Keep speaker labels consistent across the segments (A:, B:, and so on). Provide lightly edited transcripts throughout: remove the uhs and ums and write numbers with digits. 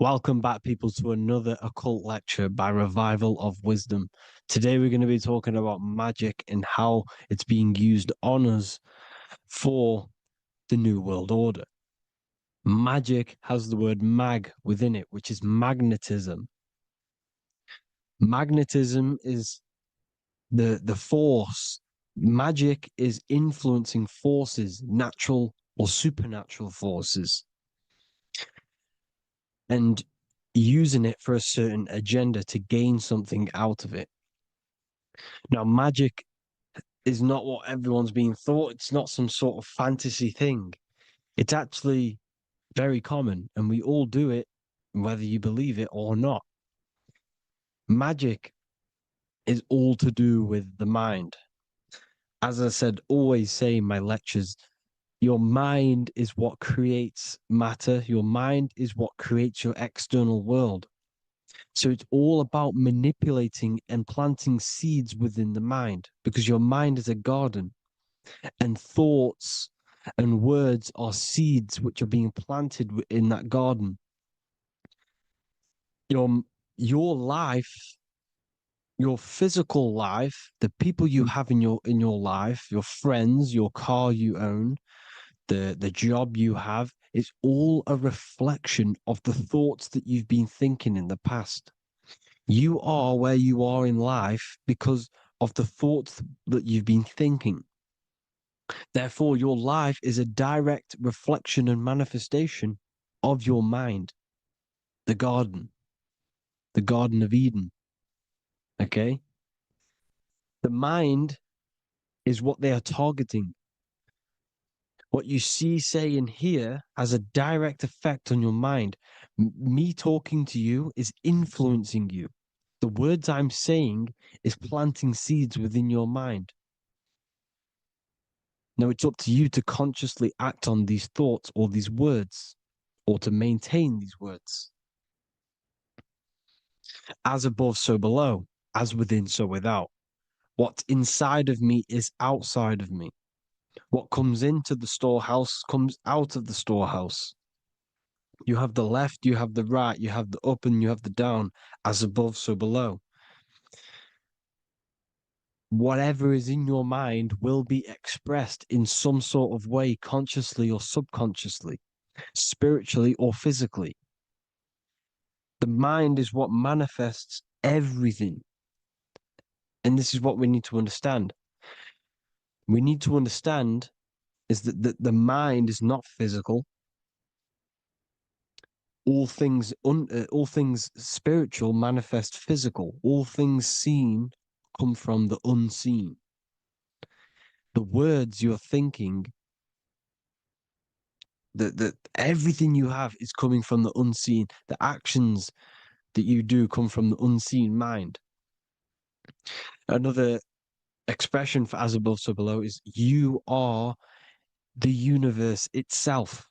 A: Welcome back, people, to another occult lecture by Revival of Wisdom. Today, we're going to be talking about magic and how it's being used on us for the New World Order. Magic has the word mag within it, which is magnetism. Magnetism is the force. Magic is influencing forces, natural or supernatural forces, and using it for a certain agenda to gain something out of it. Now, magic is not what everyone's being thought. It's not some sort of fantasy thing. It's actually very common, and we all do it, whether you believe it or not. Magic is all to do with the mind. As I said, always say in my lectures, your mind is what creates matter. Your mind is what creates your external world. So it's all about manipulating and planting seeds within the mind, because your mind is a garden, and thoughts and words are seeds which are being planted in that garden. Your life, your physical life, the people you have in your life, your friends, your car you own, the job you have, is all a reflection of the thoughts that you've been thinking in the past. You are where you are in life because of the thoughts that you've been thinking. Therefore, your life is a direct reflection and manifestation of your mind, the the Garden of Eden. Okay? The mind is what they are targeting. What you see, say, and hear has a direct effect on your mind. Me talking to you is influencing you. The words I'm saying is planting seeds within your mind. Now, it's up to you to consciously act on these thoughts or these words, or to maintain these words. As above, so below, as within, so without. What's inside of me is outside of me. What comes into the storehouse comes out of the storehouse. You have the left, you have the right, you have the up, and you have the down. As above, so below. Whatever is in your mind will be expressed in some sort of way, consciously or subconsciously, spiritually or physically. The mind is what manifests everything. And this is what we need to understand. We need to understand is that the mind is not physical. All things spiritual manifest physical. All things seen come from the unseen. The words you're thinking, that everything you have is coming from the unseen. The actions that you do come from the unseen mind. Another expression for as above, so below is you are the universe itself.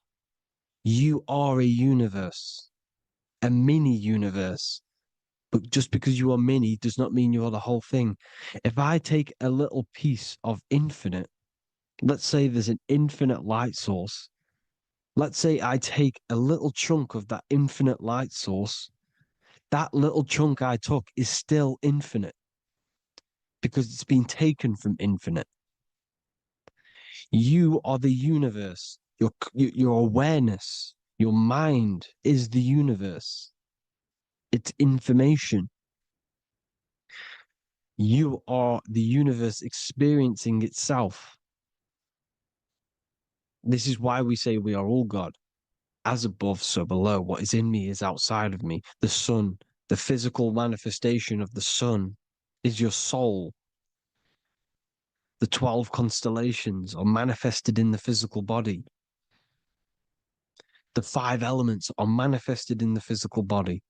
A: You are a universe, a mini universe. But just because you are mini does not mean you are the whole thing. If I take a little piece of infinite, let's say there's an infinite light source. Let's say I take a little chunk of that infinite light source. That little chunk I took is still infinite because it's been taken from infinite. You are the universe. Your awareness, your mind is the universe. It's information. You are the universe experiencing itself. This is why we say we are all God. As above, so below. What is in me is outside of me. The sun, the physical manifestation of the sun, is your soul. The 12 constellations are manifested in the physical body. The 5 elements are manifested in the physical body.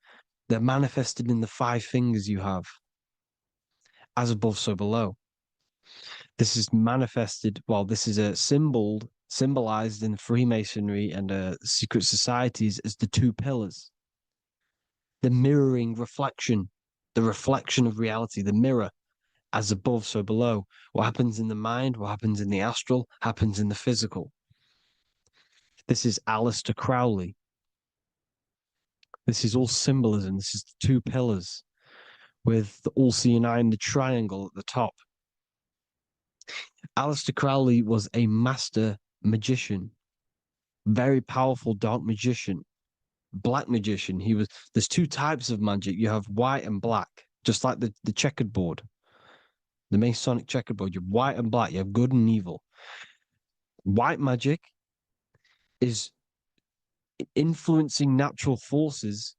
A: They're manifested in the 5 fingers you have. As above, so below. This is manifested, well, this is a symbolized in Freemasonry and secret societies as the 2 pillars. The mirroring reflection, the reflection of reality, the mirror, as above, so below. What happens in the mind, what happens in the astral, happens in the physical. This is Aleister Crowley. This is all symbolism. This is the two pillars with the all-seeing eye and the triangle at the top. Aleister Crowley was a master magician, very powerful dark magician, black magician. There's two types of magic. You have white and black, just like the checkered board, the Masonic checkered board. You have white and black, you have good and evil. White magic is influencing natural forces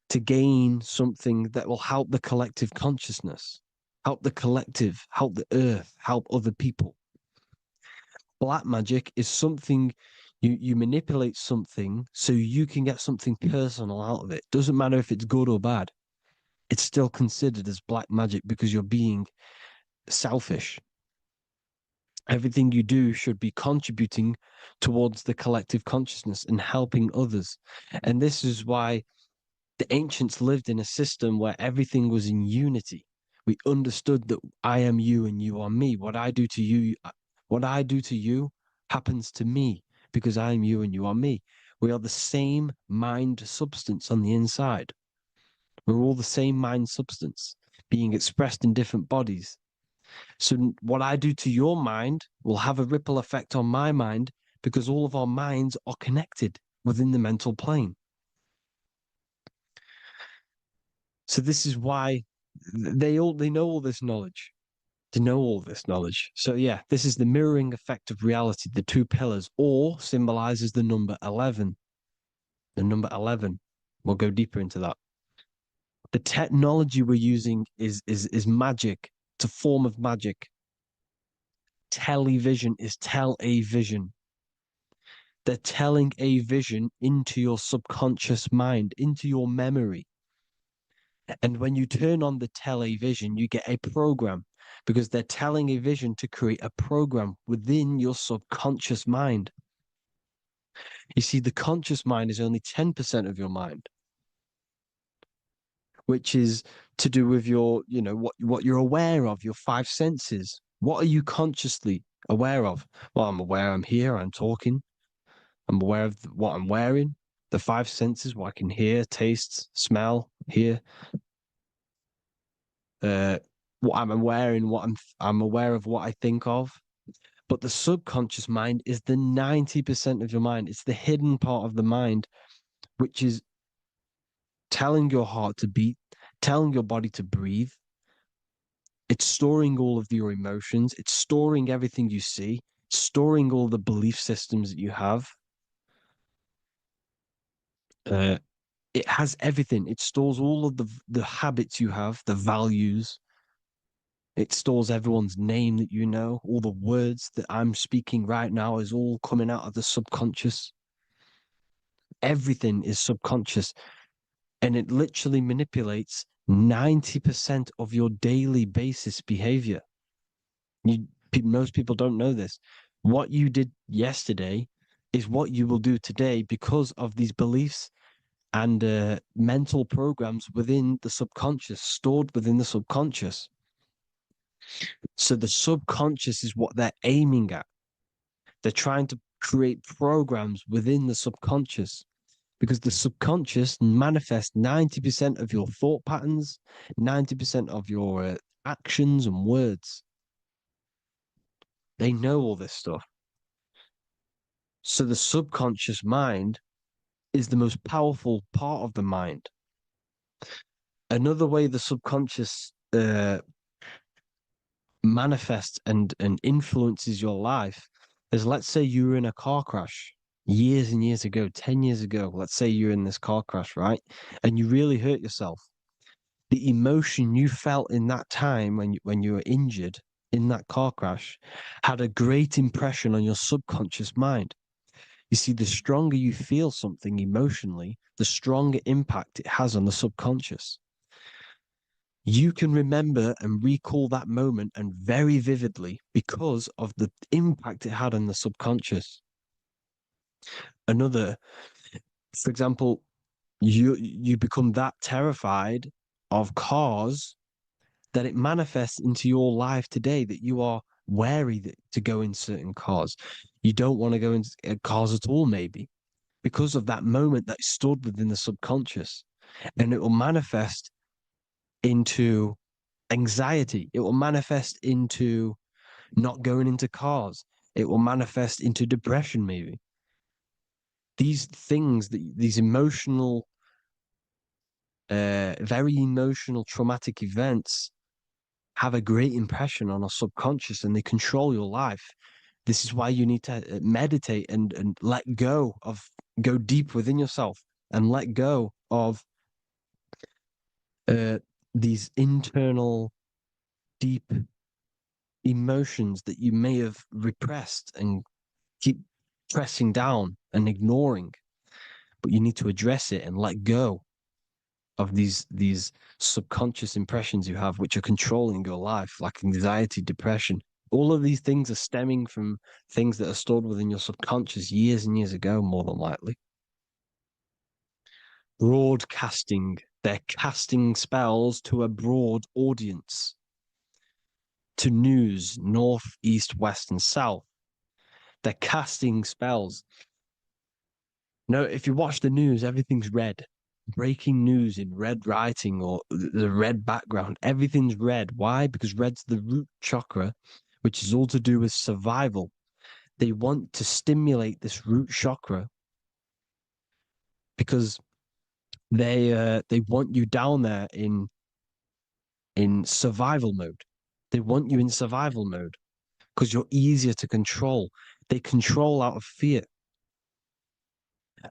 A: to gain something that will help the collective consciousness, help the collective, help the earth, help other people. Black magic is something you manipulate something so you can get something personal out of it. Doesn't matter if it's good or bad. It's still considered as black magic because you're being selfish. Everything you do should be contributing towards the collective consciousness and helping others. And this is why the ancients lived in a system where everything was in unity. We understood that I am you and you are me. What I do to you happens to me because I am you and you are me. We are the same mind substance on the inside. We're all the same mind substance being expressed in different bodies. So what I do to your mind will have a ripple effect on my mind because all of our minds are connected within the mental plane. So this is why they know all this knowledge. They know all this knowledge. So yeah, this is the mirroring effect of reality, the two pillars, or symbolizes the number 11. The number 11. We'll go deeper into that. The technology we're using is magic. It's a form of magic. Television is tell a vision. They're telling a vision into your subconscious mind, into your memory. And when you turn on the television, you get a program because they're telling a vision to create a program within your subconscious mind. You see, the conscious mind is only 10% of your mind, which is to do with your, what you're aware of, your five senses. What are you consciously aware of? Well, I'm aware I'm here, I'm talking. I'm aware of what I'm wearing, the five senses, what I can hear, taste, smell, hear. What I'm wearing, I'm aware of what I think of. But the subconscious mind is the 90% of your mind. It's the hidden part of the mind, which is telling your heart to beat, telling your body to breathe. It's storing all of your emotions. It's storing everything you see, storing all the belief systems that you have. It has everything. It stores all of the habits you have, the values. It stores everyone's name that you know. All the words that I'm speaking right now is all coming out of the subconscious. Everything is subconscious. And it literally manipulates 90% of your daily basis behavior. Most people don't know this. What you did yesterday is what you will do today because of these beliefs and mental programs within the subconscious, stored within the subconscious. So the subconscious is what they're aiming at. They're trying to create programs within the subconscious because the subconscious manifests 90% of your thought patterns, 90% of your actions and words. They know all this stuff. So the subconscious mind is the most powerful part of the mind. Another way the subconscious manifests and influences your life is, let's say you were in a car crash years and years ago, 10 years ago. Let's say you're in this car crash, right? And you really hurt yourself. The emotion you felt in that time when you were injured in that car crash had a great impression on your subconscious mind. You see, the stronger you feel something emotionally, the stronger impact it has on the subconscious. You can remember and recall that moment and very vividly because of the impact it had on the subconscious. For example, you become that terrified of cars that it manifests into your life today that you are wary to go in certain cars. You don't want to go in cars at all, maybe, because of that moment that stored within the subconscious. And it will manifest into anxiety. It will manifest into not going into cars. It will manifest into depression, maybe. These things, these emotional, very emotional, traumatic events have a great impression on our subconscious and they control your life. This is why you need to meditate and let go deep within yourself and let go of these internal, deep emotions that you may have repressed and keep pressing down and ignoring. But you need to address it and let go of these subconscious impressions you have, which are controlling your life, like anxiety, depression. All of these things are stemming from things that are stored within your subconscious years and years ago, more than likely. Broadcasting. They're casting spells to a broad audience, to news, north, east, west, and south. They're casting spells. No, if you watch the news, everything's red. Breaking news in red writing or the red background, everything's red. Why? Because red's the root chakra, which is all to do with survival. They want to stimulate this root chakra because they want you down there in survival mode. They want you in survival mode because you're easier to control. They control out of fear.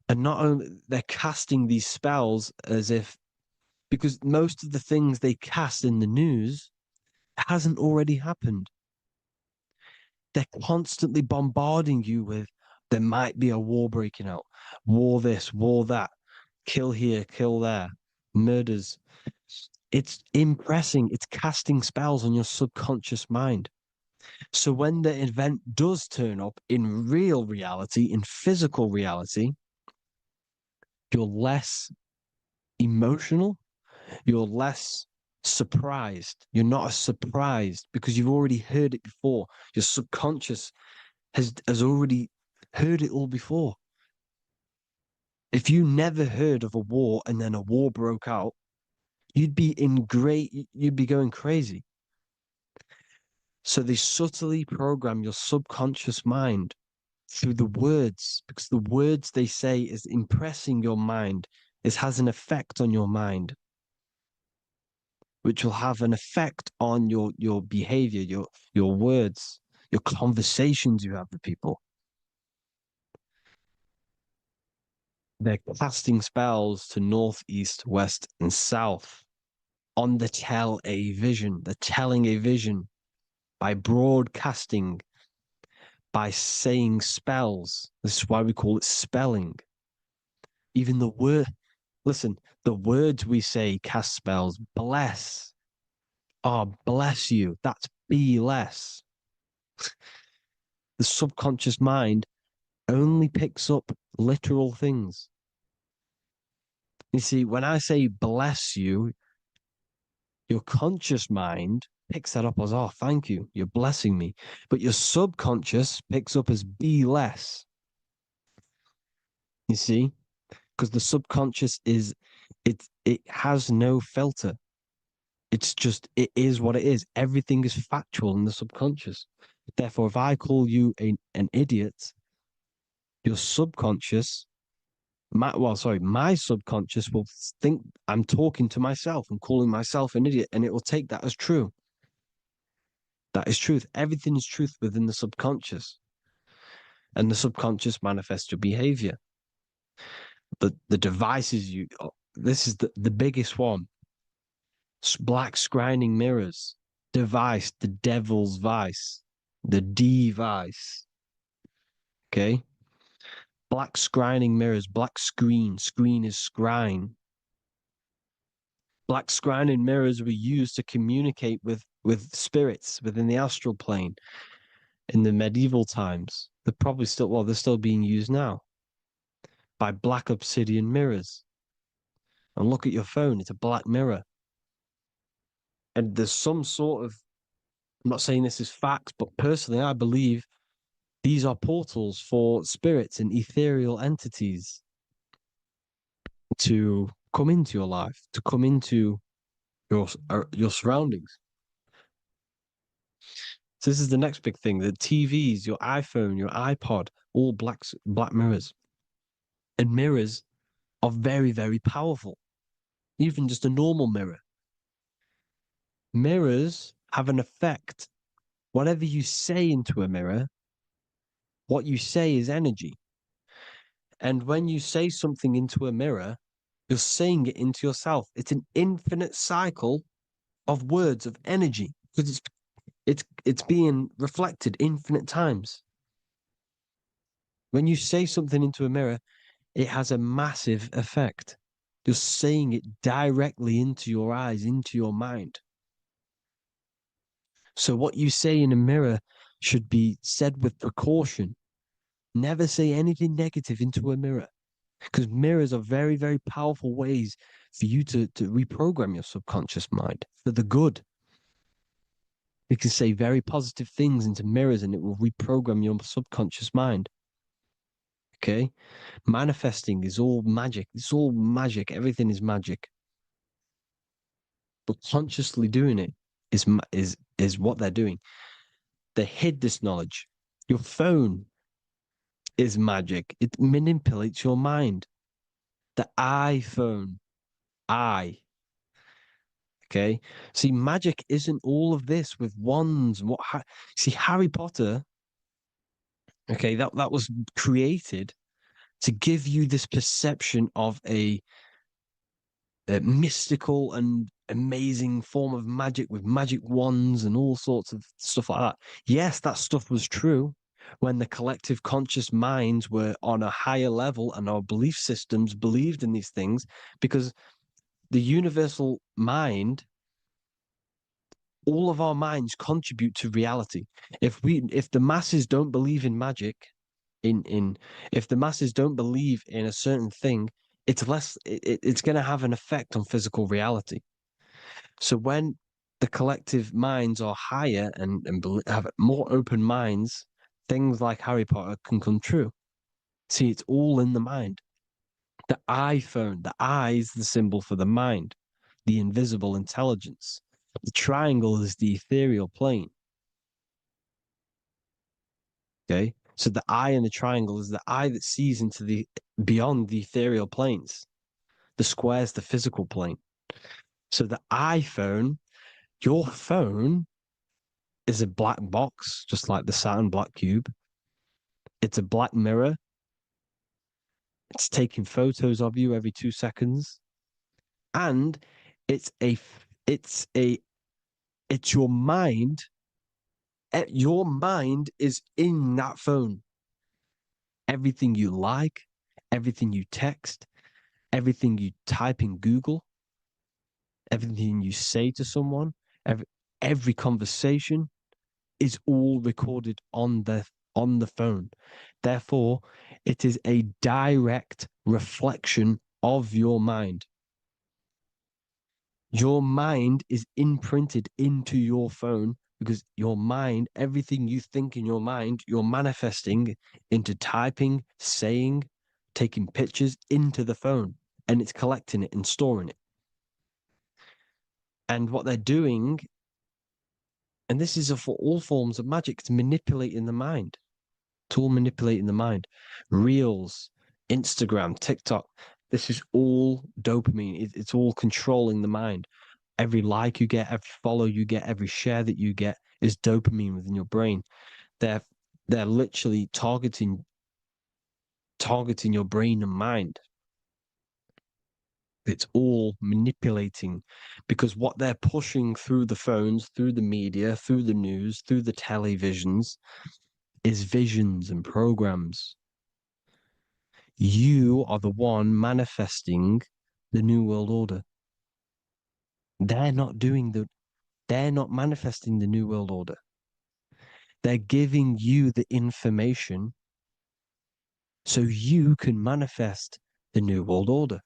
A: And not only they're casting these spells as if, because most of the things they cast in the news hasn't already happened. They're constantly bombarding you with there might be a war breaking out, war this, war that, kill here, kill there, murders. It's impressing, it's casting spells on your subconscious mind. So when the event does turn up in real reality, in physical reality, you're less emotional, you're less surprised. You're not as surprised because you've already heard it before. Your subconscious has already heard it all before. If you never heard of a war and then a war broke out, you'd be going crazy. So they subtly program your subconscious mind through the words, because the words they say is impressing your mind. It has an effect on your mind, which will have an effect on your behavior, your words, your conversations you have with people. They're casting spells to north, east, west, and south on the tell a vision. They're telling a vision by broadcasting, by saying spells. This is why we call it spelling. Even the word, listen, the words we say cast spells. Bless. Oh, bless you. That's be less. The subconscious mind only picks up literal things. You see, when I say bless you, your conscious mind picks that up as, oh, thank you, you're blessing me. But your subconscious picks up as be less. You see? Because the subconscious it has no filter. It's just, it is what it is. Everything is factual in the subconscious. Therefore, if I call you an idiot, your subconscious, my subconscious will think I'm talking to myself and calling myself an idiot, and it will take that as true. That is truth. Everything is truth within the subconscious. And the subconscious manifests your behavior. The devices this is the biggest one. Black scrying mirrors, device, the devil's vice, the device. Okay? Black scrying mirrors, black screen is scrying. Black scrying mirrors were used to communicate with spirits within the astral plane in the medieval times. They're still being used now by black obsidian mirrors. And look at your phone, it's a black mirror. And there's some sort of, I'm not saying this is facts, but personally, I believe these are portals for spirits and ethereal entities to come into your life, to come into your surroundings. So this is the next big thing: the TVs, your iPhone, your iPod, all black mirrors, and mirrors are very, very powerful. Even just a normal mirror. Mirrors have an effect. Whatever you say into a mirror, what you say is energy. And when you say something into a mirror, you're saying it into yourself. It's an infinite cycle of words of energy because it's being reflected infinite times. When you say something into a mirror, it has a massive effect. You're saying it directly into your eyes, into your mind. So what you say in a mirror should be said with precaution. Never say anything negative into a mirror because mirrors are very, very powerful ways for you to reprogram your subconscious mind for the good. You can say very positive things into mirrors and it will reprogram your subconscious mind. Okay? Manifesting is all magic. It's all magic. Everything is magic. But consciously doing it is what they're doing. They hid this knowledge. Your phone is magic. It manipulates your mind. The iPhone, I. Okay. See, magic isn't all of this with wands. See, Harry Potter, okay, that was created to give you this perception of a mystical and amazing form of magic with magic wands and all sorts of stuff like that. Yes, that stuff was true when the collective conscious minds were on a higher level and our belief systems believed in these things because the universal mind, all of our minds contribute to reality. If the masses don't believe in magic, in if the masses don't believe in a certain thing, it's going to have an effect on physical reality. So when the collective minds are higher and have more open minds, things like Harry Potter can come true. See, it's all in the mind. The iPhone, the eye is the symbol for the mind, the invisible intelligence. The triangle is the ethereal plane. Okay. So the eye in the triangle is the eye that sees into the beyond the ethereal planes. The square is the physical plane. So the iPhone, your phone is a black box, just like the Saturn black cube. It's a black mirror. It's taking photos of you every 2 seconds. And it's a it's a it's your mind. Your mind is in that phone. Everything you like, everything you text, everything you type in Google, everything you say to someone, every conversation is all recorded on the phone. Therefore, it is a direct reflection of your mind. Your mind is imprinted into your phone because your mind, everything you think in your mind, you're manifesting into typing, saying, taking pictures into the phone, and it's collecting it and storing it. And what they're doing, and this is for all forms of magic, it's manipulating the mind. It's all manipulating the mind. Reels, Instagram, TikTok, this is all dopamine. It's all controlling the mind. Every like you get, every follow you get, every share that you get is dopamine within your brain. They're literally targeting your brain and mind. It's all manipulating because what they're pushing through the phones, through the media, through the news, through the televisions is visions and programs. You are the one manifesting the New World Order. They're not manifesting the New World Order. They're giving you the information so you can manifest the New World Order.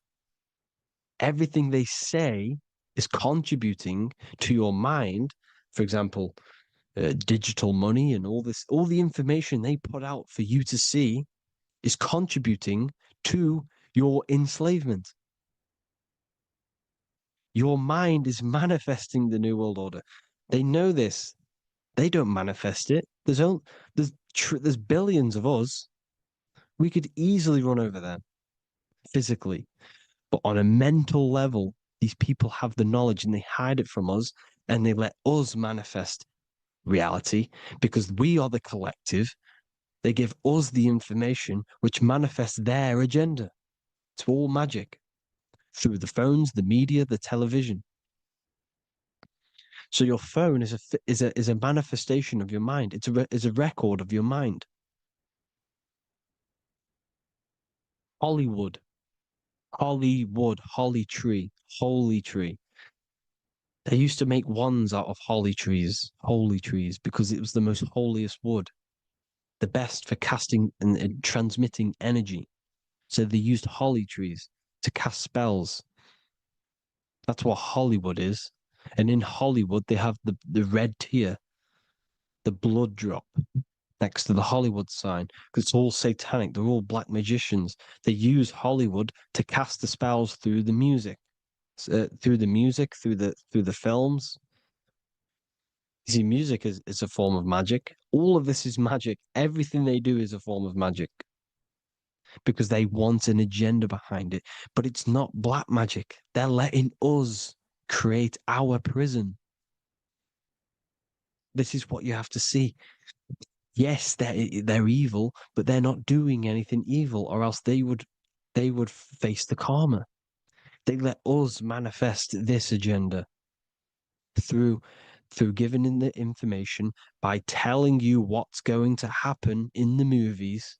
A: Everything they say is contributing to your mind. For example, digital money and all the information they put out for you to see is contributing to your enslavement. Your mind is manifesting the New World Order. They know this. They don't manifest it. There's billions of us. We could easily run over them physically, but on a mental level, these people have the knowledge and they hide it from us, and they let us manifest reality because we are the collective. They give us the information which manifests their agenda. It's all magic through the phones, the media, the television. So your phone is a manifestation of your mind. It's a record of your mind. Hollywood, Hollywood, holly tree, holy tree. They used to make wands out of holly trees, holy trees, because it was the most holiest wood, the best for casting and transmitting energy. So they used holly trees to cast spells. That's what Hollywood is. And in Hollywood, they have the red tear, the blood drop next to the Hollywood sign, because it's all satanic. They're all black magicians. They use Hollywood to cast the spells through the music, through the films. You see, music is a form of magic. All of this is magic. Everything they do is a form of magic because they want an agenda behind it. But it's not black magic. They're letting us create our prison. This is what you have to see. Yes, they're evil, but they're not doing anything evil, or else they would face the karma. They let us manifest this agenda through giving in the information by telling you what's going to happen in the movies.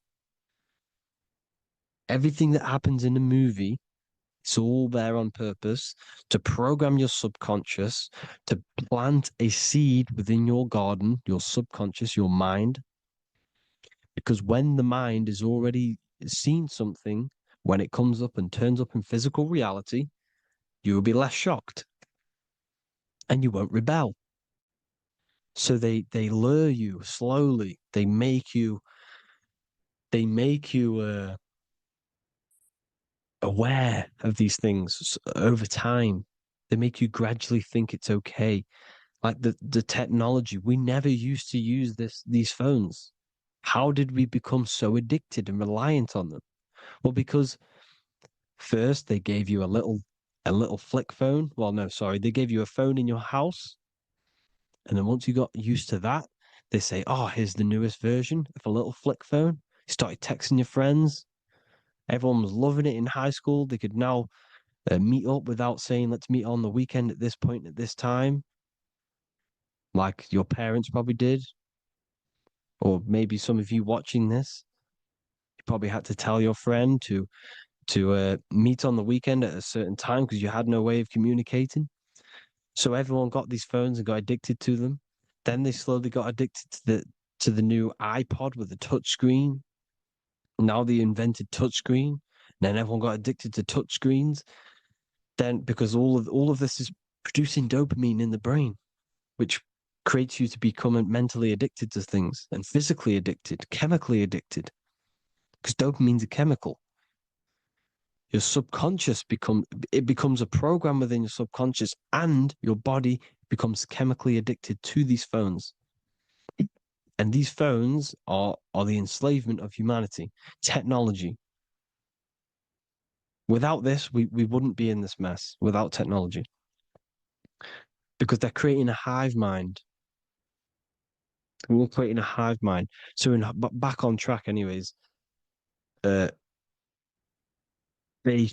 A: Everything that happens in a movie, it's all there on purpose to program your subconscious, to plant a seed within your garden, your subconscious, your mind. Because when the mind is already seen something, when it comes up and turns up in physical reality, you will be less shocked and you won't rebel. So they lure you slowly. They make you aware of these things over time. They make you gradually think it's okay. Like the technology, we never used to use these phones. How did we become so addicted and reliant on them? Well, because first they gave you a little flick phone. Well, no, sorry, they gave you a phone in your house, and then once you got used to that, they say, "Oh, here's the newest version of a little flick phone." You started texting your friends. Everyone was loving it in high school. They could now meet up without saying, "Let's meet on the weekend at this point at this time," like your parents probably did, or maybe some of you watching this, you probably had to tell your friend to meet on the weekend at a certain time because you had no way of communicating. So everyone got these phones and got addicted to them. Then they slowly got addicted to the new iPod with the touch screen. Now they invented touchscreen. Then everyone got addicted to touch screens. Then because all of this is producing dopamine in the brain, which creates you to become mentally addicted to things and physically addicted, chemically addicted. Because dopamine's a chemical. Your subconscious becomes a program within your subconscious, and your body becomes chemically addicted to these phones. And these phones are the enslavement of humanity, technology. Without this, we wouldn't be in this mess without technology. Because they're creating a hive mind. We're creating a hive mind. So back on track anyways, uh they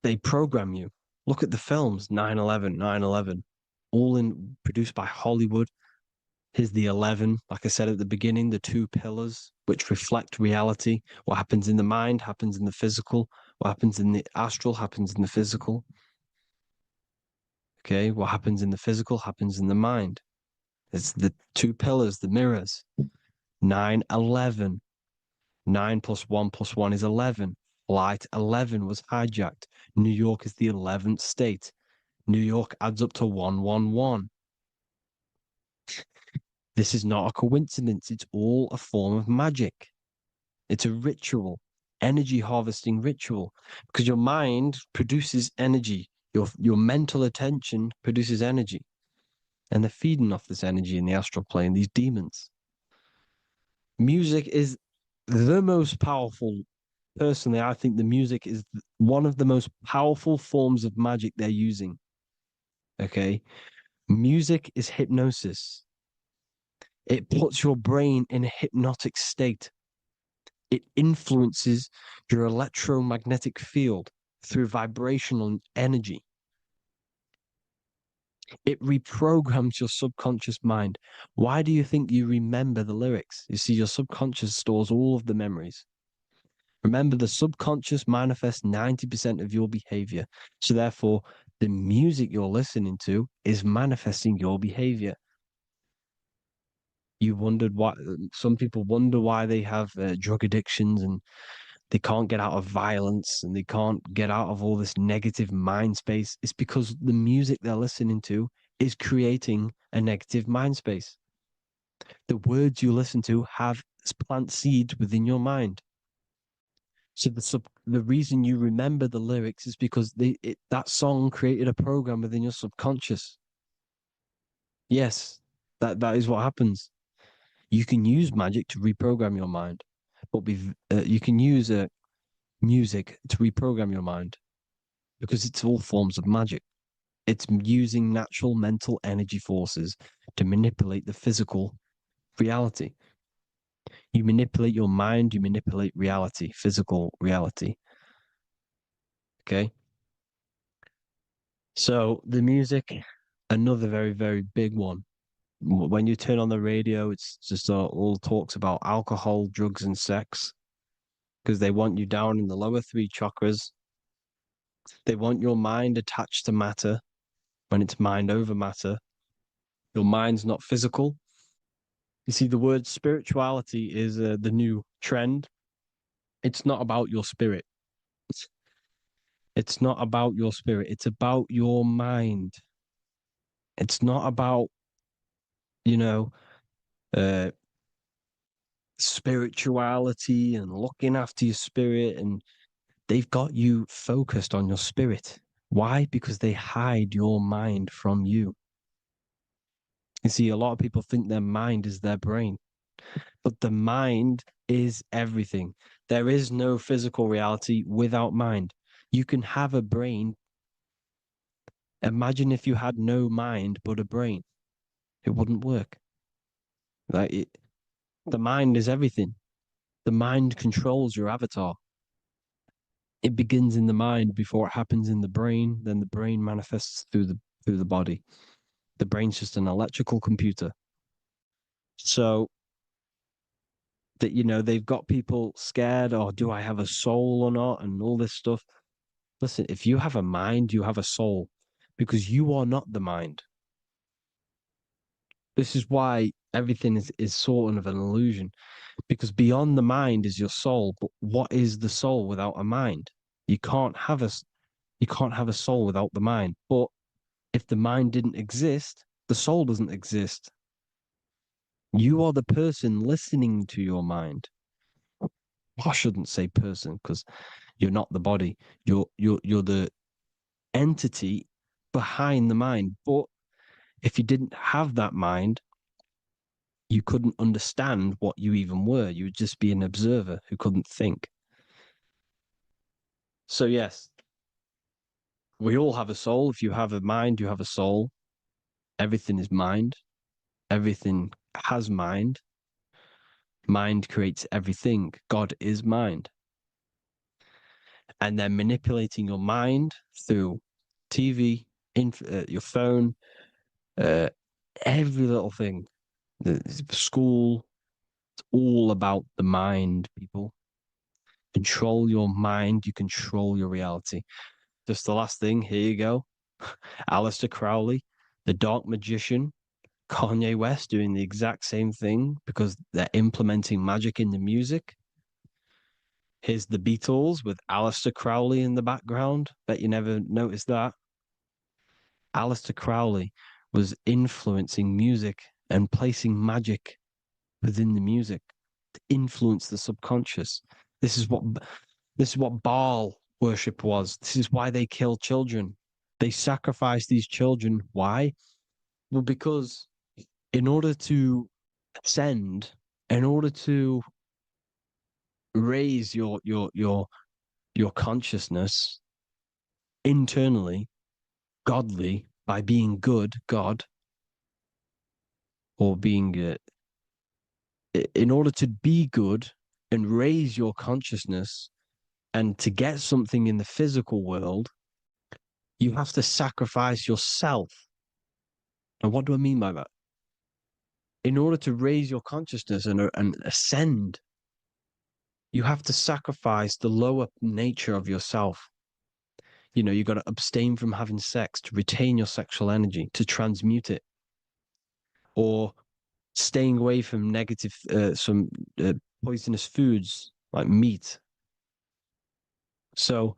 A: they program you. Look at the films, 9/11, 9/11, all in produced by Hollywood. Here's the 11, like I said at the beginning, the two pillars which reflect reality. What happens in the mind happens in the physical. What happens in the astral happens in the physical. Okay, what happens in the physical happens in the mind. It's the two pillars, the mirrors. 9/11. 9 plus 1 is 11. Flight 11 was hijacked. New York is the 11th state. New York adds up to 111. This is not a coincidence. It's all a form of magic. It's a ritual, energy harvesting ritual, because your mind produces energy. Your mental attention produces energy, and they're feeding off this energy in the astral plane, these demons. Music is the most powerful. Personally, I think the music is one of the most powerful forms of magic they're using. Okay. Music is hypnosis. It puts your brain in a hypnotic state. It influences your electromagnetic field through vibrational energy. It reprograms your subconscious mind. Why do you think you remember the lyrics? You see, your subconscious stores all of the memories. Remember, the subconscious manifests 90% of your behavior. So, therefore, the music you're listening to is manifesting your behavior. You wondered why some people wonder why they have drug addictions and they can't get out of violence and they can't get out of all this negative mind space. It's because the music they're listening to is creating a negative mind space. The words you listen to have plant seeds within your mind. So the reason you remember the lyrics is because that song created a program within your subconscious. Yes, that is what happens. You can use magic to reprogram your mind, but you can use music to reprogram your mind because it's all forms of magic. It's using natural mental energy forces to manipulate the physical reality. You manipulate your mind, you manipulate reality, physical reality. Okay. So the music, another very, very big one. When you turn on the radio, it's just all talks about alcohol, drugs, and sex because they want you down in the lower three chakras. They want your mind attached to matter when it's mind over matter. Your mind's not physical. You see, the word spirituality is the new trend. It's not about your spirit. It's not about your spirit. It's about your mind. It's not about, you know, uh, spirituality and looking after your spirit. And they've got you focused on your spirit. Why? Because they hide your mind from you. You see, a lot of people think their mind is their brain, but the mind is everything. There is no physical reality without mind. You can have a brain. Imagine if you had no mind but a brain. It wouldn't work. The mind is everything. The mind controls your avatar. It begins in the mind before it happens in the brain. Then the brain manifests through the body. The brain's just an electrical computer. So that they've got people scared. Or do I have a soul or not? And all this stuff. Listen, if you have a mind, you have a soul, because you are not the mind. This is why everything is sort of an illusion, because beyond the mind is your soul. But what is the soul without a mind? You can't have a you can't have a soul without the mind. But if the mind didn't exist, the soul doesn't exist. You are the person listening to your mind. I shouldn't say person because you're not the body. You're the entity behind the mind. But if you didn't have that mind, you couldn't understand what you even were. You would just be an observer who couldn't think. So yes, we all have a soul. If you have a mind, you have a soul. Everything is mind. Everything has mind. Mind creates everything. God is mind. And then manipulating your mind through TV, your phone, uh, every little thing. The school, it's all about the mind, people. Control your mind, you control your reality. Just the last thing, here you go. Aleister Crowley, the dark magician, Kanye West doing the exact same thing because they're implementing magic in the music. Here's the Beatles with Aleister Crowley in the background. Bet you never noticed that. Aleister Crowley was influencing music and placing magic within the music to influence the subconscious. This is what this is what Baal worship was. This is why they kill children. They sacrifice these children. Why? Well, because in order to ascend, in order to raise your consciousness internally, godly, by being good, God, or being in order to be good and raise your consciousness and to get something in the physical world, you have to sacrifice yourself. And what do I mean by that? In order to raise your consciousness and ascend, you have to sacrifice the lower nature of yourself. You know, you got to abstain from having sex to retain your sexual energy, to transmute it, or staying away from negative, some poisonous foods like meat. So,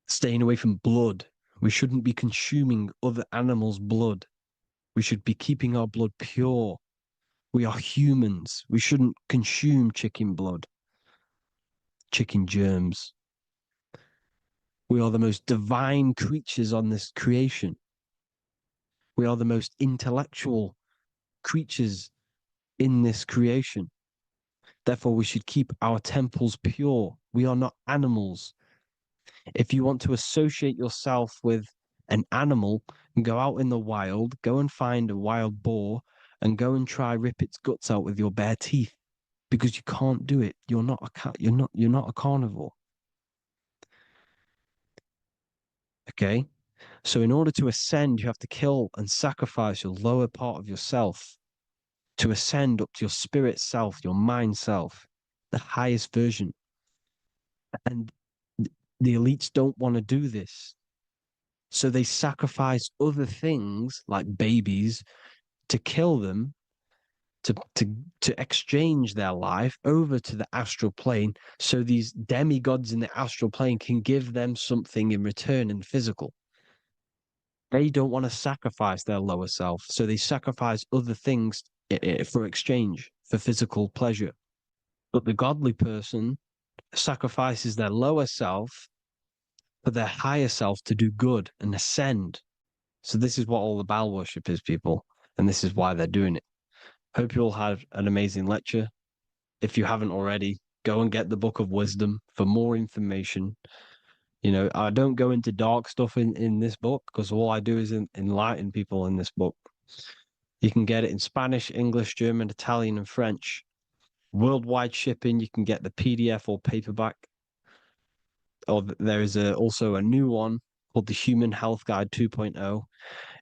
A: staying away from blood. We shouldn't be consuming other animals' blood. We should be keeping our blood pure. We are humans. We shouldn't consume chicken blood, chicken germs. We are the most divine creatures on this creation. We are the most intellectual creatures in this creation. Therefore, we should keep our temples pure. We are not animals. If you want to associate yourself with an animal, go out in the wild, go and find a wild boar and go and try rip its guts out with your bare teeth, because you can't do it. You're not a cat. You're not a carnivore. Okay? So in order to ascend, you have to kill and sacrifice your lower part of yourself to ascend up to your spirit self, your mind self, the highest version. And the elites don't want to do this. So they sacrifice other things like babies to kill them, to exchange their life over to the astral plane, so these demigods in the astral plane can give them something in return in physical. They don't want to sacrifice their lower self, so they sacrifice other things for exchange, for physical pleasure. But the godly person sacrifices their lower self for their higher self to do good and ascend. So this is what all the Baal worship is, people, and this is why they're doing it. Hope you all had an amazing lecture. If you haven't already, go and get the Book of Wisdom for more information. You know, I don't go into dark stuff in this book, because all I do is enlighten people in this book. You can get it in Spanish, English, German, Italian, and French. Worldwide shipping. You can get the PDF or paperback. Or there is also a new one called the Human Health Guide 2.0.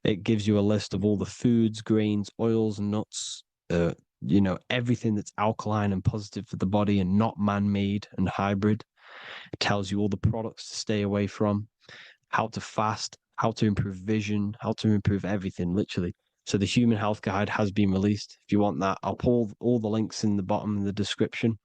A: It gives you a list of all the foods, grains, oils, nuts, you know, everything that's alkaline and positive for the body and not man-made and hybrid. It tells you all the products to stay away from, how to fast, how to improve vision, how to improve everything, literally. So the Human Health Guide has been released. If you want that, I'll pull all the links in the bottom of the description.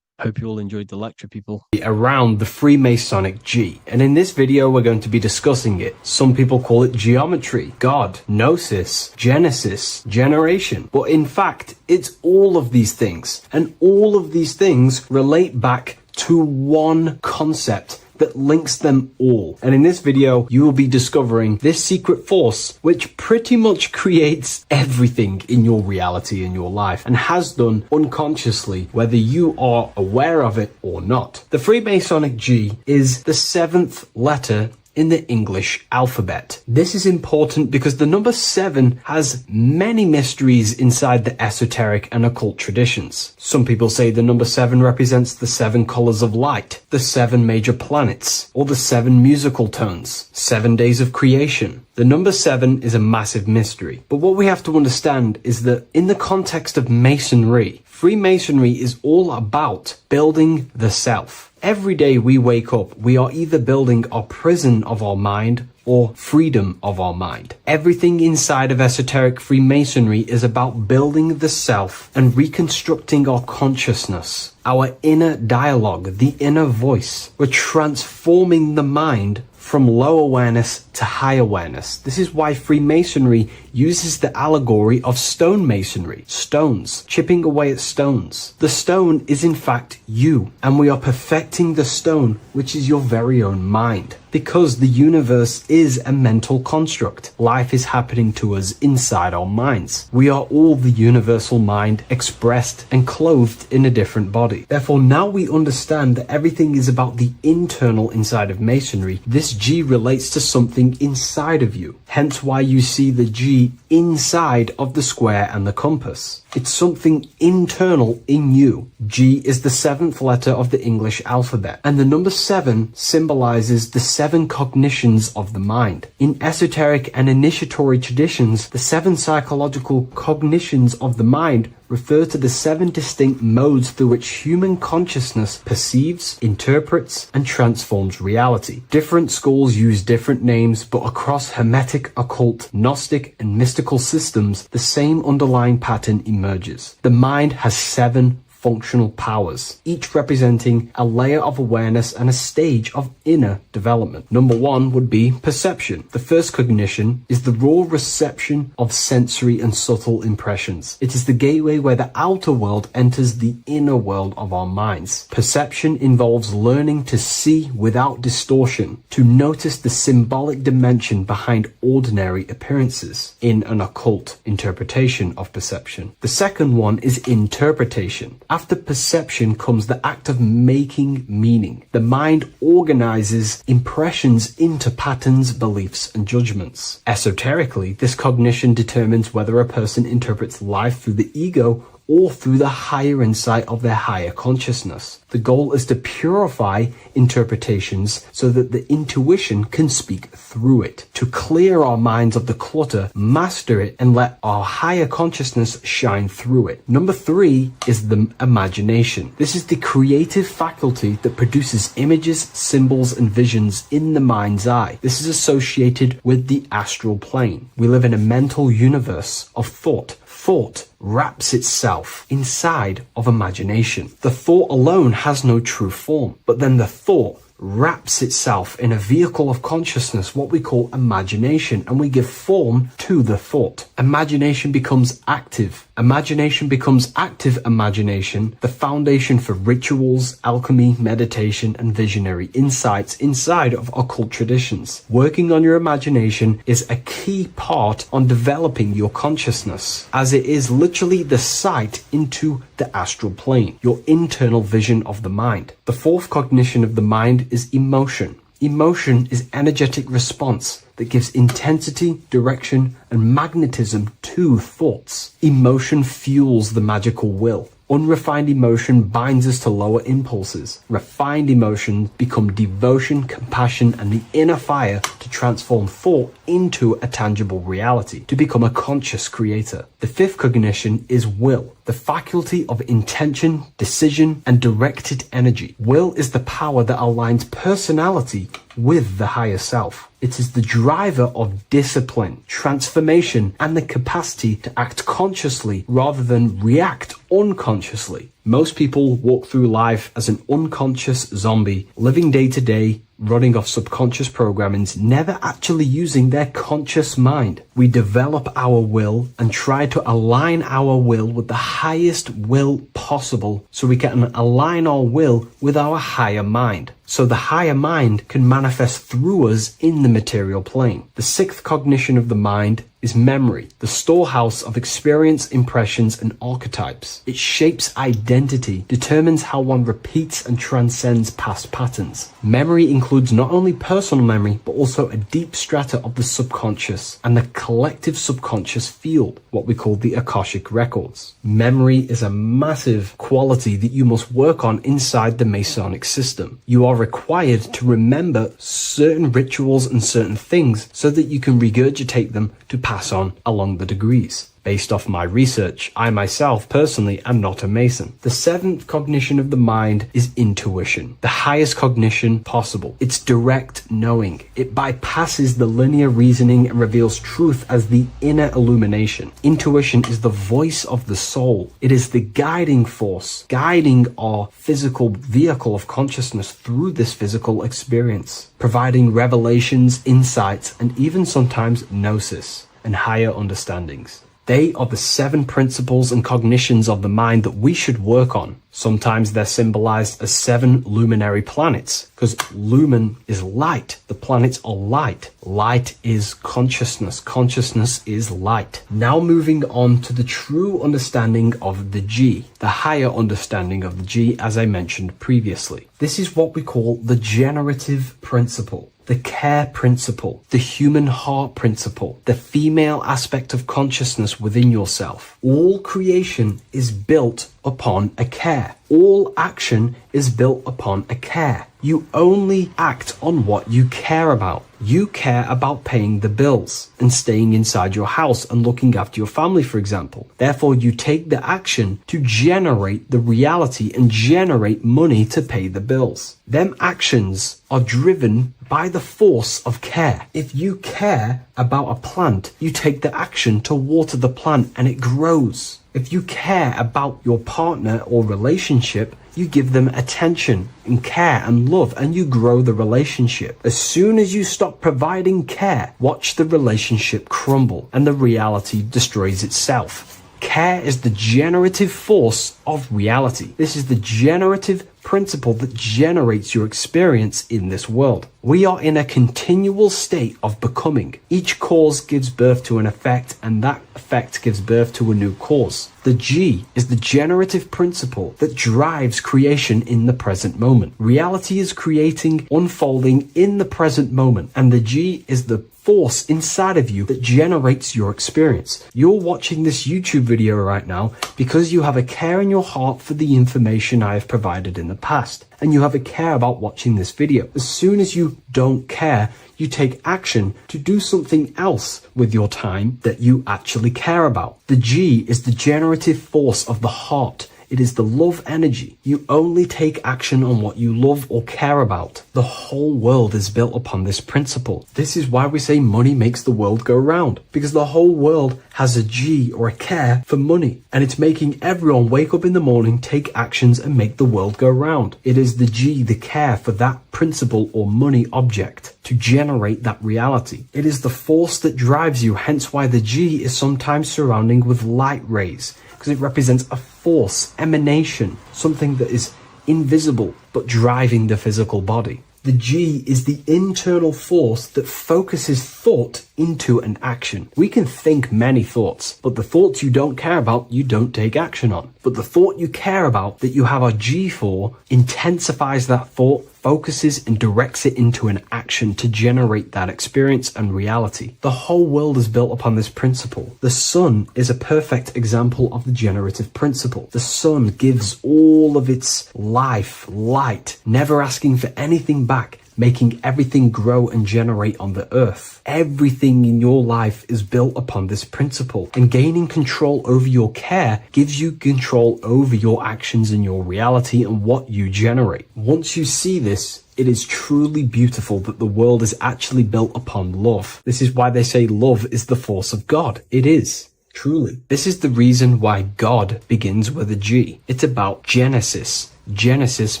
A: Hope you all enjoyed the lecture, people. Around the Freemasonic G. And in this video, we're going to be discussing it. Some people call it geometry, God, gnosis, genesis, generation. But in fact, it's all of these things. And all of these things relate back to one concept that links them all. And in this video, you will be discovering this secret force, which pretty much creates everything in your reality, in your life, and has done unconsciously, whether you are aware of it or not. The Freemasonic G is the 7th letter in the English alphabet. This is important because the number 7 has many mysteries inside the esoteric and occult traditions. Some people say the number 7 represents the 7 colors of light, the 7 major planets, or the 7 musical tones, 7 days of creation. The number 7 is a massive mystery. But what we have to understand is that in the context of Masonry, Freemasonry is all about building the self. Every day we wake up, we are either building our prison of our mind or freedom of our mind. Everything inside of esoteric Freemasonry is about building the self and reconstructing our consciousness, our inner dialogue, the inner voice. We're transforming the mind from low awareness to high awareness. This is why Freemasonry uses the allegory of stonemasonry, stones, chipping away at stones. The stone is in fact you, and we are perfecting the stone, which is your very own mind.
B: Because the universe is a mental construct. Life is happening to us inside our minds. We are all the universal mind expressed and clothed in a different body. Therefore, now we understand that everything is about the internal inside of Masonry. This G relates to something inside of you. Hence why you see the G inside of the square and the compass. It's something internal in you. G is the 7th letter of the English alphabet, and the number 7 symbolizes the 7 cognitions of the mind. In esoteric and initiatory traditions, the 7 psychological cognitions of the mind refer to the 7 distinct modes through which human consciousness perceives, interprets, and transforms reality. Different schools use different names, but across Hermetic, occult, Gnostic, and mystical systems, the same underlying pattern emerges. The mind has 7 functional powers, each representing a layer of awareness and a stage of inner development. Number 1 would be perception. The first cognition is the raw reception of sensory and subtle impressions. It is the gateway where the outer world enters the inner world of our minds. Perception involves learning to see without distortion, to notice the symbolic dimension behind ordinary appearances in an occult interpretation of perception. The second one is interpretation. After perception comes the act of making meaning. The mind organizes impressions into patterns, beliefs, and judgments. Esoterically, this cognition determines whether a person interprets life through the ego or through the higher insight of their higher consciousness. The goal is to purify interpretations so that the intuition can speak through it, to clear our minds of the clutter, master it, and let our higher consciousness shine through it. Number 3 is the imagination. This is the creative faculty that produces images, symbols, and visions in the mind's eye. This is associated with the astral plane. We live in a mental universe of thought. Thought wraps itself inside of imagination. The thought alone has no true form, but then the thought wraps itself in a vehicle of consciousness, what we call imagination, and we give form to the thought. Imagination becomes active. Imagination becomes active imagination, the foundation for rituals, alchemy, meditation, and visionary insights inside of occult traditions. Working on your imagination is a key part on developing your consciousness, as it is literally the sight into the astral plane, your internal vision of the mind. The fourth cognition of the mind is emotion. Emotion is energetic response that gives intensity, direction, and magnetism to thoughts. Emotion fuels the magical will. Unrefined emotion binds us to lower impulses. Refined emotions become devotion, compassion, and the inner fire to transform thought into a tangible reality, to become a conscious creator. The fifth cognition is will, the faculty of intention, decision, and directed energy. Will is the power that aligns personality with the higher self. It is the driver of discipline, transformation, and the capacity to act consciously rather than react unconsciously. Most people walk through life as an unconscious zombie, living day to day, running off subconscious programmings, never actually using their conscious mind. We develop our will and try to align our will with the highest will possible so we can align our will with our higher mind. So the higher mind can manifest through us in the material plane. The sixth cognition of the mind is memory, the storehouse of experience, impressions, and archetypes. It shapes identity, determines how one repeats and transcends past patterns. Memory includes not only personal memory, but also a deep strata of the subconscious and the collective subconscious field, what we call the Akashic records. Memory is a massive quality that you must work on inside the Masonic system. You are required to remember certain rituals and certain things so that you can regurgitate them to pass on along the degrees. Based off my research, I myself personally am not a Mason. The seventh cognition of the mind is intuition, the highest cognition possible. It's direct knowing. It bypasses the linear reasoning and reveals truth as the inner illumination. Intuition is the voice of the soul. It is the guiding force, guiding our physical vehicle of consciousness through this physical experience, providing revelations, insights, and even sometimes gnosis and higher understandings. They are the 7 principles and cognitions of the mind that we should work on. Sometimes they're symbolized as 7 luminary planets, because lumen is light. The planets are light. Light is consciousness. Consciousness is light. Now moving on to the true understanding of the G, the higher understanding of the G, as I mentioned previously. This is what we call the generative principle, the care principle, the human heart principle, the female aspect of consciousness within yourself. All creation is built upon a care. All action is built upon a care. You only act on what you care about. You care about paying the bills and staying inside your house and looking after your family, for example. Therefore, you take the action to generate the reality and generate money to pay the bills. Them actions are driven by the force of care. If you care about a plant, you take the action to water the plant and it grows. If you care about your partner or relationship, you give them attention and care and love, and you grow the relationship. As soon as you stop providing care, watch the relationship crumble and the reality destroys itself. Care is the generative force of reality. This is the generative principle that generates your experience in this world. We are in a continual state of becoming. Each cause gives birth to an effect, and that effect gives birth to a new cause. The G is the generative principle that drives creation in the present moment. Reality is creating, unfolding in the present moment, and the G is the force inside of you that generates your experience. You're watching this YouTube video right now because you have a care in your heart for the information I have provided in the past, and you have a care about watching this video. As soon as you don't care, you take action to do something else with your time that you actually care about. The G is the generative force of the heart. It is the love energy. You only take action on what you love or care about. The whole world is built upon this principle. This is why we say money makes the world go round, because the whole world has a G or a care for money, and it's making everyone wake up in the morning, take actions, and make the world go round. It is the G, the care for that principle or money object to generate that reality. It is the force that drives you, hence why the G is sometimes surrounding with light rays, because it represents a force, emanation, something that is invisible but driving the physical body. The G is the internal force that focuses thought into an action. We can think many thoughts, but the thoughts you don't care about, you don't take action on. But the thought you care about, that you have a G for, intensifies that thought, focuses and directs it into an action to generate that experience and reality. The whole world is built upon this principle. The sun is a perfect example of the generative principle. The sun gives all of its life, light, never asking for anything back, making everything grow and generate on the earth. Everything in your life is built upon this principle, and gaining control over your care gives you control over your actions and your reality and what you generate. Once you see this, it is truly beautiful that the world is actually built upon love. This is why they say love is the force of God. It is. Truly. This is the reason why God begins with a G. It's about Genesis. Genesis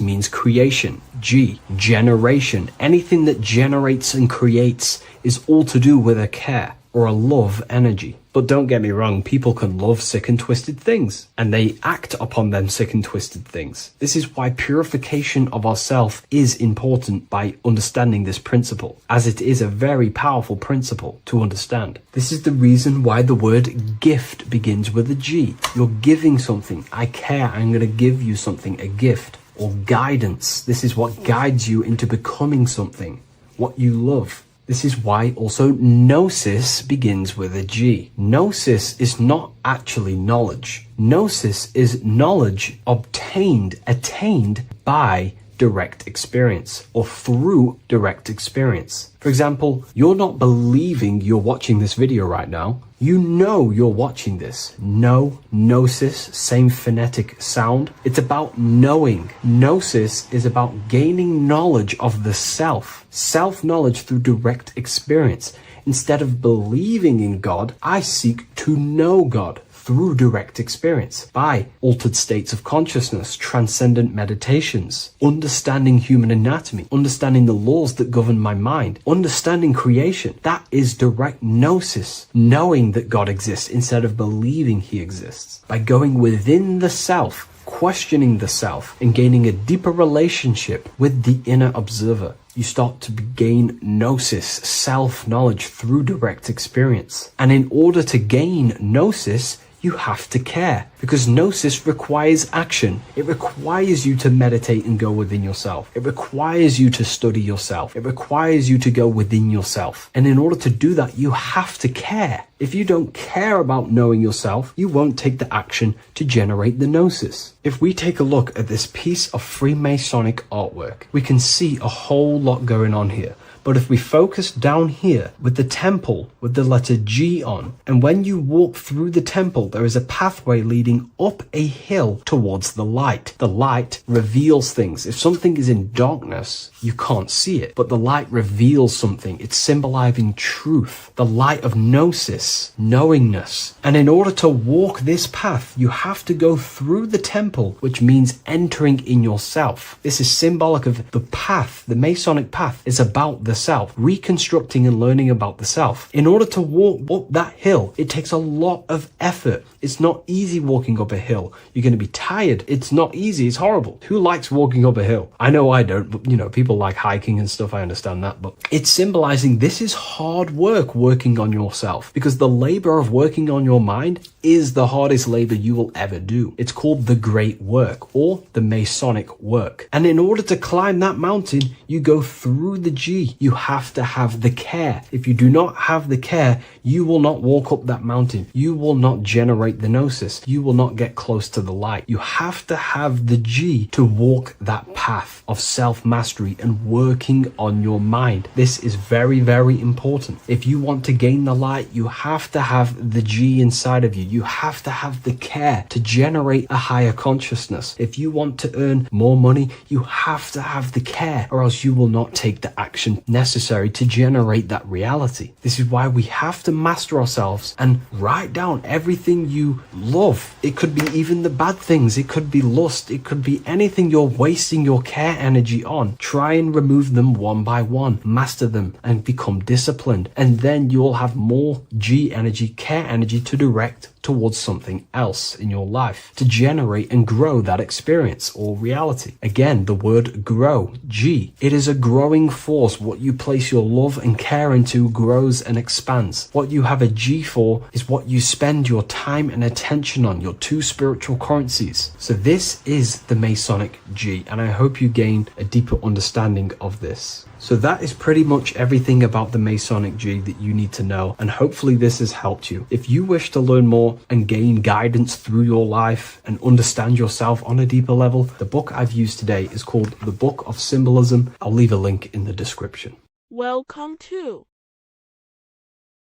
B: means creation. G, generation. Anything that generates and creates is all to do with a care or a love energy. But don't get me wrong, people can love sick and twisted things, and they act upon them sick and twisted things. This is why purification of ourself is important by understanding this principle, as it is a very powerful principle to understand. This is the reason why the word gift begins with a G. You're giving something. I care, I'm going to give you something, a gift. Or guidance. This is what guides you into becoming something, what you love. This is why also gnosis begins with a G. Gnosis is not actually knowledge. Gnosis is knowledge obtained, attained by direct experience or through direct experience. For example, you're not believing you're watching this video right now. You know you're watching this. Know, gnosis, same phonetic sound. It's about knowing. Gnosis is about gaining knowledge of the self. Self-knowledge through direct experience. Instead of believing in God, I seek to know God through direct experience by altered states of consciousness, transcendent meditations, understanding human anatomy, understanding the laws that govern my mind, understanding creation. That is direct gnosis, knowing that God exists instead of believing he exists. By going within the self, questioning the self, and gaining a deeper relationship with the inner observer, you start to gain gnosis, self-knowledge through direct experience. And in order to gain gnosis, you have to care, because gnosis requires action. It requires you to meditate and go within yourself. It requires you to study yourself. It requires you to go within yourself. And in order to do that, you have to care. If you don't care about knowing yourself, you won't take the action to generate the gnosis. If we take a look at this piece of Freemasonic artwork, we can see a whole lot going on here. But if we focus down here with the temple with the letter G on, and when you walk through the temple, there is a pathway leading up a hill towards the light. The light reveals things. If something is in darkness, you can't see it, but the light reveals something. It's symbolizing truth, the light of gnosis, knowingness. And in order to walk this path, you have to go through the temple, which means entering in yourself. This is symbolic of the path. The Masonic path is about the self, reconstructing and learning about the self. In order to walk up that hill, it takes a lot of effort. It's not easy walking up a hill. You're going to be tired. It's not easy. It's horrible. Who likes walking up a hill? I know I don't, but people like hiking and stuff. I understand that, but it's symbolizing this is hard work, working on yourself, because the labor of working on your mind is the hardest labor you will ever do. It's called the great work, or the Masonic work. And in order to climb that mountain, you go through the G. You have to have the care. If you do not have the care, you will not walk up that mountain. You will not generate the gnosis. You will not get close to the light. You have to have the G to walk that path of self-mastery and working on your mind. This is very, very important. If you want to gain the light, you have to have the G inside of you. You have to have the care to generate a higher consciousness. If you want to earn more money, you have to have the care, or else you will not take the action necessary to generate that reality. This is why we have to master ourselves and write down everything you love. It could be even the bad things. It could be lust. It could be anything you're wasting your care energy on. Try and remove them one by one. Master them and become disciplined. And then you'll have more G energy, care energy to direct towards something else in your life to generate and grow that experience or reality. Again, the word grow, G. It is a growing force. What you place your love and care into grows and expands. What you have a G for is what you spend your time and attention on, your two spiritual currencies. So this is the Masonic G, and I hope you gain a deeper understanding of this. So that is pretty much everything about the Masonic G that you need to know, and hopefully this has helped you. If you wish to learn more and gain guidance through your life and understand yourself on a deeper level, the book I've used today is called The Book of Symbolism. I'll leave a link in the description.
C: Welcome to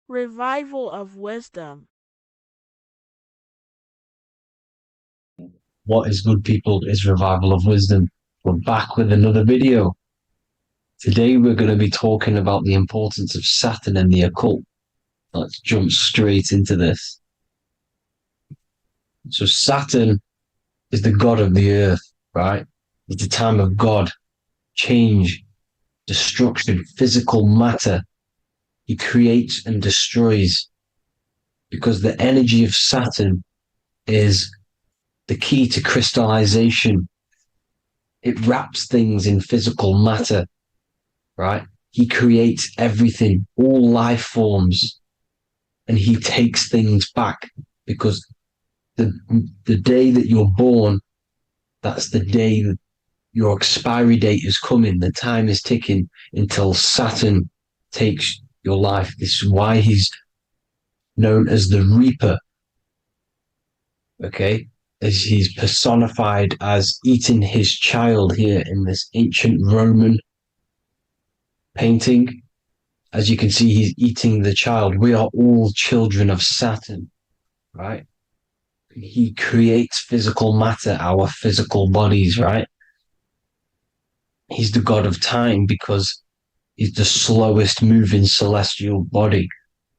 C: Revival of Wisdom.
A: What is good, people? Is Revival of Wisdom. We're back with another video. Today we're going to be talking about the importance of Saturn and the occult. Let's jump straight into this. So Saturn is the god of the earth, right? It's the time of God, change, destruction, physical matter. He creates and destroys, because the energy of Saturn is the key to crystallization. It wraps things in physical matter. Right? He creates everything, all life forms, and he takes things back, because the day that you're born, that's the day that your expiry date is coming. The time is ticking until Saturn takes your life. This is why he's known as the Reaper. Okay? As he's personified as eating his child here in this ancient Roman painting. As you can see, he's eating the child. We are all children of Saturn, right? He creates physical matter, our physical bodies, right? He's the god of time because he's the slowest moving celestial body.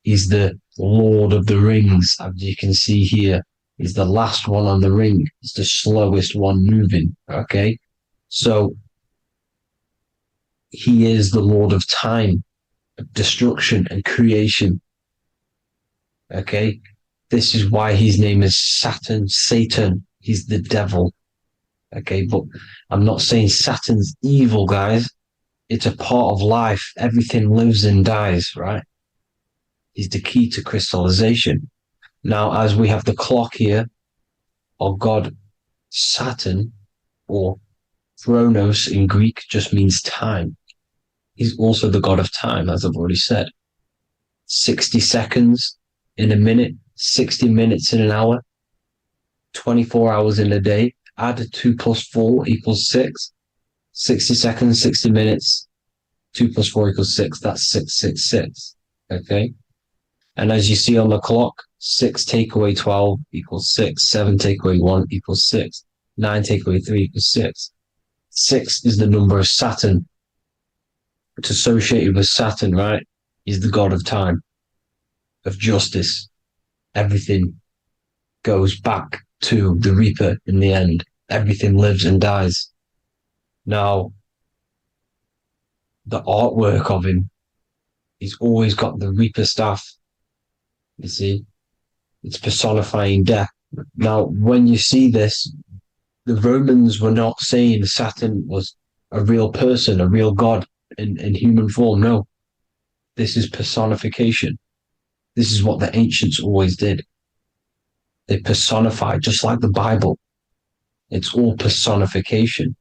B: He's the Lord of the Rings, as you can see here. He's the last one on the ring. He's the slowest one moving. Okay. So he is the Lord of time, destruction, and creation. Okay. This is why his name is Saturn, Satan. He's the devil. Okay. But I'm not saying Saturn's evil, guys. It's a part of life. Everything lives and dies, right? He's the key to crystallization. Now, as we have the clock here, our god Saturn, or Chronos in Greek, just means time. He's also the god of time, as I've already said. 60 seconds in a minute, 60 minutes in an hour, 24 hours in a day. Add 2 plus 4 equals 6. 60 seconds, 60 minutes, 2 plus 4 equals 6. That's 666. Okay. And as you see on the clock, 6 take away 12 equals 6. 7 take away 1 equals 6. 9 take away 3 equals 6. 6 is the number of Saturn. It's associated with Saturn, right? He's the god of time, of justice. Everything goes back to the Reaper in the end. Everything lives and dies. Now, the artwork of him, he's always got the Reaper staff. You see, it's personifying death. Now, when you see this, the Romans were not saying Saturn was a real person, a real god in human form. No, this is personification. This is what the ancients always did. They personified, just like the Bible. It's all personification.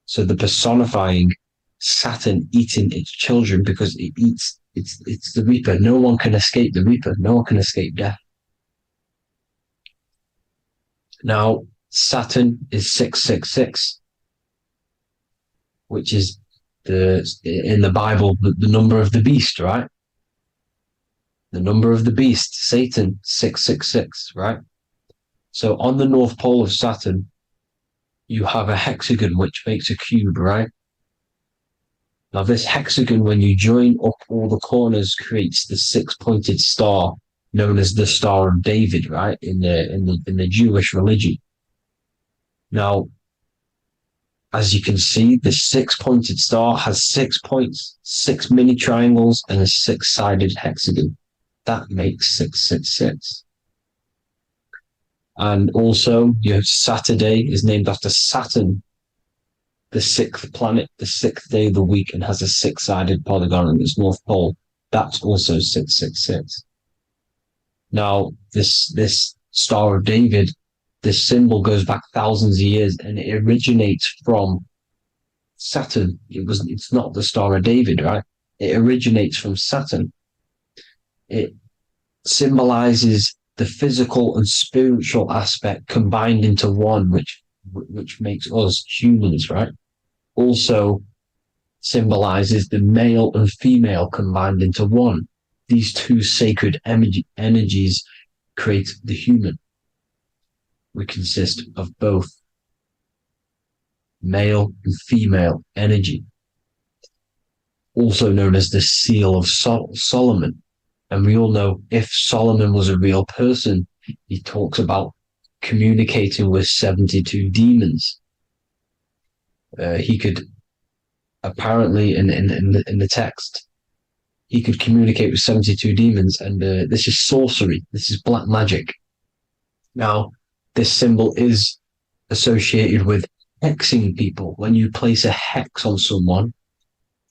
B: So the personifying Saturn eating its children because it eats, it's the Reaper. No one can escape the Reaper. No one can escape death. Now, Saturn is 666, which is in the Bible, the number of the beast, right? The number of the beast, Satan, 666, right? So on the North Pole of Saturn, you have a hexagon, which makes a cube, right? Now this hexagon, when you join up all the corners, creates the 6-pointed star known as the Star of David, right? In the Jewish religion. Now, as you can see, the 6-pointed star has 6 points, 6 mini triangles, and a 6-sided hexagon. That makes 666. And also, you have Saturday is named after Saturn, the 6th planet, the 6th day of the week, and has a 6-sided polygon on its north pole. That's also 666. Now, this Star of David, this symbol goes back thousands of years, and it originates from Saturn. It's not the Star of David, right? It originates from Saturn. It symbolizes the physical and spiritual aspect combined into one, which makes us humans, right? Also symbolizes the male and female combined into one. These two sacred energies create the human. We consist of both male and female energy, also known as the Seal of Solomon. And we all know if Solomon was a real person, he talks about communicating with 72 demons. He could apparently in the text, he could communicate with 72 demons, and this is sorcery. This is black magic. Now, this symbol is associated with hexing people. When you place a hex on someone,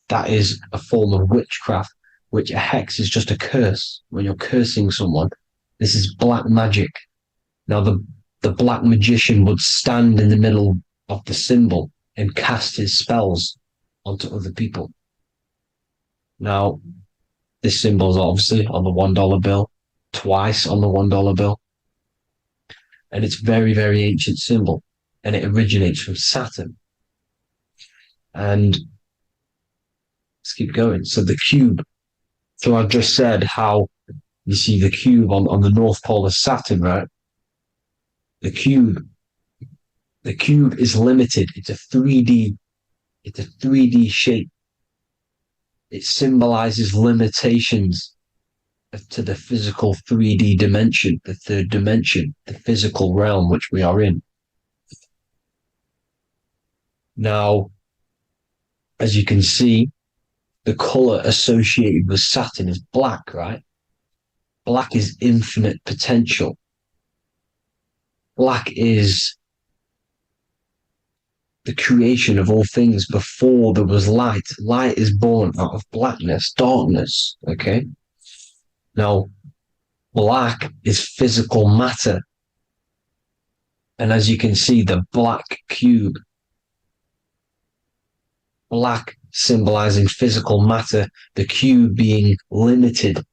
B: that is a form of witchcraft, which a hex is just a curse. When you're cursing someone, this is black magic. Now, the black magician would stand in the middle of the symbol and cast his spells onto other people. Now, this symbol is obviously on the $1 bill, twice on the $1 bill. And it's very, very ancient symbol. And it originates from Saturn. And let's keep going. So the cube. So I've just said how you see the cube on the North Pole of Saturn, right? The cube is limited. It's a 3D shape. It symbolizes limitations.
A: to the physical 3D dimension, the third dimension, the physical realm which we are in. Now, as you can see, the color associated with Saturn is black, right? Black is infinite potential. Black is the creation of all things. Before there was light. Light is born out of blackness, darkness, okay? Now, black is physical matter. And as you can see, the black cube, black symbolizing physical matter, the cube being limited,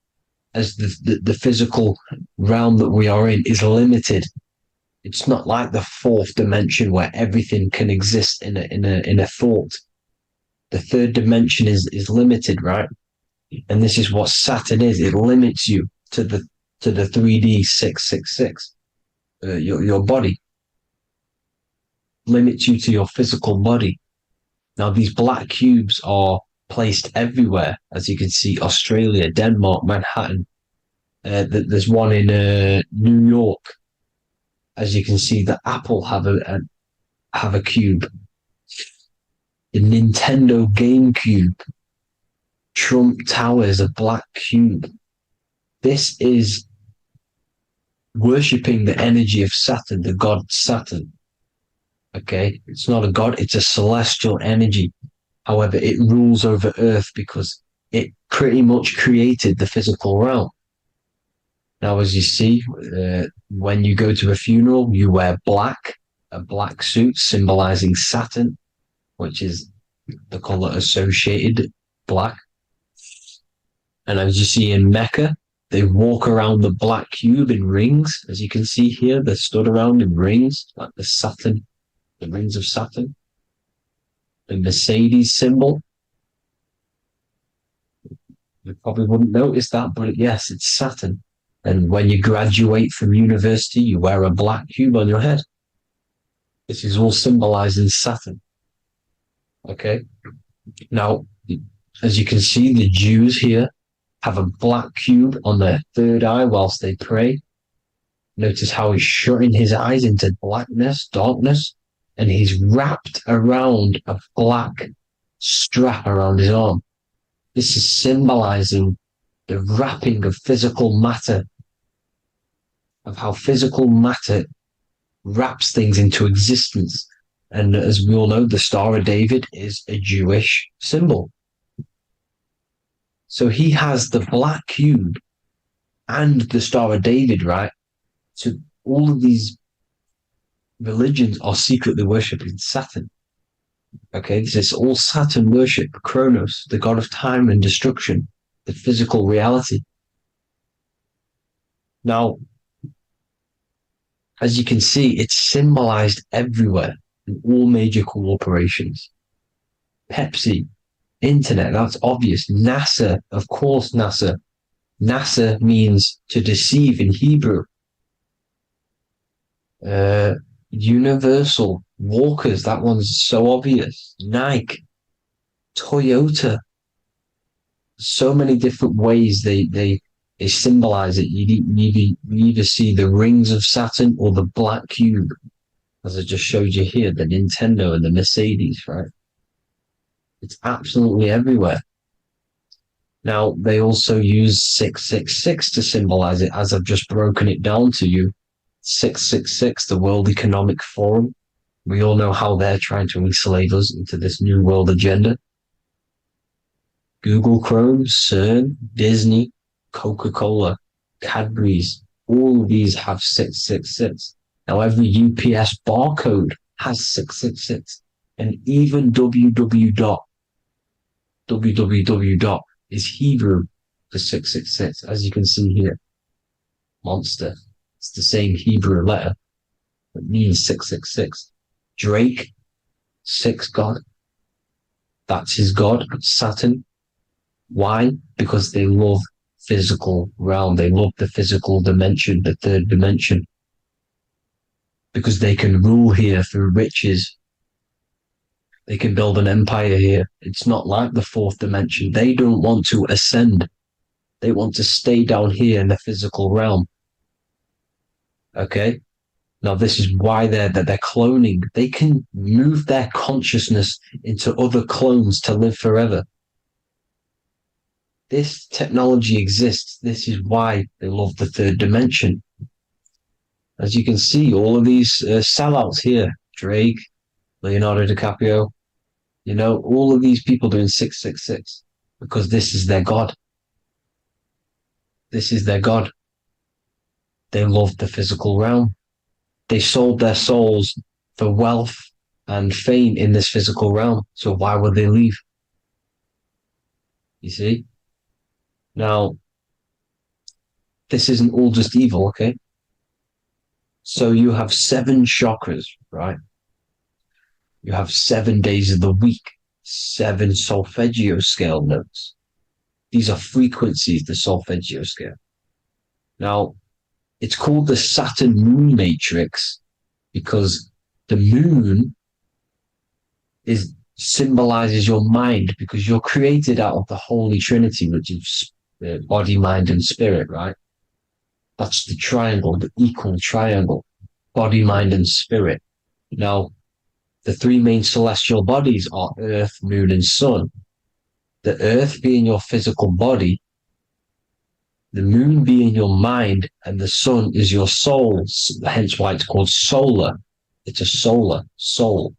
A: as the physical realm that we are in is limited. It's not like the fourth dimension where everything can exist in a thought. The third dimension is limited, right? And this is what Saturn is. It limits you to the 3D 666. Your body limits you to your physical body. Now, these black cubes are placed everywhere. As you can see, Australia, Denmark, Manhattan. There's one in New York. As you can see, the Apple have a cube. The Nintendo GameCube. Trump Tower is a black cube. This is worshipping the energy of Saturn, the god Saturn. Okay, it's not a god, it's a celestial energy. However, it rules over Earth because it pretty much created the physical realm. Now, as you see, when you go to a funeral, you wear black, a black suit symbolizing Saturn, which is the color associated, black. And as you see in Mecca, they walk around the black cube in rings. As you can see here, they're stood around in rings, like the Saturn, the rings of Saturn. The Mercedes symbol. You probably wouldn't notice that, but yes, it's Saturn. And when you graduate from university, you wear a black cube on your head. This is all symbolizing Saturn. Okay. Now, as you can see, the Jews here have a black cube on their third eye whilst they pray. Notice how he's shutting his eyes into blackness, darkness, and he's wrapped around a black strap around his arm. This is symbolizing the wrapping of physical matter, of how physical matter wraps things into existence. And as we all know, the Star of David is a Jewish symbol. So he has the black cube and the Star of David, right? So all of these religions are secretly worshipping Saturn. Okay, this is all Saturn worship, Kronos, the god of time and destruction, the physical reality. Now, as you can see, it's symbolized everywhere in all major corporations. Pepsi, internet, that's obvious. NASA, of course, NASA. NASA means to deceive in Hebrew. Universal, Walkers, that one's so obvious. Nike, Toyota. So many different ways they symbolize it. You either see the rings of Saturn or the black cube, as I just showed you here, the Nintendo and the Mercedes, right? It's absolutely everywhere. Now, they also use 666 to symbolize it, as I've just broken it down to you. 666, the World Economic Forum. We all know how they're trying to enslave us into this new world agenda. Google Chrome, CERN, Disney, Coca-Cola, Cadbury's, all of these have 666. Now, every UPS barcode has 666. And even www. Is Hebrew for 666, as you can see here. Monster. It's the same Hebrew letter. It means 666. Drake, 6 God. That's his God, Saturn. Why? Because they love physical realm. They love the physical dimension, the third dimension. Because they can rule here through riches. They can build an empire here. It's not like the fourth dimension. They don't want to ascend.
B: They want to stay down here in the physical realm. Okay? Now, this is why they're cloning. They can move their consciousness into other clones to live forever. This technology exists. This is why they love the third dimension. As you can see, all of these sellouts here, Drake, Leonardo DiCaprio, all of these people doing 666 because this is their God. This is their God. They love the physical realm. They sold their souls for wealth and fame in this physical realm. So why would they leave? You see? Now, this isn't all just evil, okay? So you have 7 chakras, right? You have 7 days of the week, 7 solfeggio scale notes. These are frequencies, the solfeggio scale. Now, it's called the Saturn moon matrix because the moon symbolizes your mind because you're created out of the Holy Trinity, which is body, mind, and spirit, right? That's the triangle, the equal triangle, body, mind, and spirit. Now, the 3 main celestial bodies are Earth, Moon, and Sun. The Earth being your physical body, the Moon being your mind, and the Sun is your soul, hence why it's called solar. It's a solar, soul.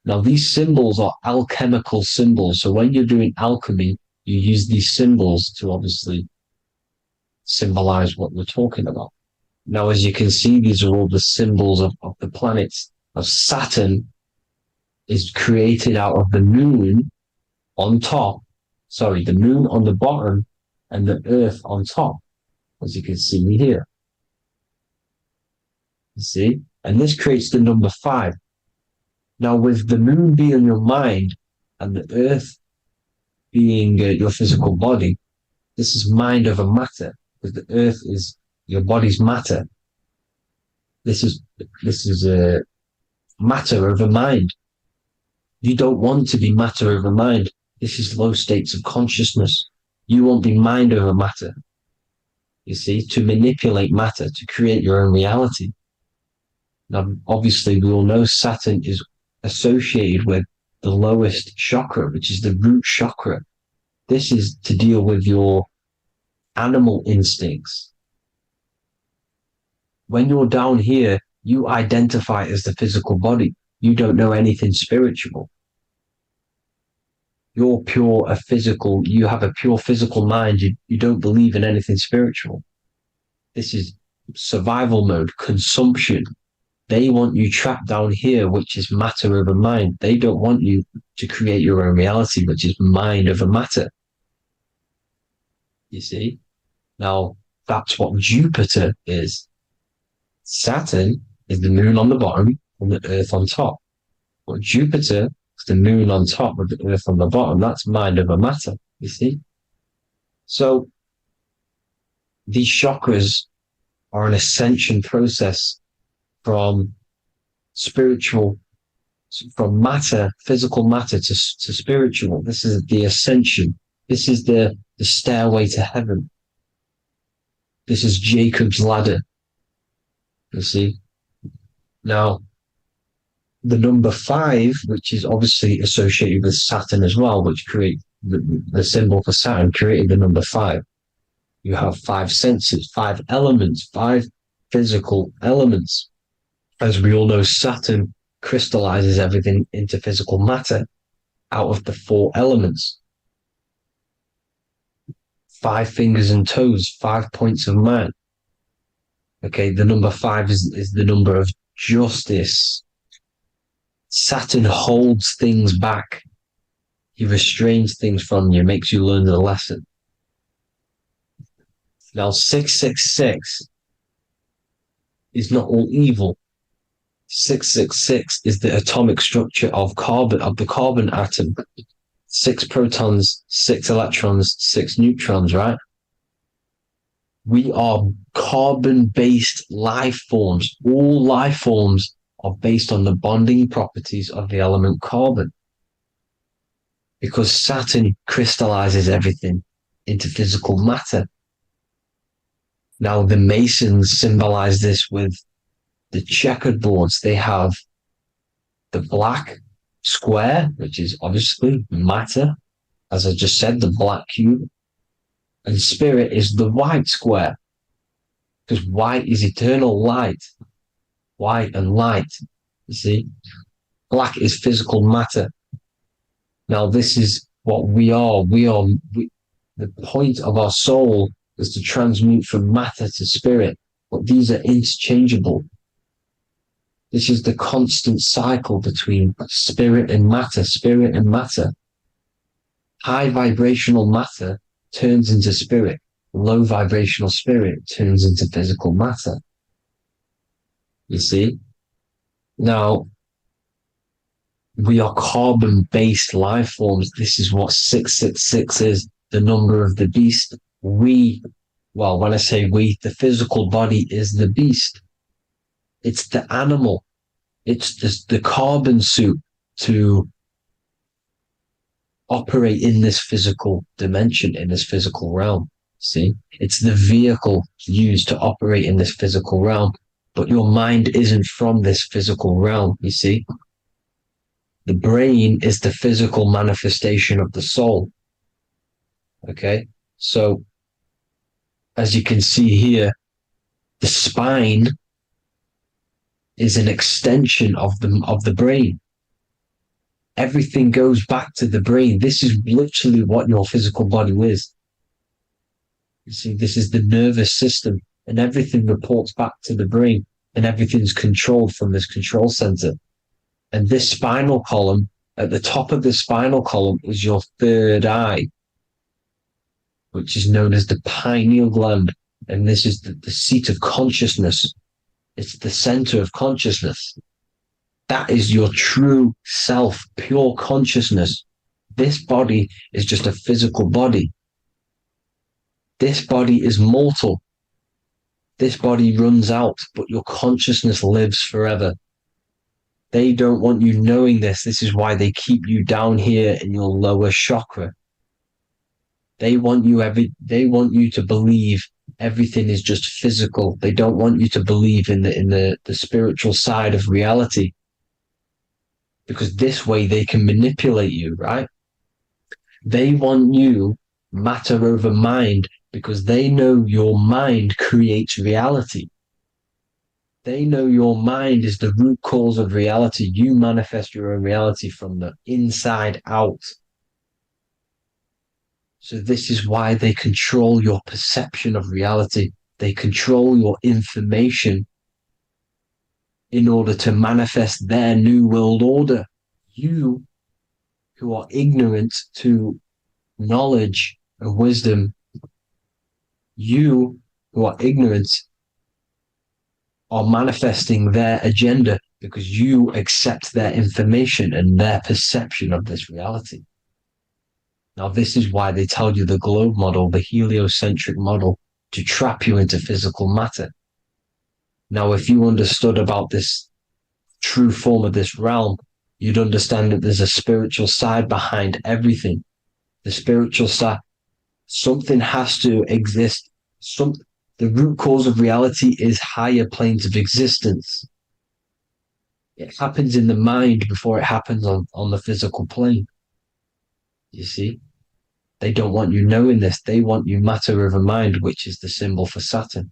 B: Now, these symbols are alchemical symbols. So when you're doing alchemy, you use these symbols to obviously symbolize what we're talking about. Now, as you can see, these are all the symbols of the planets. Of Saturn is created out of the moon on top, the moon on the bottom and the earth on top, as you can see here. You see? And this creates the number 5. Now, with the moon being your mind and the earth being your physical body, this is mind over matter, because the earth is your body's matter. This is matter over mind. You don't want to be matter over mind. This is low states of consciousness. You won't be mind over matter. You see, to manipulate matter, to create your own reality. Now, obviously, we all know Saturn is associated with the lowest chakra, which is the root chakra. This is to deal with your animal instincts. When you're down here, you identify as the physical body. You don't know anything spiritual. You're you have a pure physical mind. You don't believe in anything spiritual. This is survival mode, consumption. They want you trapped down here, which is matter over mind. They don't want you to create your own reality, which is mind over matter. You see? Now, that's what Jupiter is. Saturn is the moon on the bottom and the earth on top. But Jupiter is the moon on top with the earth on the bottom. That's mind over matter, you see? So, these chakras are an ascension process from matter, physical matter to spiritual. This is the ascension. This is the stairway to heaven. This is Jacob's ladder. You see? Now, the number 5, which is obviously associated with Saturn as well, which create the symbol for Saturn, created the number 5. You have 5 senses, 5 elements, 5 physical elements. As we all know, Saturn crystallizes everything into physical matter out of the 4 elements. 5 fingers and toes, 5 points of man. Okay, the number 5 is the number of justice. Saturn holds things back. He restrains things from you, makes you learn the lesson. Now, 666 is not all evil. 666 is the atomic structure of the carbon atom. 6 protons, 6 electrons, 6 neutrons, right? We are carbon-based life forms. All life forms are based on the bonding properties of the element carbon. Because Saturn crystallizes everything into physical matter. Now, the Masons symbolize this with the checkered boards. They have the black square, which is obviously matter, as I just said, the black cube, and spirit is the white square, because white is eternal light. White and light, you see. Black is physical matter. Now, this is what we are. The point of our soul is to transmute from matter to spirit, but these are interchangeable. This is the constant cycle between spirit and matter, spirit and matter. High vibrational matter turns into spirit. Low vibrational spirit turns into physical matter. You see? Now, we are carbon-based life forms. This is what 666 is, the number of the beast. When I say we, the physical body is the beast. It's the animal. It's the carbon suit to operate in this physical dimension, in this physical realm. See? It's the vehicle used to operate in this physical realm. But your mind isn't from this physical realm, you see? The brain is the physical manifestation of the soul. Okay? So, as you can see here, the spine is an extension of the brain. Everything goes back to the brain. This is literally what your physical body is. You see, this is the nervous system, and everything reports back to the brain, and everything's controlled from this control center. And this spinal column, at the top of the spinal column, is your third eye, which is known as the pineal gland. And this is the seat of consciousness. It's the center of consciousness. That is your true self, pure consciousness. This body is just a physical body. This body is mortal. This body runs out, but your consciousness lives forever. They don't want you knowing this. This is why they keep you down here in your lower chakra. They want you to believe everything is just physical. They don't want you to believe in the spiritual side of reality. Because this way they can manipulate you, right? They want you matter over mind because they know your mind creates reality. They know your mind is the root cause of reality. You manifest your own reality from the inside out. So this is why they control your perception of reality. They control your information in order to manifest their new world order. You, who are ignorant to knowledge and wisdom, you who are ignorant are manifesting their agenda because you accept their information and their perception of this reality. Now, this is why they tell you the globe model, the heliocentric model, to trap you into physical matter. Now, if you understood about this true form of this realm, you'd understand that there's a spiritual side behind everything. The spiritual side, something has to exist. The root cause of reality is higher planes of existence. It happens in the mind before it happens on the physical plane. You see? They don't want you knowing this. They want you matter over mind, which is the symbol for Saturn.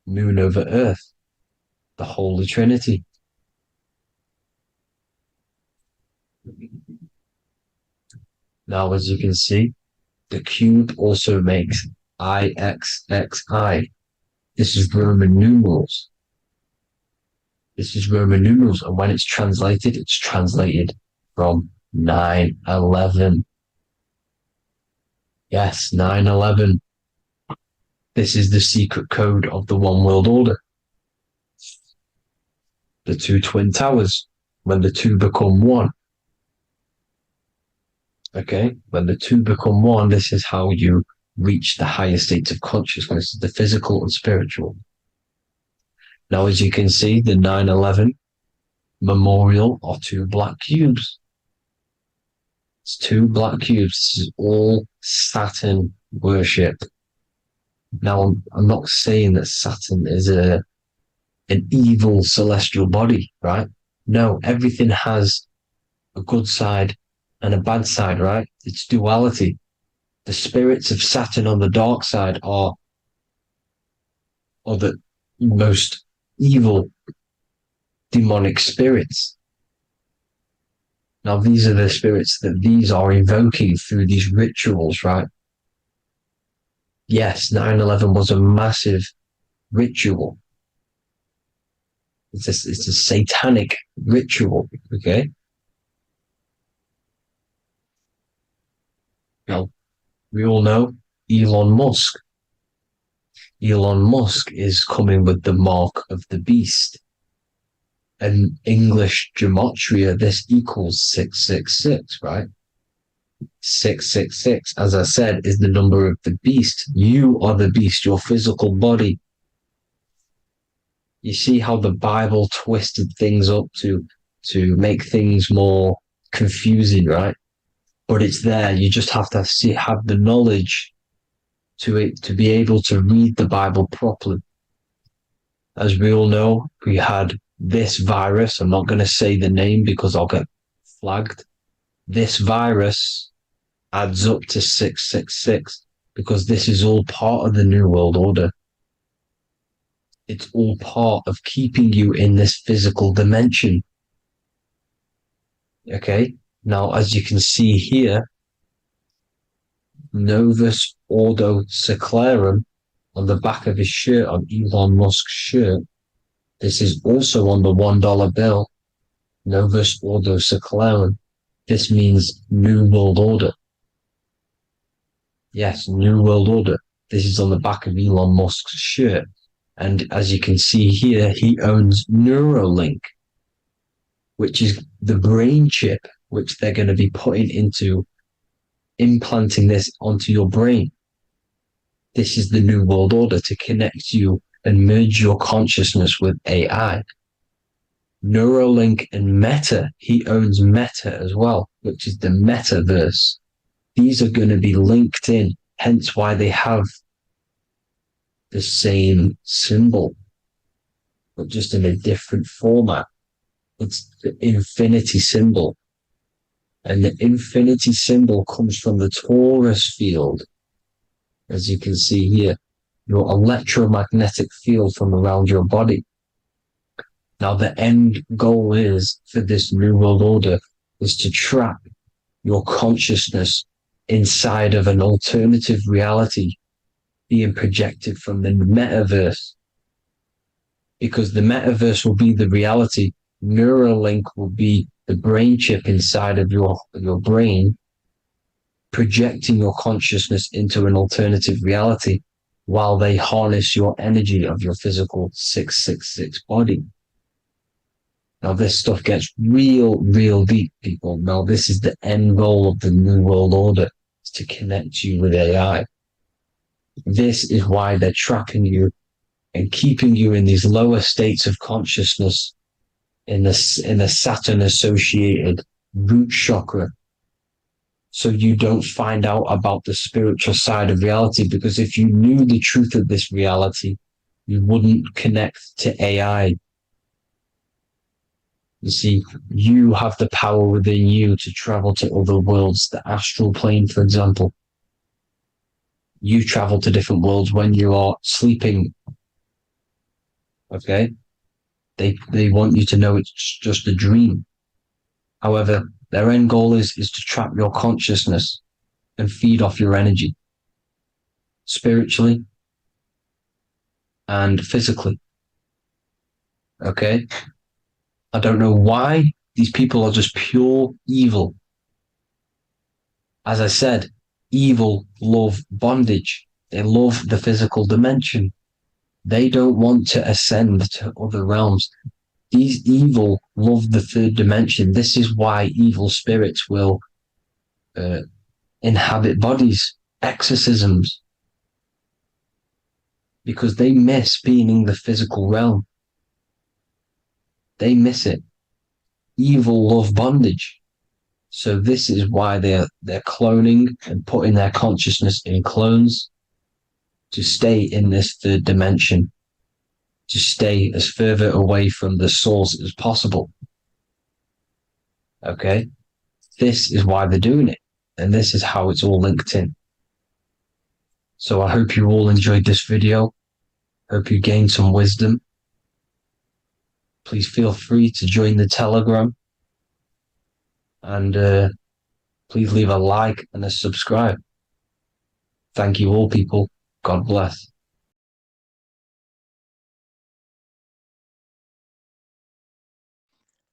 B: Moon over Earth. The Holy Trinity. Now, as you can see, the cube also makes IXXI. This is Roman numerals. This is Roman numerals, and when it's translated from 9/11. Yes, 9/11. This is the secret code of the One World Order. The two twin towers, when the two become one. Okay, when the two become one, this is how you reach the higher states of consciousness, the physical and spiritual. Now, as you can see, the 9/11 memorial are two black cubes.
D: It's 2 black cubes. This is all Saturn worship. Now, I'm not saying that Saturn is an evil celestial body, right? No, everything has a good side and a bad side, right? It's duality. The spirits of Saturn on the dark side are the most evil demonic spirits. Now, these are the spirits that these are invoking through these rituals, right? Yes, 9/11 was a massive ritual. It's a satanic ritual, okay? Now, we all know Elon Musk. Elon Musk is coming with the mark of the beast. And English gematria, this equals 666, right? 666, as I said, is the number of the beast. You are the beast, your physical body. You see how the Bible twisted things up to make things more confusing, right? But it's there. You just have to have the knowledge to be able to read the Bible properly. As we all know, we had this virus. I'm not going to say the name because I'll get flagged. This virus adds up to 666 because this is all part of the New World Order. It's all part of keeping you in this physical dimension. Okay, now as you can see here, Novus Ordo Secularum on the back of his shirt, on Elon Musk's shirt, this is also on the $1 bill, Novus Ordo Secularum. This means New World Order. Yes, New World Order. This is on the back of Elon Musk's shirt. And as you can see here, he owns Neuralink, which is the brain chip, which they're going to be putting into implanting this onto your brain. This is the New World Order to connect you and merge your consciousness with AI. Neuralink and Meta, he owns Meta as well, which is the metaverse. These are going to be linked in, hence why they have the same symbol, but just in a different format. It's the infinity symbol. And the infinity symbol comes from the torus field, as you can see here, your electromagnetic field from around your body. Now, the end goal is for this New World Order is to trap your consciousness inside of an alternative reality being projected from the metaverse. Because the metaverse will be the reality. Neuralink will be the brain chip inside of your brain, projecting your consciousness into an alternative reality while they harness your energy of your physical 666 body. Now, this stuff gets real deep, people. Now, this is the end goal of the New World Order, is to connect you with AI. This is why they're trapping you and keeping you in these lower states of consciousness in the Saturn-associated root chakra, so you don't find out about the spiritual side of reality. Because if you knew the truth of this reality, you wouldn't connect to AI. You see, you have the power within you to travel to other worlds, the astral plane, for example. You travel to different worlds when you are sleeping. Okay? They want you to know it's just a dream. However, their end goal is to trap your consciousness and feed off your energy, spiritually and physically. Okay? I don't know why these people are just pure evil. As I said, evil love bondage. They love the physical dimension. They don't want to ascend to other realms. These evil love the third dimension. This is why evil spirits will inhabit bodies, exorcisms, because they miss being in the physical realm. They miss it. Evil love bondage. So this is why they're cloning and putting their consciousness in clones to stay in this third dimension, to stay as further away from the source as possible. Okay? This is why they're doing it. And this is how it's all linked in. So I hope you all enjoyed this video. Hope you gained some wisdom. Please feel free to join the Telegram. And please leave a like and a subscribe. Thank you all, people. God bless.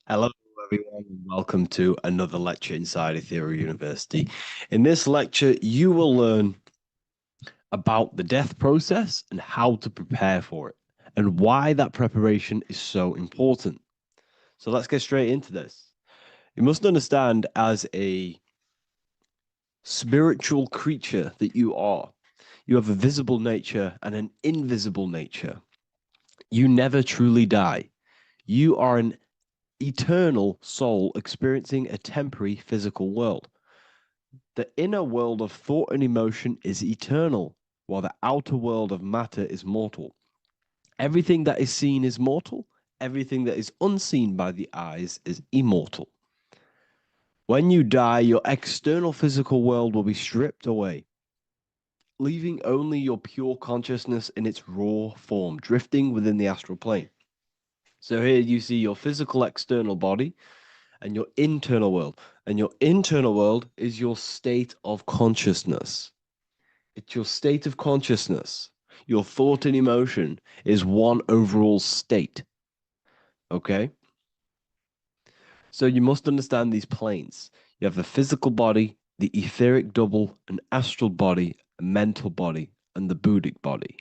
A: Hello, everyone, and welcome to another lecture inside Ethereal University. In this lecture, you will learn about the death process and how to prepare for it, and why that preparation is so important. So let's get straight into this. You must understand, as a spiritual creature that you are, you have a visible nature and an invisible nature. You never truly die. You are an eternal soul experiencing a temporary physical world. The inner world of thought and emotion is eternal, while the outer world of matter is mortal. Everything that is seen is mortal. Everything that is unseen by the eyes is immortal. When you die, your external physical world will be stripped away, leaving only your pure consciousness in its raw form, drifting within the astral plane. So here you see your physical external body and your internal world. And your internal world is your state of consciousness. It's your state of consciousness. Your thought and emotion is one overall state. Okay? So you must understand these planes. You have the physical body, the etheric double, an astral body, a mental body, and the Buddhic body.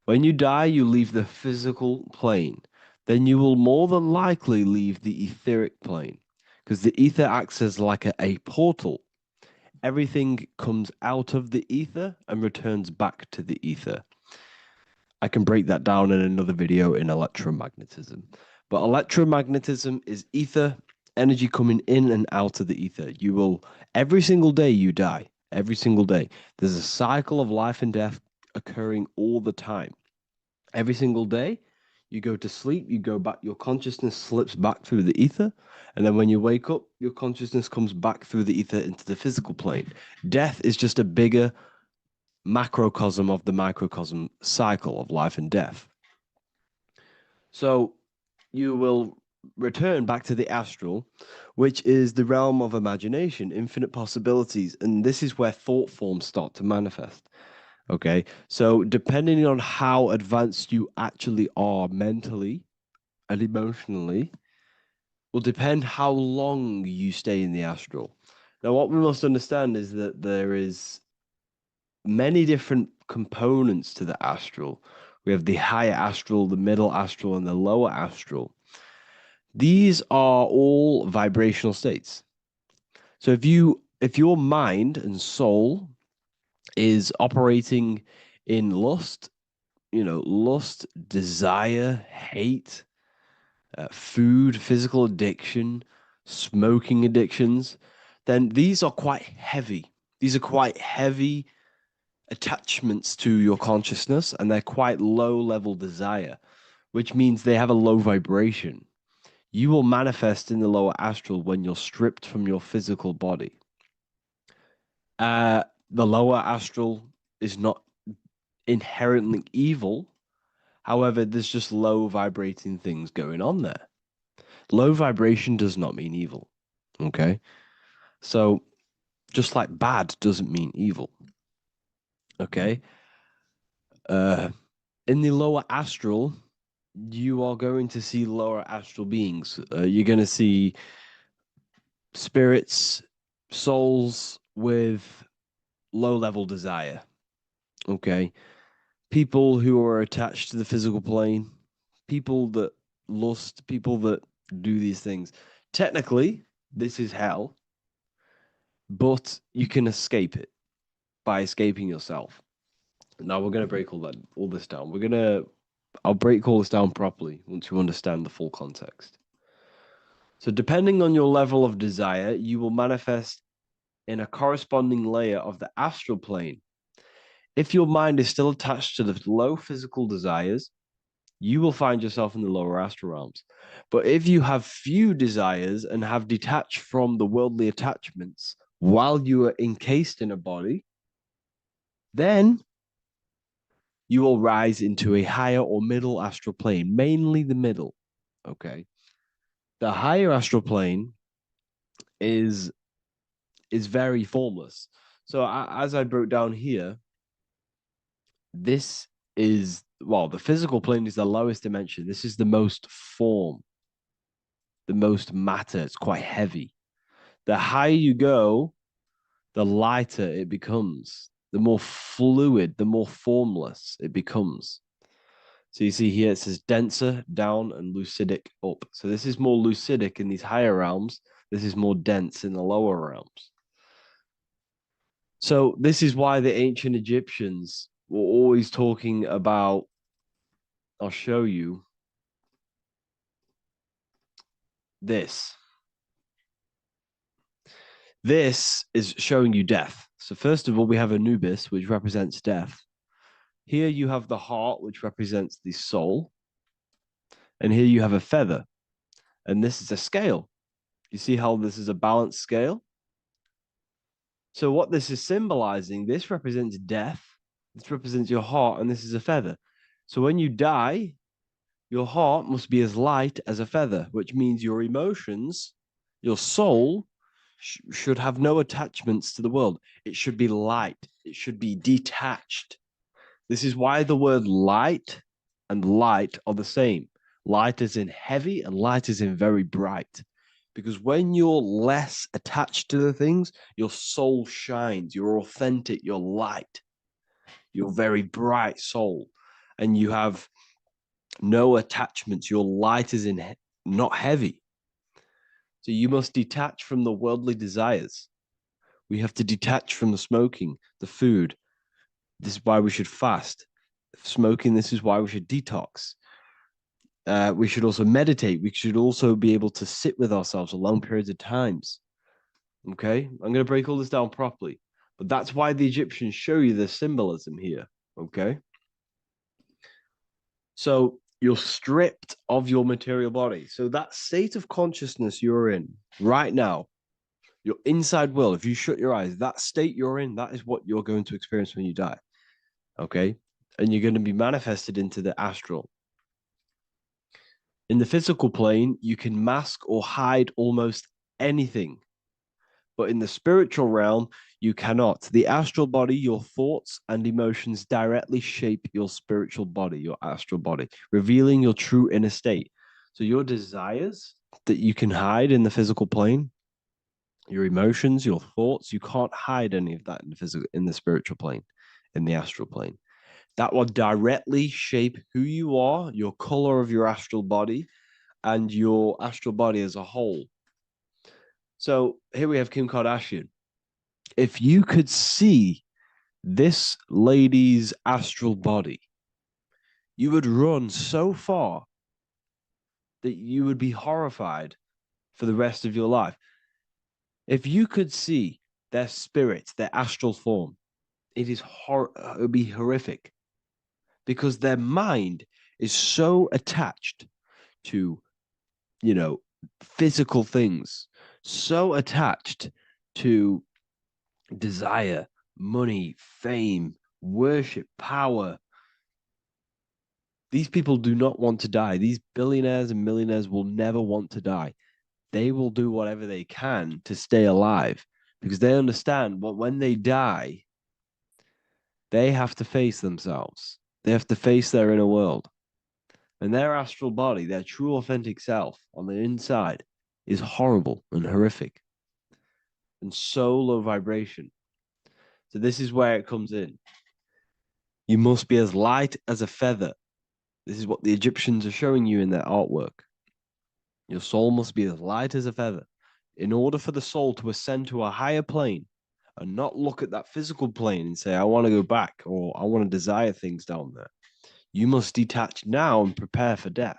A: When you die, you leave the physical plane. Then you will more than likely leave the etheric plane, because the ether acts as like a portal. Everything comes out of the ether and returns back to the ether. I can break that down in another video in electromagnetism. But electromagnetism is ether, energy coming in and out of the ether. You will, every single day you die, every single day. There's a cycle of life and death occurring all the time. Every single day, you go to sleep, you go back, your consciousness slips back through the ether. And then when you wake up, your consciousness comes back through the ether into the physical plane. Death is just a bigger macrocosm of the microcosm cycle of life and death. So you will return back to the astral, which is the realm of imagination, infinite possibilities. And this is where thought forms start to manifest. Okay, so depending on how advanced you actually are mentally and emotionally, will depend how long you stay in the astral. Now, what we must understand is that there is many different components to the astral. We have the higher astral, the middle astral, and the lower astral. These are all vibrational states. So if your mind and soul is operating in lust, lust, desire, hate, food, physical addiction, smoking addictions, then these are quite heavy. These are quite heavy attachments to your consciousness, and they're quite low level desire, which means they have a low vibration. You will manifest in the lower astral when you're stripped from your physical body. The lower astral is not inherently evil. However, there's just low vibrating things going on there. Low vibration does not mean evil. Okay. So just like bad doesn't mean evil. Okay. In the lower astral, you are going to see lower astral beings. You're going to see spirits, souls with low level desire. Okay. People who are attached to the physical plane, people that lust, people that do these things. Technically, this is hell, but you can escape it by escaping yourself. Now we're going to break all this down. I'll break all this down properly once you understand the full context. So depending on your level of desire, you will manifest in a corresponding layer of the astral plane. If your mind is still attached to the low physical desires, you will find yourself in the lower astral realms. But if you have few desires and have detached from the worldly attachments while you are encased in a body, then you will rise into a higher or middle astral plane, mainly the middle. Okay. The higher astral plane is very formless. So as I broke down here, this is, well, the physical plane is the lowest dimension. This is the most form, the most matter. It's quite heavy. The higher you go, the lighter it becomes, the more fluid, the more formless it becomes. So you see here it says denser down and lucidic up. So this is more lucidic in these higher realms. This is more dense in the lower realms. So this is why the ancient Egyptians were always talking about, I'll show you this. This is showing you death. So first of all, we have Anubis, which represents death. Here you have the heart, which represents the soul. And here you have a feather. And this is a scale. You see how this is a balanced scale? So what this is symbolizing, this represents death. This represents your heart, and this is a feather. So when you die, your heart must be as light as a feather, which means your emotions, your soul, should have no attachments to the world. It should be light. It should be detached. This is why the word light and light are the same. Light is in heavy and light is in very bright. Because when you're less attached to the things, your soul shines. You're authentic. You're light. You're very bright soul. And you have no attachments. Your light is in not heavy. So you must detach from the worldly desires. We have to detach from the smoking, the food. This is why we should fast. Smoking, this is why we should detox. We should also meditate. We should also be able to sit with ourselves for long periods of times. Okay, I'm going to break all this down properly. But that's why the Egyptians show you the symbolism here. Okay. So you're stripped of your material body. So that state of consciousness you're in right now, your inside world, if you shut your eyes, that state you're in, that is what you're going to experience when you die. Okay. And you're going to be manifested into the astral. In the physical plane, you can mask or hide almost anything. But in the spiritual realm, you cannot. The astral body, your thoughts and emotions directly shape your spiritual body, your astral body, revealing your true inner state. So your desires that you can hide in the physical plane, your emotions, your thoughts, you can't hide any of that in the spiritual plane, in the astral plane. That will directly shape who you are, your color of your astral body, and your astral body as a whole. So here we have Kim Kardashian. If you could see this lady's astral body, you would run so far that you would be horrified for the rest of your life. If you could see their spirit, their astral form, it would be horrific because their mind is so attached to, physical things, so attached to desire, money, fame, worship, power. These people do not want to die. These billionaires and millionaires will never want to die. They will do whatever they can to stay alive because they understand what when they die, they have to face themselves. They have to face their inner world. And their astral body, their true authentic self on the inside is horrible and horrific and so low vibration. So this is where it comes in. You must be as light as a feather. This is what the Egyptians are showing you in their artwork. Your soul must be as light as a feather. In order for the soul to ascend to a higher plane and not look at that physical plane and say, I want to go back or I want to desire things down there, you must detach now and prepare for death.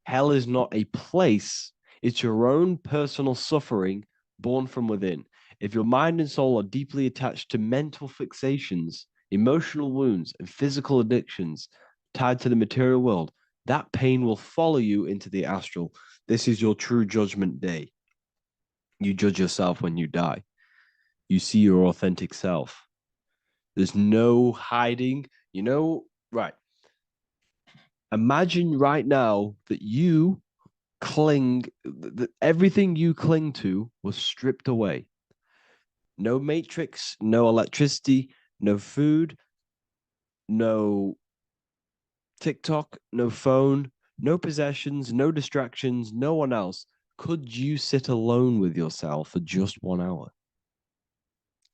A: Hell is not a place It's your own personal suffering born from within. If your mind and soul are deeply attached to mental fixations, emotional wounds, and physical addictions tied to the material world, that pain will follow you into the astral. This is your true judgment day. You judge yourself when you die. You see your authentic self. There's no hiding. Right. Imagine right now that you that everything you cling to was stripped away. No matrix, no electricity, no food, no TikTok, no phone, no possessions, no distractions, no one else. Could you sit alone with yourself for just 1 hour?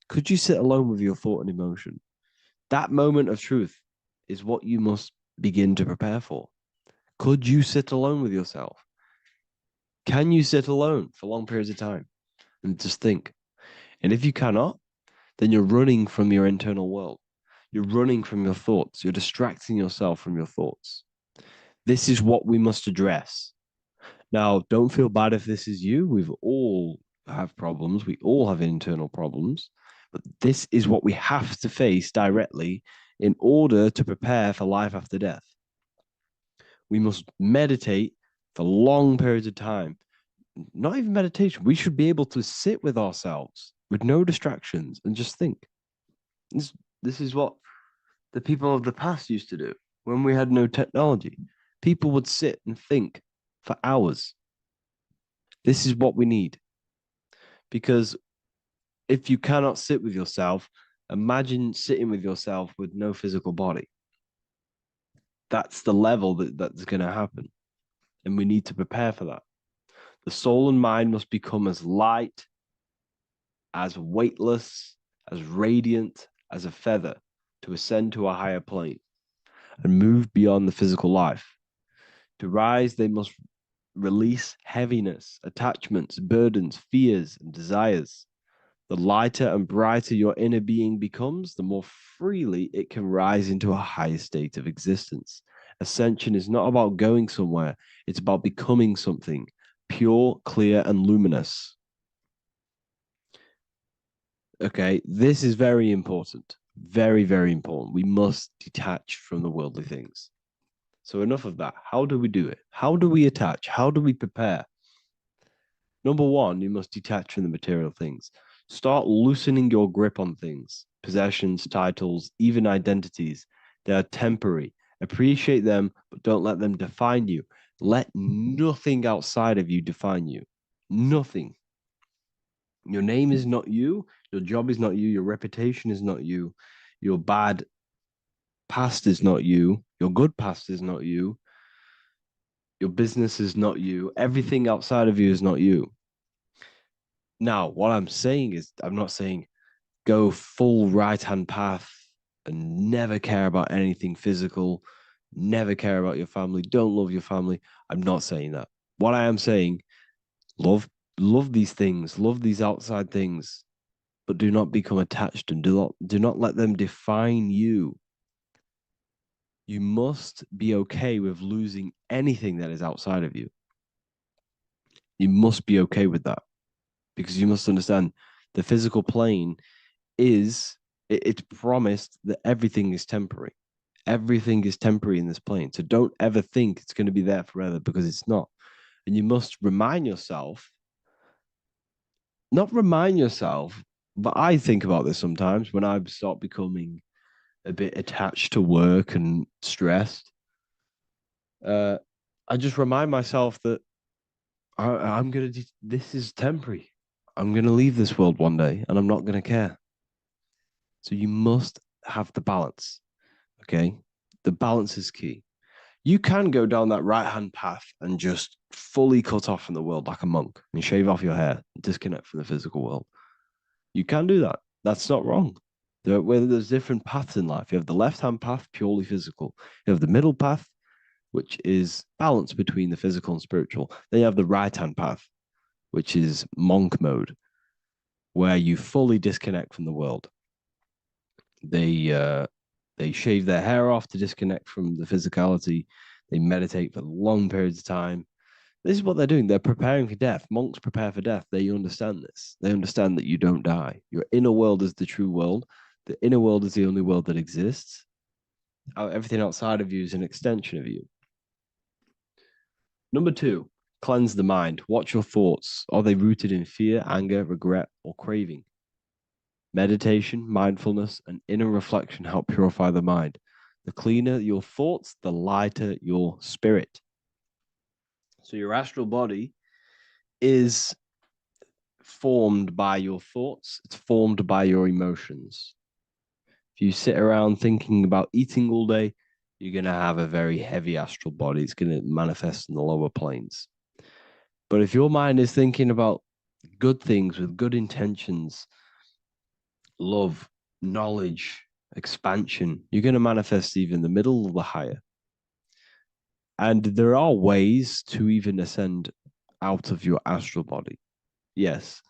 A: Could you sit alone with your thought and emotion? That moment of truth is what you must begin to prepare for. Could you sit alone with yourself? Can you sit alone for long periods of time and just think? And if you cannot, then you're running from your internal world. You're running from your thoughts. You're distracting yourself from your thoughts. This is what we must address. Now, don't feel bad if this is you. We've all have problems. We all have internal problems. But this is what we have to face directly in order to prepare for life after death. We must meditate for long periods of time. Not even meditation. We should be able to sit with ourselves with no distractions and just think. This is what the people of the past used to do when we had no technology. People would sit and think for hours. This is what we need. Because if you cannot sit with yourself, imagine sitting with yourself with no physical body. That's the level that's going to happen. And we need to prepare for that. The soul and mind must become as light, as weightless, as radiant as a feather to ascend to a higher plane and move beyond the physical life. To rise, they must release heaviness, attachments, burdens, fears, and desires. The lighter and brighter your inner being becomes, the more freely it can rise into a higher state of existence. Ascension is not about going somewhere, it's about becoming something pure, clear, and luminous. Okay, this is very important. Very, very important. We must detach from the worldly things. So, enough of that. How do we do it? How do we attach? How do we prepare? Number one, you must detach from the material things. Start loosening your grip on things, possessions, titles, even identities. They are temporary. Appreciate them, but don't let them define you. Let nothing outside of you define you. Nothing. Your name is not you. Your job is not you. Your reputation is not you. Your bad past is not you. Your good past is not you. Your business is not you. Everything outside of you is not you. Now, what I'm saying is, I'm not saying go full right hand path and never care about anything physical, never care about your family, don't love your family. I'm not saying that. What I am saying, love these things, love these outside things, but do not become attached and do not let them define you. You must be okay with losing anything that is outside of you. You must be okay with that because you must understand the physical plane it's promised that everything is temporary. Everything is temporary in this plane. So don't ever think it's going to be there forever because it's not. And you must remind yourself, not remind yourself, but I think about this sometimes when I start becoming a bit attached to work and stressed. I just remind myself that I'm going to, this is temporary. I'm going to leave this world one day and I'm not going to care. So you must have the balance. Okay. The balance is key. You can go down that right hand path and just fully cut off from the world like a monk and shave off your hair, disconnect from the physical world. You can do that. That's not wrong. There's different paths in life. You have the left hand path, purely physical. You have the middle path, which is balance between the physical and spiritual. Then you have the right hand path, which is monk mode, where you fully disconnect from the world. They shave their hair off to disconnect from the physicality. They meditate for long periods of time. This is what they're doing. They're preparing for death. Monks prepare for death. They understand this. They understand that you don't die. Your inner world is the true world. The inner world is the only world that exists. Everything outside of you is an extension of you. Number 2, cleanse the mind. Watch your thoughts. Are they rooted in fear, anger, regret, or craving? Meditation, mindfulness, and inner reflection help purify the mind. The cleaner your thoughts, the lighter your spirit. So your astral body is formed by your thoughts. It's formed by your emotions. If you sit around thinking about eating all day, you're going to have a very heavy astral body. It's going to manifest in the lower planes. But if your mind is thinking about good things with good intentions, love, knowledge, expansion, you're going to manifest even the middle or the higher. And there are ways to even ascend out of your astral body. Yes,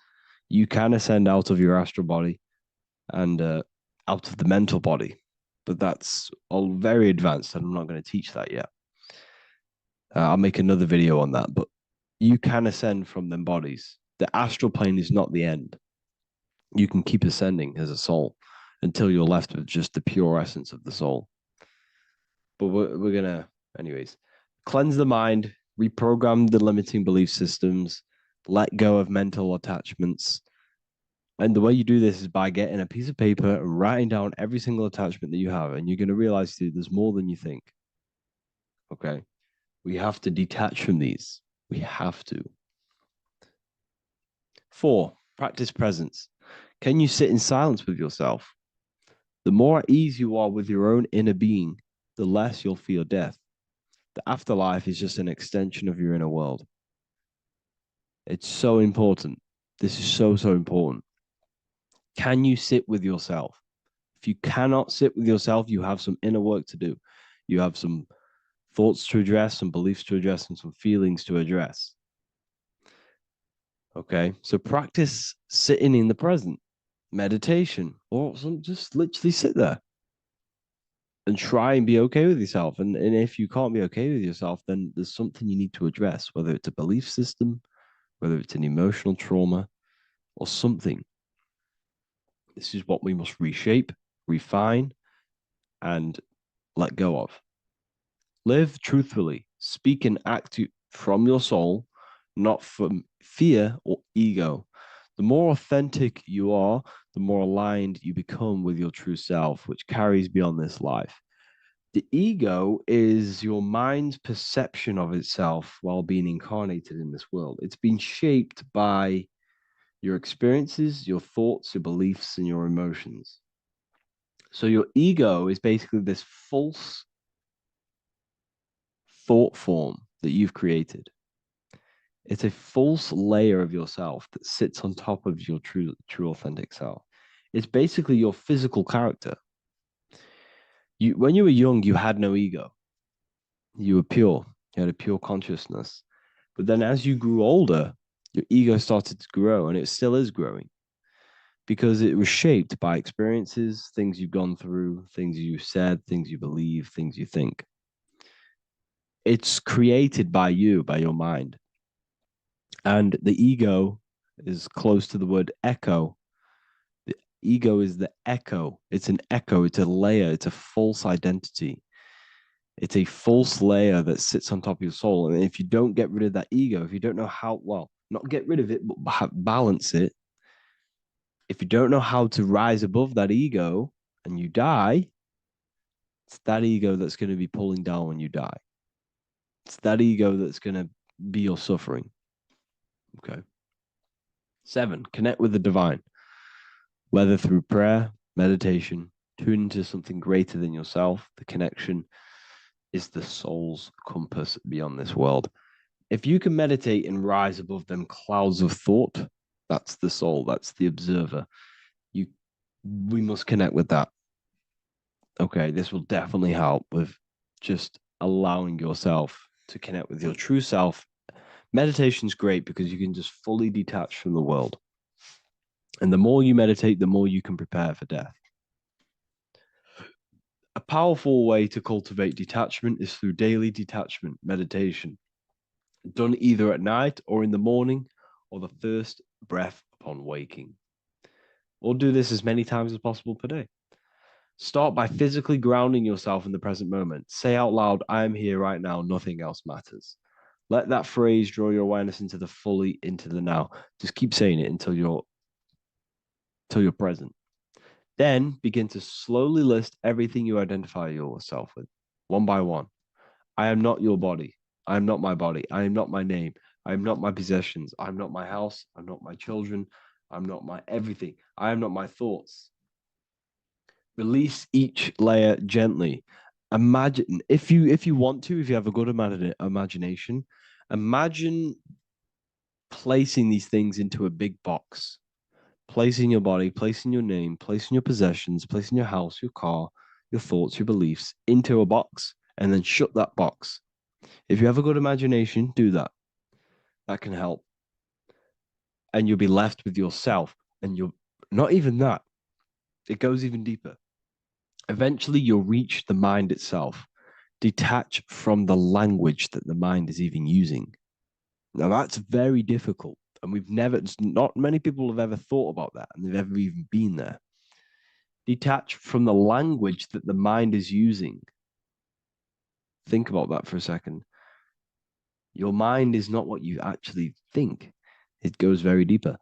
A: you can ascend out of your astral body and out of the mental body, but that's all very advanced, and I'm not going to teach that yet. I'll make another video on that, but you can ascend from them bodies. The astral plane is not the end. You can keep ascending as a soul until you're left with just the pure essence of the soul. But we're going to, anyways, cleanse the mind, reprogram the limiting belief systems, let go of mental attachments. And the way you do this is by getting a piece of paper and writing down every single attachment that you have. And you're going to realize, dude, there's more than you think. Okay. We have to detach from these. We have to. 4, practice presence. Can you sit in silence with yourself? The more at ease you are with your own inner being, the less you'll feel death. The afterlife is just an extension of your inner world. It's so important. This is so, so important. Can you sit with yourself? If you cannot sit with yourself, you have some inner work to do. You have some thoughts to address, some beliefs to address, and some feelings to address. Okay, so practice sitting in the present, meditation, or just literally sit there and try and be okay with yourself. And if you can't be okay with yourself, then there's something you need to address, whether it's a belief system, whether it's an emotional trauma, or something. This is what we must reshape, refine, and let go of. Live truthfully, speak and act from your soul, not from fear or ego. The more authentic you are, the more aligned you become with your true self, which carries beyond this life. The ego is your mind's perception of itself while being incarnated in this world. It's been shaped by your experiences, your thoughts, your beliefs, and your emotions. So your ego is basically this false thought form that you've created. It's a false layer of yourself that sits on top of your true authentic self. It's basically your physical character. When you were young, you had no ego. You were pure. You had a pure consciousness. But then as you grew older, your ego started to grow, and it still is growing because it was shaped by experiences, things you've gone through, things you said, things you believe, things you think. It's created by you, by your mind. And the ego is close to the word echo. The ego is the echo. It's an echo. It's a layer. It's a false identity. It's a false layer that sits on top of your soul. And if you don't get rid of that ego, if you don't know how, well, not get rid of it, but balance it. If you don't know how to rise above that ego and you die, it's that ego that's going to be pulling down when you die. It's that ego that's going to be your suffering. Okay. 7, connect with the divine, whether through prayer, meditation, tune into something greater than yourself. The connection is the soul's compass beyond this world. If you can meditate and rise above them clouds of thought, that's the soul, that's the observer. We must connect with that. Okay, this will definitely help with just allowing yourself to connect with your true self. Meditation's great because you can just fully detach from the world. And the more you meditate, the more you can prepare for death. A powerful way to cultivate detachment is through daily detachment meditation. done either at night or in the morning or the first breath upon waking. Or do this as many times as possible per day. Start by physically grounding yourself in the present moment. Say out loud, I am here right now, nothing else matters. Let that phrase draw your awareness into the now. Just keep saying it until you're present. Then begin to slowly list everything you identify yourself with, one by one. I am not your body. I am not my body. I am not my name. I am not my possessions. I am not my house. I'm not my children. I'm not my everything. I am not my thoughts. Release each layer gently. Imagine, if you want to, if you have a good imagination, imagine placing these things into a big box. Placing your body, placing your name, placing your possessions, placing your house, your car, your thoughts, your beliefs into a box, and then shut that box. If you have a good imagination, do that. That can help. And you'll be left with yourself. And you're not even that. It goes even deeper. Eventually, you'll reach the mind itself. Detach from the language that the mind is even using. Now, that's very difficult. And not many people have ever thought about that, and they've ever even been there. Detach from the language that the mind is using. Think about that for a second. Your mind is not what you actually think. It goes very deeper.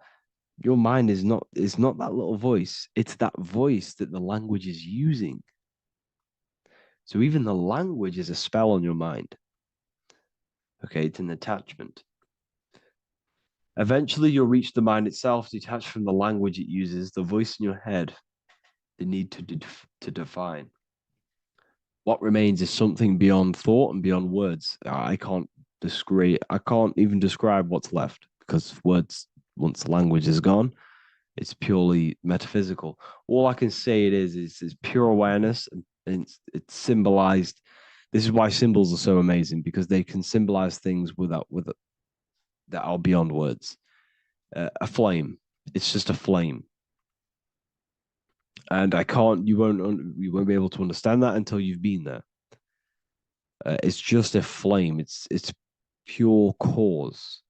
A: Your mind is not that little voice. It's that voice that the language is using. So even the language is a spell on your mind. Okay, it's an attachment. Eventually, you'll reach the mind itself, detached from the language it uses, the voice in your head, the need to define. What remains is something beyond thought and beyond words. I can't even describe what's left, because words, once the language is gone, it's purely metaphysical. All I can say it is pure awareness, and it's symbolized. This is why symbols are so amazing, because they can symbolize things that are beyond words. A flame, it's just a flame, and you won't be able to understand that until you've been there. It's just a flame. It's pure cause.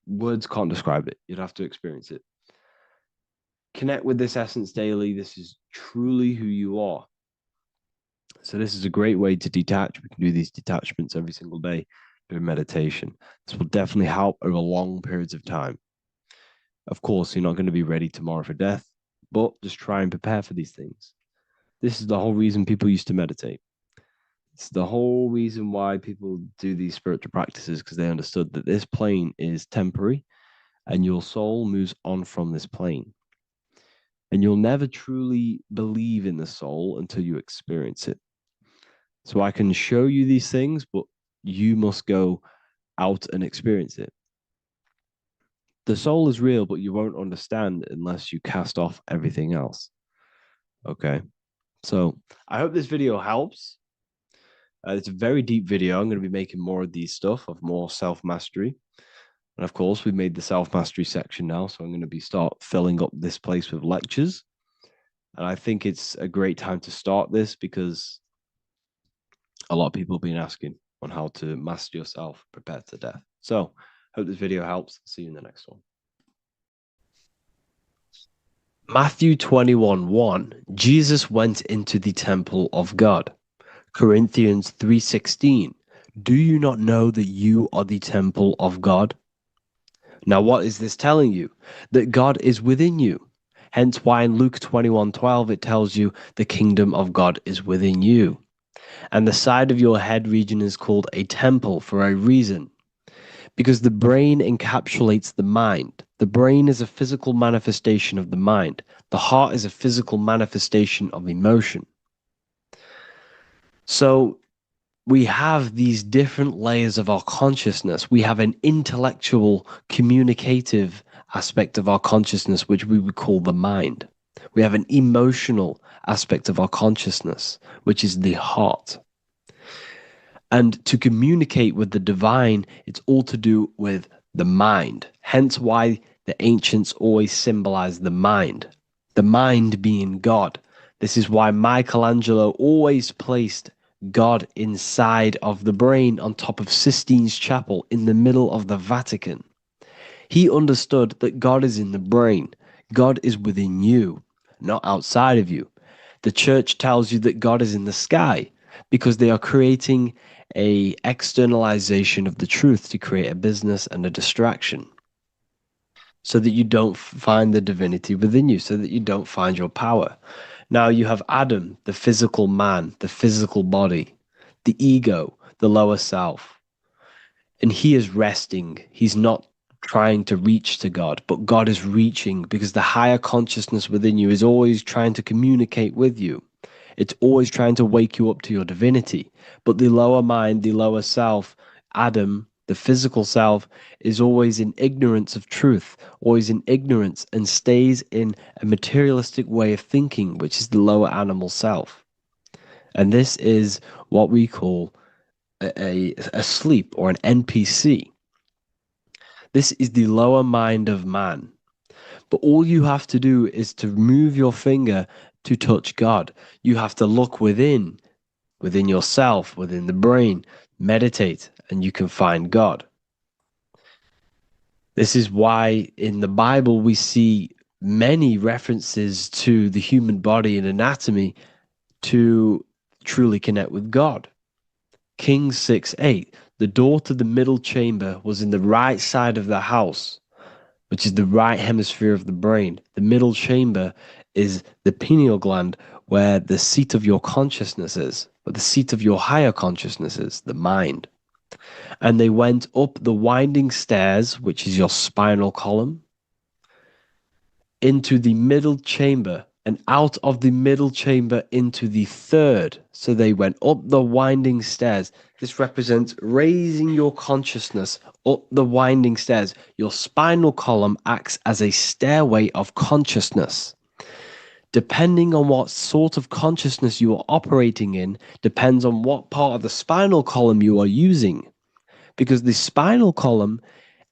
A: Words can't describe it. You'd have to experience it. Connect with this essence daily. This is truly who you are. So this is a great way to detach. We can do these detachments every single day during meditation. This will definitely help over long periods of time. Of course, you're not going to be ready tomorrow for death, but just try and prepare for these things. This is the whole reason people used to meditate. It's the whole reason why people do these spiritual practices, because they understood that this plane is temporary and your soul moves on from this plane. And you'll never truly believe in the soul until you experience it. So I can show you these things, but you must go out and experience it. The soul is real, but you won't understand unless you cast off everything else. Okay. So I hope this video helps. It's a very deep video. I'm going to be making more of these stuff, of more self-mastery. And of course, we've made the self-mastery section now. So I'm going to start filling up this place with lectures. And I think it's a great time to start this, because a lot of people have been asking on how to master yourself, prepare to death. So hope this video helps. See you in the next one. Matthew 21:1. Jesus went into the temple of God. Corinthians 3:16. Do you not know that you are the temple of God? Now, what is this telling you? That God is within you. Hence why in Luke 21:12 it tells you the kingdom of God is within you. And the side of your head region is called a temple for a reason. Because the brain encapsulates the mind. The brain is a physical manifestation of the mind. The heart is a physical manifestation of emotion. So we have these different layers of our consciousness. We have an intellectual, communicative aspect of our consciousness, which we would call the mind. We have an emotional aspect of our consciousness, which is the heart. And to communicate with the divine, it's all to do with the mind. Hence why the ancients always symbolize the mind being God. This is why Michelangelo always placed God inside of the brain on top of Sistine Chapel in the middle of the Vatican. He understood that God is in the brain. God is within you, not outside of you. The church tells you that God is in the sky because they are creating a externalization of the truth to create a business and a distraction so that you don't find the divinity within you, so that you don't find your power. Now you have Adam, the physical man, the physical body, the ego, the lower self. And he is resting. He's not trying to reach to God, but God is reaching because the higher consciousness within you is always trying to communicate with you. It's always trying to wake you up to your divinity. But the lower mind, the lower self, Adam, the physical self, is always in ignorance of truth, always in ignorance, and stays in a materialistic way of thinking, which is the lower animal self. And this is what we call a sleep or an NPC. This is the lower mind of man. But all you have to do is to move your finger to touch God. You have to look within yourself, within the brain, meditate, and you can find God. This is why in the Bible we see many references to the human body and anatomy to truly connect with God. Kings 6:8, the door to the middle chamber was in the right side of the house, which is the right hemisphere of the brain. The middle chamber is the pineal gland, where the seat of your consciousness is, where the seat of your higher consciousness is, the mind. And they went up the winding stairs, which is your spinal column, into the middle chamber, and out of the middle chamber into the third. So they went up the winding stairs. This represents raising your consciousness up the winding stairs. Your spinal column acts as a stairway of consciousness. Depending on what sort of consciousness you are operating in, depends on what part of the spinal column you are using. Because the spinal column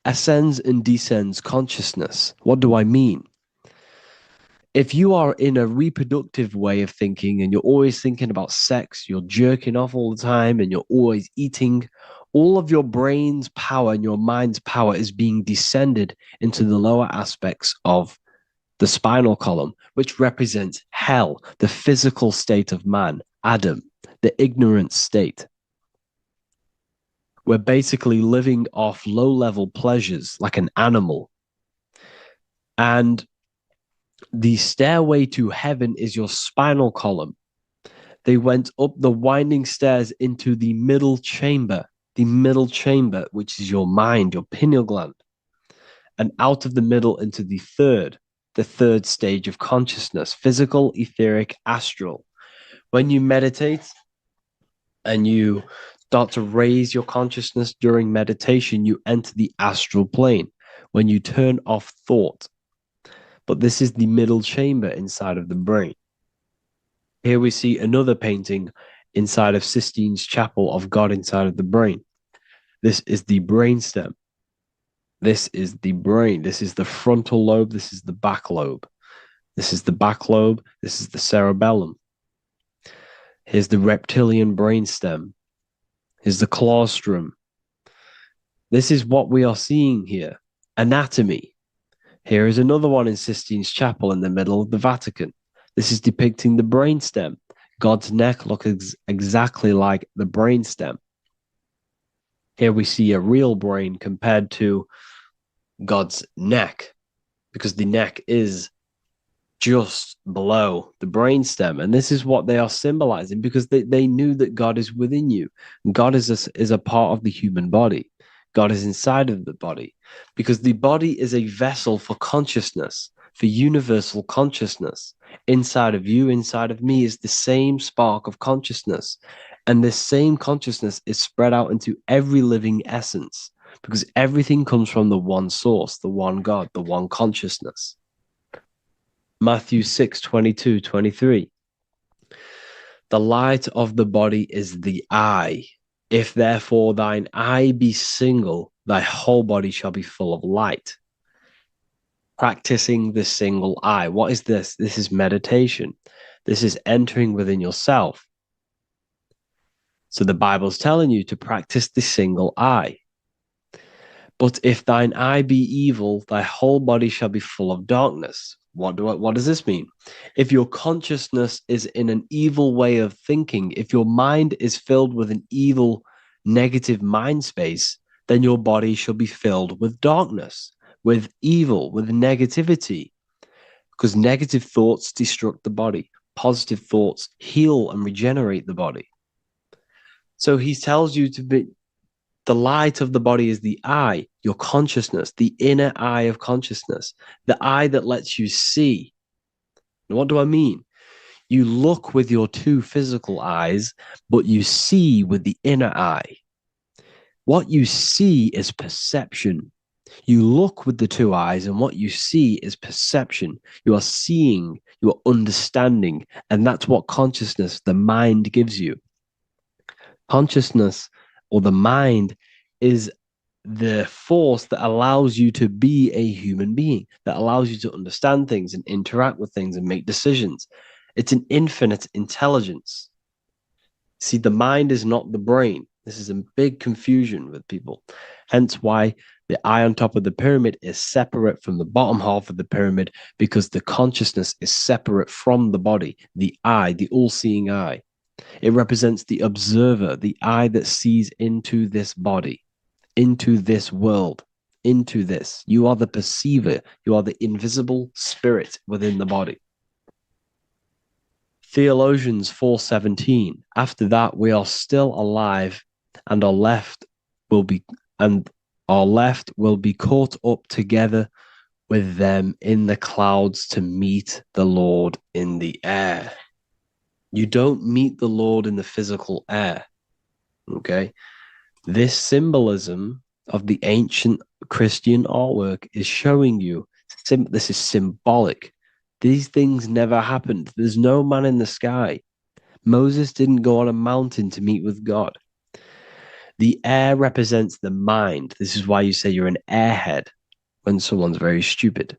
A: ascends and descends consciousness. What do I mean? If you are in a reproductive way of thinking and you're always thinking about sex, you're jerking off all the time and you're always eating, all of your brain's power and your mind's power is being descended into the lower aspects of the spinal column, which represents hell, the physical state of man, Adam, the ignorant state. We're basically living off low-level pleasures like an animal. And the stairway to heaven is your spinal column. They went up the winding stairs into the middle chamber, which is your mind, your pineal gland, and out of the middle into the third stage of consciousness, physical, etheric, astral. When you meditate and you start to raise your consciousness during meditation, you enter the astral plane when you turn off thought. But this is the middle chamber inside of the brain. Here we see another painting inside of Sistine's Chapel of God inside of the brain. This is the brainstem. This is the brain. This is the frontal lobe. This is the back lobe. This is the back lobe. This is the cerebellum. Here's the reptilian brainstem. Here's the claustrum. This is what we are seeing here. Anatomy. Here is another one in Sistine's Chapel in the middle of the Vatican. This is depicting the brainstem. God's neck looks exactly like the brainstem. Here we see a real brain compared to God's neck, because the neck is just below the brainstem. And this is what they are symbolizing, because they knew that God is within you. God is a part of the human body. God is inside of the body, because the body is a vessel for consciousness, for universal consciousness. Inside of you, inside of me, is the same spark of consciousness. And this same consciousness is spread out into every living essence, because everything comes from the one source, the one God, the one consciousness. Matthew 6:22-23. The light of the body is the eye. If therefore thine eye be single, thy whole body shall be full of light. Practicing the single eye. What is this? This is meditation. This is entering within yourself. So the Bible's telling you to practice the single eye. But if thine eye be evil, thy whole body shall be full of darkness. What does this mean? If your consciousness is in an evil way of thinking, if your mind is filled with an evil, negative mind space, then your body shall be filled with darkness, with evil, with negativity. Because negative thoughts destruct the body. Positive thoughts heal and regenerate the body. So he tells you to be, the light of the body is the eye, your consciousness, the inner eye of consciousness, the eye that lets you see. And what do I mean? You look with your two physical eyes, but you see with the inner eye. What you see is perception. You look with the two eyes, and what you see is perception. You are seeing, you are understanding, and that's what consciousness, the mind, gives you. Consciousness, or the mind, is the force that allows you to be a human being, that allows you to understand things and interact with things and make decisions. It's an infinite intelligence. See, the mind is not the brain. This is a big confusion with people. Hence why the eye on top of the pyramid is separate from the bottom half of the pyramid, because the consciousness is separate from the body, the eye, the all-seeing eye. It represents the observer, the eye that sees into this body, into this world, into this. You are the perceiver. You are the invisible spirit within the body. Theologians 4:17. After that, we are still alive, and our left will be caught up together with them in the clouds to meet the Lord in the air. You don't meet the Lord in the physical air. Okay? This symbolism of the ancient Christian artwork is showing you this is symbolic. These things never happened. There's no man in the sky. Moses didn't go on a mountain to meet with God. The air represents the mind. This is why you say you're an airhead when someone's very stupid.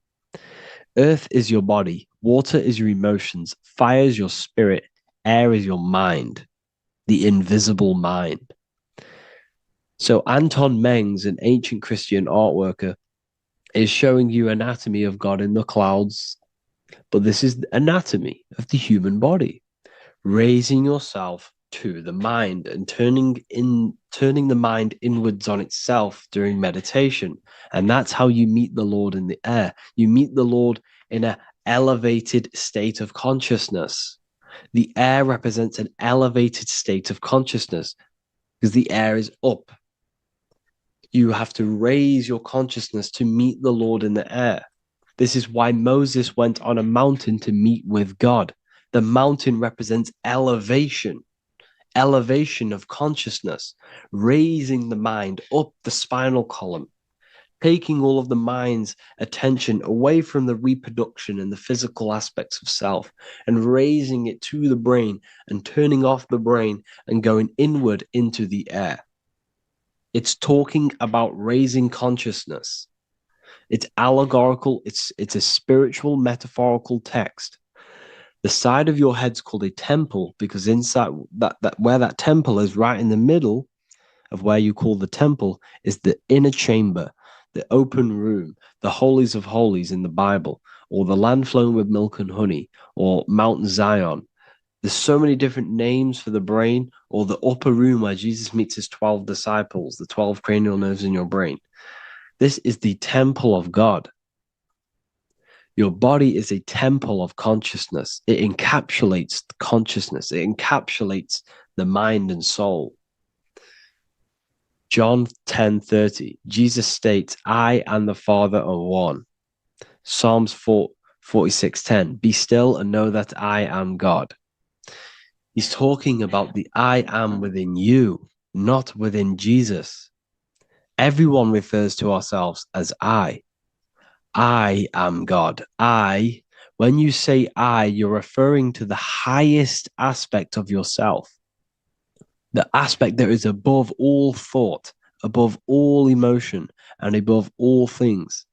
A: Earth is your body. Water is your emotions. Fire is your spirit. Air is your mind, the invisible mind. So Anton Mengs, an ancient Christian art worker, is showing you anatomy of God in the clouds. But this is the anatomy of the human body, raising yourself to the mind and turning the mind inwards on itself during meditation. And that's how you meet the Lord in the air. You meet the Lord in an elevated state of consciousness. The air represents an elevated state of consciousness because the air is up. You have to raise your consciousness to meet the Lord in the air. This is why Moses went on a mountain to meet with God. The mountain represents elevation of consciousness, raising the mind up the spinal column, taking all of the mind's attention away from the reproduction and the physical aspects of self and raising it to the brain and turning off the brain and going inward into the air. It's talking about raising consciousness. It's allegorical. It's a spiritual, metaphorical text. The side of your head's called a temple because inside that where that temple is, right in the middle of where you call the temple, is the inner chamber, the open room, the holies of holies in the Bible, or the land flowing with milk and honey, or Mount Zion. There's so many different names for the brain, or the upper room where Jesus meets his 12 disciples, the 12 cranial nerves in your brain. This is the temple of God. Your body is a temple of consciousness. It encapsulates consciousness. It encapsulates the mind and soul. John 10:30, Jesus states, I and the Father are one. Psalms 46:10, be still and know that I am God. He's talking about the I am within you, not within Jesus. Everyone refers to ourselves as I. I am God. When you say I, you're referring to the highest aspect of yourself, the aspect that is above all thought, above all emotion, and above all things.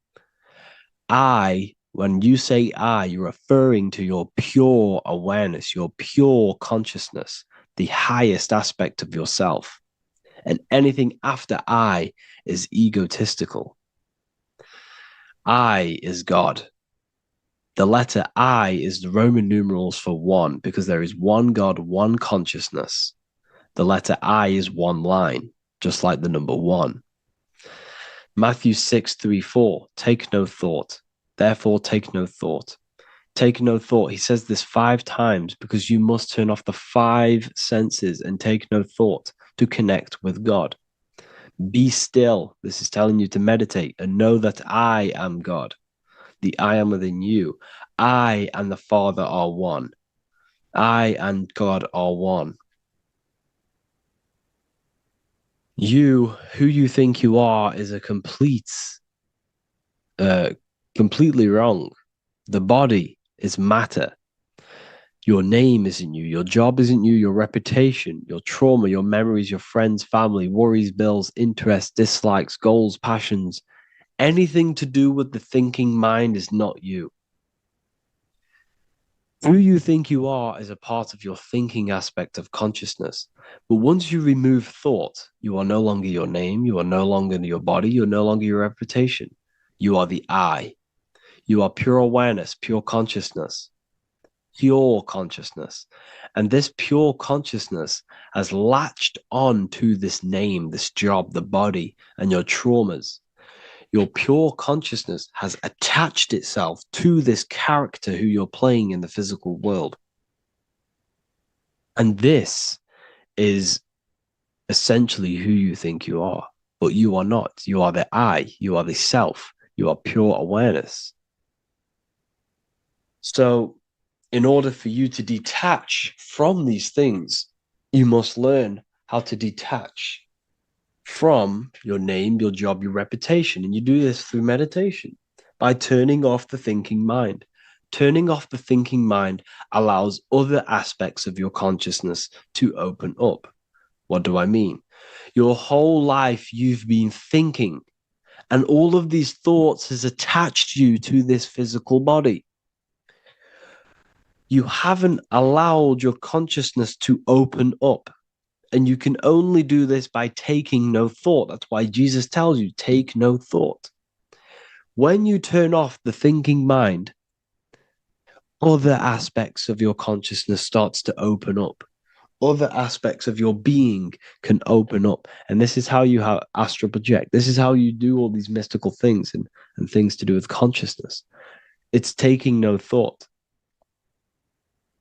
A: When you say I, you're referring to your pure awareness, your pure consciousness, the highest aspect of yourself. And anything after I is egotistical. I is God. The letter I is the Roman numerals for one, because there is one God, one consciousness. The letter I is one line, just like the number one. Matthew 6:3-4, take no thought. Therefore, take no thought. Take no thought. He says this 5 times because you must turn off the 5 senses and take no thought to connect with God. Be still. This is telling you to meditate and know that I am God. The I am within you. I and the Father are one. I and God are one. You, who you think you are, is a completely wrong. The body is matter. Your name isn't you. Your job isn't you. Your reputation, your trauma, your memories, your friends, family, worries, bills, interests, dislikes, goals, passions. Anything to do with the thinking mind is not you. Who you think you are is a part of your thinking aspect of consciousness. But once you remove thought, you are no longer your name. You are no longer your body. You're no longer your reputation. You are the I. You are pure awareness, pure consciousness. Pure consciousness. And this pure consciousness has latched on to this name, this job, the body, and your traumas. Your pure consciousness has attached itself to this character who you're playing in the physical world. And this is essentially who you think you are, but you are not. You are the I, you are the self, you are pure awareness. So, in order for you to detach from these things, you must learn how to detach from your name, your job, your reputation. And you do this through meditation by turning off the thinking mind. Turning off the thinking mind allows other aspects of your consciousness to open up. What do I mean? Your whole life you've been thinking, and all of these thoughts has attached you to this physical body. You haven't allowed your consciousness to open up. And you can only do this by taking no thought. That's why Jesus tells you, take no thought. When you turn off the thinking mind, other aspects of your consciousness starts to open up. Other aspects of your being can open up. And this is how you have astral project. This is how you do all these mystical things and things to do with consciousness. It's taking no thought.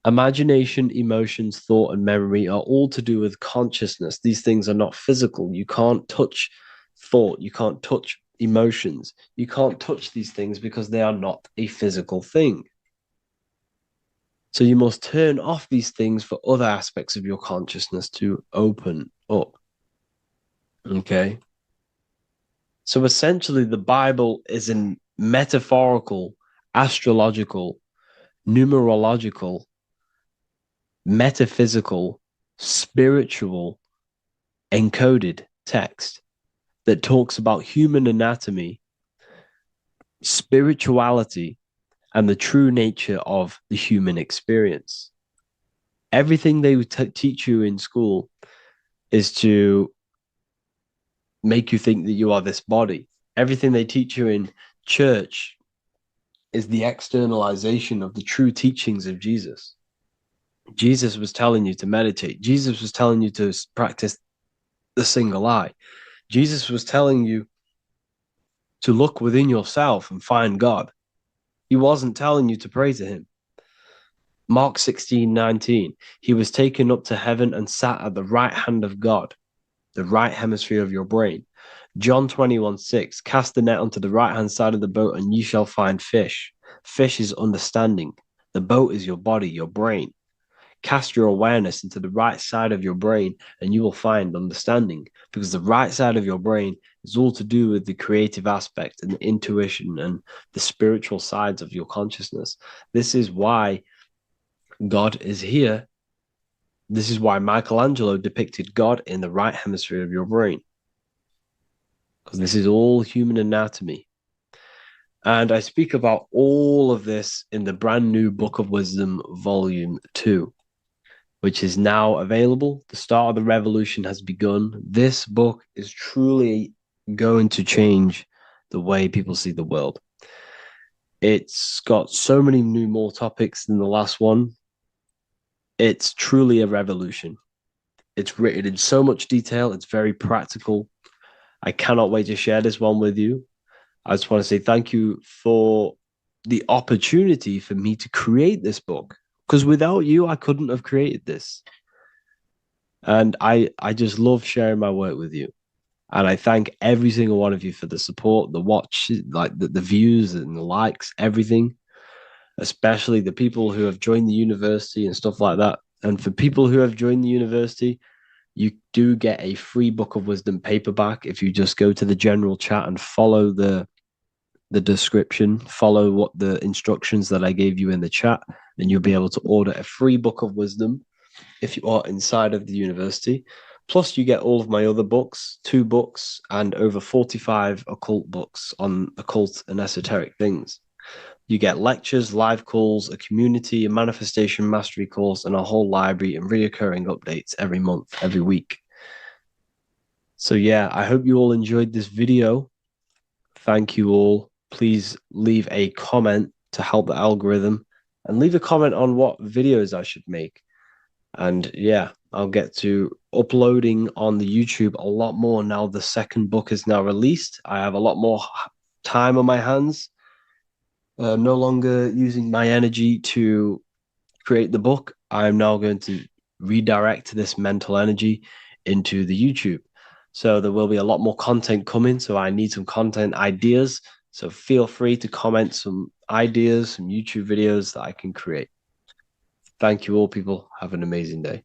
A: Imagination, emotions, thought, and memory are all to do with consciousness. These things are not physical. You can't touch thought. You can't touch emotions. You can't touch these things because they are not a physical thing. So you must turn off these things for other aspects of your consciousness to open up. Okay? So essentially, the Bible is a metaphorical, astrological, numerological, metaphysical, spiritual, encoded text that talks about human anatomy, spirituality, and the true nature of the human experience. Everything they teach you in school is to make you think that you are this body. Everything they teach you in church is the externalization of the true teachings of Jesus. Jesus was telling you to meditate. Jesus was telling you to practice the single eye. Jesus was telling you to look within yourself and find God. He wasn't telling you to pray to him. Mark 16:19, he was taken up to heaven and sat at the right hand of God, the right hemisphere of your brain. John 21:6, cast the net onto the right hand side of the boat and you shall find fish. Fish is understanding. The boat is your body, your brain. Cast your awareness into the right side of your brain and you will find understanding, because the right side of your brain is all to do with the creative aspect and the intuition and the spiritual sides of your consciousness. This is why God is here. This is why Michelangelo depicted God in the right hemisphere of your brain, because this is all human anatomy. And I speak about all of this in the brand new Book of Wisdom, Volume 2. which is now available. The start of the revolution has begun. This book is truly going to change the way people see the world. It's got so many more topics than the last one. It's truly a revolution. It's written in so much detail. It's very practical. I cannot wait to share this one with you. I just want to say thank you for the opportunity for me to create this book, because without you, I couldn't have created this. And I just love sharing my work with you. And I thank every single one of you for the support, the watch, like the views and the likes, everything, especially the people who have joined the university and stuff like that. And for people who have joined the university, you do get a free Book of Wisdom paperback if you just go to the general chat and follow the description, follow what the instructions that I gave you in the chat, then you'll be able to order a free Book of Wisdom if you are inside of the university. Plus, you get all of my other books, 2 books, and over 45 occult books on occult and esoteric things. You get lectures, live calls, a community, a manifestation mastery course, and a whole library and reoccurring updates every month, every week. So yeah, I hope you all enjoyed this video. Thank you all. Please leave a comment to help the algorithm, and leave a comment on what videos I should make. And yeah, I'll get to uploading on the YouTube a lot more now the second book is now released. I have a lot more time on my hands. No longer using my energy to create the book. I'm now going to redirect this mental energy into the YouTube. So there will be a lot more content coming. So I need some content ideas. So feel free to comment some ideas, some YouTube videos that I can create. Thank you all, people. Have an amazing day.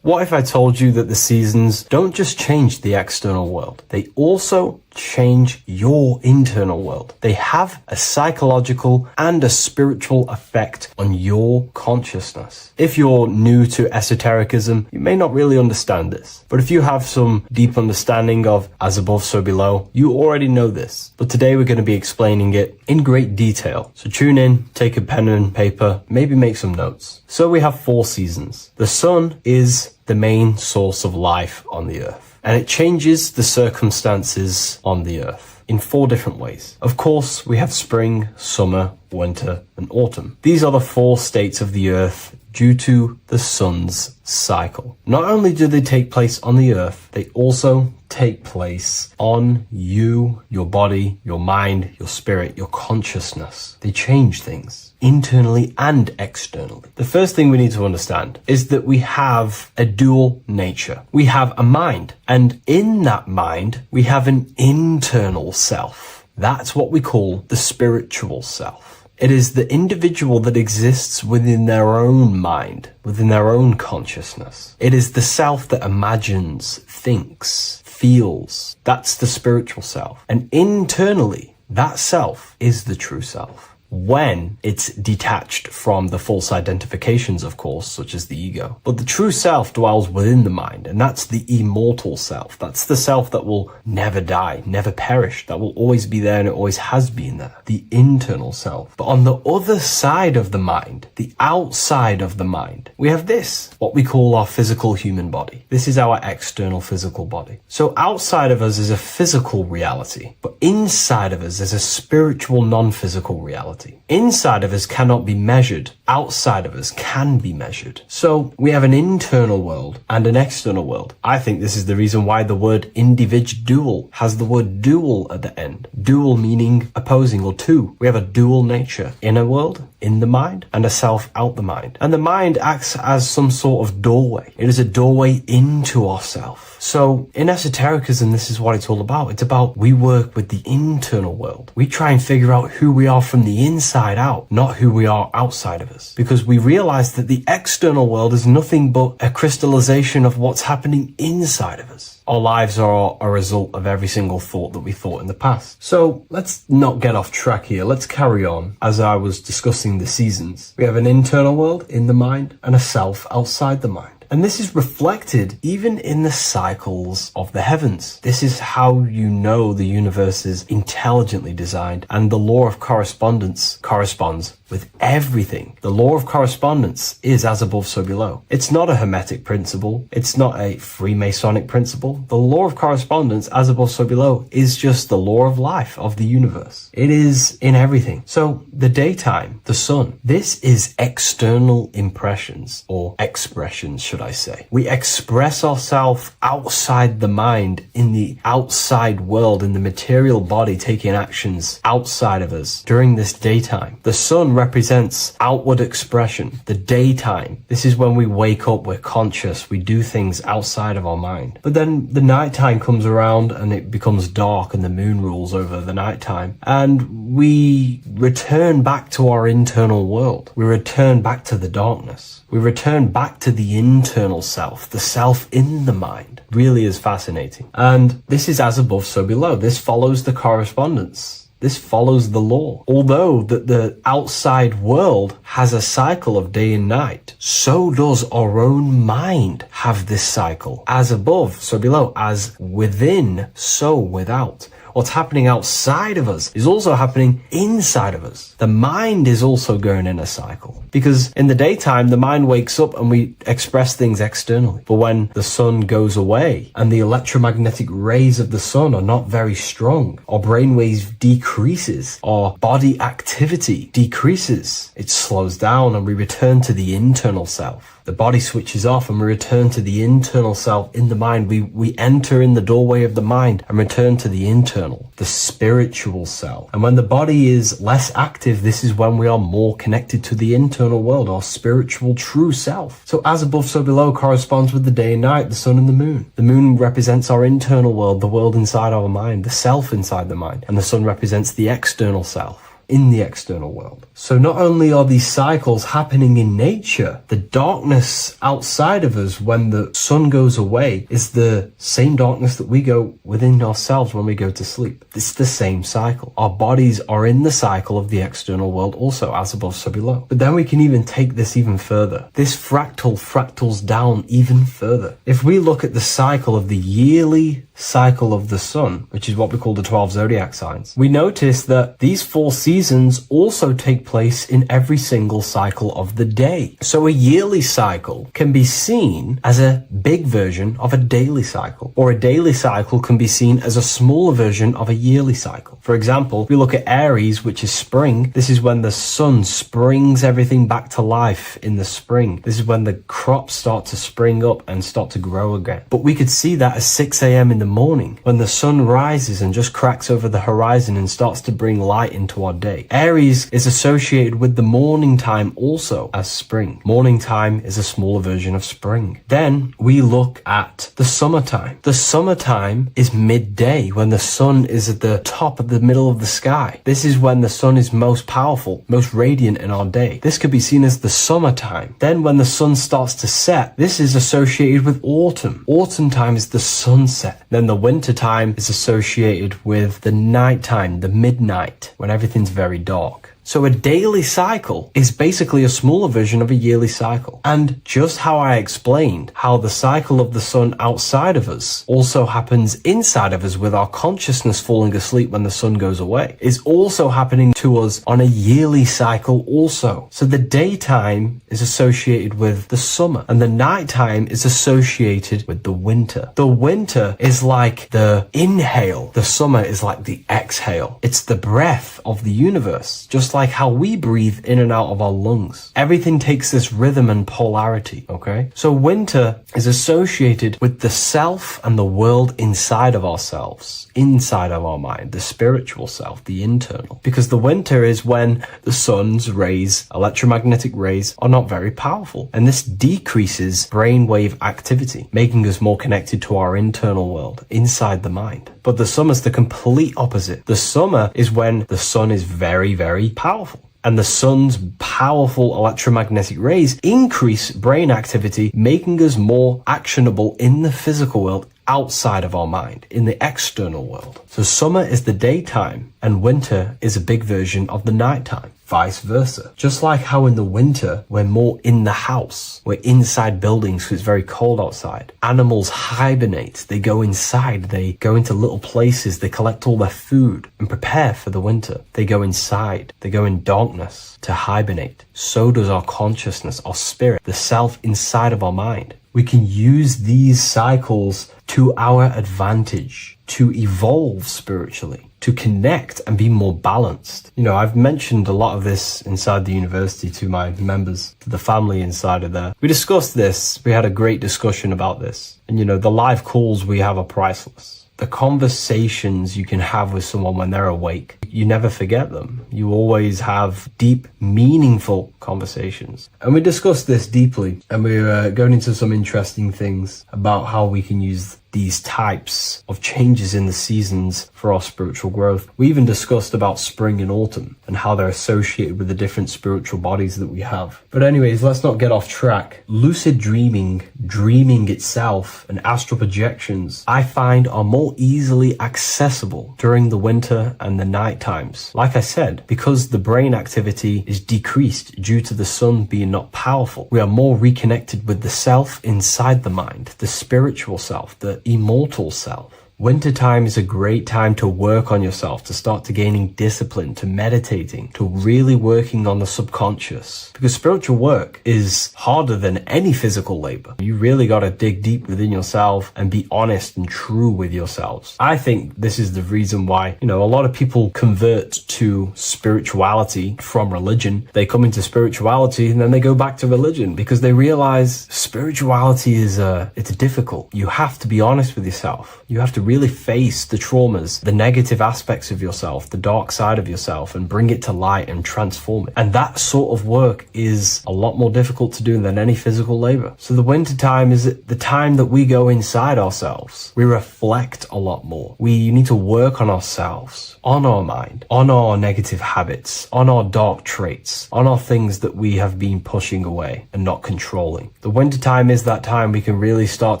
B: What if I told you that the seasons don't just change the external world, they also change your internal world? They have a psychological and a spiritual effect on your consciousness. If you're new to esotericism, you may not really understand this. But if you have some deep understanding of as above, so below, you already know this. But today we're going to be explaining it in great detail. So tune in, take a pen and paper, maybe make some notes. So we have 4 seasons. The sun is the main source of life on the earth, and it changes the circumstances on the earth in 4 different ways. Of course, we have spring, summer, winter, and autumn. These are the 4 states of the earth due to the sun's cycle. Not only do they take place on the earth, they also take place on you, your body, your mind, your spirit, your consciousness. They change things internally and externally. The first thing we need to understand is that we have a dual nature. We have a mind, and in that mind, we have an internal self. That's what we call the spiritual self. It is the individual that exists within their own mind, within their own consciousness. It is the self that imagines, thinks, feels. That's the spiritual self. And internally, that self is the true self. When it's detached from the false identifications, of course, such as the ego. But the true self dwells within the mind, and that's the immortal self. That's the self that will never die, never perish, that will always be there, and it always has been there. The internal self. But on the other side of the mind, the outside of the mind, we have this, what we call our physical human body. This is our external physical body. So outside of us is a physical reality, but inside of us is a spiritual non-physical reality. Inside of us cannot be measured. Outside of us can be measured. So we have an internal world and an external world. I think this is the reason why the word individual has the word dual at the end. Dual meaning opposing or two. We have a dual nature. Inner world, in the mind, and a self out the mind. And the mind acts as some sort of doorway. It is a doorway into ourself. So in esotericism, this is what it's all about. It's about we work with the internal world. We try and figure out who we are from the inside out, not who we are outside of us. Because we realize that the external world is nothing but a crystallization of what's happening inside of us. Our lives are a result of every single thought that we thought in the past. So let's not get off track here. Let's carry on. As I was discussing the seasons, we have an internal world in the mind and a self outside the mind. And this is reflected even in the cycles of the heavens. This is how you know the universe is intelligently designed, and the law of correspondence corresponds with everything. The law of correspondence is as above, so below. It's not a Hermetic principle. It's not a Freemasonic principle. The law of correspondence, as above, so below, is just the law of life, of the universe. It is in everything. So the daytime, the sun, this is external impressions, or expressions, should I say. We express ourselves outside the mind, in the outside world, in the material body, taking actions outside of us during this daytime. The sun represents outward expression, the daytime. This is when we wake up, we're conscious, we do things outside of our mind. But then the nighttime comes around and it becomes dark and the moon rules over the nighttime, and we return back to our internal world. We return back to the darkness. We return back to the internal self, the self in the mind. Really is fascinating. And this is as above, so below. This follows the correspondence. This follows the law. Although that the outside world has a cycle of day and night, so does our own mind have this cycle. As above, so below. As within, so without. What's happening outside of us is also happening inside of us. The mind is also going in a cycle. Because in the daytime, the mind wakes up and we express things externally. But when the sun goes away and the electromagnetic rays of the sun are not very strong, our brainwave decreases, our body activity decreases. It slows down and we return to the internal self. The body switches off and we return to the internal self in the mind. We enter in the doorway of the mind and return to the internal, the spiritual self. And when the body is less active, this is when we are more connected to the internal world, our spiritual true self. So as above, so below corresponds with the day and night, the sun and the moon. The moon represents our internal world, the world inside our mind, the self inside the mind. And the sun represents the external self in the external world. So not only are these cycles happening in nature, the darkness outside of us when the sun goes away is the same darkness that we go within ourselves when we go to sleep. It's the same cycle. Our bodies are in the cycle of the external world also, as above, so below. But then we can even take this even further. This fractals down even further. If we look at the cycle of the yearly cycle of the sun, which is what we call the 12 zodiac signs, we notice that these 4 seasons also take place in every single cycle of the day. So a yearly cycle can be seen as a big version of a daily cycle, or a daily cycle can be seen as a smaller version of a yearly cycle. For example, if we look at Aries, which is spring, this is when the sun springs everything back to life in the spring. This is when the crops start to spring up and start to grow again. But we could see that at 6 a.m. in the morning, when the sun rises and just cracks over the horizon and starts to bring light into our day. Aries is associated with the morning time also as spring. Morning time is a smaller version of spring. Then we look at the summertime. The summertime is midday, when the sun is at the top of the middle of the sky. This is when the sun is most powerful, most radiant in our day. This could be seen as the summertime. Then when the sun starts to set, this is associated with autumn. Autumn time is the sunset. Then the winter time is associated with the nighttime, the midnight, when everything's very dark. So a daily cycle is basically a smaller version of a yearly cycle. And just how I explained how the cycle of the sun outside of us also happens inside of us with our consciousness falling asleep when the sun goes away, is also happening to us on a yearly cycle also. So the daytime is associated with the summer and the nighttime is associated with the winter. The winter is like the inhale. The summer is like the exhale. It's the breath of the universe, just like how we breathe in and out of our lungs. Everything takes this rhythm and polarity, okay? So winter is associated with the self and the world inside of ourselves, inside of our mind, the spiritual self, the internal. Because the winter is when the sun's rays, electromagnetic rays, are not very powerful. And this decreases brainwave activity, making us more connected to our internal world, inside the mind. But the summer's the complete opposite. The summer is when the sun is very, very powerful. And the sun's powerful electromagnetic rays increase brain activity, making us more actionable in the physical world outside of our mind, in the external world. So summer is the daytime and winter is a big version of the nighttime. Vice versa. Just like how in the winter, we're more in the house. We're inside buildings because it's very cold outside. Animals hibernate. They go inside. They go into little places. They collect all their food and prepare for the winter. They go inside. They go in darkness to hibernate. So does our consciousness, our spirit, the self inside of our mind. We can use these cycles to our advantage, to evolve spiritually, to connect and be more balanced. You know, I've mentioned a lot of this inside the university to my members, to the family inside of there. We discussed this. We had a great discussion about this. And, you know, the live calls we have are priceless. The conversations you can have with someone when they're awake, you never forget them. You always have deep, meaningful conversations. And we discussed this deeply, and we were going into some interesting things about how we can use these types of changes in the seasons for our spiritual growth. We even discussed about spring and autumn and how they're associated with the different spiritual bodies that we have. But anyways, let's not get off track. Lucid dreaming, dreaming itself, and astral projections, I find are more easily accessible during the winter and the night times. Like I said, because the brain activity is decreased due to the sun being not powerful, we are more reconnected with the self inside the mind, the spiritual self, the immortal self. Wintertime is a great time to work on yourself, to start to gaining discipline, to meditating, to really working on the subconscious. Because spiritual work is harder than any physical labor. You really got to dig deep within yourself and be honest and true with yourselves. I think this is the reason why, you know, a lot of people convert to spirituality from religion. They come into spirituality and then they go back to religion because they realize spirituality is it's difficult. You have to be honest with yourself. You have to really face the traumas, the negative aspects of yourself, the dark side of yourself, and bring it to light and transform it. And that sort of work is a lot more difficult to do than any physical labor. So the winter time is the time that we go inside ourselves. We reflect a lot more. We need to work on ourselves, on our mind, on our negative habits, on our dark traits, on our things that we have been pushing away and not controlling. The winter time is that time we can really start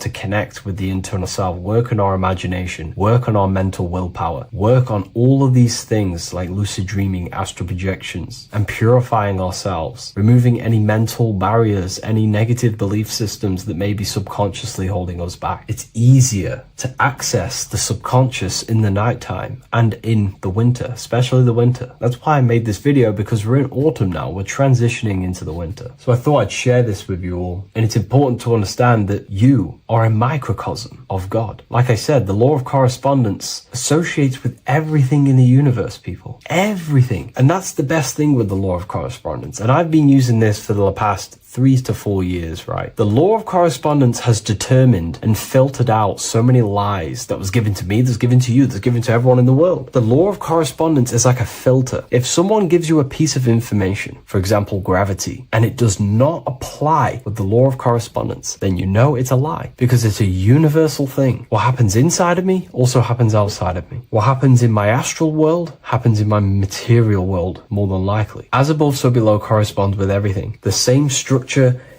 B: to connect with the internal self, work on our imagination, work on our mental willpower, work on all of these things like lucid dreaming, astral projections, and purifying ourselves, removing any mental barriers, any negative belief systems that may be subconsciously holding us back. It's easier to access the subconscious in the nighttime and in the winter, especially the winter. That's why I made this video, because we're in autumn now. We're transitioning into the winter. So I thought I'd share this with you all. And it's important to understand that you are a microcosm of God. Like I said, the law of correspondence associates with everything in the universe, people. Everything. And that's the best thing with the law of correspondence. And I've been using this for the past 3 to 4 years, right? The law of correspondence has determined and filtered out so many lies that was given to me, that's given to you, that's given to everyone in the world. The law of correspondence is like a filter. If someone gives you a piece of information, for example, gravity, and it does not apply with the law of correspondence, then you know it's a lie, because it's a universal thing. What happens inside of me also happens outside of me. What happens in my astral world happens in my material world, more than likely. As above, so below corresponds with everything. The same structure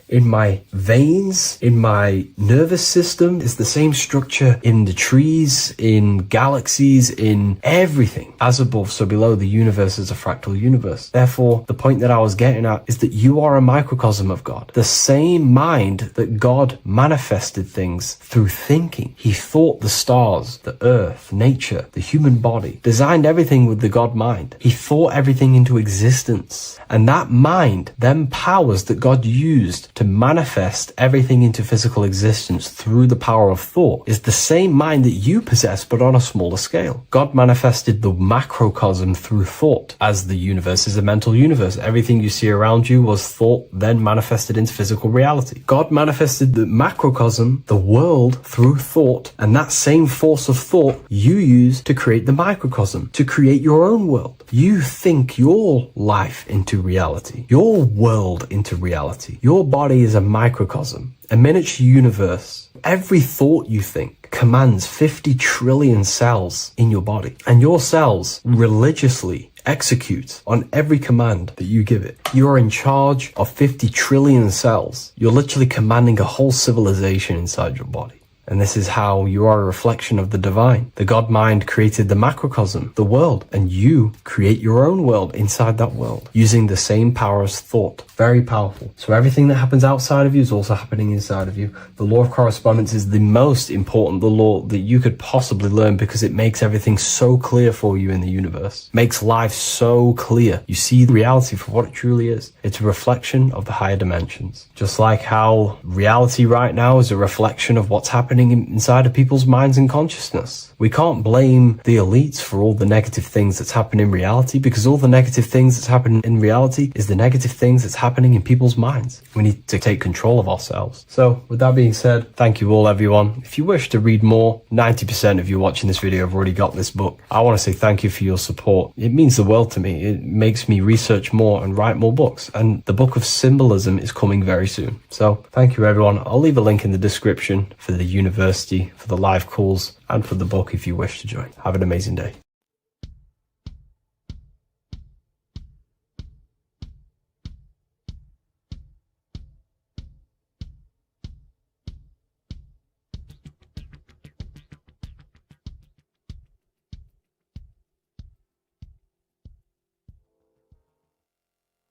B: in my veins, in my nervous system, is the same structure in the trees, in galaxies, in everything. As above, so below, the universe is a fractal universe. Therefore, the point that I was getting at is that you are a microcosm of God. The same mind that God manifested things through thinking. He thought the stars, the earth, nature, the human body, designed everything with the God mind. He thought everything into existence. And that mind, them powers that God used to manifest everything into physical existence through the power of thought, is the same mind that you possess, but on a smaller scale. God manifested the macrocosm through thought, as the universe is a mental universe. Everything you see around you was thought, then manifested into physical reality. God manifested the macrocosm, the world, through thought, and that same force of thought you use to create the microcosm, to create your own world. You think your life into reality, your world into reality. Your body is a microcosm, a miniature universe. Every thought you think commands 50 trillion cells in your body, and your cells religiously execute on every command that you give it. You're in charge of 50 trillion cells. You're literally commanding a whole civilization inside your body. And this is how you are a reflection of the divine. The God mind created the macrocosm, the world, and you create your own world inside that world using the same power as thought. Very powerful. So everything that happens outside of you is also happening inside of you. The law of correspondence is the most important, the law that you could possibly learn, because it makes everything so clear for you in the universe. Makes life so clear. You see reality for what it truly is. It's a reflection of the higher dimensions. Just like how reality right now is a reflection of what's happening inside of people's minds and consciousness. We can't blame the elites for all the negative things that's happening in reality, because all the negative things that's happening in reality is the negative things that's happening in people's minds. We need to take control of ourselves. So with that being said, thank you all, everyone. If you wish to read more, 90% of you watching this video have already got this book. I want to say thank you for your support. It means the world to me. It makes me research more and write more books. And the book of symbolism is coming very soon. So thank you, everyone. I'll leave a link in the description for the university, for the live calls, and for the book if you wish to join. Have an amazing day.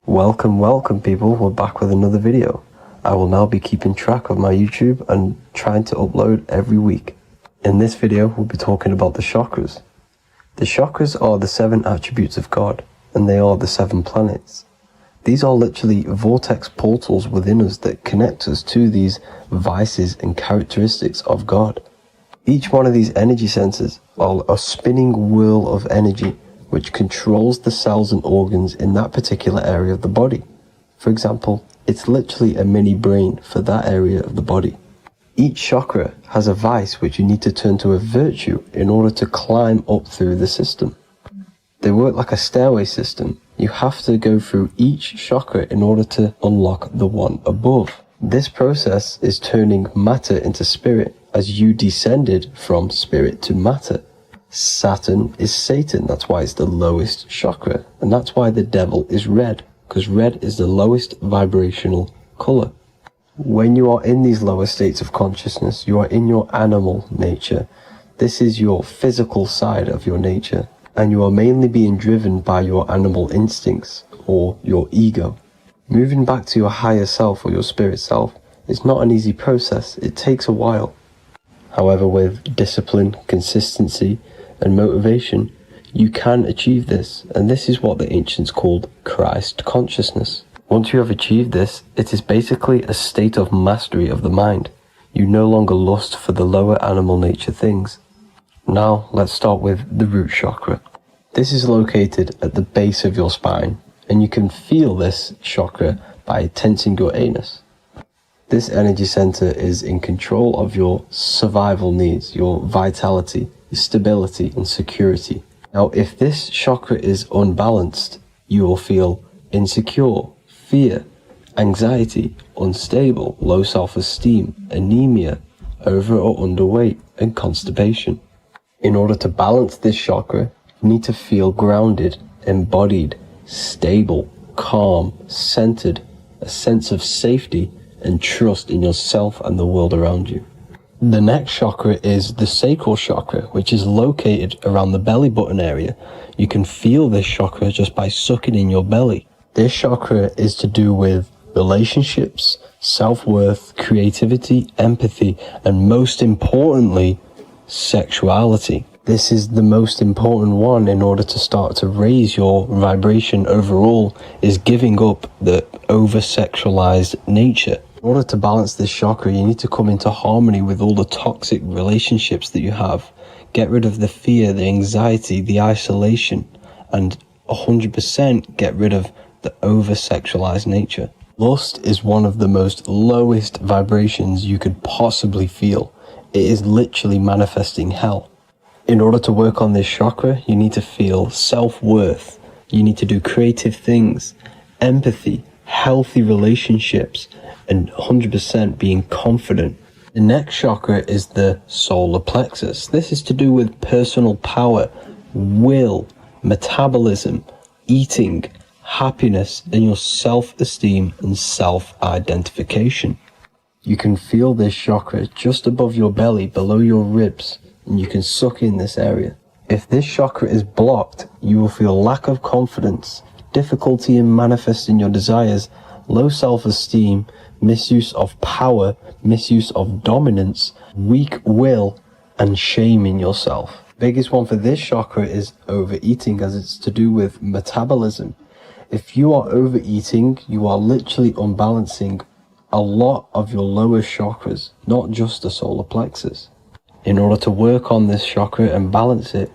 E: Welcome people, we're back with another video. I will now be keeping track of my YouTube and trying to upload every week. In this video, we'll be talking about the chakras. The chakras are the 7 attributes of God, and they are the 7 planets. These are literally vortex portals within us that connect us to these vices and characteristics of God. Each one of these energy centers are a spinning wheel of energy which controls the cells and organs in that particular area of the body. For example, it's literally a mini brain for that area of the body. Each chakra has a vice which you need to turn to a virtue in order to climb up through the system. They work like a stairway system. You have to go through each chakra in order to unlock the one above. This process is turning matter into spirit, as you descended from spirit to matter. Saturn is Satan, that's why it's the lowest chakra, and that's why the devil is red, because red is the lowest vibrational color. When you are in these lower states of consciousness, you are in your animal nature. This is your physical side of your nature, and you are mainly being driven by your animal instincts, or your ego. Moving back to your higher self or your spirit self is not an easy process, it takes a while. However, with discipline, consistency, and motivation, you can achieve this, and this is what the ancients called Christ consciousness. Once you have achieved this, it is basically a state of mastery of the mind. You no longer lust for the lower animal nature things. Now, let's start with the root chakra. This is located at the base of your spine, and you can feel this chakra by tensing your anus. This energy center is in control of your survival needs, your vitality, stability, and security. Now, if this chakra is unbalanced, you will feel insecure, fear, anxiety, unstable, low self-esteem, anemia, over or underweight, and constipation. In order to balance this chakra, you need to feel grounded, embodied, stable, calm, centered, a sense of safety, and trust in yourself and the world around you. The next chakra is the sacral chakra, which is located around the belly button area. You can feel this chakra just by sucking in your belly. This chakra is to do with relationships, self-worth, creativity, empathy, and most importantly, sexuality. This is the most important one in order to start to raise your vibration overall, is giving up the over-sexualized nature. In order to balance this chakra, you need to come into harmony with all the toxic relationships that you have. Get rid of the fear, the anxiety, the isolation, and 100% get rid of the over-sexualized nature. Lust is one of the most lowest vibrations you could possibly feel. It is literally manifesting hell. In order to work on this chakra, you need to feel self-worth. You need to do creative things, empathy, healthy relationships, and 100% being confident. The next chakra is the solar plexus. This is to do with personal power, will, metabolism, eating, happiness, and your self-esteem and self-identification. You can feel this chakra just above your belly, below your ribs, and you can suck in this area. If this chakra is blocked, you will feel lack of confidence, difficulty in manifesting your desires, low self-esteem, misuse of power, misuse of dominance, weak will, and shame in yourself. Biggest one for this chakra is overeating, as it's to do with metabolism. If you are overeating, you are literally unbalancing a lot of your lower chakras, not just the solar plexus. In order to work on this chakra and balance it,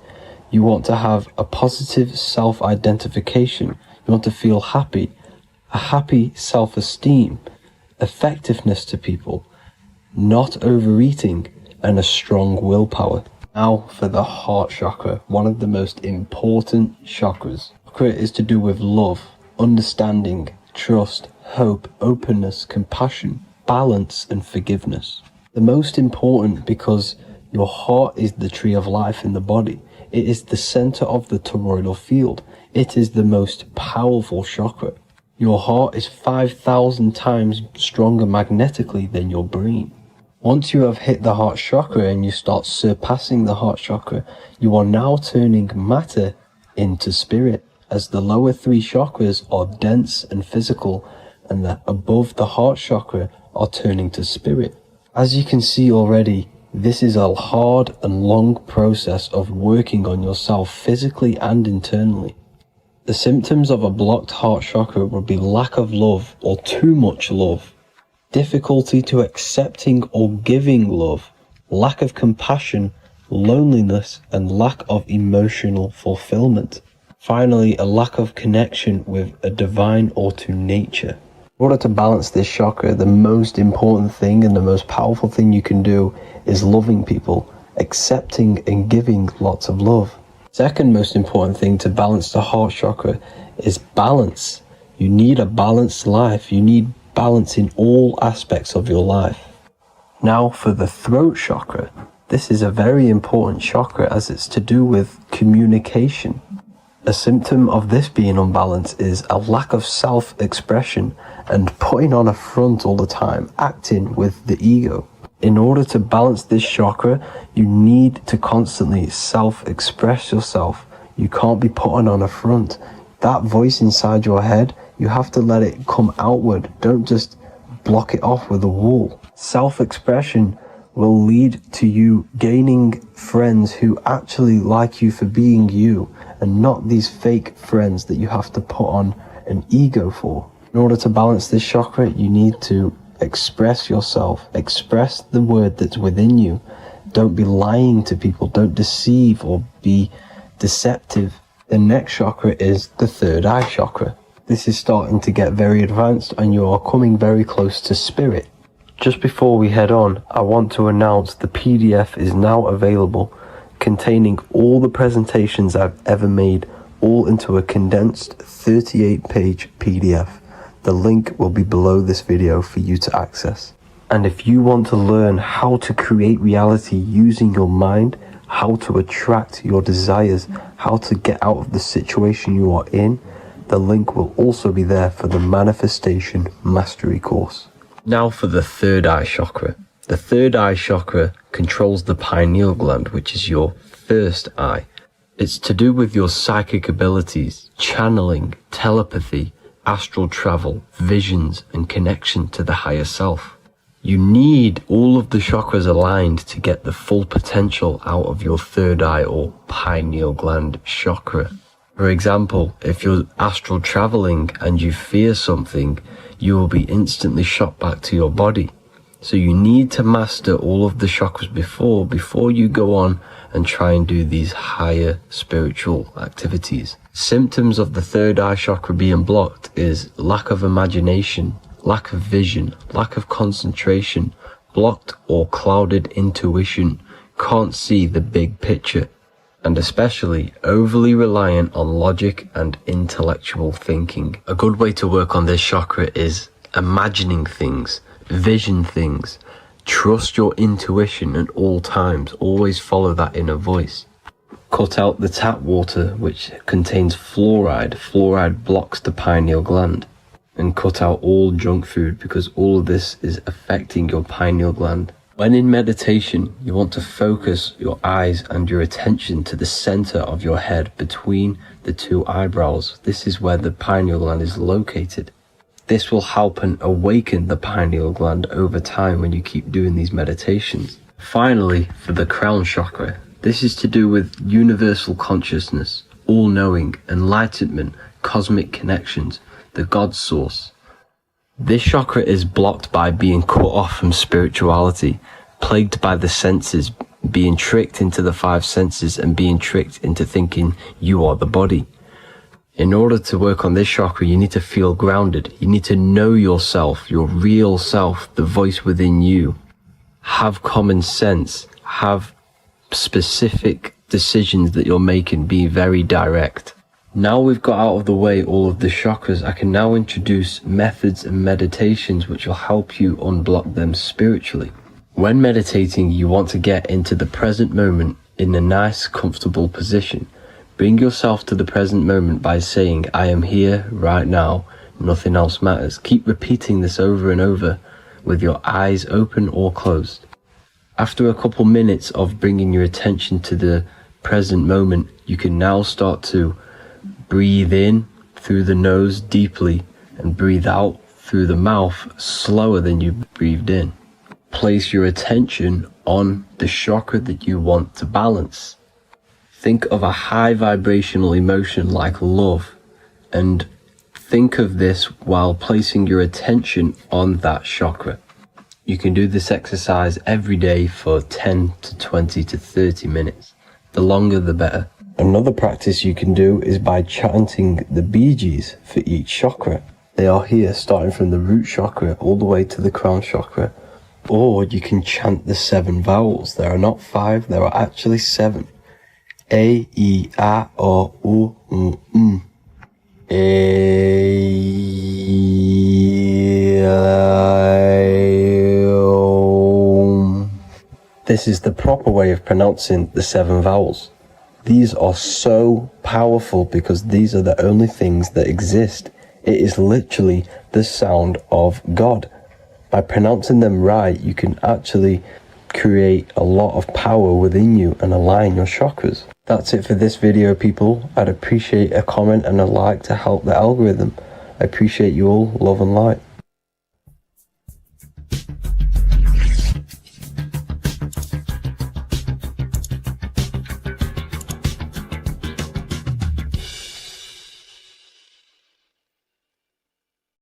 E: you want to have a positive self-identification. You want to feel happy, a happy self-esteem, effectiveness to people, not overeating, and a strong willpower. Now for the heart chakra, one of the most important chakras. Chakra is to do with love, understanding, trust, hope, openness, compassion, balance, and forgiveness. The most important because your heart is the tree of life in the body. It is the center of the toroidal field. It is the most powerful chakra. Your heart is 5,000 times stronger magnetically than your brain. Once you have hit the heart chakra and you start surpassing the heart chakra, you are now turning matter into spirit, as the lower three chakras are dense and physical, and the above the heart chakra are turning to spirit. As you can see already, this is a hard and long process of working on yourself physically and internally. The symptoms of a blocked heart chakra would be lack of love or too much love, difficulty to accepting or giving love, lack of compassion, loneliness, and lack of emotional fulfillment. Finally, a lack of connection with a divine or to nature. In order to balance this chakra, the most important thing and the most powerful thing you can do is loving people, accepting and giving lots of love. Second most important thing to balance the heart chakra is balance. You need a balanced life. You need balance in all aspects of your life. Now for the throat chakra. This is a very important chakra as it's to do with communication. A symptom of this being unbalanced is a lack of self-expression and putting on a front all the time, acting with the ego. In order to balance this chakra, you need to constantly self-express yourself. You can't be putting on a front. That voice inside your head, you have to let it come outward. Don't just block it off with a wall. Self-expression will lead to you gaining friends who actually like you for being you, and not these fake friends that you have to put on an ego for. In order to balance this chakra, you need to express yourself, express the word that's within you. Don't be lying to people, don't deceive or be deceptive. The next chakra is the third eye chakra. This is starting to get very advanced and you are coming very close to spirit. Just before we head on, I want to announce the PDF is now available, containing all the presentations I've ever made, all into a condensed 38-page PDF. The link will be below this video for you to access. And if you want to learn how to create reality using your mind, how to attract your desires, how to get out of the situation you are in, the link will also be there for the Manifestation Mastery course. Now for the third eye chakra. The third eye chakra controls the pineal gland, which is your first eye. It's to do with your psychic abilities, channeling, telepathy, astral travel, visions, and connection to the higher self. You need all of the chakras aligned to get the full potential out of your third eye or pineal gland chakra. For example, if you're astral traveling and you fear something, you will be instantly shot back to your body. So you need to master all of the chakras before you go on and try and do these higher spiritual activities. Symptoms of the third eye chakra being blocked is lack of imagination, lack of vision, lack of concentration, blocked or clouded intuition, can't see the big picture, and especially overly reliant on logic and intellectual thinking. A good way to work on this chakra is imagining things, vision things, trust your intuition at all times, always follow that inner voice. Cut out the tap water which contains fluoride. Fluoride blocks the pineal gland. and cut out all junk food because all of this is affecting your pineal gland. When in meditation, you want to focus your eyes and your attention to the center of your head between the two eyebrows. This is where the pineal gland is located. This will help and awaken the pineal gland over time when you keep doing these meditations. Finally, for the crown chakra, this is to do with universal consciousness, all-knowing, enlightenment, cosmic connections, the God source. This chakra is blocked by being cut off from spirituality, plagued by the senses, being tricked into the five senses and being tricked into thinking you are the body. In order to work on this chakra, you need to feel grounded. You need to know yourself, your real self, the voice within you. Have common sense, have specific decisions that you're making, be very direct. Now we've got out of the way all of the chakras, I can now introduce methods and meditations which will help you unblock them spiritually. When meditating, you want to get into the present moment in a nice, comfortable position. Bring yourself to the present moment by saying, I am here right now, nothing else matters. Keep repeating this over and over with your eyes open or closed. After a couple minutes of bringing your attention to the present moment, you can now start to breathe in through the nose deeply and breathe out through the mouth slower than you breathed in. Place your attention on the chakra that you want to balance. Think of a high vibrational emotion like love, and think of this while placing your attention on that chakra. You can do this exercise every day for 10 to 20 to 30 minutes. The longer the better. Another practice you can do is by chanting the Bijis for each chakra. They are here starting from the root chakra all the way to the crown chakra. Or you can chant the 7 vowels. There are not 5, there are actually 7. A, I, A, O, U, M. A, I, O. This is the proper way of pronouncing the 7 vowels. These are so powerful because these are the only things that exist. It is literally the sound of God. By pronouncing them right, you can actually create a lot of power within you and align your chakras. That's it for this video, people. I'd appreciate a comment and a like to help the algorithm. I appreciate you all. Love and light.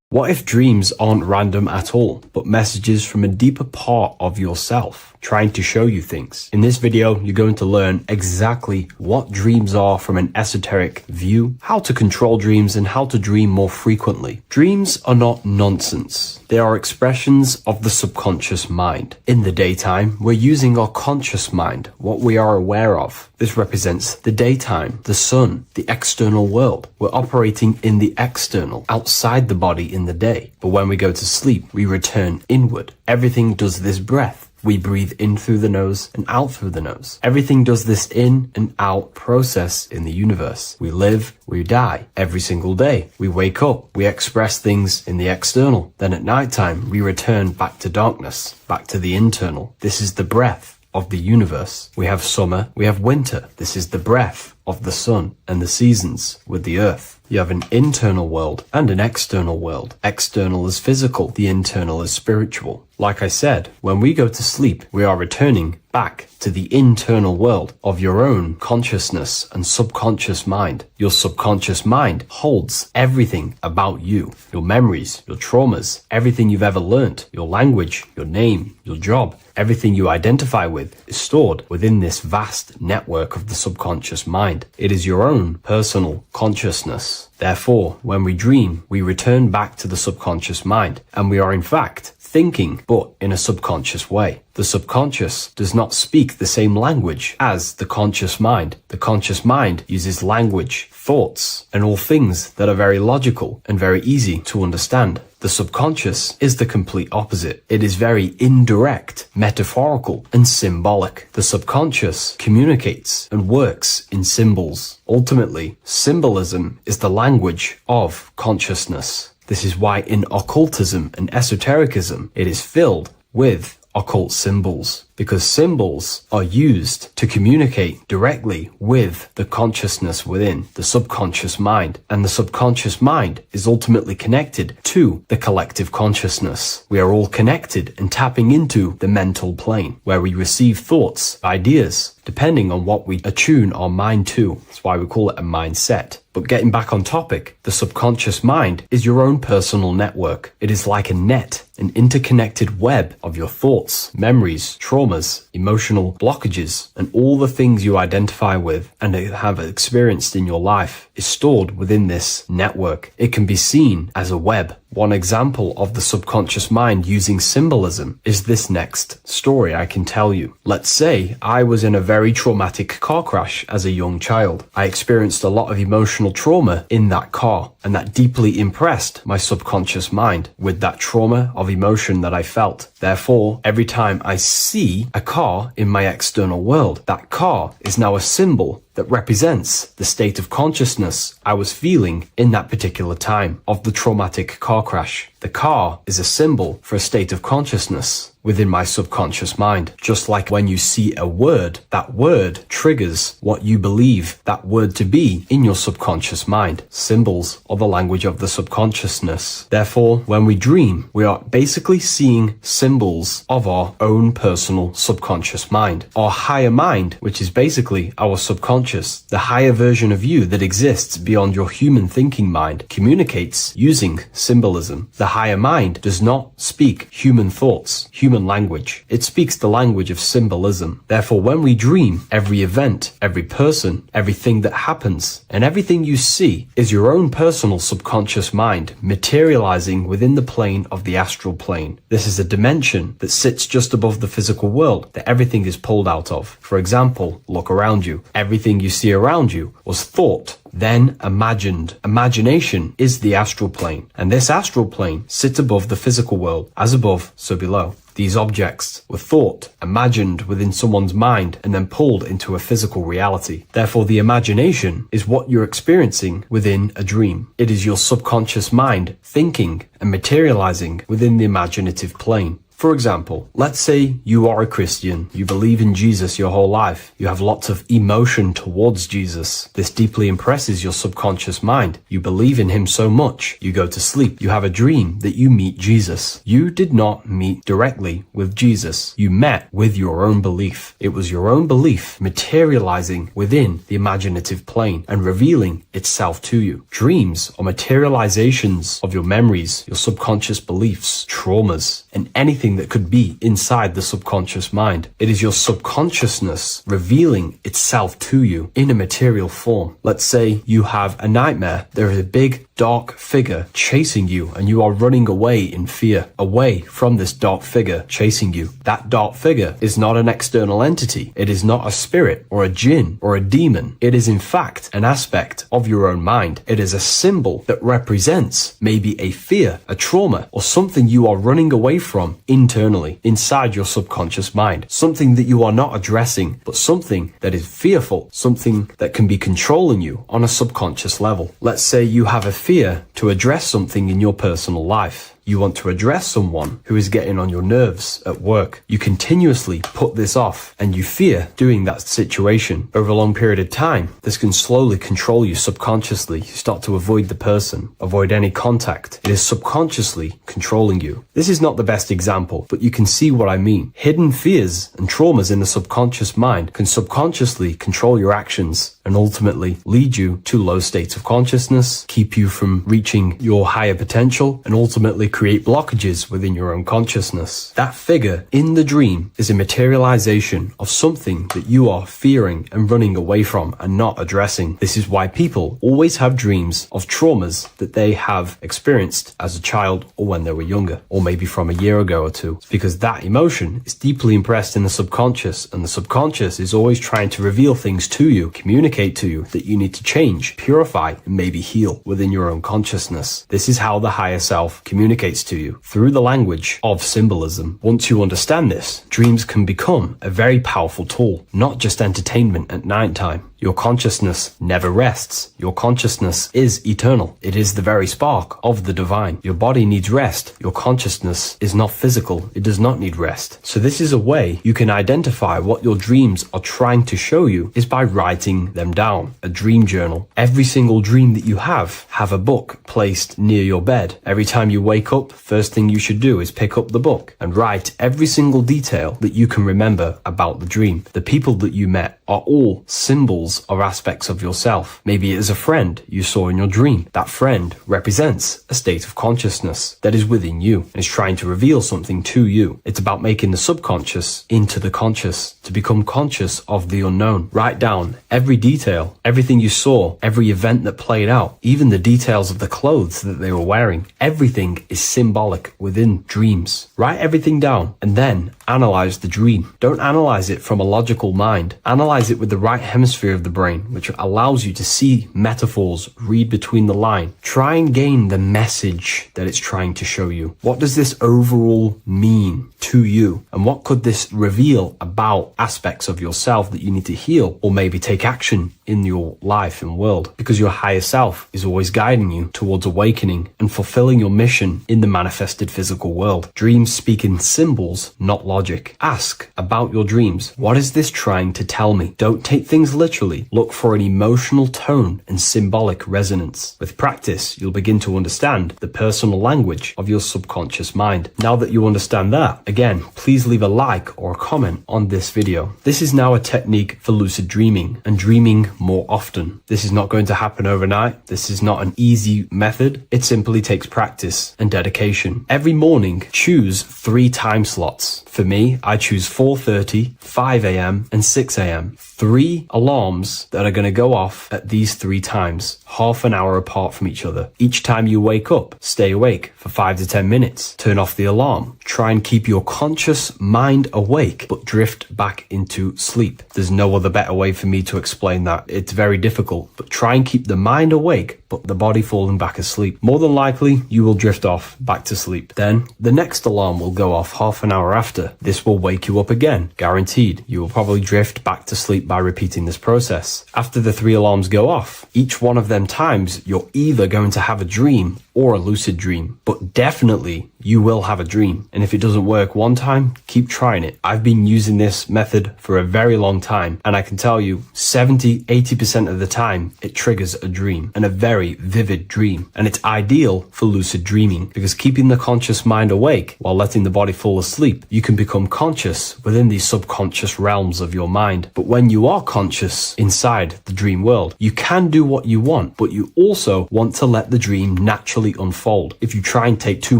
B: What if dreams aren't random at all, but messages from a deeper part of yourself, trying to show you things? In this video, you're going to learn exactly what dreams are from an esoteric view, how to control dreams, and how to dream more frequently. Dreams are not nonsense. They are expressions of the subconscious mind. In the daytime, we're using our conscious mind, what we are aware of. This represents the daytime, the sun, the external world. We're operating in the external, outside the body in the day. But when we go to sleep, we return inward. Everything does this breath. We breathe in through the nose and out through the nose. Everything does this in and out process in the universe. We live, we die every single day. We wake up, we express things in the external. Then at nighttime, we return back to darkness, back to the internal. This is the breath of the universe. We have summer, we have winter. This is the breath of the sun and the seasons with the earth. You have an internal world and an external world. External is physical, the internal is spiritual. Like I said, when we go to sleep, we are returning back to the internal world of your own consciousness and subconscious mind. Your subconscious mind holds everything about you, your memories, your traumas, everything you've ever learnt, your language, your name, your job, everything you identify with is stored within this vast network of the subconscious mind. It is your own personal consciousness. Therefore, when we dream, we return back to the subconscious mind, and we are in fact thinking, but in a subconscious way. The subconscious does not speak the same language as the conscious mind. The conscious mind uses language, thoughts, and all things that are very logical and very easy to understand. The subconscious is the complete opposite. It is very indirect, metaphorical, and symbolic. The subconscious communicates and works in symbols. Ultimately, symbolism is the language of consciousness. This is why in occultism and esotericism, it is filled with occult symbols, because symbols are used to communicate directly with the consciousness within, the subconscious mind. And the subconscious mind is ultimately connected to the collective consciousness. We are all connected and tapping into the mental plane, where we receive thoughts, ideas, depending on what we attune our mind to. That's why we call it a mindset. But getting back on topic, the subconscious mind is your own personal network. It is like a net, an interconnected web of your thoughts, memories, traumas, emotional blockages, and all the things you identify with and have experienced in your life is stored within this network. It can be seen as a web. One example of the subconscious mind using symbolism is this next story I can tell you. Let's say I was in a very traumatic car crash as a young child. I experienced a lot of emotional trauma in that car, and that deeply impressed my subconscious mind with that trauma of emotion that I felt. Therefore, every time I see a car in my external world, that car is now a symbol that represents the state of consciousness I was feeling in that particular time of the traumatic car crash. The car is a symbol for a state of consciousness within my subconscious mind. Just like when you see a word, that word triggers what you believe that word to be in your subconscious mind. Symbols are the language of the subconsciousness. Therefore, when we dream, we are basically seeing symbols of our own personal subconscious mind. Our higher mind, which is basically our subconscious, the higher version of you that exists beyond your human thinking mind, communicates using symbolism. The higher mind does not speak human thoughts, human language. It speaks the language of symbolism. Therefore, when we dream, every event, every person, everything that happens, and everything you see is your own personal subconscious mind materializing within the plane of the astral plane. This is a dimension that sits just above the physical world that everything is pulled out of. For example, look around you. Everything you see around you was thought, then imagined. Imagination is the astral plane, and this astral plane sits above the physical world. As above, so below. These objects were thought, imagined within someone's mind, and then pulled into a physical reality. Therefore, the imagination is what you're experiencing within a dream. It is your subconscious mind thinking and materializing within the imaginative plane. For example, let's say you are a Christian, you believe in Jesus your whole life, you have lots of emotion towards Jesus. This deeply impresses your subconscious mind. You believe in him so much, you go to sleep, you have a dream that you meet Jesus. You did not meet directly with Jesus. You met with your own belief. It was your own belief materializing within the imaginative plane and revealing itself to you. Dreams are materializations of your memories, your subconscious beliefs, traumas, and anything that could be inside the subconscious mind. It is your subconsciousness revealing itself to you in a material form. Let's say you have a nightmare. There is a big dark figure chasing you and you are running away in fear, away from this dark figure chasing you. That dark figure is not an external entity. It is not a spirit or a jinn or a demon. It is in fact an aspect of your own mind. It is a symbol that represents maybe a fear, a trauma, or something you are running away from internally, inside your subconscious mind. Something that you are not addressing, but something that is fearful, something that can be controlling you on a subconscious level. Let's say you have a fear to address something in your personal life. You want to address someone who is getting on your nerves at work. You continuously put this off and you fear doing that situation. Over a long period of time, this can slowly control you subconsciously. You start to avoid the person, avoid any contact. It is subconsciously controlling you. This is not the best example, but you can see what I mean. Hidden fears and traumas in the subconscious mind can subconsciously control your actions and ultimately lead you to low states of consciousness, keep you from reaching your higher potential, and ultimately create blockages within your own consciousness. That figure in the dream is a materialization of something that you are fearing and running away from and not addressing. This is why people always have dreams of traumas that they have experienced as a child or when they were younger, or maybe from a year ago or two. It's because that emotion is deeply impressed in the subconscious, and the subconscious is always trying to reveal things to you, communicate to you that you need to change, purify, and maybe heal within your own consciousness. This is how the higher self communicates communicates to you through the language of symbolism. Once you understand this, dreams can become a very powerful tool, not just entertainment at nighttime. Your consciousness never rests. Your consciousness is eternal. It is the very spark of the divine. Your body needs rest. Your consciousness is not physical. It does not need rest. So this is a way you can identify what your dreams are trying to show you is by writing them down. A dream journal. Every single dream that you have a book placed near your bed. Every time you wake up, first thing you should do is pick up the book and write every single detail that you can remember about the dream. The people that you met are all symbols or aspects of yourself. Maybe it is a friend you saw in your dream. That friend represents a state of consciousness that is within you and is trying to reveal something to you. It's about making the subconscious into the conscious, to become conscious of the unknown. Write down every detail, everything you saw, every event that played out, even the details of the clothes that they were wearing. Everything is symbolic within dreams. Write everything down and then analyze the dream. Don't analyze it from a logical mind. Analyze it with the right hemisphere of the brain, which allows you to see metaphors, read between the line. Try and gain the message that it's trying to show you. What does this overall mean to you? And what could this reveal about aspects of yourself that you need to heal or maybe take action in your life and world? Because your higher self is always guiding you towards awakening and fulfilling your mission in the manifested physical world. Dreams speak in symbols, not logic. Ask about your dreams. What is this trying to tell me? Don't take things literally. Look for an emotional tone and symbolic resonance. With practice, you'll begin to understand the personal language of your subconscious mind. Now that you understand that, again, please leave a like or a comment on this video. This is now a technique for lucid dreaming and dreaming more often. This is not going to happen overnight. This is not an easy method. It simply takes practice and dedication. Every morning, choose 3 time slots. For me, I choose 4:30, 5 a.m. and 6 a.m. 3 alarms that are going to go off at these 3 times, half an hour apart from each other. Each time you wake up, stay awake for 5 to 10 minutes. Turn off the alarm. Try and keep your conscious mind awake, but drift back into sleep. There's no other better way for me to explain that. It's very difficult, but try and keep the mind awake, but the body falling back asleep. More than likely, you will drift off back to sleep. Then the next alarm will go off half an hour after. This will wake you up again. Guaranteed. You will probably drift back to sleep by repeating this process. After the 3 alarms go off, each one of them times, you're either going to have a dream or a lucid dream, but definitely you will have a dream. And if it doesn't work one time, keep trying it. I've been using this method for a very long time, and I can tell you 70-80% of the time it triggers a dream, and a very vivid dream. And it's ideal for lucid dreaming because keeping the conscious mind awake while letting the body fall asleep, you can become conscious within these subconscious realms of your mind. But when you are conscious inside the dream world, you can do what you want, but you also want to let the dream naturally unfold. If you try and take too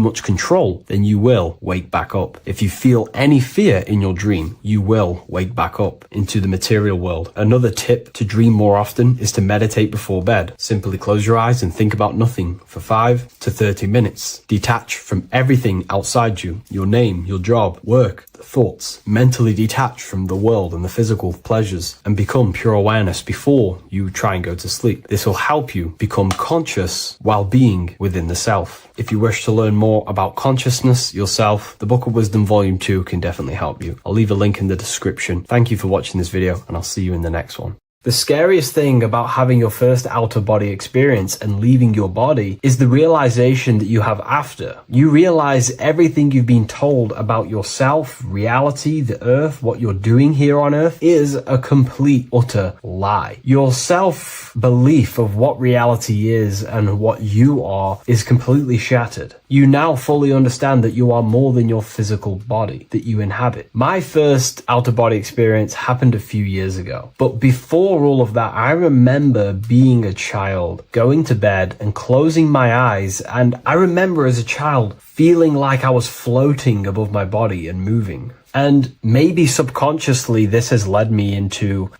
B: much control, then you will wake back up. If you feel any fear in your dream, you will wake back up into the material world. Another tip to dream more often is to meditate before bed. Simply close your eyes and think about nothing for 5 to 30 minutes. Detach from everything outside you, your name, your job, work, thoughts. Mentally detach from the world and the physical pleasures and become pure awareness before you try and go to sleep. This will help you become conscious while being within the self. If you wish to learn more about consciousness yourself, the Book of Wisdom Volume 2 can definitely help you. I'll leave a link in the description. Thank you for watching this video, and I'll see you in the next one. The scariest thing about having your first out-of-body experience and leaving your body is the realization that you have after. You realize everything you've been told about yourself, reality, the earth, what you're doing here on earth is a complete, utter lie. Your self-belief of what reality is and what you are is completely shattered. You now fully understand that you are more than your physical body that you inhabit. My first out-of-body experience happened a few years ago, but before all of that, I remember being a child, going to bed and closing my eyes, and I remember as a child feeling like I was floating above my body and moving. And maybe subconsciously this has led me into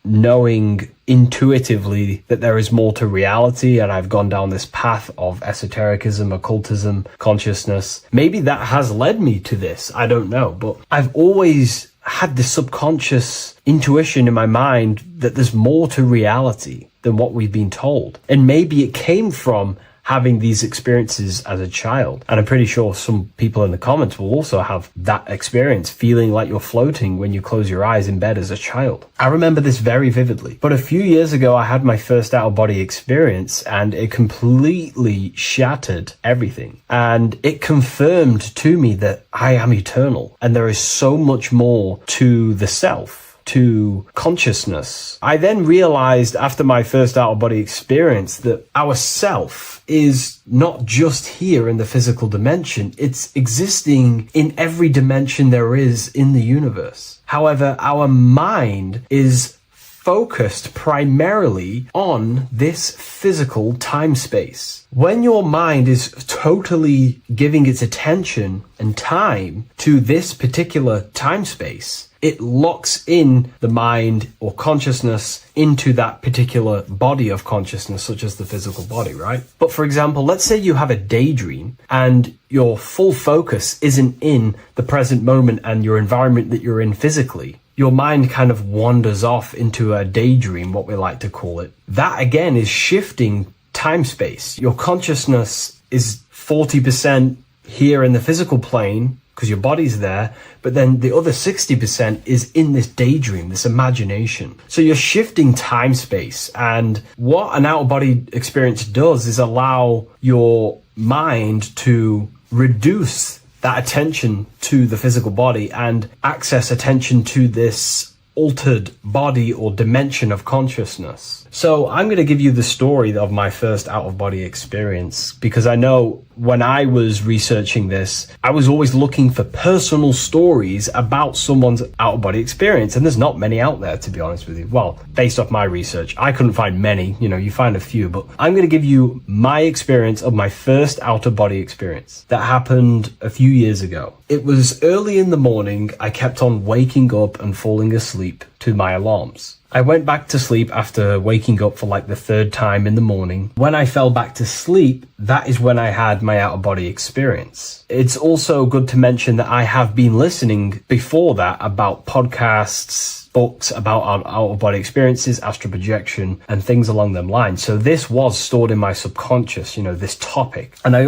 B: knowing intuitively that there is more to reality, and I've gone down this path of esotericism, occultism, consciousness. Maybe that has led me to this, I don't know, but I've always had this subconscious intuition in my mind that there's more to reality than what we've been told. And maybe it came from having these experiences as a child. And I'm pretty sure some people in the comments will also have that experience, feeling like you're floating when you close your eyes in bed as a child. I remember this very vividly. But a few years ago, I had my first out-of-body experience, and it completely shattered everything. And it confirmed to me that I am eternal, and there is so much more to the self, to consciousness. I then realized after my first out-of-body experience that our self is not just here in the physical dimension, it's existing in every dimension there is in the universe. However, our mind is focused primarily on this physical time space. When your mind is totally giving its attention and time to this particular time space, it locks in the mind or consciousness into that particular body of consciousness, such as the physical body, right? But for example, let's say you have a daydream and your full focus isn't in the present moment and your environment that you're in physically. Your mind kind of wanders off into a daydream, what we like to call it. That again is shifting time space. Your consciousness is 40% here in the physical plane because your body's there, but then the other 60% is in this daydream, this imagination. So you're shifting time space, and what an out-of-body experience does is allow your mind to reduce that attention to the physical body and access attention to this altered body or dimension of consciousness. So I'm going to give you the story of my first out-of-body experience, because I know when I was researching this, I was always looking for personal stories about someone's out-of-body experience, and there's not many out there, to be honest with you. Well, based off my research, I couldn't find many. You find a few, but I'm going to give you my experience of my first out-of-body experience that happened a few years ago. It was early in the morning. I kept on waking up and falling asleep to my alarms. I went back to sleep after waking up for like the third time in the morning. When I fell back to sleep, that is when I had my out-of-body experience. It's also good to mention that I have been listening before that about podcasts, books about out-of-body experiences, astral projection, and things along them lines. So this was stored in my subconscious, this topic. And I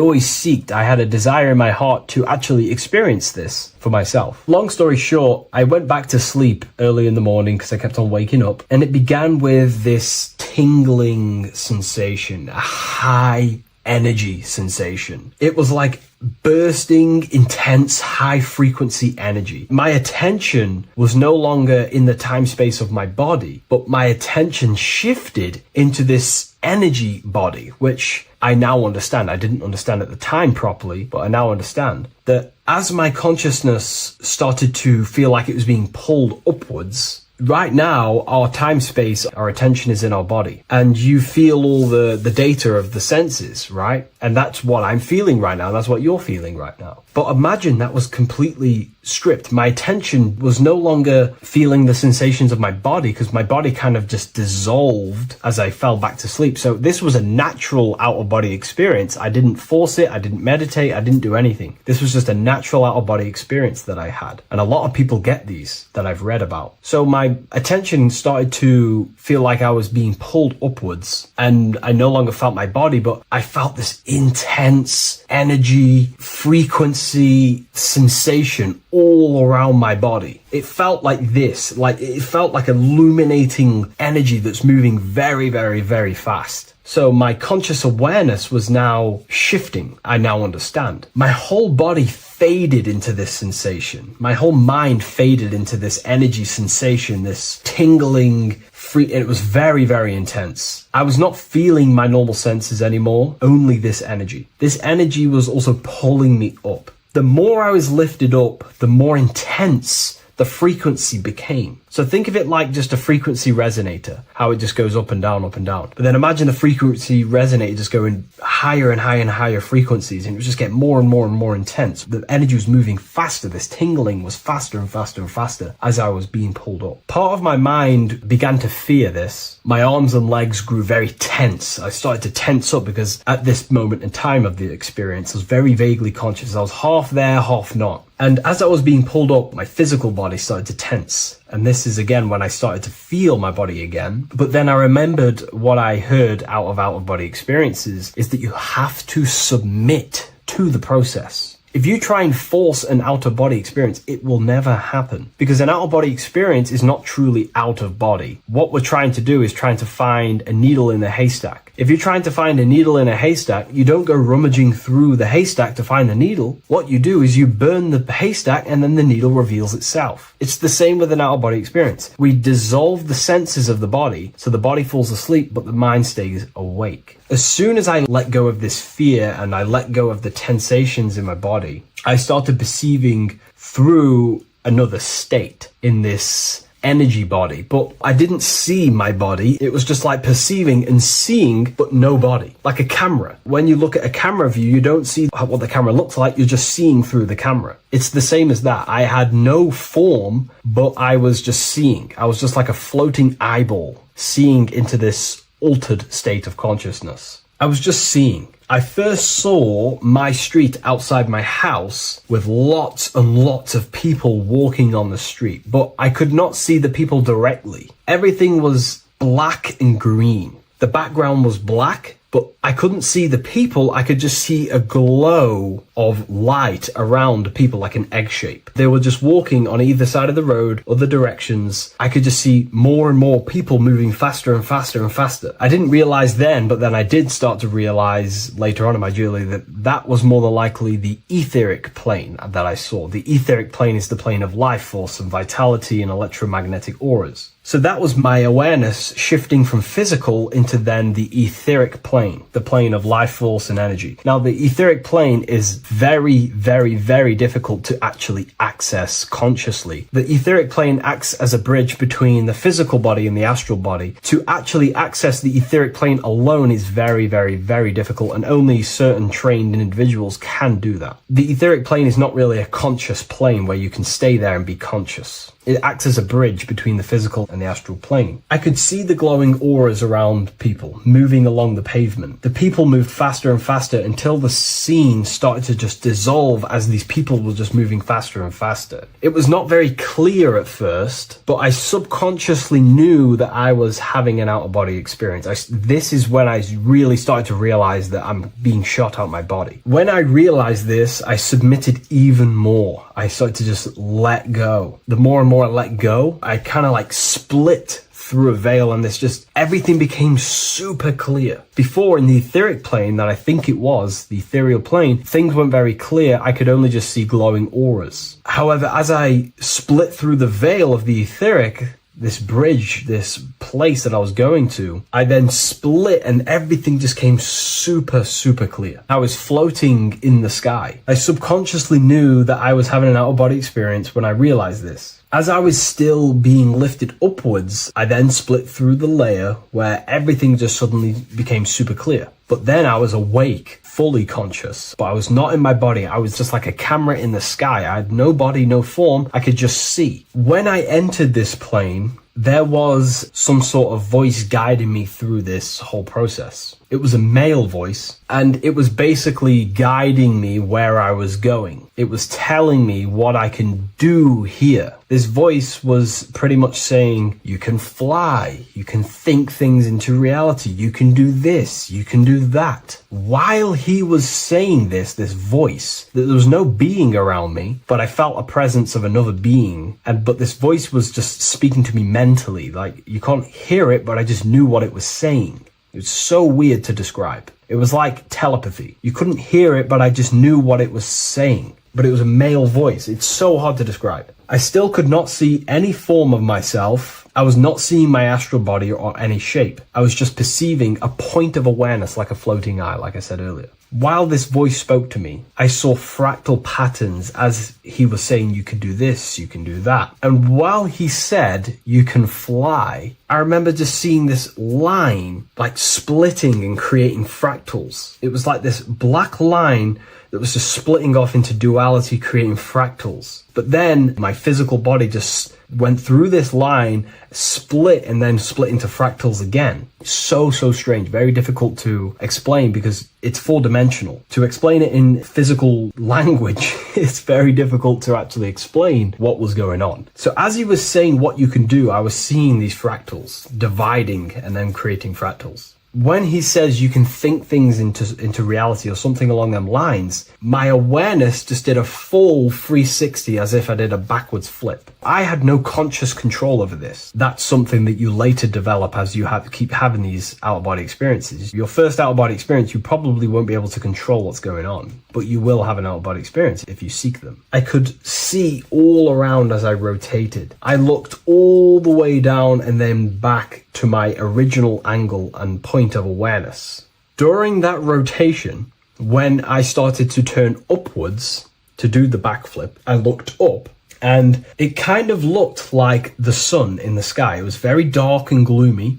B: had a desire in my heart to actually experience this for myself. Long story short, I went back to sleep early in the morning because I kept on waking up, and it began with this tingling sensation, a high energy sensation. It was like bursting, intense, high frequency energy. My attention was no longer in the time space of my body, but my attention shifted into this energy body, which I now understand. I didn't understand at the time properly, but I now understand that as my consciousness started to feel like it was being pulled upwards, right now, our time space, our attention is in our body, and you feel all the data of the senses, right? And that's what I'm feeling right now. That's what you're feeling right now. But imagine that was completely stripped. My attention was no longer feeling the sensations of my body, because my body kind of just dissolved as I fell back to sleep. So this was a natural out-of-body experience. I didn't force it. I didn't meditate. I didn't do anything. This was just a natural out-of-body experience that I had. And a lot of people get these that I've read about. So my attention started to feel like I was being pulled upwards, and I no longer felt my body, but I felt this intense energy, frequency, sensation all around my body. It felt like this, it felt like illuminating energy that's moving very, very, very fast. So my conscious awareness was now shifting. I now understand. My whole body faded into this sensation. My whole mind faded into this energy sensation, this tingling free. It was very, very intense. I was not feeling my normal senses anymore, only this energy. This energy was also pulling me up. The more I was lifted up, the more intense the frequency became. So think of it like just a frequency resonator, how it just goes up and down, up and down. But then imagine the frequency resonator just going higher and higher and higher frequencies, and it would just get more and more and more intense. The energy was moving faster. This tingling was faster and faster and faster as I was being pulled up. Part of my mind began to fear this. My arms and legs grew very tense. I started to tense up because at this moment in time of the experience, I was very vaguely conscious. I was half there, half not. And as I was being pulled up, my physical body started to tense. And this is again when I started to feel my body again. But then I remembered what I heard out of body experiences is that you have to submit to the process. If you try and force an out-of-body experience, it will never happen. Because an out-of-body experience is not truly out of body. What we're trying to do is trying to find a needle in a haystack. If you're trying to find a needle in a haystack, you don't go rummaging through the haystack to find the needle. What you do is you burn the haystack and then the needle reveals itself. It's the same with an out-of-body experience. We dissolve the senses of the body, so the body falls asleep, but the mind stays awake. As soon as I let go of this fear and I let go of the tensations in my body, I started perceiving through another state in this energy body, but I didn't see my body. It was just like perceiving and seeing, but no body, like a camera. When you look at a camera view, you don't see what the camera looks like. You're just seeing through the camera. It's the same as that. I had no form, but I was just seeing. I was just like a floating eyeball, seeing into this altered state of consciousness. I was just seeing. I first saw my street outside my house with lots and lots of people walking on the street, but I could not see the people directly. Everything was black and green. The background was black, but I couldn't see the people. I could just see a glow of light around people, like an egg shape. They were just walking on either side of the road, other directions. I could just see more and more people moving faster and faster and faster. I didn't realize then, but then I did start to realize later on in my journey that that was more than likely the etheric plane that I saw. The etheric plane is the plane of life force and vitality and electromagnetic auras. So that was my awareness shifting from physical into then the etheric plane, the plane of life force and energy. Now, the etheric plane is very, very, very difficult to actually access consciously. The etheric plane acts as a bridge between the physical body and the astral body. To actually access the etheric plane alone is very, very, very difficult, and only certain trained individuals can do that. The etheric plane is not really a conscious plane where you can stay there and be conscious. It acts as a bridge between the physical and the astral plane. I could see the glowing auras around people moving along the pavement. The people moved faster and faster until the scene started to just dissolve as these people were just moving faster and faster. It was not very clear at first, but I subconsciously knew that I was having an out-of-body experience. This is when I really started to realize that I'm being shot out my body. When I realized this, I submitted even more. I started to just let go. The more and more I let go, I kind of like split through a veil, and everything became super clear. Before, in the etheric plane that I think it was, the ethereal plane, things weren't very clear. I could only just see glowing auras. However, as I split through the veil of the etheric, this bridge, this place that I was going to, I then split and everything just came super, super clear. I was floating in the sky. I subconsciously knew that I was having an out-of-body experience when I realized this. As I was still being lifted upwards, I then split through the layer where everything just suddenly became super clear. But then I was awake, fully conscious, but I was not in my body. I was just like a camera in the sky. I had no body, no form. I could just see. When I entered this plane, there was some sort of voice guiding me through this whole process. It was a male voice, and it was basically guiding me where I was going. It was telling me what I can do here. This voice was pretty much saying, you can fly, you can think things into reality, you can do this, you can do that. While he was saying this voice, there was no being around me, but I felt a presence of another being. But this voice was just speaking to me mentally. Like, you can't hear it, but I just knew what it was saying. It was so weird to describe. It was like telepathy. You couldn't hear it, but I just knew what it was saying. But it was a male voice. It's so hard to describe. I still could not see any form of myself. I was not seeing my astral body or any shape. I was just perceiving a point of awareness like a floating eye, like I said earlier. While this voice spoke to me, I saw fractal patterns as he was saying, you can do this, you can do that. And while he said, you can fly, I remember just seeing this line like splitting and creating fractals. It was like this black line that was just splitting off into duality, creating fractals. But then my physical body just went through this line, split, and then split into fractals again. So strange, very difficult to explain because it's four-dimensional. To explain it in physical language, it's very difficult to actually explain what was going on. So as he was saying what you can do, I was seeing these fractals dividing and then creating fractals. When he says you can think things into reality or something along them lines, my awareness just did a full 360 as if I did a backwards flip. I had no conscious control over this. That's something that you later develop as you keep having these out-of-body experiences. Your first out-of-body experience, you probably won't be able to control what's going on, but you will have an out-of-body experience if you seek them. I could see all around as I rotated. I looked all the way down and then back to my original angle and point of awareness. During that rotation, when I started to turn upwards to do the backflip, I looked up and it kind of looked like the sun in the sky. It was very dark and gloomy.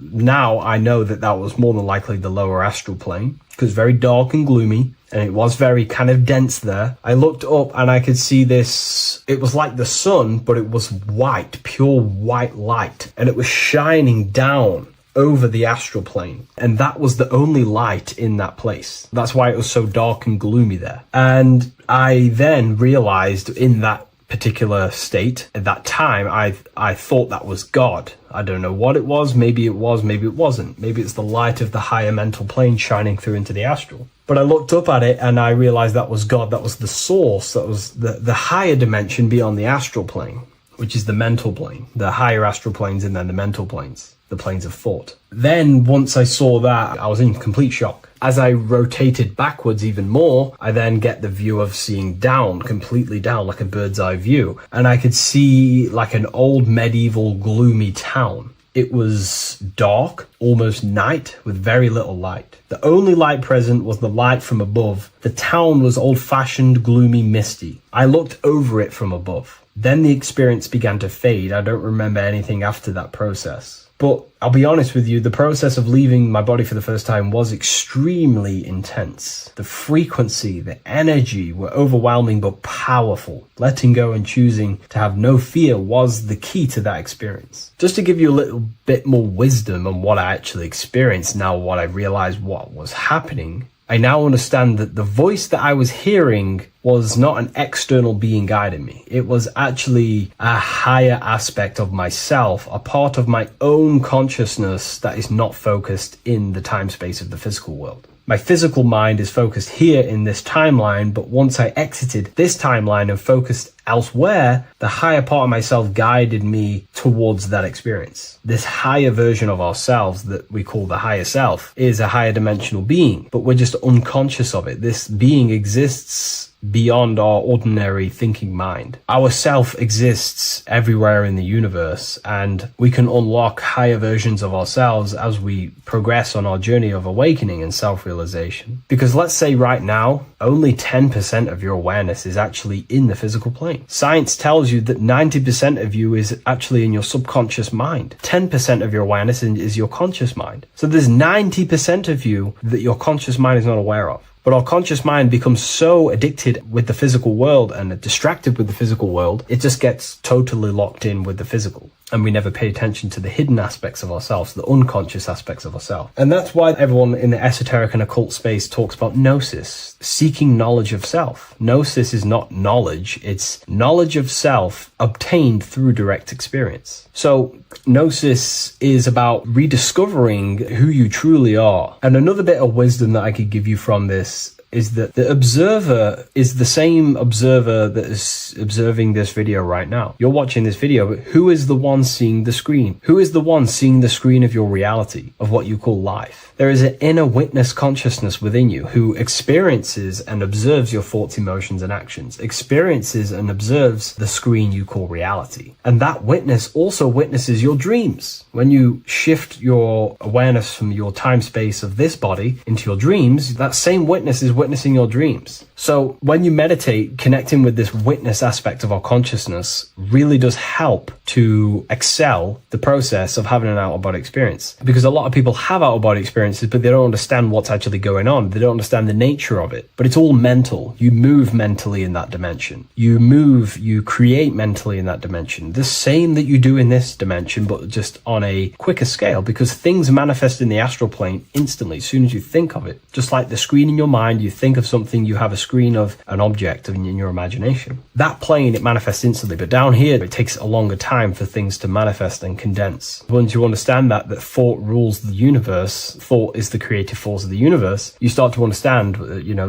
B: Now I know that was more than likely the lower astral plane because very dark and gloomy. And it was very kind of dense there. I looked up and I could see this. It was like the sun, but it was white, pure white light. And it was shining down over the astral plane. And that was the only light in that place. That's why it was so dark and gloomy there. And I then realized in that particular state at that time, I thought that was God. I don't know what it was. Maybe it was, maybe it wasn't. Maybe it's the light of the higher mental plane shining through into the astral. But I looked up at it and I realized that was God. That was the source. That was the higher dimension beyond the astral plane, which is the mental plane. The higher astral planes and then the mental planes, the planes of thought. Then once I saw that, I was in complete shock. As I rotated backwards even more, I then get the view of seeing down, completely down, like a bird's eye view. And I could see like an old medieval gloomy town. It was dark, almost night, with very little light. The only light present was the light from above. The town was old-fashioned, gloomy, misty. I looked over it from above. Then the experience began to fade. I don't remember anything after that process. But I'll be honest with you, the process of leaving my body for the first time was extremely intense. The frequency, the energy were overwhelming but powerful. Letting go and choosing to have no fear was the key to that experience. Just to give you a little bit more wisdom on what I actually experienced now, what I realized what was happening, I now understand that the voice that I was hearing was not an external being guiding me. It was actually a higher aspect of myself, a part of my own consciousness that is not focused in the time space of the physical world. My physical mind is focused here in this timeline, but once I exited this timeline and focused elsewhere, the higher part of myself guided me towards that experience. This higher version of ourselves that we call the higher self is a higher dimensional being, but we're just unconscious of it. This being exists beyond our ordinary thinking mind. Our self exists everywhere in the universe, and we can unlock higher versions of ourselves as we progress on our journey of awakening and self-realization. Because let's say right now, only 10% of your awareness is actually in the physical plane. Science tells you that 90% of you is actually in your subconscious mind. 10% of your awareness is your conscious mind. So there's 90% of you that your conscious mind is not aware of. But our conscious mind becomes so addicted with the physical world and distracted with the physical world, it just gets totally locked in with the physical. And we never pay attention to the hidden aspects of ourselves, the unconscious aspects of ourselves. And that's why everyone in the esoteric and occult space talks about gnosis, seeking knowledge of self. Gnosis is not knowledge, it's knowledge of self obtained through direct experience. So gnosis is about rediscovering who you truly are. And another bit of wisdom that I could give you from this is that the observer is the same observer that is observing this video right now. You're watching this video, but who is the one seeing the screen? Who is the one seeing the screen of your reality, of what you call life? There is an inner witness consciousness within you who experiences and observes your thoughts, emotions, and actions, experiences and observes the screen you call reality. And that witness also witnesses your dreams. When you shift your awareness from your time space of this body into your dreams, that same witness is witnessing your dreams. So when you meditate, connecting with this witness aspect of our consciousness really does help to excel the process of having an out-of-body experience. Because a lot of people have out-of-body experiences, but they don't understand what's actually going on. They don't understand the nature of it. But it's all mental. You move mentally in that dimension. You create mentally in that dimension. The same that you do in this dimension, but just on a quicker scale, because things manifest in the astral plane instantly as soon as you think of it. Just like the screen in your mind, you think of something, you have a screen of an object in your imagination. That plane, it manifests instantly, but down here, it takes a longer time for things to manifest and condense. Once you understand that thought rules the universe, thought is the creative force of the universe, you start to understand,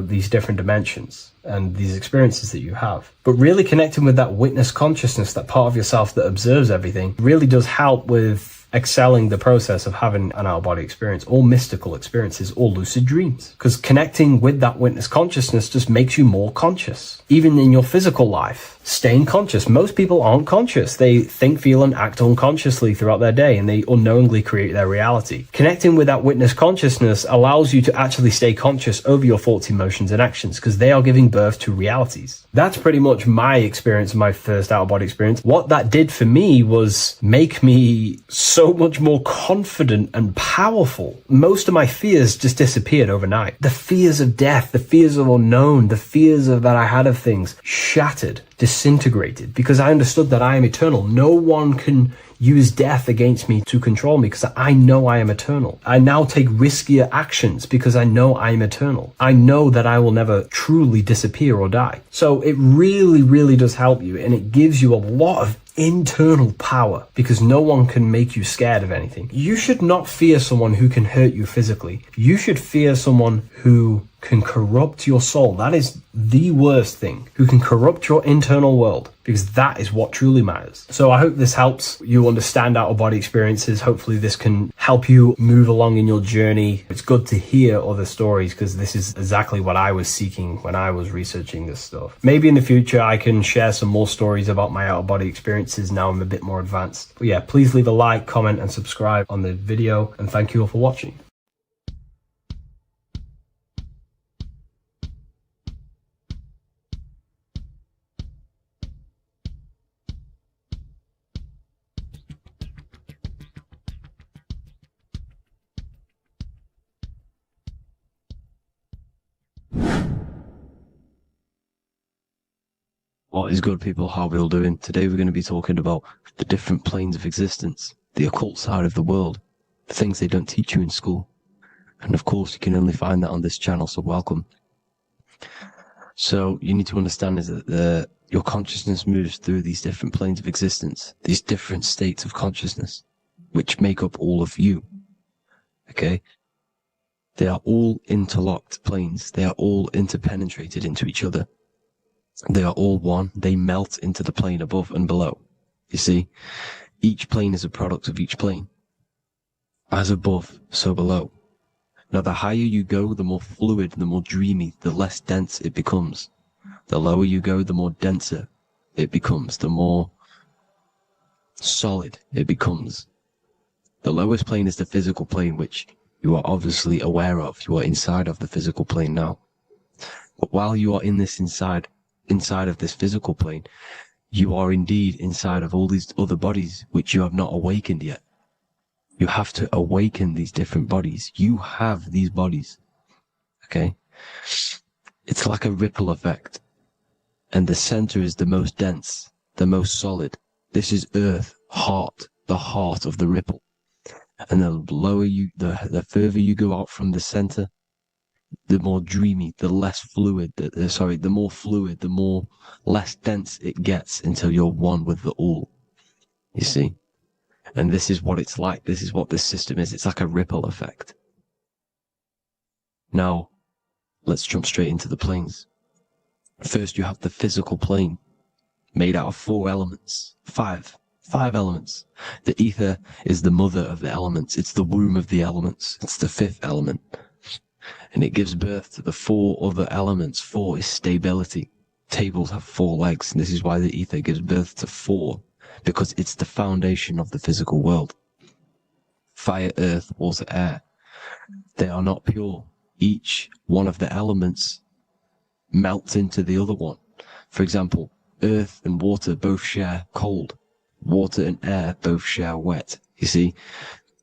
B: these different dimensions and these experiences that you have. But really connecting with that witness consciousness, that part of yourself that observes everything, really does help with excelling the process of having an out-of-body experience, or mystical experiences, or lucid dreams. Because connecting with that witness consciousness just makes you more conscious. Even in your physical life, staying conscious. Most people aren't conscious. They think, feel, and act unconsciously throughout their day, and they unknowingly create their reality. Connecting with that witness consciousness allows you to actually stay conscious over your thoughts, emotions, and actions, because they are giving birth to realities. That's pretty much my experience, my first out-of-body experience. What that did for me was make me so much more confident and powerful. Most of my fears just disappeared overnight. The fears of death, the fears of unknown, the fears that I had of things shattered, disintegrated, because I understood that I am eternal. No one can use death against me to control me, because I know I am eternal. I now take riskier actions because I know I am eternal. I know that I will never truly disappear or die. So it really, really does help you, and it gives you a lot of internal power, because no one can make you scared of anything. You should not fear someone who can hurt you physically. You should fear someone who can corrupt your soul. That is the worst thing. Who can corrupt your internal world, because that is what truly matters. So I hope this helps you understand out-of-body experiences. Hopefully this can help you move along in your journey. It's good to hear other stories, because this is exactly what I was seeking when I was researching this stuff. Maybe in the future I can share some more stories about my out-of-body experiences now I'm a bit more advanced. But yeah, please leave a like, comment, and subscribe on the video, and thank you all for watching.
A: What is good, people? How are we all doing? Today we're going to be talking about the different planes of existence, the occult side of the world, the things they don't teach you in school. And of course, you can only find that on this channel, so welcome. So you need to understand is that your consciousness moves through these different planes of existence, these different states of consciousness, which make up all of you. Okay? They are all interlocked planes. They are all interpenetrated into each other. They are all one. They melt into the plane above and below. You see, each plane is a product of each plane. As above, so below. Now, the higher you go, the more fluid, the more dreamy, the less dense it becomes. The lower you go, the more denser it becomes, the more solid it becomes. The lowest plane is the physical plane, which you are obviously aware of. You are inside of the physical plane now. But while you are in this inside of this physical plane, you are indeed inside of all these other bodies which you have not awakened yet. You have to awaken these different bodies. You have these bodies. Okay? It's like a ripple effect. And the center is the most dense, the most solid. This is Earth, heart, the heart of the ripple. And the lower you, the further you go out from the center, the more dreamy, the less fluid, the more fluid, the more less dense it gets until you're one with the all. You see? And this is what it's like. This is what this system is. It's like a ripple effect. Now, let's jump straight into the planes. First, you have the physical plane, made out of 4 elements. Five elements. The ether is the mother of the elements. It's the womb of the elements. It's the 5th element. And it gives birth to the 4 other elements. 4 is stability. Tables have 4 legs, and this is why the ether gives birth to 4, because it's the foundation of the physical world. Fire, earth, water, air. They are not pure. each one of the elements melts into the other one. For example, earth and water both share cold. Water and air both share wet. You see,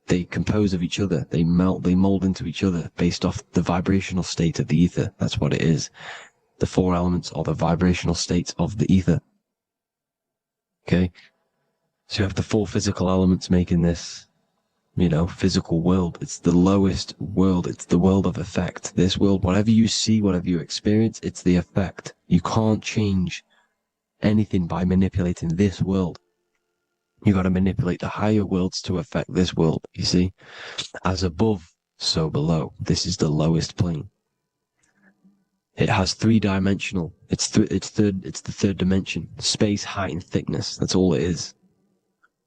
A: they compose of each other. They melt, they mold into each other based off the vibrational state of the ether. That's what it is. The four elements are the vibrational states of the ether. Okay? So you have the four physical elements making this, physical world. It's the lowest world. It's the world of effect. This world, whatever you see, whatever you experience, it's the effect. You can't change anything by manipulating this world. You got to manipulate the higher worlds to affect this world. You see, as above, so below. This is the lowest plane. It has three-dimensional. It's the third dimension. Space, height, and thickness. That's all it is.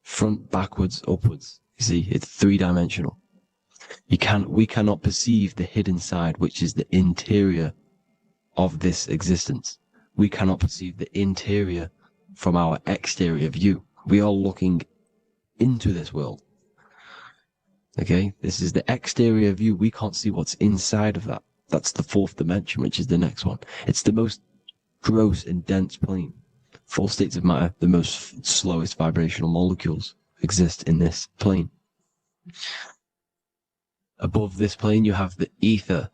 A: Front, backwards, upwards. You see, it's three-dimensional. We cannot perceive the hidden side, which is the interior of this existence. We cannot perceive the interior from our exterior view. We are looking into this world. Okay? This is the exterior view. We can't see what's inside of that. That's the fourth dimension, which is the next one. It's the most gross and dense plane. Four states of matter, the most slowest vibrational molecules exist in this plane. Above this plane, you have the ether.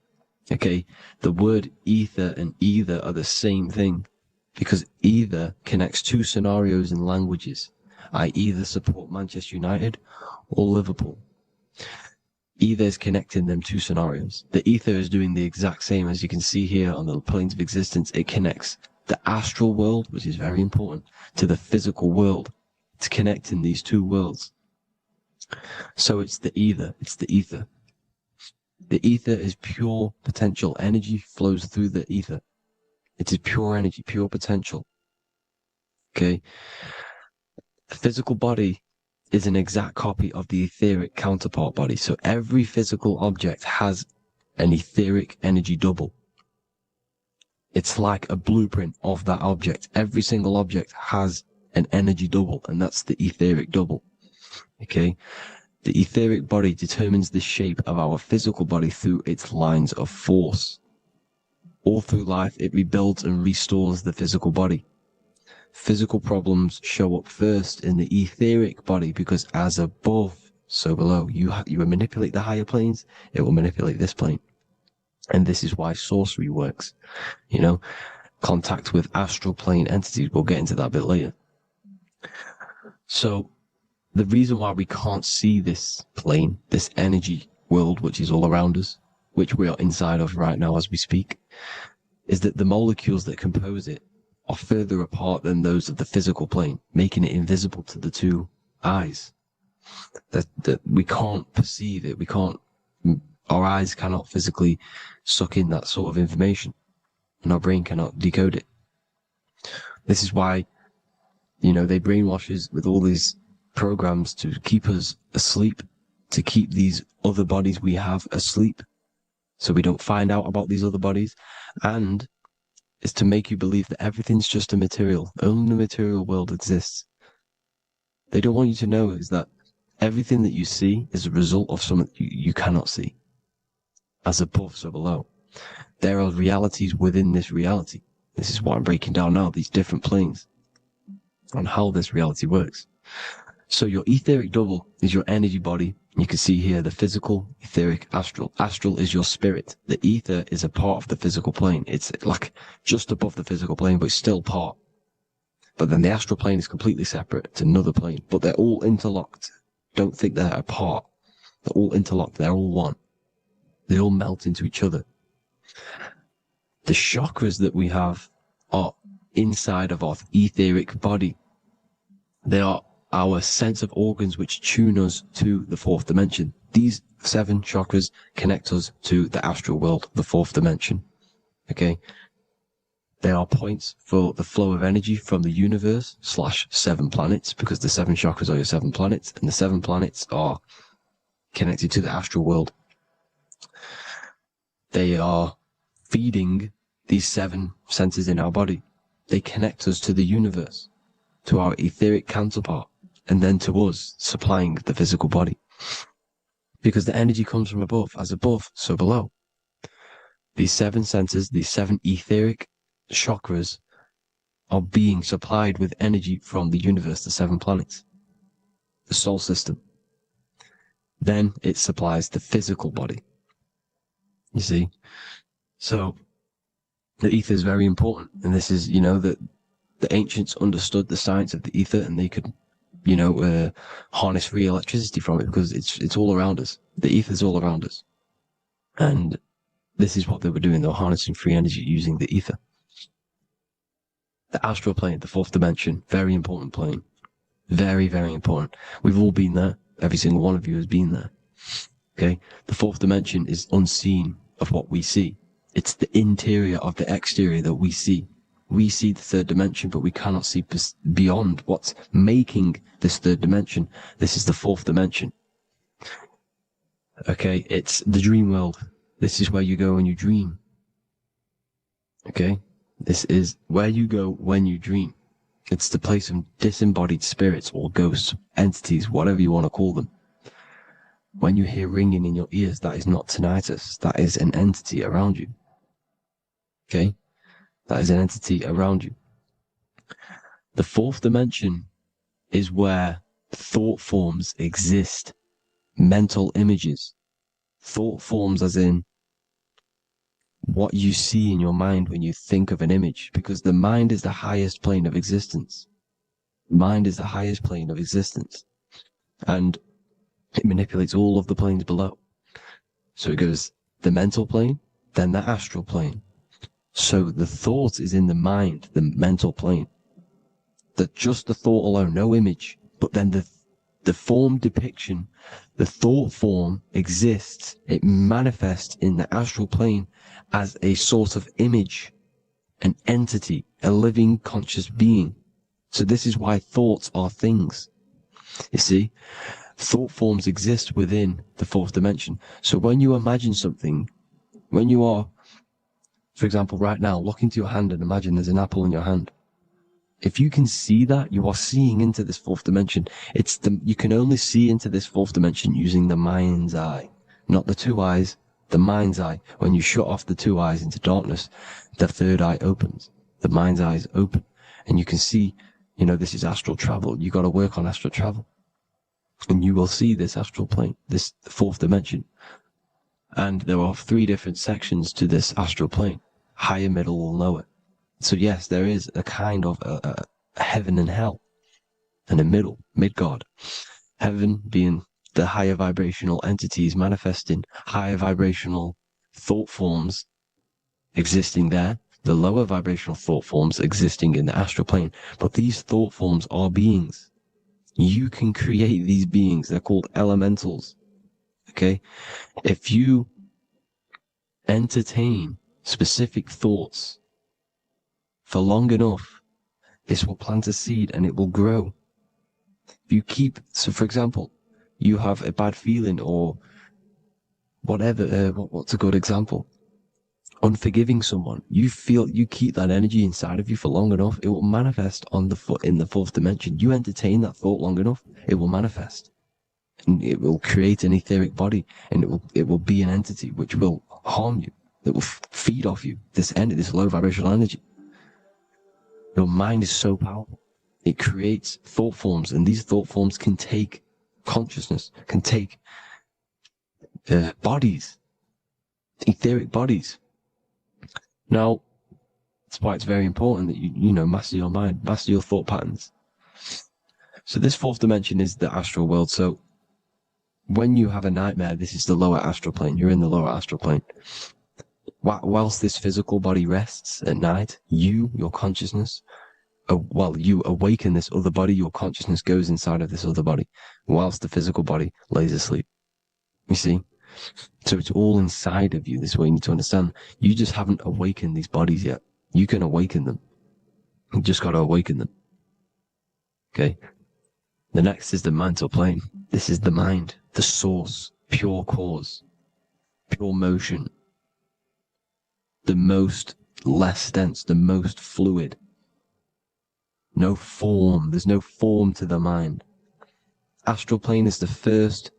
A: Okay? The word ether and either are the same thing, because either connects two scenarios in languages. I either support Manchester United or Liverpool. Either is connecting them two scenarios. The ether is doing the exact same, as you can see here on the planes of existence. It connects the astral world, which is very important, to the physical world. It's connecting these two worlds. So it's the ether. It's the ether. The ether is pure potential. Energy flows through the ether. It is pure energy, pure potential. Okay? The physical body is an exact copy of the etheric counterpart body. So every physical object has an etheric energy double. It's like a blueprint of that object. Every single object has an energy double, and that's the etheric double. Okay? The etheric body determines the shape of our physical body through its lines of force. All through life, it rebuilds and restores the physical body. Physical problems show up first in the etheric body, because as above, so below. You manipulate the higher planes, it will manipulate this plane. And this is why sorcery works. Contact with astral plane entities. We'll get into that a bit later. So the reason why we can't see this plane, this energy world, which is all around us, which we are inside of right now as we speak, is that the molecules that compose it are further apart than those of the physical plane, making it invisible to the two eyes. That we can't perceive it. Our eyes cannot physically suck in that sort of information, and our brain cannot decode it. This is why, they brainwash us with all these programs to keep us asleep, to keep these other bodies we have asleep, so we don't find out about these other bodies, and is to make you believe that everything's just a material. Only the material world exists. They don't want you to know is that everything that you see is a result of something you cannot see. As above, so below. There are realities within this reality. This is what I'm breaking down now, these different planes, on how this reality works. So your etheric double is your energy body. You can see here the physical, etheric, astral. Astral is your spirit. The ether is a part of the physical plane. It's like just above the physical plane, but it's still part. But then the astral plane is completely separate. It's another plane, but they're all interlocked. Don't think they're apart. They're all interlocked. They're all one. They all melt into each other. The chakras that we have are inside of our etheric body. They are our sense of organs which tune us to the fourth dimension. These 7 chakras connect us to the astral world, the fourth dimension. Okay? They are points for the flow of energy from the universe / 7 planets, because the 7 chakras are your 7 planets, and the 7 planets are connected to the astral world. They are feeding these 7 centers in our body. They connect us to the universe, to our etheric counterpart, and then to us, supplying the physical body. Because the energy comes from above. As above, so below. These 7 centers, these 7 etheric chakras are being supplied with energy from the universe, the 7 planets, the solar system. Then it supplies the physical body. You see? So the ether is very important. And this is, that the ancients understood the science of the ether, and they could, harness free electricity from it, because it's all around us. The ether is all around us. And this is what they were doing. They were harnessing free energy using the ether. The astral plane, the 4th dimension, very important plane. Very, very important. We've all been there. Every single one of you has been there. Okay? The 4th dimension is unseen of what we see. It's the interior of the exterior that we see. We see the 3rd dimension, but we cannot see beyond what's making this 3rd dimension. This is the 4th dimension. Okay? It's the dream world. This is where you go when you dream. Okay? This is where you go when you dream. It's the place of disembodied spirits or ghosts, entities, whatever you want to call them. When you hear ringing in your ears, that is not tinnitus. That is an entity around you. Okay? That is an entity around you. The 4th dimension is where thought forms exist. Mental images. Thought forms as in what you see in your mind when you think of an image, because the mind is the highest plane of existence. Mind is the highest plane of existence. And it manipulates all of the planes below. So it goes the mental plane, then the astral plane. So the thought is in the mind, the mental plane. Just the thought alone, no image. But then the form depiction, the thought form exists. It manifests in the astral plane as a sort of image, an entity, a living conscious being. So this is why thoughts are things. You see, thought forms exist within the 4th dimension. So when you imagine something, when you are, for example, right now, look into your hand and imagine there's an apple in your hand. If you can see that, you are seeing into this 4th dimension. You can only see into this 4th dimension using the mind's eye, not the 2 eyes, the mind's eye. When you shut off the 2 eyes into darkness, the 3rd eye opens. The mind's eye is open. And you can see, this is astral travel. You got to work on astral travel. And you will see this astral plane, this 4th dimension. And there are 3 different sections to this astral plane. Higher, middle, or lower. So yes, there is a kind of a heaven and hell. And a mid-God. Heaven being the higher vibrational entities manifesting higher vibrational thought forms existing there. The lower vibrational thought forms existing in the astral plane. But these thought forms are beings. You can create these beings. They're called elementals. Okay? If you entertain specific thoughts for long enough, this will plant a seed and it will grow. If you so for example, you have a bad feeling or whatever, what's a good example? Unforgiving someone. You keep that energy inside of you for long enough, it will manifest in the 4th dimension. You entertain that thought long enough, it will manifest. And it will create an etheric body, and it will be an entity which will harm you. It will feed off you, this low vibrational energy. Your mind is so powerful. It creates thought forms, and these thought forms can take consciousness, can take bodies, etheric bodies. Now, that's why it's very important that you master your mind, master your thought patterns. So this 4th dimension is the astral world. So when you have a nightmare, this is the lower astral plane. You're in the lower astral plane. Whilst this physical body rests at night, your consciousness, you awaken this other body, your consciousness goes inside of this other body, whilst the physical body lays asleep. You see? So it's all inside of you. This is what you need to understand. You just haven't awakened these bodies yet. You can awaken them. You just got to awaken them. Okay? The next is the mental plane. This is the mind, the source, pure cause, pure motion. The most less dense, the most fluid. No form. There's no form to the mind. Astral plane is the first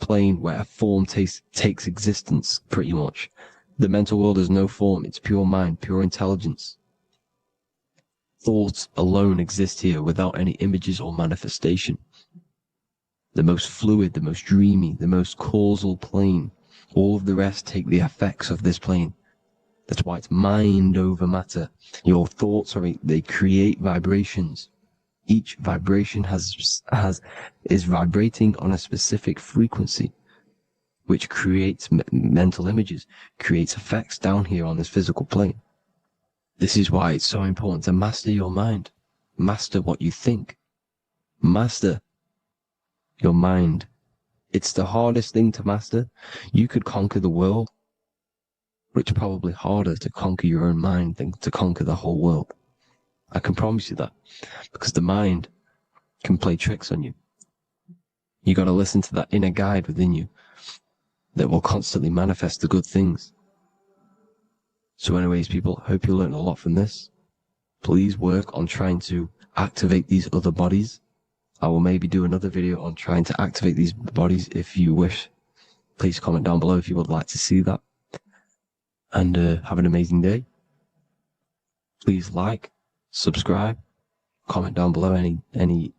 A: plane where a form takes existence, pretty much. The mental world has no form. It's pure mind, pure intelligence. Thoughts alone exist here without any images or manifestation. The most fluid, the most dreamy, the most causal plane. All of the rest take the effects of this plane. That's why it's mind over matter. Your thoughts they create vibrations. Each vibration is vibrating on a specific frequency, which creates mental images, creates effects down here on this physical plane. This is why it's so important to master your mind. Master what you think. Master your mind. It's the hardest thing to master. You could conquer the world, but it's probably harder to conquer your own mind than to conquer the whole world. I can promise you that, because the mind can play tricks on you. You got to listen to that inner guide within you that will constantly manifest the good things. So anyways, people, hope you learned a lot from this. Please work on trying to activate these other bodies. I will maybe do another video on trying to activate these bodies if you wish. Please comment down below if you would like to see that. And have an amazing day. Please like, subscribe, comment down below any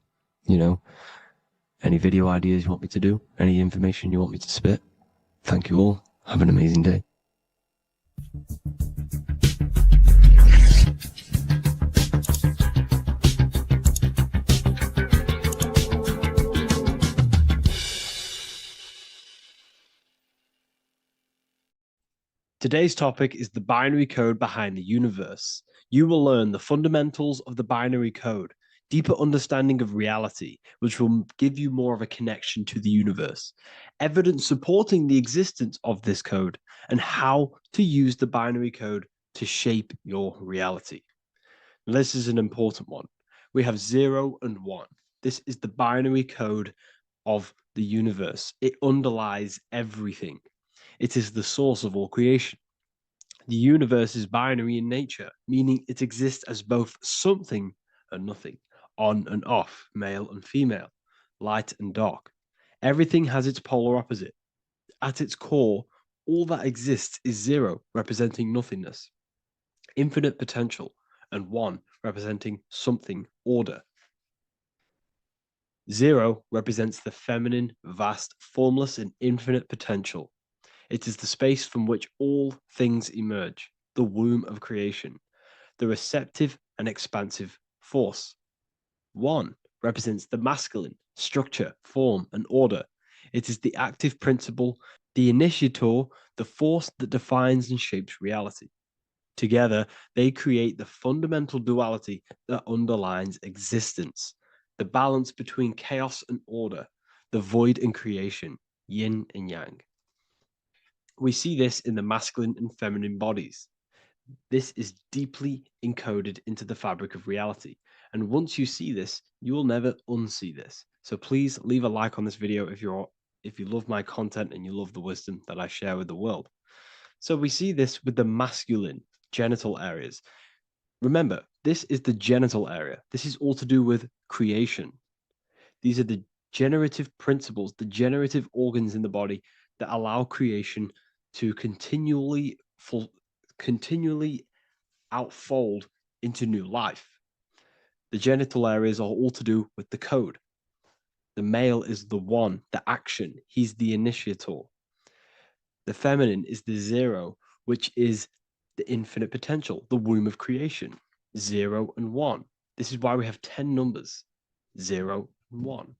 A: video ideas you want me to do, any information you want me to spit. Thank you all. Have an amazing day.
B: Today's topic is the binary code behind the universe. You will learn the fundamentals of the binary code, deeper understanding of reality, which will give you more of a connection to the universe, evidence supporting the existence of this code, and how to use the binary code to shape your reality. Now, this is an important one. We have 0 and 1. This is the binary code of the universe. It underlies everything. It is the source of all creation. The universe is binary in nature, meaning it exists as both something and nothing, on and off, male and female, light and dark. Everything has its polar opposite. At its core, all that exists is 0, representing nothingness, infinite potential, and 1, representing something, order. 0 represents the feminine, vast, formless, and infinite potential. It is the space from which all things emerge, the womb of creation, the receptive and expansive force. 1 represents the masculine, structure, form, and order. It is the active principle, the initiator, the force that defines and shapes reality. Together, they create the fundamental duality that underlines existence, the balance between chaos and order, the void and creation, yin and yang. We see this in the masculine and feminine bodies. This is deeply encoded into the fabric of reality. And once you see this, you will never unsee this. So please leave a like on this video if you love my content and you love the wisdom that I share with the world. So we see this with the masculine genital areas. Remember, this is the genital area. This is all to do with creation. These are the generative principles, the generative organs in the body that allow creation to continually outfold into new life. The genital areas are all to do with the code. The male is the 1, the action. He's the initiator. The feminine is the 0, which is the infinite potential, the womb of creation. 0 and 1. This is why we have 10 numbers. 0 and 1.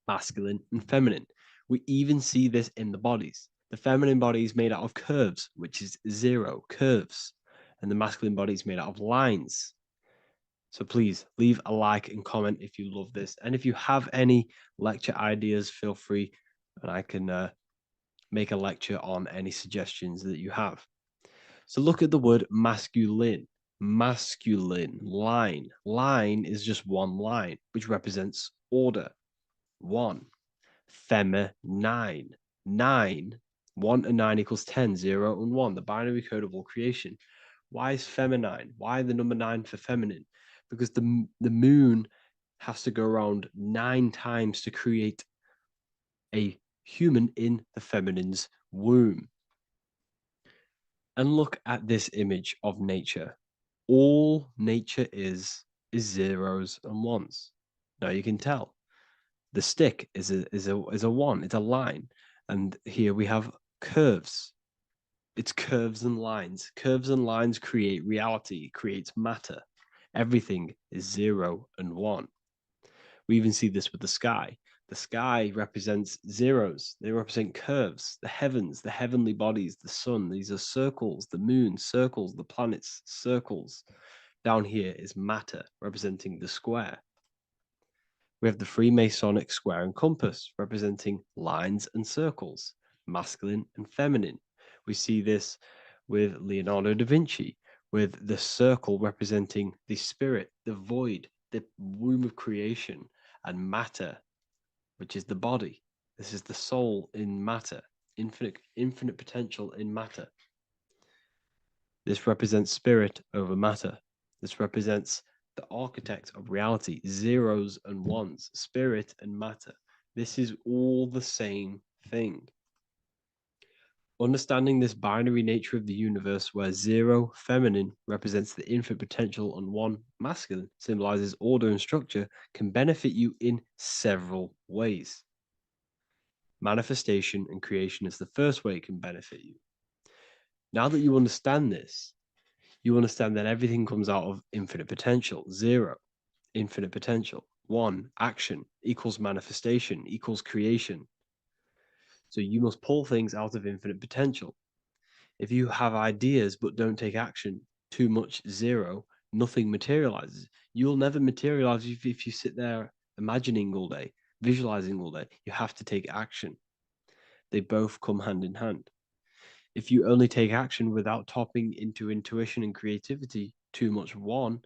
B: Masculine and feminine. We even see this in the bodies. The feminine body is made out of curves, which is 0, curves. And the masculine body is made out of lines. So please leave a like and comment if you love this. And if you have any lecture ideas, feel free, and I can make a lecture on any suggestions that you have. So look at the word masculine. Masculine, line. Line is just one line, which represents order. 1. Feminine. 9. 1 and 9 equals 10. 0 and 1. The binary code of all creation. Why is feminine? Why the number 9 for feminine? Because the moon has to go around 9 times to create a human in the feminine's womb.
A: and look at this image of nature. All nature is zeros and ones. Now you can tell the stick is a one. It's a line, and here we have curves. It's curves and lines. Curves and lines create reality, creates matter. Everything is 0 and 1. We even see this with the sky. The sky represents zeros. They represent curves, the heavens, the heavenly bodies, the sun. These are circles, the moon, circles, the planets, circles. Down here is matter, representing the square. We have the Freemasonic square and compass, representing lines and circles, masculine and feminine. We see this with Leonardo da Vinci, with the circle representing the spirit, the void, the womb of creation, and matter, which is the body. This is the soul in matter, infinite potential in matter. This represents spirit over matter. This represents the architect of reality, zeros and ones, spirit and matter. This is all the same thing. Understanding this binary nature of the universe, where 0 feminine represents the infinite potential and 1 masculine symbolizes order and structure, can benefit you in several ways. Manifestation and creation is the first way it can benefit you. Now that you understand this, you understand that everything comes out of infinite potential. 0, infinite potential. 1, action equals manifestation equals creation. So you must pull things out of infinite potential. If you have ideas but don't take action, too much 0, nothing materializes. You'll never materialize if you sit there imagining all day, visualizing all day. You have to take action. They both come hand in hand. If you only take action without tapping into intuition and creativity, too much 1,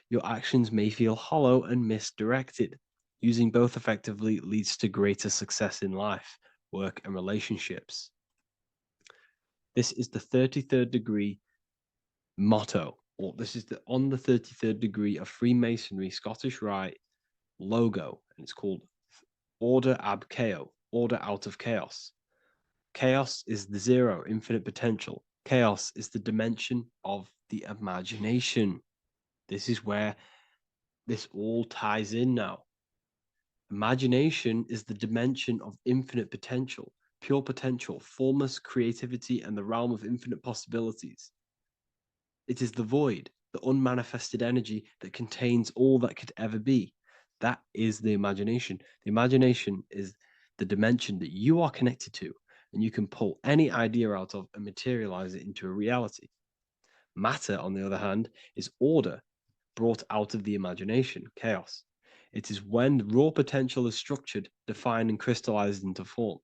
A: your actions may feel hollow and misdirected. Using both effectively leads to greater success in life, work, and relationships. This is the 33rd degree motto, or this is on the 33rd degree of Freemasonry Scottish Rite logo, and it's called Order ab Chaos, order out of chaos. Chaos is the 0, infinite potential. Chaos is the dimension of the imagination. This is where this all ties in now. Imagination is the dimension of infinite potential, pure potential, formless creativity, and the realm of infinite possibilities. It is the void, the unmanifested energy that contains all that could ever be. That is the imagination. The imagination is the dimension that you are connected to, and you can pull any idea out of and materialize it into a reality. Matter, on the other hand, is order brought out of the imagination, chaos. It is when raw potential is structured, defined, and crystallized into form.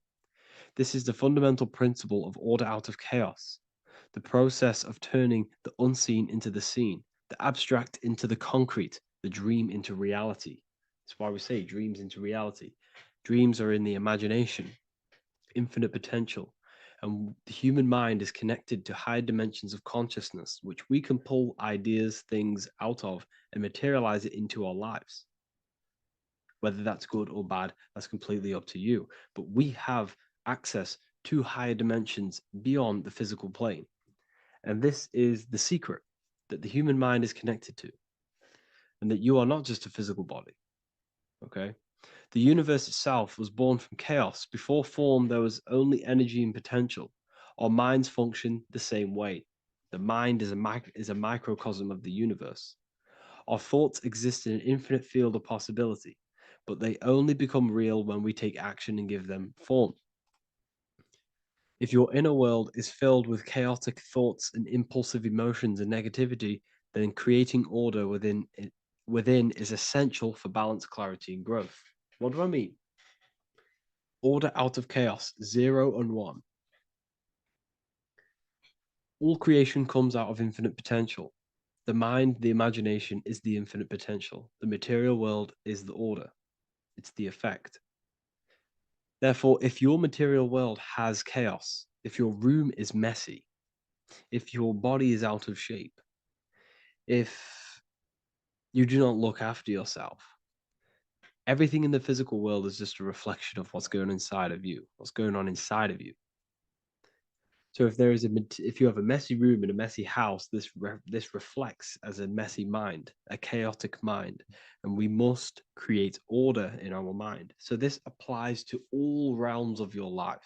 A: This is the fundamental principle of order out of chaos, the process of turning the unseen into the seen, the abstract into the concrete, the dream into reality. That's why we say dreams into reality. Dreams are in the imagination, infinite potential, and the human mind is connected to higher dimensions of consciousness, which we can pull ideas, things out of, and materialize it into our lives. Whether that's good or bad, that's completely up to you. But we have access to higher dimensions beyond the physical plane. And this is the secret that the human mind is connected to, and that you are not just a physical body. Okay? The universe itself was born from chaos. Before form, there was only energy and potential. Our minds function the same way. The mind is a microcosm of the universe. Our thoughts exist in an infinite field of possibility, but they only become real when we take action and give them form. If your inner world is filled with chaotic thoughts and impulsive emotions and negativity, then creating order within is essential for balance, clarity, and growth. What do I mean? Order out of chaos, 0 and 1. All creation comes out of infinite potential. The mind, the imagination, is the infinite potential. The material world is the order. It's the effect. Therefore, if your material world has chaos, if your room is messy, if your body is out of shape, if you do not look after yourself, everything in the physical world is just a reflection of what's going on inside of you, what's going on inside of you. So if you have a messy room in a messy house, this reflects as a messy mind, a chaotic mind, and we must create order in our mind. So this applies to all realms of your life.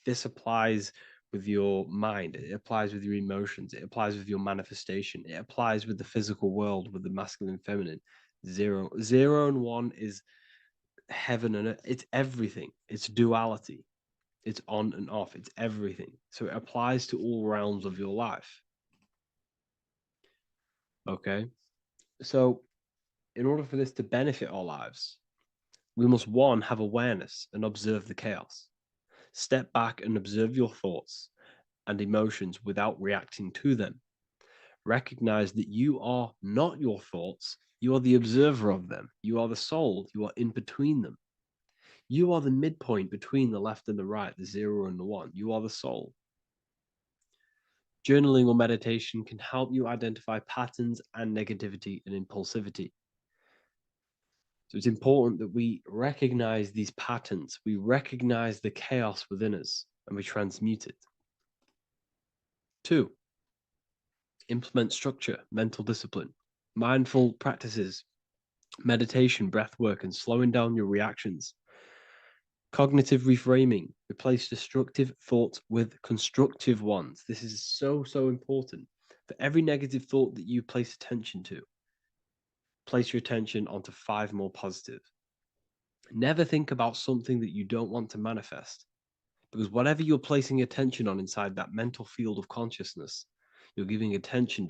A: This applies with your mind, it applies with your emotions, it applies with your manifestation, it applies with the physical world, with the masculine and feminine. Zero and one is heaven and earth. It's everything. It's duality. It's on and off. It's everything. So it applies to all realms of your life. Okay. So in order for this to benefit our lives, we must, one, have awareness and observe the chaos. Step back and observe your thoughts and emotions without reacting to them. Recognize that you are not your thoughts. You are the observer of them. You are the soul. You are in between them. You are the midpoint between the left and the right, the zero and the one. You are the soul. Journaling or meditation can help you identify patterns and negativity and impulsivity. So it's important that we recognize these patterns, we recognize the chaos within us, and we transmute it. 2, implement structure, mental discipline, mindful practices, meditation, breath work, and slowing down your reactions. Cognitive reframing, replace destructive thoughts with constructive ones. This is so important. For every negative thought that you place attention to, place your attention onto 5 more positive. Never think about something that you don't want to manifest, because whatever you're placing attention on inside that mental field of consciousness, you're giving attention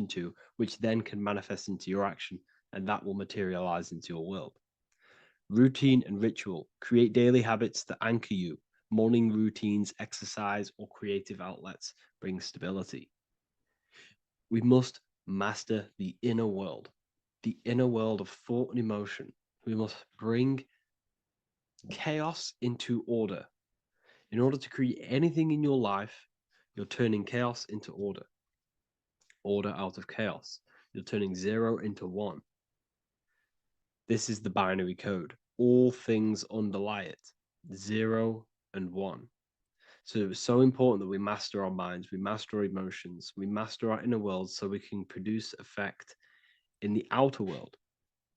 A: to, which then can manifest into your action, and that will materialize into your world. Routine and ritual. Create daily habits that anchor you. Morning routines, exercise, or creative outlets bring stability. We must master the inner world of thought and emotion. We must bring chaos into order. In order to create anything in your life, you're turning chaos into order. Order out of chaos. You're turning 0 into 1. This is the binary code. All things underlie it. 0 and 1. So it's so important that we master our minds, we master our emotions, we master our inner world so we can produce effect in the outer world.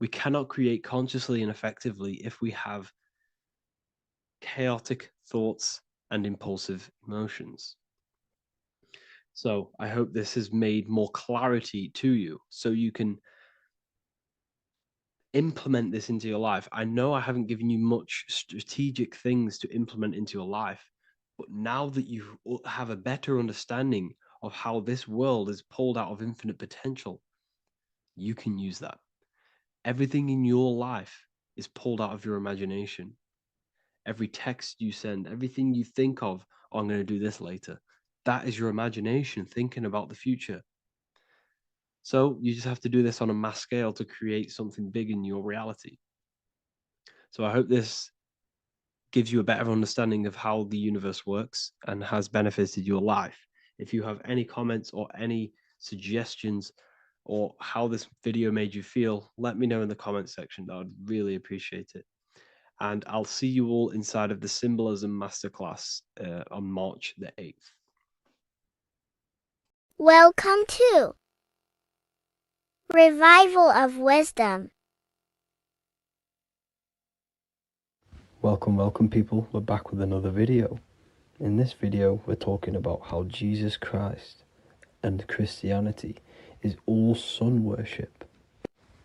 A: We cannot create consciously and effectively if we have chaotic thoughts and impulsive emotions. So I hope this has made more clarity to you so you can implement this into your life. I know I haven't given you much strategic things to implement into your life, but now that you have a better understanding of how this world is pulled out of infinite potential, you can use that. Everything in your life is pulled out of your imagination. Every text you send, everything you think of, oh, I'm going to do this later, that is your imagination thinking about the future. So you just have to do this on a mass scale to create something big in your reality. So I hope this gives you a better understanding of how the universe works and has benefited your life. If you have any comments or any suggestions or how this video made you feel, let me know in the comment section. I would really appreciate it. And I'll see you all inside of the Symbolism Masterclass on March the 8th.
F: Welcome to Revival of Wisdom.
E: Welcome people, we're back with another video. In this video we're talking about how Jesus Christ and Christianity is all sun worship.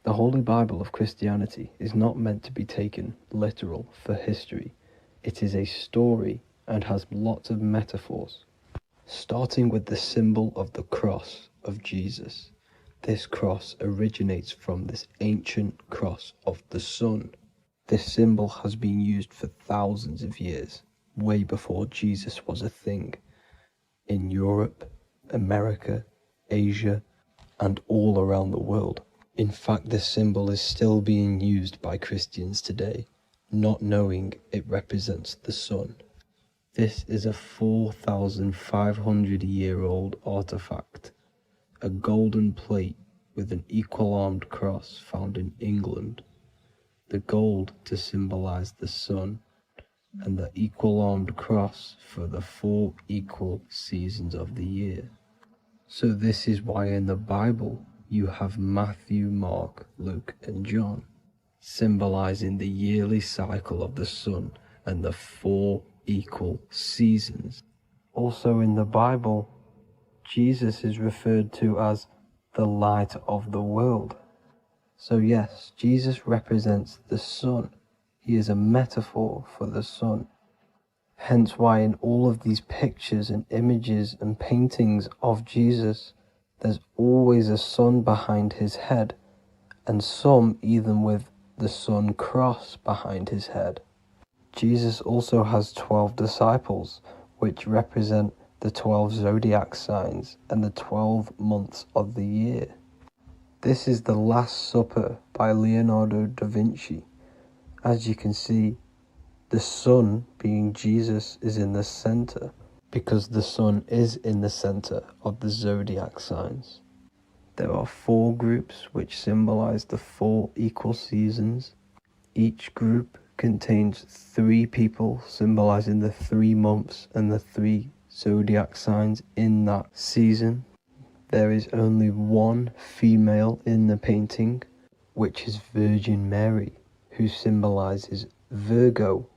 E: The Holy Bible of Christianity is not meant to be taken literal for history. It is a story and has lots of metaphors. Starting with the symbol of the cross of Jesus. This cross originates from this ancient cross of the sun. This symbol has been used for thousands of years, way before Jesus was a thing, in Europe, America, Asia, and all around the world. In fact, this symbol is still being used by Christians today, not knowing it represents the sun. This is a 4,500-year-old artifact, a golden plate with an equal-armed cross found in England. The gold to symbolize the sun, and the equal-armed cross for the 4 equal seasons of the year. So this is why in the Bible you have Matthew, Mark, Luke, and John, symbolizing the yearly cycle of the sun and the 4 equal seasons. Also in the Bible, Jesus is referred to as the light of the world. So yes, Jesus represents the sun. He is a metaphor for the sun. Hence why in all of these pictures and images and paintings of Jesus, there's always a sun behind his head, and some even with the sun cross behind his head. Jesus also has 12 disciples, which represent the 12 zodiac signs and the 12 months of the year. This is the Last Supper by Leonardo da Vinci. As you can see, the sun, being Jesus, is in the center, because the sun is in the center of the zodiac signs. There are 4 groups which symbolize the 4 equal seasons. Each group contains 3 people symbolizing the 3 months and the 3 zodiac signs in that season. There is only 1 female in the painting, which is Virgin Mary, who symbolizes Virgo,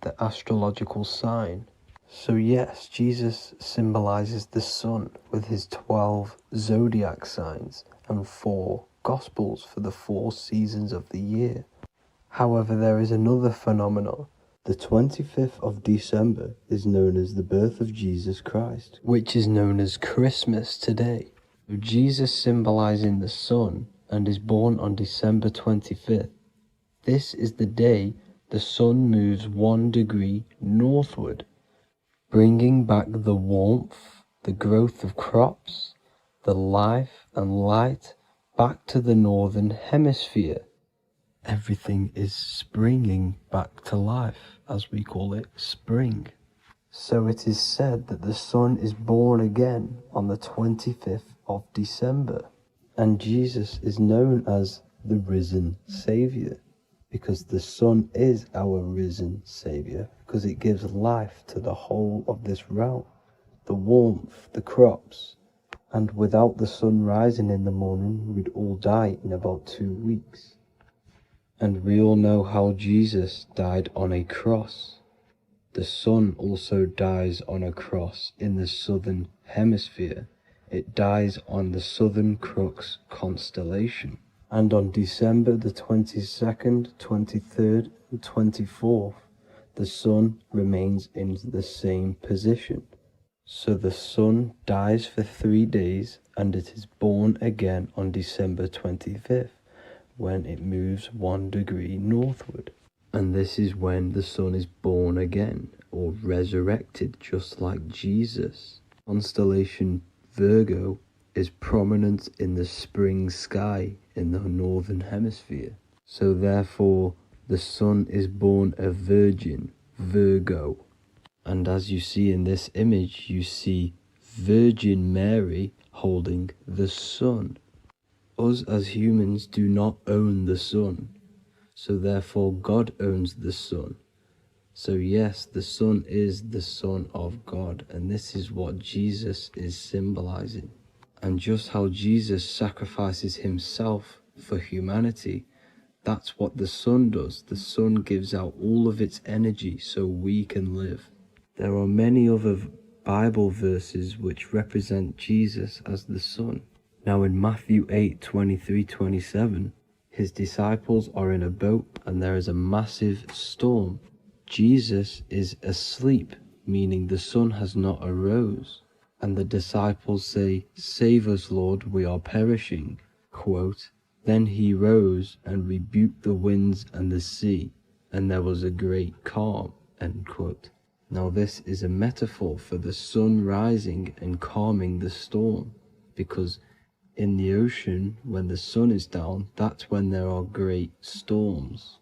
E: the astrological sign. So yes, Jesus symbolizes the sun with his 12 zodiac signs and 4 gospels for the 4 seasons of the year. However, there is another phenomenon. The 25th of December is known as the birth of Jesus Christ, which is known as Christmas today. Jesus symbolizing the sun and is born on December 25th. This is the day the sun moves 1 degree northward, bringing back the warmth, the growth of crops, the life and light back to the northern hemisphere. Everything is springing back to life, as we call it, spring. So it is said that the sun is born again on the 25th of December, and Jesus is known as the risen Savior, because the sun is our risen Savior, because it gives life to the whole of this realm, the warmth, the crops, and without the sun rising in the morning, we'd all die in about 2 weeks. And we all know how Jesus died on a cross. The sun also dies on a cross in the southern hemisphere. It dies on the Southern Crux constellation. And on December the 22nd, 23rd, and 24th, the sun remains in the same position. So the sun dies for 3 days, and it is born again on December 25th, when it moves 1 degree northward. And this is when the sun is born again, or resurrected, just like Jesus. Constellation Virgo is prominent in the spring sky in the northern hemisphere. So therefore, the sun is born a virgin, Virgo. And as you see in this image, you see Virgin Mary holding the sun. Us as humans do not own the sun. So therefore God owns the sun. So yes, the sun is the Son of God, and this is what Jesus is symbolizing. And just how Jesus sacrifices himself for humanity, that's what the sun does. The sun gives out all of its energy so we can live. There are many other Bible verses which represent Jesus as the sun. Now in Matthew 8:23-27, his disciples are in a boat and there is a massive storm. Jesus is asleep, meaning the sun has not arose. And the disciples say, "Save us, Lord, we are perishing." Quote, "Then he rose and rebuked the winds and the sea, and there was a great calm." End quote. Now this is a metaphor for the sun rising and calming the storm, because in the ocean, when the sun is down, that's when there are great storms.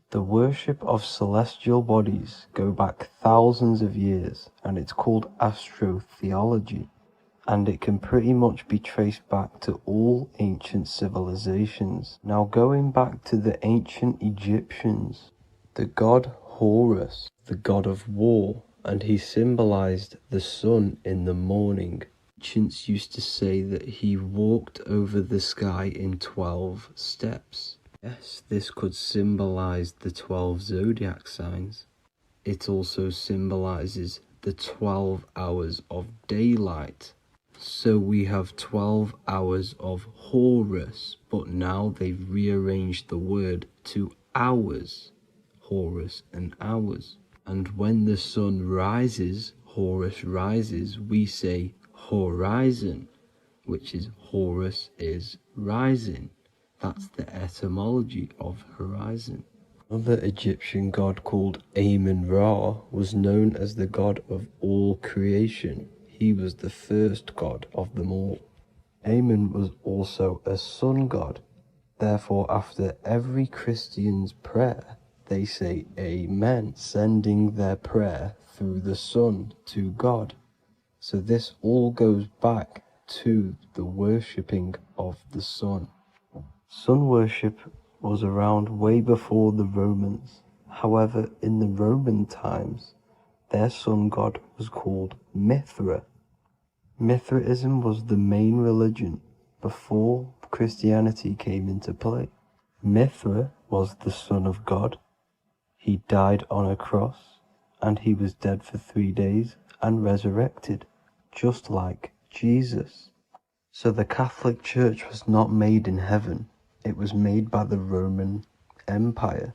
E: The worship of celestial bodies go back thousands of years, and it's called astrotheology, and it can pretty much be traced back to all ancient civilizations. Now going back to the ancient Egyptians, the god Horus, the god of war, and he symbolized the sun in the morning. Ancients used to say that he walked over the sky in 12 steps. Yes, this could symbolize the 12 zodiac signs. It also symbolizes the 12 hours of daylight. So we have 12 hours of Horus, but now they've rearranged the word to hours. Horus and hours. And when the sun rises, Horus rises, we say horizon, which is Horus is rising. That's the etymology of horizon. Another Egyptian god called Amun-Ra was known as the god of all creation. He was the first god of them all. Amun was also a sun god. Therefore, after every Christian's prayer, they say Amen, sending their prayer through the sun to God. So this all goes back to the worshipping of the sun. Sun worship was around way before the Romans. However, in the Roman times, their sun god was called Mithra. Mithraism was the main religion before Christianity came into play. Mithra was the son of God. He died on a cross, and he was dead for 3 days and resurrected, just like Jesus. So the Catholic Church was not made in heaven. It was made by the Roman Empire.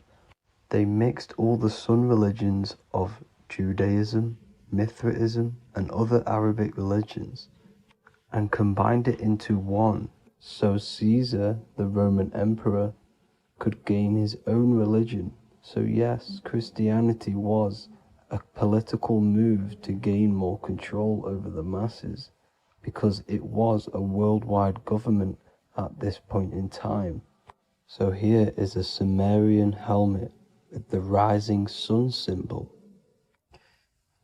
E: They mixed all the sun religions of Judaism, Mithraism, and other Arabic religions and combined it into one, so Caesar, the Roman emperor, could gain his own religion. So yes, Christianity was a political move to gain more control over the masses, because it was a worldwide government at this point in time. So here is a Sumerian helmet with the rising sun symbol.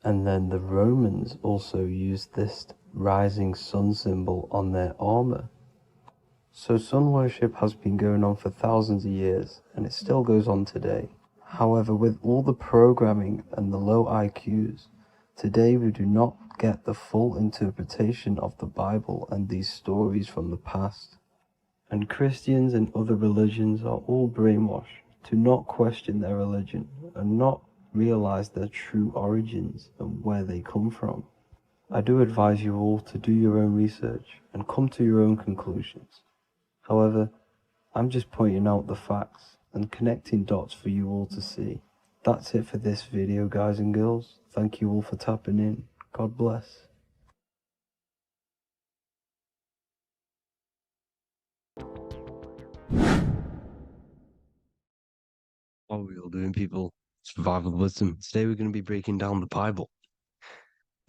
E: And then the Romans also used this rising sun symbol on their armor. So sun worship has been going on for thousands of years, and it still goes on today. However, with all the programming and the low IQs, today we do not get the full interpretation of the Bible and these stories from the past. And Christians and other religions are all brainwashed to not question their religion and not realize their true origins and where they come from. I do advise you all to do your own research and come to your own conclusions. However, I'm just pointing out the facts and connecting dots for you all to see. That's it for this video, guys and girls. Thank you all for tapping in. God bless.
A: What are we all doing, people? Survival wisdom. Today we're going to be breaking down the Bible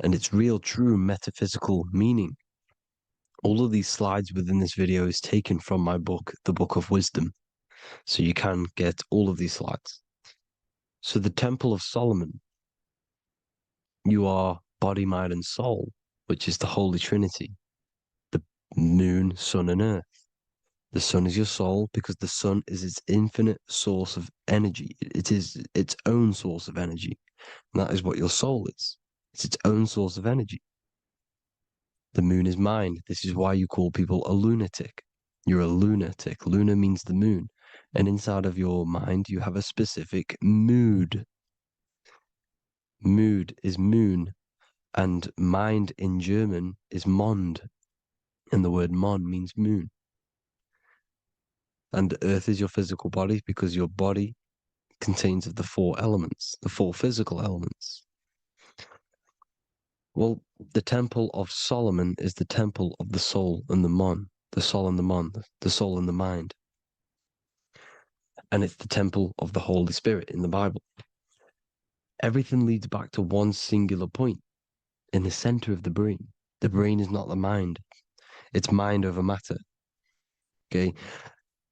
A: and its real, true metaphysical meaning. All of these slides within this video is taken from my book, The Book of Wisdom, so you can get all of these slides. So the Temple of Solomon, you are body, mind, and soul, which is the Holy Trinity, the moon, sun, and earth. The sun is your soul because the sun is its infinite source of energy. It is its own source of energy. And that is what your soul is. It's its own source of energy. The moon is mind. This is why you call people a lunatic. You're a lunatic. Luna means the moon. And inside of your mind, you have a specific mood. Mood is moon. And mind in German is Mond. And the word Mon means moon. And earth is your physical body because your body contains of the 4 elements, the 4 physical elements. Well, the Temple of Solomon is the temple of the soul and the Mon, the soul and the Mon, the soul and the mind. And it's the temple of the Holy Spirit in the Bible. Everything leads back to one singular point in the center of the brain. The brain is not the mind. It's mind over matter. Okay?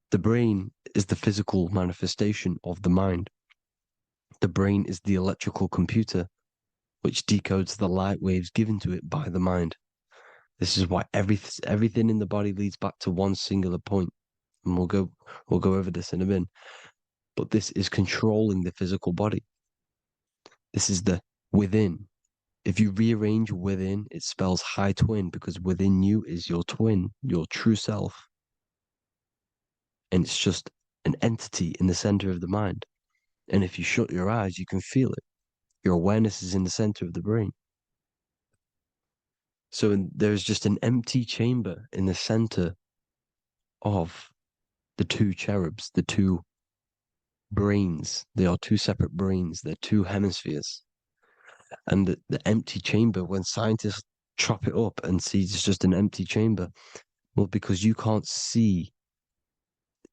A: The brain is the physical manifestation of the mind. The brain is the electrical computer which decodes the light waves given to it by the mind. This is why everything in the body leads back to one singular point. And we'll go over this in a minute. But this is controlling the physical body. This is the within. If you rearrange within, it spells high twin because within you is your twin, your true self. And it's just an entity in the center of the mind. And if you shut your eyes, you can feel it. Your awareness is in the center of the brain. So there's just an empty chamber in the center of the two cherubs, the two brains. They are two separate brains. They're two hemispheres. And the empty chamber, when scientists chop it up and see it's just an empty chamber, well, because you can't see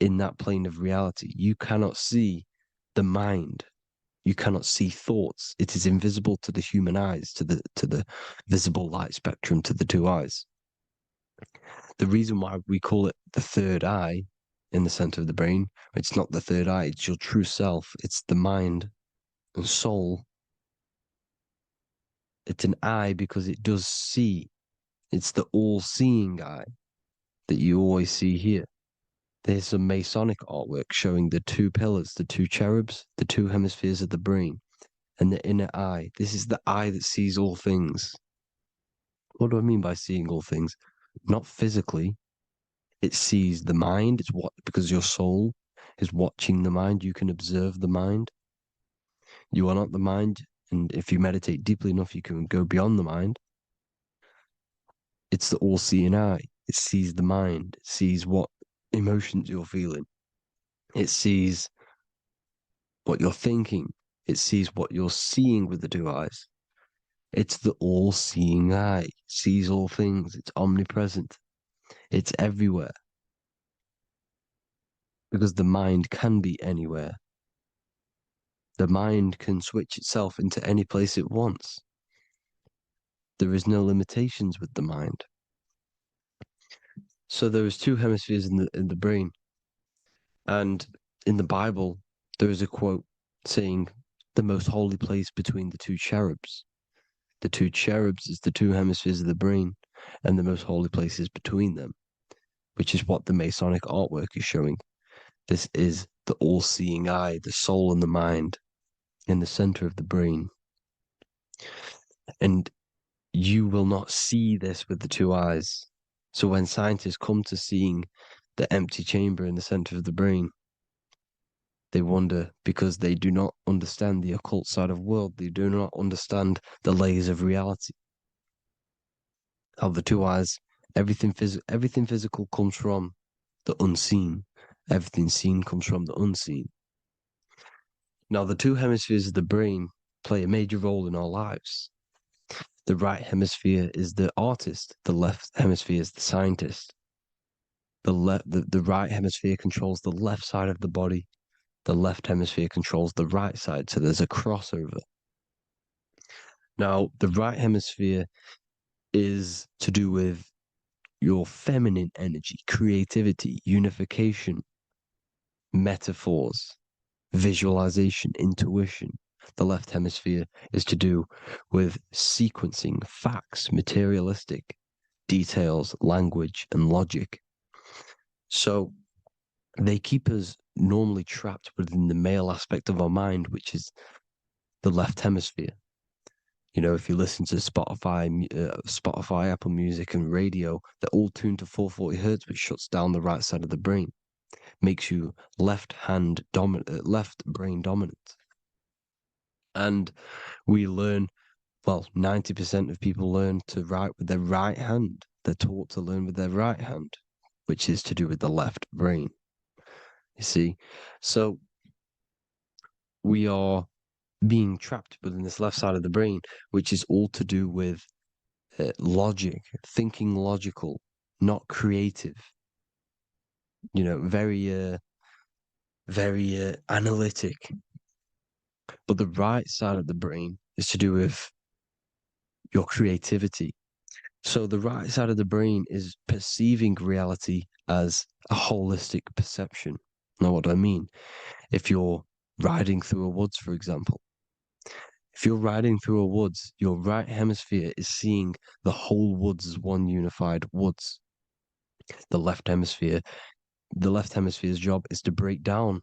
A: in that plane of reality, you cannot see the mind. You cannot see thoughts. It is invisible to the human eyes, to the visible light spectrum, to the two eyes. The reason why we call it the third eye in the center of the brain, it's not the third eye, it's your true self. It's the mind and soul. It's an eye because it does see. It's the all-seeing eye that you always see here. There's some Masonic artwork showing the two pillars, the two cherubs, the two hemispheres of the brain, and the inner eye. This is the eye that sees all things. What do I mean by seeing all things? Not physically. It sees the mind. It's what, because your soul is watching the mind. You can observe the mind. You are not the mind. And if you meditate deeply enough, you can go beyond the mind. It's the all-seeing eye. It sees the mind. It sees what emotions you're feeling. It sees what you're thinking. It sees what you're seeing with the two eyes. It's the all-seeing eye. It sees all things. It's omnipresent. It's everywhere. Because the mind can be anywhere. The mind can switch itself into any place it wants. There is no limitations with the mind. So there is two hemispheres in the brain. And in the Bible, there is a quote saying the most holy place between the two cherubs. The two cherubs is the two hemispheres of the brain, and the most holy place is between them, which is what the Masonic artwork is showing. This is the all-seeing eye, the soul and the mind in the center of the brain. And you will not see this with the two eyes. So when scientists come to seeing the empty chamber in the center of the brain, they wonder because they do not understand the occult side of the world. They do not understand the layers of reality. How the two eyes, everything physical comes from the unseen. Everything seen comes from the unseen. Now, the two hemispheres of the brain play a major role in our lives. The right hemisphere is the artist. The left hemisphere is the scientist. The right hemisphere controls the left side of the body. The left hemisphere controls the right side. So there's a crossover. Now, the right hemisphere is to do with your feminine energy, creativity, unification, metaphors, visualization, intuition. The left hemisphere is to do with sequencing, facts, materialistic details, language, and logic. So they keep us normally trapped within the male aspect of our mind, which is the left hemisphere. You know, if you listen to Spotify, Apple Music, and radio, they're all tuned to 440 hertz, which shuts down the right side of the brain, makes you left brain dominant. And we learn, well, 90% of people learn to write with their right hand. They're taught to learn with their right hand, which is to do with the left brain. You see, so we are being trapped within this left side of the brain, which is all to do with logic, thinking logical, not creative. You know, very analytic. But the right side of the brain is to do with your creativity. So the right side of the brain is perceiving reality as a holistic perception. Now, what do I mean? If you're riding through a woods, for example, if you're riding through a woods, your right hemisphere is seeing the whole woods as one unified woods. The left hemisphere's job is to break down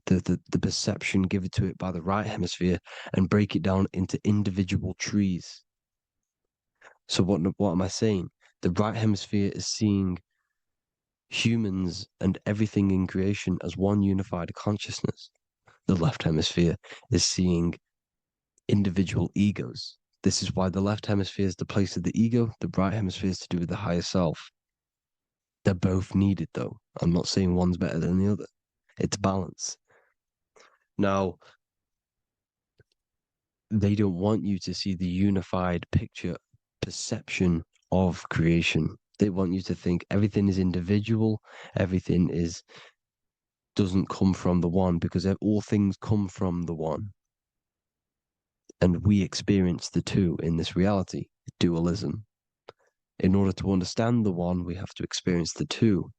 A: the perception given to it by the right hemisphere and break it down into individual trees. So what am I saying? The right hemisphere is seeing humans and everything in creation as one unified consciousness. The left hemisphere is seeing individual egos. This is why the left hemisphere is the place of the ego, the right hemisphere is to do with the higher self. They're both needed, though. I'm not saying one's better than the other. It's balance. Now, they don't want you to see the unified picture, perception of creation. They want you to think everything is individual, everything doesn't come from the one, because all things come from the one. And we experience the two in this reality, dualism. In order to understand the one, we have to experience the two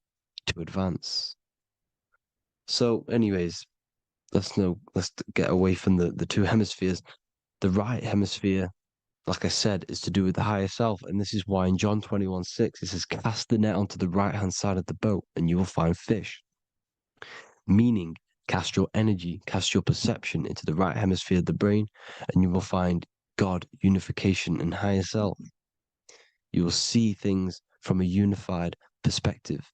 A: to advance. So, anyways, let's get away from the two hemispheres. The right hemisphere, like I said, is to do with the higher self. And this is why in John 21:6, it says, cast the net onto the right-hand side of the boat and you will find fish. Meaning, cast your energy, cast your perception into the right hemisphere of the brain, and you will find God, unification, and higher self. You will see things from a unified perspective.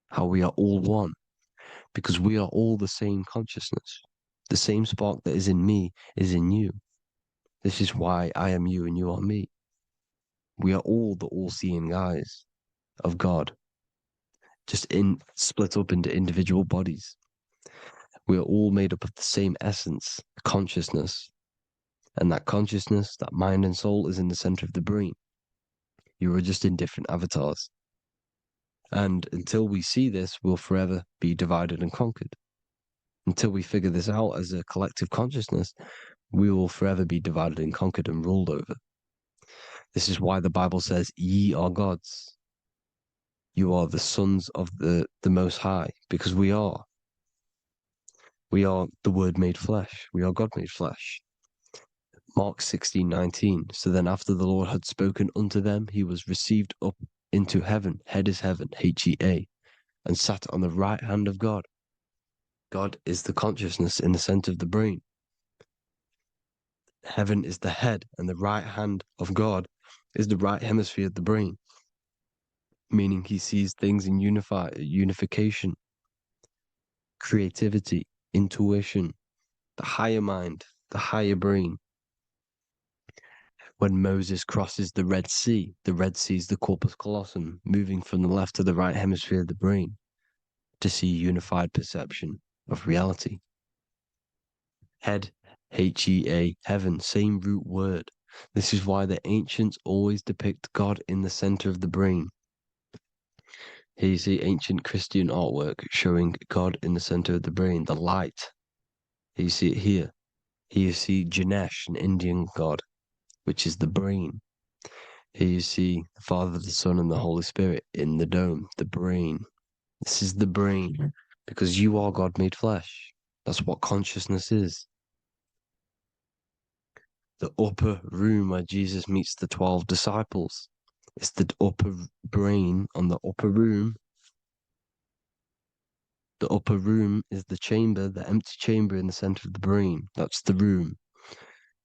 A: How we are all one. Because we are all the same consciousness. The same spark that is in me is in you. This is why I am you and you are me. We are all the all-seeing eyes of God, just split up into individual bodies. We are all made up of the same essence, consciousness. And that consciousness, that mind and soul, is in the center of the brain. You are just in different avatars. And until we see this, we'll forever be divided and conquered. Until we figure this out as a collective consciousness, we will forever be divided and conquered and ruled over. This is why the Bible says, ye are gods. You are the sons of the Most High, because we are. We are the Word made flesh. We are God made flesh. Mark 16:19. So then after the Lord had spoken unto them, he was received up into heaven. Head is heaven, H-E-A, and sat on the right hand of God. God is the consciousness in the center of the brain. Heaven is the head, and the right hand of God is the right hemisphere of the brain, meaning he sees things in unification, creativity, intuition, the higher mind, the higher brain. When Moses crosses the Red Sea is the corpus callosum, moving from the left to the right hemisphere of the brain to see unified perception of reality. Head, H-E-A, heaven, same root word. This is why the ancients always depict God in the center of the brain. Here you see ancient Christian artwork showing God in the center of the brain, the light. Here you see it here. Here you see Ganesh, an Indian god, which is the brain. Here you see the Father, the Son, and the Holy Spirit in the dome, the brain. This is the brain, because you are God made flesh. That's what consciousness is. The upper room where Jesus meets the 12 disciples. It's the upper brain on the upper room. The upper room is the chamber, the empty chamber in the center of the brain. That's the room.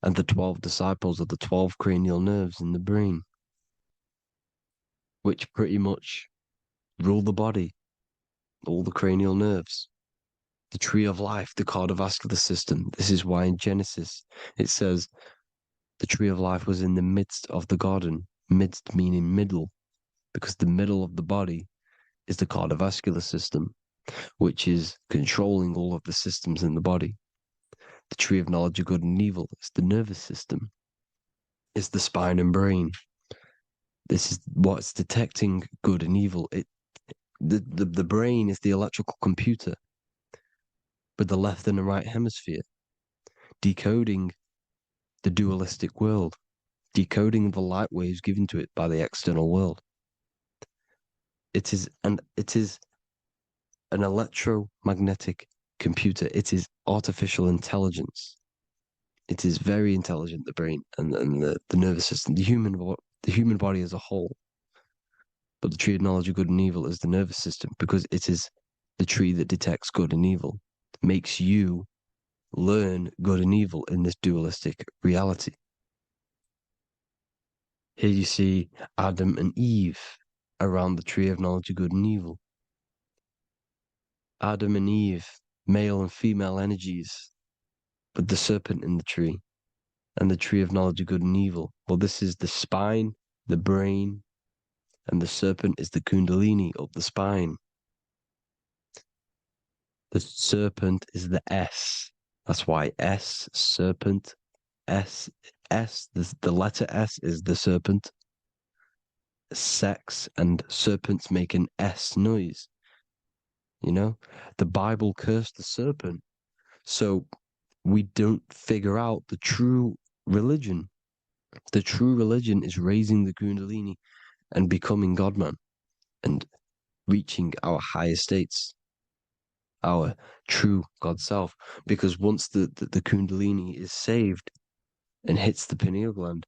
A: And the 12 disciples are the 12 cranial nerves in the brain, which pretty much rule the body, all the cranial nerves. The tree of life, the cardiovascular system. This is why in Genesis it says the tree of life was in the midst of the garden. Midst meaning middle, because the middle of the body is the cardiovascular system, which is controlling all of the systems in the body. The tree of knowledge of good and evil is the nervous system. It's the spine and brain. This is what's detecting good and evil. The brain is the electrical computer with the left and the right hemisphere, decoding the dualistic world, decoding the light waves given to it by the external world. It is an electromagnetic computer. It is artificial intelligence. It is very intelligent, the brain and the nervous system, the human body as a whole. But the tree of knowledge of good and evil is the nervous system, because it is the tree that detects good and evil, makes you learn good and evil in this dualistic reality. Here you see Adam and Eve around the tree of knowledge of good and evil. Adam and Eve, male and female energies, with the serpent in the tree and the tree of knowledge of good and evil. Well, this is the spine, the brain, and the serpent is the kundalini of the spine. The serpent is the S. That's why S, serpent, S, the letter S is the serpent. Sex and serpents make an S noise. You know, the Bible cursed the serpent. So we don't figure out the true religion. The true religion is raising the kundalini and becoming God-man and reaching our higher states, our true God self. Because once the kundalini is saved and hits the pineal gland,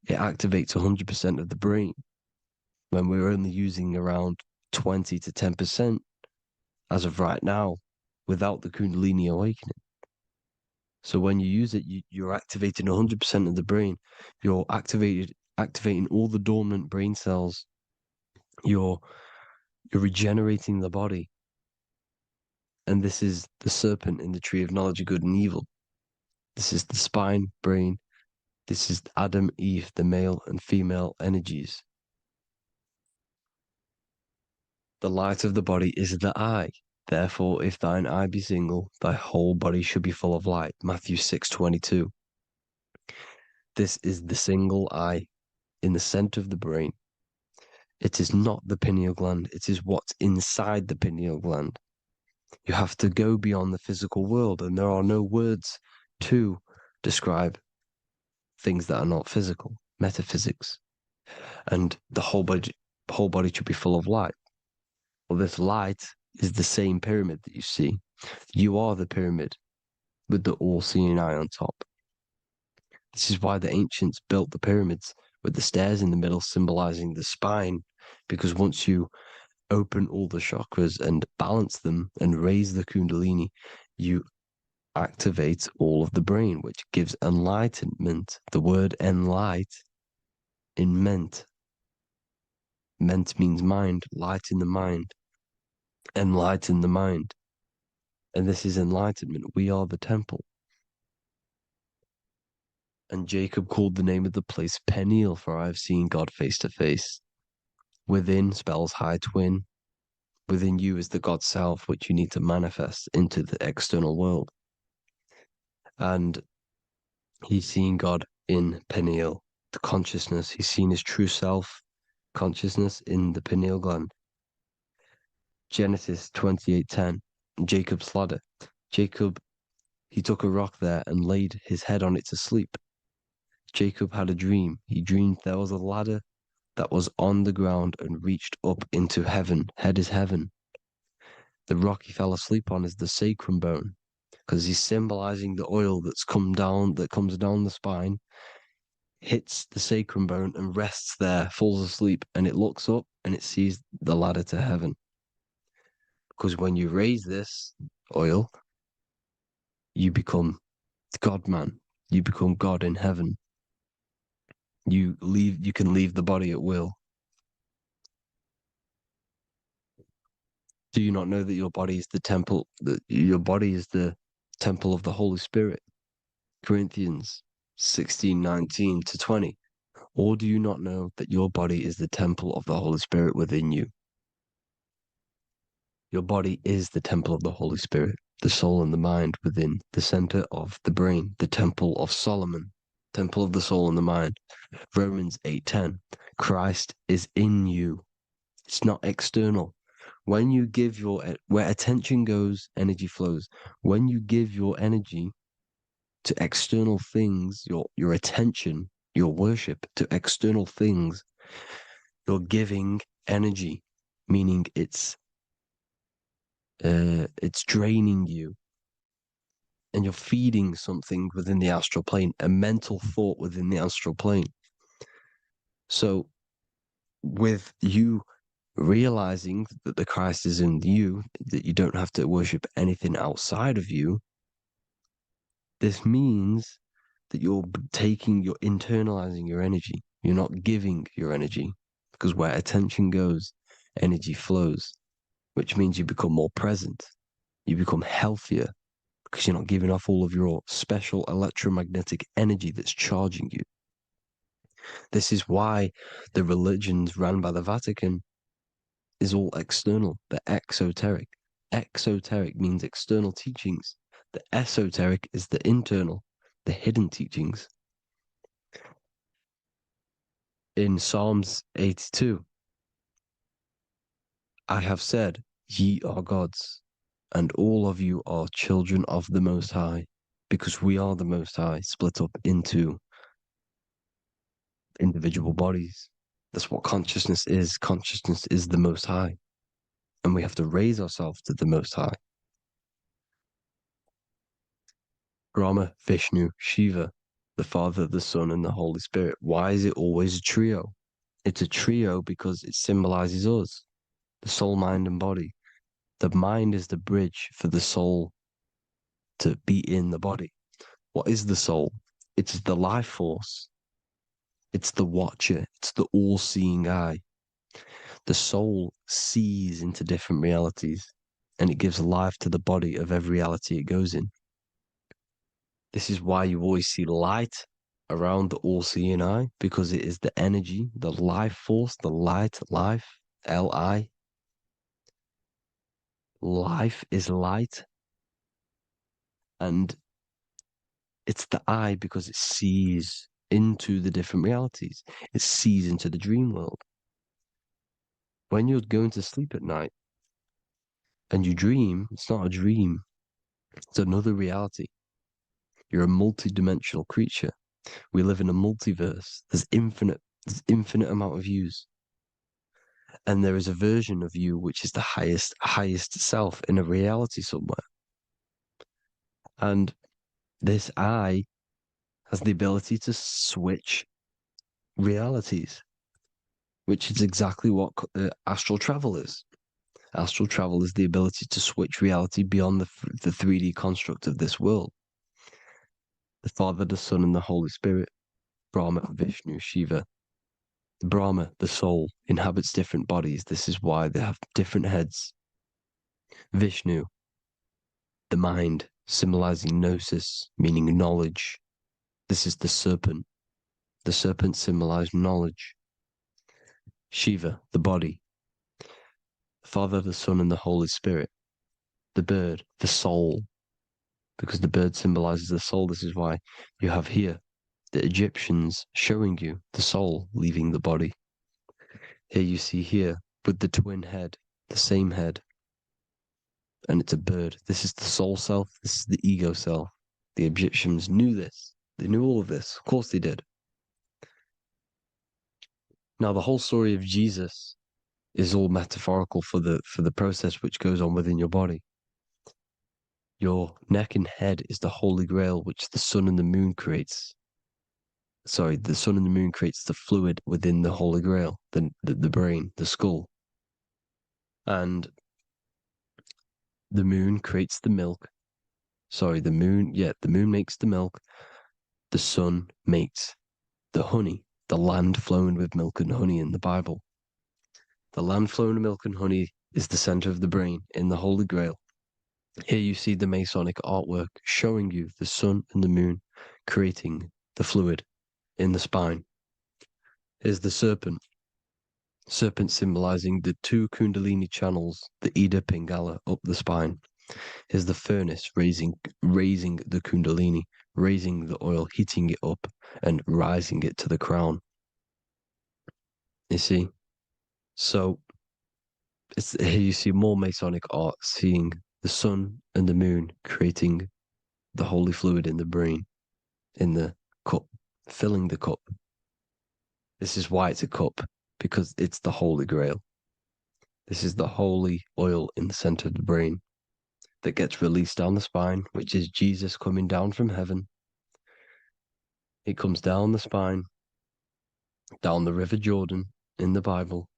A: it activates 100% of the brain when we're only using around 20 to 10% as of right now without the kundalini awakening. So when you use it, you're activating 100% of the brain. You're activating all the dormant brain cells. You're regenerating the body. And this is the serpent in the tree of knowledge of good and evil. This is the spine, brain. This is Adam, Eve, the male and female energies. The light of the body is the eye. Therefore, if thine eye be single, thy whole body should be full of light. Matthew 6:22. This is the single eye in the center of the brain. It is not the pineal gland. It is what's inside the pineal gland. You have to go beyond the physical world, and there are no words to describe things that are not physical, metaphysics. And the whole body should be full of light. Well, this light is the same pyramid that you see. You are the pyramid with the all-seeing eye on top. This is why the ancients built the pyramids with the stairs in the middle symbolizing the spine, because once you open all the chakras and balance them and raise the kundalini, you activate all of the brain, which gives enlightenment. The word enlight in ment. Ment means mind, light in the mind. Enlighten the mind. And this is enlightenment. We are the temple. And Jacob called the name of the place Peniel, for I have seen God face to face. Within spells high twin. Within you is the God self, which you need to manifest into the external world. And he's seen God in Peniel, the consciousness. He's seen his true self, consciousness in the pineal gland. Genesis 28:10, Jacob's ladder. Jacob, he took a rock there and laid his head on it to sleep. Jacob had a dream. He dreamed there was a ladder that was on the ground and reached up into heaven. Head is heaven. The rock he fell asleep on is the sacrum bone, because he's symbolizing the oil that comes down the spine, hits the sacrum bone and rests there, falls asleep, and it looks up and it sees the ladder to heaven. Because when you raise this oil, you become God-man. You become God in heaven. You can leave the body at will. Do you not know that your body is the temple, that your body is the temple of the Holy Spirit? Corinthians 16:19-20. Or do you not know that your body is the temple of the Holy Spirit within you? Your body is the temple of the Holy Spirit, the soul and the mind within the center of the brain, the temple of Solomon, temple of the soul and the mind. Romans 8:10. Christ is in you. It's not external. When you give where attention goes, energy flows. When you give your energy to external things, your attention, your worship to external things, you're giving energy, meaning it's draining you, and you're feeding something within the astral plane, a mental thought within the astral plane. So with you realizing that the Christ is in you, that you don't have to worship anything outside of you, this means that you're internalizing your energy. You're not giving your energy, because where attention goes, energy flows, which means you become more present. You become healthier because you're not giving off all of your special electromagnetic energy that's charging you. This is why the religions run by the Vatican is all external. They're exoteric. Exoteric means external teachings. The esoteric is the internal, the hidden teachings. In Psalms 82, I have said, ye are gods, and all of you are children of the Most High, because we are the Most High, split up into individual bodies. That's what consciousness is. Consciousness is the Most High, and we have to raise ourselves to the Most High. Brahma, Vishnu, Shiva, the Father, the Son, and the Holy Spirit. Why is it always a trio? It's a trio because it symbolizes us, the soul, mind, and body. The mind is the bridge for the soul to be in the body. What is the soul? It's the life force. It's the watcher. It's the all-seeing eye. The soul sees into different realities, and it gives life to the body of every reality it goes in. This is why you always see light around the all-seeing eye, because it is the energy, the life force, the light, life, L-I. Life is light. And it's the eye because it sees into the different realities. It sees into the dream world. When you're going to sleep at night and you dream, it's not a dream. It's another reality. You're a multi-dimensional creature. We live in a multiverse. There's infinite amount of yous. And there is a version of you which is the highest self in a reality somewhere. And this eye has the ability to switch realities, which is exactly what astral travel is. Astral travel is the ability to switch reality beyond the 3D construct of this world. The Father, the Son, and the Holy Spirit, Brahma, Vishnu, Shiva. Brahma, the soul, inhabits different bodies. This is why they have different heads. Vishnu, the mind, symbolizing gnosis, meaning knowledge. This is the serpent. The serpent symbolized knowledge. Shiva, the body. The Father, the Son, and the Holy Spirit. The bird, the soul, because the bird symbolizes the soul. This is why you have here the Egyptians showing you the soul leaving the body. Here you see here with the twin head, the same head, and it's a bird. This is the soul self. This is the ego self. The Egyptians knew this. They knew all of this. Of course they did. Now, the whole story of Jesus is all metaphorical for the process which goes on within your body. Your neck and head is the Holy Grail, which the sun and the moon creates. Sorry, the sun and the moon creates the fluid within the Holy Grail, the brain, the skull. And the moon creates the milk. Sorry, the moon makes the milk. The sun makes the honey, the land flowing with milk and honey in the Bible. The land flowing with milk and honey is the center of the brain in the Holy Grail. Here you see the Masonic artwork showing you the sun and the moon creating the fluid in the spine. Here's the serpent. Serpent symbolizing the two Kundalini channels, the Ida Pingala up the spine. Here's the furnace raising the Kundalini, raising the oil, heating it up and rising it to the crown. You see? So here you see more Masonic art, seeing the sun and the moon creating the holy fluid in the brain, in the cup, filling the cup. This is why it's a cup, because it's the Holy Grail. This is the holy oil in the center of the brain that gets released down the spine, which is Jesus coming down from heaven. It comes down the spine, down the River Jordan in the Bible,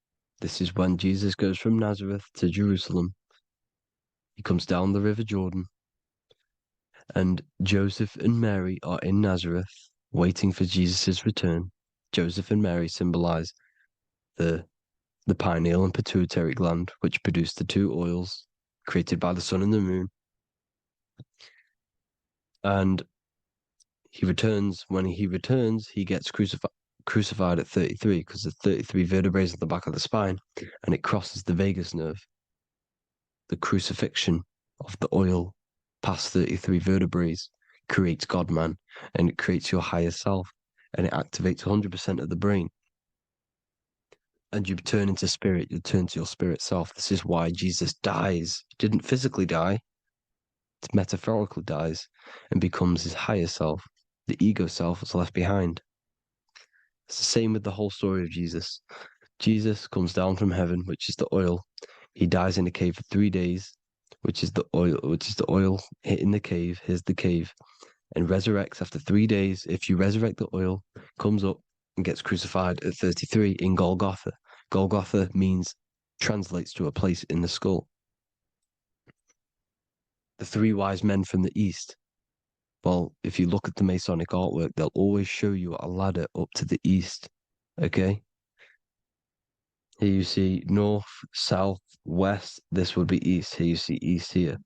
A: This is when Jesus goes from Nazareth to Jerusalem. He comes down the River Jordan, and Joseph and Mary are in Nazareth waiting for Jesus' return. Joseph and Mary symbolize the pineal and pituitary gland, which produce the two oils created by the sun and the moon. And when he returns, he gets crucified at 33 because there's 33 vertebrae at the back of the spine, and it crosses the vagus nerve. The crucifixion of the oil past 33 vertebrae creates God-man, and it creates your higher self, and it activates 100% of the brain. And you turn into spirit, you turn to your spirit self. This is why Jesus dies. He didn't physically die, it metaphorically dies and becomes his higher self. The ego self is left behind. It's the same with the whole story of Jesus. Jesus comes down from heaven, which is the oil. He dies in a cave for 3 days, which is the oil hitting the cave. Here's the cave, and resurrects after 3 days. If you resurrect the oil, comes up and gets crucified at 33 in Golgotha. Golgotha translates to a place in the skull. The three wise men from the east. Well, if you look at the Masonic artwork, they'll always show you a ladder up to the east. Okay? Here you see north, south, west. This would be east. Here you see east here.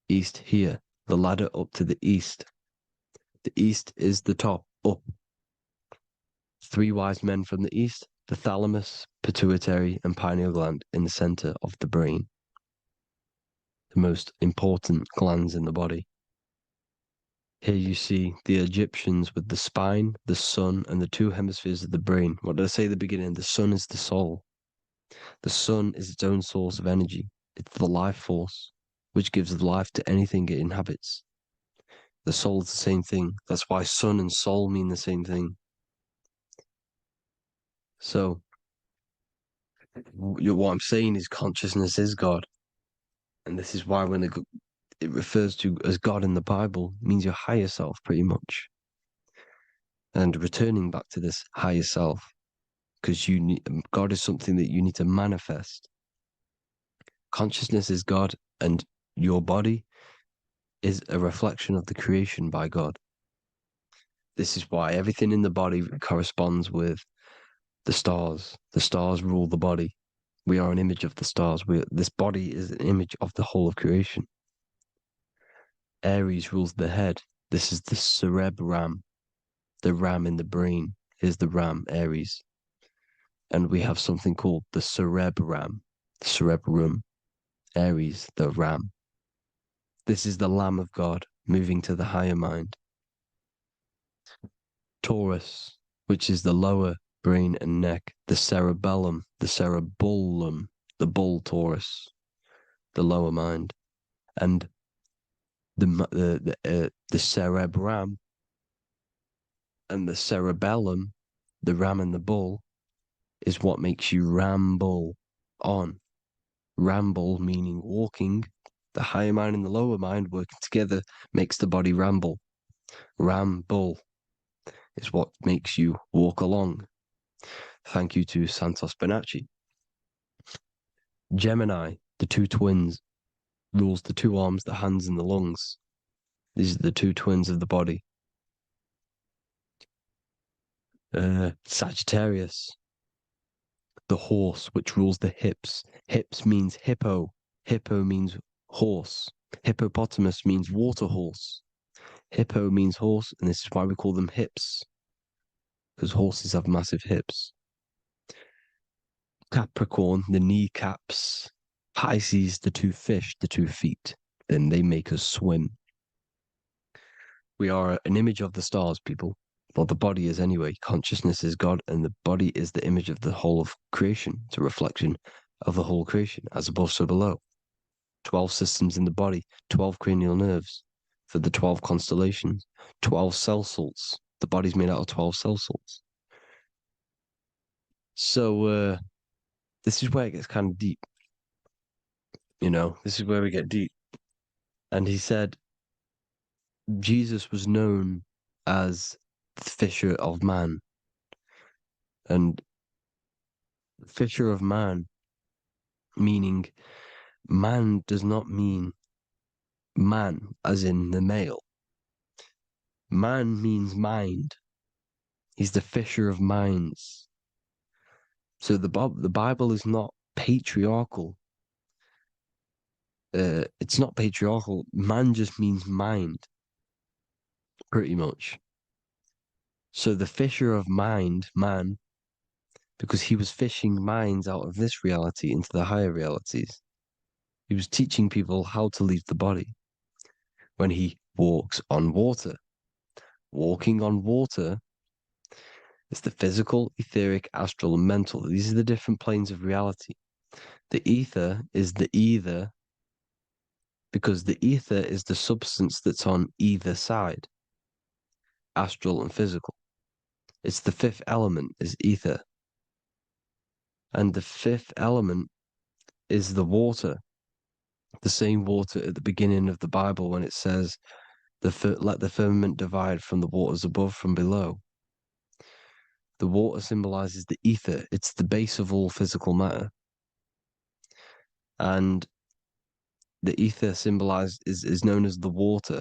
A: East here. The ladder up to the east. The east is the top, up. Three wise men from the east. The thalamus, pituitary, and pineal gland in the center of the brain. The most important glands in the body. Here you see the Egyptians with the spine, the sun, and the two hemispheres of the brain. What did I say at the beginning? The sun is the soul. The sun is its own source of energy. It's the life force, which gives life to anything it inhabits. The soul is the same thing. That's why sun and soul mean the same thing. So, what I'm saying is consciousness is God. And this is why when it refers to as God in the Bible, it means your higher self, pretty much. And returning back to this higher self, because God is something that you need to manifest. Consciousness is God, and your body is a reflection of the creation by God. This is why everything in the body corresponds with the stars. The stars rule the body. We are an image of the stars. This body is an image of the whole of creation. Aries rules the head. This is the cerebrum, the ram in the brain. Here's the ram, Aries. And we have something called the cerebrum, Aries, the ram. This is the Lamb of God moving to the higher mind. Taurus, which is the lower brain and neck, the cerebellum, the bull Taurus, the lower mind, and the cerebrum and the cerebellum, the ram and the bull, is what makes you ramble on. Ramble meaning walking. The higher mind and the lower mind working together makes the body ramble. Ramble is what makes you walk along. Thank you to Santos Bonacci. Gemini, the two twins, rules the two arms, the hands, and the lungs. These are the two twins of the body. Sagittarius, the horse, which rules the hips. Hips means hippo. Hippo means horse. Hippopotamus means water horse. Hippo means horse, and this is why we call them hips, because horses have massive hips. Capricorn, the kneecaps. Pisces, the two fish, the 2 feet. Then they make us swim. We are an image of the stars, people. Well, the body is anyway. Consciousness is God, and the body is the image of the whole of creation. It's a reflection of the whole creation, as above, so below. 12 systems in the body, 12 cranial nerves for the 12 constellations, 12 cell salts. The body's made out of 12 cell salts. So, this is where it gets kind of deep. This is where we get deep. And he said Jesus was known as the fisher of man. And the fisher of man meaning man does not mean man as in the male. Man means mind. He's the fisher of minds. So the Bible is not patriarchal. It's not patriarchal. Man just means mind, pretty much. So the fisher of mind, man, because he was fishing minds out of this reality into the higher realities. He was teaching people how to leave the body when he walks on water. Walking on water is the physical, etheric, astral, and mental. These are the different planes of reality. The ether is the either, because the ether is the substance that's on either side, astral and physical. It's the fifth element, is ether. And the fifth element is the water, the same water at the beginning of the Bible when it says, let the firmament divide from the waters above from below. The water symbolizes the ether. It's the base of all physical matter. And the ether symbolized is known as the water.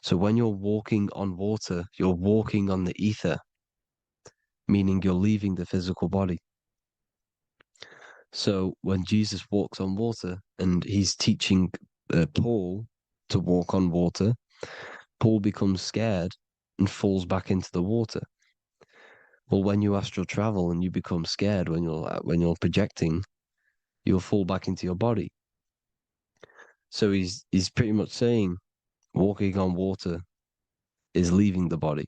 A: So when you're walking on water, you're walking on the ether, meaning you're leaving the physical body. So when Jesus walks on water and he's teaching Paul to walk on water, Paul becomes scared and falls back into the water. Well, when you astral travel and you become scared when you're projecting, you'll fall back into your body. So he's pretty much saying walking on water is leaving the body,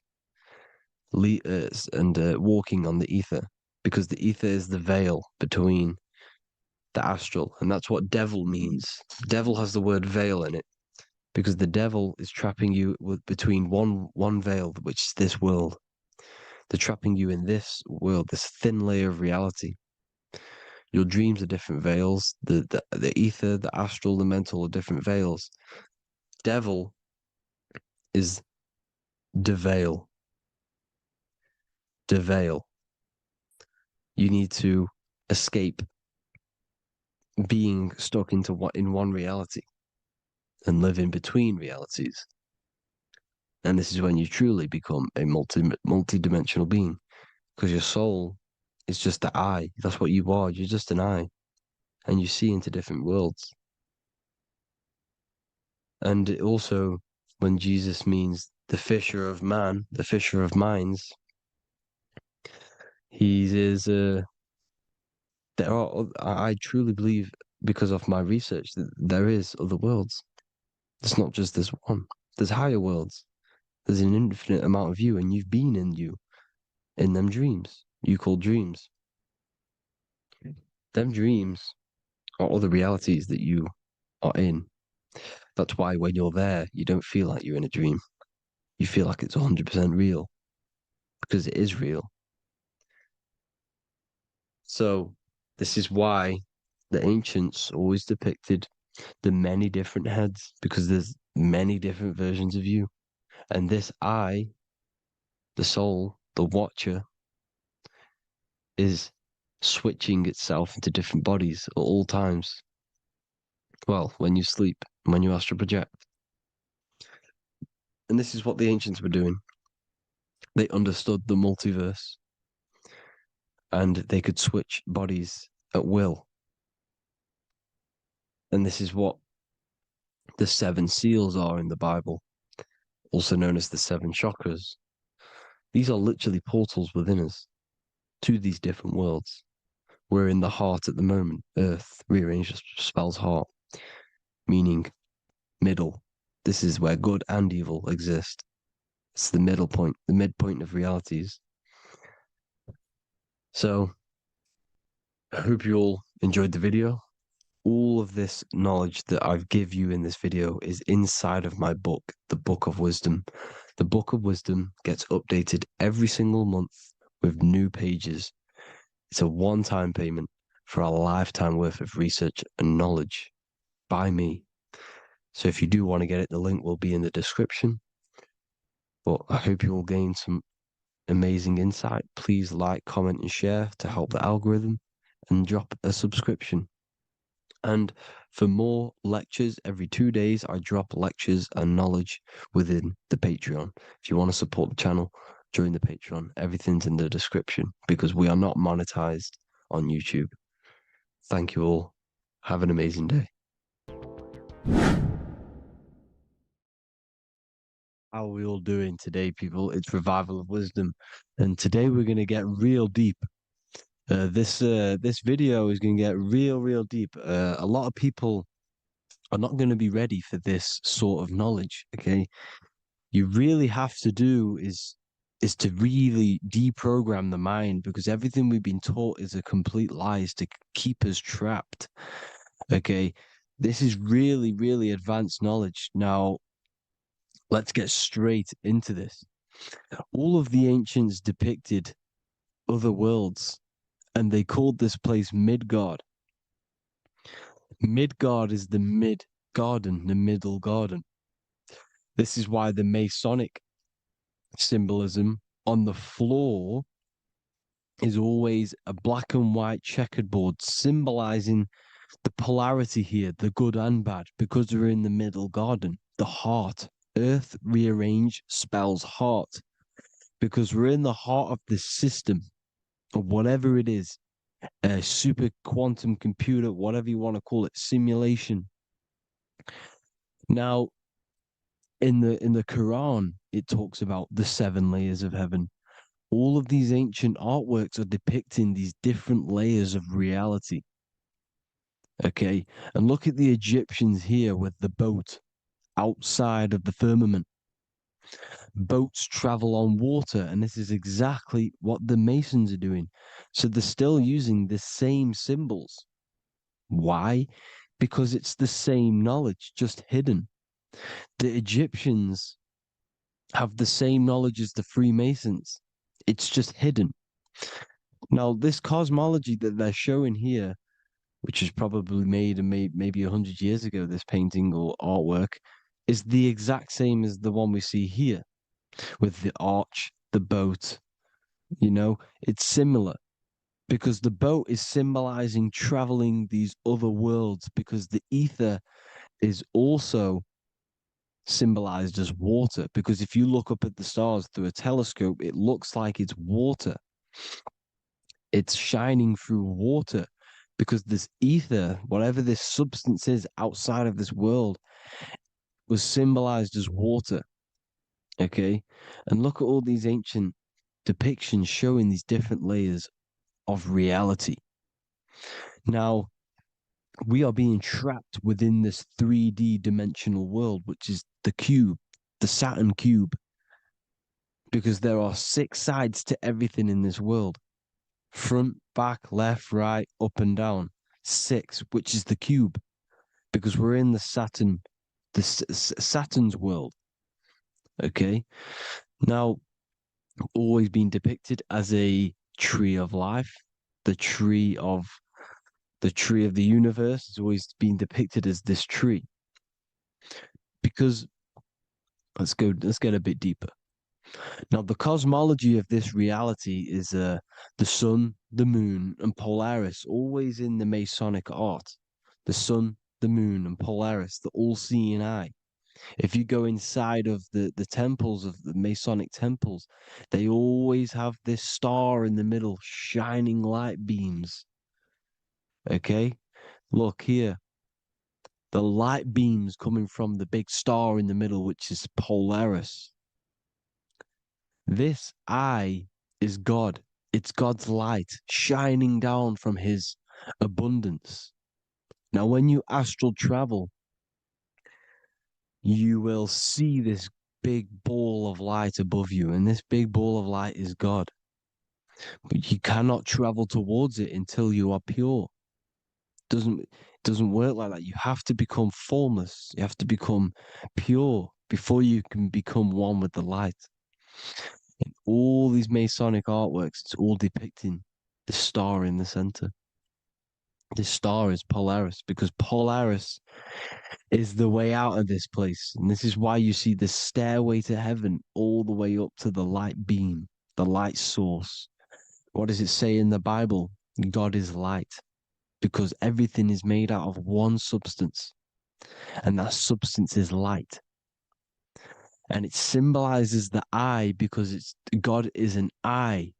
A: and walking on the ether, because the ether is the veil between the astral, and that's what devil means. Devil has the word veil in it, because the devil is trapping you between one veil, which is this world. They're trapping you in this world, this thin layer of reality. Your dreams are different veils. The ether, the astral, the mental are different veils. Devil is deveil. Deveil. You need to escape being stuck in one reality and live in between realities. And this is when you truly become a multi-dimensional being, because your soul is just the eye. That's what you are. You're just an eye, and you see into different worlds. And it also, when Jesus means the fisher of man, the fisher of minds, I truly believe, because of my research, that there is other worlds. It's not just this one. There's higher worlds. There's an infinite amount of you, and you've been in them dreams you call dreams. Them dreams are other realities that you are in. That's why when you're there, you don't feel like you're in a dream. You feel like it's 100% real, because it is real. So this is why the ancients always depicted the many different heads, because there's many different versions of you. And this I, the soul, the watcher, is switching itself into different bodies at all times. Well, when you sleep, when you astral project. And this is what the ancients were doing. They understood the multiverse, and they could switch bodies at will. And this is what the 7 seals are in the Bible, also known as the 7 chakras. These are literally portals within us to these different worlds. We're in the heart at the moment. Earth, rearranged, spells heart, meaning middle. This is where good and evil exist. It's the middle point, the midpoint of realities. So I hope you all enjoyed the video. All of this knowledge that I've give you in this video is inside of my book, the Book of Wisdom. The Book of Wisdom gets updated every single month with new pages. It's a one-time payment for a lifetime worth of research and knowledge by me. So if you do want to get it, the link will be in the description. But I hope you will gain some amazing insight. Please like, comment, and share to help the algorithm, and drop a subscription. And for more lectures, every 2 days, I drop lectures and knowledge within the Patreon. If you want to support the channel, join the Patreon. Everything's in the description because we are not monetized on YouTube. Thank you all. Have an amazing day. How are we all doing today, people? It's Revival of Wisdom. And today we're going to get real deep. This video is going to get real deep. A lot of people are not going to be ready for this sort of knowledge. Okay, you really have to do is to really deprogram the mind, because everything we've been taught is a complete lie, is to keep us trapped. Okay, this is really advanced knowledge. Now, let's get straight into this. All of the ancients depicted other worlds, and they called this place Midgard. Midgard is the mid garden, the middle garden. This is why the Masonic symbolism on the floor is always a black and white checkered board, symbolizing the polarity here, the good and bad, because we're in the middle garden, the heart. Earth rearranged spells heart, because we're in the heart of this system, or whatever it is, a super quantum computer, whatever you want to call it, simulation. Now, in the Quran, it talks about the 7 layers of heaven. All of these ancient artworks are depicting these different layers of reality. Okay, and look at the Egyptians here with the boat outside of the firmament. Boats travel on water, and this is exactly what the Masons are doing. So they're still using the same symbols. Why? Because it's the same knowledge, just hidden. The Egyptians have the same knowledge as the Freemasons. It's just hidden. Now, this cosmology that they're showing here, which is probably made maybe 100 years ago, this painting or artwork, is the exact same as the one we see here with the arch, the boat. You know, it's similar because the boat is symbolizing traveling these other worlds, because the ether is also symbolized as water, because if you look up at the stars through a telescope, it looks like it's water. It's shining through water, because this ether, whatever this substance is outside of this world, was symbolized as water. Okay, and look at all these ancient depictions showing these different layers of reality. Now, we are being trapped within this 3D dimensional world, which is the cube, the Saturn cube, because there are 6 sides to everything in this world: front, back, left, right, up and down. 6, which is the cube, because we're in the Saturn, Saturn's world. Okay, now, always been depicted as a tree of life, the tree of the universe has always been depicted as this tree. Because let's get a bit deeper. Now, the cosmology of this reality is the sun, the moon, and Polaris, always in the Masonic art. The sun, the moon, and Polaris, the all-seeing eye. If you go inside of the temples, of the Masonic temples, they always have this star in the middle, shining light beams. Okay? Look here. The light beams coming from the big star in the middle, which is Polaris. This eye is God. It's God's light shining down from his abundance. Now, when you astral travel, you will see this big ball of light above you, and this big ball of light is God. But you cannot travel towards it until you are pure. Doesn't work like that. You have to become formless. You have to become pure before you can become one with the light. In all these Masonic artworks, it's all depicting the star in the center. This star is Polaris, because Polaris is the way out of this place. And this is why you see the stairway to heaven all the way up to the light beam, the light source. What does it say in the Bible? God is light. because everything is made out of one substance, and that substance is light. And it symbolizes the eye because God is an eye.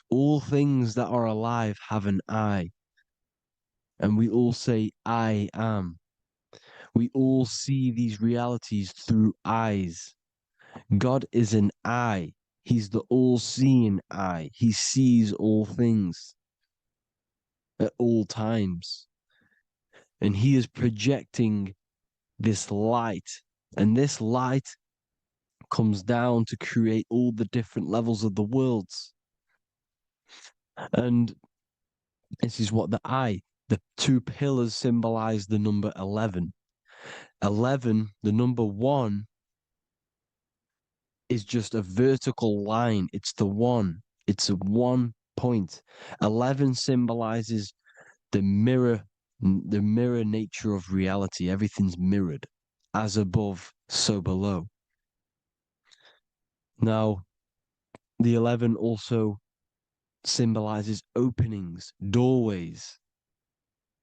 A: All things that are alive have an eye. And we all say, I am. We all see these realities through eyes. God is an eye. He's the all-seeing eye. He sees all things at all times. And he is projecting this light. And this light comes down to create all the different levels of the worlds. And this is what the two pillars symbolize the number 11. 11, the number 1, is just a vertical line. It's the one. It's a 1 point. 11 symbolizes the mirror nature of reality. Everything's mirrored, as above, so below. Now, the 11 also symbolizes openings, doorways.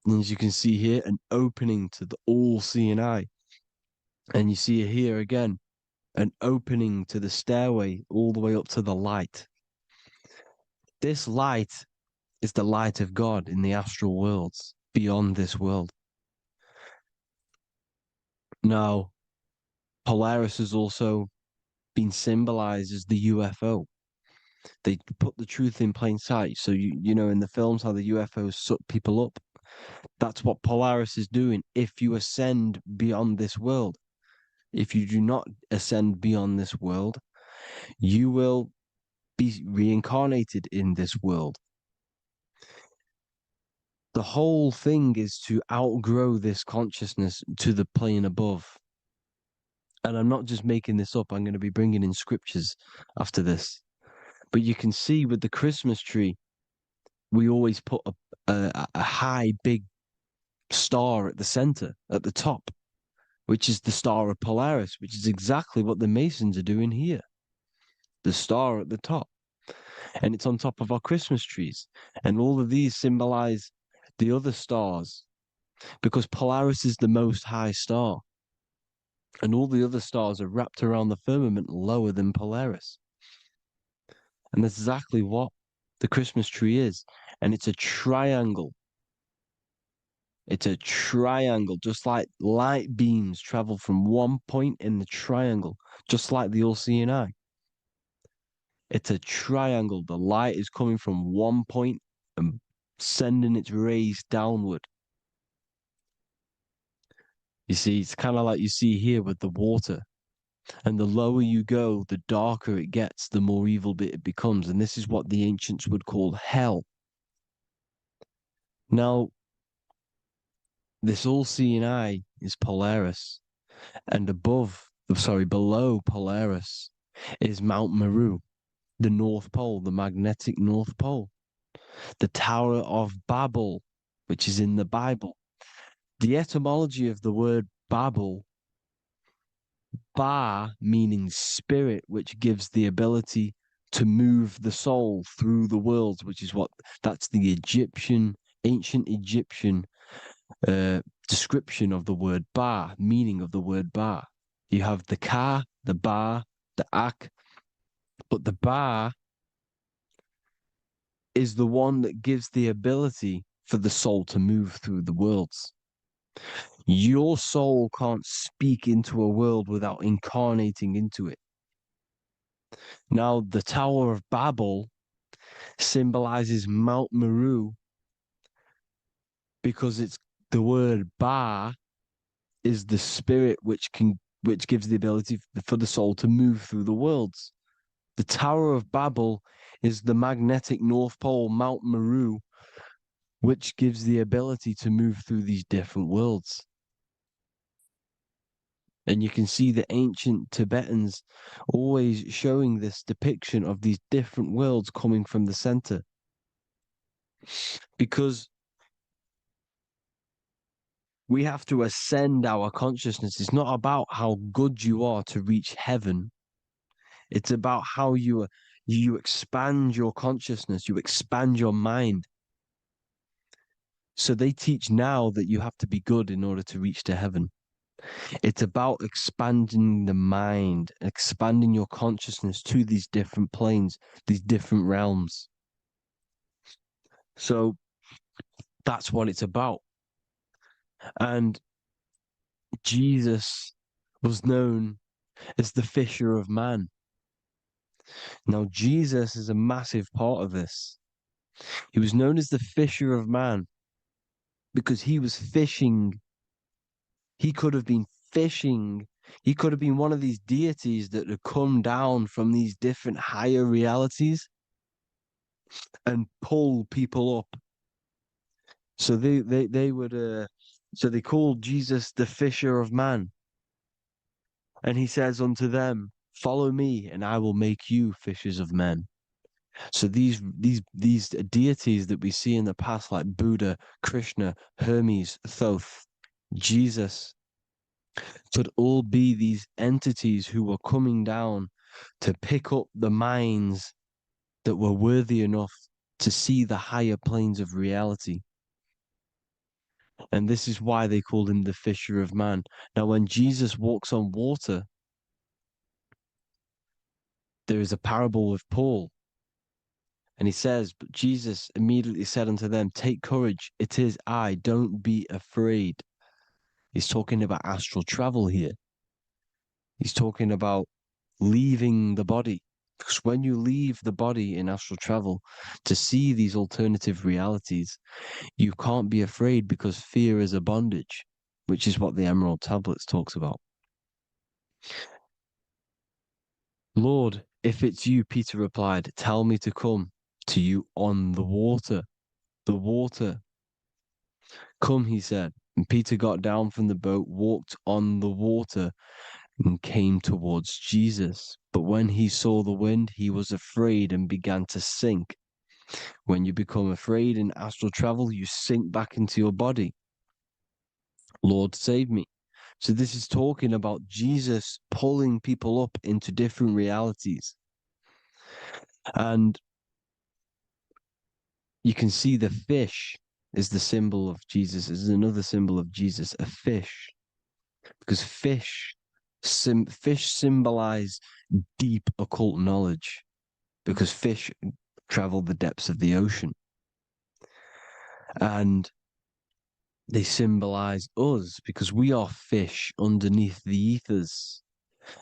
A: And as you can see here, an opening to the all-seeing eye. And you see here again, an opening to the stairway all the way up to the light. This light is the light of God in the astral worlds, beyond this world. Now, Polaris has also been symbolized as the UFO. They put the truth in plain sight. So, you know, in the films, how the UFOs suck people up. That's what Polaris is doing. If you ascend beyond this world, if you do not ascend beyond this world, you will be reincarnated in this world. The whole thing is to outgrow this consciousness to the plane above. And I'm not just making this up. I'm going to be bringing in scriptures after this. But you can see with the Christmas tree, we always put a high, big star at the center, at the top, which is the star of Polaris, which is exactly what the Masons are doing here. The star at the top. And it's on top of our Christmas trees. And all of these symbolize the other stars, because Polaris is the most high star. And all the other stars are wrapped around the firmament lower than Polaris. And that's exactly what the Christmas tree is. And it's a triangle. It's a triangle, just like light beams travel from one point in the triangle, just like the all-seeing eye. It's a triangle. The light is coming from one point and sending its rays downward. You see, it's kind of like you see here with the water. And the lower you go, the darker it gets, the more evil it becomes. And this is what the ancients would call hell. Now, this all-seeing eye is Polaris. And below Polaris is Mount Meru, the North Pole, the magnetic North Pole. The Tower of Babel, which is in the Bible. The etymology of the word Babel, Ba meaning spirit, which gives the ability to move the soul through the worlds, that's the ancient Egyptian description of the word Ba, meaning of the word Ba. You have the Ka, the Ba, the Ak, but the Ba is the one that gives the ability for the soul to move through the worlds. Your soul can't speak into a world without incarnating into it. Now, the Tower of Babel symbolizes Mount Meru because it's the word Ba is the spirit which gives the ability for the soul to move through the worlds. The Tower of Babel is the magnetic North Pole, Mount Meru, which gives the ability to move through these different worlds. And you can see the ancient Tibetans always showing this depiction of these different worlds coming from the center. Because we have to ascend our consciousness. It's not about how good you are to reach heaven. It's about how you expand your consciousness, you expand your mind. So they teach now that you have to be good in order to reach to heaven. It's about expanding the mind, expanding your consciousness to these different planes, these different realms. So that's what it's about. And Jesus was known as the fisher of man. Now, Jesus is a massive part of this. He was known as the fisher of man because he was fishing. He could have been fishing. He could have been one of these deities that had come down from these different higher realities and pull people up. So they would so they called Jesus the fisher of man. And he says unto them, follow me and I will make you fishers of men. So these deities that we see in the past, like Buddha, Krishna, Hermes, Thoth, Jesus, could all be these entities who were coming down to pick up the minds that were worthy enough to see the higher planes of reality. And this is why they called him the fisher of man. Now, when Jesus walks on water, there is a parable with Paul. And he says, but Jesus immediately said unto them, take courage, it is I, don't be afraid. He's talking about astral travel here. He's talking about leaving the body. Because when you leave the body in astral travel to see these alternative realities, you can't be afraid because fear is a bondage, which is what the Emerald Tablets talks about. Lord, if it's you, Peter replied, tell me to come to you on the water. The water. Come, he said. And Peter got down from the boat, walked on the water, and came towards Jesus. But when he saw the wind, he was afraid and began to sink. When you become afraid in astral travel, you sink back into your body. Lord, save me. So this is talking about Jesus pulling people up into different realities. And you can see the fish is the symbol of Jesus, is another symbol of Jesus, a fish. Because fish symbolize deep occult knowledge, because fish travel the depths of the ocean. And they symbolize us because we are fish underneath the ethers.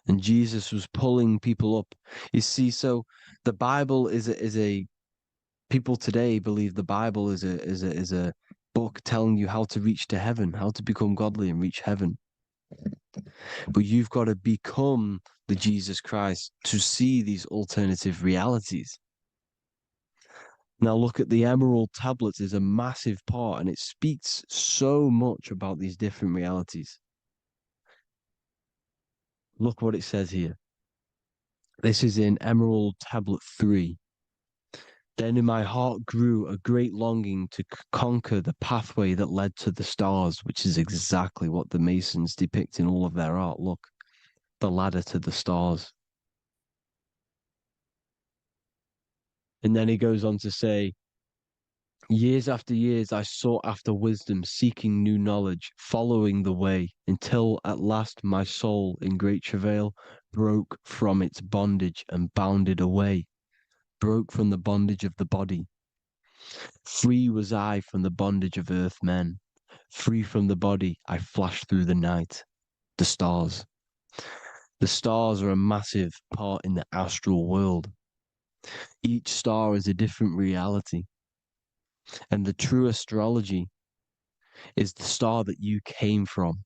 A: And Jesus was pulling people up. You see, so the Bible is a people today believe the Bible is a book telling you how to reach to heaven, how to become godly and reach heaven. But you've got to become the Jesus Christ to see these alternative realities. Now look at the Emerald Tablets is a massive part, and it speaks so much about these different realities. Look what it says here. This is in Emerald Tablet 3. Then in my heart grew a great longing to conquer the pathway that led to the stars, which is exactly what the Masons depict in all of their art. Look, the ladder to the stars. And then he goes on to say, years after years, I sought after wisdom, seeking new knowledge, following the way, until at last my soul, in great travail, broke from its bondage and bounded away, broke from the bondage of the body. Free was I from the bondage of earth men. Free from the body, I flashed through the night. The stars. The stars are a massive part in the astral world. Each star is a different reality. And the true astrology is the star that you came from.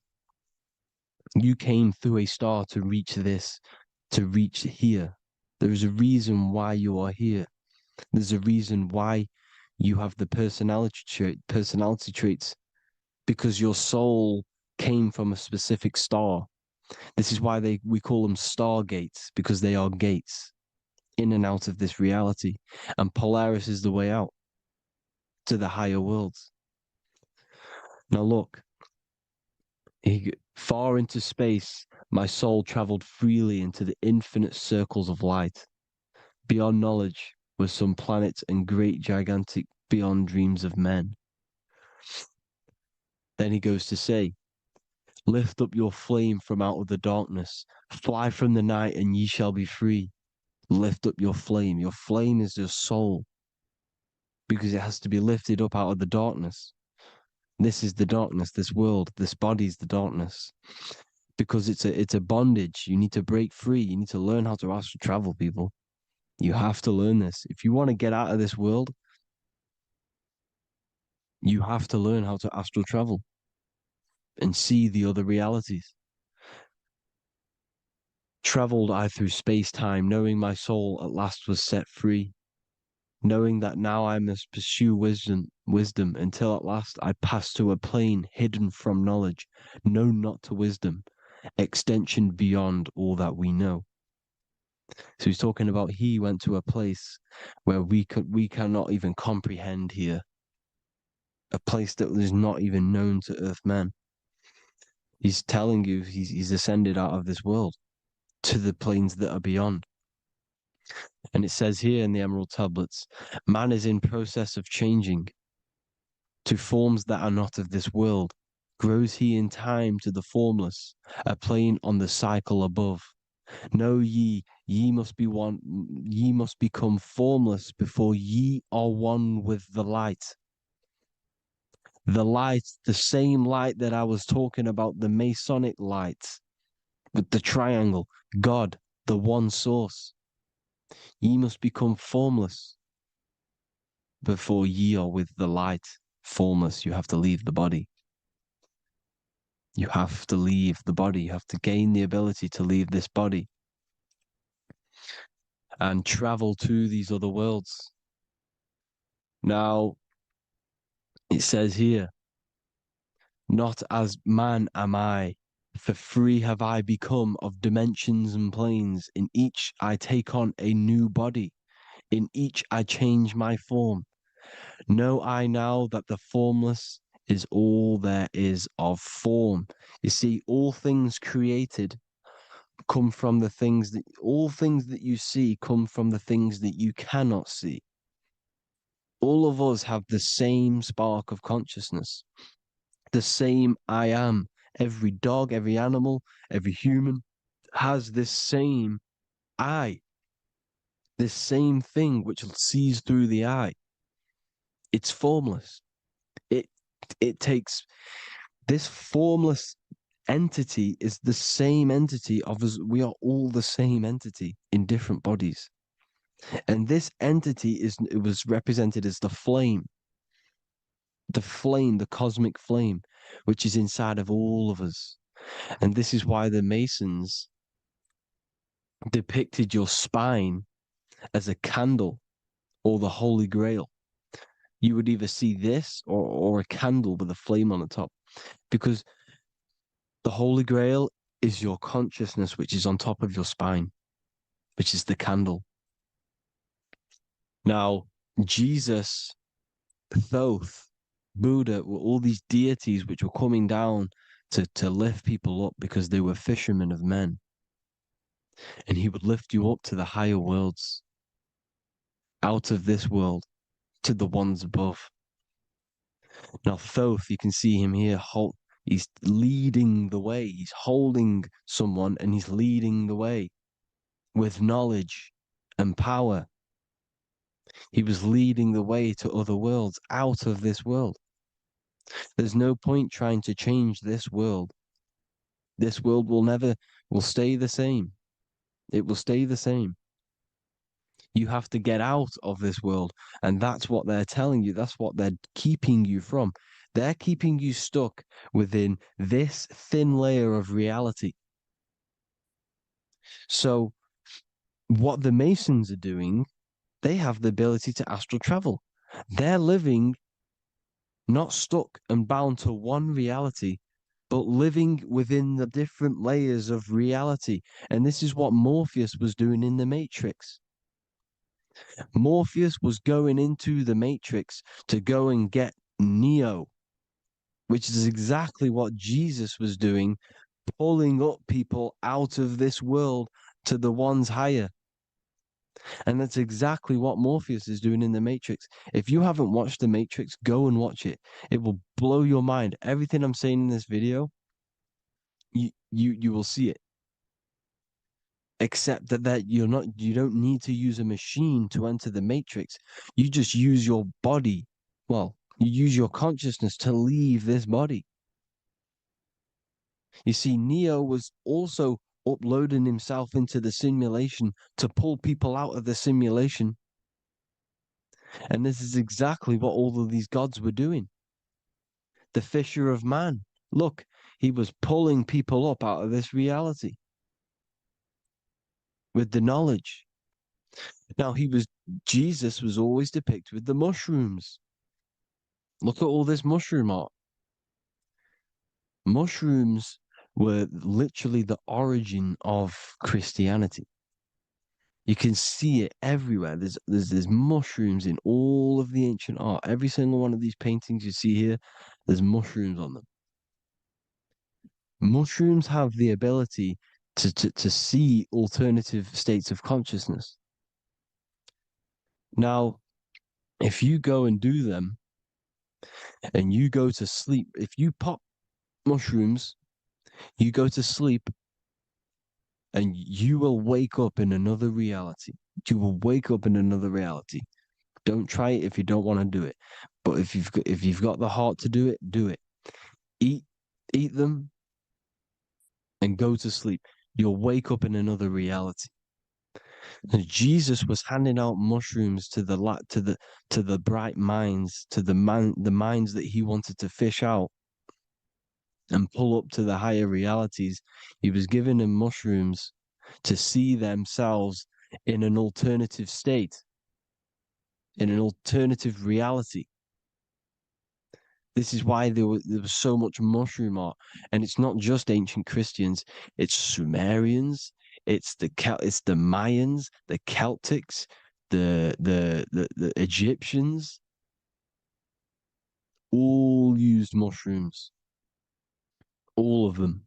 A: You came through a star to reach this, to reach here. There is a reason why you are here. There's a reason why you have the personality traits, because your soul came from a specific star. This is why we call them stargates, because they are gates in and out of this reality. And Polaris is the way out to the higher worlds. Now look, far into space, my soul traveled freely into the infinite circles of light. Beyond knowledge were some planets and great gigantic beyond dreams of men. Then he goes to say, lift up your flame from out of the darkness, fly from the night, and ye shall be free. Lift up your flame. Your flame is your soul, because it has to be lifted up out of the darkness. This is the darkness, this world, this body is the darkness. Because it's a bondage. You need to break free. You need to learn how to astral travel, people. You have to learn this. If you want to get out of this world, you have to learn how to astral travel and see the other realities. Traveled I through space-time, knowing my soul at last was set free, knowing that now I must pursue wisdom until at last I pass to a plane hidden from knowledge, known not to wisdom, extension beyond all that we know. So he's talking about he went to a place where we cannot even comprehend here, a place that is not even known to Earthmen. He's telling you he's ascended out of this world to the planes that are beyond. And it says here in the Emerald Tablets, man is in process of changing to forms that are not of this world. Grows he in time to the formless, a plane on the cycle above. Know ye must be one, ye must become formless before ye are one with the light. The light, the same light that I was talking about, the Masonic light, with the triangle, God, the one source. Ye must become formless before ye are with the light. Formless, you have to leave the body. You have to leave the body. You have to gain the ability to leave this body and travel to these other worlds. Now, it says here, not as man am I, for free have I become of dimensions and planes. In each I take on a new body. In each I change my form. Know I now that the formless is all there is of form. You see, all things created come from the things that, all things that you see come from the things that you cannot see. All of us have the same spark of consciousness, the same I am. Every dog, every animal, every human has this same I, this same thing which sees through the eye. It's formless. It takes this formless entity is the same entity of us. We are all the same entity in different bodies. And this entity it was represented as the flame, the cosmic flame, which is inside of all of us. And this is why the Masons depicted your spine as a candle or the Holy Grail. You would either see this or a candle with a flame on the top, because the Holy Grail is your consciousness, which is on top of your spine, which is the candle. Now, Jesus, Thoth, Buddha were all these deities which were coming down to lift people up because they were fishermen of men. And he would lift you up to the higher worlds, out of this world, to the ones above. Now, Thoth, you can see him here, he's leading the way. He's holding someone and he's leading the way with knowledge and power. He was leading the way to other worlds, out of this world. There's no point trying to change this world. This world will stay the same. It will stay the same. You have to get out of this world. And that's what they're telling you. That's what they're keeping you from. They're keeping you stuck within this thin layer of reality. So what the Masons are doing, they have the ability to astral travel. They're living not stuck and bound to one reality, but living within the different layers of reality. And this is what Morpheus was doing in the Matrix. Morpheus was going into the Matrix to go and get Neo, which is exactly what Jesus was doing, pulling up people out of this world to the ones higher. And that's exactly what Morpheus is doing in The Matrix. If you haven't watched The Matrix, go and watch it. It will blow your mind. Everything I'm saying in this video, you will see it. Except that you don't need to use a machine to enter the Matrix. You just use your body. Well, you use your consciousness to leave this body. You see, Neo was also uploading himself into the simulation to pull people out of the simulation. And this is exactly what all of these gods were doing. The Fisher of Man. Look, he was pulling people up out of this reality with the knowledge. Now, Jesus was always depicted with the mushrooms. Look at all this mushroom art. Mushrooms were literally the origin of Christianity. You can see it everywhere. There's mushrooms in all of the ancient art. Every single one of these paintings you see here, there's mushrooms on them. Mushrooms have the ability to see alternative states of consciousness. Now, if you go and do them and you go to sleep, if you pop mushrooms, you go to sleep and you will wake up in another reality. You will wake up in another reality. Don't try it if you don't want to do it. But if you've got the heart to do it, do it. Eat them and go to sleep. You'll wake up in another reality. And Jesus was handing out mushrooms to the bright minds, to the minds that he wanted to fish out and pull up to the higher realities. He was giving them mushrooms to see themselves in an alternative state, in an alternative reality. This is why there was so much mushroom art, and it's not just ancient Christians. It's Sumerians, it's the Mayans, the Celtics, the Egyptians. All used mushrooms. All of them.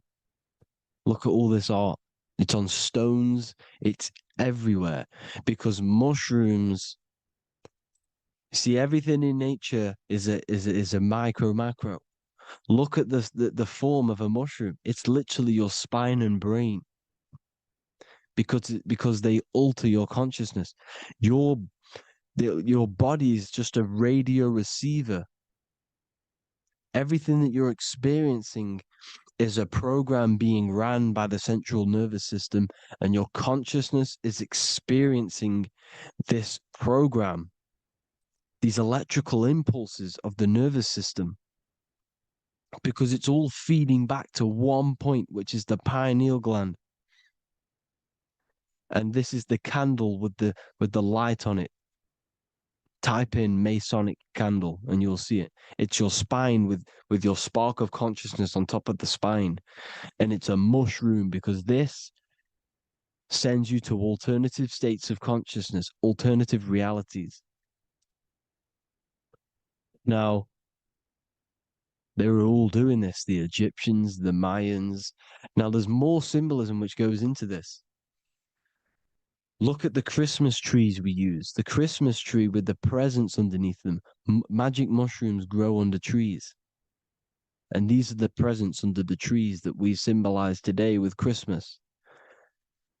A: Look at all this art. It's on stones. It's everywhere because mushrooms. See, everything in nature is a micro macro. Look at the form of a mushroom. It's literally your spine and brain because they alter your consciousness. Your body is just a radio receiver. Everything that you're experiencing is a program being ran by the central nervous system, and your consciousness is experiencing this program, these electrical impulses of the nervous system, because it's all feeding back to one point, which is the pineal gland. And this is the candle with the light on it. Type in Masonic candle and you'll see it. It's your spine with your spark of consciousness on top of the spine. And it's a mushroom because this sends you to alternative states of consciousness, alternative realities. Now, they were all doing this, the Egyptians, the Mayans. Now, there's more symbolism which goes into this. Look at the Christmas trees we use. The Christmas tree with the presents underneath them. Magic mushrooms grow under trees. And these are the presents under the trees that we symbolize today with Christmas.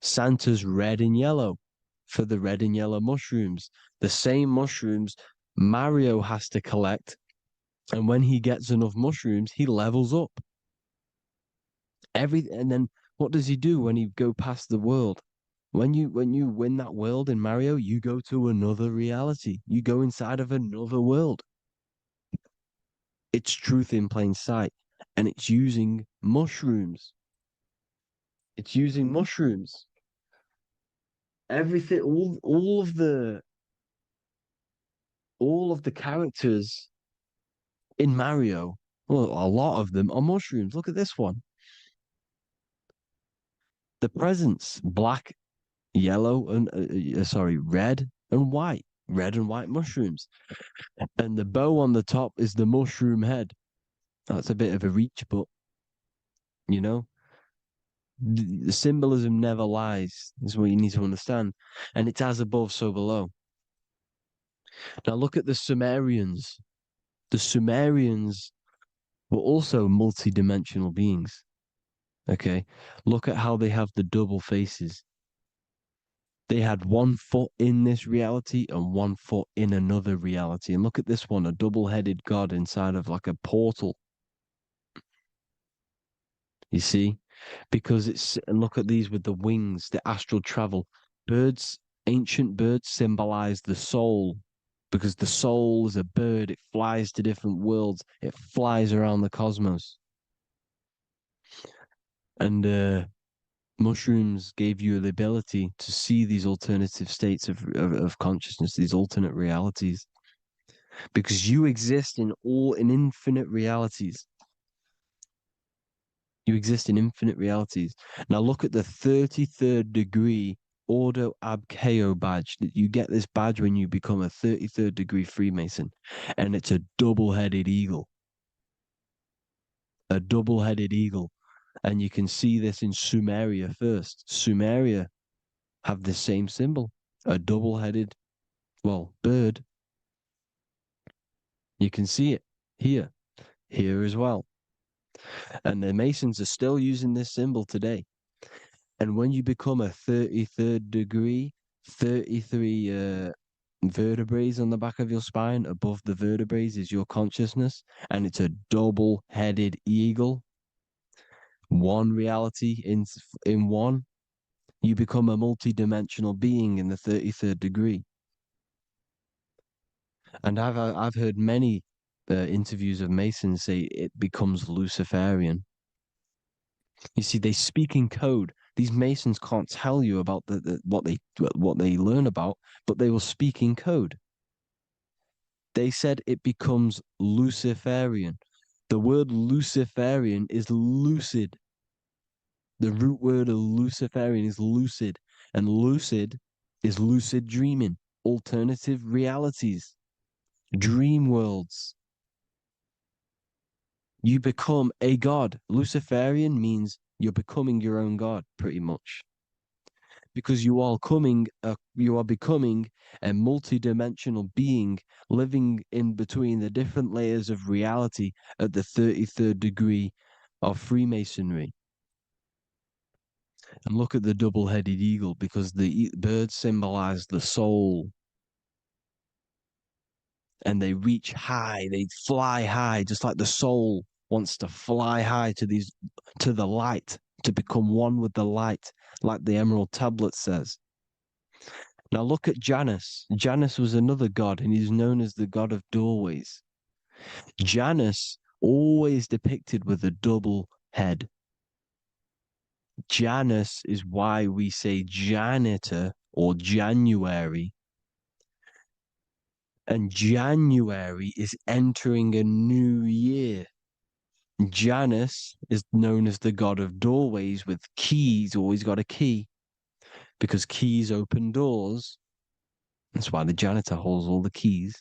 A: Santa's red and yellow for the red and yellow mushrooms. The same mushrooms Mario has to collect. And when he gets enough mushrooms, he levels up. And then what does he do when he go past the world? When you win that world in Mario, you go to another reality. You go inside of another world. It's truth in plain sight. And it's using mushrooms. It's using mushrooms. Everything, all of the characters in Mario, well, a lot of them are mushrooms. Look at this one. The presents, black, yellow, and red and white. Red and white mushrooms. And the bow on the top is the mushroom head. That's a bit of a reach, but you know. The symbolism never lies, is what you need to understand. And it's as above, so below. Now look at the Sumerians. The Sumerians were also multi-dimensional beings. Okay, look at how they have the double faces. They had 1 foot in this reality and 1 foot in another reality. And look at this one, a double-headed god inside of like a portal. You see? Because and look at these with the wings, the astral travel. Birds, ancient birds symbolize the soul, because the soul is a bird. It flies to different worlds. It flies around the cosmos. And mushrooms gave you the ability to see these alternative states of consciousness, these alternate realities, because you exist in infinite realities. You exist in infinite realities. Now look at the 33rd degree Ordo Ab Chao badge. You get this badge when you become a 33rd degree Freemason, and it's a double-headed eagle. A double-headed eagle. And you can see this in Sumeria first. Sumeria have the same symbol, a double-headed, bird. You can see it here as well. And the Masons are still using this symbol today. And when you become a 33rd degree, 33 vertebrae on the back of your spine, above the vertebrae is your consciousness, and it's a double-headed eagle. One reality in one. You become a multi-dimensional being in the 33rd degree. And I've heard many interviews of Masons say it becomes Luciferian. You see, they speak in code. These Masons can't tell you about what they learn about, but they will speak in code. They said it becomes Luciferian. The word Luciferian is lucid. The root word of Luciferian is lucid, and lucid is lucid dreaming, alternative realities, dream worlds. You become a god. Luciferian means you're becoming your own god, pretty much. Because you are becoming a multi-dimensional being living in between the different layers of reality at the 33rd degree of Freemasonry. And look at the double-headed eagle, because the birds symbolize the soul. And they reach high, they fly high, just like the soul wants to fly high to the light, to become one with the light, like the Emerald Tablet says. Now look at Janus. Janus was another god, and he's known as the god of doorways. Janus always depicted with a double head. Janus is why we say janitor or January. And January is entering a new year. Janus is known as the god of doorways with keys, always got a key, because keys open doors. That's why the janitor holds all the keys.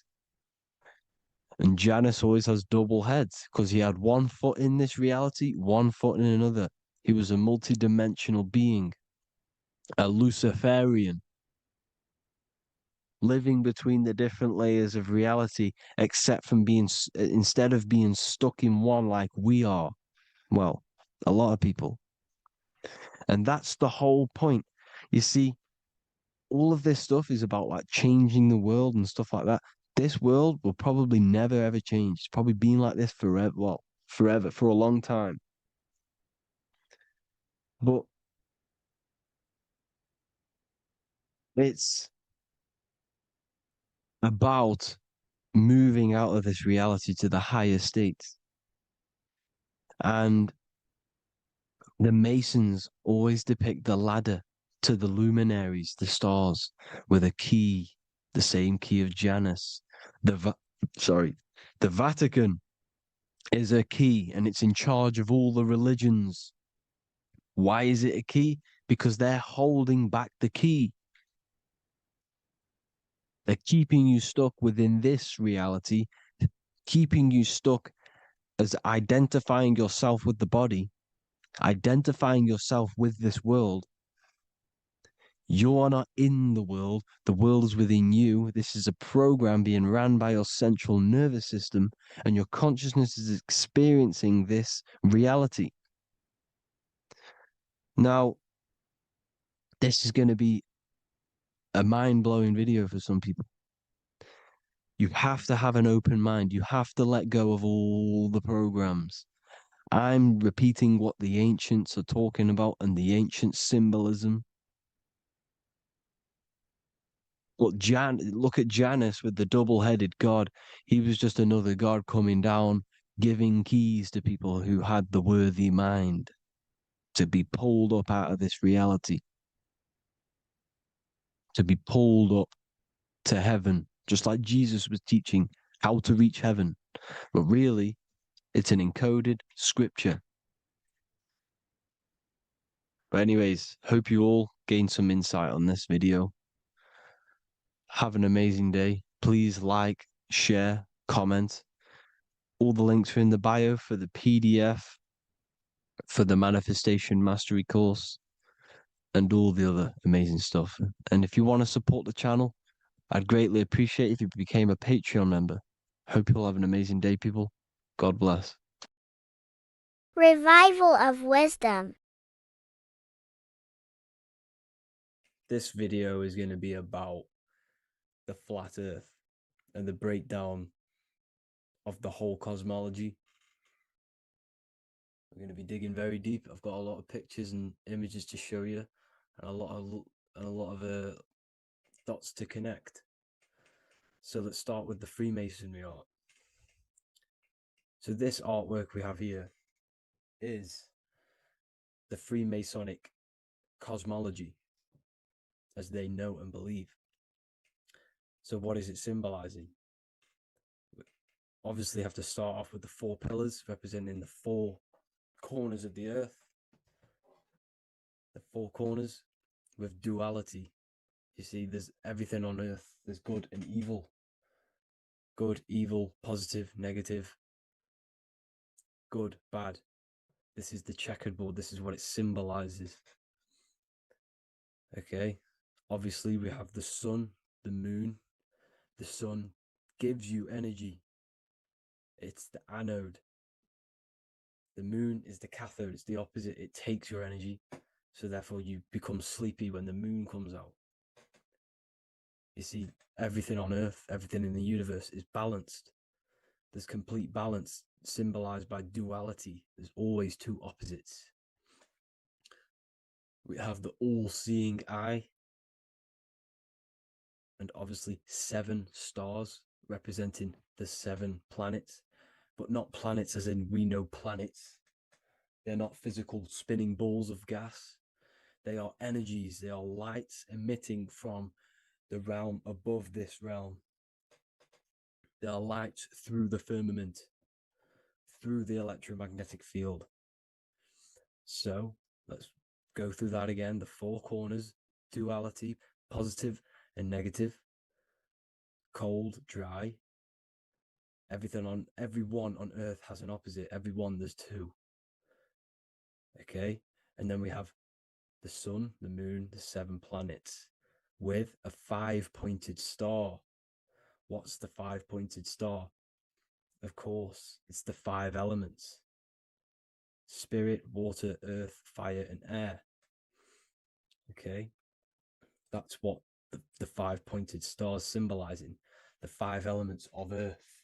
A: And Janus always has double heads, because he had 1 foot in this reality, 1 foot in another. He was a multi-dimensional being, a Luciferian, living between the different layers of reality, except from instead of being stuck in one like we are. Well, a lot of people. And that's the whole point. You see, all of this stuff is about like changing the world and stuff like that. This world will probably never ever change. It's probably been like this forever. Well, forever, for a long time. But it's about moving out of this reality to the higher states. And the Masons always depict the ladder to the luminaries, the stars, with a key, the same key of Janus. The Vatican is a key, and it's in charge of all the religions. Why is it a key? Because they're holding back the key. They're keeping you stuck within this reality, keeping you stuck as identifying yourself with the body identifying yourself with this world. You are not in the world is within you. This is a program being ran by your central nervous system, and your consciousness is experiencing this reality. Now, this is going to be a mind-blowing video for some people. You have to have an open mind. You have to let go of all the programs. I'm repeating what the ancients are talking about and the ancient symbolism. Look at Janus with the double-headed god. He was just another god coming down, giving keys to people who had the worthy mind to be pulled up out of this reality, to be pulled up to heaven, just like Jesus was teaching how to reach heaven. But really, it's an encoded scripture. But anyways, hope you all gained some insight on this video. Have an amazing day. Please like, share, comment. All the links are in the bio for the PDF, for the Manifestation Mastery course, and all the other amazing stuff. And if you want to support the channel, I'd greatly appreciate if you became a Patreon member. Hope you'll have an amazing day, people. God bless.
F: Revival of wisdom.
A: This video is going to be about the flat earth and the breakdown of the whole cosmology. We're going to be digging very deep. I've got a lot of pictures and images to show you, and a lot of dots to connect. So let's start with the Freemasonry art. So this artwork we have here is the Freemasonic cosmology, as they know and believe. So what is it symbolizing? We obviously have to start off with the 4 pillars representing the 4 corners of the earth. The 4 corners with duality. You see, there's everything on earth. There's good and evil. Good, evil, positive, negative. Good, bad. This is the checkerboard. This is what it symbolizes. Okay. Obviously, we have the sun, the moon. The sun gives you energy. It's the anode. The moon is the cathode. It's the opposite. It takes your energy. So therefore, you become sleepy when the moon comes out. You see, everything on Earth, everything in the universe is balanced. There's complete balance, symbolized by duality. There's always 2 opposites. We have the all-seeing eye, and obviously 7 stars representing the 7 planets, but not planets as in we know planets. They're not physical spinning balls of gas. They are energies. They are lights emitting from the realm above this realm. They are lights through the firmament, through the electromagnetic field. So let's go through that again. The 4 corners, duality, positive and negative, cold, dry. Everyone on Earth has an opposite. Everyone, there's 2. Okay, and then we have the sun, the moon, the 7 planets with a 5-pointed star. What's the 5-pointed star? Of course, it's the 5 elements: spirit, water, earth, fire, and air. Okay, that's what the 5-pointed stars symbolizing, the 5 elements of Earth.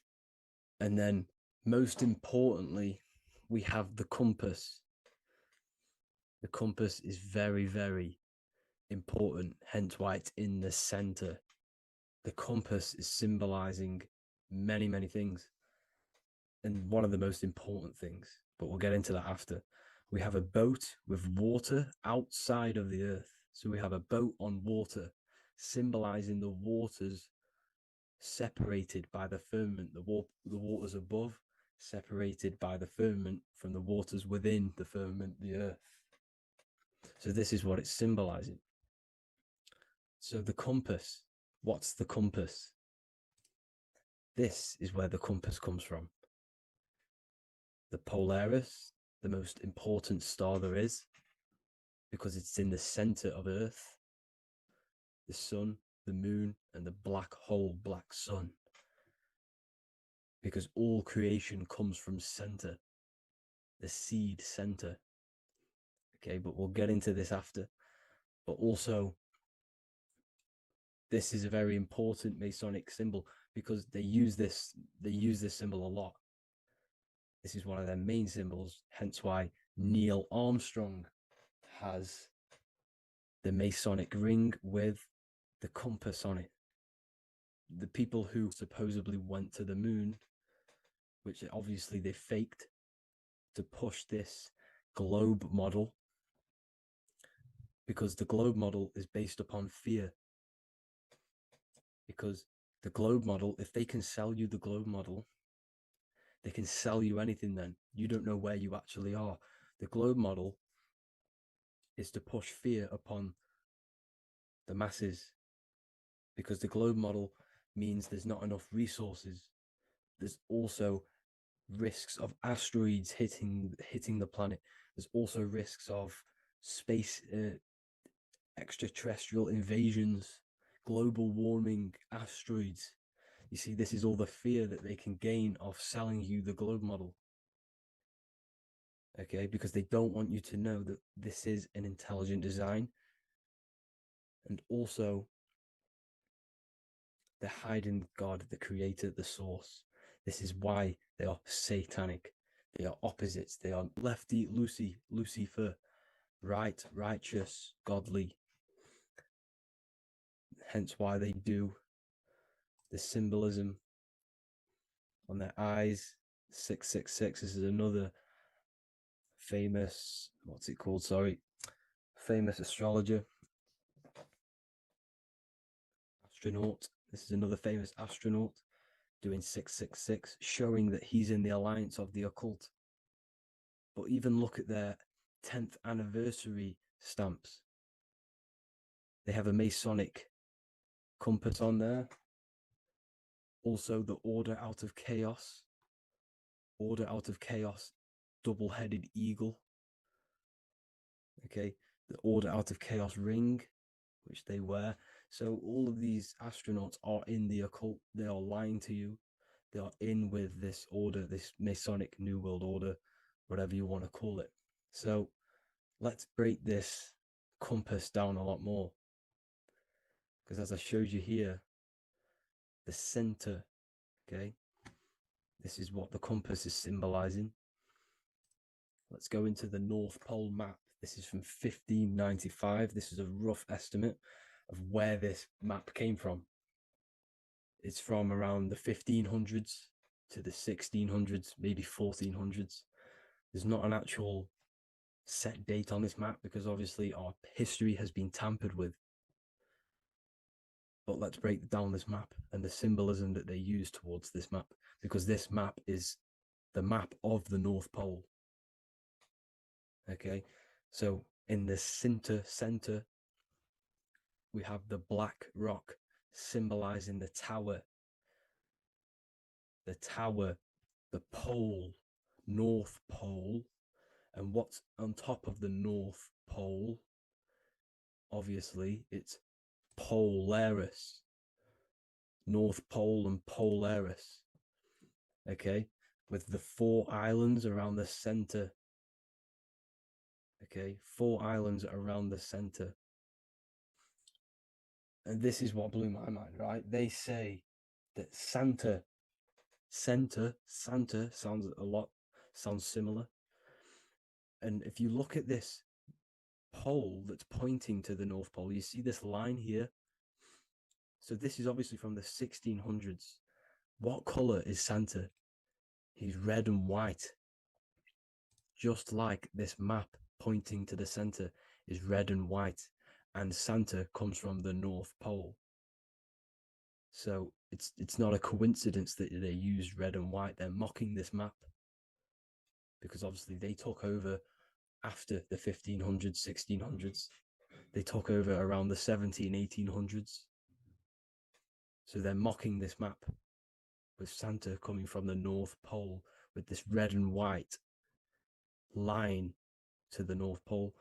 A: And then, most importantly, we have the compass. The compass is very, very important, hence why it's in the center. The compass is symbolizing many, many things. And one of the most important things, but we'll get into that after. We have a boat with water outside of the earth. So we have a boat on water, symbolizing the waters separated by the firmament, the waters above, separated by the firmament from the waters within the firmament, the earth. So this is what it's symbolizing. So the compass, what's the compass? This is where the compass comes from. The Polaris,
B: the most important star there is, because it's in the center of Earth, the sun, the moon, and the black hole, black sun. Because all creation comes from center, the seed center. Okay, but we'll get into this after. But also, this is a very important Masonic symbol because they use this symbol a lot. This is one of their main symbols, hence why Neil Armstrong has the Masonic ring with the compass on it. The people who supposedly went to the moon, which obviously they faked to push this globe model, because the globe model is based upon fear. Because the globe model, if they can sell you the globe model, they can sell you anything then. You don't know where you actually are. The globe model is to push fear upon the masses, because the globe model means there's not enough resources. There's also risks of asteroids hitting the planet. There's also risks of space extraterrestrial invasions, global warming, asteroids. You see, this is all the fear that they can gain of selling you the globe model. Okay, because they don't want you to know that this is an intelligent design. And also, they're hiding God, the creator, the source. This is why they are satanic. They are opposites. They are lefty, Lucifer, right, righteous, godly. Hence why they do the symbolism on their eyes. 666. This is another famous, famous astrologer, astronaut. This is another famous astronaut doing 666, showing that he's in the alliance of the occult. But even look at their 10th anniversary stamps. They have a Masonic compass on there. Also, the Order Out of Chaos. Order Out of Chaos, double-headed eagle. Okay, the Order Out of Chaos ring, which they wear. So all of these astronauts are in the occult. They are lying to you. They are in with this order, this Masonic New World Order, whatever you want to call it. So let's break this compass down a lot more. Because as I showed you here, the center, okay, this is what the compass is symbolizing. Let's go into the North Pole map. This is from 1595. This is a rough estimate of where this map came from. It's from around the 1500s to the 1600s, maybe 1400s. There's not an actual set date on this map because obviously our history has been tampered with. But let's break down this map and the symbolism that they use towards this map, because this map is the map of the North Pole. Okay, so in the center, we have the black rock symbolizing the tower, the pole, North Pole. And what's on top of the North Pole? Obviously, it's Polaris. North Pole and Polaris. Okay, with the 4 islands around the center. Okay, 4 islands around the center. And this is what blew my mind, right? They say that Santa sounds similar. And if you look at this pole that's pointing to the North Pole, you see this line here. So this is obviously from the 1600s. What color is Santa? He's red and white. Just like this map pointing to the center is red and white. And Santa comes from the North Pole. So it's not a coincidence that they use red and white. They're mocking this map because obviously they took over after the 1500s, 1600s. They took over around the 1800s. So they're mocking this map with Santa coming from the North Pole with this red and white line to the North Pole.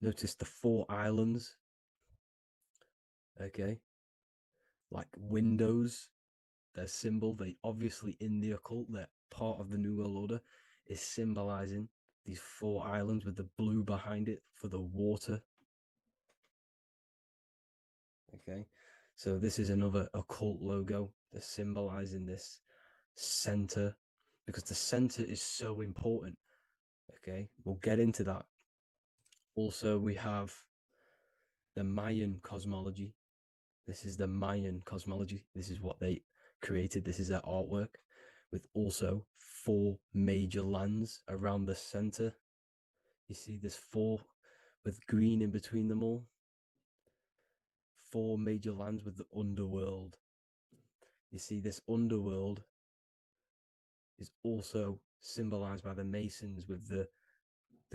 B: Notice the 4 islands, okay, like windows, their symbol. They obviously, in the occult, they're part of the New World Order, is symbolizing these 4 islands with the blue behind it for the water. Okay, so this is another occult logo. They're symbolizing this center, because the center is so important. Okay, we'll get into that. Also, we have the Mayan cosmology. This is the Mayan cosmology. This is what they created. This is their artwork, with also 4 major lands around the center. You see this 4 with green in between them all. 4 major lands with the underworld. You see this underworld is also symbolized by the Masons with the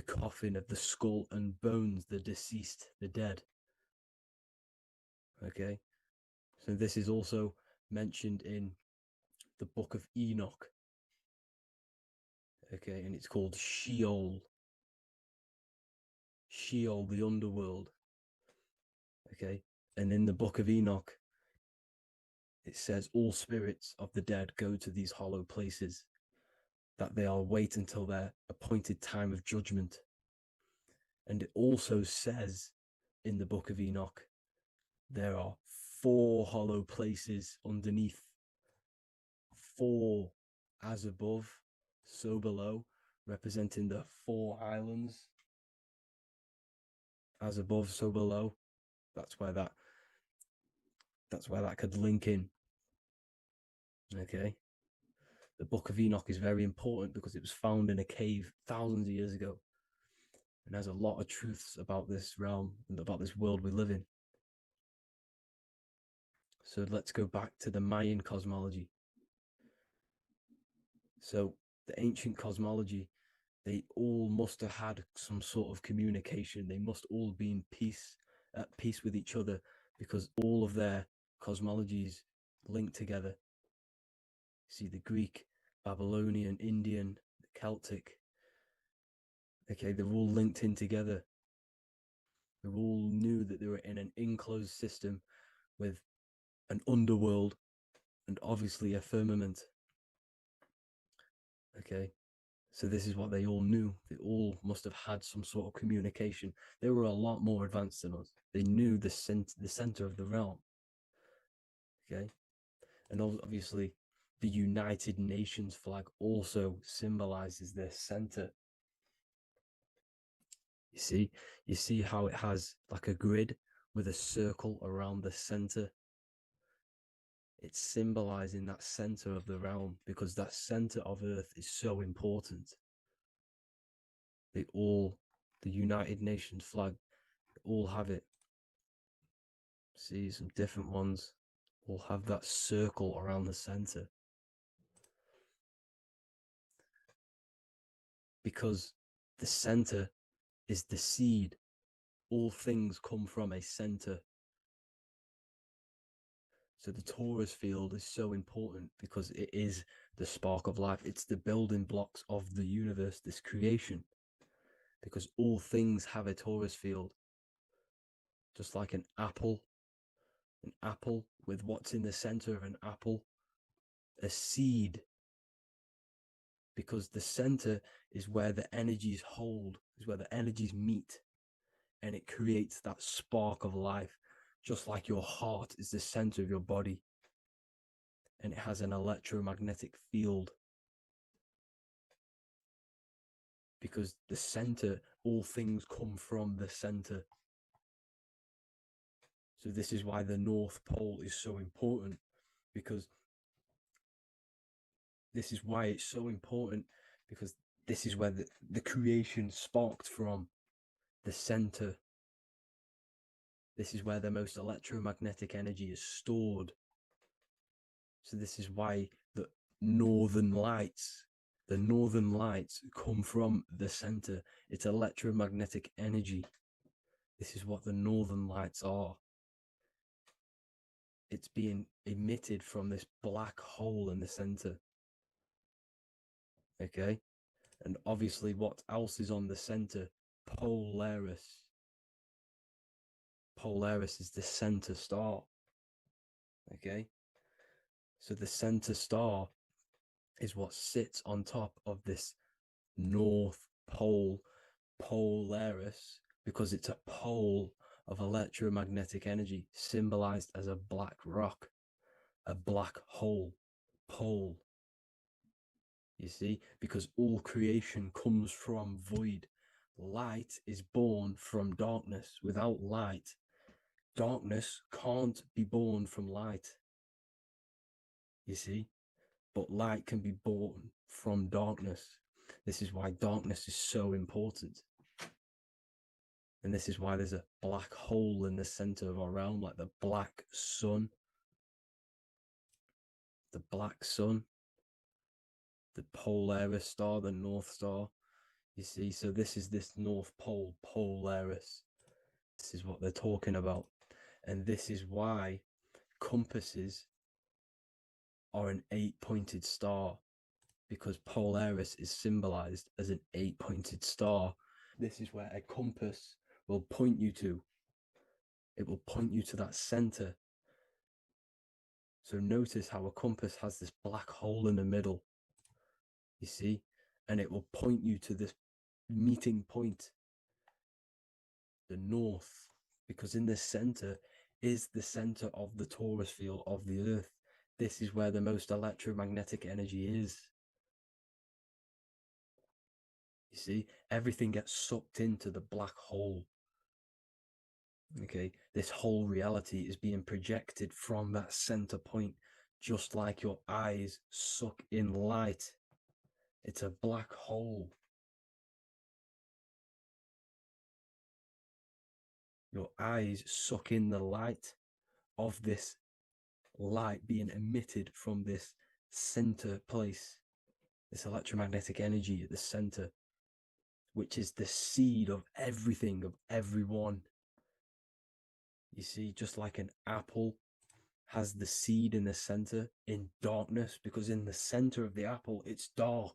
B: coffin of the skull and bones, the deceased, the dead. Okay, so this is also mentioned in the book of Enoch. Okay, and it's called Sheol. Sheol, the underworld. Okay, and in the book of Enoch, it says all spirits of the dead go to these hollow places, that they are wait until their appointed time of judgment. And it also says in the book of Enoch, there are 4 hollow places underneath. 4 as above, so below, representing the 4 islands. As above, so below. That's where that could link in. Okay. The book of Enoch is very important because it was found in a cave thousands of years ago, and has a lot of truths about this realm and about this world we live in. So let's go back to the Mayan cosmology. So the ancient cosmology, they all must have had some sort of communication. They must all be at peace with each other, because all of their cosmologies link together. See, the Greek, Babylonian, Indian, the Celtic. Okay, they're all linked in together. They all knew that they were in an enclosed system with an underworld and obviously a firmament. Okay, so this is what they all knew. They all must have had some sort of communication. They were a lot more advanced than us. They knew the center of the realm. Okay, and obviously the United Nations flag also symbolizes their center. You see how it has like a grid with a circle around the center. It's symbolizing that center of the realm, because that center of Earth is so important. The United Nations flag, all have it. See, some different ones all have that circle around the center. Because the center is the seed. All things come from a center. So the torus field is so important because it is the spark of life. It's the building blocks of the universe, this creation. Because all things have a torus field. Just like an apple with what's in the center of an apple, a seed. Because the center is where the energies hold, is where the energies meet, and it creates that spark of life. Just like your heart is the center of your body, and it has an electromagnetic field. Because the center, all things come from the center. So this is why the North Pole is so important, because this is why it's so important, because this is where the creation sparked from, the center. This is where the most electromagnetic energy is stored. So this is why the northern lights come from the center. It's electromagnetic energy. This is what the northern lights are. It's being emitted from this black hole in the center. Okay, And obviously, what else is on the center? Polaris. Polaris is the center star. Okay, so the center star is what sits on top of this North Pole, Polaris, because it's a pole of electromagnetic energy, symbolized as a black rock, a black hole, pole. You see, because all creation comes from void. Light is born from darkness. Without light, darkness can't be born from light. You see, but light can be born from darkness. This is why darkness is so important. And this is why there's a black hole in the center of our realm, like the black sun. The black sun, the Polaris star, the North Star. You see, so this is this North Pole, Polaris. This is what they're talking about. And this is why compasses are an 8-pointed star, because Polaris is symbolized as an 8-pointed star. This is where a compass will point you to. It will point you to that center. So notice how a compass has this black hole in the middle, you see, and it will point you to this meeting point, the north, because in the center is the center of the torus field of the earth. This is where the most electromagnetic energy is. You see, everything gets sucked into the black hole. Okay, this whole reality is being projected from that center point, just like your eyes suck in light. It's a black hole. Your eyes suck in the light of this light being emitted from this center place, this electromagnetic energy at the center, which is the seed of everything, of everyone. You see, just like an apple has the seed in the center in darkness, because in the center of the apple, it's dark.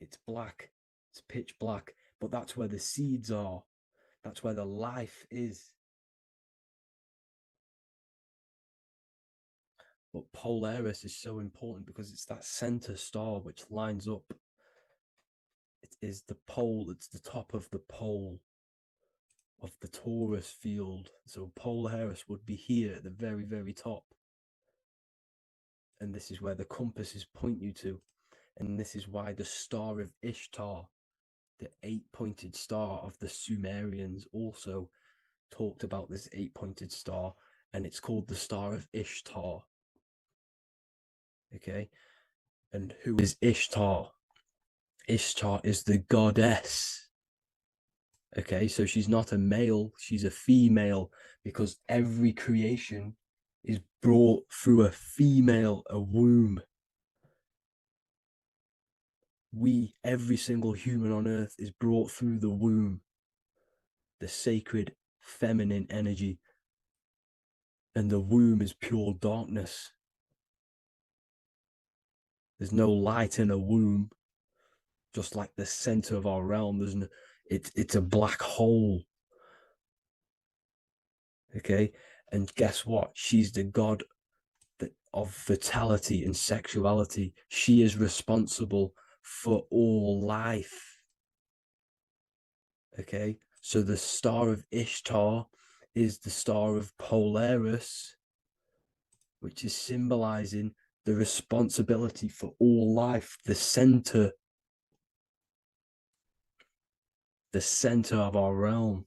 B: It's black. It's pitch black. But that's where the seeds are. That's where the life is. But Polaris is so important because it's that center star which lines up. It is the pole. It's the top of the pole of the torus field. So Polaris would be here at the very, very top. And this is where the compasses point you to. And this is why the star of Ishtar, the 8-pointed star of the Sumerians, also talked about this 8-pointed star, and it's called the star of Ishtar. Okay, and who is Ishtar? Ishtar is the goddess. Okay, so she's not a male, she's a female, because every creation is brought through a female, a womb. Every single human on earth is brought through the womb, the sacred feminine energy. And the womb is pure darkness. There's no light in a womb, just like the center of our realm. It's a black hole. Okay, and guess what? She's the god of fertility and sexuality. She is responsible for all life. Okay, so the star of Ishtar is the star of Polaris, which is symbolizing the responsibility for all life, the center of our realm,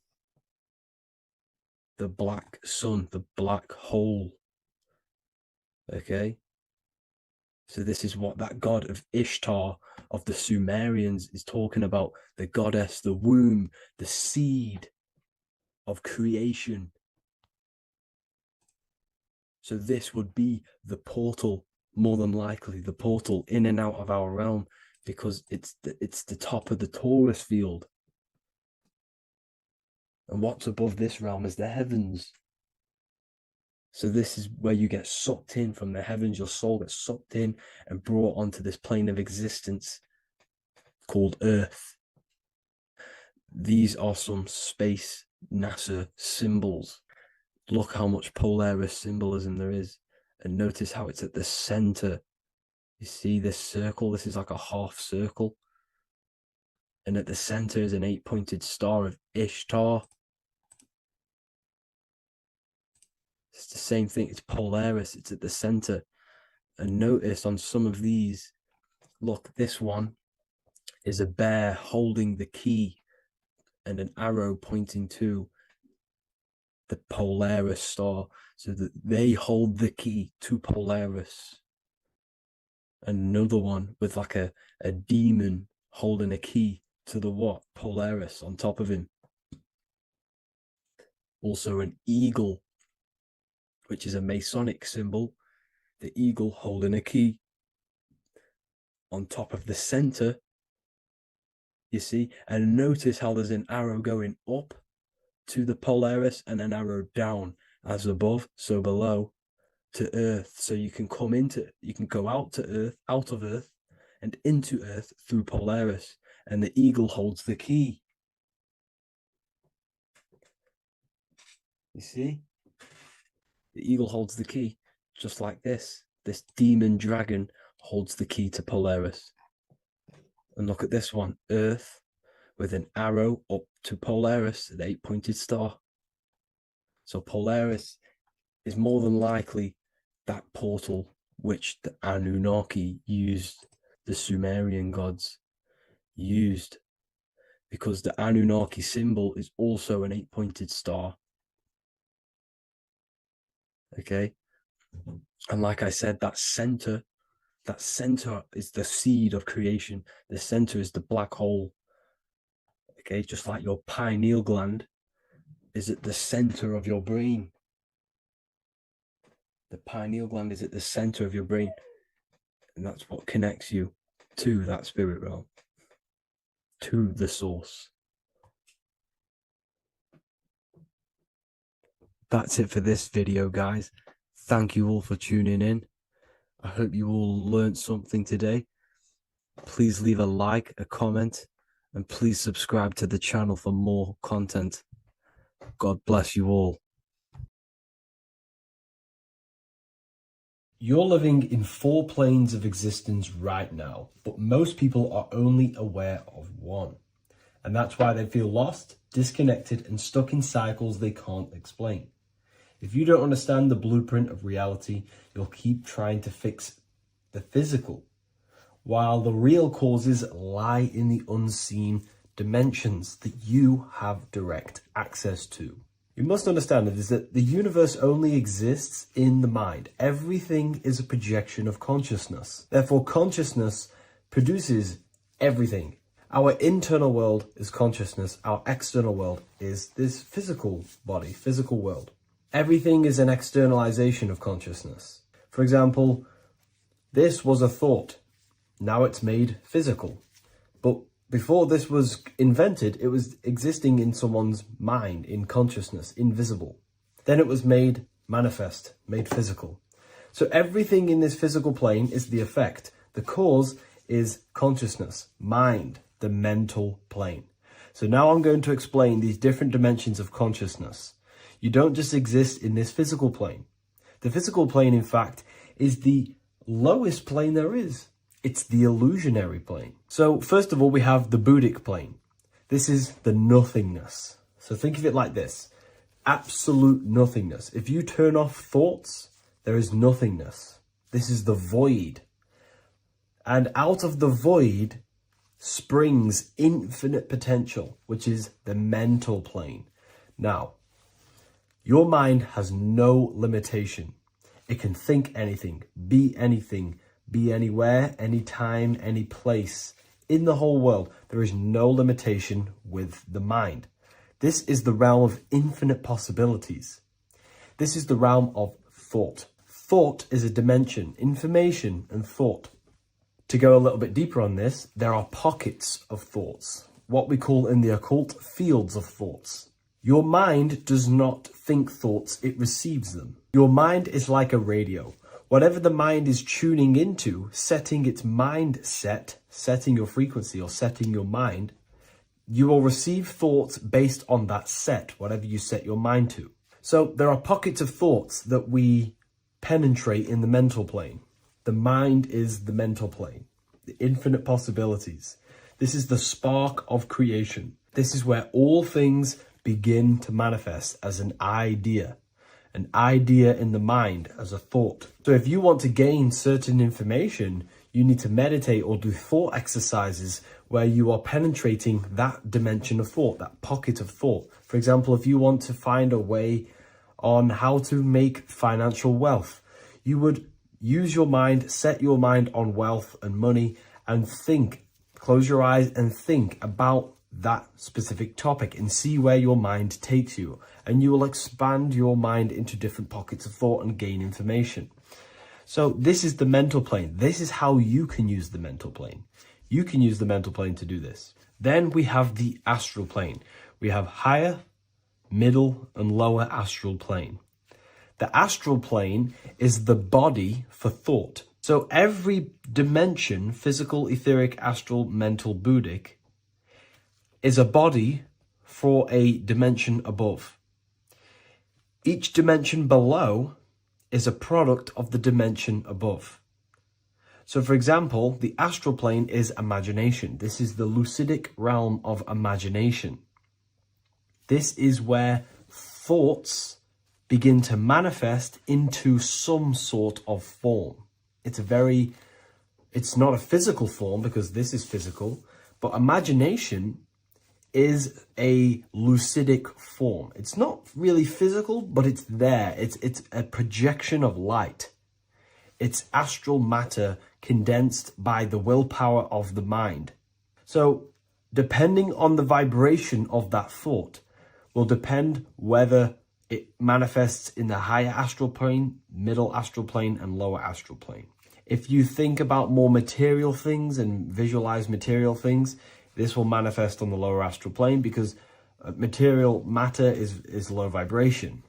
B: the black sun, the black hole. Okay, so this is what that god of Ishtar of the Sumerians is talking about, the goddess, the womb, the seed of creation. So this would be the portal, more than likely the portal in and out of our realm, because it's the top of the torus field. And what's above this realm is the heavens. So this is where you get sucked in from the heavens. Your soul gets sucked in and brought onto this plane of existence. called Earth. These are some space NASA symbols. Look how much Polaris symbolism there is. And notice how it's at the center. You see this circle? This is like a half circle. And at the center is an 8-pointed star of Ishtar. It's the same thing. It's Polaris. It's at the center. And notice on some of these, look, this one is a bear holding the key and an arrow pointing to the Polaris star, so that they hold the key to Polaris. Another one with like a demon holding a key to the what? Polaris on top of him. Also an eagle, which is a Masonic symbol. The eagle holding a key on top of the center. You see, and notice how there's an arrow going up to the Polaris and an arrow down, as above, so below, to Earth. So you can go out to Earth, out of Earth, and into Earth through Polaris. And the eagle holds the key. You see? The eagle holds the key, just like this. This demon dragon holds the key to Polaris. And look at this one, Earth, with an arrow up to Polaris, an 8-pointed star. So Polaris is more than likely that portal which the Anunnaki used, the Sumerian gods used, because the Anunnaki symbol is also an 8-pointed star. Okay, and like I said, that center is the seed of creation. The center is the black hole. Okay, just like your pineal gland is at the center of your brain. The pineal gland is at the center of your brain, and that's what connects you to that spirit realm, to the source. That's it for this video, guys. Thank you all for tuning in. I hope you all learned something today. Please leave a like, a comment, and please subscribe to the channel for more content. God bless you all. You're living in 4 planes of existence right now, but most people are only aware of one. And that's why they feel lost, disconnected, and stuck in cycles they can't explain. If you don't understand the blueprint of reality, you'll keep trying to fix the physical, while the real causes lie in the unseen dimensions that you have direct access to. You must understand is that the universe only exists in the mind. Everything is a projection of consciousness. Therefore, consciousness produces everything. Our internal world is consciousness. Our external world is this physical body, physical world. Everything is an externalization of consciousness. For example, this was a thought. Now it's made physical. But before this was invented, it was existing in someone's mind, in consciousness, invisible. Then it was made manifest, made physical. So everything in this physical plane is the effect. The cause is consciousness, mind, the mental plane. So now I'm going to explain these different dimensions of consciousness. You don't just exist in this physical plane. The physical plane, in fact, is the lowest plane there is. It's the illusionary plane. So first of all, we have the Buddhic plane. This is the nothingness. So think of it like this. Absolute nothingness. If you turn off thoughts, there is nothingness. This is the void. And out of the void springs infinite potential, which is the mental plane. Now, your mind has no limitation. It can think anything, be anywhere, anytime, any place. In the whole world, there is no limitation with the mind. This is the realm of infinite possibilities. This is the realm of thought. Thought is a dimension, information and thought. To go a little bit deeper on this, there are pockets of thoughts, what we call in the occult fields of thoughts. Your mind does not think thoughts, it receives them. Your mind is like a radio. Whatever the mind is tuning into, setting its mindset, setting your frequency or setting your mind, you will receive thoughts based on that set, whatever you set your mind to. So there are pockets of thoughts that we penetrate in the mental plane. The mind is the mental plane, the infinite possibilities. This is the spark of creation. This is where all things begin to manifest as an idea in the mind as a thought. So if you want to gain certain information, you need to meditate or do thought exercises where you are penetrating that dimension of thought, that pocket of thought. For example, if you want to find a way on how to make financial wealth, you would use your mind, set your mind on wealth and money, and think, close your eyes and think about that specific topic and see where your mind takes you. And you will expand your mind into different pockets of thought and gain information. So this is the mental plane. This is how you can use the mental plane. You can use the mental plane to do this. Then we have the astral plane. We have higher, middle, and lower astral plane. The astral plane is the body for thought. So every dimension, physical, etheric, astral, mental, Buddhic, is a body for a dimension above. Each dimension below is a product of the dimension above. So for example, the astral plane is imagination. This is the lucidic realm of imagination. This is where thoughts begin to manifest into some sort of form. It's not a physical form because this is physical, but imagination is a lucidic form. It's not really physical, but it's there. It's a projection of light. It's astral matter condensed by the willpower of the mind. So depending on the vibration of that thought will depend whether it manifests in the higher astral plane, middle astral plane, and lower astral plane. If you think about more material things and visualize material things, this will manifest on the lower astral plane because material matter is low vibration.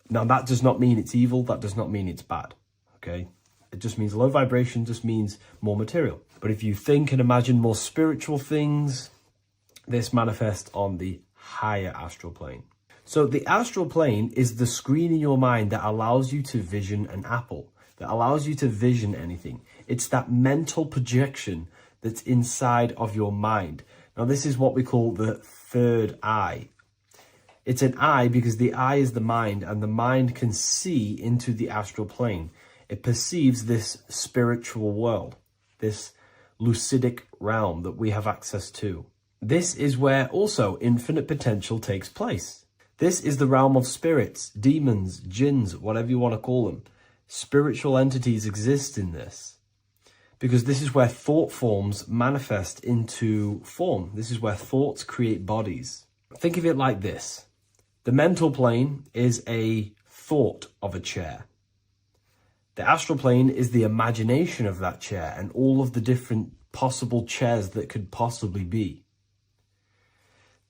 B: Now, that does not mean it's evil. That does not mean it's bad. Okay? It just means low vibration just means more material. But if you think and imagine more spiritual things, this manifests on the higher astral plane. So the astral plane is the screen in your mind that allows you to vision an apple, that allows you to vision anything. It's that mental projection that's inside of your mind. Now, this is what we call the third eye. It's an eye because the eye is the mind, and the mind can see into the astral plane. It perceives this spiritual world, this lucidic realm that we have access to. This is where also infinite potential takes place. This is the realm of spirits, demons, jinns, whatever you want to call them. Spiritual entities exist in this because this is where thought forms manifest into form. This is where thoughts create bodies. Think of it like this. The mental plane is a thought of a chair. The astral plane is the imagination of that chair and all of the different possible chairs that could possibly be.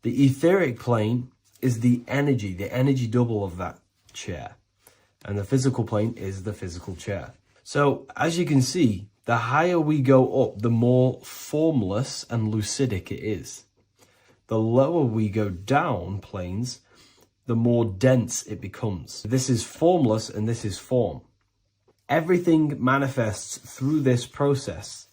B: The etheric plane is the energy double of that chair. And the physical plane is the physical chair. So as you can see, the higher we go up, the more formless and lucidic it is. The lower we go down planes, the more dense it becomes. This is formless and this is form. Everything manifests through this process.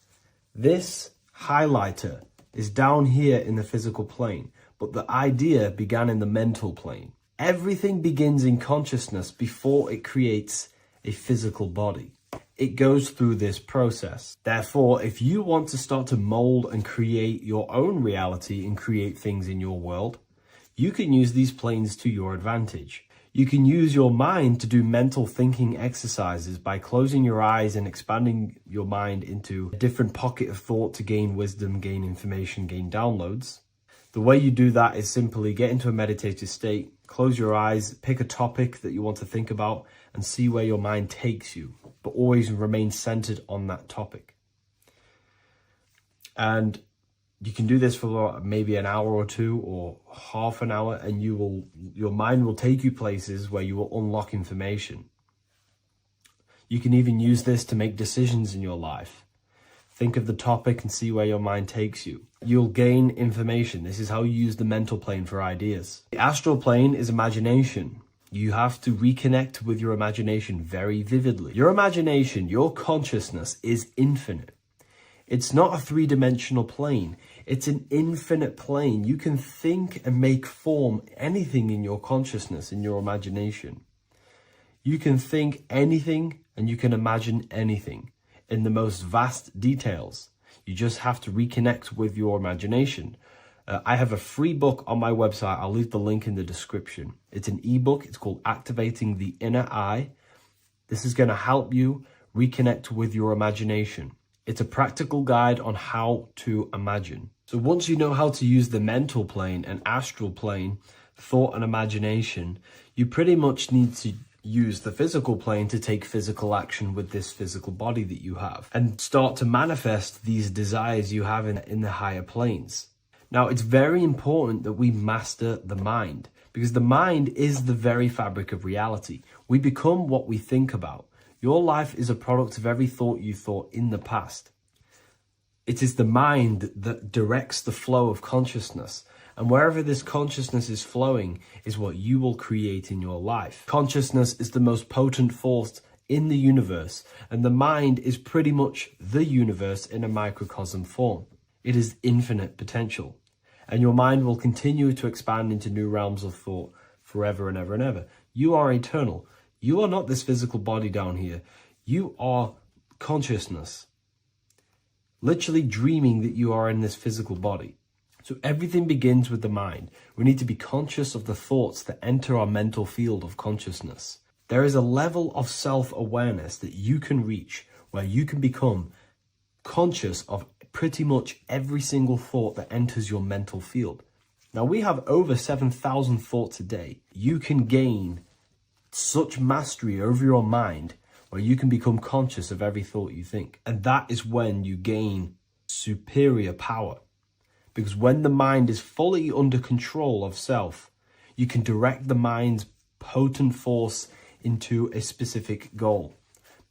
B: This highlighter is down here in the physical plane, but the idea began in the mental plane. Everything begins in consciousness before it creates a physical body. It goes through this process. Therefore, if you want to start to mold and create your own reality and create things in your world, you can use these planes to your advantage. You can use your mind to do mental thinking exercises by closing your eyes and expanding your mind into a different pocket of thought to gain wisdom, gain information, gain downloads. The way you do that is simply get into a meditative state, close your eyes, pick a topic that you want to think about, and see where your mind takes you, but always remain centered on that topic. And you can do this for maybe an hour or two or half an hour, and your mind will take you places where you will unlock information. You can even use this to make decisions in your life. Think of the topic and see where your mind takes you. You'll gain information. This is how you use the mental plane for ideas. The astral plane is imagination. You have to reconnect with your imagination very vividly. Your imagination, your consciousness is infinite. It's not a three-dimensional plane. It's an infinite plane. You can think and make form anything in your consciousness, in your imagination. You can think anything and you can imagine anything in the most vast details. You just have to reconnect with your imagination. I have a free book on my website. I'll leave the link in the description. It's an ebook. It's called Activating the Inner Eye. This is going to help you reconnect with your imagination. It's a practical guide on how to imagine. So once you know how to use the mental plane and astral plane, thought and imagination, you pretty much need to use the physical plane to take physical action with this physical body that you have and start to manifest these desires you have in the higher planes. Now, it's very important that we master the mind, because the mind is the very fabric of reality. We become what we think about. Your life is a product of every thought you thought in the past. It is the mind that directs the flow of consciousness. And wherever this consciousness is flowing is what you will create in your life. Consciousness is the most potent force in the universe, and the mind is pretty much the universe in a microcosm form. It is infinite potential, and your mind will continue to expand into new realms of thought forever and ever and ever. You are eternal. You are not this physical body down here. You are consciousness, literally dreaming that you are in this physical body. So everything begins with the mind. We need to be conscious of the thoughts that enter our mental field of consciousness. There is a level of self-awareness that you can reach where you can become conscious of pretty much every single thought that enters your mental field. Now, we have over 7,000 thoughts a day. You can gain such mastery over your mind where you can become conscious of every thought you think. And that is when you gain superior power. Because when the mind is fully under control of self, you can direct the mind's potent force into a specific goal.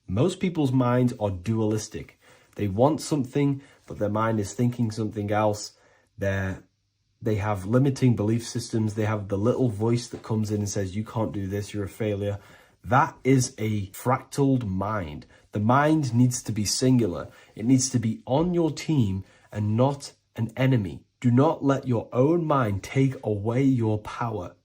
B: Most people's minds are dualistic. They want something, but their mind is thinking something else. They have limiting belief systems. They have the little voice that comes in and says, you can't do this, you're a failure. That is a fractaled mind. The mind needs to be singular. It needs to be on your team and not an enemy. Do not let your own mind take away your power.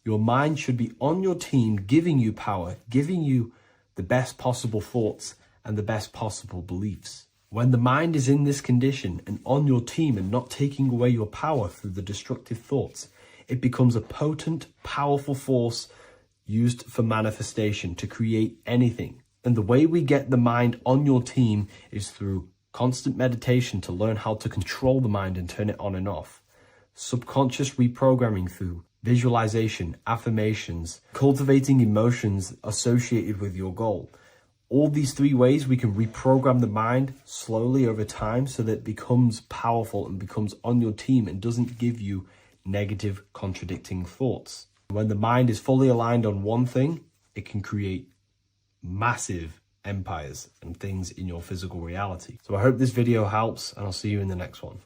B: Your mind should be on your team, giving you power, giving you the best possible thoughts and the best possible beliefs. When the mind is in this condition and on your team and not taking away your power through the destructive thoughts, it becomes a potent, powerful force used for manifestation to create anything. And the way we get the mind on your team is through constant meditation to learn how to control the mind and turn it on and off. Subconscious reprogramming through visualization, affirmations, cultivating emotions associated with your goal. All these three ways we can reprogram the mind slowly over time so that it becomes powerful and becomes on your team and doesn't give you negative contradicting thoughts. When the mind is fully aligned on one thing, it can create massive empires and things in your physical reality. So I hope this video helps, and I'll see you in the next one.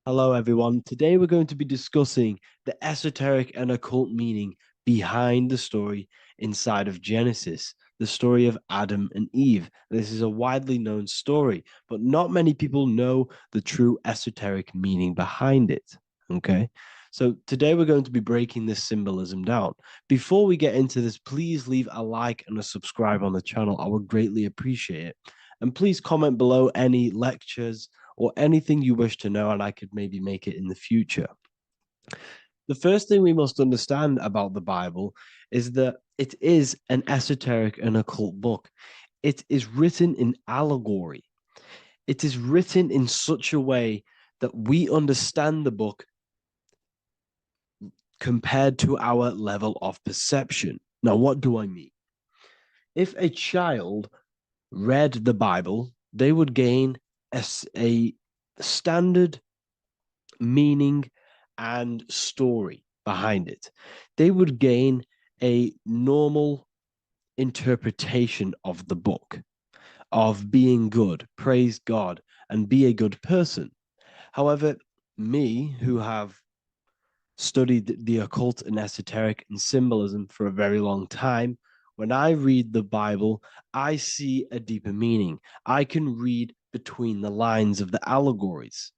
A: Hello, everyone. Today we're going to be discussing the esoteric and occult meaning behind the story inside of Genesis, the story of Adam and Eve. This is a widely known story, but not many people know the true esoteric meaning behind it. Okay, so today we're going to be breaking this symbolism down. Before we get into this, please leave a like and a subscribe on the channel. I would greatly appreciate it. And please comment below any lectures or anything you wish to know, and I could maybe make it in the future. The first thing we must understand about the Bible is that it is an esoteric and occult book. It is written in allegory. It is written in such a way that we understand the book compared to our level of perception. Now, what do I mean? If a child read the Bible, they would gain a standard meaning and story behind it. They would gain a normal interpretation of the book, of being good, praise God, and be a good person. However, me, who have studied the occult and esoteric and symbolism for a very long time, when I read the Bible, I see a deeper meaning. I can read between the lines of the allegories,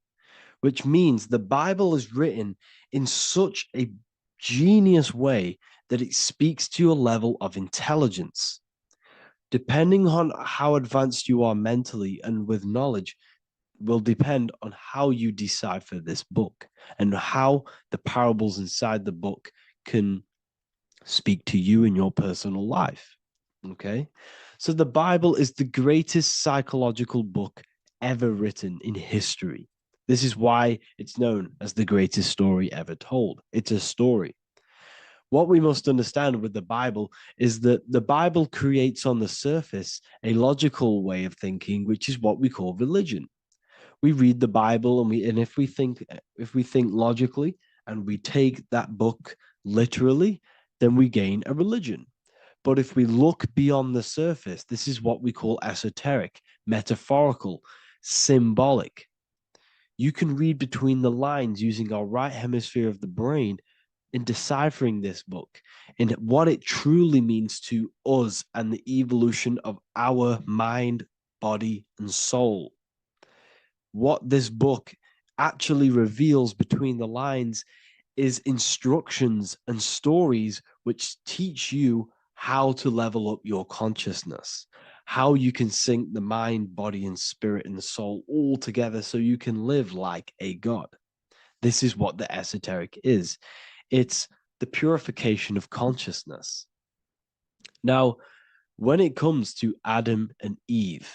A: which means the Bible is written in such a genius way that it speaks to your level of intelligence. Depending on how advanced you are mentally and with knowledge, will depend on how you decipher this book and how the parables inside the book can speak to you in your personal life. Okay. So the Bible is the greatest psychological book ever written in history. This is why it's known as the greatest story ever told. It's a story. What we must understand with the Bible is that the Bible creates on the surface a logical way of thinking, which is what we call religion. We read the Bible and if we think logically and we take that book literally, then we gain a religion. But if we look beyond the surface, this is what we call esoteric, metaphorical, symbolic. You can read between the lines using our right hemisphere of the brain in deciphering this book and what it truly means to us and the evolution of our mind, body, and soul. What this book actually reveals between the lines is instructions and stories which teach you how to level up your consciousness, how you can sync the mind, body, and spirit and soul all together so you can live like a god. This is what the esoteric is. It's the purification of consciousness. Now, when it comes to Adam and Eve,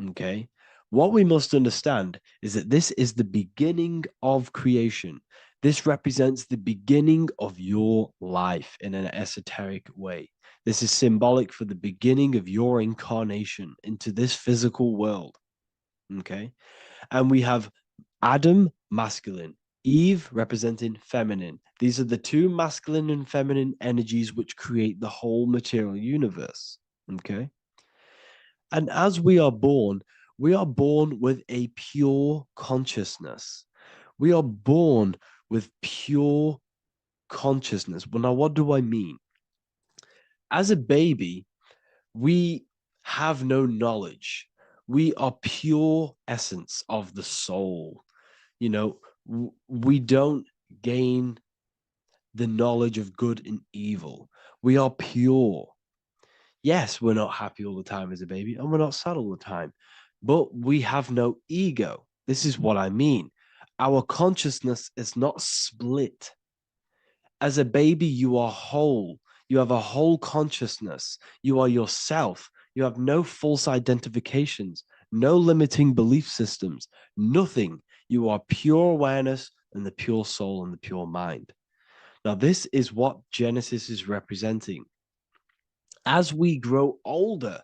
A: okay, what we must understand is that this is the beginning of creation. This represents the beginning of your life in an esoteric way. This is symbolic for the beginning of your incarnation into this physical world. Okay. And we have Adam, masculine, Eve representing feminine. These are the two masculine and feminine energies which create the whole material universe. Okay. And as we are born with a pure consciousness. We are born with pure consciousness. Well, now, what do I mean? As a baby, we have no knowledge. We are pure essence of the soul. You know, we don't gain the knowledge of good and evil. We are pure. Yes, we're not happy all the time as a baby, and we're not sad all the time, but we have no ego. This is what I mean. Our consciousness is not split. As a baby, you are whole. You have a whole consciousness. You are yourself. You have no false identifications, no limiting belief systems, nothing. You are pure awareness and the pure soul and the pure mind. Now, this is what Genesis is representing. As we grow older,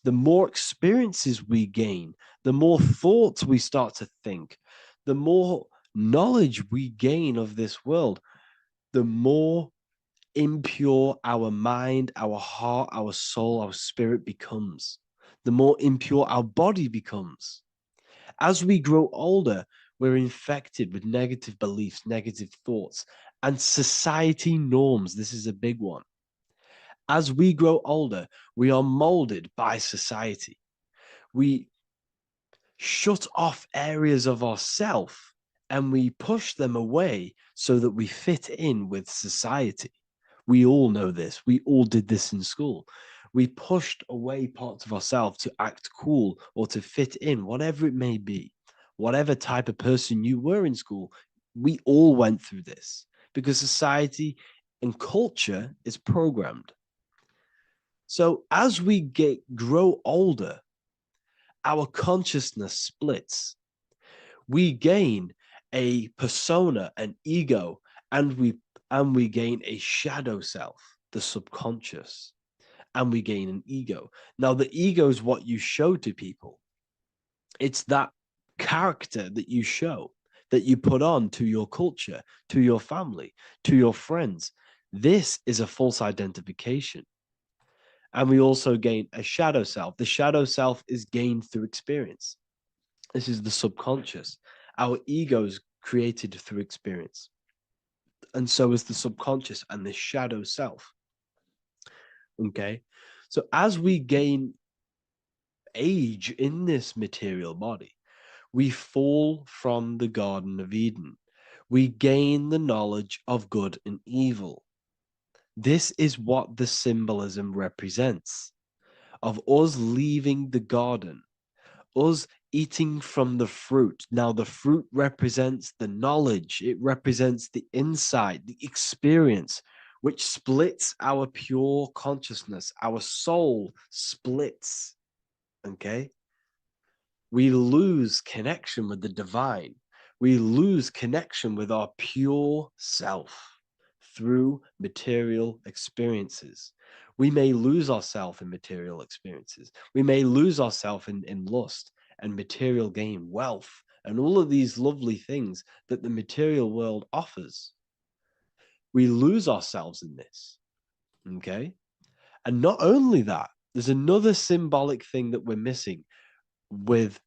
A: the more experiences we gain, the more thoughts we start to think, the more knowledge we gain of this world, the more impure our mind, our heart, our soul, our spirit becomes, the more impure our body becomes. As we grow older, we're infected with negative beliefs, negative thoughts, and society norms. This is a big one. As we grow older, we are molded by society. We shut off areas of ourself and we push them away so that we fit in with society. We all know this. We all did this in school. We pushed away parts of ourselves to act cool or to fit in, whatever it may be. Whatever type of person you were in school, we all went through this because society and culture is programmed. So as we grow older, our consciousness splits. We gain a persona, an ego, and we gain a shadow self, the subconscious, and we gain an ego. Now, the ego is what you show to people. It's that character that you show, that you put on to your culture, to your family, to your friends. This is a false identification. And we also gain a shadow self. The shadow self is gained through experience. This is the subconscious. Our ego is created through experience. And so is the subconscious and the shadow self. Okay. So as we gain age in this material body, we fall from the Garden of Eden. We gain the knowledge of good and evil. This is what the symbolism represents of us leaving the garden, us eating from the fruit. Now, the fruit represents the knowledge, it represents the insight, the experience, which splits our pure consciousness. Our soul splits. Okay? We lose connection with the divine. We lose connection with our pure self through material experiences. We may lose ourselves in material experiences. We may lose ourselves in lust and material gain, wealth, and all of these lovely things that the material world offers. We lose ourselves in this. Okay? And not only that, there's another symbolic thing that we're missing with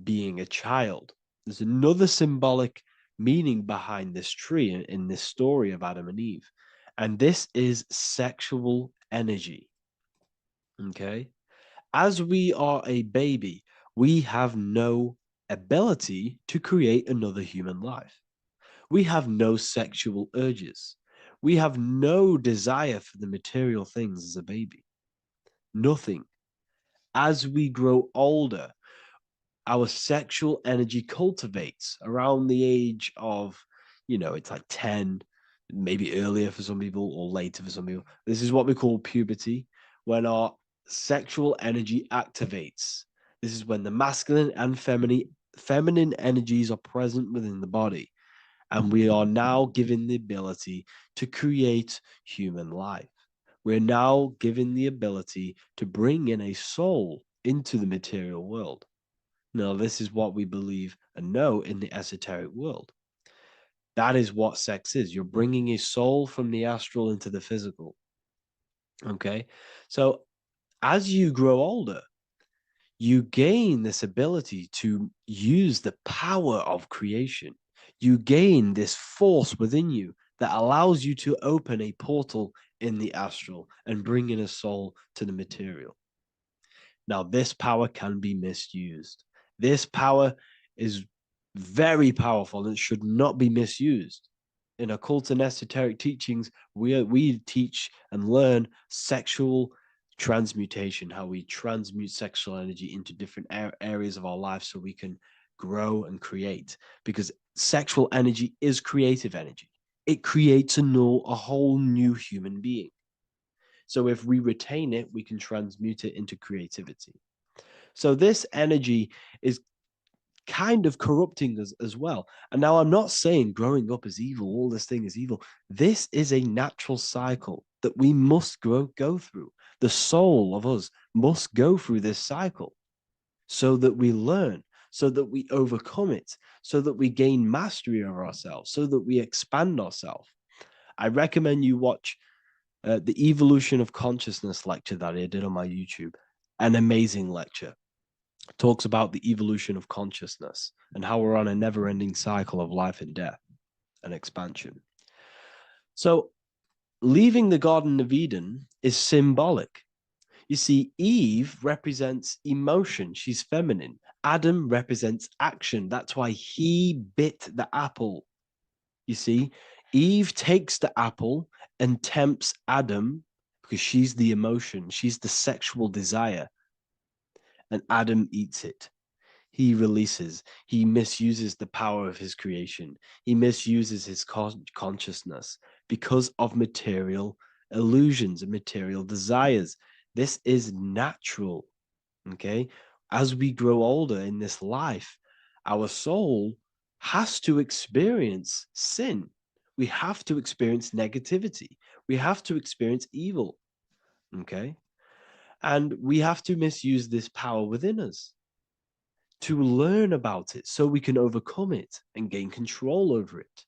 A: being a child. There's another symbolic meaning behind this tree in this story of Adam and Eve. And this is sexual energy. Okay? As we are a baby, we have no ability to create another human life. We have no sexual urges. We have no desire for the material things as a baby. Nothing. As we grow older, our sexual energy cultivates around the age of, it's like 10, maybe earlier for some people or later for some people. This is what we call puberty, when our sexual energy activates. This is when the masculine and feminine energies are present within the body. And we are now given the ability to create human life. We're now given the ability to bring in a soul into the material world. Now, this is what we believe and know in the esoteric world. That is what sex is. You're bringing a soul from the astral into the physical. Okay? So as you grow older, you gain this ability to use the power of creation. You gain this force within you that allows you to open a portal in the astral and bring in a soul to the material. Now, this power can be misused. This power is very powerful and should not be misused. In occult and esoteric teachings, we teach and learn sexual transmutation, how we transmute sexual energy into different areas of our life so we can grow and create. Because sexual energy is creative energy. It creates a whole new human being. So if we retain it, we can transmute it into creativity. So this energy is kind of corrupting us as well. And now I'm not saying growing up is evil, all this thing is evil. This is a natural cycle that we must go through. The soul of us must go through this cycle so that we learn, so that we overcome it, so that we gain mastery over ourselves, so that we expand ourselves. I recommend you watch the Evolution of Consciousness lecture that I did on my YouTube. An amazing lecture. Talks about the evolution of consciousness and how we're on a never-ending cycle of life and death and expansion. So leaving the Garden of Eden is symbolic. You see, Eve represents emotion. She's feminine. Adam represents action. That's why he bit the apple. You see, Eve takes the apple and tempts Adam because she's the emotion. She's the sexual desire. And Adam eats it. He releases. He misuses the power of his creation. He misuses his consciousness because of material illusions and material desires. This is natural. Okay? As we grow older in this life, our soul has to experience sin. We have to experience negativity. We have to experience evil. Okay? And we have to misuse this power within us to learn about it so we can overcome it and gain control over it.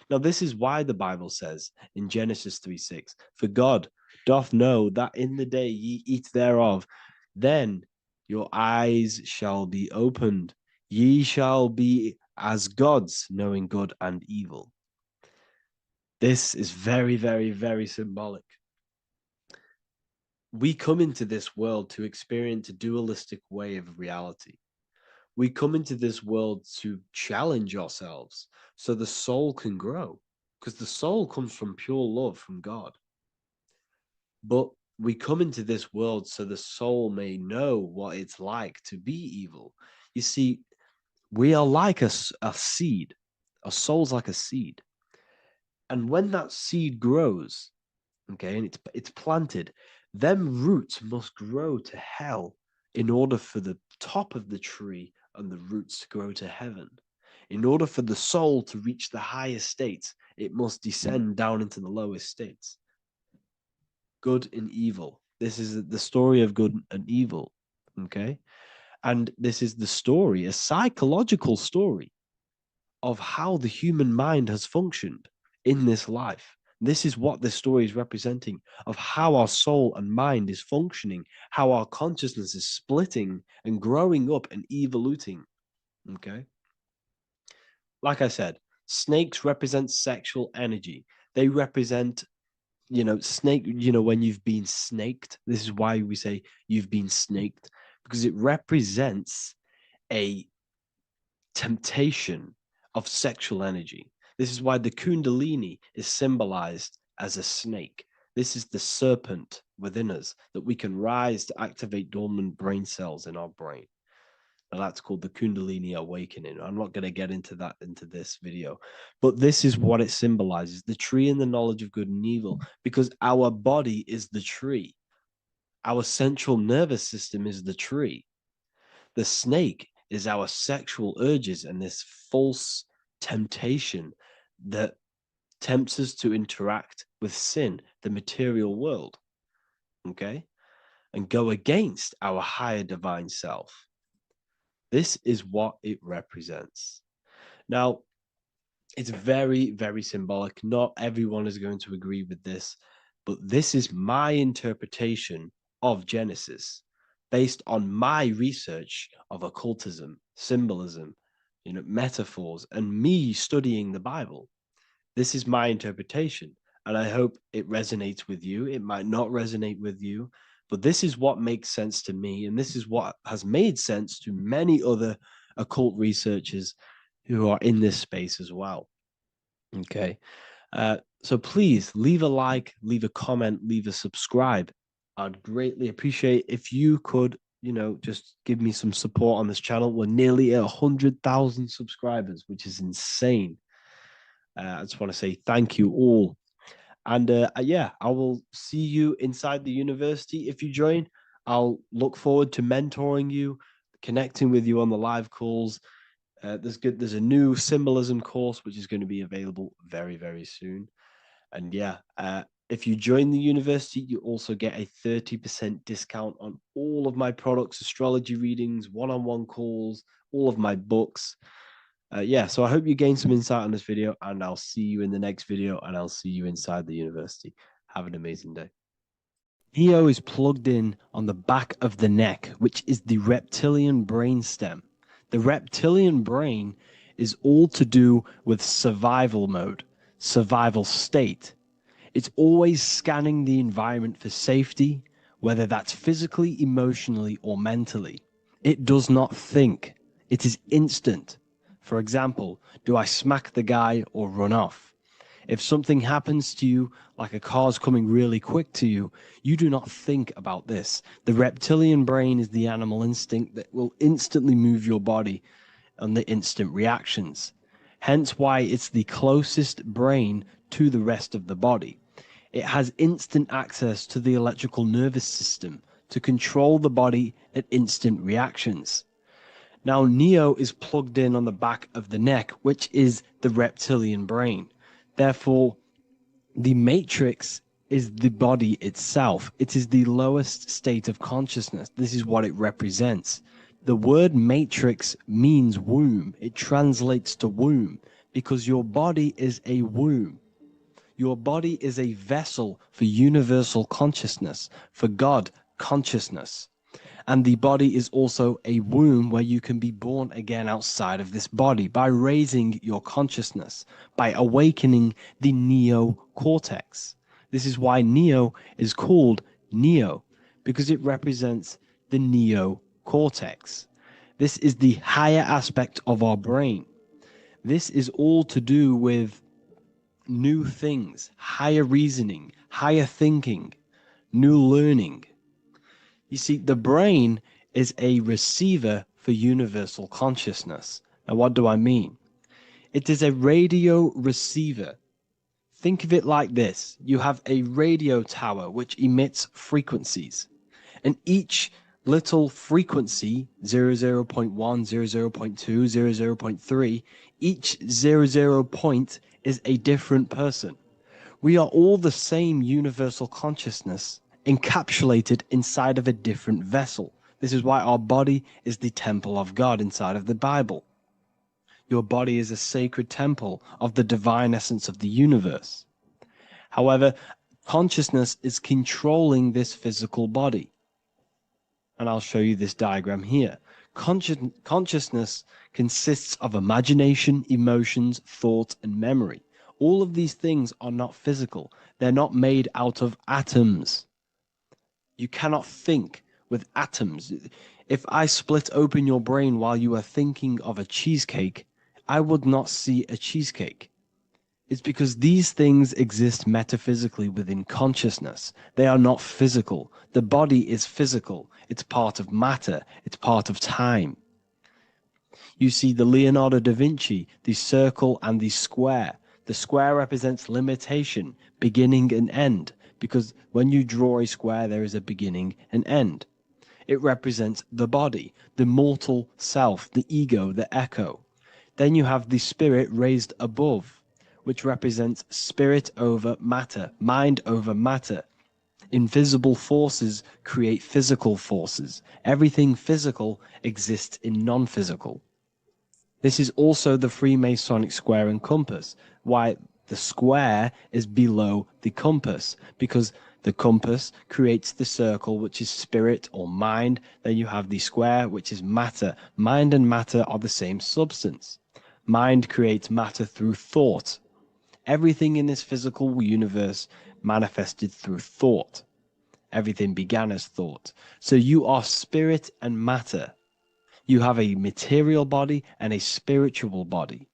A: Now, this is why the Bible says in Genesis 3:6, for God doth know that in the day ye eat thereof, then your eyes shall be opened. Ye shall be as gods, knowing good and evil. This is very, very, very symbolic. We come into this world to experience a dualistic way of reality. We come into this world to challenge ourselves so the soul can grow, because the soul comes from pure love from God. But we come into this world so the soul may know what it's like to be evil. You see, we are like a seed. Our soul's like a seed. And when that seed grows, okay, and it's planted, them roots must grow to hell in order for the top of the tree and the roots to grow to heaven. In order for the soul to reach the highest states, it must descend down into the lowest states. Good and evil. This is the story of good and evil, okay? And this is the story, a psychological story of how the human mind has functioned in this life. This is what this story is representing, of how our soul and mind is functioning, how our consciousness is splitting and growing up and evoluting. Okay. Like I said, snakes represent sexual energy. They represent, snake, when you've been snaked. This is why we say you've been snaked, because it represents a temptation of sexual energy. This is why the Kundalini is symbolized as a snake. This is the serpent within us that we can rise to activate dormant brain cells in our brain. Now that's called the Kundalini awakening. I'm not going to get into that into this video, but this is what it symbolizes: the tree and the knowledge of good and evil, because our body is the tree. Our central nervous system is the tree. The snake is our sexual urges and this false temptation that tempts us to interact with sin, the material world, okay, and go against our higher divine self. This is what it represents. Now, it's very, very symbolic. Not everyone is going to agree with this, but this is my interpretation of Genesis based on my research of occultism, symbolism, metaphors, and me studying the Bible. This is my interpretation, and I hope it resonates with you. It might not resonate with you, but this is what makes sense to me, and this is what has made sense to many other occult researchers who are in this space as well. Okay. So please leave a like, leave a comment, leave a subscribe. I'd greatly appreciate if you could, just give me some support on this channel. We're nearly at 100,000 subscribers, which is insane. I just want to say thank you all. And yeah, I will see you inside the university. If you join, I'll look forward to mentoring you, connecting with you on the live calls. There's a new symbolism course which is going to be available very, very soon. And yeah, if you join the university, you also get a 30% discount on all of my products, astrology readings, one-on-one calls, all of my books. Yeah, so I hope you gain some insight on this video, and I'll see you in the next video, and I'll see you inside the university. Have an amazing day. Neo is plugged in on the back of the neck, which is the reptilian brain stem. The reptilian brain is all to do with survival mode, survival state. It's always scanning the environment for safety, whether that's physically, emotionally, or mentally. It does not think. It is instant. For example, do I smack the guy or run off? If something happens to you, like a car's coming really quick to you, you do not think about this. The reptilian brain is the animal instinct that will instantly move your body and the instant reactions. Hence why it's the closest brain to the rest of the body. It has instant access to the electrical nervous system to control the body at instant reactions. Now, Neo is plugged in on the back of the neck, which is the reptilian brain. Therefore, the matrix is the body itself. It is the lowest state of consciousness. This is what it represents. The word matrix means womb. It translates to womb because your body is a womb. Your body is a vessel for universal consciousness, for God consciousness. And the body is also a womb where you can be born again outside of this body by raising your consciousness, by awakening the neocortex. This is why Neo is called Neo, because it represents the neocortex. This is the higher aspect of our brain. This is all to do with new things, higher reasoning, higher thinking, new learning. You see, the brain is a receiver for universal consciousness. Now, what do I mean? It is a radio receiver. Think of it like this. You have a radio tower which emits frequencies, and each little frequency, 00.1, 00.2, 00.3, each 00 point is a different person. We are all the same universal consciousness encapsulated inside of a different vessel. This is why our body is the temple of God inside of the Bible. Your body is a sacred temple of the divine essence of the universe. However, consciousness is controlling this physical body. And I'll show you this diagram here. Consciousness consists of imagination, emotions, thought, and memory. All of these things are not physical. They're not made out of atoms. You cannot think with atoms. If I split open your brain while you are thinking of a cheesecake, I would not see a cheesecake. It's because these things exist metaphysically within consciousness. They are not physical. The body is physical. It's part of matter. It's part of time. You see the Leonardo da Vinci, the circle and the square. The square represents limitation, beginning and end, because when you draw a square, there is a beginning and end. It represents the body, the mortal self, the ego, the echo. Then you have the spirit raised above, which represents spirit over matter, mind over matter. Invisible forces create physical forces. Everything physical exists in non-physical. This is also the Freemasonic square and compass, why the square is below the compass, because the compass creates the circle, which is spirit or mind. Then you have the square, which is matter. Mind and matter are the same substance. Mind creates matter through thought. Everything in this physical universe manifested through thought. Everything began as thought. So you are spirit and matter. You have a material body and a spiritual body.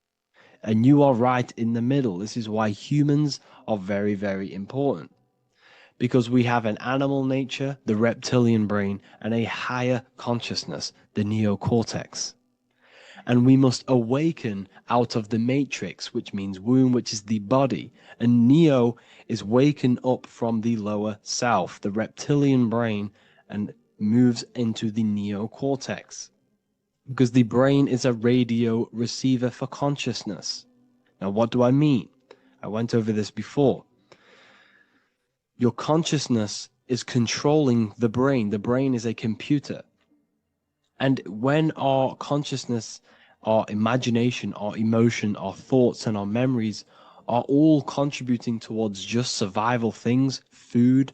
A: And you are right in the middle. This is why humans are very, very important. Because we have an animal nature, the reptilian brain, and a higher consciousness, the neocortex. And we must awaken out of the matrix, which means womb, which is the body. And Neo is waken up from the lower self, the reptilian brain, and moves into the neocortex. Because the brain is a radio receiver for consciousness. Now, what do I mean? I went over this before. Your consciousness is controlling the brain. The brain is a computer. And when our consciousness, our imagination, our emotion, our thoughts, and our memories are all contributing towards just survival things, food,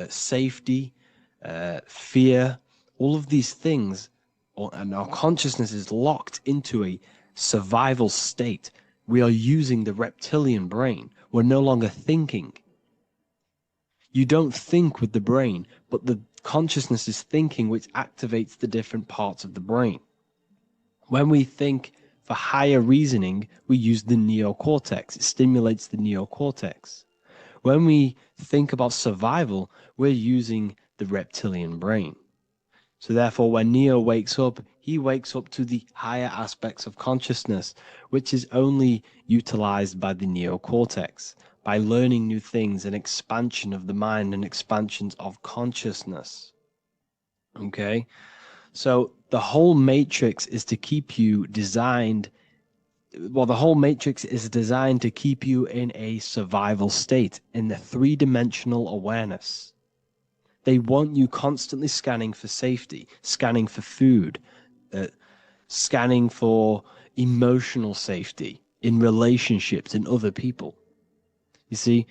A: safety, fear, all of these things, and our consciousness is locked into a survival state, we are using the reptilian brain. We're no longer thinking. You don't think with the brain, but the consciousness is thinking, which activates the different parts of the brain. When we think for higher reasoning, we use the neocortex. It stimulates the neocortex. When we think about survival, we're using the reptilian brain. So therefore, when Neo wakes up, he wakes up to the higher aspects of consciousness, which is only utilized by the neocortex, by learning new things and expansion of the mind and expansions of consciousness. Okay? So the whole matrix is to keep you designed, well, the whole matrix is designed to keep you in a survival state, in the three-dimensional awareness. They want you constantly scanning for safety, scanning for food, scanning for emotional safety in relationships and other people. You see,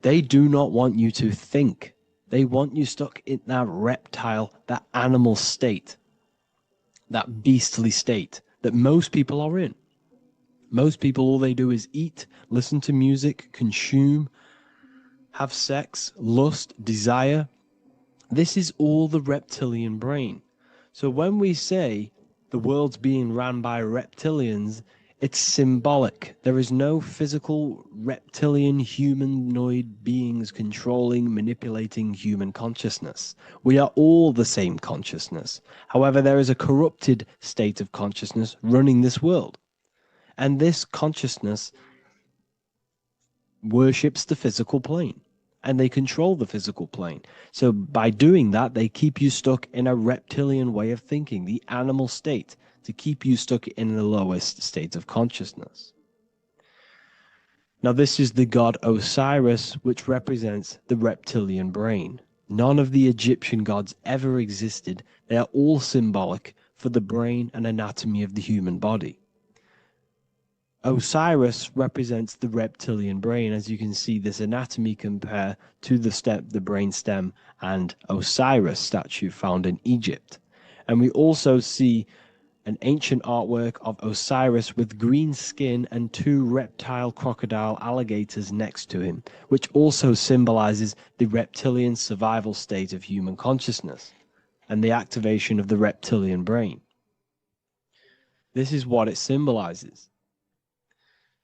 A: they do not want you to think. They want you stuck in that reptile, that animal state, that beastly state that most people are in. Most people, all they do is eat, listen to music, consume, have sex, lust, desire. This is all the reptilian brain. So when we say the world's being ran by reptilians, it's symbolic. There is no physical reptilian humanoid beings controlling, manipulating human consciousness. We are all the same consciousness. However, there is a corrupted state of consciousness running this world. And this consciousness worships the physical plane, and they control the physical plane. So by doing that, they keep you stuck in a reptilian way of thinking, the animal state, to keep you stuck in the lowest state of consciousness. Now, this is the god Osiris, which represents the reptilian brain. None of the Egyptian gods ever existed. They are all symbolic for the brain and anatomy of the human body. Osiris represents the reptilian brain. As you can see, this anatomy compare to the brain stem and Osiris statue found in Egypt. And we also see an ancient artwork of Osiris with green skin and two reptile crocodile alligators next to him, which also symbolizes the reptilian survival state of human consciousness and the activation of the reptilian brain. This is what it symbolizes.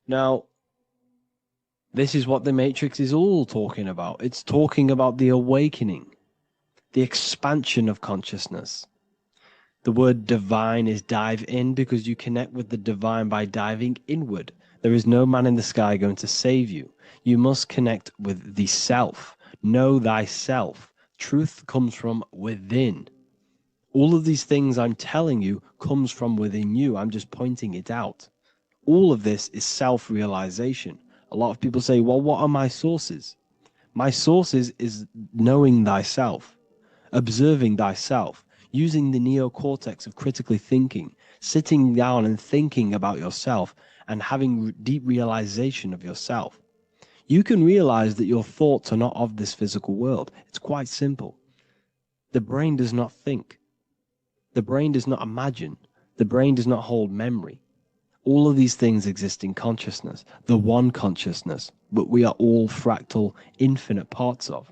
A: Now, this is what the Matrix is all talking about. It's talking about the awakening, the expansion of consciousness. The word divine is dive in because you connect with the divine by diving inward. There is no man in the sky going to save you. You must connect with the self. Know thyself. Truth comes from within. All of these things I'm telling you comes from within you. I'm just pointing it out. All of this is self-realization. A lot of people say, well, what are my sources? My sources is knowing thyself, observing thyself, using the neocortex of critically thinking, sitting down and thinking about yourself and having deep realization of yourself. You can realize that your thoughts are not of this physical world. It's quite simple. The brain does not think. The brain does not imagine. The brain does not hold memory. All of these things exist in consciousness, the one consciousness, but we are all fractal, infinite parts of.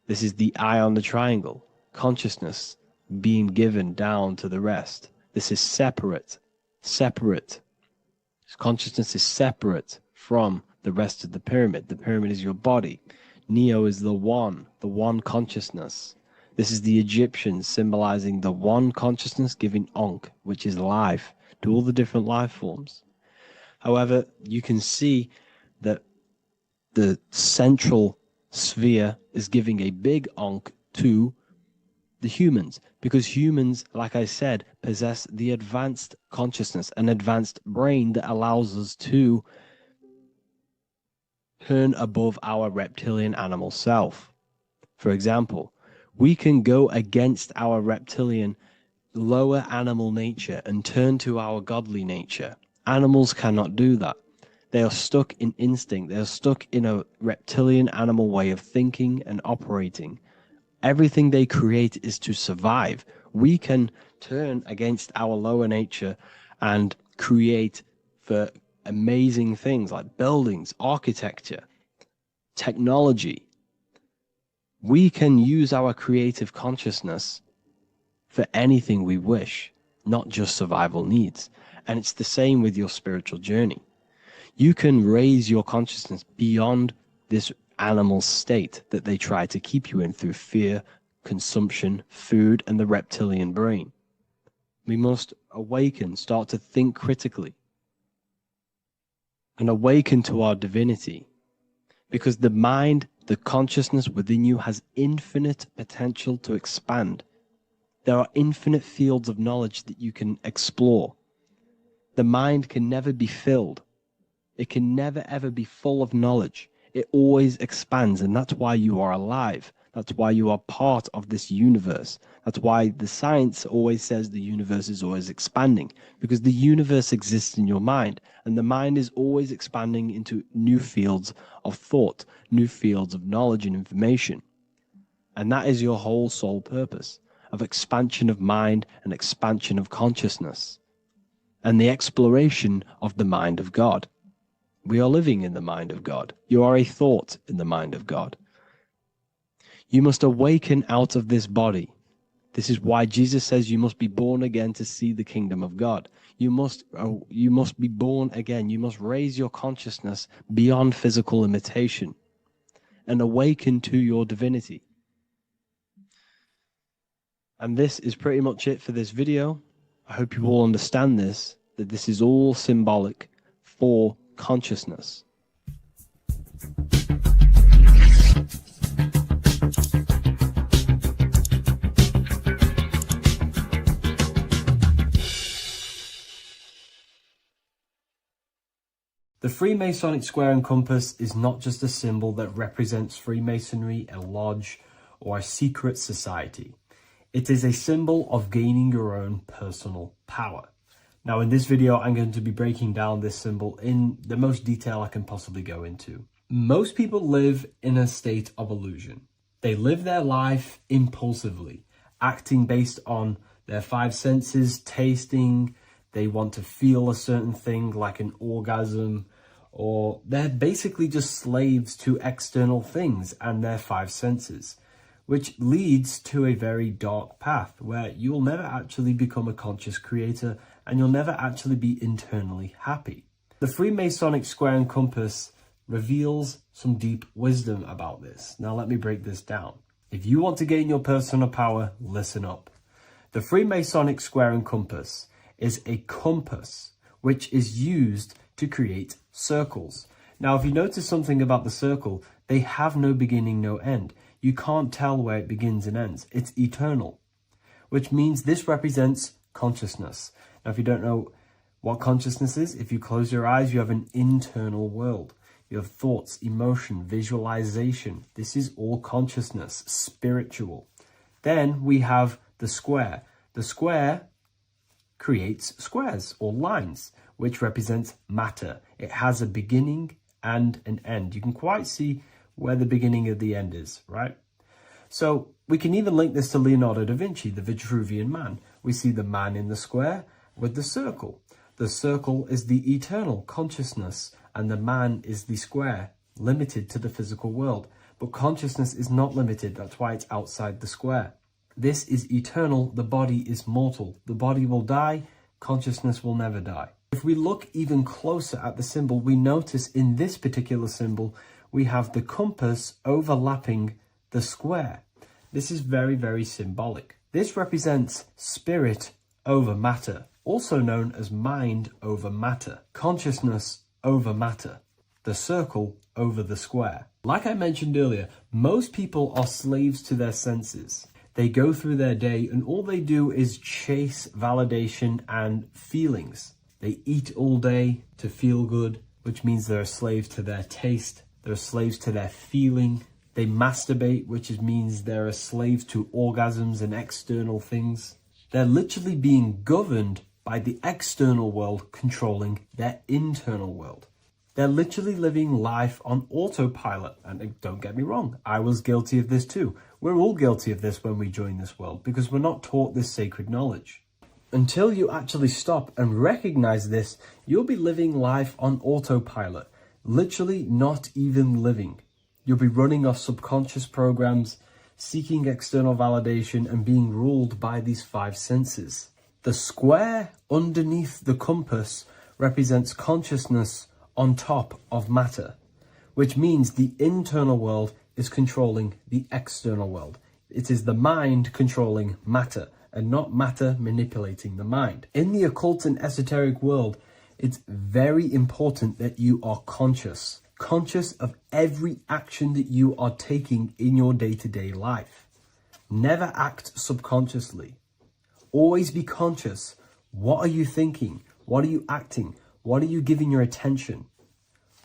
A: This is the eye on the triangle, consciousness being given down to the rest. This is separate. Consciousness is separate from the rest of the pyramid. The pyramid is your body. Neo is the one consciousness. This is the Egyptians symbolizing the one consciousness giving Ankh, which is life, to all the different life forms. However, you can see that the central sphere is giving a big Ankh to the humans, because humans, like I said, possess the advanced consciousness, an advanced brain that allows us to turn above our reptilian animal self. For example, we can go against our reptilian lower animal nature and turn to our godly nature. Animals cannot do that. They are stuck in instinct. They are stuck in a reptilian animal way of thinking and operating. Everything they create is to survive. We can turn against our lower nature and create for amazing things like buildings, architecture, technology. We can use our creative consciousness for anything we wish, not just survival needs. And it's the same with your spiritual journey. You can raise your consciousness beyond this animal state that they try to keep you in through fear, consumption, food, and the reptilian brain. We must awaken, start to think critically, and awaken to our divinity. Because the mind, the consciousness within you has infinite potential to expand. There are infinite fields of knowledge that you can explore. The mind can never be filled. It can never ever be full of knowledge. It always expands, and that's why you are alive. That's why you are part of this universe. That's why the science always says the universe is always expanding, because the universe exists in your mind, and the mind is always expanding into new fields of thought, new fields of knowledge and information. And that is your whole sole purpose of expansion of mind and expansion of consciousness and the exploration of the mind of God. We are living in the mind of God. You are a thought in the mind of God. You must awaken out of this body. This is why Jesus says you must be born again to see the kingdom of God. You must be born again. You must raise your consciousness beyond physical limitation and awaken to your divinity. And this is pretty much it for this video. I hope you all understand this, that this is all symbolic for consciousness.
B: The Freemasonic square and compass is not just a symbol that represents Freemasonry, a lodge, or a secret society. It is a symbol of gaining your own personal power. Now, in this video, I'm going to be breaking down this symbol in the most detail I can possibly go into. Most people live in a state of illusion. They live their life impulsively, acting based on their five senses, tasting. They want to feel a certain thing like an orgasm, or they're basically just slaves to external things and their five senses, which leads to a very dark path where you'll never actually become a conscious creator and you'll never actually be internally happy. The Freemasonic square and compass reveals some deep wisdom about this. Now let me break this down. If you want to gain your personal power, listen up. The Freemasonic square and compass is a compass which is used to create circles. Now, if you notice something about the circle, they have no beginning, no end. You can't tell where it begins and ends. It's eternal, which means this represents consciousness. Now, if you don't know what consciousness is, if you close your eyes, you have an internal world. You have thoughts, emotion, visualization. This is all consciousness, spiritual. Then we have the square. The square creates squares or lines, which represents matter. It has a beginning and an end. You can quite see where the beginning of the end is, right? So we can even link this to Leonardo da Vinci, the Vitruvian Man. We see the man in the square with the circle. The circle is the eternal consciousness, and the man is the square, limited to the physical world. But consciousness is not limited. That's why it's outside the square. This is eternal. The body is mortal. The body will die. Consciousness will never die. If we look even closer at the symbol, we notice in this particular symbol, we have the compass overlapping the square. This is very, very symbolic. This represents spirit over matter, also known as mind over matter, consciousness over matter, the circle over the square. Like I mentioned earlier, most people are slaves to their senses. They go through their day and all they do is chase validation and feelings. They eat all day to feel good, which means they're slaves to their taste. They're slaves to their feeling. They masturbate, which means they're a slave to orgasms and external things. They're literally being governed by the external world controlling their internal world. They're literally living life on autopilot. And don't get me wrong, I was guilty of this too. We're all guilty of this when we join this world because we're not taught this sacred knowledge. Until you actually stop and recognize this, you'll be living life on autopilot, literally not even living. You'll be running off subconscious programs, seeking external validation and being ruled by these five senses. The square underneath the compass represents consciousness on top of matter, which means the internal world is controlling the external world. It is the mind controlling matter and not matter manipulating the mind. In the occult and esoteric world, it's very important that you are conscious of every action that you are taking in your day-to-day life. Never act subconsciously. Always be conscious. What are you thinking? What are you acting? What are you giving your attention?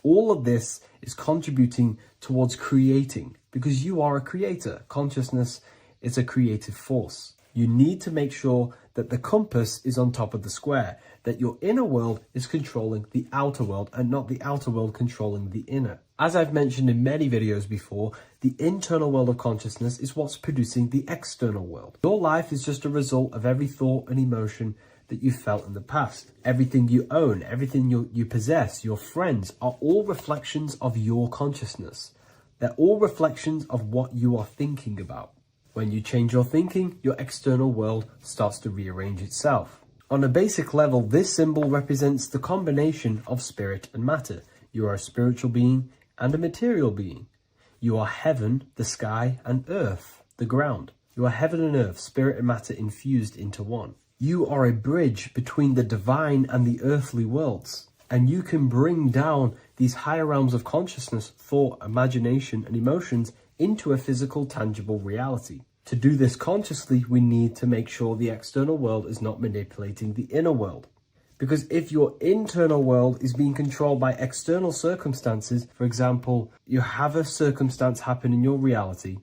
B: All of this is contributing towards creating, because you are a creator. Consciousness is a creative force. You need to make sure that the compass is on top of the square, that your inner world is controlling the outer world and not the outer world controlling the inner. As I've mentioned in many videos before, the internal world of consciousness is what's producing the external world. Your life is just a result of every thought and emotion that you felt in the past. Everything you own, everything you possess, your friends, are all reflections of your consciousness. They're all reflections of what you are thinking about. When you change your thinking, your external world starts to rearrange itself. On a basic level, this symbol represents the combination of spirit and matter. You are a spiritual being and a material being. You are heaven, the sky, and earth, the ground. You are heaven and earth, spirit and matter infused into one. You are a bridge between the divine and the earthly worlds, and you can bring down these higher realms of consciousness, thought, imagination, and emotions into a physical, tangible reality. To do this consciously, we need to make sure the external world is not manipulating the inner world. Because if your internal world is being controlled by external circumstances, for example, you have a circumstance happen in your reality,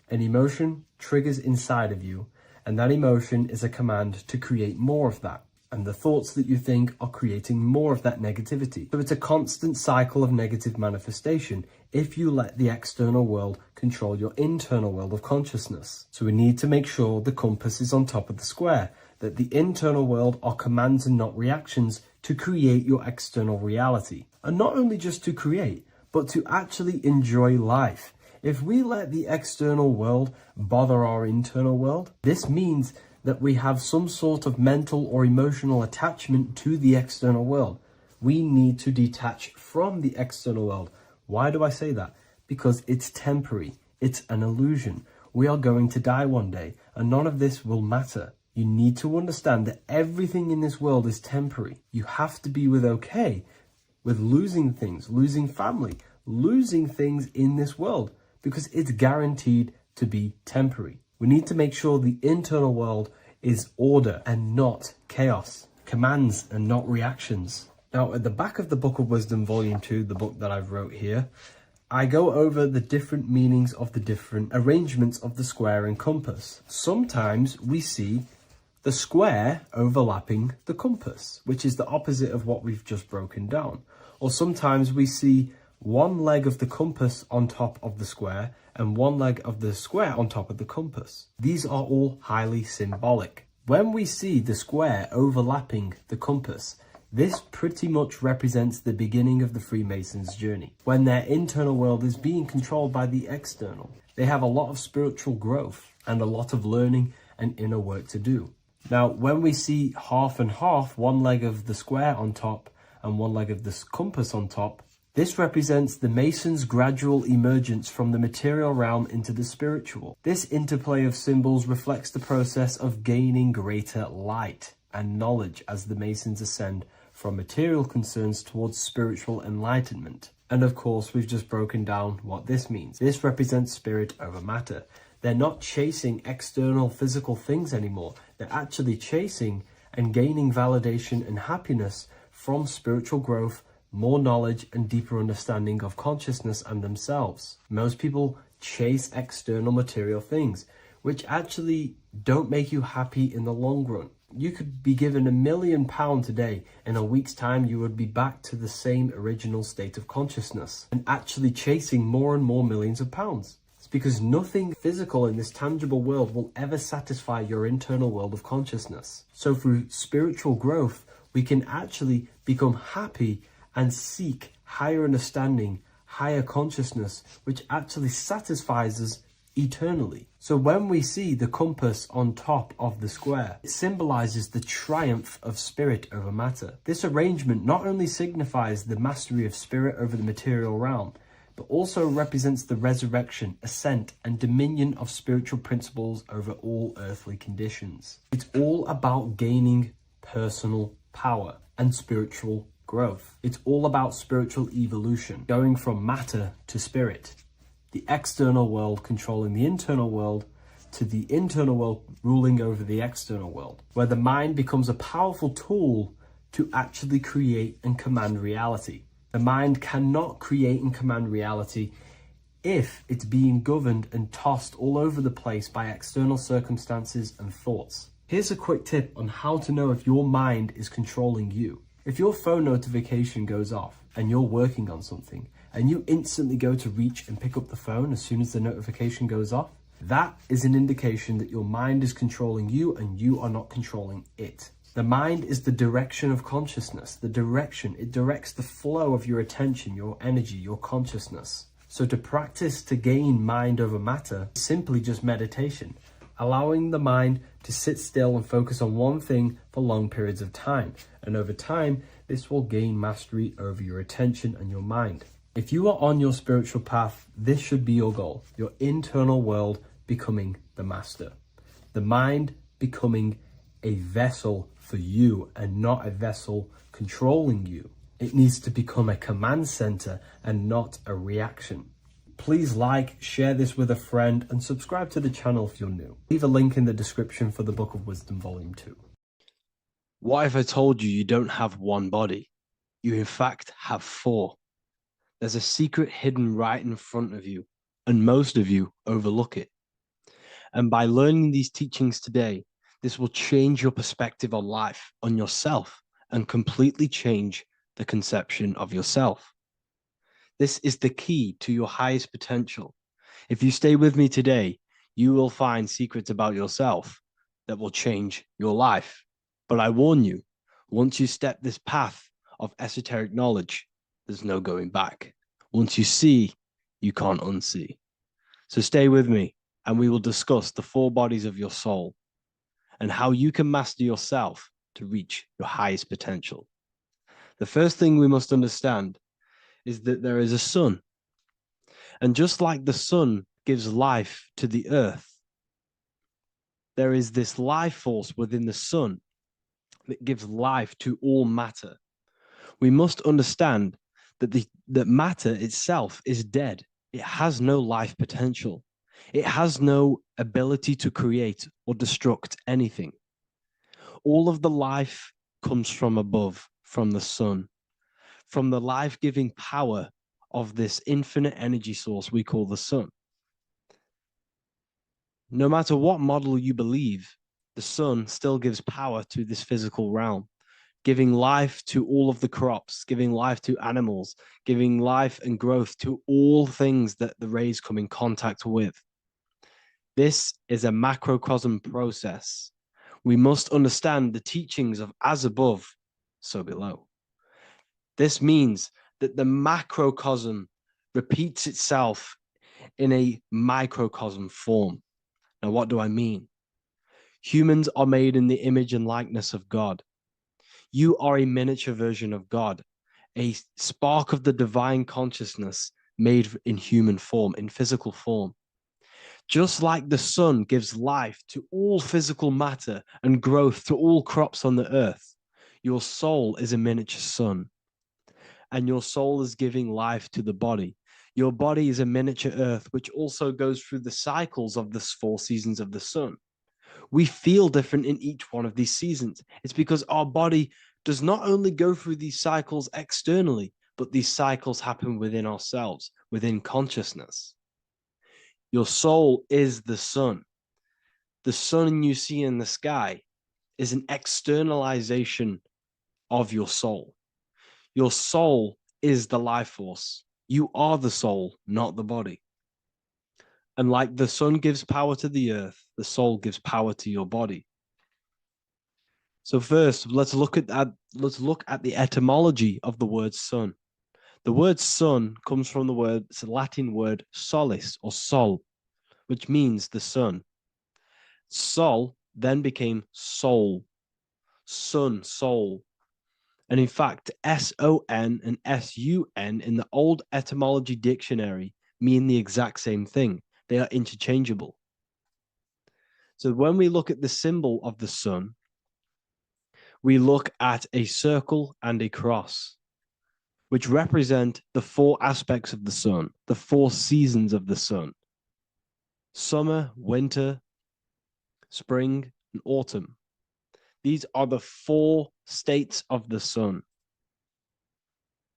B: an emotion triggers inside of you, and that emotion is a command to create more of that. And the thoughts that you think are creating more of that negativity. So it's a constant cycle of negative manifestation if you let the external world control your internal world of consciousness. So we need to make sure the compass is on top of the square, that the internal world are commands and not reactions to create your external reality. And not only just to create, but to actually enjoy life. If we let the external world bother our internal world, this means that we have some sort of mental or emotional attachment to the external world. We need to detach from the external world. Why do I say that? Because it's temporary. It's an illusion. We are going to die one day, and none of this will matter. You need to understand that everything in this world is temporary. You have to be okay with losing things, losing family, losing things in this world, because it's guaranteed to be temporary. We need to make sure the internal world is order and not chaos, commands and not reactions. Now, at the back of the Book of Wisdom, Volume 2, the book that I've wrote here, I go over the different meanings of the different arrangements of the square and compass. Sometimes we see the square overlapping the compass, which is the opposite of what we've just broken down. Or sometimes we see one leg of the compass on top of the square and one leg of the square on top of the compass. These are all highly symbolic. When we see the square overlapping the compass, this pretty much represents the beginning of the Freemasons' journey. When their internal world is being controlled by the external, they have a lot of spiritual growth and a lot of learning and inner work to do. Now, when we see half and half, one leg of the square on top and one leg of the compass on top, this represents the Masons' gradual emergence from the material realm into the spiritual. This interplay of symbols reflects the process of gaining greater light and knowledge as the Masons ascend from material concerns towards spiritual enlightenment. And of course, we've just broken down what this means. This represents spirit over matter. They're not chasing external physical things anymore. They're actually chasing and gaining validation and happiness from spiritual growth, more knowledge and deeper understanding of consciousness and themselves. Most people chase external material things, which actually don't make you happy in the long run. You could be given £1 million today, in a week's time you would be back to the same original state of consciousness and actually chasing more and more millions of pounds. It's because nothing physical in this tangible world will ever satisfy your internal world of consciousness. So through spiritual growth, we can actually become happy and seek higher understanding, higher consciousness, which actually satisfies us eternally. So when we see the compass on top of the square, it symbolizes the triumph of spirit over matter. This arrangement not only signifies the mastery of spirit over the material realm, but also represents the resurrection, ascent, and dominion of spiritual principles over all earthly conditions. It's all about gaining personal power and spiritual growth. It's all about spiritual evolution, going from matter to spirit. The external world controlling the internal world, to the internal world ruling over the external world, where the mind becomes a powerful tool to actually create and command reality. The mind cannot create and command reality if it's being governed and tossed all over the place by external circumstances and thoughts. Here's a quick tip on how to know if your mind is controlling you. If your phone notification goes off and you're working on something and you instantly go to reach and pick up the phone as soon as the notification goes off, that is an indication that your mind is controlling you and you are not controlling it. The mind is the direction of consciousness. The direction, it directs the flow of your attention, your energy, your consciousness. So to practice to gain mind over matter, simply just meditation, allowing the mind to sit still and focus on one thing for long periods of time. And over time, this will gain mastery over your attention and your mind. If you are on your spiritual path, this should be your goal, your internal world becoming the master. The mind becoming a vessel for you and not a vessel controlling you. It needs to become a command center and not a reaction. Please like, share this with a friend, and subscribe to the channel if you're new. Leave a link in the description for the Book of Wisdom Volume 2.
A: What if I told you you don't have one body? You in fact have four. There's a secret hidden right in front of you, and most of you overlook it. And by learning these teachings today, this will change your perspective on life, on yourself, and completely change the conception of yourself. This is the key to your highest potential. If you stay with me today, you will find secrets about yourself that will change your life. But I warn you, once you step this path of esoteric knowledge, there's no going back. Once you see, you can't unsee. So stay with me, and we will discuss the four bodies of your soul and how you can master yourself to reach your highest potential. The first thing we must understand is that there is a sun. And just like the sun gives life to the earth, there is this life force within the sun that gives life to all matter. We must understand that that matter itself is dead. It has no life potential. It has no ability to create or destruct anything. All of the life comes from above, from the sun, from the life-giving power of this infinite energy source we call the sun. No matter what model you believe, the sun still gives power to this physical realm, giving life to all of the crops, giving life to animals, giving life and growth to all things that the rays come in contact with. This is a macrocosm process. We must understand the teachings of as above, so below. This means that the macrocosm repeats itself in a microcosm form. Now, what do I mean? Humans are made in the image and likeness of God. You are a miniature version of God, a spark of the divine consciousness made in human form, in physical form. Just like the sun gives life to all physical matter and growth to all crops on the earth, your soul is a miniature sun. And your soul is giving life to the body. Your body is a miniature earth, which also goes through the cycles of the 4 seasons of the sun. We feel different in each one of these seasons. It's because our body does not only go through these cycles externally, but these cycles happen within ourselves, within consciousness. Your soul is the sun. The sun you see in the sky is an externalization of your soul. Your soul is the life force. You are the soul, not the body. And like the sun gives power to the earth, the soul gives power to your body. So first, let's look at the etymology of the word sun. The word sun comes from it's a Latin word solis or sol, which means the sun. Sol then became soul, sun, soul. And in fact, S-O-N and S-U-N in the old etymology dictionary mean the exact same thing. They are interchangeable. So when we look at the symbol of the sun, we look at a circle and a cross, which represent the 4 aspects of the sun, the 4 seasons of the sun: summer, winter, spring, and autumn. These are the 4 states of the sun.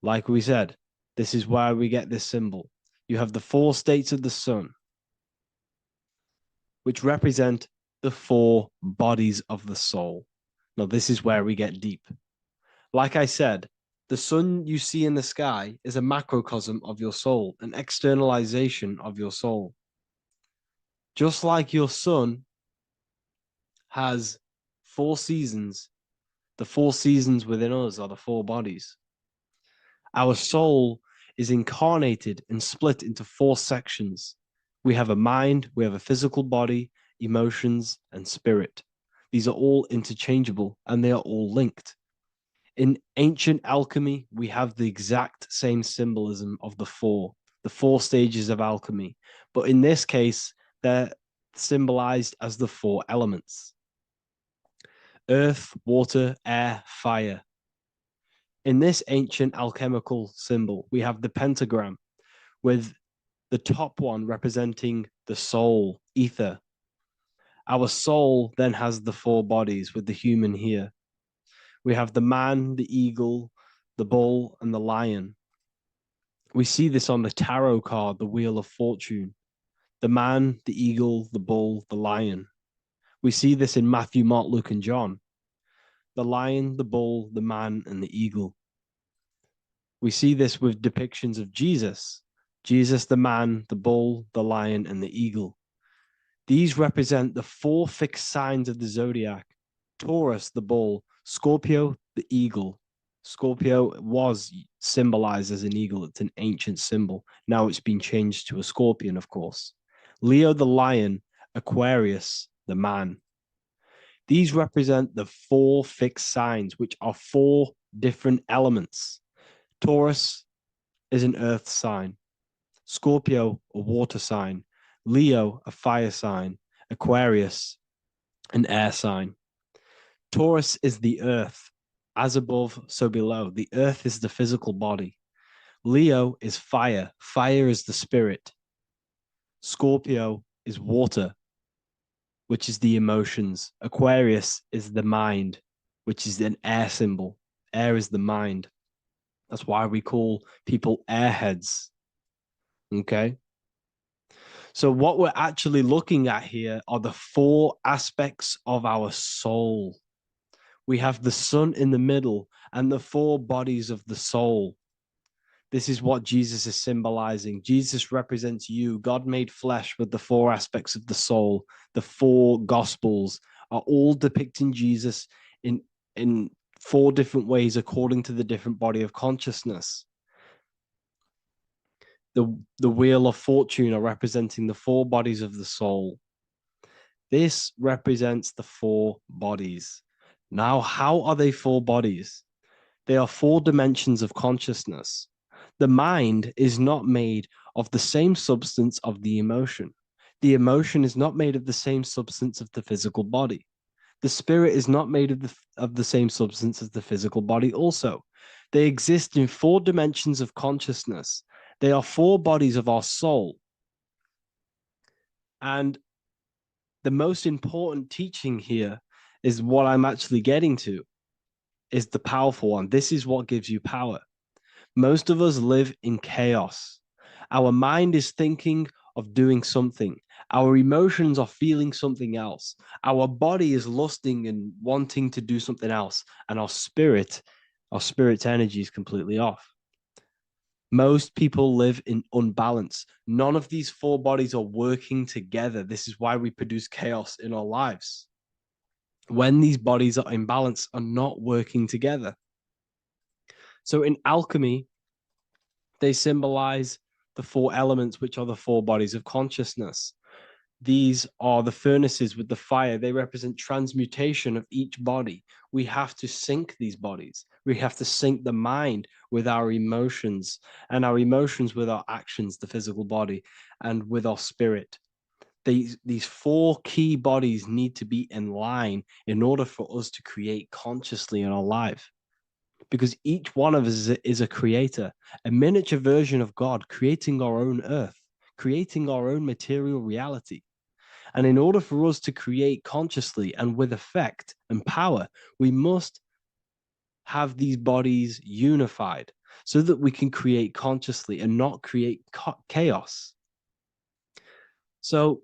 A: Like we said, this is why we get this symbol. You have the 4 states of the sun, which represent the 4 bodies of the soul. Now, this is where we get deep. Like I said, the sun you see in the sky is a macrocosm of your soul, an externalization of your soul. Just like your sun has 4 seasons, the 4 seasons within us are the 4 bodies. Our soul is incarnated and split into 4 sections. We have a mind, we have a physical body, emotions, and spirit. These are all interchangeable and they are all linked. In ancient alchemy, we have the exact same symbolism of the 4 stages of alchemy. But in this case, they're symbolized as the 4 elements: earth, water, air, fire. In this ancient alchemical symbol, we have the pentagram with the top one representing the soul, ether. Our soul then has the 4 bodies with the human here. We have the man, the eagle, the bull, and the lion. We see this on the tarot card, the Wheel of Fortune. The man, the eagle, the bull, the lion. We see this in Matthew, Mark, Luke, and John. The lion, the bull, the man, and the eagle. We see this with depictions of Jesus. Jesus, the man, the bull, the lion, and the eagle. These represent the 4 fixed signs of the zodiac: Taurus, the bull; Scorpio, the eagle. Scorpio was symbolized as an eagle. It's an ancient symbol. Now it's been changed to a scorpion, of course. Leo, the lion; Aquarius, the man. These represent the 4 fixed signs, which are 4 different elements. Taurus is an earth sign. Scorpio, a water sign. Leo, a fire sign. Aquarius, an air sign. Taurus is the earth. As above, so below. The earth is the physical body. Leo is fire. Fire is the spirit. Scorpio is water, which is the emotions. Aquarius is the mind, which is an air symbol. Air is the mind. That's why we call people airheads. Okay? So what we're actually looking at here are the 4 aspects of our soul. We have the sun in the middle and the 4 bodies of the soul. This is what Jesus is symbolizing. Jesus represents you. God made flesh with the 4 aspects of the soul. The 4 gospels are all depicting Jesus in 4 different ways according to the different body of consciousness. The Wheel of Fortune are representing the 4 bodies of the soul. This represents the 4 bodies. Now, how are they 4 bodies? They are 4 dimensions of consciousness. The mind is not made of the same substance of the emotion. The emotion is not made of the same substance of the physical body. The spirit is not made of the same substance as the physical body also. They exist in 4 dimensions of consciousness. They are 4 bodies of our soul. And the most important teaching here is what I'm actually getting to, is the powerful one. This is what gives you power. Most of us live in chaos. Our mind is thinking of doing something. Our emotions are feeling something else. Our body is lusting and wanting to do something else. And our spirit's energy is completely off. Most people live in unbalance. None of these 4 bodies are working together. This is why we produce chaos in our lives. When these bodies are in balance, are not working together. So in alchemy, they symbolize the 4 elements, which are the 4 bodies of consciousness. These are the furnaces with the fire. They represent transmutation of each body. We have to sync these bodies. We have to sync the mind with our emotions, and our emotions with our actions, the physical body, and with our spirit. These 4 key bodies need to be in line in order for us to create consciously in our life. Because each one of us is a creator, a miniature version of God, creating our own earth, creating our own material reality. And in order for us to create consciously and with effect and power, we must have these bodies unified. so that we can create consciously and not create chaos. So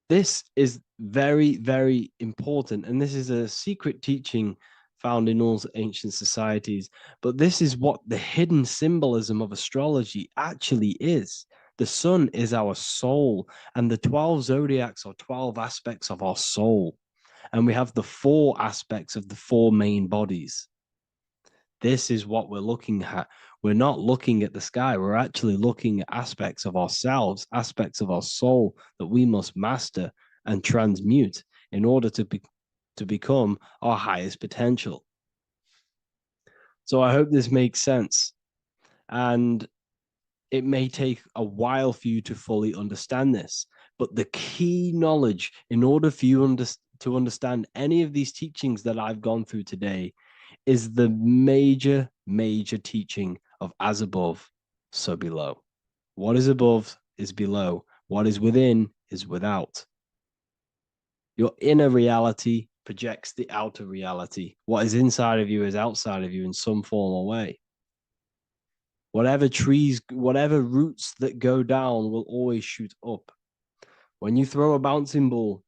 A: this is very, very important. And this is a secret teaching found in all ancient societies. But this is what the hidden symbolism of astrology actually is. The sun is our soul, and the 12 zodiacs are 12 aspects of our soul. And we have the 4 aspects of the 4 main bodies. This is what we're looking at. We're not looking at the sky. We're actually looking at aspects of ourselves, aspects of our soul that we must master and transmute in order to become our highest potential. So I hope this makes sense. And it may take a while for you to fully understand this, but the key knowledge in order for you to understand any of these teachings that I've gone through today is the major, major teaching of as above, so below. What is above is below. What is within is without. Your inner reality projects the outer reality. What is inside of you is outside of you in some form or way. Whatever trees, whatever roots that go down will always shoot up. When you throw a bouncing ball,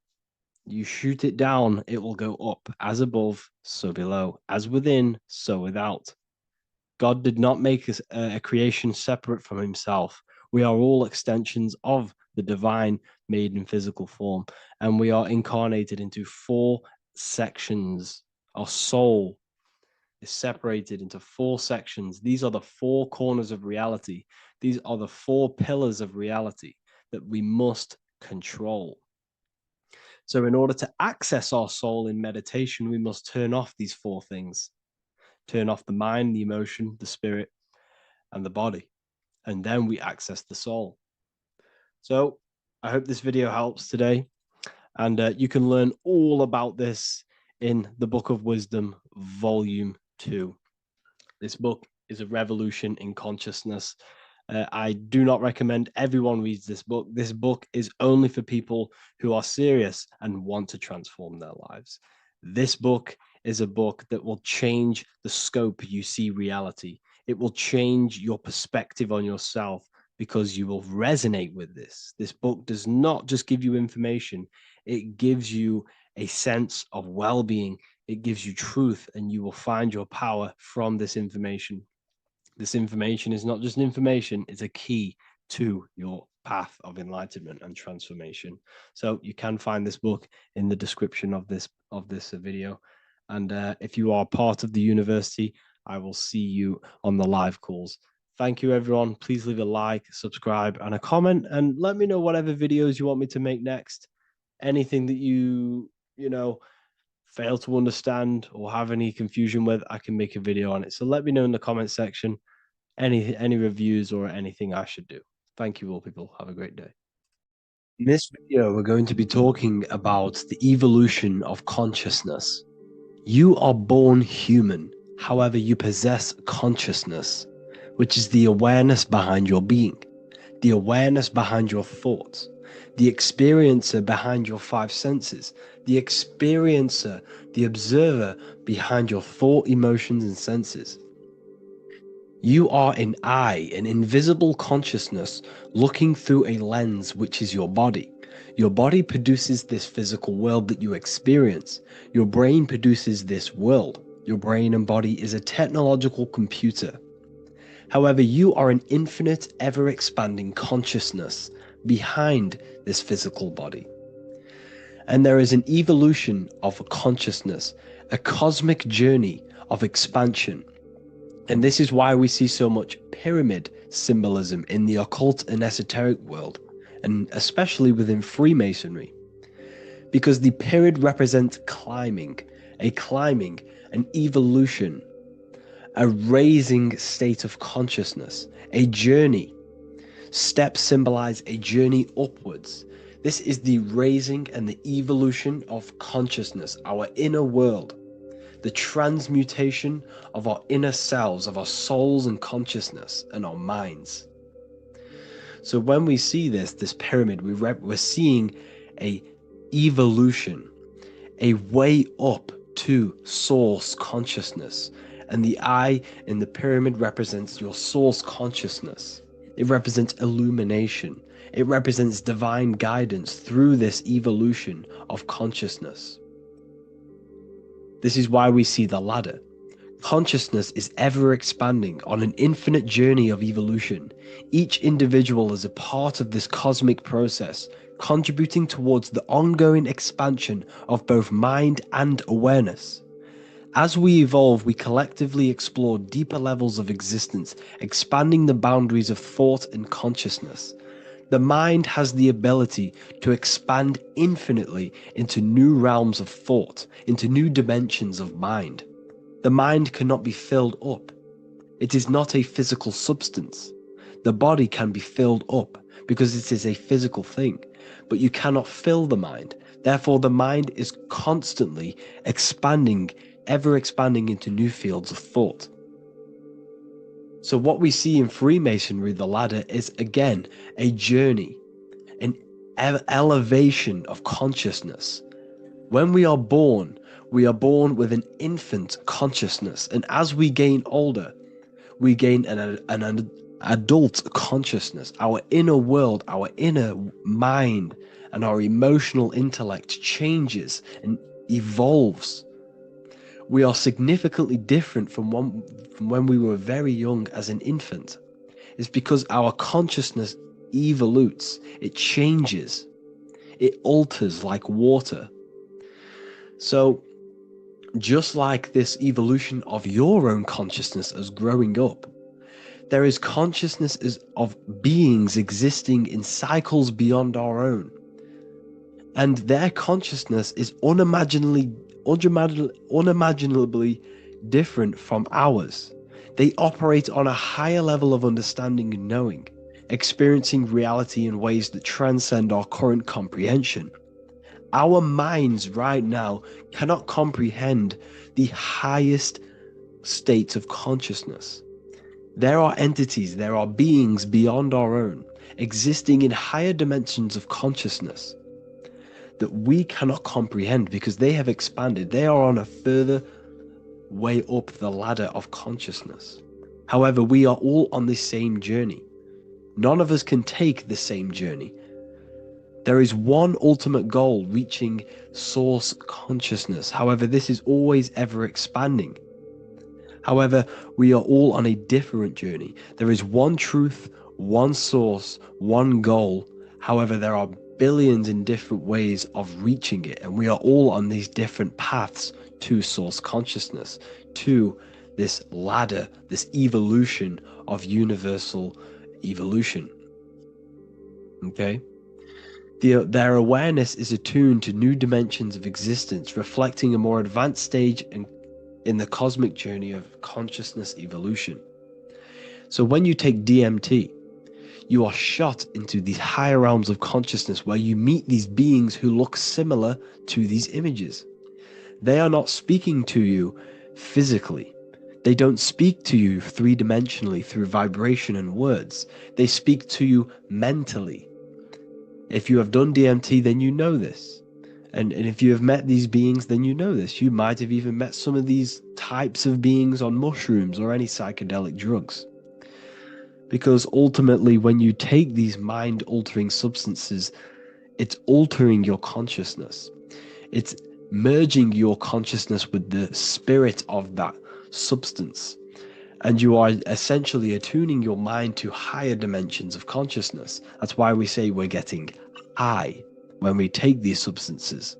A: you shoot it down, it will go up. As above, so below. As within, so without. God did not make a creation separate from himself. We are all extensions of the divine made in physical form. And we are incarnated into 4 sections. Our soul is separated into 4 sections. These are the 4 corners of reality. These are the 4 pillars of reality that we must control. So in order to access our soul in meditation, we must turn off these 4 things. Turn off the mind, the emotion, the spirit, and the body. And then we access the soul. So I hope this video helps today. And you can learn all about this in the Book of Wisdom, Volume 2. This book is a revolution in consciousness. I do not recommend everyone reads this book. This book is only for people who are serious and want to transform their lives. This book is a book that will change the scope you see reality. It will change your perspective on yourself because you will resonate with this. This book does not just give you information. It gives you a sense of well-being. It gives you truth, and you will find your power from this information. This information is not just information, it's a key to your path of enlightenment and transformation. So you can find this book in the description of this video. And if you are part of the university, I will see you on the live calls. Thank you, everyone. Please leave a like, subscribe, and a comment, and let me know whatever videos you want me to make next. Anything that you fail to understand or have any confusion with, I can make a video on it. So let me know in the comment section any reviews or anything I should do. Thank you all, people. Have a great day. In this video, we're going to be talking about the evolution of consciousness. You are born human. However, you possess consciousness, which is the awareness behind your being, the awareness behind your thoughts, the experiencer behind your 5 senses, the experiencer, the observer behind your thought, emotions, and senses. You are an eye, an invisible consciousness looking through a lens, which is your body. Your body produces this physical world that you experience. Your brain produces this world. Your brain and body is a technological computer. However, you are an infinite, ever-expanding consciousness behind this physical body. And there is an evolution of consciousness, a cosmic journey of expansion. And this is why we see so much pyramid symbolism in the occult and esoteric world, and especially within Freemasonry. Because the pyramid represents climbing, an evolution, a raising state of consciousness, a journey. Steps symbolize a journey upwards. This is the raising and the evolution of consciousness, our inner world. The transmutation of our inner selves, of our souls and consciousness and our minds. So when we see this pyramid, we're seeing a evolution, a way up to source consciousness, And the eye in the pyramid represents your source consciousness. It represents illumination. It represents divine guidance through this evolution of consciousness. This is why we see the ladder. Consciousness is ever expanding on an infinite journey of evolution. Each individual is a part of this cosmic process, contributing towards the ongoing expansion of both mind and awareness. As we evolve, we collectively explore deeper levels of existence, expanding the boundaries of thought and consciousness. The mind has the ability to expand infinitely into new realms of thought, into new dimensions of mind. The mind cannot be filled up. It is not a physical substance. The body can be filled up because it is a physical thing, but you cannot fill the mind. Therefore, the mind is constantly expanding, ever expanding into new fields of thought. So what we see in Freemasonry, the ladder, is again a journey, an elevation of consciousness. When we are born with an infant consciousness, and as we gain older, we gain an adult consciousness. Our inner world, our inner mind, and our emotional intellect changes and evolves. We are significantly different from when we were very young as an infant. It's because our consciousness evolutes, it changes, it alters like water. So, just like this evolution of your own consciousness as growing up, there is consciousness of beings existing in cycles beyond our own. And their consciousness is unimaginably different from ours. They operate on a higher level of understanding and knowing, experiencing reality in ways that transcend our current comprehension. Our minds right now cannot comprehend the highest states of consciousness. There are entities, there are beings beyond our own, existing in higher dimensions of consciousness that we cannot comprehend because they have expanded. They are on a further way up the ladder of consciousness. However, we are all on this same journey. None of us can take the same journey. There is one ultimate goal, reaching source consciousness. However, this is always ever expanding. However, we are all on a different journey. There is one truth, one source, one goal. However, there are billions in different ways of reaching it, and we are all on these different paths to source consciousness, to this ladder, this evolution of universal evolution. Okay? Their awareness is attuned to new dimensions of existence, reflecting a more advanced stage in the cosmic journey of consciousness evolution. So when you take DMT, you are shot into these higher realms of consciousness where you meet these beings who look similar to these images. They are not speaking to you physically. They don't speak to you three-dimensionally through vibration and words. They speak to you mentally. If you have done DMT, then you know this. And if you have met these beings, then you know this. You might have even met some of these types of beings on mushrooms or any psychedelic drugs. Because ultimately, when you take these mind-altering substances, it's altering your consciousness. It's merging your consciousness with the spirit of that substance. And you are essentially attuning your mind to higher dimensions of consciousness. That's why we say we're getting high when we take these substances.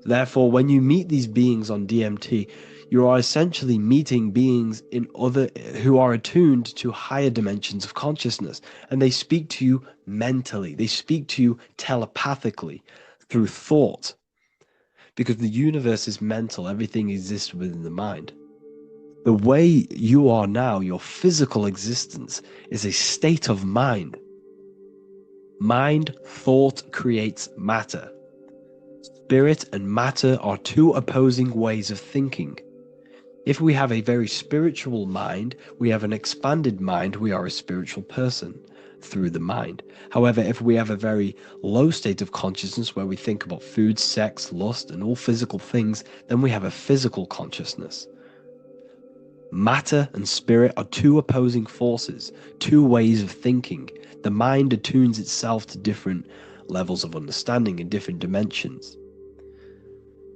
A: Therefore, when you meet these beings on DMT, you are essentially meeting beings who are attuned to higher dimensions of consciousness, and they speak to you mentally. They speak to you telepathically through thought, because the universe is mental. Everything exists within the mind. The way you are now, your physical existence, is a state of mind. Mind, thought creates matter. Spirit and matter are two opposing ways of thinking. If we have a very spiritual mind, we have an expanded mind, we are a spiritual person through the mind. However, if we have a very low state of consciousness where we think about food, sex, lust, and all physical things, then we have a physical consciousness. Matter and spirit are two opposing forces, two ways of thinking. The mind attunes itself to different levels of understanding in different dimensions.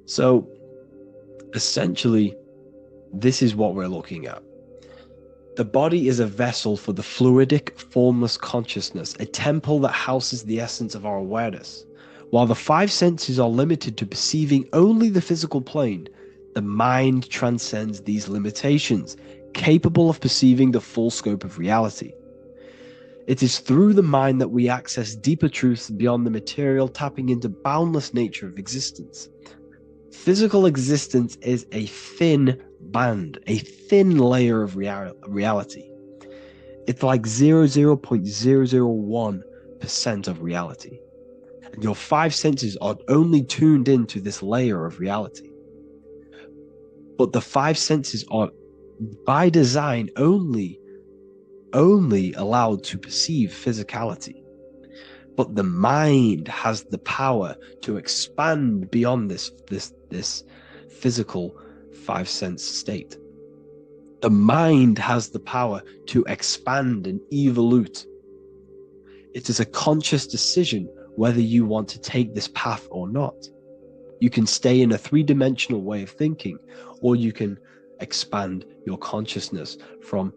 A: So, essentially, this is what we're looking at. The body is a vessel for the fluidic, formless consciousness, a temple that houses the essence of our awareness. While the five senses are limited to perceiving only the physical plane, the mind transcends these limitations, capable of perceiving the full scope of reality. It is through the mind that we access deeper truths beyond the material, tapping into boundless nature of existence. Physical existence is a thin band, a thin layer of reality. It's like 0.001% of reality. And your five senses are only tuned into this layer of reality. But the five senses are, by design, only allowed to perceive physicality. But the mind has the power to expand beyond this physical five sense state. The mind has the power to expand and evolute. It is a conscious decision whether you want to take this path or not. You can stay in a three-dimensional way of thinking, or you can expand your consciousness from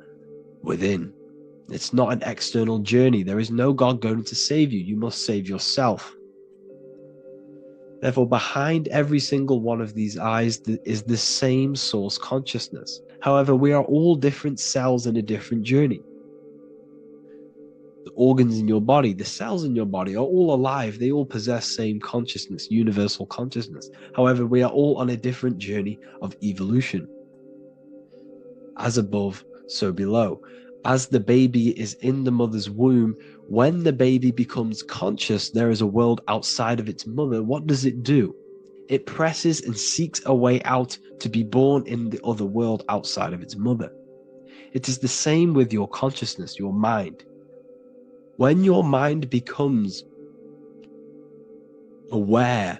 A: within. It's not an external journey. There is no God going to save you. You must save yourself. Therefore, behind every single one of these eyes is the same source consciousness. However, we are all different cells in a different journey. The organs in your body, the cells in your body are all alive. They all possess same consciousness, universal consciousness. However, we are all on a different journey of evolution. As above, so below. As the baby is in the mother's womb, when the baby becomes conscious, there is a world outside of its mother. What does it do? It presses and seeks a way out to be born in the other world outside of its mother. It is the same with your consciousness, your mind. When your mind becomes aware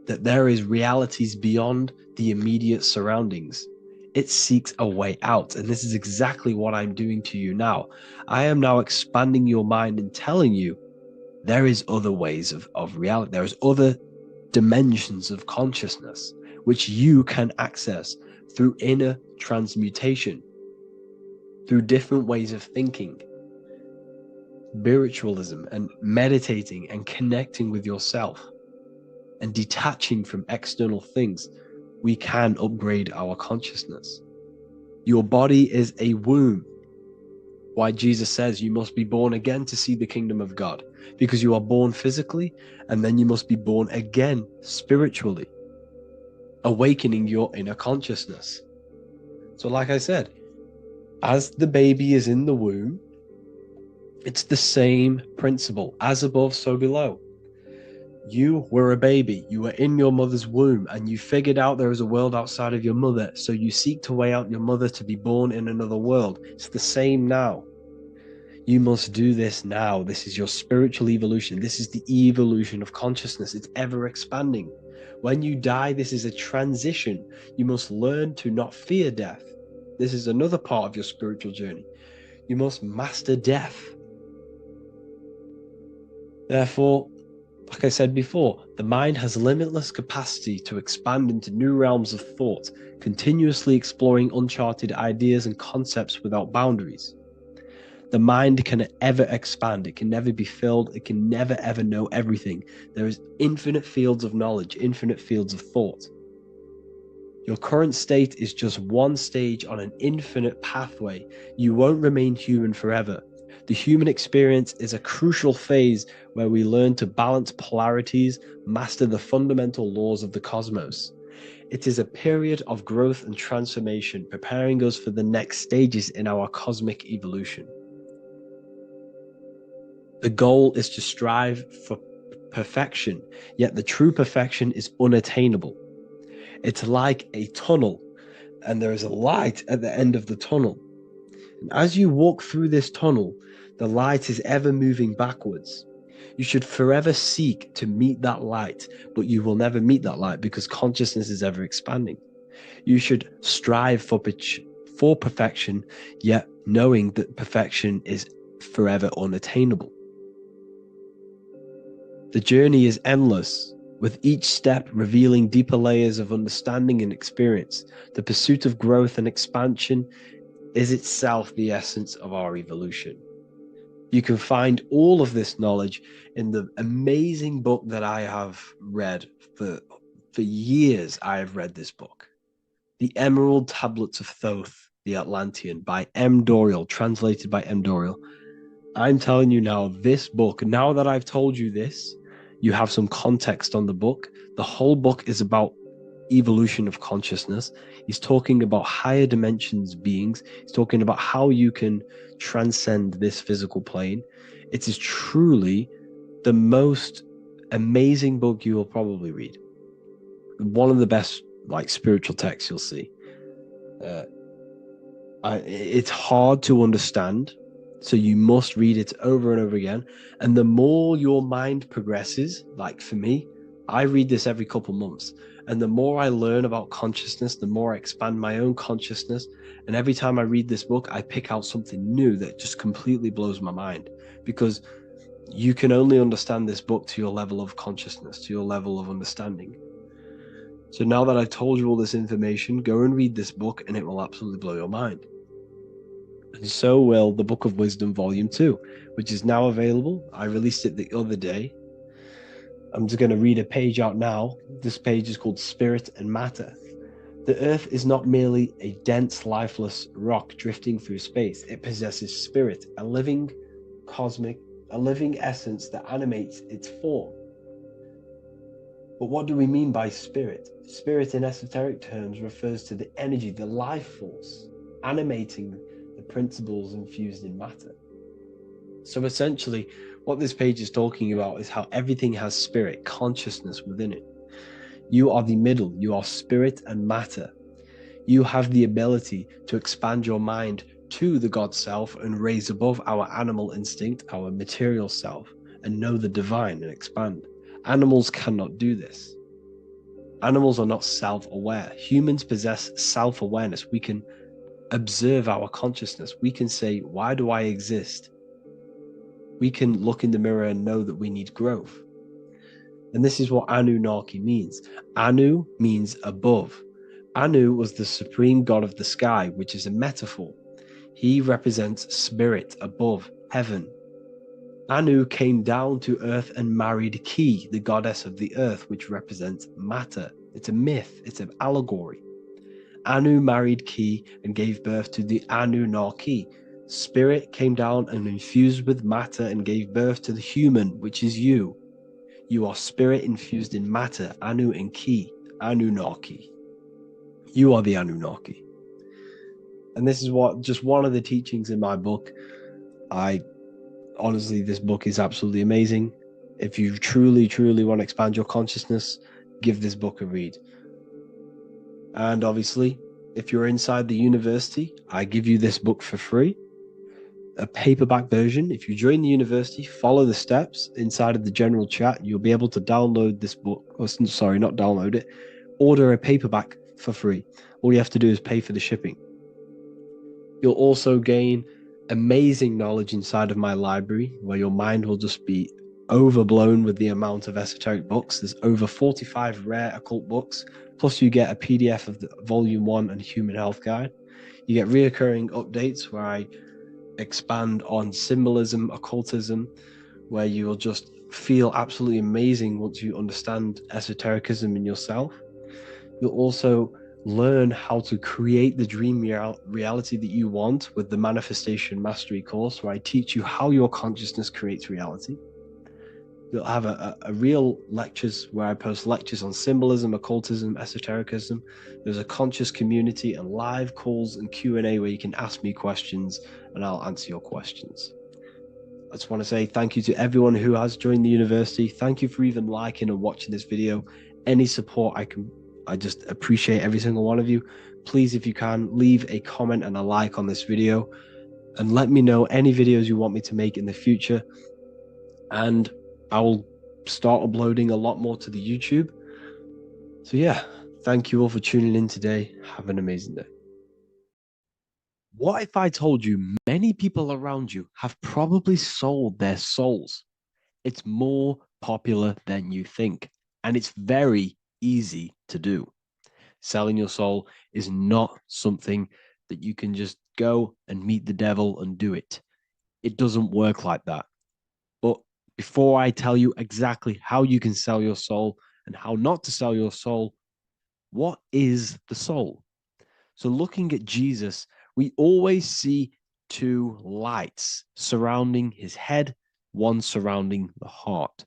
A: that there is realities beyond the immediate surroundings, it seeks a way out. And this is exactly what I'm doing to you now. I am now expanding your mind and telling you there is other ways of reality. There is other dimensions of consciousness which you can access through inner transmutation, through different ways of thinking, spiritualism, and meditating and connecting with yourself and detaching from external things. We can upgrade our consciousness. Your body is a womb. Why Jesus says you must be born again to see the kingdom of God, because you are born physically and then you must be born again spiritually, awakening your inner consciousness. So like I said, as the baby is in the womb, it's the same principle. As above, so below. You were a baby, you were in your mother's womb, and you figured out there is a world outside of your mother, so you seek to way out your mother to be born in another world. It's the same now. You must do this now. This is your spiritual evolution. This is the evolution of consciousness. It's ever expanding. When you die, this is a transition. You must learn to not fear death. This is another part of your spiritual journey. You must master death. Therefore, like I said before, the mind has limitless capacity to expand into new realms of thought, continuously exploring uncharted ideas and concepts without boundaries. The mind can ever expand. It can never be filled. It can never ever know everything. There is infinite fields of knowledge, infinite fields of thought. Your current state is just one stage on an infinite pathway. You won't remain human forever. The human experience is a crucial phase where we learn to balance polarities, master the fundamental laws of the cosmos. It is a period of growth and transformation, preparing us for the next stages in our cosmic evolution. The goal is to strive for perfection, yet the true perfection is unattainable. It's like a tunnel, and there is a light at the end of the tunnel. And as you walk through this tunnel, the light is ever moving backwards. You should forever seek to meet that light, but you will never meet that light because consciousness is ever expanding. You should strive for for perfection, yet knowing that perfection is forever unattainable. The journey is endless, with each step revealing deeper layers of understanding and experience. The pursuit of growth and expansion is itself the essence of our evolution. You can find all of this knowledge in the amazing book that I have read for years. I have read this book, The Emerald Tablets of Thoth, the Atlantean, by M. Dorial, translated by M. Dorial. I'm telling you now, this book, now that I've told you this, you have some context on the book. The whole book is about evolution of consciousness. He's talking about higher dimensions beings. He's talking about how you can transcend this physical plane. It is truly the most amazing book you will probably read. One of the best spiritual texts you'll see. It's hard to understand, so you must read it over and over again. And the more your mind progresses, like for me, I read this every couple months. And the more I learn about consciousness, the more I expand my own consciousness. And every time I read this book, I pick out something new that just completely blows my mind, because you can only understand this book to your level of consciousness, to your level of understanding. So now that I've told you all this information, go and read this book and it will absolutely blow your mind. And so will the Book of Wisdom Volume 2, which is now available. I released it the other day. I'm just going to read a page out now. This page is called Spirit and Matter. The Earth is not merely a dense, lifeless rock drifting through space. It possesses spirit, a living essence that animates its form. But what do we mean by spirit? Spirit in esoteric terms refers to the energy, the life force, animating the principles infused in matter. So essentially, what this page is talking about is how everything has spirit, consciousness within it. You are the middle, you are spirit and matter. You have the ability to expand your mind to the God self and raise above our animal instinct, our material self, and know the divine and expand. Animals cannot do this. Animals are not self-aware. Humans possess self-awareness. We can observe our consciousness. We can say, why do I exist? We can look in the mirror and know that we need growth. And this is what Anunnaki means. Anu means above. Anu was the supreme god of the sky, which is a metaphor. He represents spirit above, heaven. Anu came down to earth and married Ki, the goddess of the earth, which represents matter. It's a myth, it's an allegory. Anu married Ki and gave birth to the Anunnaki. Spirit came down and infused with matter and gave birth to the human, which is you. You are spirit infused in matter, Anu and Ki, Anunnaki. You are the Anunnaki. And this is just one of the teachings in my book. Honestly, this book is absolutely amazing. If you truly, truly want to expand your consciousness, give this book a read. And obviously, if you're inside the university, I give you this book for free. A paperback version. If you join the university, follow the steps inside of the general chat. You'll be able to download this book. Sorry, not download it. Order a paperback for free. All you have to do is pay for the shipping. You'll also gain amazing knowledge inside of my library, where your mind will just be overblown with the amount of esoteric books. There's over 45 rare occult books, plus you get a PDF of the Volume 1 and Human Health Guide. You get reoccurring updates where I expand on symbolism, occultism, where you will just feel absolutely amazing once you understand esotericism in yourself. You'll also learn how to create the dream reality that you want with the Manifestation Mastery course, where I teach you how your consciousness creates reality. You'll have a real lectures where I post lectures on symbolism, occultism, esotericism. There's a conscious community and live calls and Q&A where you can ask me questions and I'll answer your questions. I just want to say thank you to everyone who has joined the university. Thank you for even liking and watching this video. Any support I just appreciate every single one of you. Please, if you can, leave a comment and a like on this video and let me know any videos you want me to make in the future. And I will start uploading a lot more to the YouTube. So yeah, thank you all for tuning in today. Have an amazing day. What if I told you many people around you have probably sold their souls? It's more popular than you think, and it's very easy to do. Selling your soul is not something that you can just go and meet the devil and do it. It doesn't work like that. But before I tell you exactly how you can sell your soul and how not to sell your soul, what is the soul? So, looking at Jesus, we always see two lights surrounding his head, one surrounding the heart.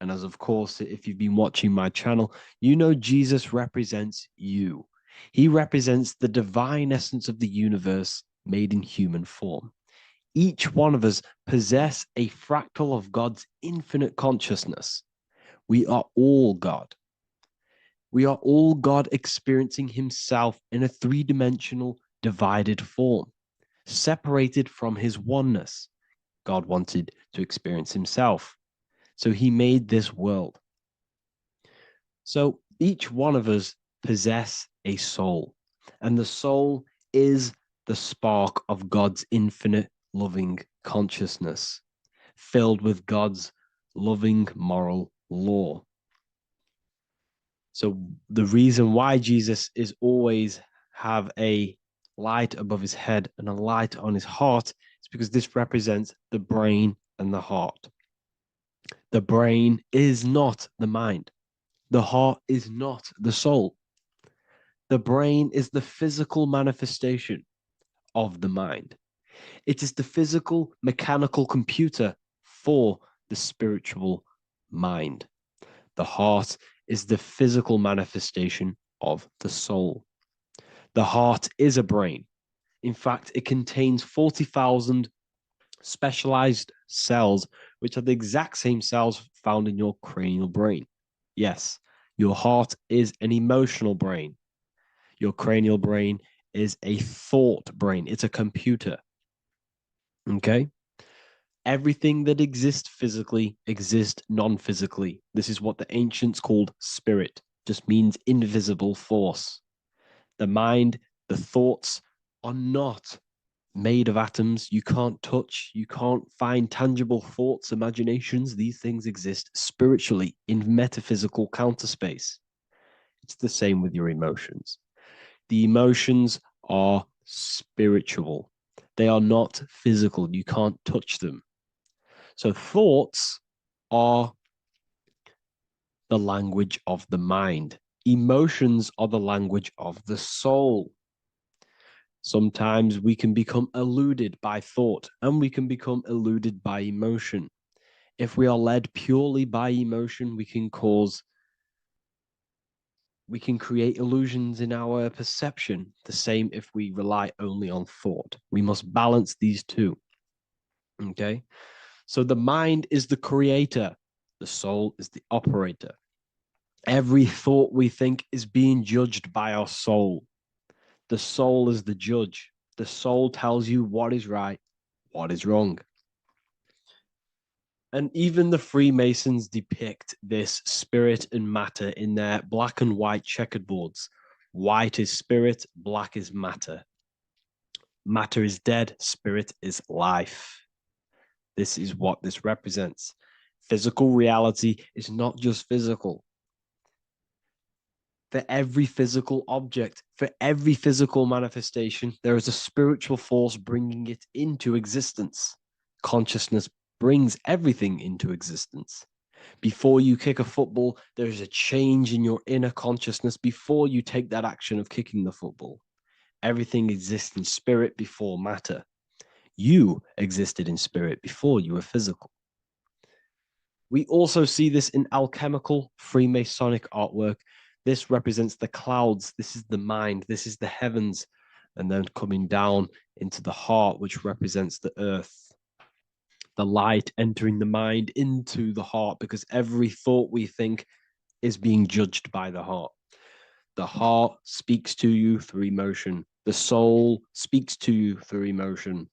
A: And as of course, if you've been watching my channel, you know Jesus represents you. He represents the divine essence of the universe made in human form. Each one of us possess a fractal of God's infinite consciousness. We are all God. We are all God experiencing himself in a three-dimensional divided form, separated from his oneness. God wanted to experience himself. So he made this world. So each one of us possess a soul, and the soul is the spark of God's infinite loving consciousness, filled with God's loving moral law. So the reason why Jesus is always have a light above his head and a light on his heart is because this represents the brain and the heart. The brain is not the mind. The heart is not the soul. The brain is the physical manifestation of the mind. It is the physical mechanical computer for the spiritual mind. The heart is the physical manifestation of the soul. The heart is a brain. In fact, it contains 40,000 specialized cells, which are the exact same cells found in your cranial brain. Yes, your heart is an emotional brain. Your cranial brain is a thought brain. It's a computer. Okay? Everything that exists physically exists non-physically. This is what the ancients called spirit, just means invisible force. The mind, the thoughts are not made of atoms. You can't touch, you can't find tangible thoughts, imaginations. These things exist spiritually in metaphysical counter space. It's the same with your emotions. The emotions are spiritual. They are not physical. You can't touch them. So thoughts are the language of the mind. Emotions are the language of the soul. Sometimes we can become eluded by thought and we can become eluded by emotion. If we are led purely by emotion, we can create illusions in our perception. The same if we rely only on thought. We must balance these two. Okay? So the mind is the creator. The soul is the operator. Every thought we think is being judged by our soul. The soul is the judge. The soul tells you what is right, what is wrong. And even the Freemasons depict this spirit and matter in their black and white checkered boards. White is spirit, black is matter. Matter is dead, spirit is life. This is what this represents. Physical reality is not just physical. For every physical object, for every physical manifestation, there is a spiritual force bringing it into existence. Consciousness brings everything into existence. Before you kick a football, there is a change in your inner consciousness before you take that action of kicking the football. Everything exists in spirit before matter. You existed in spirit before you were physical. We also see this in alchemical Freemasonic artwork. This represents the clouds. This is the mind. This is the heavens. And then coming down into the heart, which represents the earth. The light entering the mind into the heart, because every thought we think is being judged by the heart. The heart speaks to you through emotion. The soul speaks to you through emotion.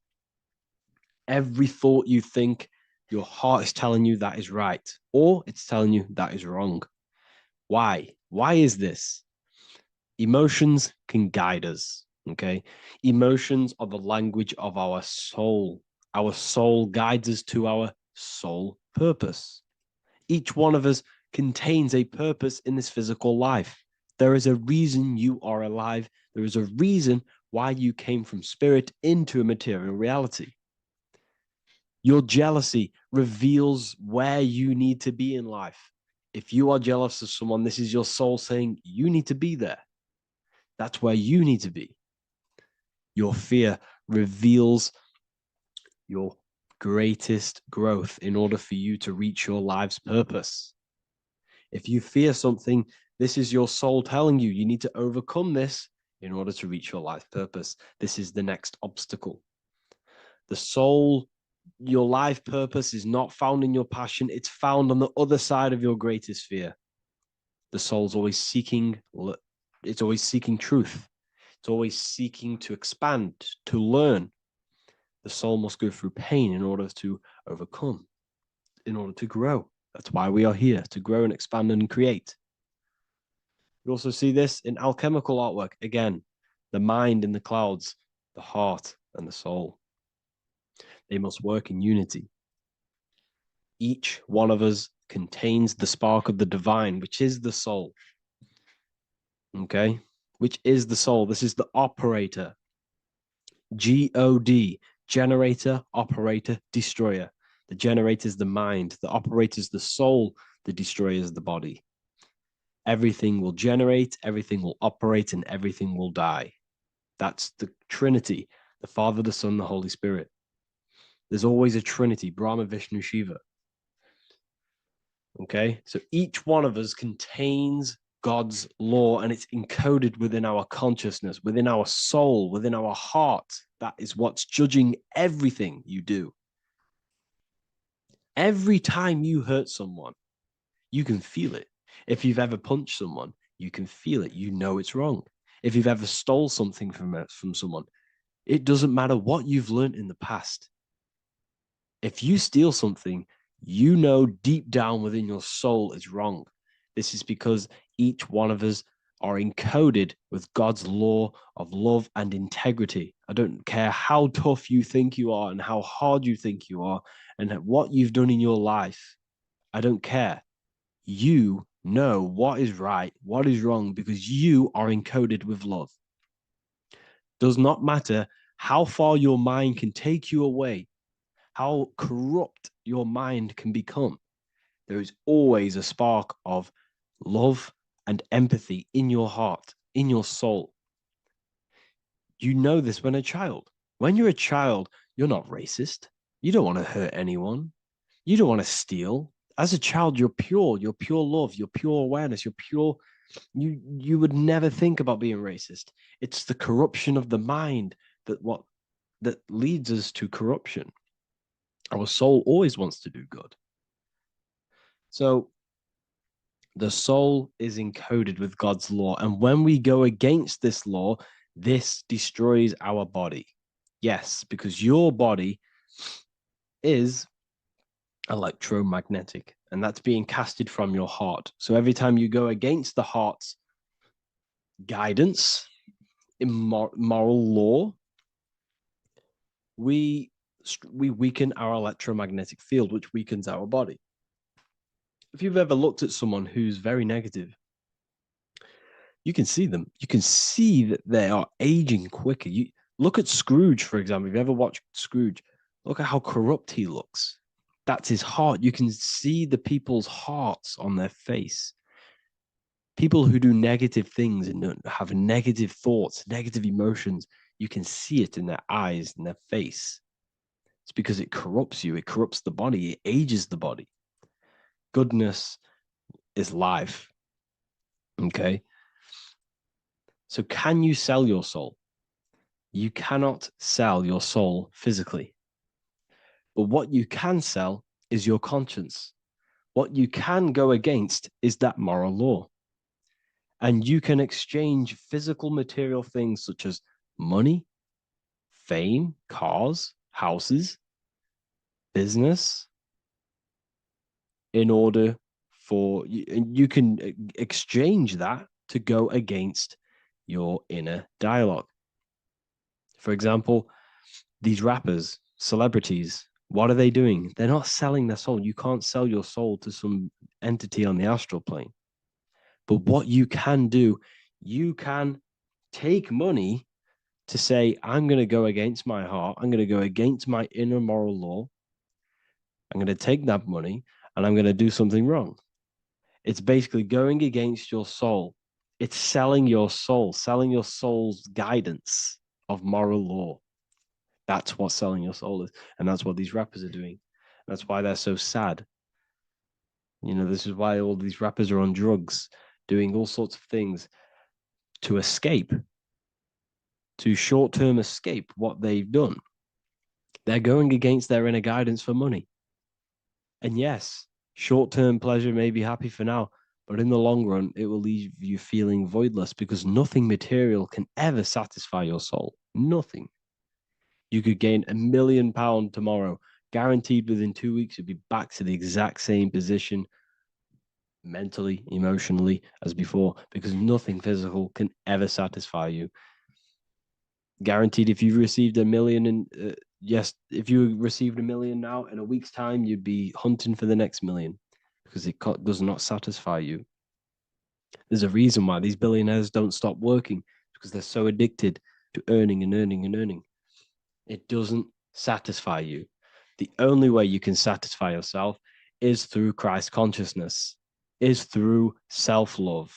A: Every thought you think, your heart is telling you that is right, or it's telling you that is wrong. Why? Why is this? Emotions can guide us. Okay. Emotions are the language of our soul. Our soul guides us to our soul purpose. Each one of us contains a purpose in this physical life. There is a reason you are alive. There is a reason why you came from spirit into a material reality. Your jealousy reveals where you need to be in life. If you are jealous of someone, this is your soul saying you need to be there. That's where you need to be. Your fear reveals your greatest growth in order for you to reach your life's purpose. If you fear something, this is your soul telling you you need to overcome this in order to reach your life purpose. This is the next obstacle. The soul, your life purpose is not found in your passion. It's found on the other side of your greatest fear. The soul's always seeking, it's always seeking truth. It's always seeking to expand, to learn. The soul must go through pain in order to overcome, in order to grow. That's why we are here, to grow and expand and create. You also see this in alchemical artwork. Again, the mind in the clouds, the heart and the soul. They must work in unity. Each one of us contains the spark of the divine, which is the soul. Okay? Which is the soul. This is the operator. God, generator, operator, destroyer. The generator is the mind. The operator is the soul. The destroyer is the body. Everything will generate, everything will operate, and everything will die. That's the Trinity, the Father, the Son, the Holy Spirit. There's always a Trinity, Brahma, Vishnu, Shiva. Okay, so each one of us contains God's law, and it's encoded within our consciousness, within our soul, within our heart. That is what's judging everything you do. Every time you hurt someone, you can feel it. If you've ever punched someone, you can feel it. You know it's wrong. If you've ever stole something from someone, it doesn't matter what you've learned in the past. If you steal something, you know deep down within your soul it's wrong. This is because each one of us are encoded with God's law of love and integrity. I don't care how tough you think you are and how hard you think you are and what you've done in your life. I don't care. You know what is right, what is wrong, because you are encoded with love. Does not matter how far your mind can take you away, how corrupt your mind can become. There is always a spark of love and empathy in your heart, in your soul. You know this when a child. When you're a child, you're not racist. You don't want to hurt anyone. You don't want to steal. As a child, you're pure love, you're pure awareness, you're pure. You would never think about being racist. It's the corruption of the mind that leads us to corruption. Our soul always wants to do good. So the soul is encoded with God's law. And when we go against this law, this destroys our body. Yes, because your body is electromagnetic, and that's being casted from your heart. So every time you go against the heart's guidance in moral law, we weaken our electromagnetic field, which weakens our body. If you've ever looked at someone who's very negative, you can see them. You can see that they are aging quicker. You look at Scrooge, for example. If you ever watched Scrooge, look at how corrupt he looks. That's his heart. You can see the people's hearts on their face. People who do negative things and have negative thoughts, negative emotions, you can see it in their eyes and their face. It's because it corrupts you. It corrupts the body. It ages the body. Goodness is life. Okay. So can you sell your soul? You cannot sell your soul physically. But what you can sell is your conscience. What you can go against is that moral law. And you can exchange physical material things such as money, fame, cars, houses, business, in order for you can exchange that to go against your inner dialogue. For example, these rappers, celebrities, what are they doing? They're not selling their soul. You can't sell your soul to some entity on the astral plane. But what you can do, you can take money to say, I'm going to go against my heart. I'm going to go against my inner moral law. I'm going to take that money and I'm going to do something wrong. It's basically going against your soul. It's selling your soul's guidance of moral law. That's what selling your soul is. And that's what these rappers are doing. That's why they're so sad. You know, this is why all these rappers are on drugs, doing all sorts of things to escape, to short-term escape what they've done. They're going against their inner guidance for money. And yes, short-term pleasure may be happy for now, but in the long run, it will leave you feeling voidless because nothing material can ever satisfy your soul. Nothing. You could gain £1 million tomorrow, guaranteed within 2 weeks, you'd be back to the exact same position mentally, emotionally as before, because nothing physical can ever satisfy you. Guaranteed, if you received $1 million in, yes, if you received $1 million now, in a week's time, you'd be hunting for the next million because it does not satisfy you. There's a reason why these billionaires don't stop working, because they're so addicted to earning and earning and earning. It doesn't satisfy you. The only way you can satisfy yourself is through Christ consciousness, is through self-love,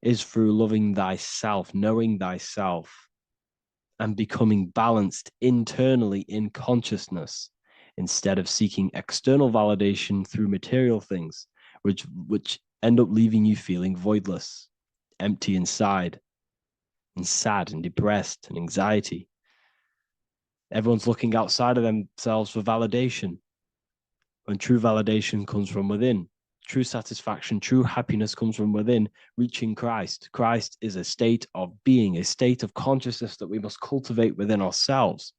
A: is through loving thyself, knowing thyself, and becoming balanced internally in consciousness instead of seeking external validation through material things, which end up leaving you feeling voidless, empty inside, and sad and depressed and anxiety. Everyone's looking outside of themselves for validation, when true validation comes from within. True satisfaction, true happiness comes from within, reaching Christ. Christ is a state of being, a state of consciousness that we must cultivate within ourselves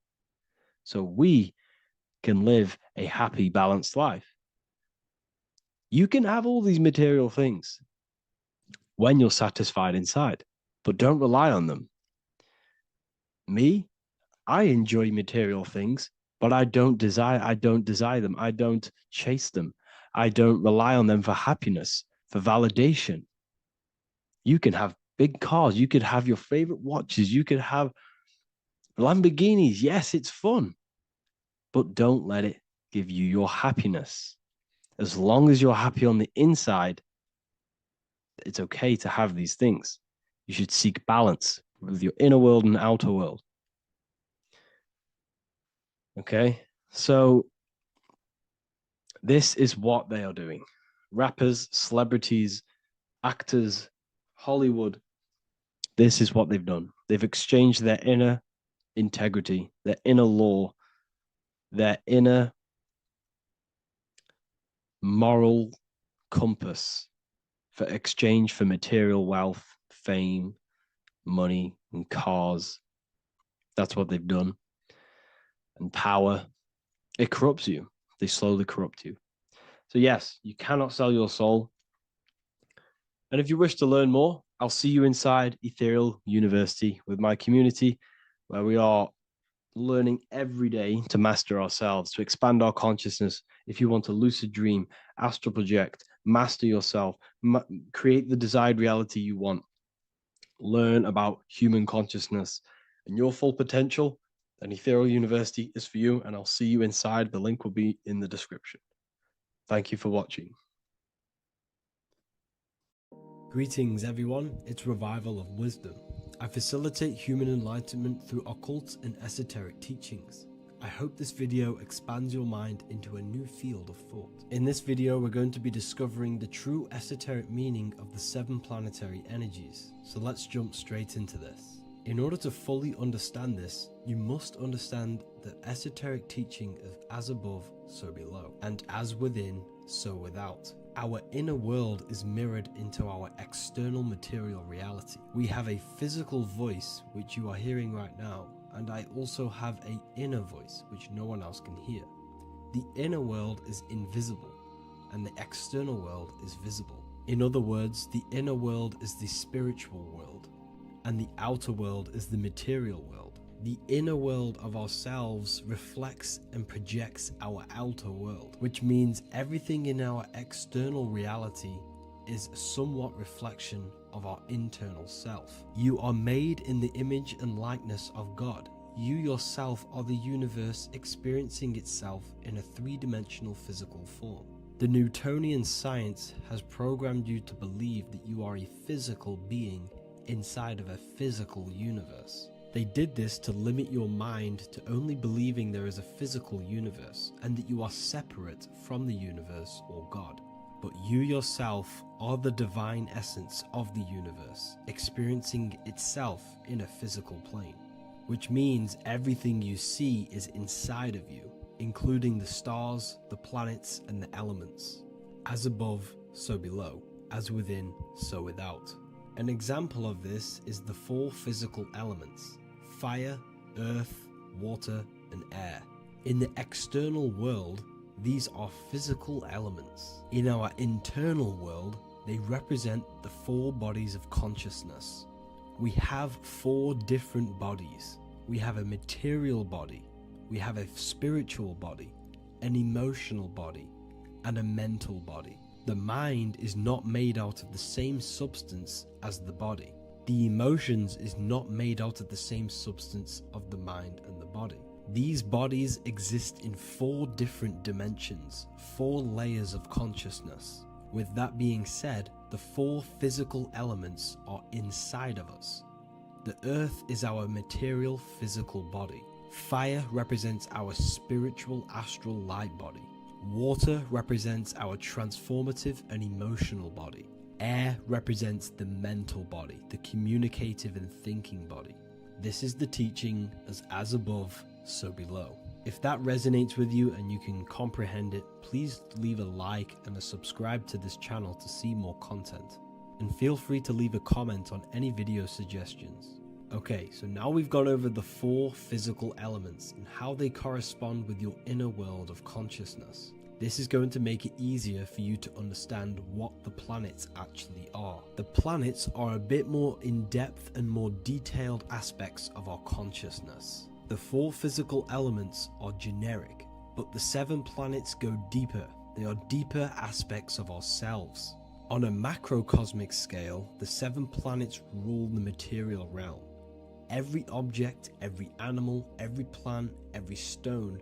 A: so we can live a happy, balanced life. You can have all these material things when you're satisfied inside, but don't rely on them. Me, I enjoy material things, but I don't desire them. I don't chase them. I don't rely on them for happiness, for validation. You can have big cars. You could have your favorite watches. You could have Lamborghinis. Yes, it's fun, but don't let it give you your happiness. As long as you're happy on the inside, it's okay to have these things. You should seek balance with your inner world and outer world. Okay, so this is what they are doing. Rappers, celebrities, actors, Hollywood. This is what they've done. They've exchanged their inner integrity, their inner law, their inner moral compass for exchange for material wealth, fame, money, and cars. That's what they've done. And power. It corrupts you. They slowly corrupt you. So yes, you cannot sell your soul. And if you wish to learn more, I'll see you inside Ethereal University with my community, where we are learning every day to master ourselves, to expand our consciousness. If you want to lucid dream, astral project, master yourself, create the desired reality you want, learn about human consciousness and your full potential, then Ethereal University is for you, and I'll see you inside. The link will be in the description. Thank you for watching. Greetings everyone, it's Revival of Wisdom. I facilitate human enlightenment through occult and esoteric teachings. I hope this video expands your mind into a new field of thought. In this video, we're going to be discovering the true esoteric meaning of the 7 planetary energies. So let's jump straight into this. In order to fully understand this, you must understand that esoteric teaching is as above, so below, and as within, so without. Our inner world is mirrored into our external material reality. We have a physical voice, which you are hearing right now, and I also have an inner voice, which no one else can hear. The inner world is invisible, and the external world is visible. In other words, the inner world is the spiritual world, and the outer world is the material world.
B: The inner world of ourselves reflects and projects our outer world, which means everything in our external reality is somewhat reflection of our internal self. You are made in the image and likeness of God. You yourself are the universe experiencing itself in a three-dimensional physical form. The Newtonian science has programmed you to believe that you are a physical being inside of a physical universe. They did this to limit your mind to only believing there is a physical universe and that you are separate from the universe or God. But you yourself are the divine essence of the universe, experiencing itself in a physical plane, which means everything you see is inside of you, including the stars, the planets, and the elements. As above, so below. As within, so without. An example of this is the four physical elements: fire, earth, water, and air. In the external world, these are physical elements. In our internal world, they represent the four bodies of consciousness. We have four different bodies. We have a material body, we have a spiritual body, an emotional body, and a mental body. The mind is not made out of the same substance as the body. The emotions is not made out of the same substance of the mind and the body. These bodies exist in four different dimensions, four layers of consciousness. With that being said, the four physical elements are inside of us. The earth is our material physical body. Fire represents our spiritual astral light body. Water represents our transformative and emotional body. Air represents the mental body, the communicative and thinking body. This is the teaching as above, so below. If that resonates with you and you can comprehend it, please leave a like and a subscribe to this channel to see more content. And feel free to leave a comment on any video suggestions. Okay, so now we've gone over the four physical elements and how they correspond with your inner world of consciousness. This is going to make it easier for you to understand what the planets actually are. The planets are a bit more in-depth and more detailed aspects of our consciousness. The four physical elements are generic, but the 7 planets go deeper. They are deeper aspects of ourselves. On a macrocosmic scale, the 7 planets rule the material realm. Every object, every animal, every plant, every stone,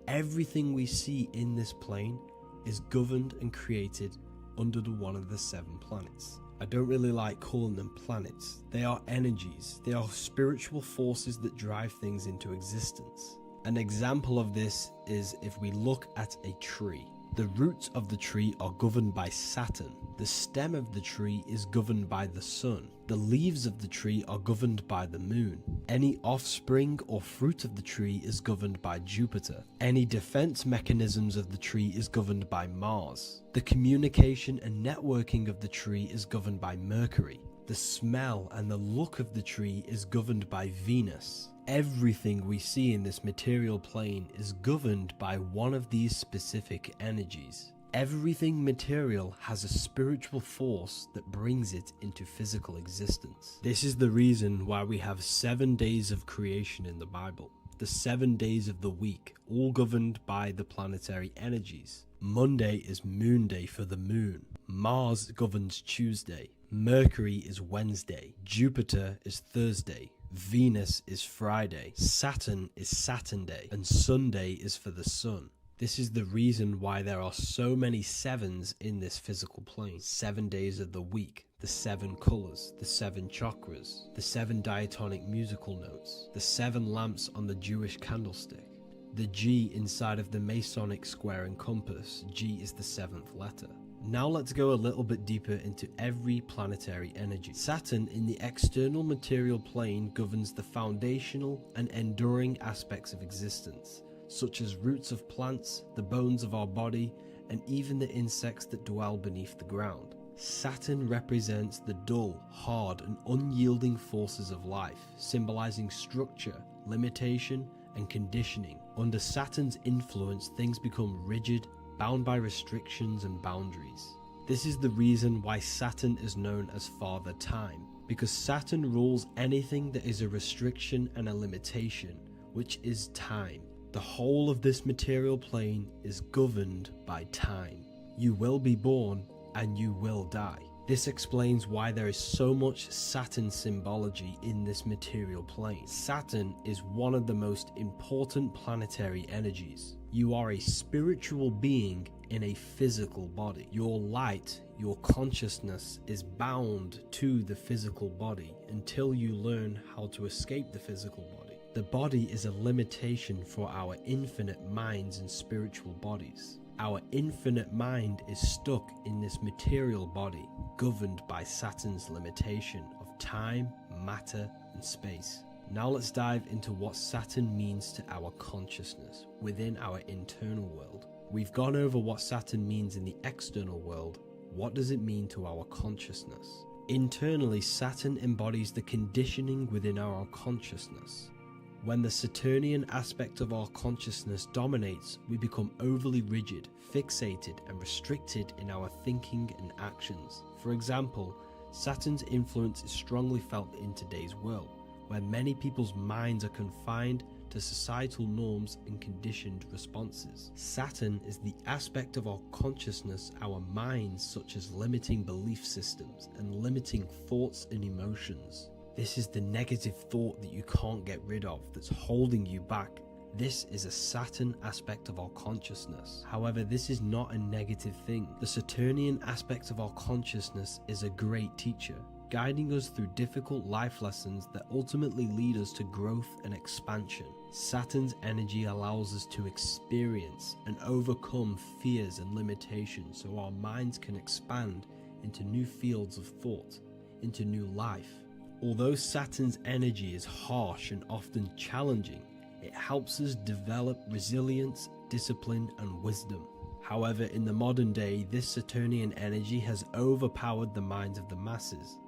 B: everything we see in this plane is governed and created under one of the 7 planets. I don't really like calling them planets. They are energies. They are spiritual forces that drive things into existence. An example of this is if we look at a tree. The roots of the tree are governed by Saturn. The stem of the tree is governed by the sun. The leaves of the tree are governed by the moon. Any offspring or fruit of the tree is governed by Jupiter. Any defense mechanisms of the tree is governed by Mars. The communication and networking of the tree is governed by Mercury. The smell and the look of the tree is governed by Venus. Everything we see in this material plane is governed by one of these specific energies. Everything material has a spiritual force that brings it into physical existence. This is the reason why we have 7 days of creation in the Bible. The 7 days of the week, all governed by the planetary energies. Monday is moon day for the moon. Mars governs Tuesday. Mercury is Wednesday. Jupiter is Thursday. Venus is Friday. Saturn is Saturn day. And Sunday is for the sun. This is the reason why there are so many 7s in this physical plane. 7 days of the week, the 7 colors, the 7 chakras, the 7 diatonic musical notes, the 7 lamps on the Jewish candlestick, the G inside of the Masonic square and compass. G is the 7th letter. Now let's go a little bit deeper into every planetary energy. Saturn in the external material plane governs the foundational and enduring aspects of existence, such as roots of plants, the bones of our body, and even the insects that dwell beneath the ground. Saturn represents the dull, hard, and unyielding forces of life, symbolizing structure, limitation, and conditioning. Under Saturn's influence, things become rigid, bound by restrictions and boundaries. This is the reason why Saturn is known as Father Time. because Saturn rules anything that is a restriction and a limitation, which is time. The whole of this material plane is governed by time. You will be born and you will die. This explains why there is so much Saturn symbology in this material plane. Saturn is one of the most important planetary energies. You are a spiritual being in a physical body. Your light, your consciousness is bound to the physical body until you learn how to escape the physical body. The body is a limitation for our infinite minds and spiritual bodies. Our infinite mind is stuck in this material body, governed by Saturn's limitation of time, matter, and space. Now let's dive into what Saturn means to our consciousness within our internal world. We've gone over what Saturn means in the external world. What does it mean to our consciousness? Internally, Saturn embodies the conditioning within our consciousness. When the Saturnian aspect of our consciousness dominates, we become overly rigid, fixated, and restricted in our thinking and actions. For example, Saturn's influence is strongly felt in today's world, where many people's minds are confined to societal norms and conditioned responses. Saturn is the aspect of our consciousness, our minds, such as limiting belief systems and limiting thoughts and emotions. This is the negative thought that you can't get rid of, that's holding you back. This is a Saturn aspect of our consciousness. However, this is not a negative thing. The Saturnian aspect of our consciousness is a great teacher, guiding us through difficult life lessons that ultimately lead us to growth and expansion. Saturn's energy allows us to experience and overcome fears and limitations so our minds can expand into new fields of thought, into new life. Although Saturn's energy is harsh and often challenging, it helps us develop resilience, discipline, and wisdom. However, in the modern day, this Saturnian energy has overpowered the minds of the masses,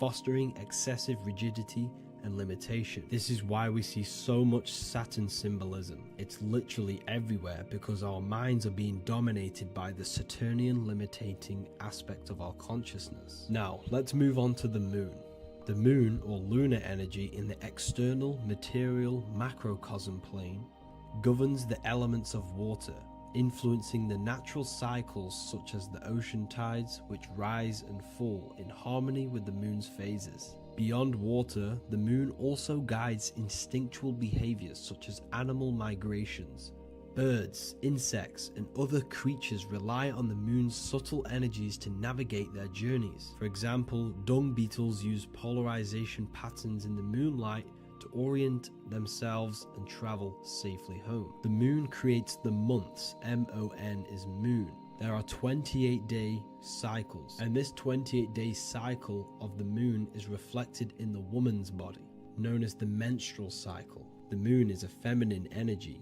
B: fostering excessive rigidity and limitation. This is why we see so much Saturn symbolism. It's literally everywhere because our minds are being dominated by the Saturnian limiting aspect of our consciousness. Now, let's move on to the moon. The moon, or lunar energy, in the external material macrocosm plane governs the elements of water, influencing the natural cycles such as the ocean tides, which rise and fall in harmony with the moon's phases. Beyond water, the moon also guides instinctual behaviors such as animal migrations. Birds, insects, and other creatures rely on the moon's subtle energies to navigate their journeys. For example, dung beetles use polarization patterns in the moonlight to orient themselves and travel safely home. The moon creates the months. M-O-N is moon. There are 28-day cycles, and this 28-day cycle of the moon is reflected in the woman's body, known as the menstrual cycle. The moon is a feminine energy,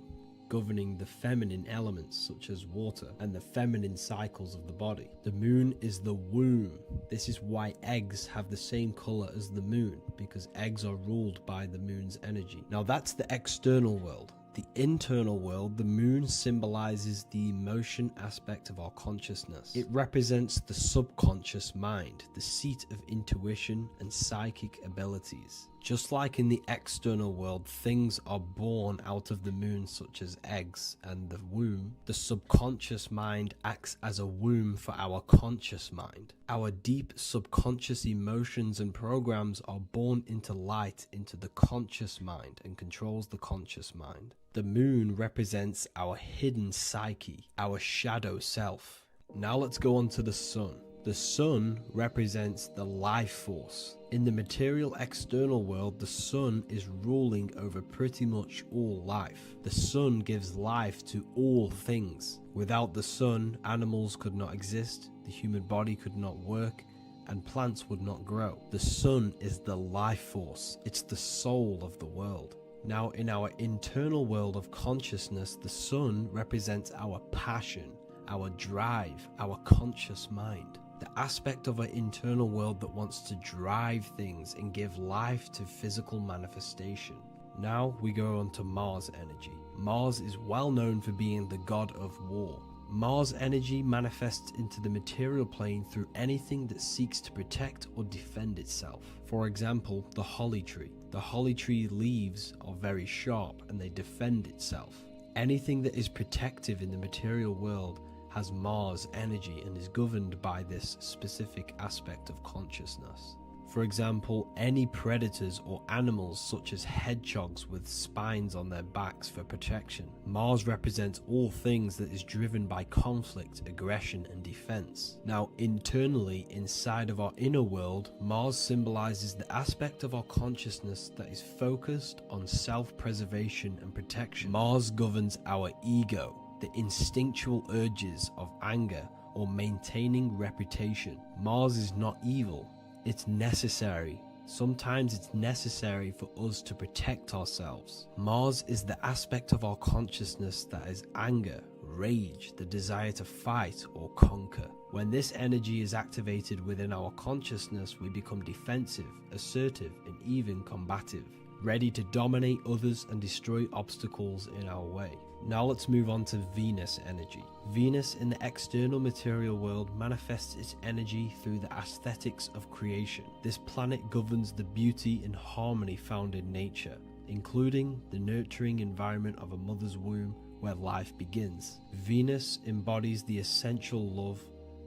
B: governing the feminine elements such as water and the feminine cycles of the body. The moon is the womb. This is why eggs have the same color as the moon, because eggs are ruled by the moon's energy. Now that's the external world. The internal world, the moon symbolizes the emotion aspect of our consciousness. It represents the subconscious mind, the seat of intuition and psychic abilities. Just like in the external world, things are born out of the moon, such as eggs and the womb. The subconscious mind acts as a womb for our conscious mind. Our deep subconscious emotions and programs are born into light into the conscious mind and controls the conscious mind. The moon represents our hidden psyche, our shadow self. Now let's go on to the sun. The sun represents the life force. In the material external world, the sun is ruling over pretty much all life. The sun gives life to all things. Without the sun, animals could not exist, the human body could not work, and plants would not grow. The sun is the life force. It's the soul of the world. Now, in our internal world of consciousness, the sun represents our passion, our drive, our conscious mind. The aspect of our internal world that wants to drive things and give life to physical manifestation. Now we go on to Mars energy. Mars is well known for being the god of war. Mars energy manifests into the material plane through anything that seeks to protect or defend itself. For example, the holly tree. The holly tree leaves are very sharp and they defend itself. Anything that is protective in the material world has Mars energy and is governed by this specific aspect of consciousness. For example, any predators or animals such as hedgehogs with spines on their backs for protection. Mars represents all things that is driven by conflict, aggression and defense. Now internally, inside of our inner world, Mars symbolizes the aspect of our consciousness that is focused on self-preservation and protection. Mars governs our ego, the instinctual urges of anger or maintaining reputation. Mars is not evil. It's necessary. Sometimes it's necessary for us to protect ourselves. Mars is the aspect of our consciousness that is anger, rage, the desire to fight or conquer. When this energy is activated within our consciousness, we become defensive, assertive, and even combative, ready to dominate others and destroy obstacles in our way. Now let's move on to Venus energy. Venus in the external material world manifests its energy through the aesthetics of creation. This planet governs the beauty and harmony found in nature, including the nurturing environment of a mother's womb where life begins. Venus embodies the essential love,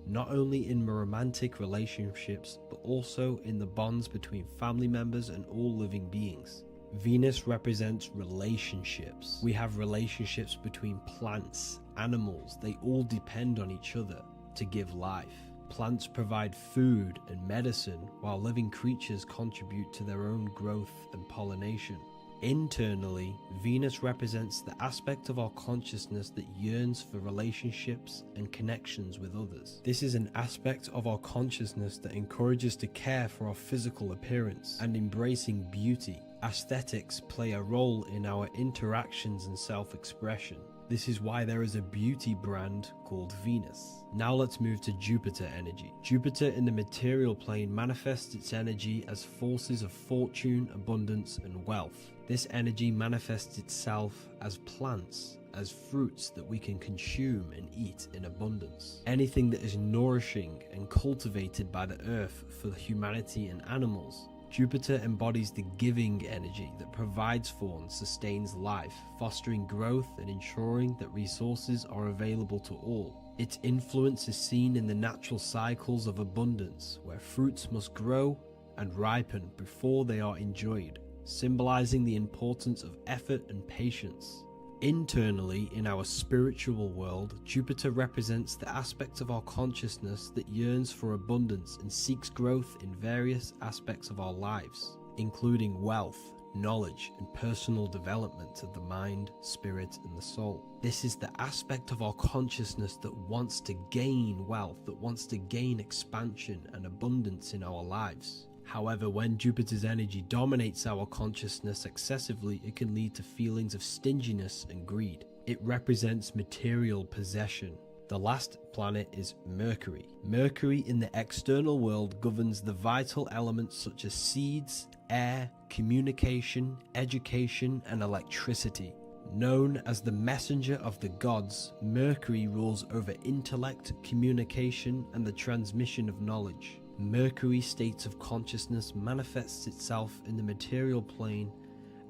B: not only in romantic relationships, but also in the bonds between family members and all living beings. Venus represents relationships. We have relationships between plants, animals. They all depend on each other to give life. Plants provide food and medicine, while living creatures contribute to their own growth and pollination. Internally, Venus represents the aspect of our consciousness that yearns for relationships and connections with others. This is an aspect of our consciousness that encourages to care for our physical appearance and embracing beauty. Aesthetics play a role in our interactions and self-expression. This is why there is a beauty brand called Venus. Now let's move to Jupiter energy. Jupiter in the material plane manifests its energy as forces of fortune, abundance, and wealth. This energy manifests itself as plants, as fruits that we can consume and eat in abundance. Anything that is nourishing and cultivated by the earth for humanity and animals. Jupiter embodies the giving energy that provides for and sustains life, fostering growth and ensuring that resources are available to all. Its influence is seen in the natural cycles of abundance, where fruits must grow and ripen before they are enjoyed, symbolizing the importance of effort and patience. Internally, in our spiritual world, Jupiter represents the aspect of our consciousness that yearns for abundance and seeks growth in various aspects of our lives, including wealth, knowledge, and personal development of the mind, spirit, and the soul. This is the aspect of our consciousness that wants to gain wealth, that wants to gain expansion and abundance in our lives. However, when Jupiter's energy dominates our consciousness excessively, it can lead to feelings of stinginess and greed. It represents material possession. The last planet is Mercury. Mercury in the external world governs the vital elements such as seeds, air, communication, education, and electricity. Known as the messenger of the gods, Mercury rules over intellect, communication, and the transmission of knowledge. Mercury's state of consciousness manifests itself in the material plane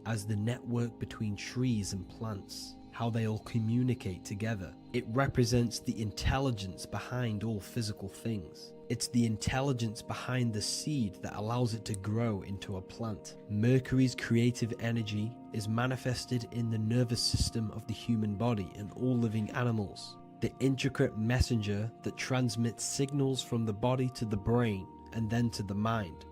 B: as the network between trees and plants, how they all communicate together. It represents the intelligence behind all physical things. It's the intelligence behind the seed that allows it to grow into a plant. Mercury's creative energy is manifested in the nervous system of the human body and all living animals. The intricate messenger that transmits signals from the body to the brain and then to the mind.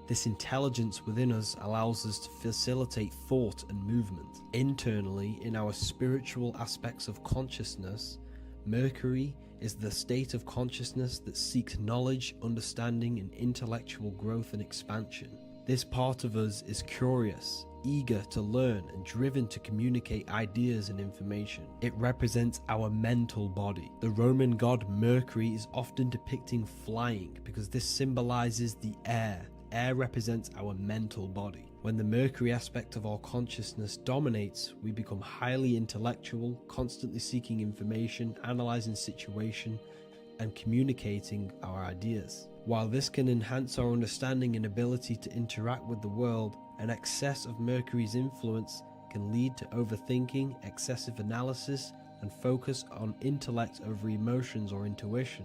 B: This intelligence within us allows us to facilitate thought and movement. Internally, in our spiritual aspects of consciousness, Mercury is the state of consciousness that seeks knowledge, understanding, and intellectual growth and expansion. This part of us is curious, eager to learn, and driven to communicate ideas and information. It represents our mental body. The Roman god Mercury is often depicting flying because this symbolizes the air. Air represents our mental body. When the Mercury aspect of our consciousness dominates, we become highly intellectual, constantly seeking information, analyzing situation, and communicating our ideas. While this can enhance our understanding and ability to interact with the world, an excess of Mercury's influence can lead to overthinking, excessive analysis, and focus on intellect over emotions or intuition.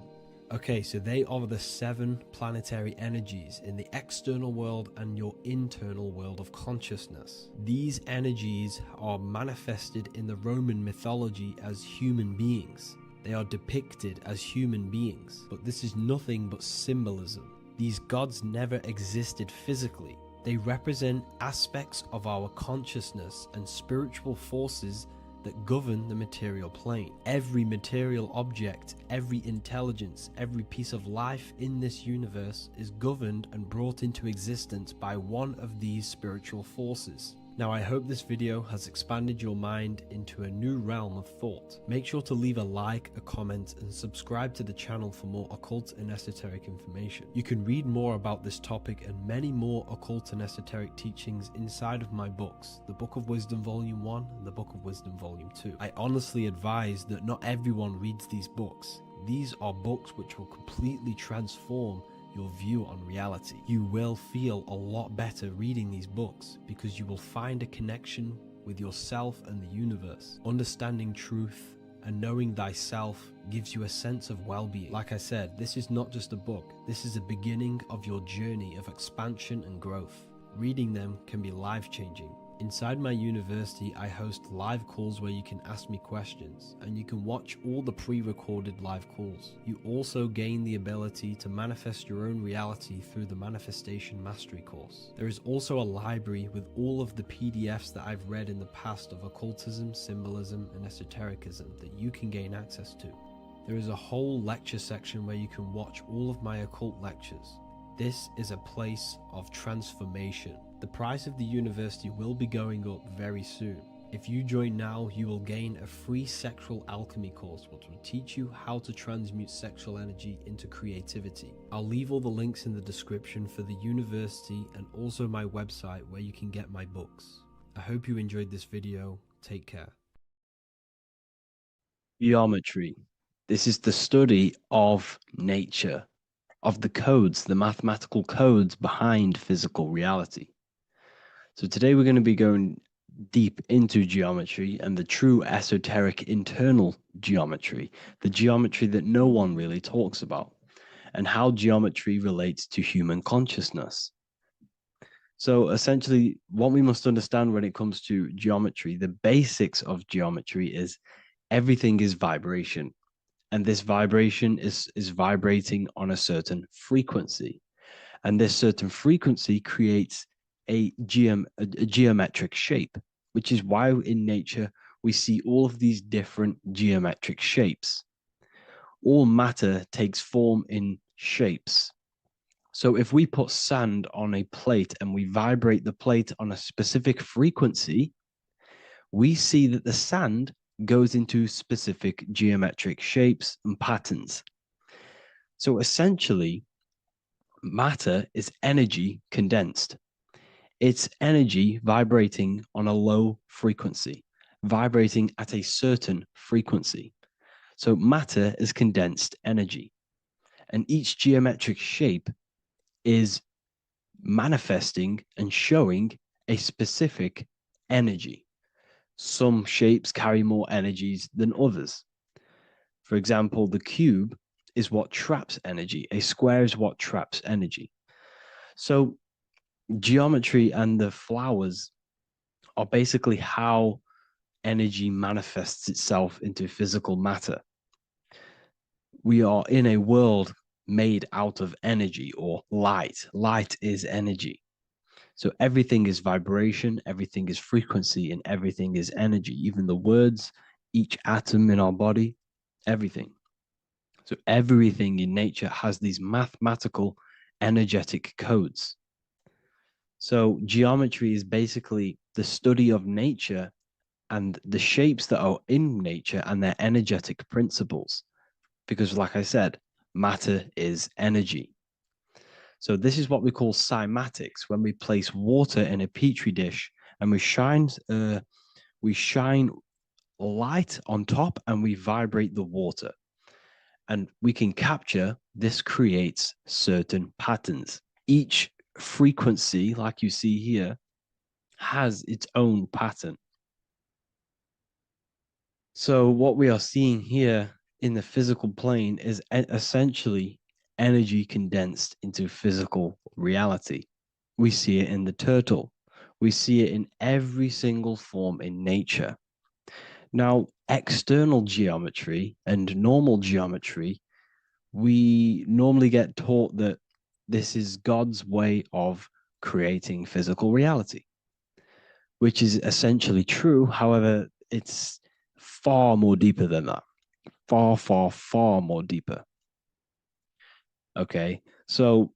B: Okay, so they are the 7 planetary energies in the external world and your internal world of consciousness. These energies are manifested in the Roman mythology as human beings. They are depicted as human beings, but this is nothing but symbolism. These gods never existed physically. They represent aspects of our consciousness and spiritual forces that govern the material plane. Every material object, every intelligence, every piece of life in this universe is governed and brought into existence by one of these spiritual forces. Now, I hope this video has expanded your mind into a new realm of thought. Make sure to leave a like, a comment, and subscribe to the channel for more occult and esoteric information. You can read more about this topic and many more occult and esoteric teachings inside of my books, the Book of Wisdom Volume 1 and the Book of Wisdom Volume 2. I honestly advise that not everyone reads these books. These are books which will completely transform your view on reality. You will feel a lot better reading these books because you will find a connection with yourself and the universe. Understanding truth and knowing thyself gives you a sense of well-being. Like I said, this is not just a book. This is a beginning of your journey of expansion and growth. Reading them can be life-changing. Inside my university, I host live calls where you can ask me questions, and you can watch all the pre-recorded live calls. You also gain the ability to manifest your own reality through the Manifestation Mastery course. There is also a library with all of the PDFs that I've read in the past of occultism, symbolism, and esotericism that you can gain access to. There is a whole lecture section where you can watch all of my occult lectures. This is a place of transformation. The price of the university will be going up very soon. If you join now, you will gain a free sexual alchemy course which will teach you how to transmute sexual energy into creativity. I'll leave all the links in the description for the university and also my website where you can get my books. I hope you enjoyed this video. Take care.
A: Geometry. This is the study of nature, of the codes, the mathematical codes behind physical reality. So today we're going to be going deep into geometry and the true esoteric internal geometry, the geometry that no one really talks about, and how geometry relates to human consciousness. So essentially, what we must understand when it comes to geometry, the basics of geometry is everything is vibration, and this vibration is vibrating on a certain frequency, and this certain frequency creates a geometric shape, which is why in nature we see all of these different geometric shapes. All matter takes form in shapes. So if we put sand on a plate and we vibrate the plate on a specific frequency, we see that the sand goes into specific geometric shapes and patterns. So essentially, matter is energy condensed. It's energy vibrating on a low frequency, vibrating at a certain frequency. So matter is condensed energy, and each geometric shape is manifesting and showing a specific energy. Some shapes carry more energies than others. For example, the cube is what traps energy. A square is what traps energy. So geometry and the flowers are basically how energy manifests itself into physical matter. We are in a world made out of energy or light. Light is energy. So everything is vibration, everything is frequency, and everything is energy. Even the words, each atom in our body, everything. So everything in nature has these mathematical energetic codes. So geometry is basically the study of nature and the shapes that are in nature and their energetic principles. Because like I said, matter is energy. So this is what we call cymatics, when we place water in a petri dish and we shine light on top and we vibrate the water. And we can capture, this creates certain patterns. Each frequency, like you see here, has its own pattern. So what we are seeing here in the physical plane is essentially energy condensed into physical reality. We see it in the turtle. We see it in every single form in nature. Now, external geometry and normal geometry, we normally get taught that this is God's way of creating physical reality, which is essentially true. However, it's far more deeper than that. Far, far, far more deeper. Okay, so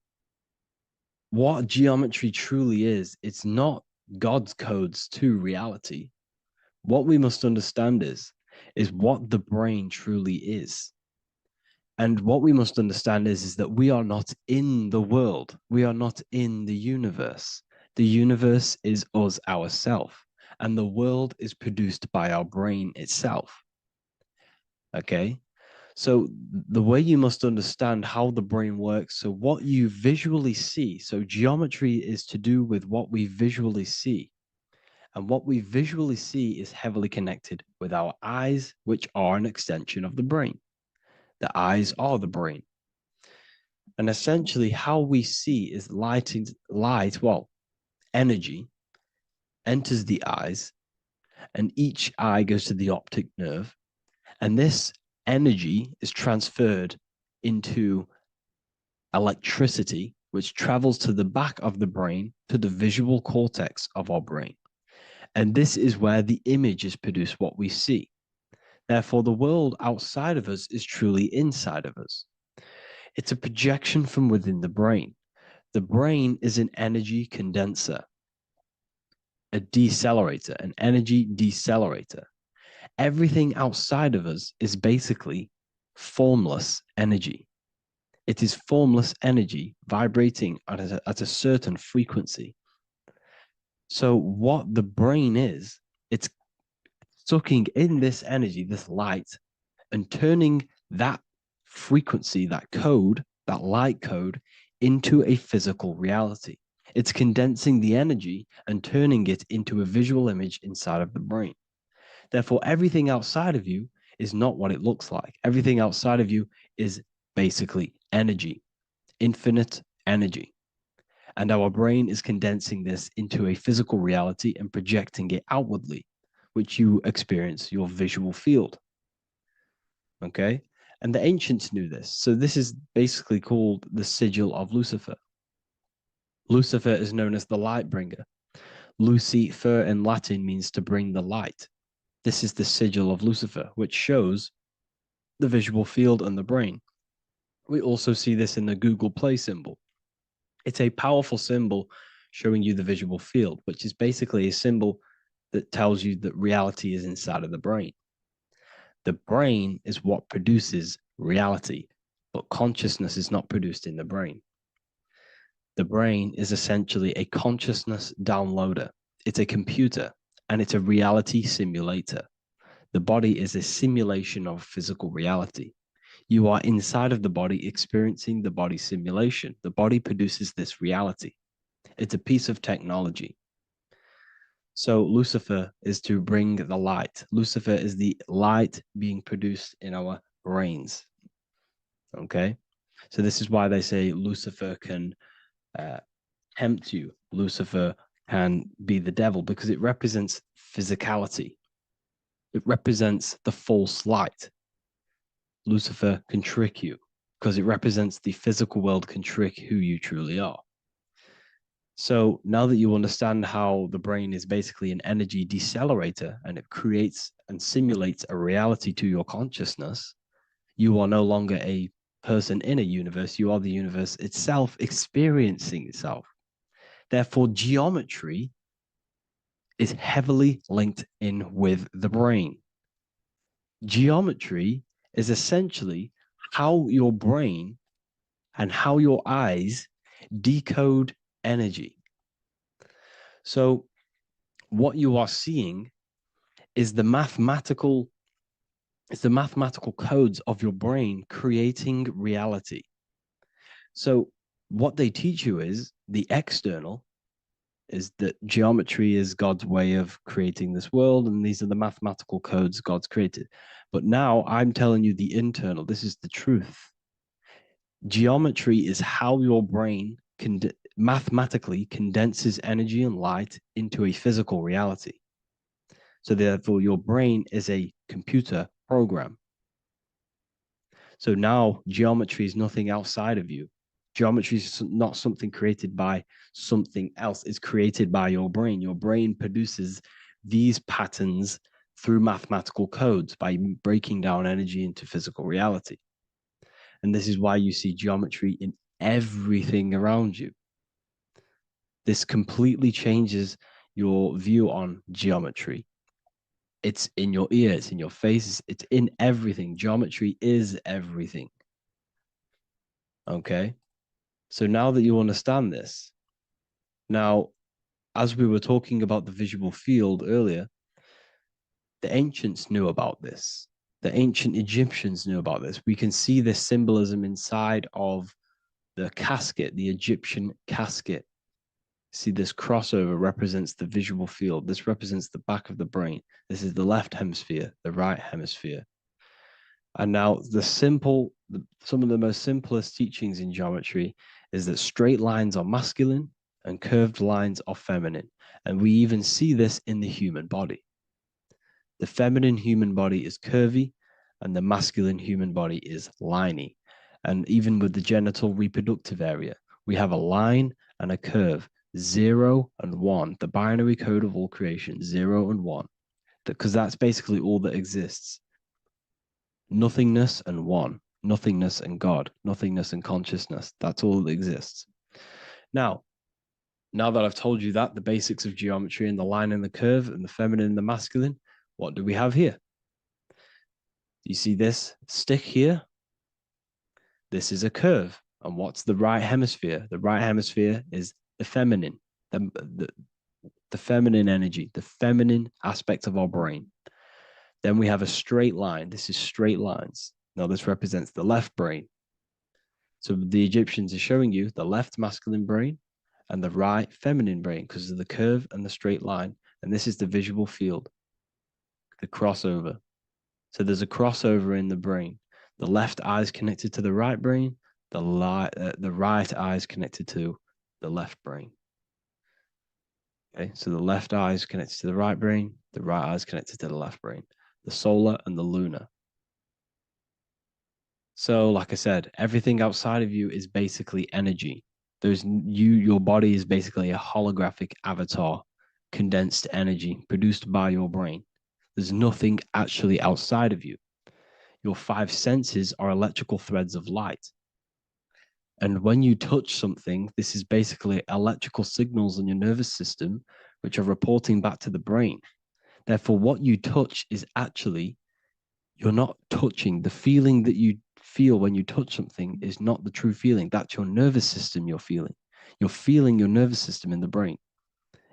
A: what geometry truly is, it's not God's codes to reality. What we must understand is what the brain truly is. And what we must understand is that we are not in the world. We are not in the universe. The universe is us ourselves, and the world is produced by our brain itself. Okay? So the way you must understand how the brain works, so what you visually see, so geometry is to do with what we visually see. And what we visually see is heavily connected with our eyes, which are an extension of the brain. The eyes are the brain. And essentially how we see is energy enters the eyes, and each eye goes to the optic nerve. And this energy is transferred into electricity, which travels to the back of the brain, to the visual cortex of our brain. And this is where the image is produced, what we see. Therefore, the world outside of us is truly inside of us. It's a projection from within the brain. The brain is an energy condenser, a decelerator, an energy decelerator. Everything outside of us is basically formless energy. It is formless energy vibrating at a certain frequency. So what the brain is, it's sucking in this energy, this light, and turning that frequency, that code, that light code, into a physical reality. It's condensing the energy and turning it into a visual image inside of the brain. Therefore, everything outside of you is not what it looks like. Everything outside of you is basically energy, infinite energy. And our brain is condensing this into a physical reality and projecting it outwardly, which you experience your visual field. Okay? And the ancients knew this. So this is basically called the sigil of Lucifer. Lucifer is known as the light bringer. Lucifer in Latin means to bring the light. This is the sigil of Lucifer, which shows the visual field and the brain. We also see this in the Google Play symbol. It's a powerful symbol showing you the visual field, which is basically a symbol that tells you that reality is inside of the brain. The brain is what produces reality, but consciousness is not produced in the brain. The brain is essentially a consciousness downloader. It's a computer, and it's a reality simulator. The body is a simulation of physical reality. You are inside of the body experiencing the body simulation. The body produces this reality. It's a piece of technology. So Lucifer is to bring the light. Lucifer is the light being produced in our brains. Okay? So this is why they say Lucifer can tempt you. Lucifer can be the devil because it represents physicality. It represents the false light. Lucifer can trick you because it represents the physical world can trick who you truly are. So now that you understand how the brain is basically an energy decelerator and it creates and simulates a reality to your consciousness, you are no longer a person in a universe. You are the universe itself experiencing itself. Therefore, geometry is heavily linked in with the brain. Geometry is essentially how your brain and how your eyes decode energy. So what you are seeing is the mathematical codes of your brain creating reality. So what they teach you is the external is that geometry is God's way of creating this world, and these are the mathematical codes God's created. But now I'm telling you the internal. This is the truth. Geometry is how your brain mathematically condenses energy and light into a physical reality. So therefore, your brain is a computer program. So now geometry is nothing outside of you. Geometry is not something created by something else. It's created by your brain. Your brain produces these patterns through mathematical codes by breaking down energy into physical reality. And this is why you see geometry in everything around you. This completely changes your view on geometry. It's in your ear, it's in your face, it's in everything. Geometry is everything. Okay? So now that you understand this, now, as we were talking about the visual field earlier, the ancients knew about this. The ancient Egyptians knew about this. We can see this symbolism inside of the casket, the Egyptian casket. See, this crossover represents the visual field. This represents the back of the brain. This is the left hemisphere, the right hemisphere. And now some of the most simplest teachings in geometry is that straight lines are masculine and curved lines are feminine. And we even see this in the human body. The feminine human body is curvy and the masculine human body is liney. And even with the genital reproductive area, we have a line and a curve, 0 and 1, the binary code of all creation, 0 and 1, because that's basically all that exists. Nothingness and one, nothingness and God, nothingness and consciousness. That's all that exists. Now that I've told you that, the basics of geometry and the line and the curve and the feminine and the masculine, what do we have here? You see this stick here? This is a curve. And what's the right hemisphere? The right hemisphere is the feminine, the feminine energy, the feminine aspect of our brain. Then we have a straight line. This is straight lines. Now this represents the left brain. So the Egyptians are showing you the left masculine brain and the right feminine brain because of the curve and the straight line. And this is the visual field, the crossover. So there's a crossover in the brain. The left eye is connected to the right brain. The right eye is connected to the left brain. Okay, so the left eye is connected to the right brain. The right eye is connected to the left brain. The solar and the lunar. So, like I said, everything outside of you is basically energy. Your body is basically a holographic avatar, condensed energy produced by your brain. There's nothing actually outside of you. Your 5 senses are electrical threads of light. And when you touch something, this is basically electrical signals in your nervous system, which are reporting back to the brain. Therefore, what you touch is actually, you're not touching. The feeling that you feel when you touch something is not the true feeling. That's your nervous system you're feeling. You're feeling your nervous system in the brain.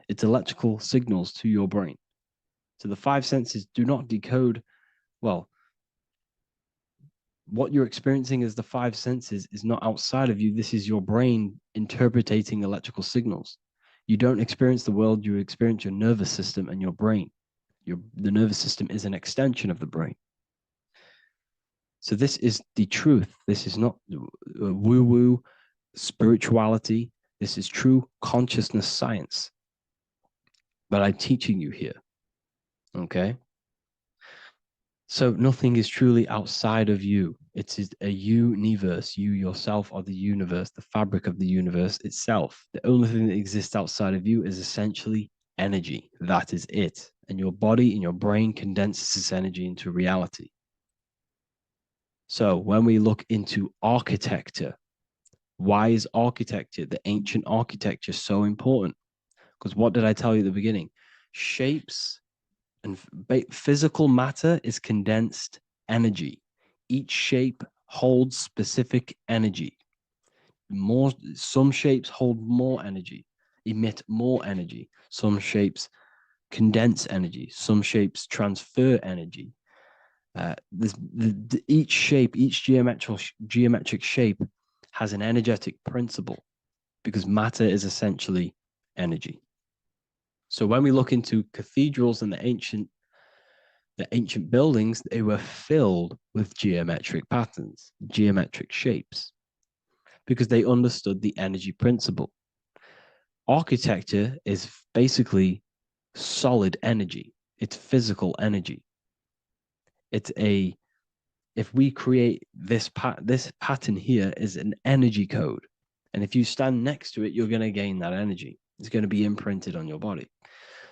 A: It's electrical signals to your brain. So the 5 senses do not decode, well, what you're experiencing as the 5 senses is not outside of you. This is your brain interpreting electrical signals. You don't experience the world, you experience your nervous system and your brain. The nervous system is an extension of the brain. So this is the truth. This is not woo-woo spirituality. This is true consciousness science. But I'm teaching you here. Okay? So nothing is truly outside of you. It is a universe. You yourself are the universe, the fabric of the universe itself. The only thing that exists outside of you is essentially energy. That is it. And your body and your brain condenses this energy into reality. So when we look into architecture, why is architecture, the ancient architecture, so important? Because what did I tell you at the beginning? Shapes and physical matter is condensed energy. Each shape holds specific energy. more, some shapes hold more energy, emit more energy. Some shapes condense energy. Some shapes transfer energy. Each shape, each geometric shape has an energetic principle because matter is essentially energy. So when we look into cathedrals and the ancient buildings, they were filled with geometric patterns, geometric shapes, because they understood the energy principle. Architecture is basically solid energy. It's physical energy. If we create this pattern here is an energy code. And if you stand next to it, you're going to gain that energy. It's going to be imprinted on your body.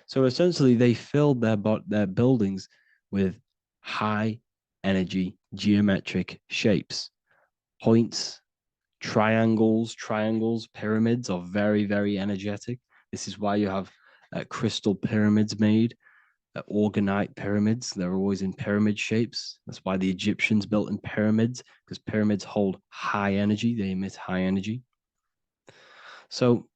A: So essentially, they filled their buildings with high energy geometric shapes, points, triangles, pyramids are very, very energetic. This is why you have crystal pyramids made, orgonite pyramids. They're always in pyramid shapes. That's why the Egyptians built in pyramids, because pyramids hold high energy. They emit high energy. So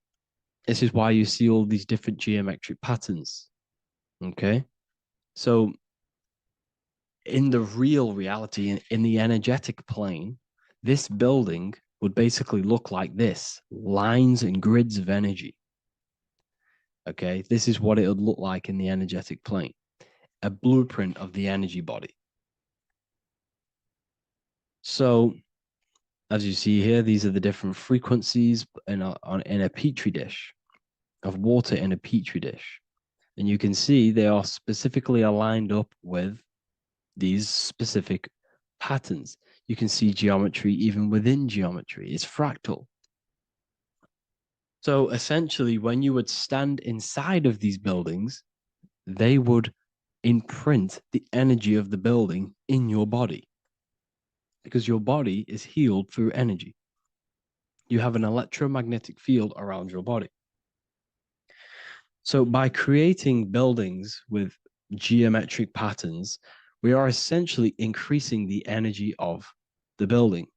A: this is why you see all these different geometric patterns. Okay. So in the real reality, in the energetic plane, this building would basically look like this: lines and grids of energy. Okay, this is what it would look like in the energetic plane, a blueprint of the energy body. So as you see here, these are the different frequencies in a petri dish, of water in a petri dish. And you can see they are specifically aligned up with these specific patterns. You can see geometry even within geometry. It's fractal. So essentially, when you would stand inside of these buildings, they would imprint the energy of the building in your body, because your body is healed through energy. You have an electromagnetic field around your body. So by creating buildings with geometric patterns, we are essentially increasing the energy of the building,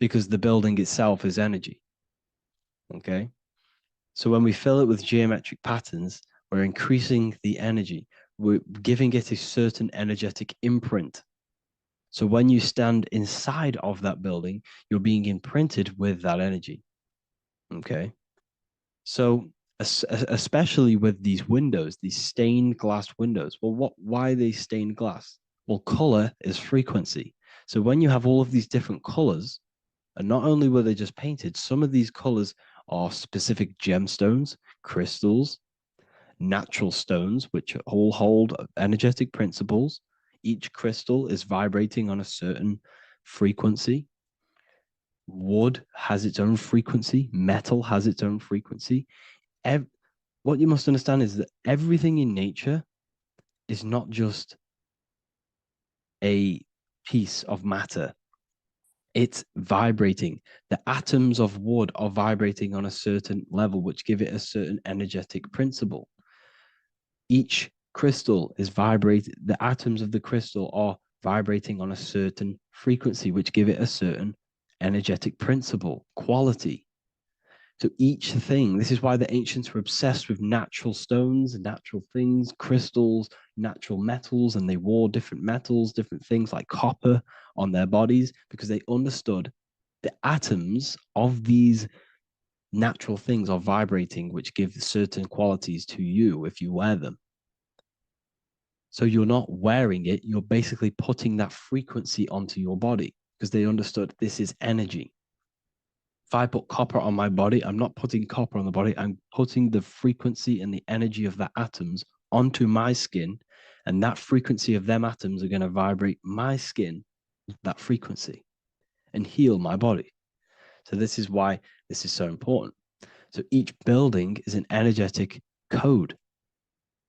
A: because the building itself is energy. Okay. So when we fill it with geometric patterns, we're increasing the energy. We're giving it a certain energetic imprint. So when you stand inside of that building, you're being imprinted with that energy. Okay. So especially with these windows, these stained glass windows. Well, why are they stained glass? Well, color is frequency. So when you have all of these different colors, and not only were they just painted, some of these colors are specific gemstones, crystals, natural stones, which all hold energetic principles. Each crystal is vibrating on a certain frequency. Wood has its own frequency. Metal has its own frequency. What you must understand is that everything in nature is not just a piece of matter. It's vibrating. The atoms of wood are vibrating on a certain level, which give it a certain energetic principle. Each crystal is vibrating. The atoms of the crystal are vibrating on a certain frequency, which give it a certain energetic principle, quality. So each thing, this is why the ancients were obsessed with natural stones, natural things, crystals, natural metals, and they wore different metals, different things like copper on their bodies, because they understood the atoms of these natural things are vibrating, which give certain qualities to you if you wear them. So you're not wearing it, you're basically putting that frequency onto your body, because they understood this is energy. If I put copper on my body, I'm not putting copper on the body. I'm putting the frequency and the energy of the atoms onto my skin. And that frequency of them atoms are going to vibrate my skin, that frequency, and heal my body. So this is why this is so important. So each building is an energetic code.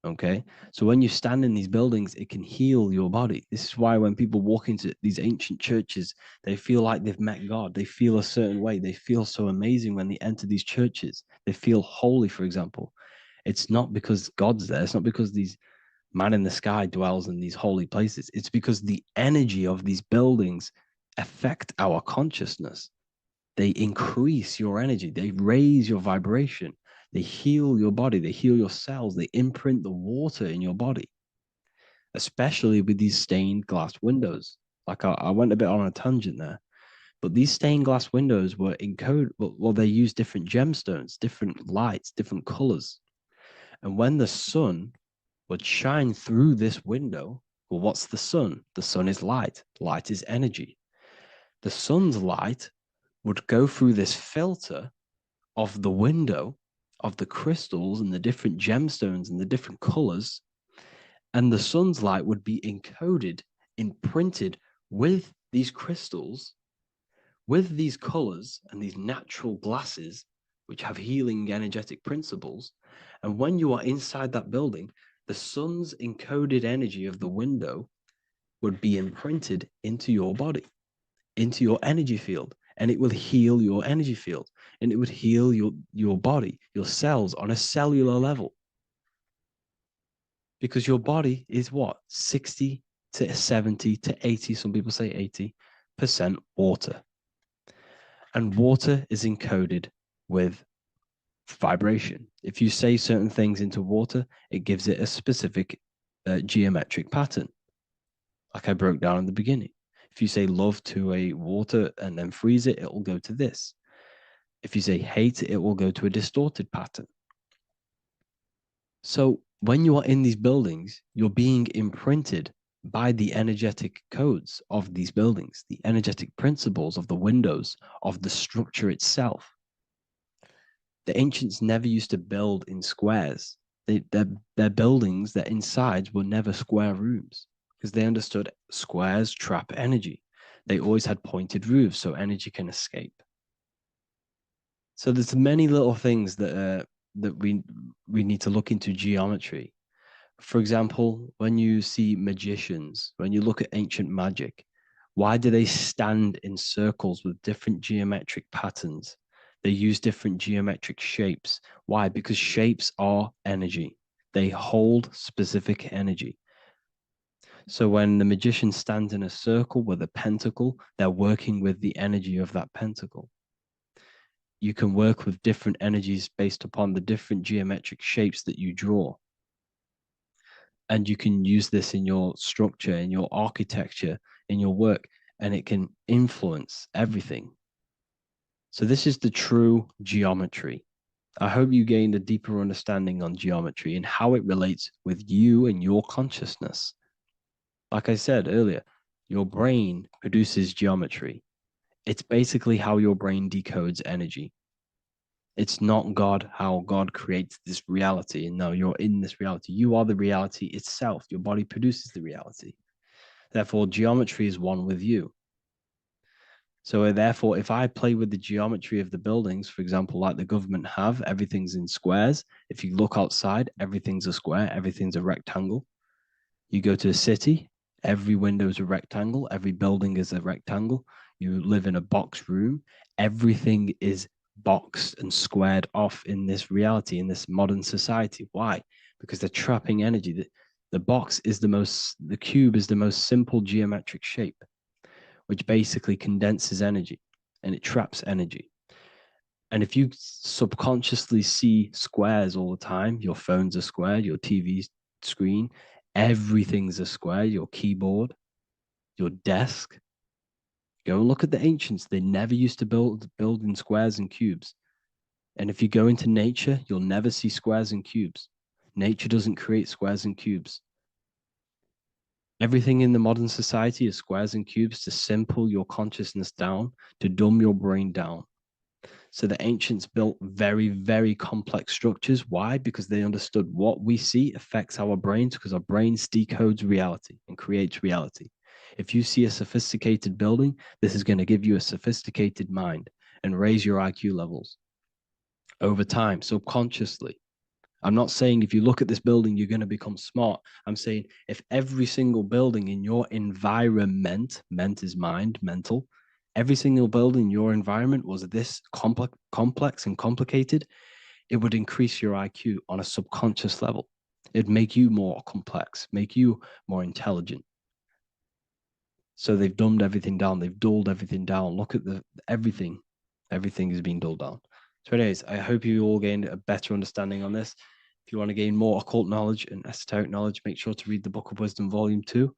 A: Okay. So when you stand in these buildings, it can heal your body. This is why when people walk into these ancient churches, they feel like they've met God. They feel a certain way. They feel so amazing when they enter these churches. They feel holy, for example. It's not because God's there. It's not because these man in the sky dwells in these holy places. It's because the energy of these buildings affect our consciousness. They increase your energy. They raise your vibration. They heal your body. They heal your cells. They imprint the water in your body, especially with these stained glass windows. Like I went a bit on a tangent there, but these stained glass windows were encoded. Well, they use different gemstones, different lights, different colors. And when the sun would shine through this window, well, what's the sun? The sun is light. Light is energy. The sun's light would go through this filter of the window of the crystals and the different gemstones and the different colors, and the sun's light would be encoded, imprinted with these crystals, with these colors and these natural glasses, which have healing energetic principles. And when you are inside that building, the sun's encoded energy of the window would be imprinted into your body, into your energy field, and it will heal your energy field, and it would heal your body, your cells on a cellular level. Because your body is what? 60 to 70 to 80, some people say 80% water. And water is encoded with vibration. If you say certain things into water, it gives it a specific geometric pattern, like I broke down in the beginning. If you say love to a water and then freeze it, it will go to this. If you say hate, it will go to a distorted pattern. So when you are in these buildings, you're being imprinted by the energetic codes of these buildings, the energetic principles of the windows, of the structure itself. The ancients never used to build in squares. Their buildings, their insides were never square rooms because they understood squares trap energy. They always had pointed roofs so energy can escape. So there's many little things that we need to look into geometry. For example, when you see magicians, when you look at ancient magic, why do they stand in circles with different geometric patterns? They use different geometric shapes. Why? Because shapes are energy. They hold specific energy. So when the magician stands in a circle with a pentacle, they're working with the energy of that pentacle. You can work with different energies based upon the different geometric shapes that you draw. And you can use this in your structure, in your architecture, in your work, and it can influence everything. So this is the true geometry. I hope you gained a deeper understanding on geometry and how it relates with you and your consciousness. Like I said earlier, your brain produces geometry. It's basically how your brain decodes energy. It's not God, how God creates this reality. And no, you're in this reality. You are the reality itself. Your body produces the reality. Therefore, geometry is one with you. So therefore, if I play with the geometry of the buildings, for example, like the government have, everything's in squares. If you look outside, everything's a square, everything's a rectangle. You go to a city, every window is a rectangle, every building is a rectangle. You live in a box room, everything is boxed and squared off in this reality, in this modern society. Why? Because they're trapping energy. The cube is the most simple geometric shape, which basically condenses energy and it traps energy. And if you subconsciously see squares all the time, your phone's a square, your TV screen, everything's a square, your keyboard, your desk. Go and look at the ancients. They never used to build in squares and cubes. And if you go into nature, you'll never see squares and cubes. Nature doesn't create squares and cubes. Everything in the modern society is squares and cubes to simple your consciousness down, to dumb your brain down. So the ancients built very, very complex structures. Why? Because they understood what we see affects our brains, because our brains decodes reality and creates reality. If you see a sophisticated building, this is going to give you a sophisticated mind and raise your IQ levels over time, subconsciously. I'm not saying if you look at this building, you're going to become smart. I'm saying if every single building in your environment, ment is mind, mental, every single building in your environment was this complex and complicated, it would increase your IQ on a subconscious level. It'd make you more complex, make you more intelligent. So they've dumbed everything down. They've dulled everything down. Look at everything. Everything is being dulled down. So anyways, I hope you all gained a better understanding on this. If you want to gain more occult knowledge and esoteric knowledge, make sure to read the Book of Wisdom Volume 2.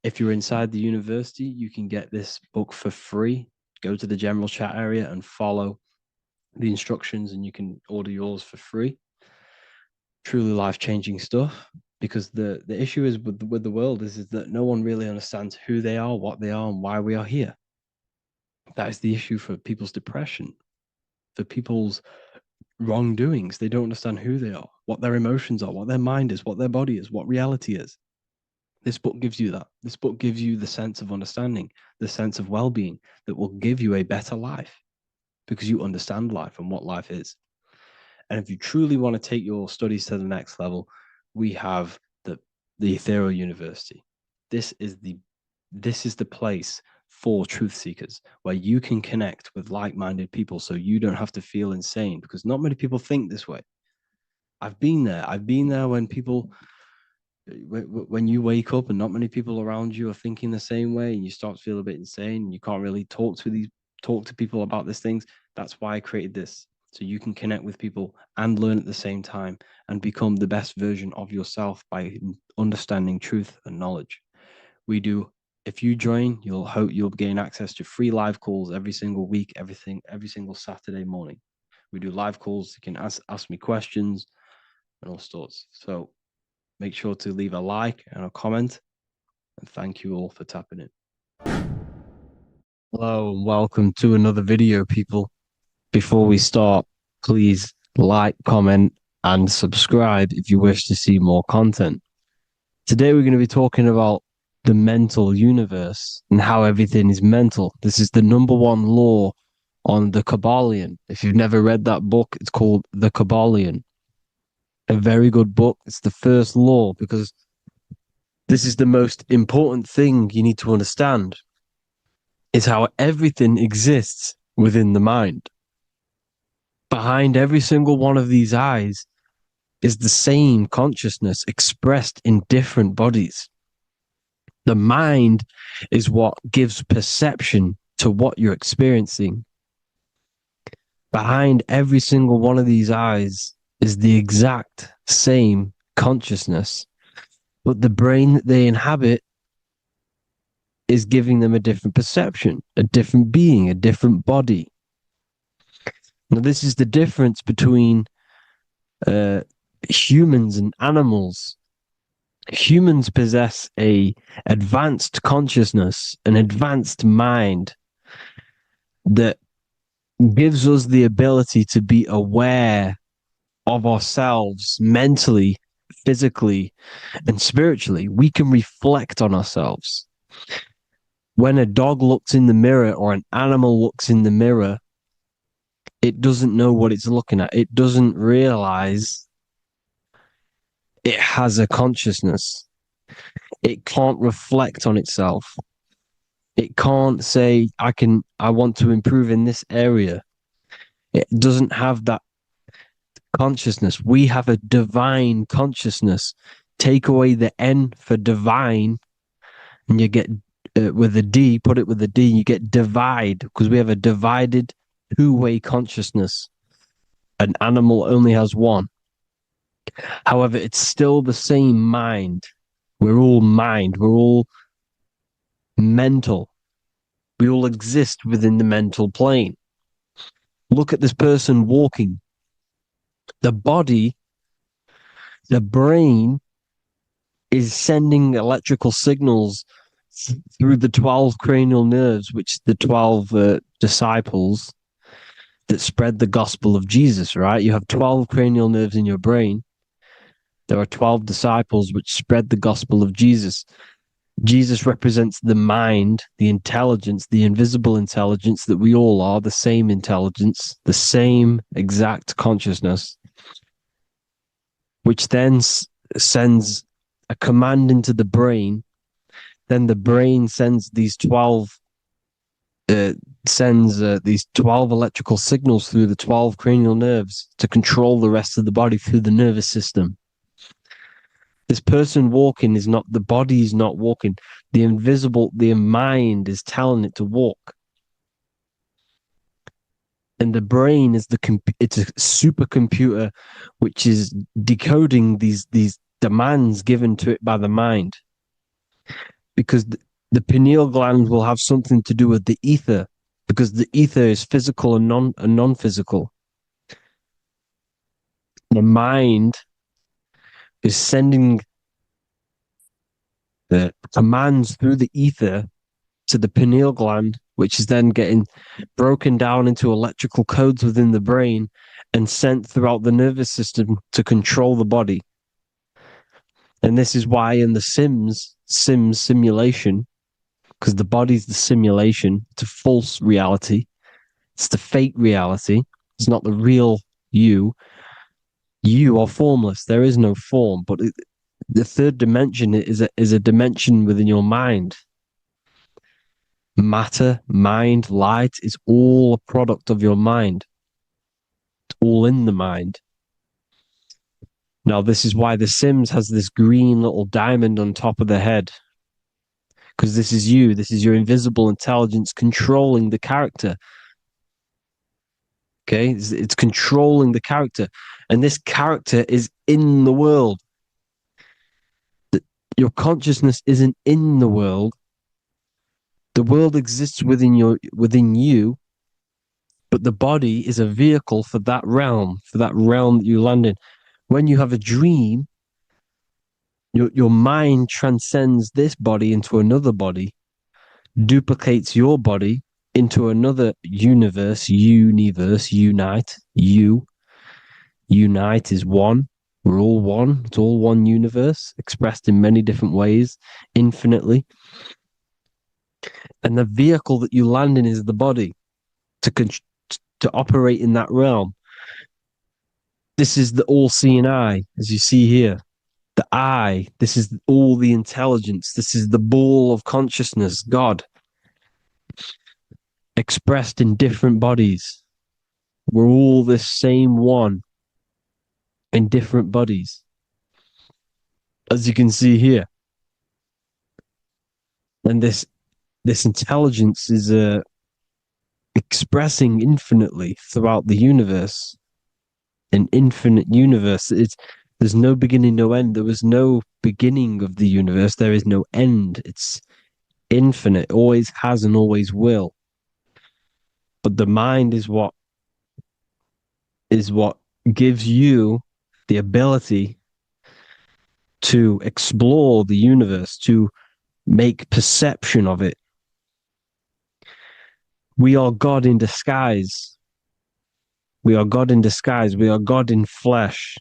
A: If you're inside the university, you can get this book for free. Go to the general chat area and follow the instructions, and you can order yours for free. Truly life-changing stuff, because the issue is with the world is that no one really understands who they are, what they are, and why we are here. That is the issue for people's depression, for people's wrongdoings. They don't understand who they are, what their emotions are, what their mind is, what their body is, what reality is. This book gives you that. This book gives you the sense of understanding, the sense of well-being that will give you a better life, because you understand life and what life is. And if you truly want to take your studies to the next level, we have the Ethereal University. This is the place for truth seekers, where you can connect with like-minded people, so you don't have to feel insane, because not many people think this way. I've been there. I've been there when you wake up and not many people around you are thinking the same way, and you start to feel a bit insane, and you can't really talk to people about these things. That's why I created this, so you can connect with people and learn at the same time and become the best version of yourself by understanding truth and knowledge. If you join, you'll gain access to free live calls every single week, every single Saturday morning. We do live calls. You can ask me questions and all sorts. So make sure to leave a like and a comment, and thank you all for tapping in. Hello and welcome to another video, people. Before we start, please like, comment, and subscribe if you wish to see more content. Today we're going to be talking about the mental universe and how everything is mental. This is the number one law on the Kabbalion. If you've never read that book, it's called The Kabbalion. A very good book. It's the first law, because this is the most important thing you need to understand, is how everything exists within the mind. Behind every single one of these eyes is the same consciousness expressed in different bodies. The mind is what gives perception to what you're experiencing. Behind every single one of these eyes is the exact same consciousness, but the brain that they inhabit is giving them a different perception, a different being, a different body. Now, this is the difference between humans and animals. Humans possess a advanced consciousness, an advanced mind that gives us the ability to be aware of ourselves mentally, physically, and spiritually. We can reflect on ourselves. When a dog looks in the mirror or an animal looks in the mirror, it doesn't know what it's looking at. It doesn't realize it has a consciousness. It can't reflect on itself. It can't say, I want to improve in this area. It doesn't have that consciousness. We have a divine consciousness. Take away the N for divine, and you get with a D, put it with a D, you get divide, because we have a divided two-way consciousness. An animal only has one. However, it's still the same mind. We're all mind. We're all mental. We all exist within the mental plane. Look at this person walking. The body, the brain, is sending electrical signals through the 12 cranial nerves, which the 12 disciples that spread the gospel of Jesus, right? You have 12 cranial nerves in your brain. There are 12 disciples which spread the gospel of Jesus. Jesus represents the mind, the intelligence, the invisible intelligence that we all are, the same intelligence, the same exact consciousness, which then sends a command into the brain. Then the brain sends these 12 electrical signals through the 12 cranial nerves to control the rest of the body through the nervous system. This person walking is not, the body is not walking. The mind is telling it to walk. And the brain is it's a supercomputer which is decoding these demands given to it by the mind. Because the pineal gland will have something to do with the ether, because the ether is physical and non-physical. The mind is sending the commands through the ether to the pineal gland, which is then getting broken down into electrical codes within the brain and sent throughout the nervous system to control the body. And this is why in the Sims simulation, because the body's the simulation, it's a false reality, it's the fake reality, it's not the real you. You are formless. There is no form, but the third dimension is a dimension within your mind. Matter, mind, light is all a product of your mind. It's all in the mind. Now, this is why The Sims has this green little diamond on top of the head. Because this is you. This is your invisible intelligence controlling the character. Okay? It's controlling the character. And this character is in the world. Your consciousness isn't in the world. The world exists within you, but the body is a vehicle for that realm that you land in. When you have a dream, your mind transcends this body into another body, duplicates your body into another universe, unite. Unite is one. We're all one. It's all one universe, expressed in many different ways, infinitely. And the vehicle that you land in is the body to operate in that realm. This is the all-seeing eye, as you see here. The eye, this is all the intelligence. This is the ball of consciousness, God, expressed in different bodies. We're all this same one in different bodies, as you can see here. And this intelligence is expressing infinitely throughout the universe. An infinite universe. There's no beginning, no end. There was no beginning of the universe. There is no end. It's infinite. Always has and always will. But the mind is what gives you the ability to explore the universe, to make perception of it. We are God in disguise. We are God in disguise. We are God in flesh.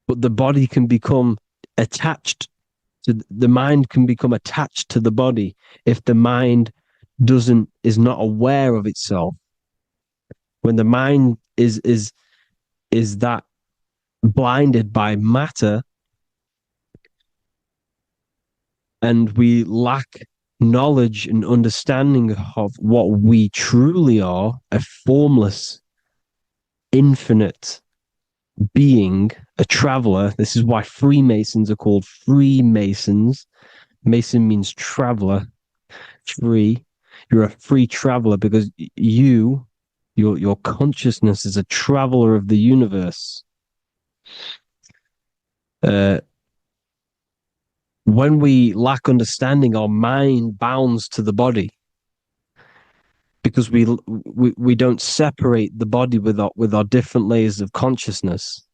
A: But the body can become attached to the mind, can become attached to the body if the mind is not aware of itself. When the mind is that blinded by matter, and we lack knowledge and understanding of what we truly are, a formless, infinite being, a traveler. This is why Freemasons are called Freemasons. Mason means traveler. Free. You're a free traveler because your consciousness is a traveler of the universe. When we lack understanding, our mind bounds to the body because we don't separate the body with our different layers of consciousness.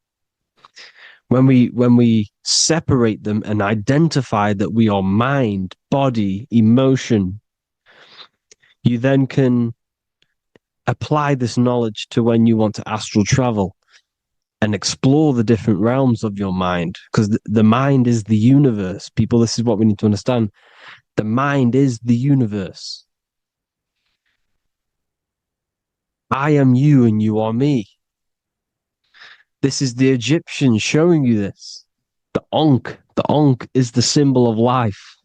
A: When we separate them and identify that we are mind, body, emotion, you then can apply this knowledge to when you want to astral travel and explore the different realms of your mind, because the mind is the universe. People, this is what we need to understand. The mind is the universe. I am you and you are me. This is the Egyptians showing you this. The Ankh is the symbol of life.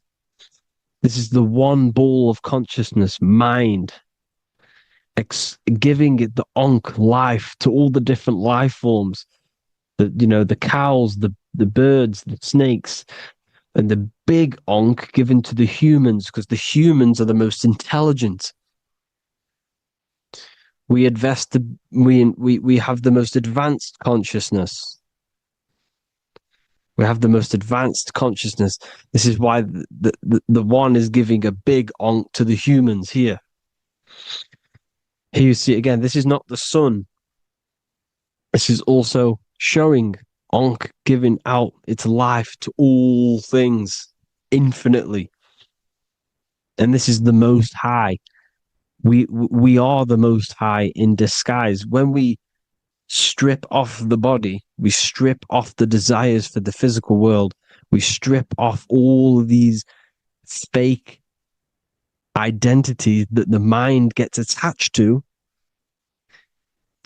A: This is the one ball of consciousness, mind, giving it the Ankh life to all the different life forms. The cows, the birds, the snakes, and the big Ankh given to the humans, because the humans are the most intelligent. We we have the most advanced consciousness. We have the most advanced consciousness. This is why the one is giving a big onk to the humans here. Here you see again, this is not the sun. This is also showing onk giving out its life to all things infinitely. And this is the most high. We are the most high in disguise. When we strip off the body, we strip off the desires for the physical world, we strip off all of these fake identities that the mind gets attached to.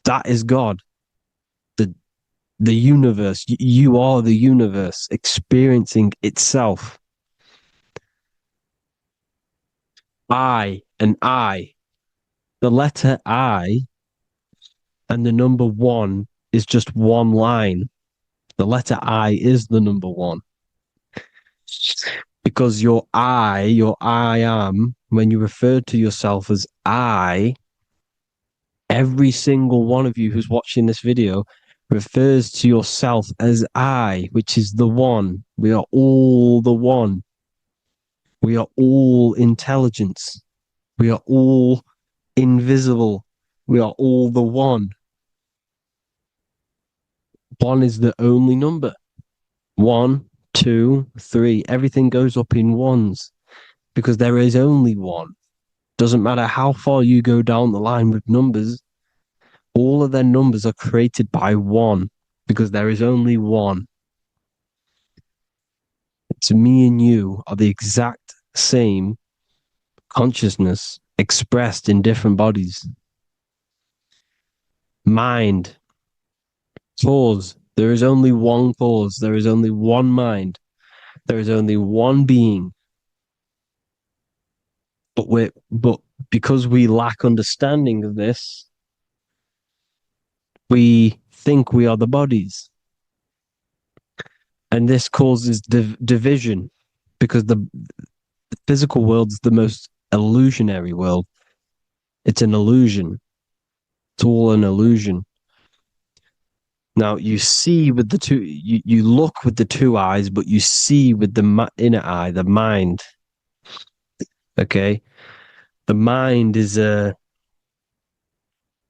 A: That is God. The universe. You are the universe experiencing itself. I and I. The letter I and the number one is just one line. The letter I is the number one. Because your I am, when you refer to yourself as I, every single one of you who's watching this video refers to yourself as I, which is the one. We are all the one. We are all intelligence. We are all invisible. We are all the one. One is the only number. 1, 2, 3. Everything goes up in ones because there is only one. Doesn't matter how far you go down the line with numbers, all of their numbers are created by one because there is only one. It's me and you are the exact same consciousness expressed in different bodies. Mind. Cause. There is only one cause. There is only one mind. There is only one being. But because we lack understanding of this, we think we are the bodies. And this causes division because the physical world is the most illusionary world. It's an illusion. It's all an illusion. Now you see with the two, you look with the two eyes, but you see with the inner eye, the mind. Okay, the mind is the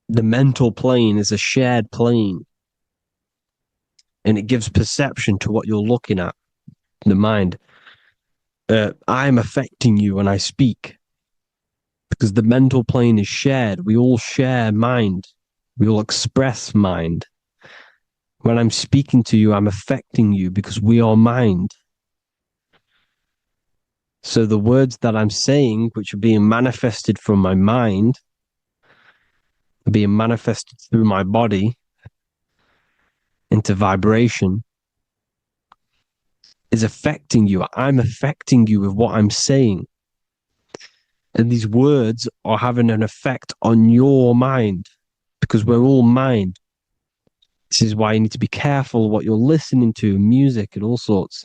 A: mental plane is a shared plane, and it gives perception to what you're looking at. The mind. I'm affecting you when I speak because the mental plane is shared. We all share mind. We all express mind. When I'm speaking to you, I'm affecting you because we are mind. So the words that I'm saying, which are being manifested from my mind, are being manifested through my body into vibration, is affecting you. I'm affecting you with what I'm saying. And these words are having an effect on your mind because we're all mind. This is why you need to be careful what you're listening to, music and all sorts.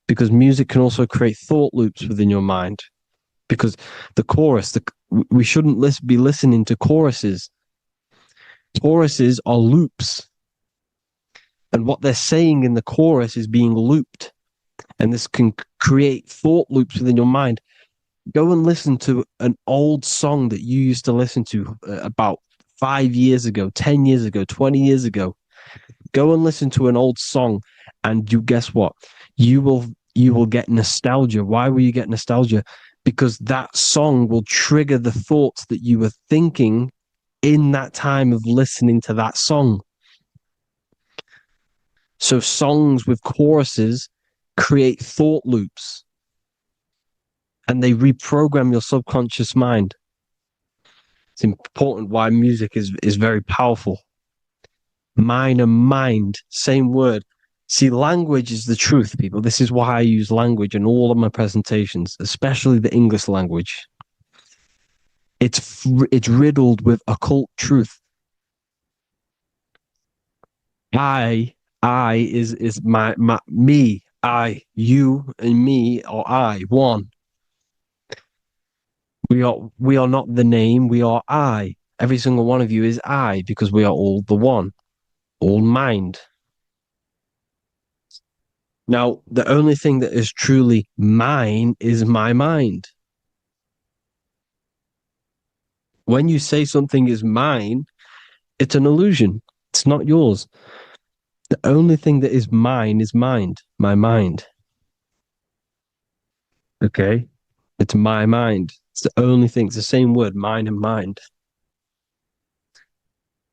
A: Because music can also create thought loops within your mind. Because the chorus, we shouldn't be listening to choruses. Choruses are loops. And what they're saying in the chorus is being looped. And this can create thought loops within your mind. Go and listen to an old song that you used to listen to about 5 years ago, 10 years ago, 20 years ago. Go and listen to an old song and you guess what? You will get nostalgia. Why will you get nostalgia? Because that song will trigger the thoughts that you were thinking in that time of listening to that song. So songs with choruses create thought loops and they reprogram your subconscious mind. It's important why music is very powerful. Mine and mind, same word. See, language is the truth, people. This is why I use language in all of my presentations, especially the English language. It's riddled with occult truth. I is my me. I, you, and me, or I, one. We are not the name. We are I. Every single one of you is I, because we are all the one, all mind. Now, the only thing that is truly mine is my mind. When you say something is mine, it's an illusion. It's not yours. The only thing that is mine is mind, my mind. Okay? It's my mind. It's the only thing. It's the same word, mine and mind.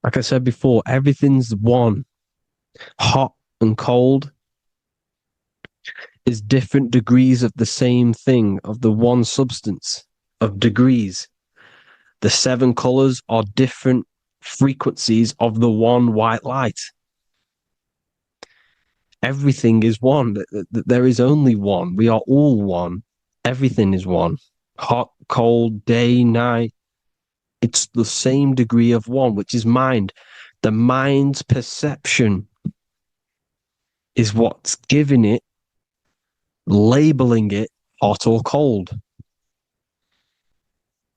A: Like I said before, everything's one. Hot and cold is different degrees of the same thing, of the one substance, of degrees. The 7 colors are different frequencies of the one white light. Everything is one. There is only one. We are all one. Everything is one. Hot, cold, day, night. It's the same degree of one, which is mind. The mind's perception is what's giving it, labeling it hot or cold.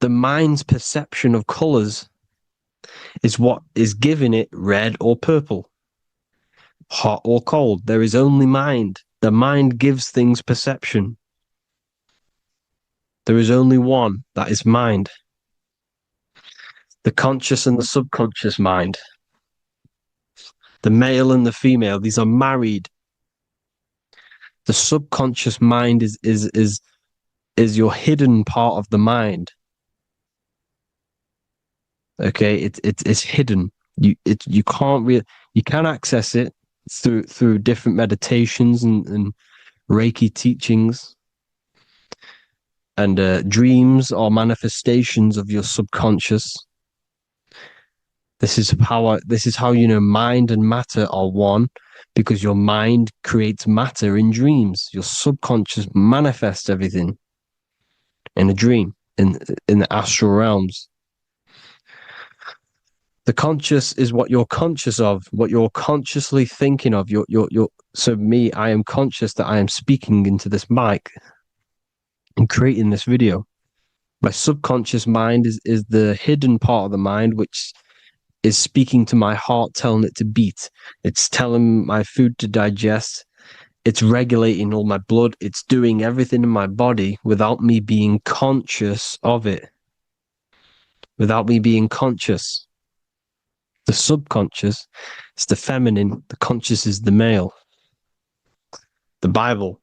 A: The mind's perception of colors is what is giving it red or purple, hot or cold. There is only mind. The mind gives things perception. There is only one, that is mind. The conscious and the subconscious mind. The male and the female, these are married. The subconscious mind is your hidden part of the mind. Okay, it's hidden. You can't really, you can access it through different meditations and Reiki teachings, and dreams or manifestations of your subconscious. This is how you know mind and matter are one, because your mind creates matter in dreams. Your subconscious manifests everything in a dream, in the astral realms. The conscious is what you're conscious of, what you're consciously thinking of. So me, I am conscious that I am speaking into this mic and creating this video. My subconscious mind is the hidden part of the mind, which is speaking to my heart, telling it to beat. It's telling my food to digest. It's regulating all my blood. It's doing everything in my body without me being conscious of it. Without me being conscious. The subconscious is the feminine. The conscious is the male. The Bible,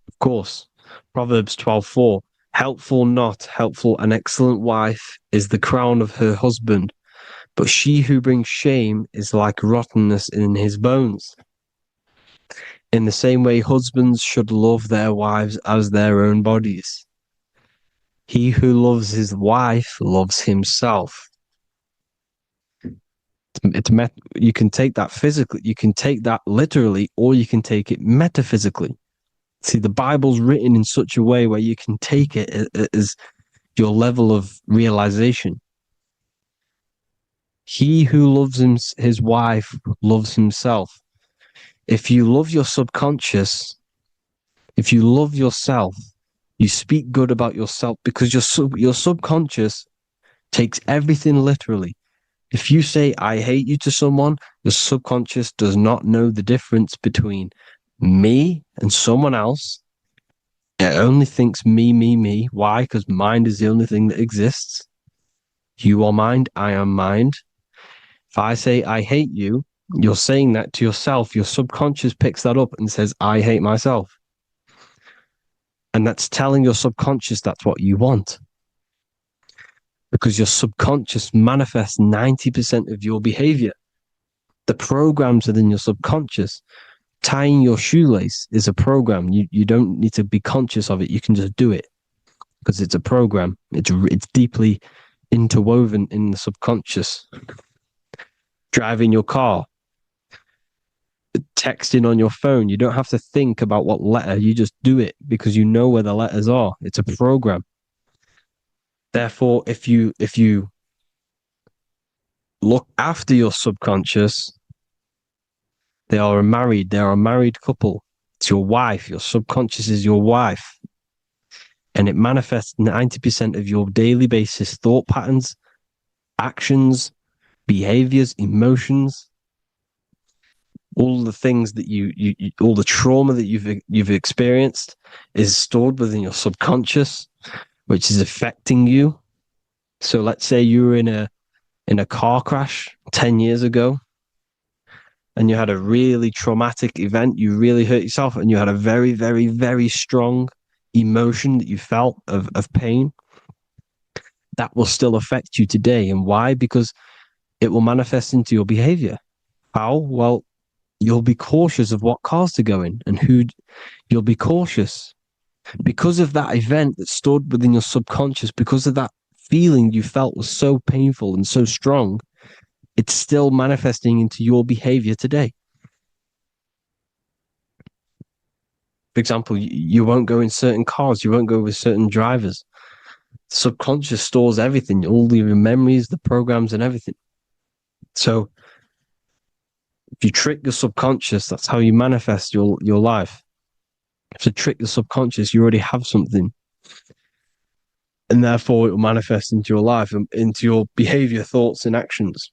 A: of course. Proverbs 12:4. Helpful, not helpful, an excellent wife is the crown of her husband, but she who brings shame is like rottenness in his bones. In the same way, husbands should love their wives as their own bodies. He who loves his wife loves himself. You can take that physically, you can take that literally, or you can take it metaphysically. See, the Bible's written in such a way where you can take it as your level of realization. He who loves his wife loves himself. If you love your subconscious, if you love yourself, you speak good about yourself, because your subconscious takes everything literally. If you say, I hate you to someone, your subconscious does not know the difference between me and someone else. It only thinks me, me, me. Why? Because mind is the only thing that exists. You are mind, I am mind. If I say, I hate you, you're saying that to yourself. Your subconscious picks that up and says, I hate myself. And that's telling your subconscious that's what you want. Because your subconscious manifests 90% of your behavior. The programs within your subconscious. Tying your shoelace is a program. You don't need to be conscious of it. You can just do it because it's a program. It's deeply interwoven in the subconscious. Driving your car, texting on your phone. You don't have to think about what letter. You just do it because you know where the letters are. It's a program. Therefore, if you look after your subconscious, they are a married couple. It's your wife. Your subconscious is your wife. And it manifests 90% of your daily basis thought patterns actions, behaviors, emotions, all the things that all the trauma that you've experienced is stored within your subconscious, which is affecting you. So let's say you were in a car crash 10 years ago and you had a really traumatic event, you really hurt yourself, and you had a very, very, very strong emotion that you felt of pain. That will still affect you today. And why? Because it will manifest into your behavior. How? Well, you'll be cautious of what cars to go in and who. You'll be cautious because of that event that stored within your subconscious, because of that feeling you felt was so painful and so strong. It's still manifesting into your behavior today. For example, you won't go in certain cars, you won't go with certain drivers. The subconscious stores everything, all your memories, the programs, and everything. So if you trick your subconscious, that's how you manifest your life. If you trick the subconscious, you already have something. And therefore it will manifest into your life, into your behavior, thoughts, and actions.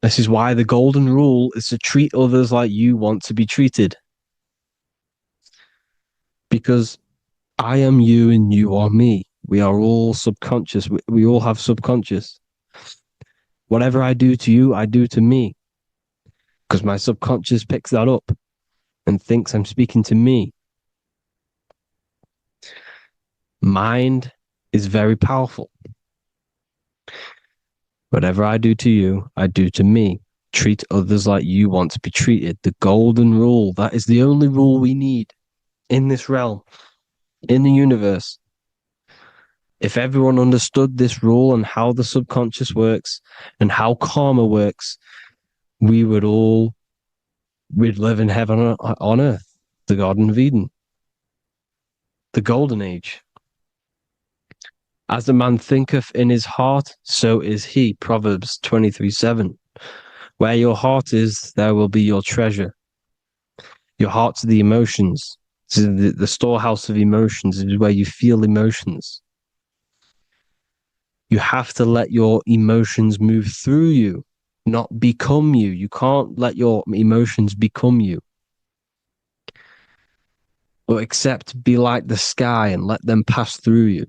A: This is why the golden rule is to treat others like you want to be treated. Because I am you and you are me. We are all subconscious. We all have subconscious. Whatever I do to you, I do to me. Because my subconscious picks that up and thinks I'm speaking to me. Mind is very powerful. Whatever I do to you, I do to me. Treat others like you want to be treated. The golden rule. That is the only rule we need in this realm, in the universe. If everyone understood this rule and how the subconscious works and how karma works, we'd live in heaven on earth, the Garden of Eden, the golden age. As the man thinketh in his heart, so is he. Proverbs 23:7. Where your heart is, there will be your treasure. Your heart's the emotions. The storehouse of emotions is where you feel emotions. You have to let your emotions move through you, not become you. You can't let your emotions become you. Or accept, be like the sky and let them pass through you.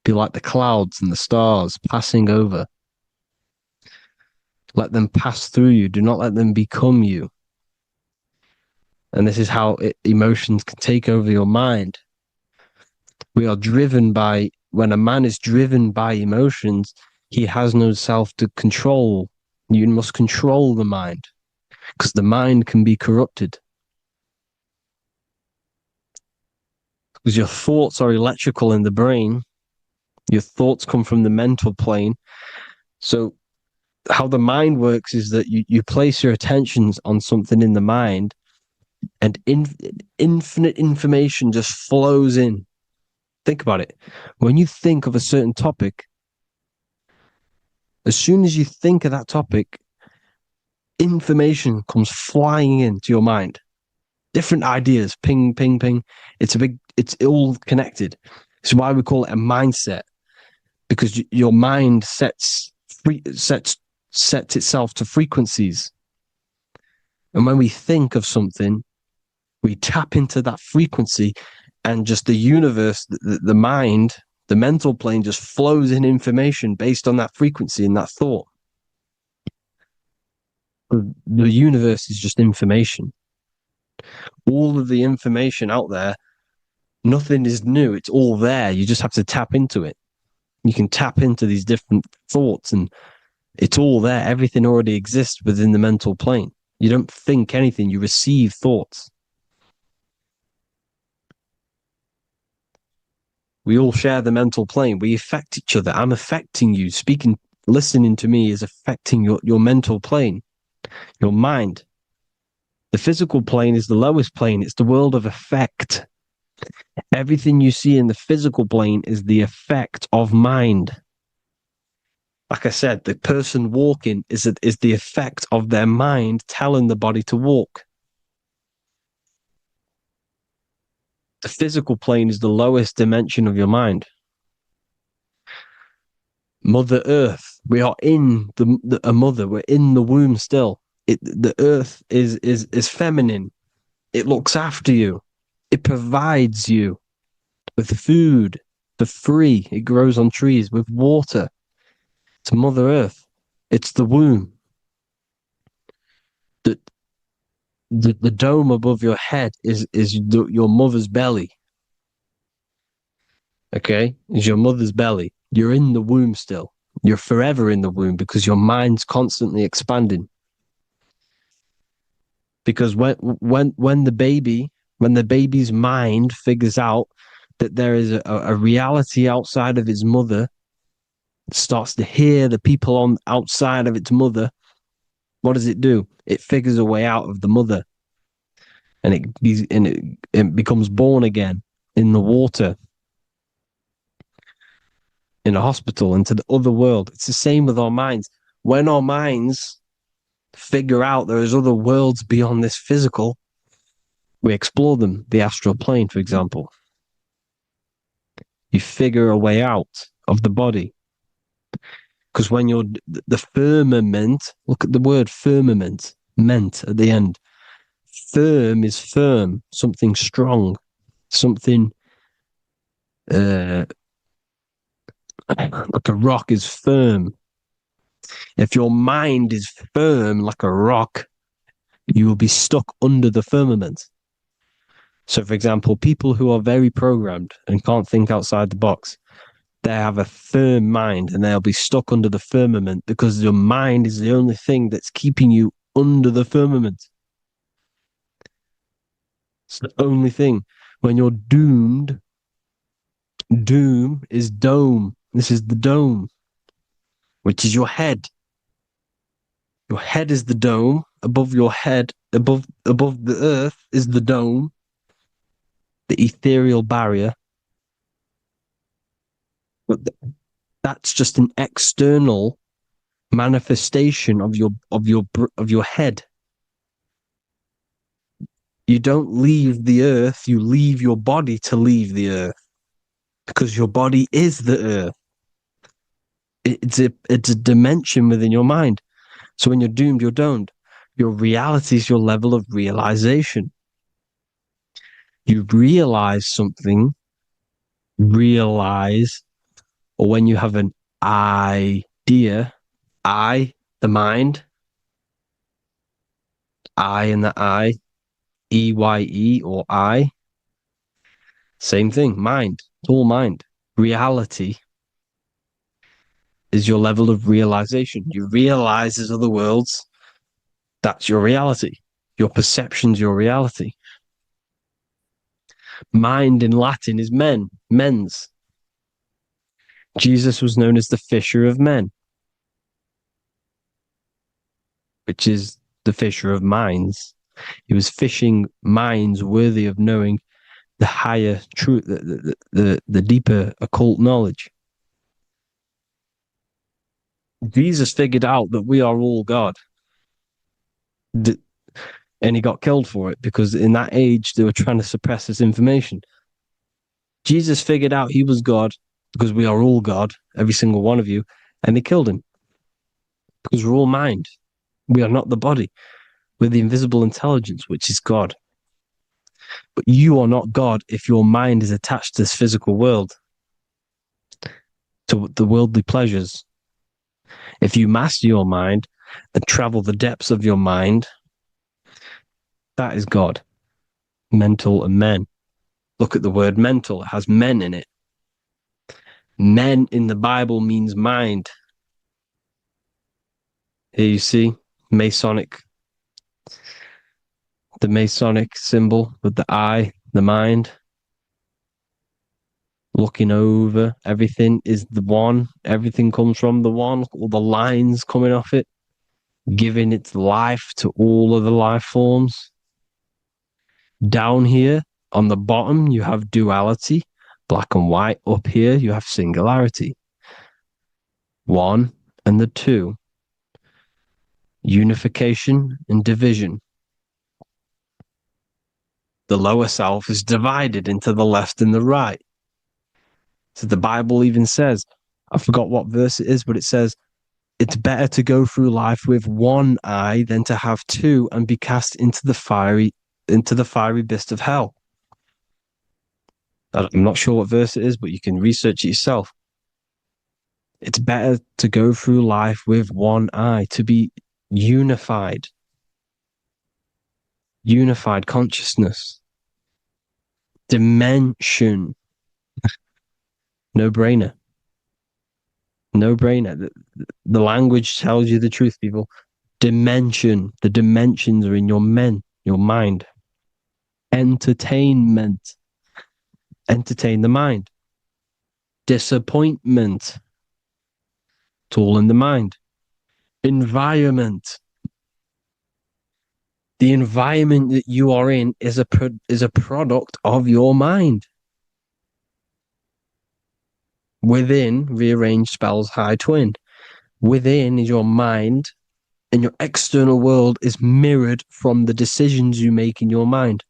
A: Be like the clouds and the stars passing over. Let them pass through you. Do not let them become you. And this is how emotions can take over your mind. We are driven by, when a man is driven by emotions, he has no self to control. You must control the mind because the mind can be corrupted. Because your thoughts are electrical in the brain. Your thoughts come from the mental plane. So how the mind works is that you place your attentions on something in the mind and infinite information just flows in. Think about it. When you think of a certain topic, as soon as you think of that topic, information comes flying into your mind. Different ideas, ping, ping, ping. It's all connected. It's why we call it a mindset, because your mind sets itself to frequencies. And when we think of something, we tap into that frequency, and just the universe, the mind, the mental plane just flows in information based on that frequency and that thought. The universe is just information. All of the information out there, nothing is new. It's all there. You just have to tap into it. You can tap into these different thoughts and it's all there. Everything already exists within the mental plane. You don't think anything. You receive thoughts. We all share the mental plane. We affect each other. I'm affecting you. Speaking, listening to me is affecting your mental plane, your mind. The physical plane is the lowest plane. It's the world of effect. Everything you see in the physical plane is the effect of mind. Like I said, the person walking is the effect of their mind telling the body to walk. The physical plane is the lowest dimension of your mind. Mother Earth. We are in a mother. We're in the womb still. The Earth is feminine. It looks after you. It provides you with food for free. It grows on trees with water. It's Mother Earth. It's the womb. The dome above your head is your mother's belly. Okay, is your mother's belly. You're in the womb still. You're forever in the womb because your mind's constantly expanding. Because when the baby's mind figures out that there is a reality outside of its mother, it starts to hear the people on outside of its mother. What does it do? It figures a way out of the mother, and it becomes born again in the water, in a hospital, into the other world. It's the same with our minds. When our minds figure out there is other worlds beyond this physical, we explore them. The astral plane, for example. You figure a way out of the body. Because when you're the firmament, look at the word firmament, meant at the end. Firm is firm, something strong, something like a rock is firm. If your mind is firm like a rock, you will be stuck under the firmament. So, for example, people who are very programmed and can't think outside the box, they have a firm mind and they'll be stuck under the firmament because your mind is the only thing that's keeping you under the firmament. It's the only thing. When you're doomed, doom is dome. This is the dome, which is your head. Your head is the dome. Above your head, above the earth is the dome, the ethereal barrier. But that's just an external manifestation of your head. You don't leave the earth, you leave your body to leave the earth. Because your body is the earth. It's a dimension within your mind. So when you're doomed, you're domed. Your reality is your level of realization. You realize something, or when you have an idea, the mind, in the EYE or I, same thing, mind, it's all mind. Reality is your level of realization. You realize there's other worlds. That's your reality. Your perception's your reality. Mind in Latin is mens. Jesus was known as the fisher of men, which is the fisher of minds. He was fishing minds worthy of knowing the higher truth, the deeper occult knowledge. Jesus figured out that we are all God. And he got killed for it because in that age they were trying to suppress this information. Jesus figured out he was God because we are all God, every single one of you, and they killed him because we're all mind. We are not the body. We're the invisible intelligence, which is God. But you are not God if your mind is attached to this physical world, to the worldly pleasures. If you master your mind and travel the depths of your mind, that is God. Mental and men. Look at the word mental. It has men in it. Men in the Bible means mind. Here you see Masonic, the Masonic symbol with the eye, the mind. Looking over, everything is the one. Everything comes from the one. All the lines coming off it, giving its life to all of the life forms. Down here on the bottom, you have duality, black and white. Up here, you have singularity. One and the two. Unification and division. The lower self is divided into the left and the right. So the Bible even says, I forgot what verse it is, but it says, it's better to go through life with one eye than to have two and be cast into the fiery abyss of hell. I'm not sure what verse it is, but you can research it yourself. It's better to go through life with one eye, to be unified consciousness, dimension. No brainer. The language tells you the truth, people. Dimension. The dimensions are in your mind. Entertainment. Entertain the mind. Disappointment. It's all in the mind. Environment. The environment that you are in is a product of your mind. Within, rearrange spells high twin. Within is your mind, and your external world is mirrored from the decisions you make in your mind.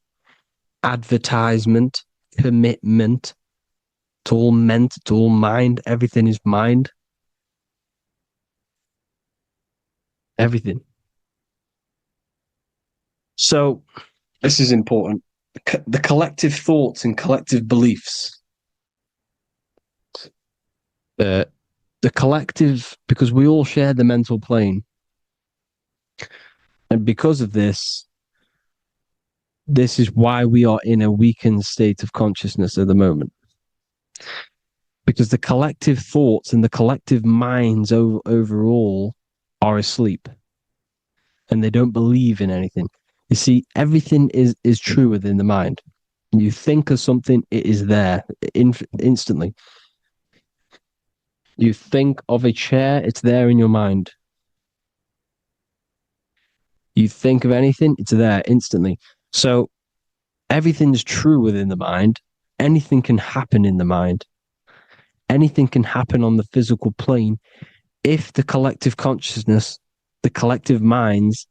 A: Advertisement, commitment, it's all meant, it's all mind. Everything is mind. Everything. So, this is important. The collective thoughts and collective beliefs. The collective, because we all share the mental plane. And because of this is why we are in a weakened state of consciousness at the moment. Because the collective thoughts and the collective minds overall are asleep. And they don't believe in anything. You see, everything is true within the mind. You think of something, it is there instantly. You think of a chair, it's there in your mind. You think of anything, it's there instantly. So everything's true within the mind. Anything can happen in the mind. Anything can happen on the physical plane if the collective consciousness, the collective minds,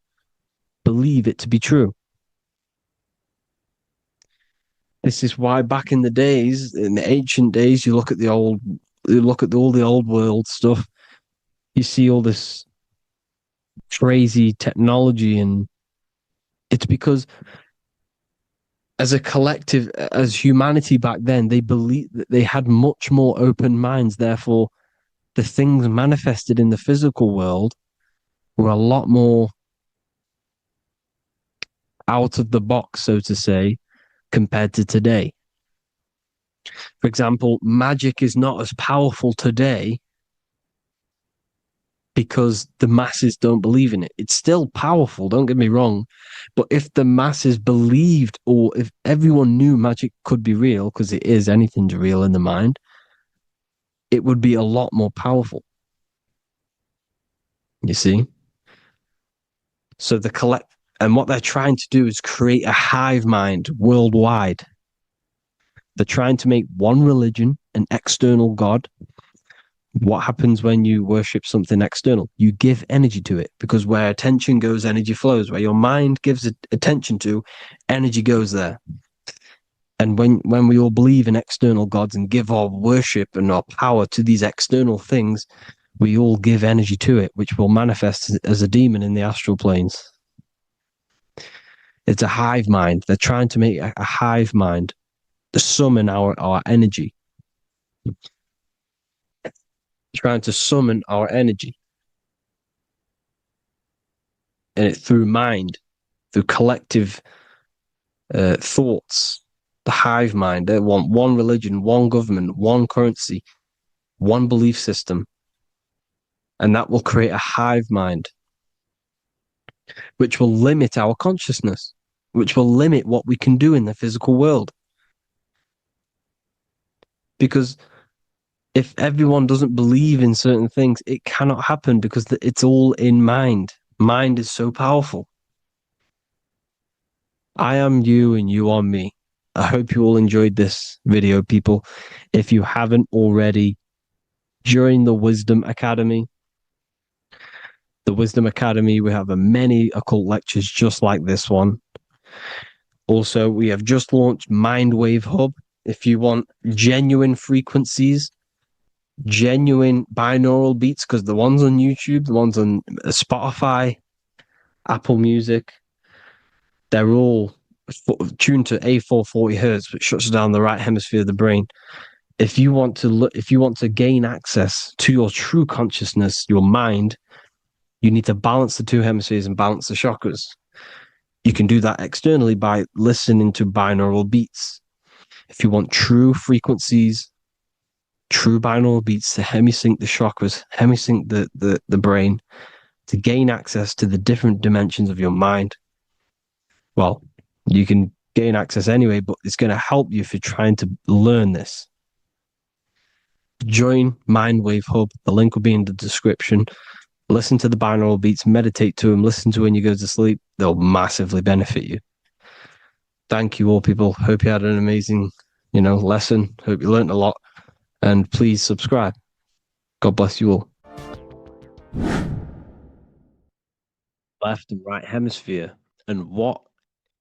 A: believe it to be true. This is why back in the days, in the ancient days, you look at all the old world stuff, you see all this crazy technology, and it's because as a collective, as humanity back then, they believed that they had much more open minds. Therefore, the things manifested in the physical world were a lot more out of the box, so to say, compared to today. For example, magic is not as powerful today because the masses don't believe in it. It's still powerful, don't get me wrong. But if the masses believed, or if everyone knew magic could be real, because it is, anything's real in the mind, it would be a lot more powerful. You see? So and what they're trying to do is create a hive mind worldwide. They're trying to make one religion, an external God. What happens when you worship something external? You give energy to it, because where attention goes, energy flows. Where your mind gives attention to, energy goes there. And when we all believe in external gods and give our worship and our power to these external things, we all give energy to it, which will manifest as a demon in the astral planes. It's a hive mind. They're trying to make a hive mind to summon our energy. Trying to summon our energy. And it through mind, through collective thoughts. The hive mind. They want one religion, one government, one currency, one belief system. And that will create a hive mind, which will limit our consciousness, which will limit what we can do in the physical world. Because if everyone doesn't believe in certain things, it cannot happen, because it's all in mind. Mind is so powerful. I am you and you are me. I hope you all enjoyed this video, people. If you haven't already, join the Wisdom Academy. The Wisdom Academy, we have many occult lectures just like this one. Also, we have just launched Mindwave Hub. If you want genuine frequencies genuine binaural beats, because the ones on YouTube, the ones on Spotify, Apple Music, they're all tuned to A440 hertz, which shuts down the right hemisphere of the brain. If you want to gain access to your true consciousness, your mind, you need to balance the two hemispheres and balance the chakras. You can do that externally by listening to binaural beats. If you want true frequencies, true binaural beats to hemisync the chakras, hemisync the brain, to gain access to the different dimensions of your mind, well, you can gain access anyway, but it's going to help you if you're trying to learn this. Join Mindwave Hub. The link will be in the description. Listen to the binaural beats, meditate to them, listen to when you go to sleep. They'll massively benefit you. Thank you all, people. Hope you had an amazing, lesson. Hope you learned a lot. And please subscribe. God bless you all. Left and right hemisphere. And what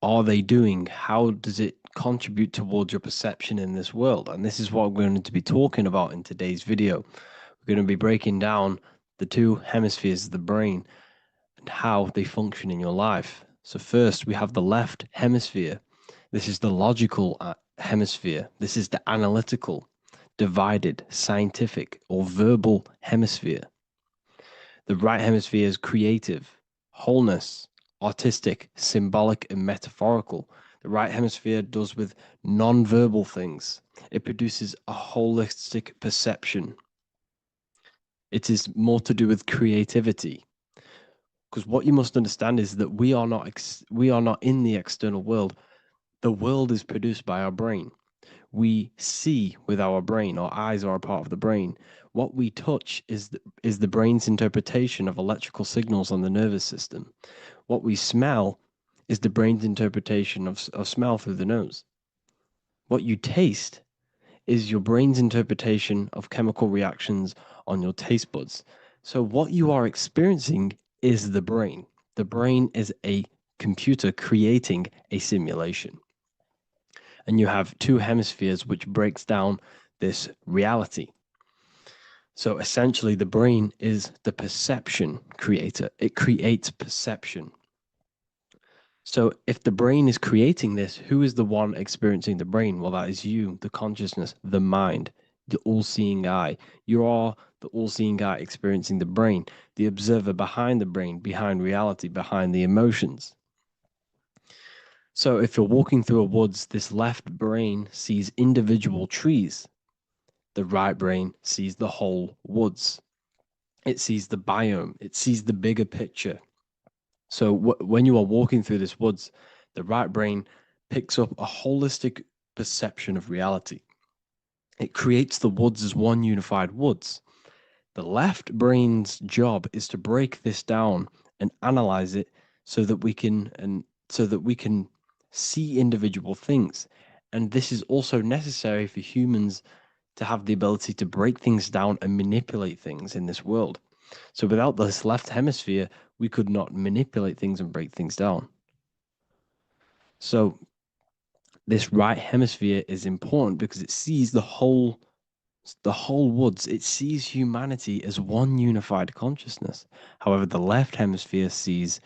A: are they doing? How does it contribute towards your perception in this world? And this is what we're going to be talking about in today's video. We're going to be breaking down the two hemispheres of the brain and how they function in your life. So first, we have the left hemisphere. This is the logical hemisphere. This is the analytical, divided, scientific, or verbal hemisphere. The right hemisphere is creative, wholeness, artistic, symbolic, and metaphorical. The right hemisphere does with non-verbal things. It produces a holistic perception. It is more to do with creativity. Because what you must understand is that we are not in the external world. The world is produced by our brain. We see with our brain. Our eyes are a part of the brain. What we touch is the brain's interpretation of electrical signals on the nervous system. What we smell is the brain's interpretation of smell through the nose. What you taste is your brain's interpretation of chemical reactions on your taste buds. So what you are experiencing is the brain. The brain is a computer creating a simulation. And you have two hemispheres which breaks down this reality. So essentially the brain is the perception creator. It creates perception. So if the brain is creating this, who is the one experiencing the brain? Well, that is you, the consciousness, the mind, the all-seeing eye. You are the all-seeing eye experiencing the brain, the observer behind the brain, behind reality, behind the emotions. So if you're walking through a woods, this left brain sees individual trees. The right brain sees the whole woods. It sees the biome. It sees the bigger picture. So when you are walking through this woods, the right brain picks up a holistic perception of reality. It creates the woods as one unified woods. The left brain's job is to break this down and analyze it so that we can see individual things. And this is also necessary for humans to have the ability to break things down and manipulate things in this world. So without this left hemisphere, we could not manipulate things and break things down. So this right hemisphere is important because it sees the whole woods. It sees humanity as one unified consciousness. However, the left hemisphere sees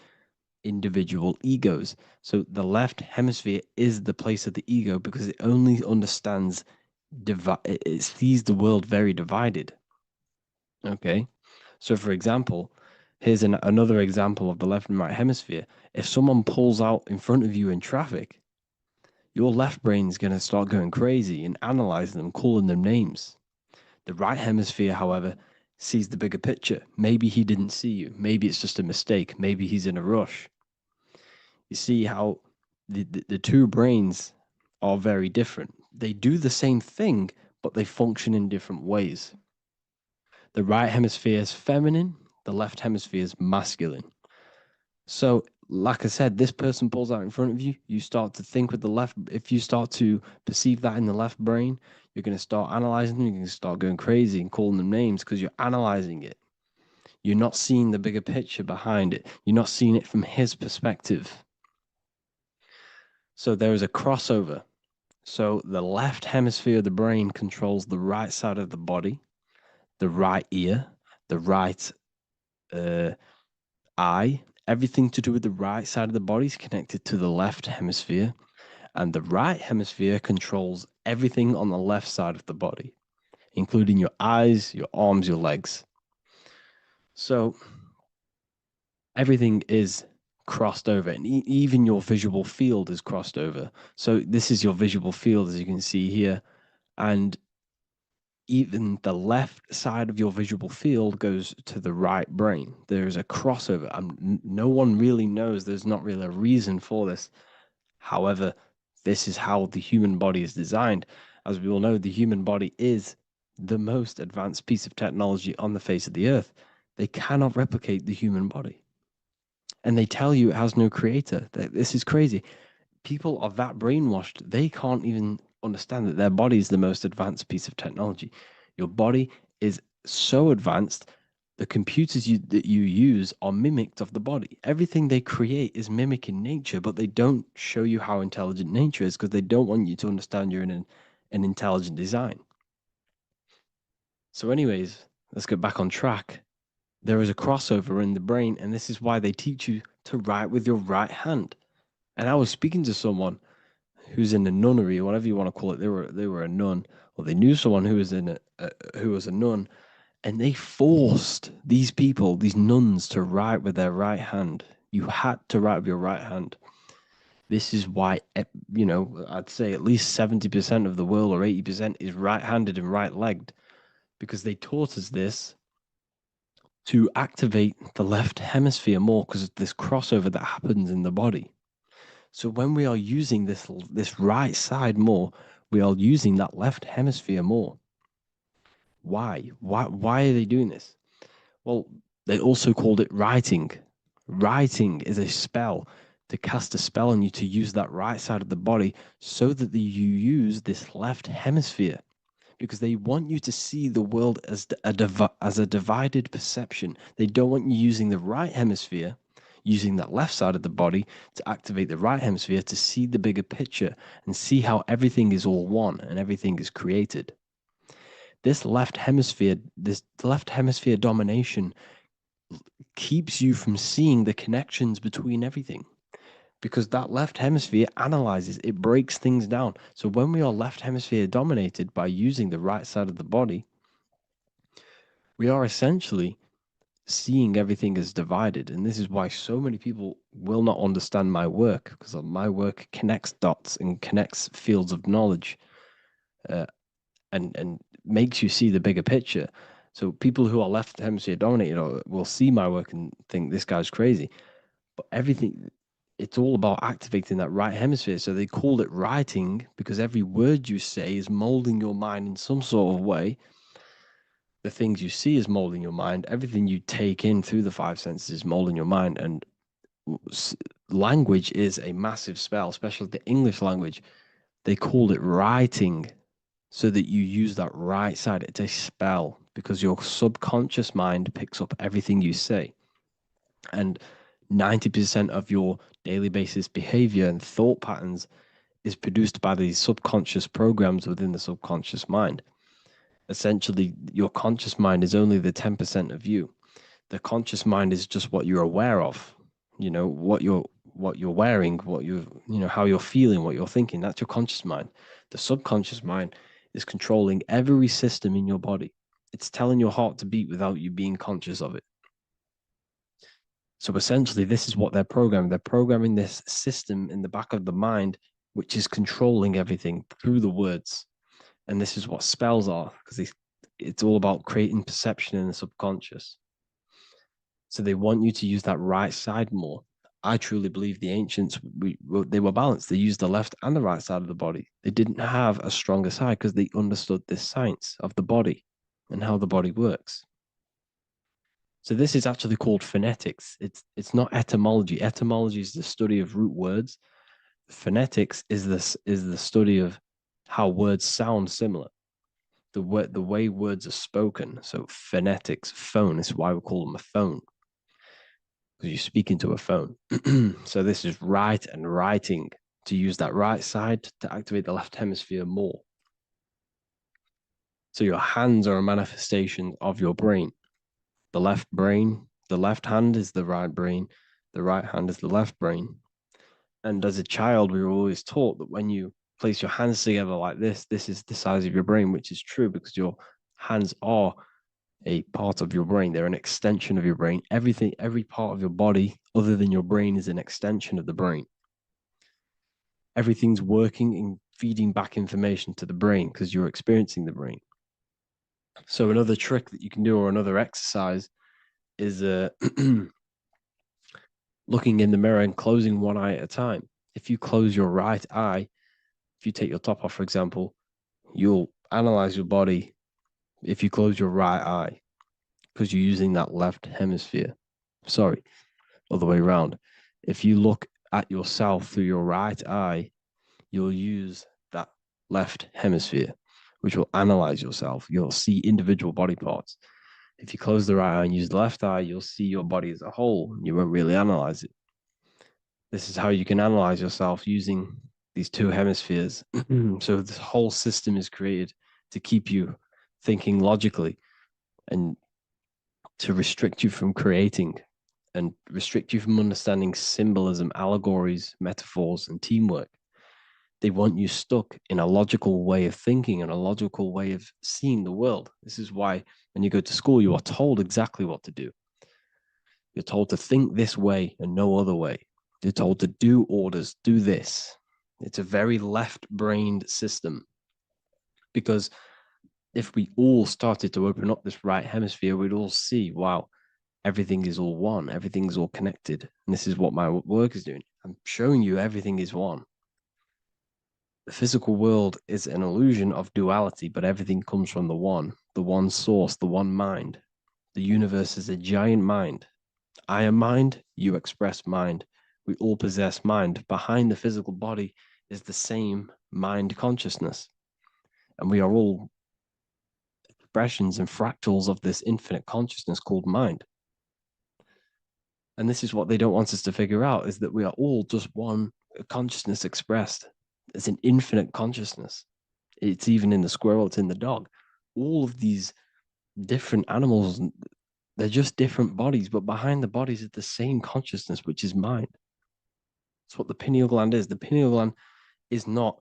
A: individual egos. So the left hemisphere is the place of the ego because it only understands it sees the world very divided. Okay, so for example, here's another example of the left and right hemisphere. If someone pulls out in front of you in traffic, your left brain is going to start going crazy and analyzing them, calling them names. The right hemisphere, however, sees the bigger picture. Maybe he didn't see you. Maybe it's just a mistake. Maybe he's in a rush. You see how the two brains are very different. They do the same thing, but they function in different ways. The right hemisphere is feminine, the left hemisphere is masculine. So, like I said, this person pulls out in front of you, you start to think with the left. If you start to perceive that in the left brain, you're going to start analyzing them, you're going to start going crazy and calling them names because you're analyzing it. You're not seeing the bigger picture behind it. You're not seeing it from his perspective. So there is a crossover. So the left hemisphere of the brain controls the right side of the body. the right ear, the right eye. Everything to do with the right side of the body is connected to the left hemisphere, and the right hemisphere controls everything on the left side of the body, including your eyes, your arms, your legs. So everything is crossed over, and even your visual field is crossed over. So this is your visual field, as you can see here, and even the left side of your visual field goes to the right brain. There's a crossover. No one really knows. There's not really a reason for this. However, this is how the human body is designed. As we all know, the human body is the most advanced piece of technology on the face of the earth. They cannot replicate the human body. And they tell you it has no creator. This is crazy. People are that brainwashed, they can't even understand that their body is the most advanced piece of technology. Your body is so advanced, the computers that you use are mimicked of the body. Everything they create is mimicking nature, but they don't show you how intelligent nature is because they don't want you to understand you're in an intelligent design. So anyways, let's get back on track. There is a crossover in the brain, and this is why they teach you to write with your right hand. And I was speaking to someone who's in a nunnery, or whatever you want to call it. They were a nun, or they knew someone who was who was a nun, and they forced these people, these nuns, to write with their right hand. You had to write with your right hand. This is why, I'd say at least 70% of the world, or 80%, is right-handed and right-legged, because they taught us this to activate the left hemisphere more because of this crossover that happens in the body. So when we are using this right side more, we are using that left hemisphere more. Why? Why are they doing this? Well, they also called it writing. Writing is a spell, to cast a spell on you to use that right side of the body so that you use this left hemisphere, because they want you to see the world as a divided perception. They don't want you using the right hemisphere, using that left side of the body to activate the right hemisphere to see the bigger picture and see how everything is all one and everything is created. This left hemisphere domination keeps you from seeing the connections between everything, because that left hemisphere analyzes, it breaks things down. So when we are left hemisphere dominated by using the right side of the body, we are essentially seeing everything as divided. And this is why so many people will not understand my work, because my work connects dots and connects fields of knowledge, and makes you see the bigger picture. So people who are left hemisphere dominated will see my work and think this guy's crazy. But everything, it's all about activating that right hemisphere. So they called it writing because every word you say is molding your mind in some sort of way. The things you see is molding your mind. Everything you take in through the five senses is molding your mind. And language is a massive spell, especially the English language. They called it writing so that you use that right side. It's a spell because your subconscious mind picks up everything you say. And 90% of your daily basis behavior and thought patterns is produced by these subconscious programs within the subconscious mind. Essentially, your conscious mind is only the 10% of you. The conscious mind is just what you're aware of, what you're wearing, how you're feeling, what you're thinking. That's your conscious mind. The subconscious mind is controlling every system in your body. It's telling your heart to beat without you being conscious of it. So essentially, this is what they're programming. They're programming this system in the back of the mind, which is controlling everything through the words. And this is what spells are, because it's all about creating perception in the subconscious. So they want you to use that right side more. I truly believe the ancients, they were balanced. They used the left and the right side of the body. They didn't have a stronger side because they understood this science of the body and how the body works. So this is actually called phonetics. It's not etymology. Etymology is the study of root words. Phonetics is the study of how words sound similar. The way words are spoken. So phonetics, phone, is why we call them a phone, because you speak into a phone. So this is write and writing, to use that right side to activate the left hemisphere more. So your hands are a manifestation of your brain. The left hand is the right brain, the right hand is the left brain. And as a child, we were always taught that when you place your hands together like this is the size of your brain, which is true because your hands are a part of your brain. They're an extension of your brain. Everything, every part of your body other than your brain is an extension of the brain. Everything's working and feeding back information to the brain because you're experiencing the brain. So another trick that you can do or another exercise is looking in the mirror and closing one eye at a time. If you close your right eye, if you take your top off, for example, you'll analyze your body if you close your right eye because you're using that left hemisphere. Sorry, other way around. If you look at yourself through your right eye, you'll use that left hemisphere, which will analyze yourself. You'll see individual body parts. If you close the right eye and use the left eye, you'll see your body as a whole. You won't really analyze it. This is how you can analyze yourself using these two hemispheres. So this whole system is created to keep you thinking logically and to restrict you from creating and restrict you from understanding symbolism, allegories, metaphors, and teamwork. They want you stuck in a logical way of thinking and a logical way of seeing the world. This is why when you go to school, you are told exactly what to do. You're told to think this way and no other way. You're told to do orders, do this. It's a very left-brained system because if we all started to open up this right hemisphere, we'd all see, wow, everything is all one, everything's all connected. And this is what my work is doing. I'm showing you everything is one. The physical world is an illusion of duality, but everything comes from the one source, the one mind. The universe is a giant mind. I am mind, you express mind. We all possess mind. Behind the physical body is the same mind consciousness. And we are all expressions and fractals of this infinite consciousness called mind. And this is what they don't want us to figure out, is that we are all just one consciousness expressed. It's an infinite consciousness. It's even in the squirrel, it's in the dog. All of these different animals, they're just different bodies, but behind the bodies is the same consciousness, which is mind. That's what the pineal gland is. The pineal gland is not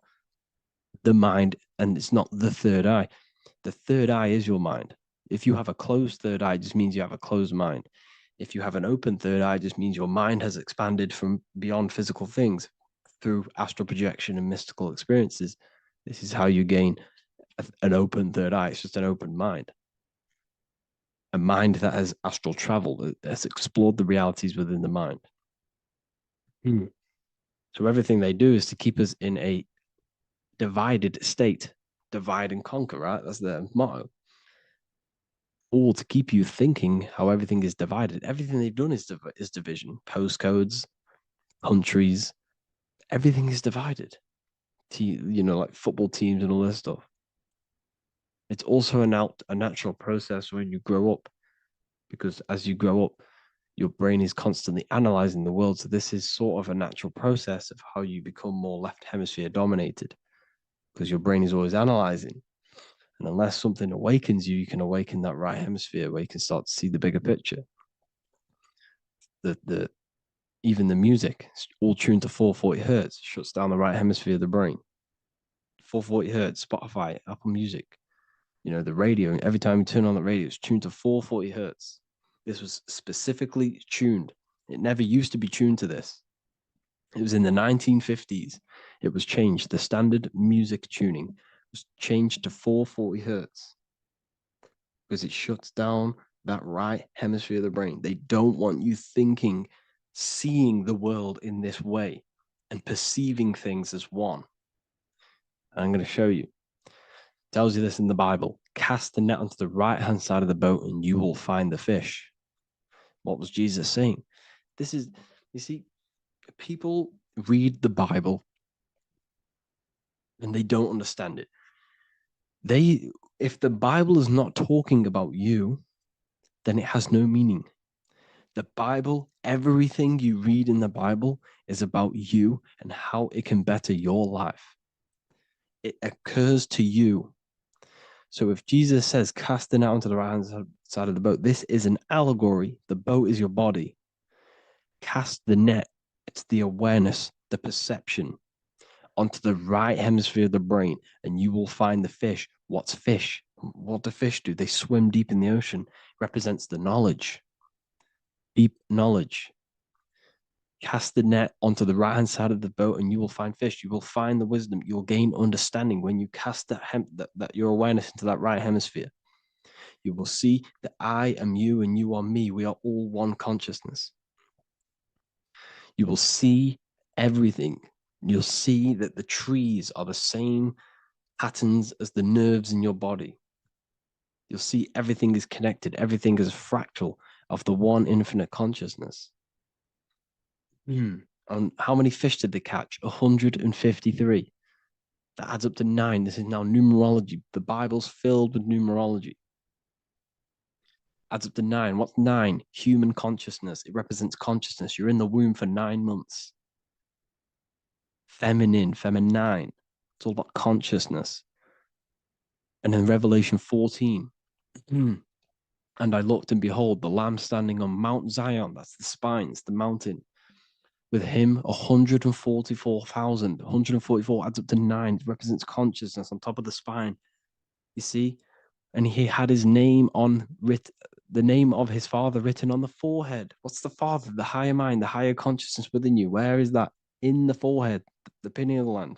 A: the mind, and it's not the third eye. The third eye is your mind. If you have a closed third eye, it just means you have a closed mind. If you have an open third eye, it just means your mind has expanded from beyond physical things through astral projection and mystical experiences. This is how you gain an open third eye. It's just an open mind. A mind that has astral traveled, has explored the realities within the mind. So everything they do is to keep us in a divided state. Divide and conquer, right? That's their motto. All to keep you thinking how everything is divided. Everything they've done is division. Postcodes, countries, everything is divided. Like football teams and all this stuff. It's also a natural process when you grow up, because as you grow up, your brain is constantly analyzing the world. So this is sort of a natural process of how you become more left hemisphere dominated, because your brain is always analyzing. And unless something awakens you, you can awaken that right hemisphere where you can start to see the bigger picture. Even the music, all tuned to 440 hertz, shuts down the right hemisphere of the brain. 440 hertz, Spotify, Apple Music, the radio. Every time you turn on the radio, it's tuned to 440 hertz. This was specifically tuned. It never used to be tuned to this. It was in the 1950s. It was changed. The standard music tuning was changed to 440 hertz because it shuts down that right hemisphere of the brain. They don't want you thinking, seeing the world in this way and perceiving things as one. I'm going to show you. It tells you this in the Bible. Cast the net onto the right-hand side of the boat and you will find the fish. What was Jesus saying? You see, people read the Bible and they don't understand it. If the Bible is not talking about you, then it has no meaning. The Bible, everything you read in the Bible is about you and how it can better your life. It occurs to you. So if Jesus says, cast the net onto the right hand side of the boat, this is an allegory. The boat is your body. Cast the net, it's the awareness, the perception, onto the right hemisphere of the brain, and you will find the fish. What's fish? What do fish do? They swim deep in the ocean. It represents the knowledge, deep knowledge. Cast the net onto the right hand side of the boat, and you will find fish. You will find the wisdom. You will gain understanding when you cast that your awareness into that right hemisphere. You will see that I am you and you are me. We are all one consciousness. You will see everything. You'll see that the trees are the same patterns as the nerves in your body. You'll see everything is connected. Everything is a fractal of the one infinite consciousness. And how many fish did they catch? 153. That adds up to 9. This is now numerology. The Bible's filled with numerology. Adds up to 9. What's 9? Human consciousness. It represents consciousness. You're in the womb for 9 months. Feminine. It's all about consciousness. And in Revelation 14, and I looked, and behold, the Lamb standing on Mount Zion, that's the spines, the mountain, with him 144,000. 144 adds up to 9. It represents consciousness on top of the spine. You see? And he had his name the name of his Father written on the forehead. What's the Father? The higher mind, the higher consciousness within you. Where is that? In the forehead, the pineal gland.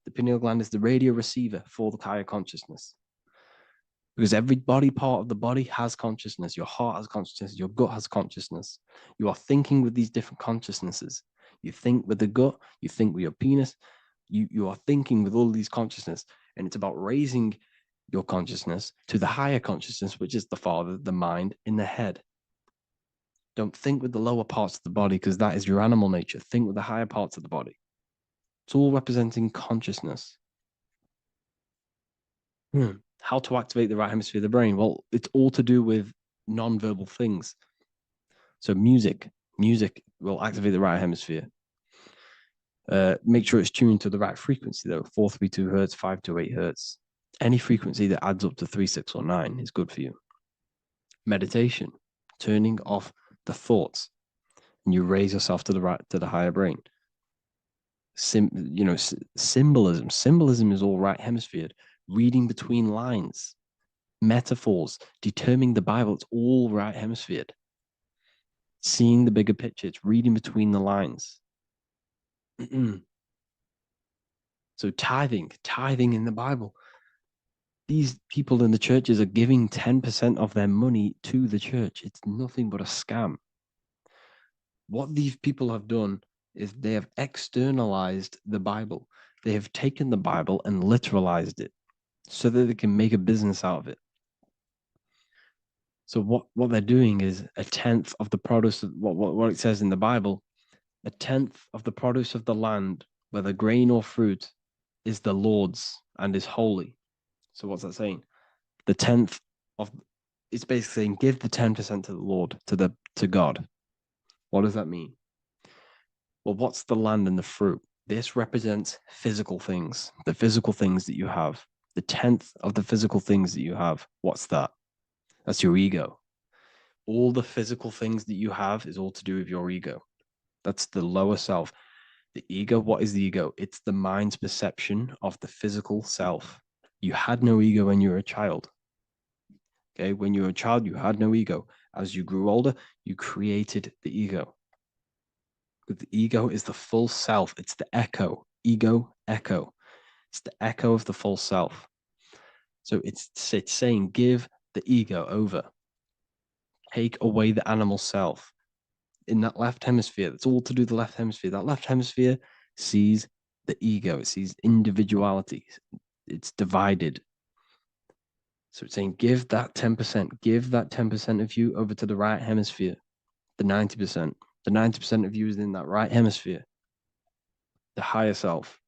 A: The pineal gland is the radio receiver for the higher consciousness. Because every body part of the body has consciousness. Your heart has consciousness. Your gut has consciousness. You are thinking with these different consciousnesses. You think with the gut. You think with your penis. You are thinking with all these consciousness. And it's about raising your consciousness to the higher consciousness, which is the Father, the mind in the head. Don't think with the lower parts of the body, because that is your animal nature. Think with the higher parts of the body. It's all representing consciousness. How to activate the right hemisphere of the brain? Well, it's all to do with non-verbal things. So music will activate the right hemisphere. Make sure it's tuned to the right frequency, though. 432 hertz, 528 hertz. Any frequency that adds up to 3, 6, or 9 is good for you. Meditation, turning off the thoughts, and you raise yourself to the higher brain. Symbolism. Symbolism is all right hemisphered. Reading between lines, metaphors, determining the Bible, it's all right hemisphered. Seeing the bigger picture, it's reading between the lines. So tithing in the Bible. These people in the churches are giving 10% of their money to the church. It's nothing but a scam. What these people have done is they have externalized the Bible. They have taken the Bible and literalized it, so that they can make a business out of it. So what they're doing is 1/10 of the produce of what it says in the Bible, 1/10 of the produce of the land, whether grain or fruit, is the Lord's and is holy. So what's that saying? The 1/10 of it's basically saying give the 10% to the Lord, to God. What does that mean? Well, what's the land and the fruit? This represents physical things, the physical things that you have. The 1/10 of the physical things that you have. What's that? That's your ego. All the physical things that you have is all to do with your ego. That's the lower self. The ego, what is the ego? It's the mind's perception of the physical self. You had no ego when you were a child. Okay, when you were a child, you had no ego. As you grew older, you created the ego. But the ego is the full self. It's the echo. Ego, echo. It's the echo of the full self. So it's saying, give the ego over. Take away the animal self. In that left hemisphere, that's all to do with the left hemisphere. That left hemisphere sees the ego. It sees individuality. It's divided. So it's saying, give that 10%. Give that 10% of you over to the right hemisphere. The 90%. The 90% of you is in that right hemisphere. The higher self.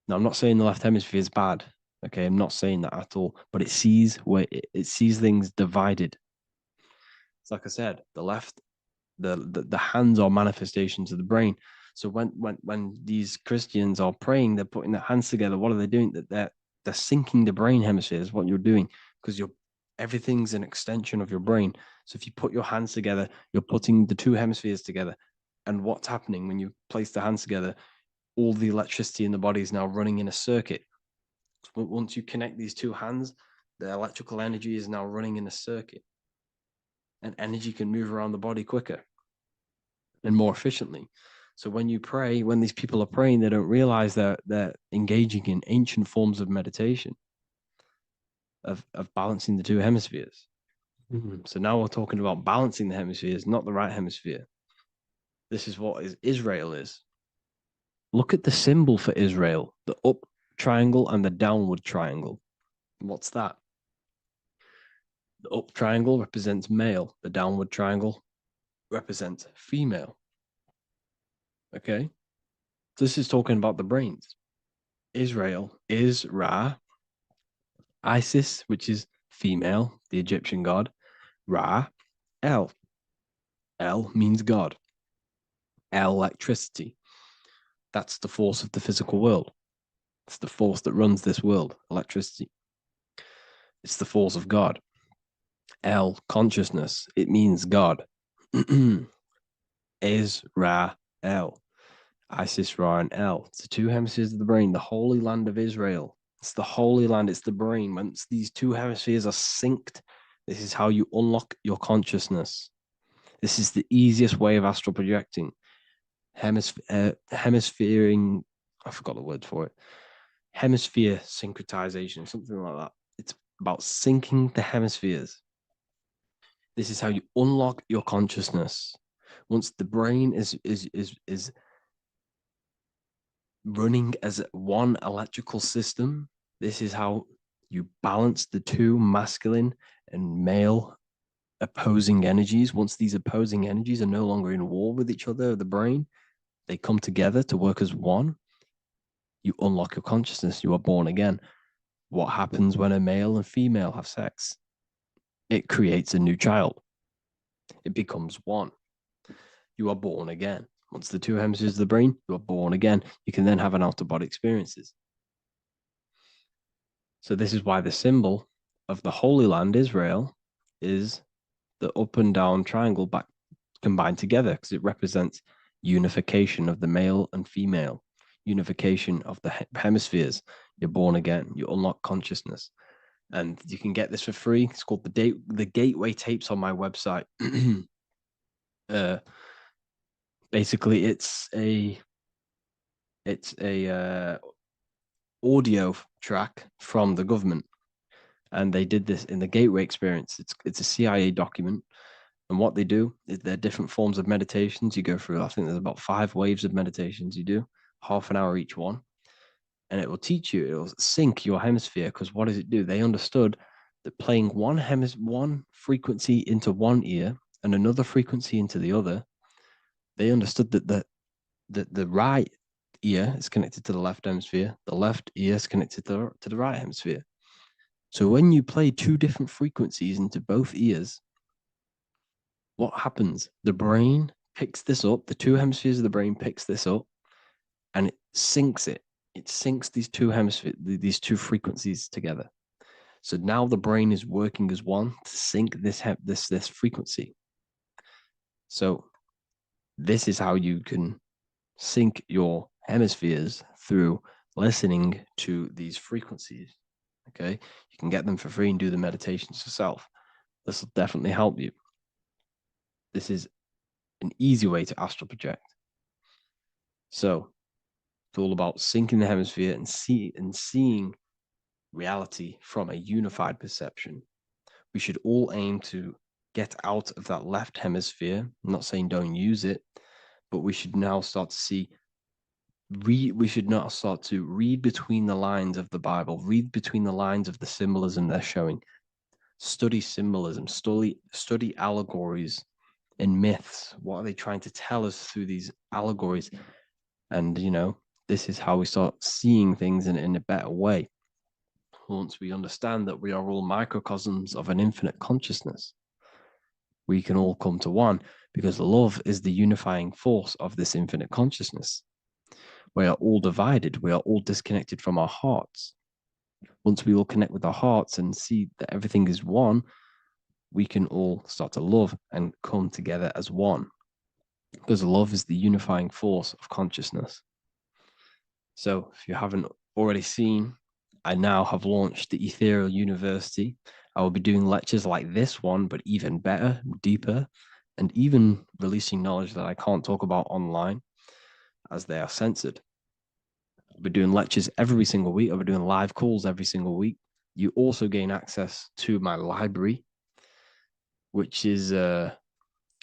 A: Now, I'm not saying the left hemisphere is bad. Okay, I'm not saying that at all. But it sees it sees things divided. It's like I said, the left, the hands are manifestations of the brain. So when these Christians are praying, they're putting their hands together. What are they doing? That They're syncing the brain hemispheres, what you're doing, because everything's an extension of your brain. So if you put your hands together, you're putting the two hemispheres together. And what's happening when you place the hands together? All the electricity in the body is now running in a circuit. So once you connect these two hands, the electrical energy is now running in a circuit. And energy can move around the body quicker and more efficiently. So when you pray, when these people are praying, they don't realize that they're engaging in ancient forms of meditation, of balancing the two hemispheres. So now we're talking about balancing the hemispheres, not the right hemisphere. This is what Israel is. Look at the symbol for Israel, the up triangle and the downward triangle. What's that? The up triangle represents male. The downward triangle represents female. Okay? This is talking about the brains. Israel is Ra. Isis, which is female, the Egyptian god. Ra, El. El means God. El, electricity. That's the force of the physical world. It's the force that runs this world, electricity. It's the force of God. El, consciousness. It means God. Is Ra, El. Isis, Ra, and El. It's the two hemispheres of the brain, the holy land of Israel. It's the holy land, it's the brain. Once these two hemispheres are synced, this is how you unlock your consciousness. This is the easiest way of astral projecting. Hemisphering, I forgot the word for it. Hemisphere syncretization, something like that. It's about syncing the hemispheres. This is how you unlock your consciousness. Once the brain is running as one electrical system, this is how you balance the two masculine and male opposing energies. Once these opposing energies are no longer in war with each other, the brain, they come together to work as one. You unlock your consciousness. You are born again. What happens when a male and female have sex? It creates a new child. It becomes one. You are born again. Once the two hemispheres of the brain, you are born again. You can then have an out-of-body experiences. So this is why the symbol of the Holy Land, Israel, is the up and down triangle back combined together, because it represents unification of the male and female, unification of the hemispheres. You're born again. You unlock consciousness. And you can get this for free. It's called the Gateway Tapes on my website. Basically, it's a audio track from the government, and they did this in the Gateway Experience. It's a CIA document, and what they do is there are different forms of meditations you go through. I think there's about 5 waves of meditations you do, half an hour each one, and it will teach you. It will sync your hemisphere, because what does it do? They understood that playing one frequency into one ear and another frequency into the other, they understood that the right ear is connected to the left hemisphere, the left ear is connected to the right hemisphere. So when you play 2 different frequencies into both ears, what happens? The brain picks this up, the 2 hemispheres of the brain picks this up, and it syncs it. It syncs these 2 hemispheres, these 2 frequencies together. So now the brain is working as one to sync this frequency. So this is how you can sync your hemispheres, through listening to these frequencies. Okay, you can get them for free and do the meditations yourself. This will definitely help you. This is an easy way to astral project. So it's all about syncing the hemisphere and seeing reality from a unified perception. We should all aim to get out of that left hemisphere. I'm not saying don't use it, but we should now start to see we should not start to read between the lines of the Bible, read between the lines of the symbolism they're showing, study symbolism, study allegories and myths. What are they trying to tell us through these allegories? And, this is how we start seeing things in a better way. Once we understand that we are all microcosms of an infinite consciousness, we can all come to one, because love is the unifying force of this infinite consciousness. We are all divided. We are all disconnected from our hearts. Once we all connect with our hearts and see that everything is one, we can all start to love and come together as one. Because love is the unifying force of consciousness. So if you haven't already seen, I now have launched the Ethereal University. I will be doing lectures like this one, but even better, deeper, and even releasing knowledge that I can't talk about online as they are censored. I'll be doing lectures every single week. I'll be doing live calls every single week. You also gain access to my library, which is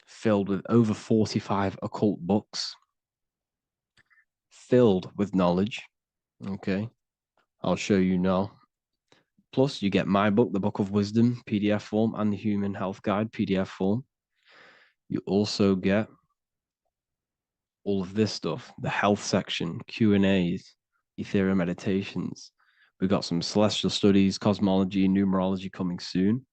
A: filled with over 45 occult books, filled with knowledge. Okay, I'll show you now. Plus, you get my book, The Book of Wisdom, PDF form, and the Human Health Guide, PDF form. You also get all of this stuff, the health section, Q&As, Ethereal meditations. We've got some celestial studies, cosmology, numerology coming soon.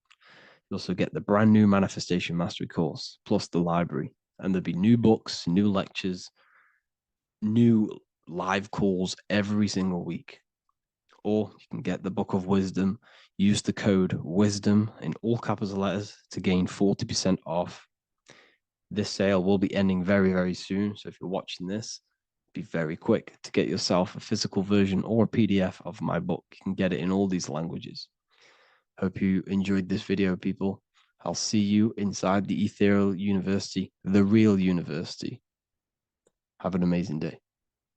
A: You also get the brand new Manifestation Mastery course, plus the library. And there'll be new books, new lectures, new live calls every single week. Or you can get the Book of Wisdom, use the code WISDOM in all capital letters to gain 40% off. This sale will be ending very, very soon. So if you're watching this, be very quick to get yourself a physical version or a PDF of my book. You can get it in all these languages. Hope you enjoyed this video, people. I'll see you inside the Ethereal University, the real university. Have an amazing day.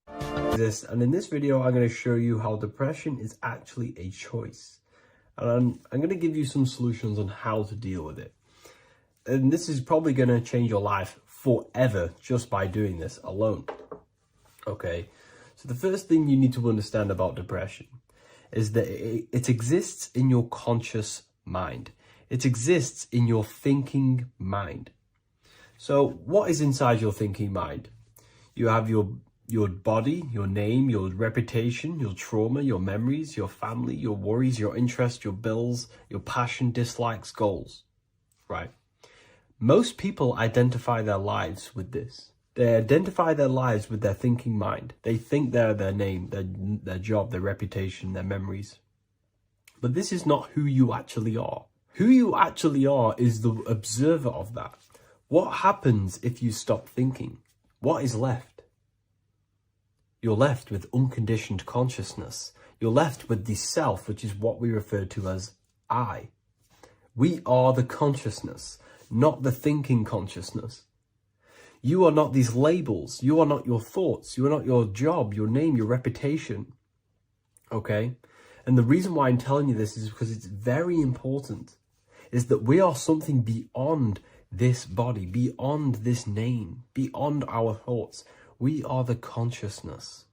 B: And in this video, I'm going to show you how depression is actually a choice. And I'm going to give you some solutions on how to deal with it. And this is probably going to change your life forever just by doing this alone. Okay, so the first thing you need to understand about depression is that it exists in your conscious mind. It exists in your thinking mind. So what is inside your thinking mind? You have your body, your name, your reputation, your trauma, your memories, your family, your worries, your interests, your bills, your passion, dislikes, goals, right? Most people identify their lives with this. They identify their lives with their thinking mind. They think they're their name, their job, their reputation, their memories. But this is not who you actually are. Who you actually are is the observer of that. What happens if you stop thinking? What is left? You're left with unconditioned consciousness. You're left with the self, which is what we refer to as I. We are the consciousness, not the thinking consciousness. You are not these labels. You are not your thoughts. You are not your job, your name, your reputation. Okay? And the reason why I'm telling you this is because it's very important, is that we are something beyond this body, beyond this name, beyond our thoughts. We are the consciousness.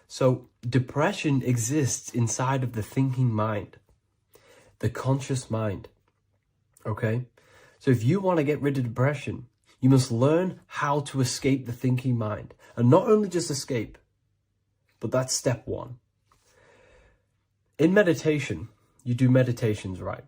B: So depression exists inside of the thinking mind, the conscious mind. Okay? So if you want to get rid of depression, you must learn how to escape the thinking mind. And not only just escape, but that's step one. In meditation, you do meditations, right?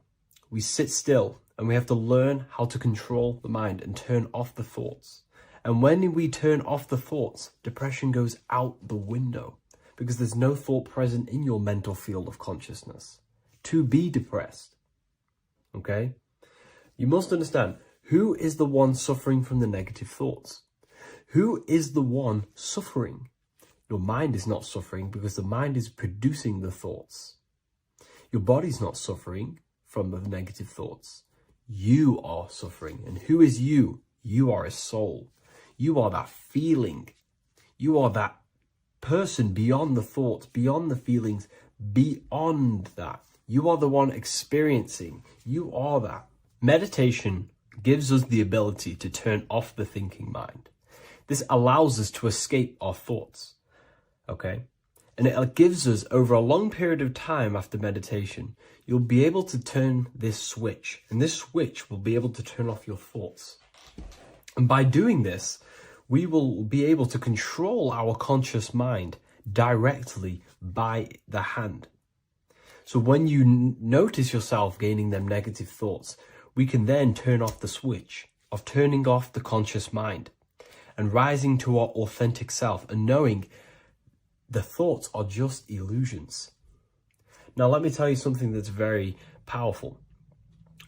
B: We sit still and we have to learn how to control the mind and turn off the thoughts. And when we turn off the thoughts, depression goes out the window because there's no thought present in your mental field of consciousness to be depressed. Okay? You must understand, who is the one suffering from the negative thoughts? Who is the one suffering? Your mind is not suffering because the mind is producing the thoughts. Your body's not suffering from the negative thoughts. You are suffering. And who is you? You are a soul. You are that feeling. You are that person beyond the thoughts, beyond the feelings, beyond that. You are the one experiencing. You are that. Meditation gives us the ability to turn off the thinking mind. This allows us to escape our thoughts, okay? And it gives us, over a long period of time after meditation, you'll be able to turn this switch, and this switch will be able to turn off your thoughts. And by doing this, we will be able to control our conscious mind directly by the hand. So when you notice yourself gaining them negative thoughts, we can then turn off the switch of turning off the conscious mind and rising to our authentic self and knowing the thoughts are just illusions. Now, let me tell you something that's very powerful.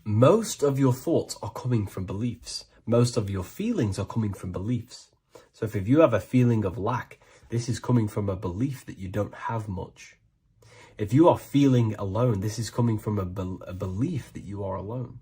B: Most of your thoughts are coming from beliefs. Most of your feelings are coming from beliefs. So if you have a feeling of lack, this is coming from a belief that you don't have much. If you are feeling alone, this is coming from a belief that you are alone.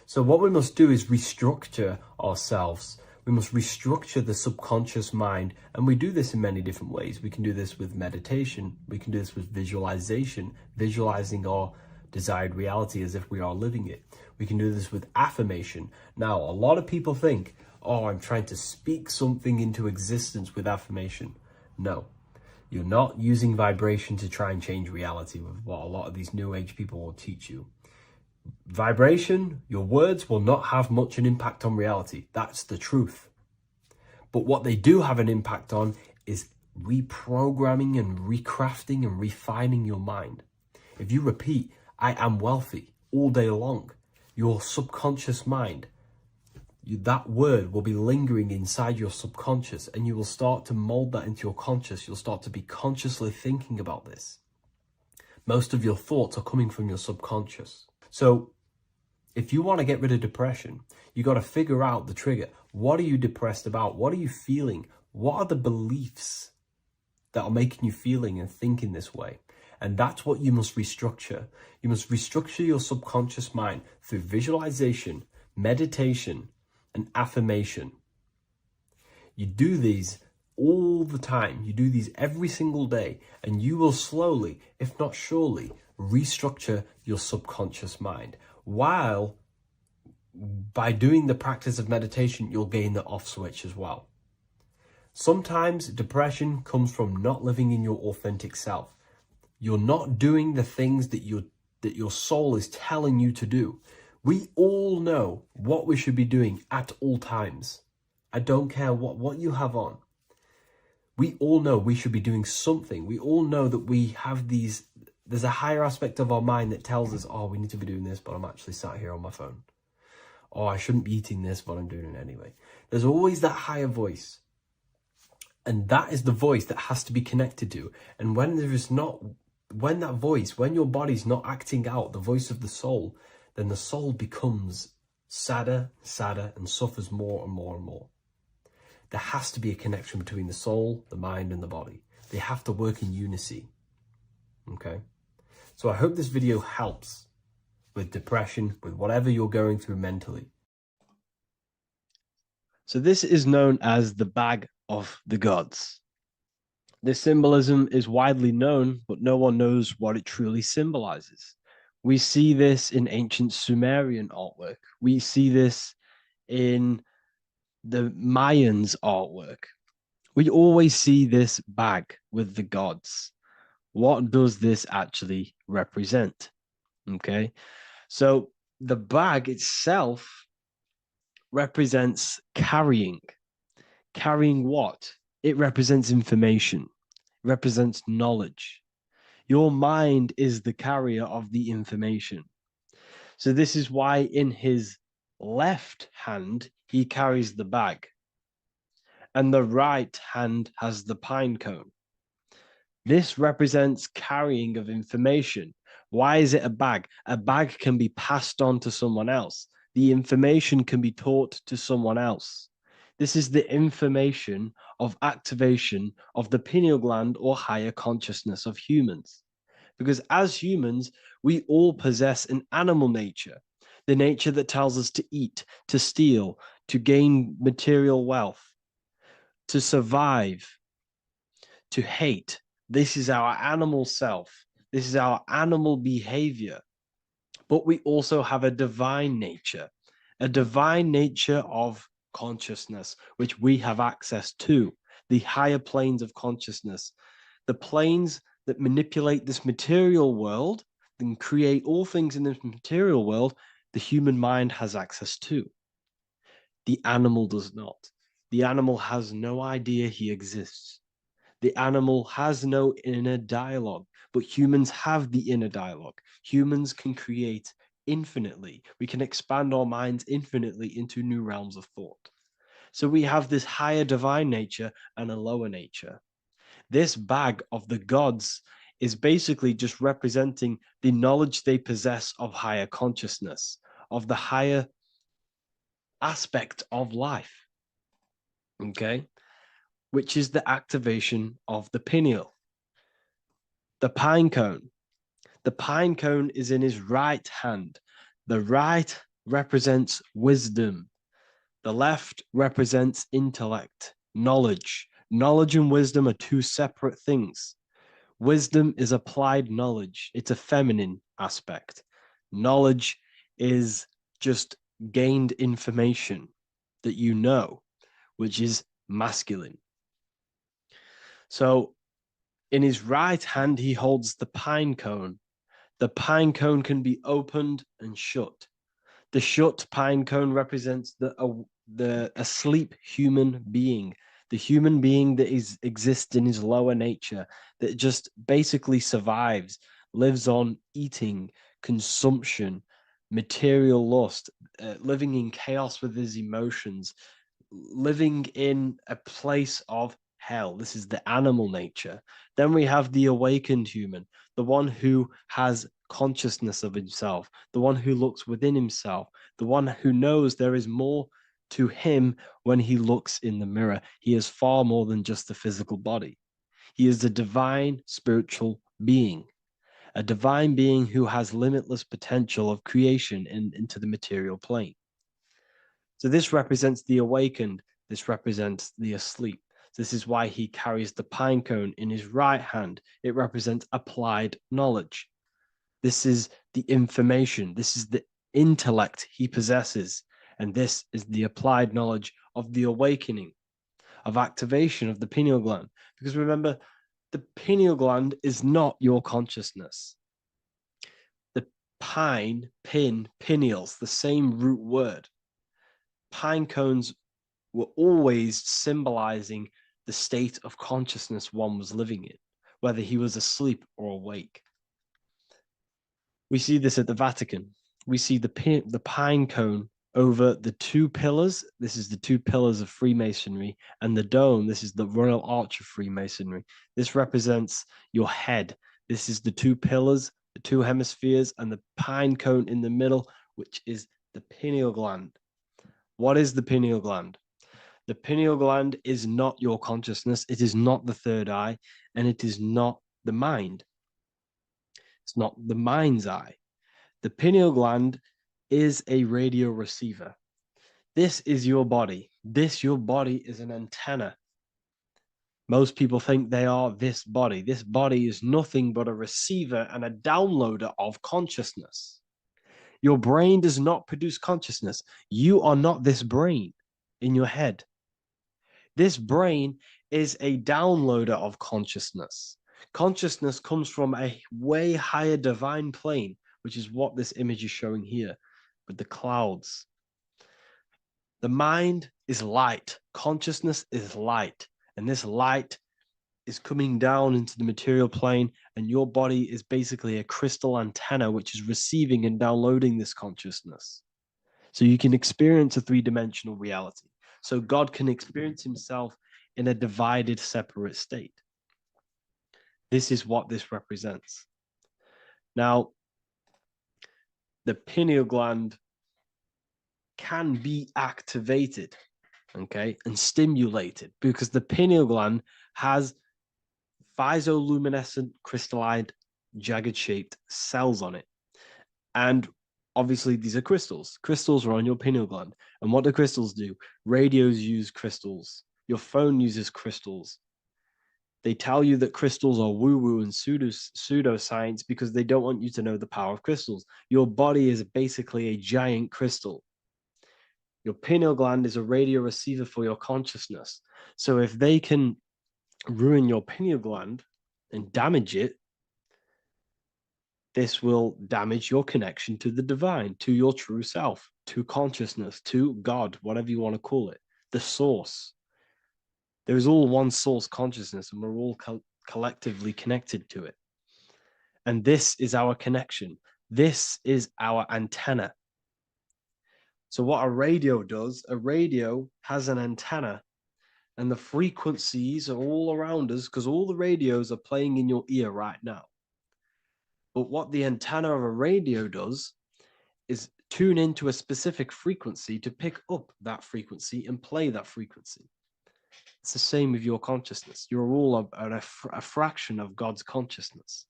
B: So what we must do is restructure ourselves. We must restructure the subconscious mind. And we do this in many different ways. We can do this with meditation. We can do this with visualization, visualizing our desired reality as if we are living it. We can do this with affirmation. Now, a lot of people think, oh, I'm trying to speak something into existence with affirmation. No, you're not using vibration to try and change reality with what a lot of these new age people will teach you. Vibration, your words will not have much an impact on reality. That's the truth. But what they do have an impact on is reprogramming and recrafting and refining your mind. If you repeat, I am wealthy all day long, your subconscious mind, that word will be lingering inside your subconscious, and you will start to mold that into your conscious. You'll start to be consciously thinking about this. Most of your thoughts are coming from your subconscious. So if you want to get rid of depression, you got to figure out the trigger. What are you depressed about? What are you feeling? What are the beliefs that are making you feeling and thinking this way? And that's what you must restructure. You must restructure your subconscious mind through visualization, meditation, and affirmation. You do these all the time. You do these every single day, and you will slowly, if not surely, restructure your subconscious mind. While by doing the practice of meditation, you'll gain the off switch as well. Sometimes depression comes from not living in your authentic self. You're not doing the things that your soul is telling you to do. We all know what we should be doing at all times. I don't care what you have on. We all know we should be doing something. We all know that we have there's a higher aspect of our mind that tells us, oh, we need to be doing this, but I'm actually sat here on my phone. Oh, I shouldn't be eating this, but I'm doing it anyway. There's always that higher voice. And that is the voice that has to be connected to. And when your body's not acting out the voice of the soul, then the soul becomes sadder, and suffers more and more and more. There has to be a connection between the soul, the mind, and the body. They have to work in unity. Okay? So I hope this video helps with depression, with whatever you're going through mentally.
A: So this is known as the bag of the gods. This symbolism is widely known, but no one knows what it truly symbolizes. We see this in ancient Sumerian artwork. We see this in the Mayans' artwork. We always see this bag with the gods. What does this actually represent? Okay, so the bag itself represents carrying. Carrying what? It represents information. It represents knowledge. Your mind is the carrier of the information. So this is why in his left hand, he carries the bag. And the right hand has the pine cone. This represents carrying of information. Why is it a bag? A bag can be passed on to someone else. The information can be taught to someone else. This is the information of activation of the pineal gland or higher consciousness of humans. Because as humans, we all possess an animal nature, the nature that tells us to eat, to steal, to gain material wealth, to survive, to hate. This is our animal self. This is our animal behavior. But we also have a divine nature of consciousness, which we have access to, the higher planes of consciousness, the planes that manipulate this material world and create all things in this material world. The human mind has access to. The animal does not. The animal has no idea he exists. The animal has no inner dialogue, but humans have the inner dialogue. Humans can create infinitely. We can expand our minds infinitely into new realms of thought. So we have this higher divine nature and a lower nature. This bag of the gods is basically just representing the knowledge they possess of higher consciousness, of the higher aspect of life, okay, which is the activation of the pineal. The pine cone. The pine cone is in his right hand. The right represents wisdom. The left represents intellect, knowledge. Knowledge and wisdom are two separate things. Wisdom is applied knowledge. It's a feminine aspect. Knowledge is just gained information that you know, which is masculine. So in his right hand, he holds the pine cone. The pine cone can be opened and shut. The shut pine cone represents the asleep human being, the human being that exists in his lower nature, that just basically survives, lives on eating, consumption, material lust, living in chaos with his emotions, living in a place of hell. This is the animal nature. Then we have the awakened human, the one who has consciousness of himself, the one who looks within himself, the one who knows there is more to him when he looks in the mirror. He is far more than just the physical body. He is a divine spiritual being, a divine being who has limitless potential of creation into the material plane. So this represents the awakened. This represents the asleep. This is why he carries the pine cone in his right hand. It represents applied knowledge. This is the information. This is the intellect he possesses. And this is the applied knowledge of the awakening, of activation of the pineal gland. Because remember, the pineal gland is not your consciousness. The pine, pin, pineals, the same root word. Pine cones were always symbolizing the state of consciousness one was living in, whether he was asleep or awake. We see this at the Vatican. We see the pine cone over the two pillars. This is the two pillars of Freemasonry, and the dome. This is the Royal Arch of Freemasonry. This represents your head. This is the two pillars, the two hemispheres, and the pine cone in the middle, which is the pineal gland. What is the pineal gland? The pineal gland is not your consciousness. It is not the third eye, and it is not the mind. It's not the mind's eye. The pineal gland is a radio receiver. This is your body. Your body is an antenna. Most people think they are this body. This body is nothing but a receiver and a downloader of consciousness. Your brain does not produce consciousness. You are not this brain in your head. This brain is a downloader of consciousness. Consciousness comes from a way higher divine plane, which is what this image is showing here with the clouds. The mind is light. Consciousness is light. And this light is coming down into the material plane, and your body is basically a crystal antenna which is receiving and downloading this consciousness. So you can experience a three-dimensional reality. So God can experience himself in a divided, separate state. This is what this represents. Now, the pineal gland can be activated, okay, and stimulated, because the pineal gland has phytoluminescent crystallized jagged-shaped cells on it. And obviously, these are crystals. Crystals are on your pineal gland. And what do crystals do? Radios use crystals. Your phone uses crystals. They tell you that crystals are woo-woo and pseudoscience because they don't want you to know the power of crystals. Your body is basically a giant crystal. Your pineal gland is a radio receiver for your consciousness. So if they can ruin your pineal gland and damage it, this will damage your connection to the divine, to your true self, to consciousness, to God, whatever you want to call it, the source. There is all one source consciousness, and we're all collectively connected to it. And this is our connection. This is our antenna. So what a radio does, a radio has an antenna And the frequencies are all around us because all the radios are playing in your ear right now. But what the antenna of a radio does is tune into a specific frequency to pick up that frequency and play that frequency. It's the same with your consciousness. You're all a fraction of God's consciousness.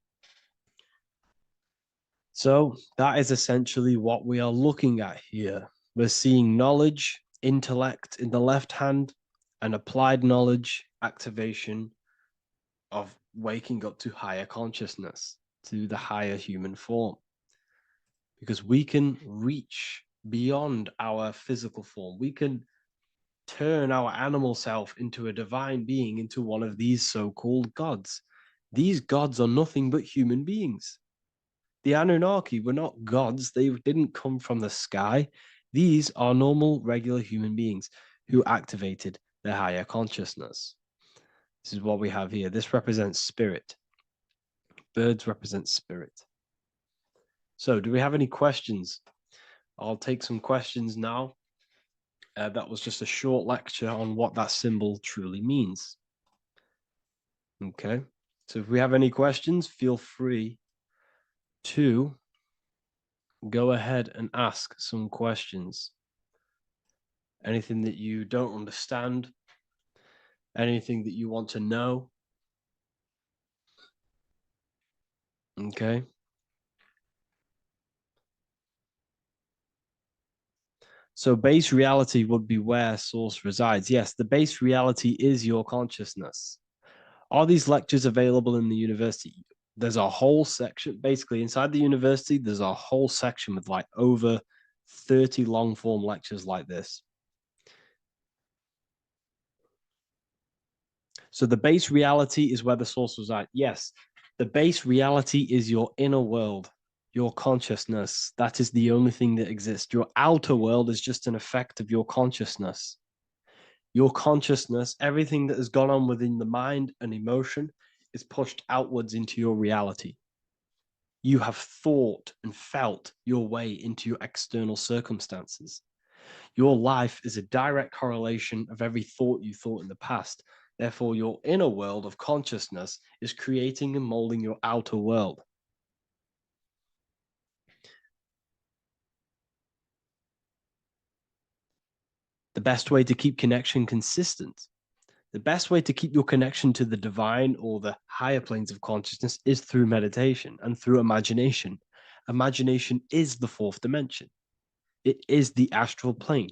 A: So that is essentially what we are looking at here. We're seeing knowledge, intellect in the left hand, and applied knowledge, activation of waking up to higher consciousness, to the higher human form. Because we can reach beyond our physical form. We can turn our animal self into a divine being, into one of these so-called gods. These gods are nothing but human beings. The Anunnaki were not gods. They didn't come from the sky. These are normal, regular human beings who activated their higher consciousness. This is what we have here. This represents spirit. Birds represent spirit. So do we have any questions? I'll take some questions now. That was just a short lecture on what that symbol truly means. Okay. So if we have any questions, feel free to go ahead and ask some questions. Anything that you don't understand, anything that you want to know. Okay. So base reality would be where source resides. Yes, the base reality is your consciousness. Are these lectures available in the university? There's a whole section, basically inside the university, there's a whole section with like over 30 long form lectures like this. So the base reality is where the source resides. Yes, the base reality is your inner world, your consciousness. That is the only thing that exists. Your outer world is just an effect of your consciousness. Your consciousness, everything that has gone on within the mind and emotion is pushed outwards into your reality. You have thought and felt your way into your external circumstances. Your life is a direct correlation of every thought you thought in the past. Therefore, your inner world of consciousness is creating and molding your outer world. The best way to keep connection consistent, the best way to keep your connection to the divine or the higher planes of consciousness is through meditation and through imagination. Imagination is the fourth dimension. It is the astral plane.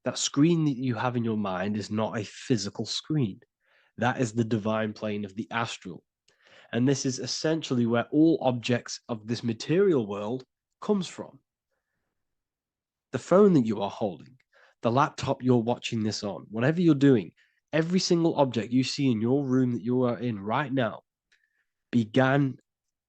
A: That screen that you have in your mind is not a physical screen. That is the divine plane of the astral. And this is essentially where all objects of this material world comes from. The phone that you are holding, the laptop you're watching this on, whatever you're doing, every single object you see in your room that you are in right now began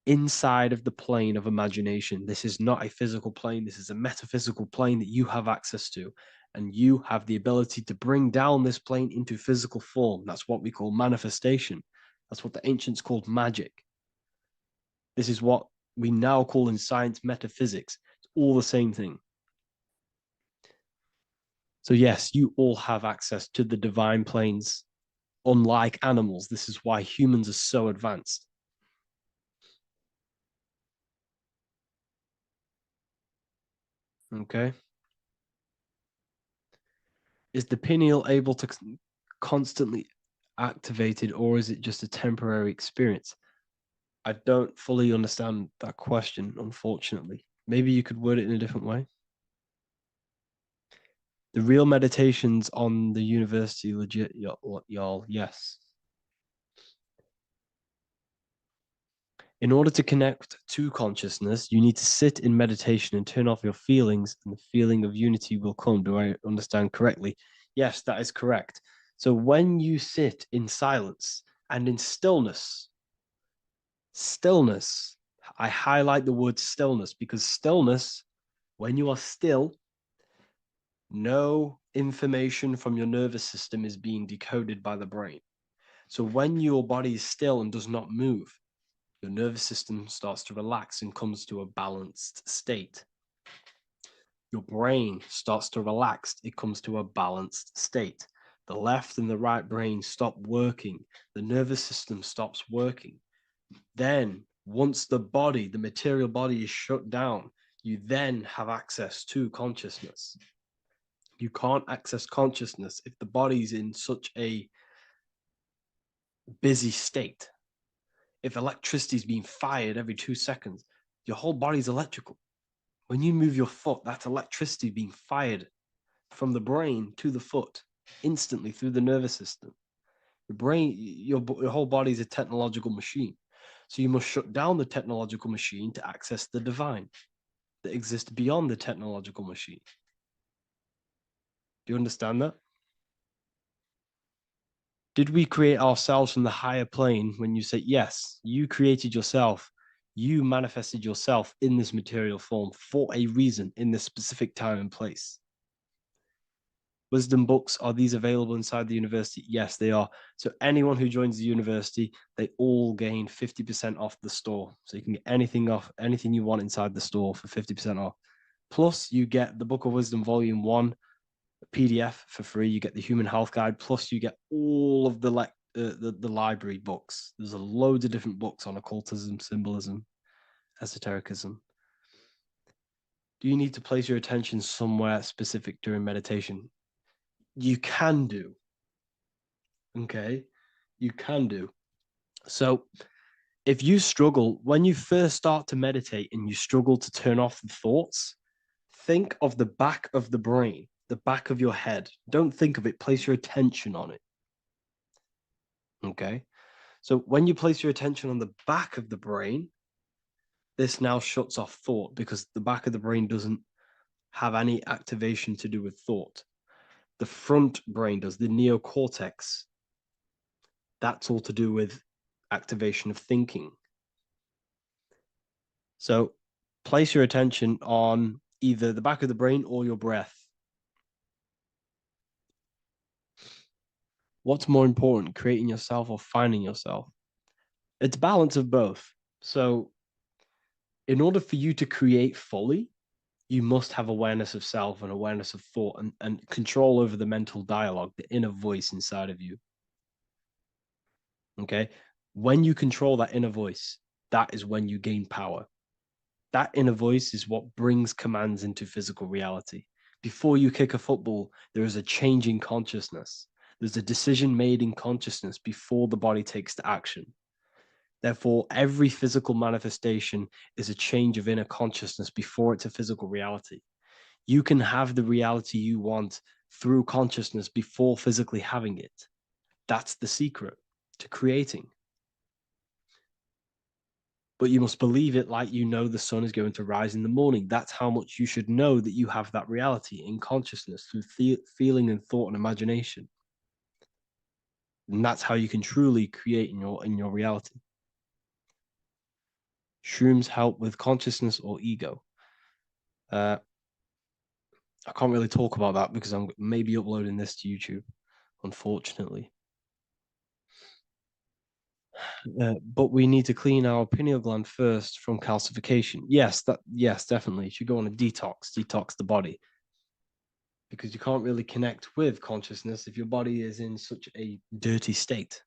A: inside of the plane of imagination. This is not a physical plane. This is a metaphysical plane that you have access to. And you have the ability to bring down this plane into physical form. That's what we call manifestation. That's what the ancients called magic. This is what we now call in science metaphysics. It's all the same thing. So yes, you all have access to the divine planes, unlike animals. This is why humans are so advanced. Okay. Is the pineal able to constantly activated, or is it just a temporary experience? I don't fully understand that question, unfortunately. Maybe you could word it in a different way. The real meditations on the university, legit, y'all, yes. In order to connect to consciousness, you need to sit in meditation and turn off your feelings, and the feeling of unity will come. Do I understand correctly? Yes, that is correct. So when you sit in silence and in stillness, I highlight the word stillness because stillness, when you are still, no information from your nervous system is being decoded by the brain. So when your body is still and does not move, your nervous system starts to relax and comes to a balanced state. Your brain starts to relax, it comes to a balanced state. The left and the right brain stop working. The nervous system stops working. Then, once the body, the material body is shut down, you then have access to consciousness. You can't access consciousness if the body's in such a busy state. If electricity is being fired every 2 seconds, your whole body's electrical. When you move your foot, that's electricity being fired from the brain to the foot instantly through the nervous system. Your brain, your whole body is a technological machine. So you must shut down the technological machine to access the divine that exists beyond the technological machine. Do you understand that? Did we create ourselves from the higher plane? When you say yes, you created yourself, you manifested yourself in this material form for a reason in this specific time and place. Wisdom books, are these available inside the university? Yes, they are. So anyone who joins the university, they all gain 50% off the store. So you can get anything off, anything you want inside the store for 50% off. Plus, you get the Book of Wisdom Volume 1 PDF for free. You get the Human Health Guide. Plus, you get all of the library books. There's a load of different books on occultism, symbolism, esotericism. Do you need to place your attention somewhere specific during meditation? You can do. Okay, you can do. So if you struggle, when you first start to meditate and you struggle to turn off the thoughts, think of the back of the brain, the back of your head. Don't think of it, place your attention on it. Okay, so when you place your attention on the back of the brain, this now shuts off thought because the back of the brain doesn't have any activation to do with thought. The front brain does, the neocortex. That's all to do with activation of thinking. So place your attention on either the back of the brain or your breath. What's more important, creating yourself or finding yourself? It's balance of both. So in order for you to create fully, you must have awareness of self and awareness of thought and control over the mental dialogue, the inner voice inside of you. Okay. When you control that inner voice, that is when you gain power. That inner voice is what brings commands into physical reality. Before you kick a football, there is a change in consciousness. There's a decision made in consciousness before the body takes the action. Therefore, every physical manifestation is a change of inner consciousness before it's a physical reality. You can have the reality you want through consciousness before physically having it. That's the secret to creating. But you must believe it like you know the sun is going to rise in the morning. That's how much you should know that you have that reality in consciousness through feeling and thought and imagination. And that's how you can truly create in your reality. Shrooms help with consciousness or ego. I can't really talk about that because I'm maybe uploading this to YouTube, unfortunately. But we need to clean our pineal gland first from calcification. Yes, definitely. You should go on a detox the body. Because you can't really connect with consciousness if your body is in such a dirty state.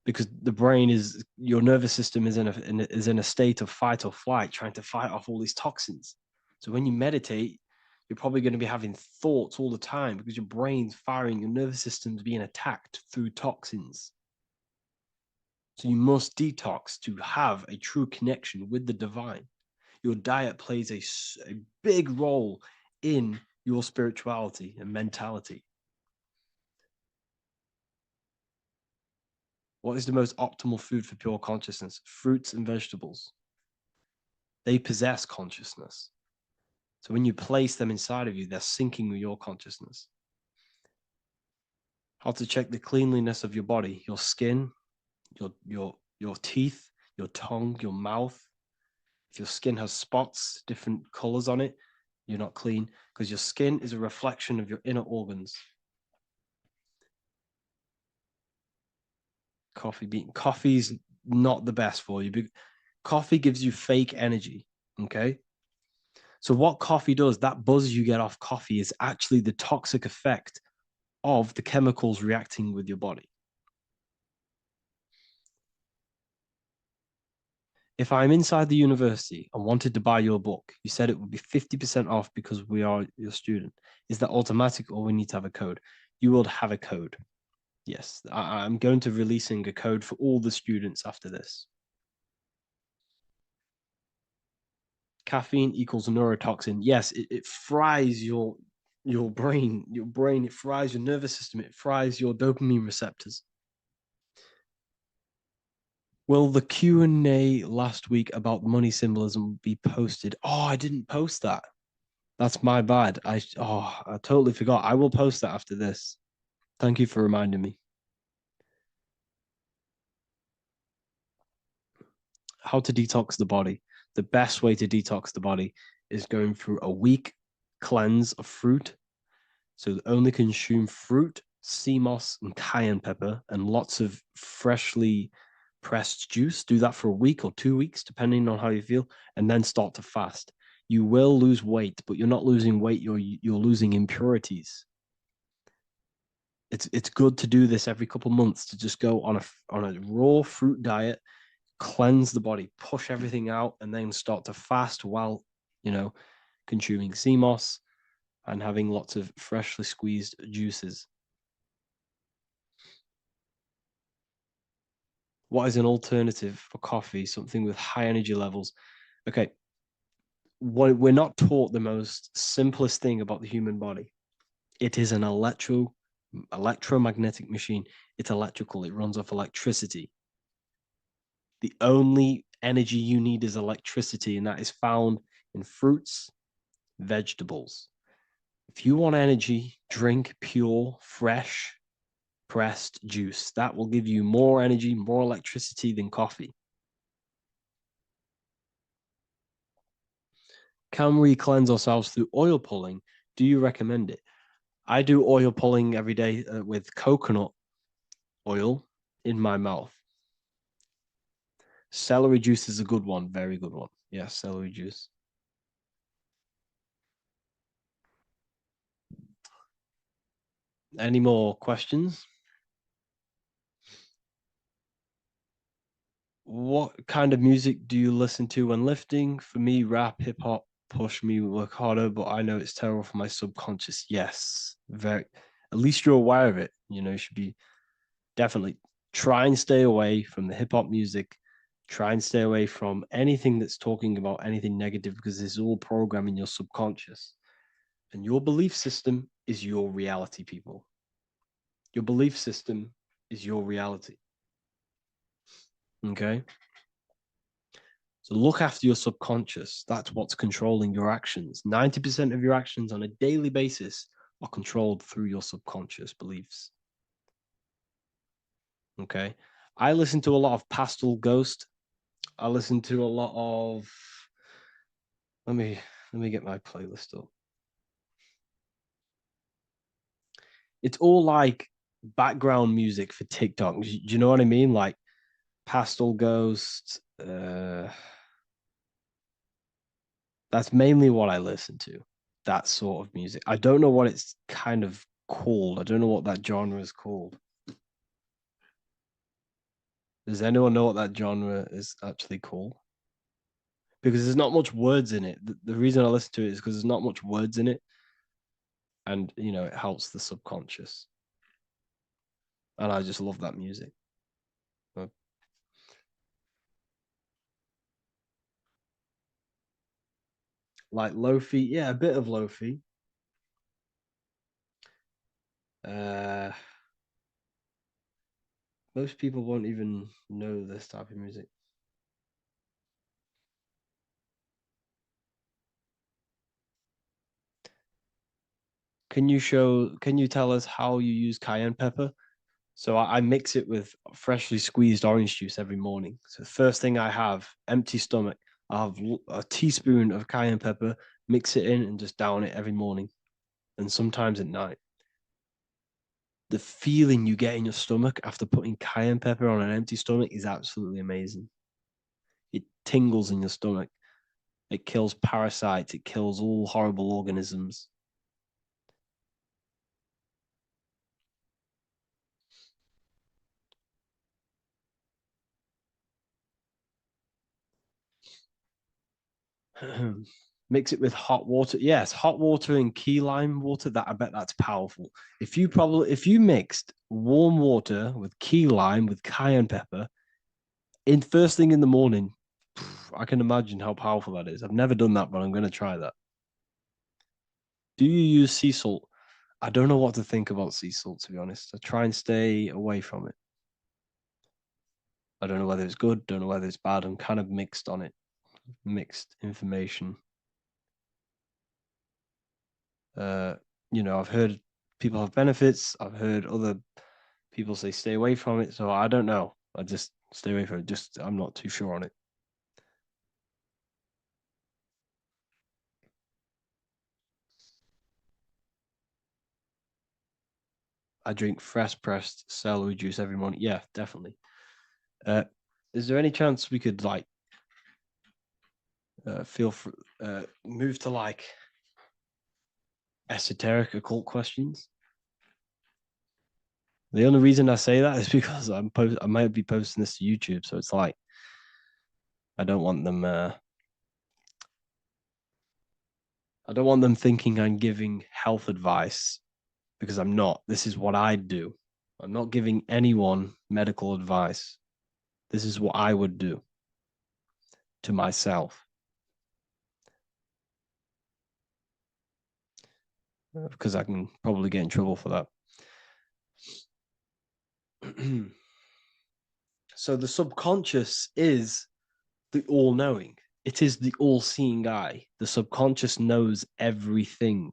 A: Because the brain is, your nervous system is in a state of fight or flight, trying to fight off all these toxins. So when you meditate, you're probably going to be having thoughts all the time because your brain's firing, your nervous system's being attacked through toxins. So you must detox to have a true connection with the divine. Your diet plays a big role in your spirituality and mentality. What is the most optimal food for pure consciousness? Fruits and vegetables. They possess consciousness. So when you place them inside of you, they're syncing with your consciousness. How to check the cleanliness of your body, your skin, your teeth, your tongue, your mouth. If your skin has spots, different colors on it, you're not clean because your skin is a reflection of your inner organs. Coffee's not the best for you. Coffee gives you fake energy. Okay. So what coffee does, that buzz you get off coffee is actually the toxic effect of the chemicals reacting with your body. If I'm inside the university and wanted to buy your book, you said it would be 50% off because we are your student. Is that automatic or we need to have a code? You will have a code. Yes, I'm going to releasing a code for all the students after this. Caffeine equals neurotoxin. Yes, it fries your brain. It fries your nervous system. It fries your dopamine receptors. Will the Q&A last week about money symbolism be posted? Oh, I didn't post that. That's my bad. I totally forgot. I will post that after this. Thank you for reminding me. How to detox the body. The best way to detox the body is going through a week cleanse of fruit. So only consume fruit, sea moss, and cayenne pepper, and lots of freshly pressed juice. Do that for a week or 2 weeks, depending on how you feel, and then start to fast. You will lose weight, but you're not losing weight. You're losing impurities. It's good to do this every couple months, to just go on a raw fruit diet, cleanse the body, push everything out, and then start to fast while consuming sea moss and having lots of freshly squeezed juices. What is an alternative for coffee? Something with high energy levels. Okay. We're not taught the most simplest thing about the human body. It is an electromagnetic machine. It's electrical. It runs off electricity. The only energy you need is electricity, and that is found in fruits, vegetables. If you want energy, drink pure, fresh, pressed juice. That will give you more energy, more electricity than coffee. Can we cleanse ourselves through oil pulling? Do you recommend it? I do oil pulling every day with coconut oil in my mouth. Celery juice is a good one, very good one. Yes, celery juice. Any more questions? What kind of music do you listen to when lifting? For me, rap, hip hop push me work harder, but I know it's terrible for my subconscious. Yes, very. At least you're aware of it. You should be definitely try and stay away from the hip hop music. Try and stay away from anything that's talking about anything negative, because it's all programming your subconscious. And your belief system is your reality, people. Your belief system is your reality. Okay? So look after your subconscious. That's what's controlling your actions. 90% of your actions on a daily basis are controlled through your subconscious beliefs. Okay? I listen to a lot of Pastel Ghost. I listen to a lot of let me get my playlist up. It's all like background music for TikTok. Do you know what I mean? Like Pastel Ghost. That's mainly what I listen to. That sort of music. I don't know what it's kind of called. I don't know what that genre is called. Does anyone know what that genre is actually called? Because there's not much words in it. The reason I listen to it is because there's not much words in it. And, it helps the subconscious. And I just love that music. Like Lofi, yeah, a bit of Lofi. Most people won't even know this type of music. Can you tell us how you use cayenne pepper? So I mix it with freshly squeezed orange juice every morning. So first thing I have, empty stomach, I have a teaspoon of cayenne pepper, mix it in and just down it every morning. And sometimes at night. The feeling you get in your stomach after putting cayenne pepper on an empty stomach is absolutely amazing. It tingles in your stomach. It kills parasites. It kills all horrible organisms. Mix it with hot water. Yes, hot water and key lime water. That I bet that's powerful. If you mixed warm water with key lime with cayenne pepper in first thing in the morning, I can imagine how powerful that is. I've never done that, but I'm going to try that. Do you use sea salt? I don't know what to think about sea salt, to be honest. I try and stay away from it. I don't know whether it's good, don't know whether it's bad. I'm kind of mixed on it. Mixed information. I've heard people have benefits. I've heard other people say stay away from it. So I don't know. I just stay away from it. I'm not too sure on it. I drink fresh pressed celery juice every morning. Yeah, definitely. Is there any chance we could move to esoteric occult questions? The only reason I say that is because I might be posting this to YouTube, so it's like I don't want them. I don't want them thinking I'm giving health advice because I'm not. This is what I do. I'm not giving anyone medical advice. This is what I would do to myself. Because I can probably get in trouble for that. So the subconscious is the all-knowing. It is the all-seeing eye. The subconscious knows everything.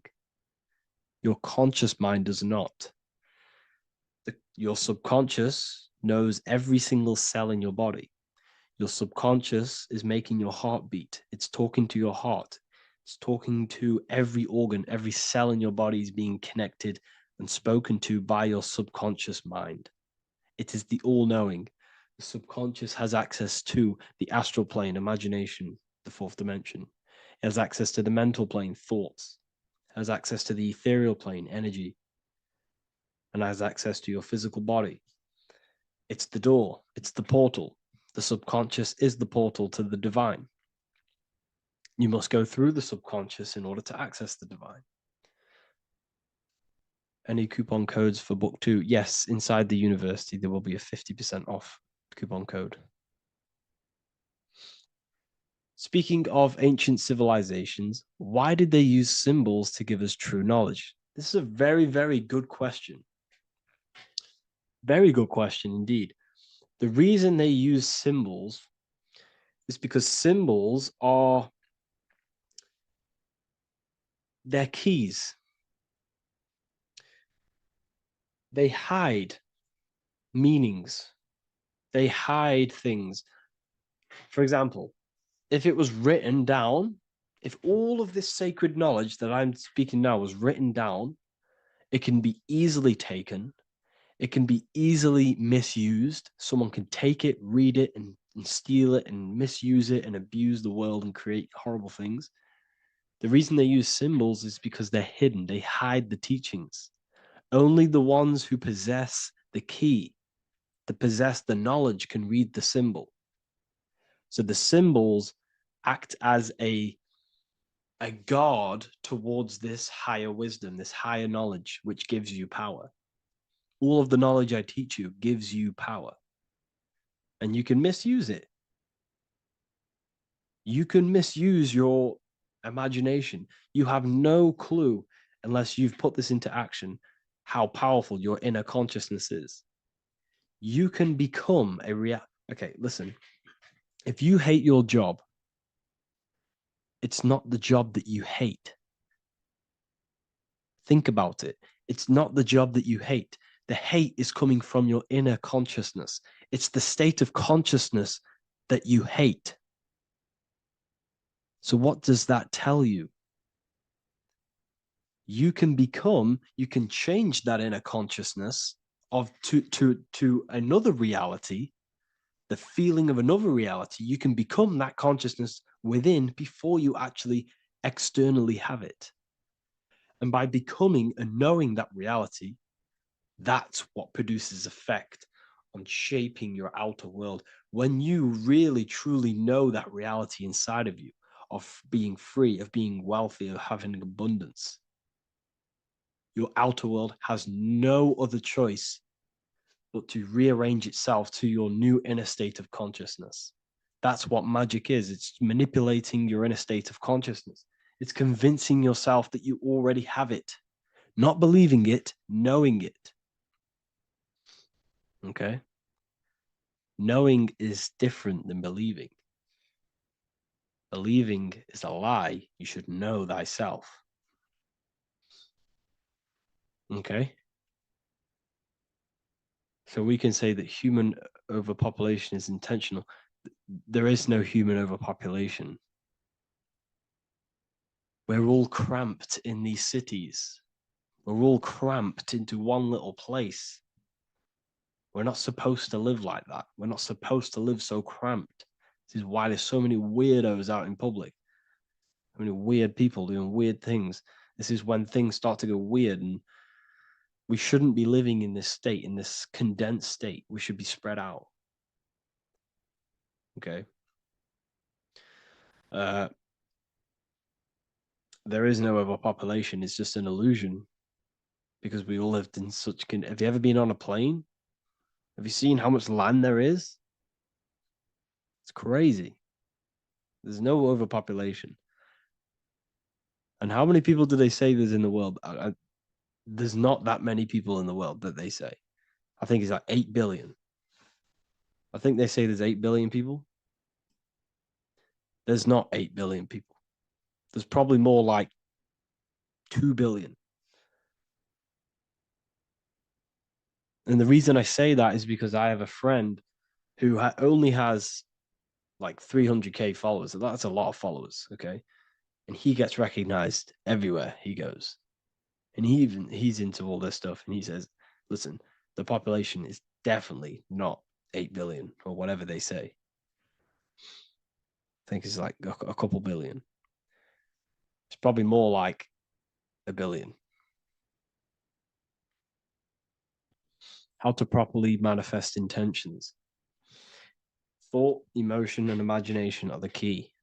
A: Your conscious mind does not. Your subconscious knows every single cell in your body. Your subconscious is making your heart beat. It's talking to your heart. It's talking to every organ, every cell in your body is being connected and spoken to by your subconscious mind. It is the all-knowing. The subconscious has access to the astral plane, imagination, the fourth dimension. It has access to the mental plane, thoughts. It has access to the ethereal plane, energy. And has access to your physical body. It's the door. It's the portal. The subconscious is the portal to the divine. You must go through the subconscious in order to access the divine. Any coupon codes for book 2? Yes, inside the university, there will be a 50% off coupon code. Speaking of ancient civilizations, why did they use symbols to give us true knowledge? This is a very, very good question. Very good question indeed. The reason they use symbols is because symbols are their keys. They hide meanings. They hide things. For example, if it was written down, if all of this sacred knowledge that I'm speaking now was written down, it can be easily taken. It can be easily misused. Someone can take it, read it, and steal it and misuse it and abuse the world and create horrible things. The reason they use symbols is because they're hidden. They hide the teachings. Only the ones who possess the key, that possess the knowledge, can read the symbol. So the symbols act as a guard towards this higher wisdom, this higher knowledge, which gives you power. All of the knowledge I teach you gives you power. And you can misuse it. You can misuse your imagination. You have no clue, unless you've put this into action, how powerful your inner consciousness is. You can become a Okay, listen. If you hate your job, it's not the job that you hate. Think about it. It's not the job that you hate. The hate is coming from your inner consciousness. It's the state of consciousness that you hate. So what does that tell you? You can change that inner consciousness to another reality, the feeling of another reality. You can become that consciousness within before you actually externally have it. And by becoming and knowing that reality, that's what produces effect on shaping your outer world. When you really, truly know that reality inside of you, of being free, of being wealthy, of having abundance. Your outer world has no other choice but to rearrange itself to your new inner state of consciousness. That's what magic is. It's manipulating your inner state of consciousness. It's convincing yourself that you already have it, not believing it, knowing it. Okay? Knowing is different than believing. Believing is a lie. You should know thyself. Okay? So we can say that human overpopulation is intentional. There is no human overpopulation. We're all cramped in these cities. We're all cramped into one little place. We're not supposed to live like that. We're not supposed to live so cramped. This is why there's so many weirdos out in public. So many weird people doing weird things. This is when things start to go weird, and we shouldn't be living in this state, in this condensed state. We should be spread out. Okay. There is no overpopulation. It's just an illusion because we all lived in such. Have you ever been on a plane? Have you seen how much land there is? It's crazy. There's no overpopulation. And how many people do they say there's in the world? There's not that many people in the world that they say. I think it's like 8 billion. I think they say there's 8 billion people. There's not 8 billion people. There's probably more like 2 billion. And the reason I say that is because I have a friend who only has like 300K followers. That's a lot of followers, okay? And he gets recognized everywhere he goes. And he's into all this stuff. And he says, listen, the population is definitely not 8 billion or whatever they say. I think it's like a couple billion. It's probably more like a billion. How to properly manifest intentions. Thought, emotion, and imagination are the key.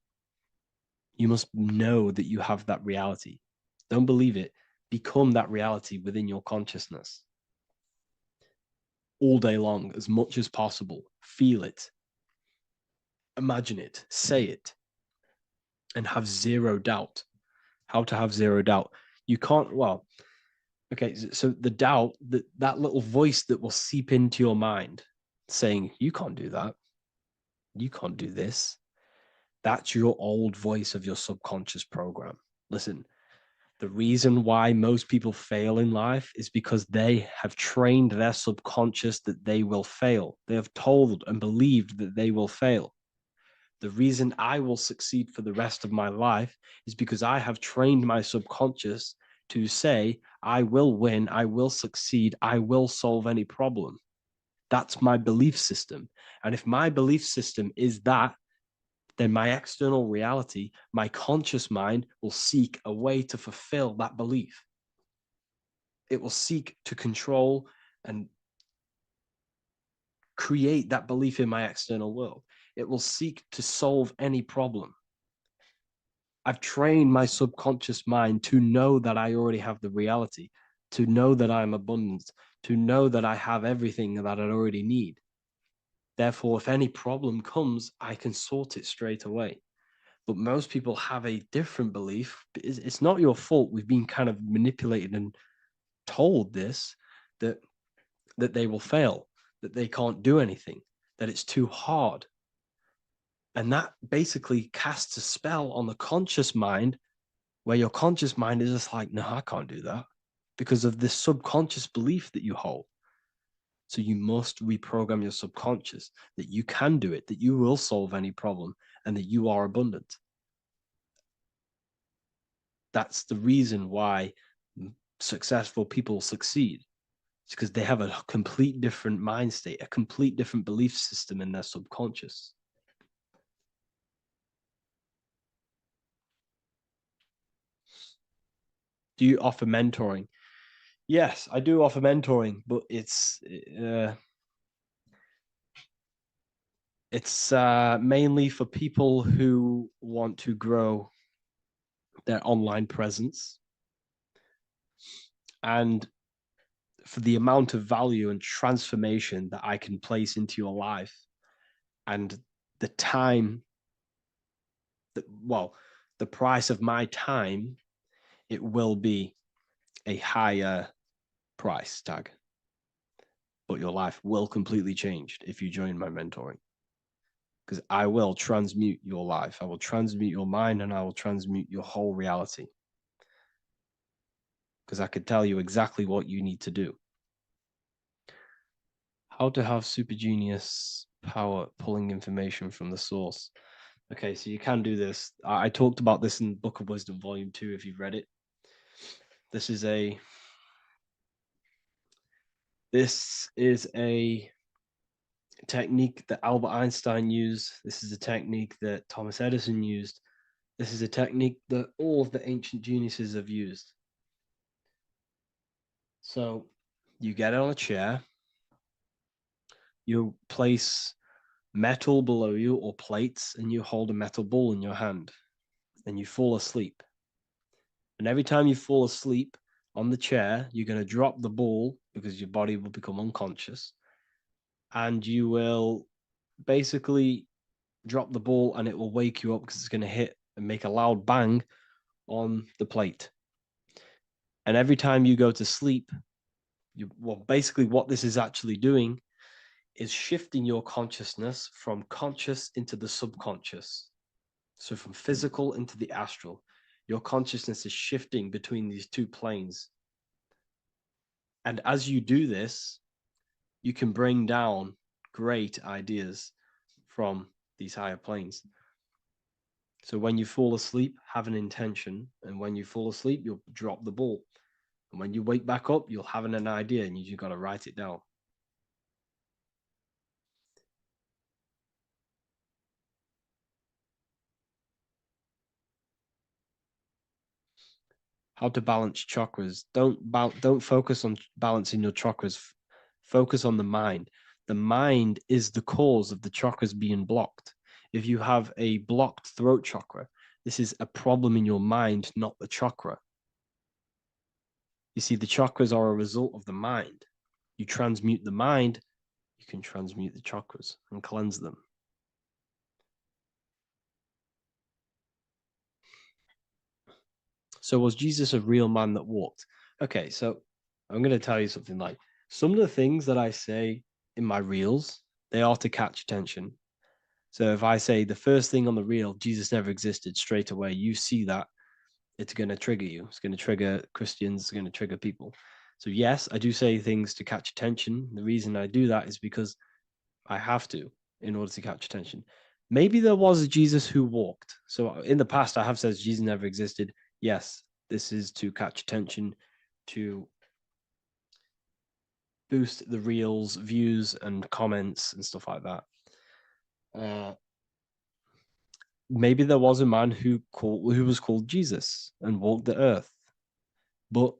A: You must know that you have that reality. Don't believe it. Become that reality within your consciousness. All day long, as much as possible. Feel it. Imagine it. Say it. And have zero doubt. How to have zero doubt. You can't, well, okay, so the doubt, that little voice that will seep into your mind saying, you can't do that. You can't do this. That's your old voice of your subconscious program. Listen, the reason why most people fail in life is because they have trained their subconscious that they will fail. They have told and believed that they will fail. The reason I will succeed for the rest of my life is because I have trained my subconscious to say, I will win, I will succeed, I will solve any problem. That's my belief system. And if my belief system is that, then my external reality, my conscious mind will seek a way to fulfill that belief. It will seek to control and create that belief in my external world. It will seek to solve any problem. I've trained my subconscious mind to know that I already have the reality, to know that I'm abundant, to know that I have everything that I already need. Therefore, if any problem comes, I can sort it straight away. But most people have a different belief. It's not your fault. We've been kind of manipulated and told this, that they will fail, that they can't do anything, that it's too hard. And that basically casts a spell on the conscious mind, where your conscious mind is just like, no, I can't do that, because of this subconscious belief that you hold. So you must reprogram your subconscious that you can do it, that you will solve any problem, and that you are abundant. That's the reason why successful people succeed. It's because they have a complete different mind state, a complete different belief system in their subconscious. Do you offer mentoring? Yes, I do offer mentoring, but it's It's mainly for people who want to grow their online presence, and for the amount of value and transformation that I can place into your life, and the time that, well, the price of my time, it will be a higher price tag. But your life will completely change if you join my mentoring. Because I will transmute your life. I will transmute your mind, and I will transmute your whole reality. Because I could tell you exactly what you need to do. How to have super genius power pulling information from the source. Okay, so you can do this. I talked about this in Book of Wisdom, Volume 2, if you've read it. This is a technique that Albert Einstein used. This is a technique that Thomas Edison used. This is a technique that all of the ancient geniuses have used. So you get on a chair, you place metal below you or plates, and you hold a metal ball in your hand, and you fall asleep. And every time you fall asleep on the chair, you're going to drop the ball because your body will become unconscious. And you will basically drop the ball, and it will wake you up because it's going to hit and make a loud bang on the plate. And every time you go to sleep, basically what this is actually doing is shifting your consciousness from conscious into the subconscious. So from physical into the astral. Your consciousness is shifting between these two planes. And as you do this, you can bring down great ideas from these higher planes. So when you fall asleep, have an intention. And when you fall asleep, you'll drop the ball. And when you wake back up, you'll have an idea, and you just got to write it down. How to balance chakras. Don't focus on balancing your chakras. Focus on the mind. The mind is the cause of the chakras being blocked. If you have a blocked throat chakra, this is a problem in your mind, not the chakra. You see, the chakras are a result of the mind. You transmute the mind, you can transmute the chakras and cleanse them. So was Jesus a real man that walked? Okay, so I'm going to tell you something. Like, some of the things that I say in my reels, they are to catch attention. So if I say the first thing on the reel, Jesus never existed, straight away, you see that, it's going to trigger you. It's going to trigger Christians. It's going to trigger people. So yes, I do say things to catch attention. The reason I do that is because I have to, in order to catch attention. Maybe there was a Jesus who walked. So in the past, I have said Jesus never existed. Yes, this is to catch attention, to boost the reels, views, and comments and stuff like that. Maybe there was a man who was called Jesus and walked the earth. But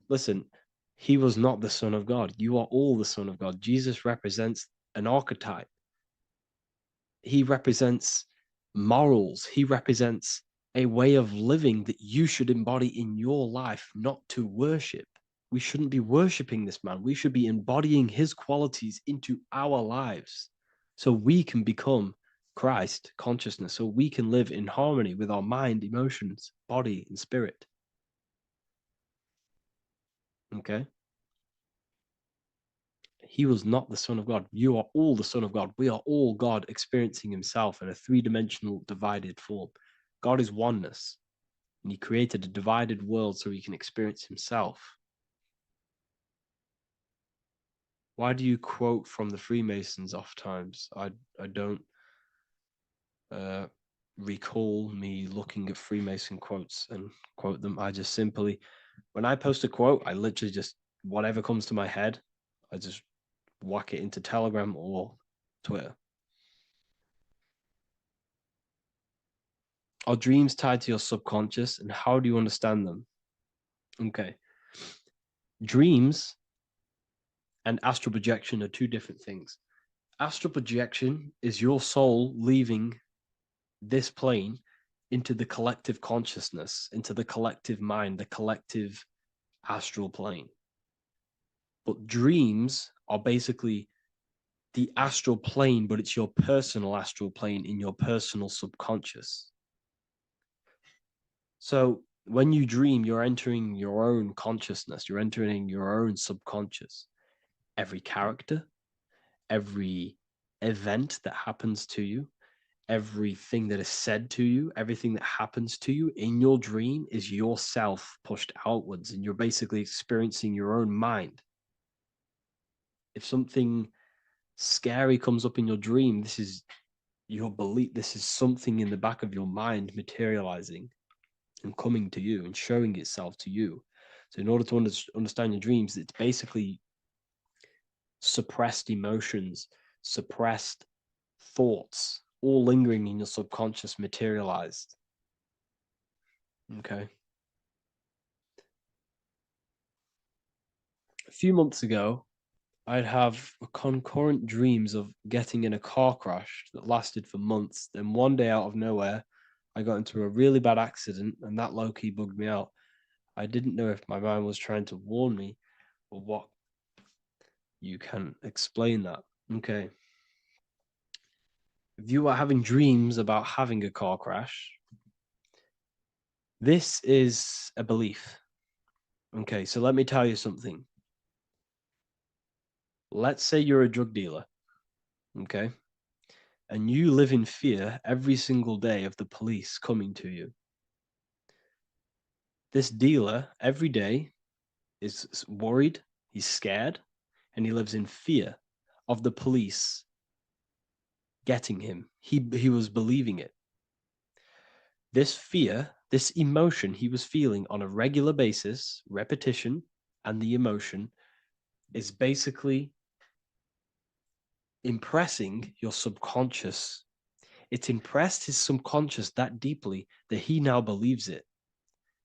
A: listen, he was not the Son of God. You are all the Son of God. Jesus represents an archetype. He represents morals. He represents a way of living that you should embody in your life, not to worship. We shouldn't be worshiping this man. We should be embodying his qualities into our lives so we can become Christ consciousness, so we can live in harmony with our mind, emotions, body, and spirit. Okay? He was not the Son of God. You are all the Son of God. We are all God experiencing himself in a three-dimensional divided form. God is oneness, and he created a divided world so he can experience himself. Why do you quote from the Freemasons oft times? I don't recall me looking at Freemason quotes and quote them. I just simply, when I post a quote, I literally just, whatever comes to my head, I just whack it into Telegram or Twitter. Are dreams tied to your subconscious, and how do you understand them? Okay. Dreams and astral projection are two different things. Astral projection is your soul leaving this plane into the collective consciousness, into the collective mind, the collective astral plane. But dreams are basically the astral plane, but it's your personal astral plane in your personal subconscious. So when you dream, you're entering your own consciousness, you're entering your own subconscious. Every character, every event that happens to you, everything that is said to you, everything that happens to you in your dream is yourself pushed outwards, and you're basically experiencing your own mind. If something scary comes up in your dream, this is your belief, this is something in the back of your mind materializing and coming to you and showing itself to you. So in order to understand your dreams, it's basically suppressed emotions, suppressed thoughts, all lingering in your subconscious materialized. Okay. A few months ago, I'd have concurrent dreams of getting in a car crash that lasted for months. Then one day out of nowhere, I got into a really bad accident, and that low-key bugged me out. I didn't know if my mind was trying to warn me or what. You can explain that. Okay. If you are having dreams about having a car crash, this is a belief. Okay, so let me tell you something. Let's say you're a drug dealer, okay? And you live in fear every single day of the police coming to you. This dealer every day is worried, he's scared, and he lives in fear of the police getting him. He was believing it. This fear, this emotion he was feeling on a regular basis, repetition, and the emotion is basically impressing your subconscious. It's impressed his subconscious that deeply that he now believes it.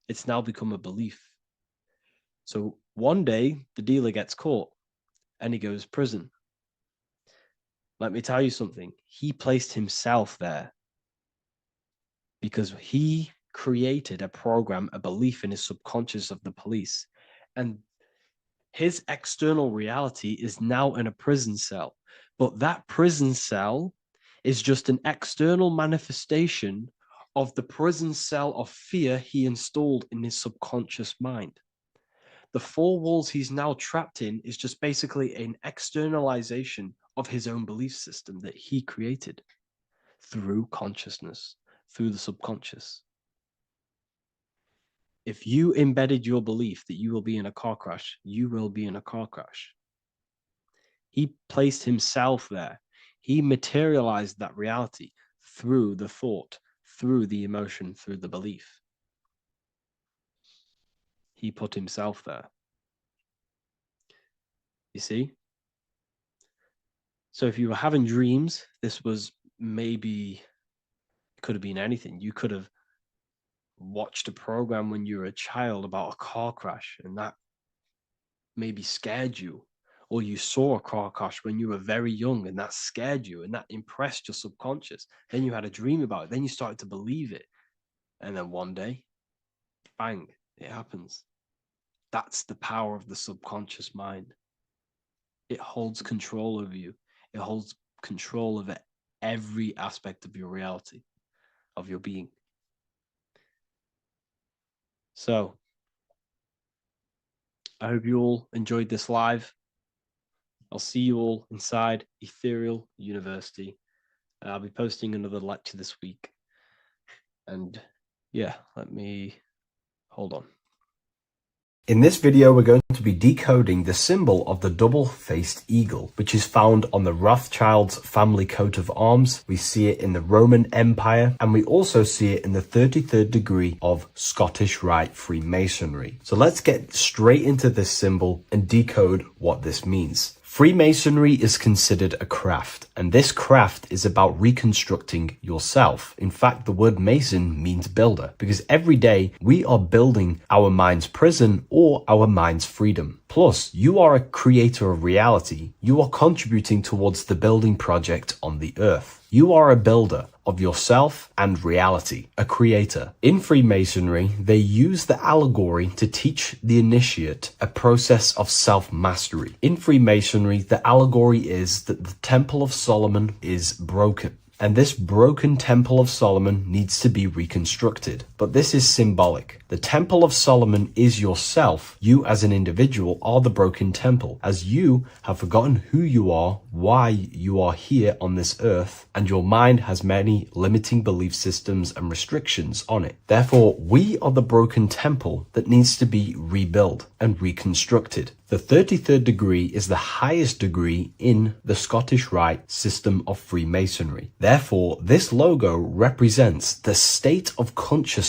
A: It's now become a belief. So one day the dealer gets caught and he goes to prison. Let me tell you something. He placed himself there because he created a program, a belief in his subconscious of the police. And his external reality is now in a prison cell. But that prison cell is just an external manifestation of the prison cell of fear he installed in his subconscious mind. The four walls he's now trapped in is just basically an externalization of his own belief system that he created through consciousness, through the subconscious. If you embedded your belief that you will be in a car crash, you will be in a car crash. He placed himself there. He materialized that reality through the thought, through the emotion, through the belief. He put himself there. You see? So if you were having dreams, this was maybe, it could have been anything. You could have watched a program when you were a child about a car crash, and that maybe scared you. Or you saw a car crash when you were very young, and that scared you, and that impressed your subconscious. Then you had a dream about it. Then you started to believe it. And then one day, bang, it happens. That's the power of the subconscious mind. It holds control over you. It holds control over every aspect of your reality, of your being. So, I hope you all enjoyed this live. I'll see you all inside Ethereal University. I'll be posting another lecture this week. And yeah, let me hold on.
B: In this video, we're going to be decoding the symbol of the double-faced eagle, which is found on the Rothschild's family coat of arms. We see it in the Roman Empire, and we also see it in the 33rd degree of Scottish Rite Freemasonry. So let's get straight into this symbol and decode what this means. Freemasonry is considered a craft, and this craft is about reconstructing yourself. In fact, the word mason means builder, because every day we are building our mind's prison or our mind's freedom. Plus, you are a creator of reality. You are contributing towards the building project on the earth. You are a builder of yourself and reality, a creator. In Freemasonry, they use the allegory to teach the initiate a process of self-mastery. In Freemasonry, the allegory is that the Temple of Solomon is broken. And this broken Temple of Solomon needs to be reconstructed. But this is symbolic. The Temple of Solomon is yourself. You as an individual are the broken temple, as you have forgotten who you are, why you are here on this earth, and your mind has many limiting belief systems and restrictions on it. Therefore, we are the broken temple that needs to be rebuilt and reconstructed. The 33rd degree is the highest degree in the Scottish Rite system of Freemasonry. Therefore, this logo represents the state of consciousness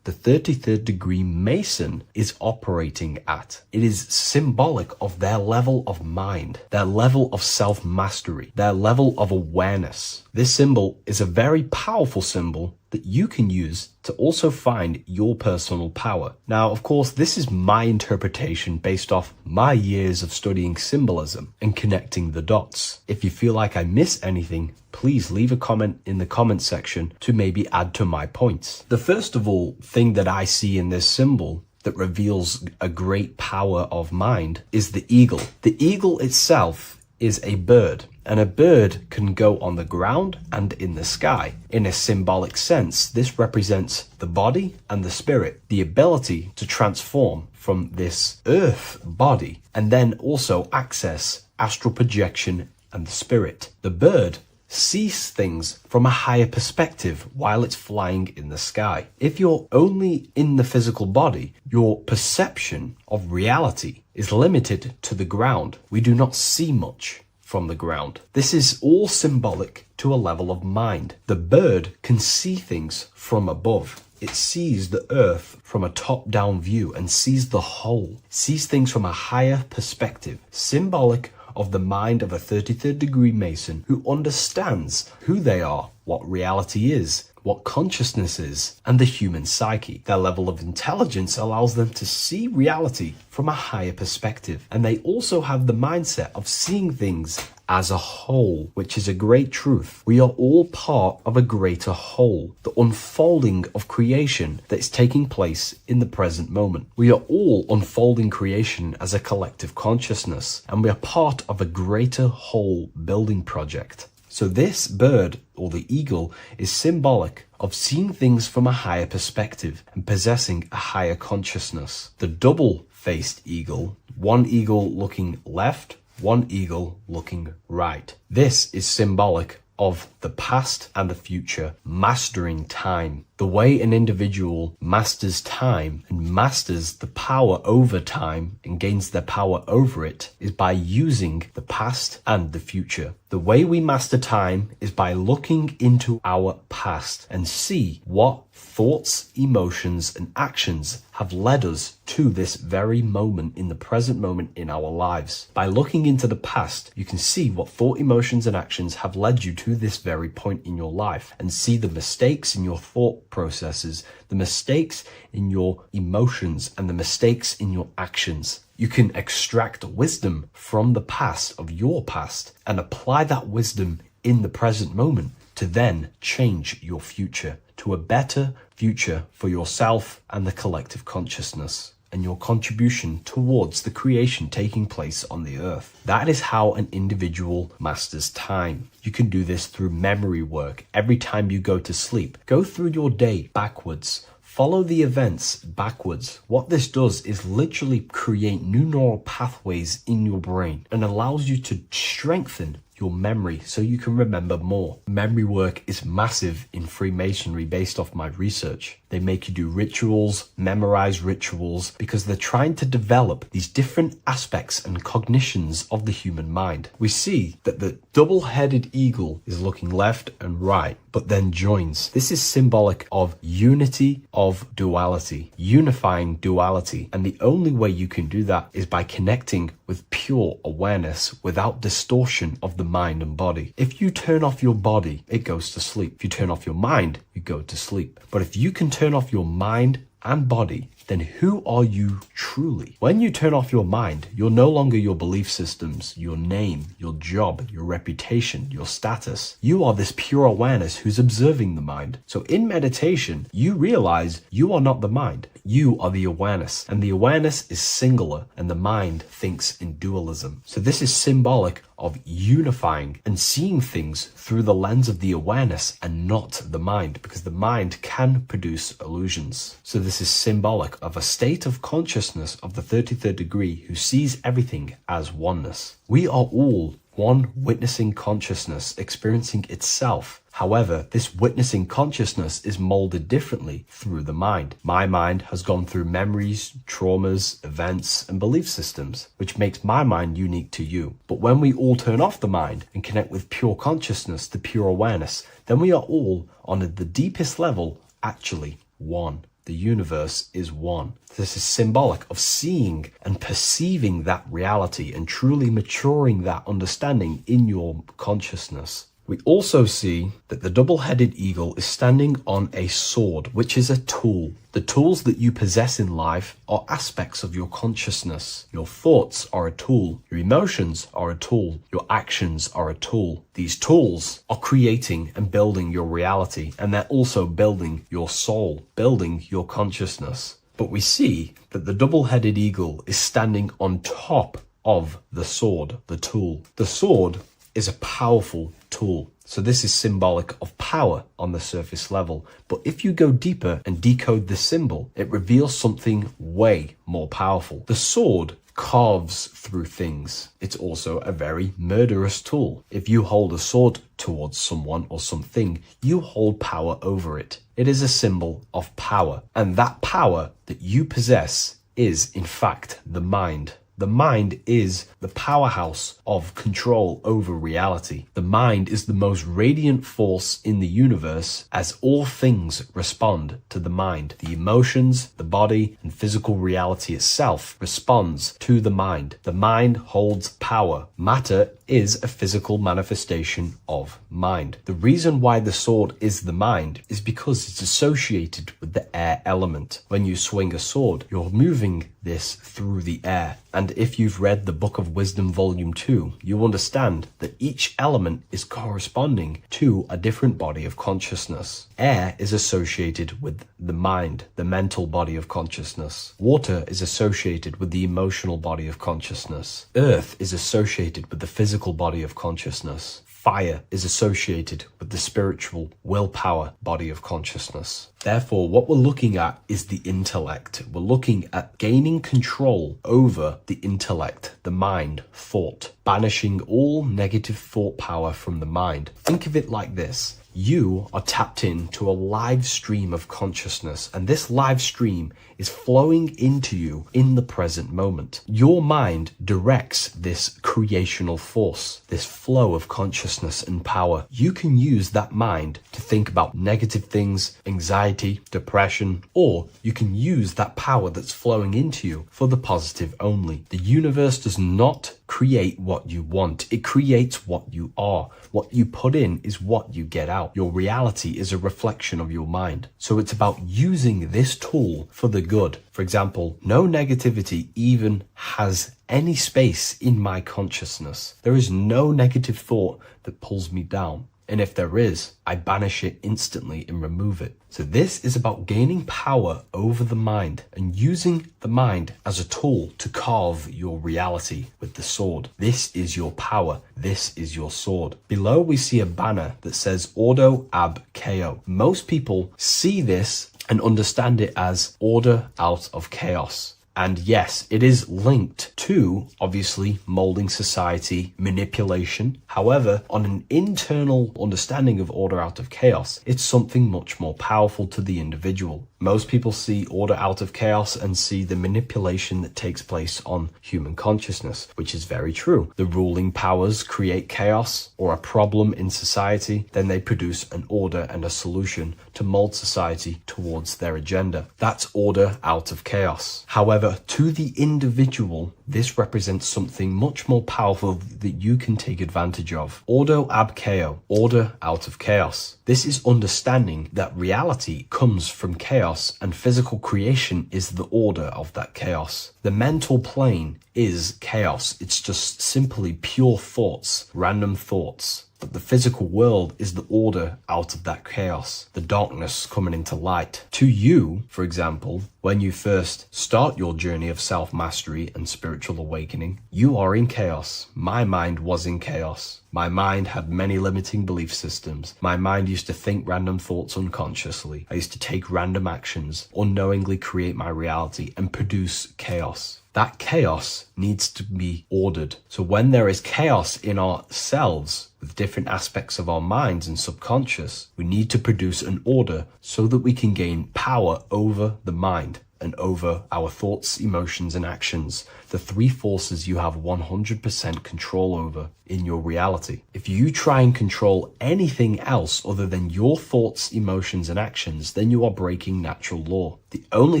B: the 33rd degree Mason is operating at. It is symbolic of their level of mind, their level of self-mastery, their level of awareness. This symbol is a very powerful symbol that you can use to also find your personal power. Now, of course, this is my interpretation based off my years of studying symbolism and connecting the dots. If you feel like I miss anything, please leave a comment in the comment section to maybe add to my points. The first of all thing that I see in this symbol that reveals a great power of mind is the eagle. The eagle itself is a bird, and a bird can go on the ground and in the sky. In a symbolic sense, this represents the body and the spirit, the ability to transform from this earth body and then also access astral projection and the spirit. The bird sees things from a higher perspective while it's flying in the sky. If you're only in the physical body, your perception of reality is limited to the ground. We do not see much from the ground. This is all symbolic to a level of mind. The bird can see things from above. It sees the earth from a top-down view and sees the whole, sees things from a higher perspective, symbolic of the mind of a 33rd degree Mason who understands who they are, what reality is, what consciousness is, and the human psyche. Their level of intelligence allows them to see reality from a higher perspective. And they also have the mindset of seeing things as a whole, which is a great truth. We are all part of a greater whole, the unfolding of creation that is taking place in the present moment. We are all unfolding creation as a collective consciousness, and we are part of a greater whole building project. So this bird, or the eagle, is symbolic of seeing things from a higher perspective and possessing a higher consciousness. The double-faced eagle, one eagle looking left, one eagle looking right. This is symbolic of the past and the future, mastering time. The way an individual masters time and masters the power over time and gains their power over it is by using the past and the future. The way we master time is by looking into our past and see what thoughts, emotions, and actions have led us to this very moment in the present moment in our lives. By looking into the past, you can see what thought, emotions, and actions have led you to this very point in your life and see the mistakes in your thought processes, the mistakes in your emotions, and the mistakes in your actions. You can extract wisdom from the past of your past and apply that wisdom in the present moment to then change your future to a better future for yourself and the collective consciousness and your contribution towards the creation taking place on the earth. That is how an individual masters time. You can do this through memory work. Every time you go to sleep, go through your day backwards. Follow the events backwards. What this does is literally create new neural pathways in your brain and allows you to strengthen your memory so you can remember more. Memory work is massive in Freemasonry based off my research. They make you do rituals, memorize rituals, because they're trying to develop these different aspects and cognitions of the human mind. We see that the double-headed eagle is looking left and right, but then joins. This is symbolic of unity of duality, unifying duality. And the only way you can do that is by connecting with pure awareness without distortion of the mind and body. If you turn off your body, it goes to sleep. If you turn off your mind, you go to sleep. But if you can turn off your mind and body, then who are you truly? When you turn off your mind, you're no longer your belief systems, your name, your job, your reputation, your status. You are this pure awareness who's observing the mind. So in meditation, you realize you are not the mind. You are the awareness, and the awareness is singular, and the mind thinks in dualism. So this is symbolic of unifying and seeing things through the lens of the awareness and not the mind, because the mind can produce illusions. So this is symbolic of a state of consciousness of the 33rd degree who sees everything as oneness. We are all one witnessing consciousness experiencing itself. However, this witnessing consciousness is molded differently through the mind. My mind has gone through memories, traumas, events, and belief systems, which makes my mind unique to you. But when we all turn off the mind and connect with pure consciousness, the pure awareness, then we are all, on the deepest level, actually one. The universe is one. This is symbolic of seeing and perceiving that reality and truly maturing that understanding in your consciousness. We also see that the double-headed eagle is standing on a sword, which is a tool. The tools that you possess in life are aspects of your consciousness. Your thoughts are a tool. Your emotions are a tool. Your actions are a tool. These tools are creating and building your reality, and they're also building your soul, building your consciousness. But we see that the double-headed eagle is standing on top of the sword, the tool. The sword is a powerful tool. So this is symbolic of power on the surface level. But if you go deeper and decode the symbol, it reveals something way more powerful. The sword carves through things. It's also a very murderous tool. If you hold a sword towards someone or something, you hold power over it. It is a symbol of power. And that power that you possess is, in fact, the mind. The mind is the powerhouse of control over reality. The mind is the most radiant force in the universe, as all things respond to the mind. The emotions, the body, and physical reality itself responds to the mind. The mind holds power. Matter is a physical manifestation of mind. The reason why the sword is the mind is because it's associated with the air element. When you swing a sword, you're moving this through the air. And if you've read the Book of Wisdom Volume 2, you understand that each element is corresponding to a different body of consciousness. Air is associated with the mind, the mental body of consciousness. Water is associated with the emotional body of consciousness. Earth is associated with the physical body of consciousness. Fire is associated with the spiritual willpower body of consciousness. Therefore, what we're looking at is the intellect. We're looking at gaining control over the intellect, the mind, thought, banishing all negative thought power from the mind. Think of it like this. You are tapped into a live stream of consciousness, and this live stream is flowing into you in the present moment. Your mind directs this creational force, this flow of consciousness and power. You can use that mind to think about negative things, anxiety, depression, or you can use that power that's flowing into you for the positive only. The universe does not create what you want. It creates what you are. What you put in is what you get out. Your reality is a reflection of your mind. So it's about using this tool for the good. For example, no negativity even has any space in my consciousness. There is no negative thought that pulls me down. And if there is, I banish it instantly and remove it. So this is about gaining power over the mind and using the mind as a tool to carve your reality with the sword. This is your power. This is your sword. Below we see a banner that says Ordo ab Chaos. Most people see this and understand it as order out of chaos. And yes, it is linked to, obviously, molding society, manipulation. However, on an internal understanding of order out of chaos, it's something much more powerful to the individual. Most people see order out of chaos and see the manipulation that takes place on human consciousness, which is very true. The ruling powers create chaos or a problem in society, then they produce an order and a solution to mold society towards their agenda. That's order out of chaos. However, to the individual, this represents something much more powerful that you can take advantage of. Ordo ab chao, order out of chaos. This is understanding that reality comes from chaos and physical creation is the order of that chaos. The mental plane is chaos. It's just simply pure thoughts, random thoughts. But the physical world is the order out of that chaos, the darkness coming into light. To you, for example, when you first start your journey of self-mastery and spiritual awakening, you are in chaos. My mind was in chaos. My mind had many limiting belief systems. My mind used to think random thoughts unconsciously. I used to take random actions, unknowingly create my reality, and produce chaos. That chaos needs to be ordered. So when there is chaos in ourselves, with different aspects of our minds and subconscious, we need to produce an order so that we can gain power over the mind and over our thoughts, emotions, and actions, the three forces you have 100% control over in your reality. If you try and control anything else other than your thoughts, emotions, and actions, then you are breaking natural law. The only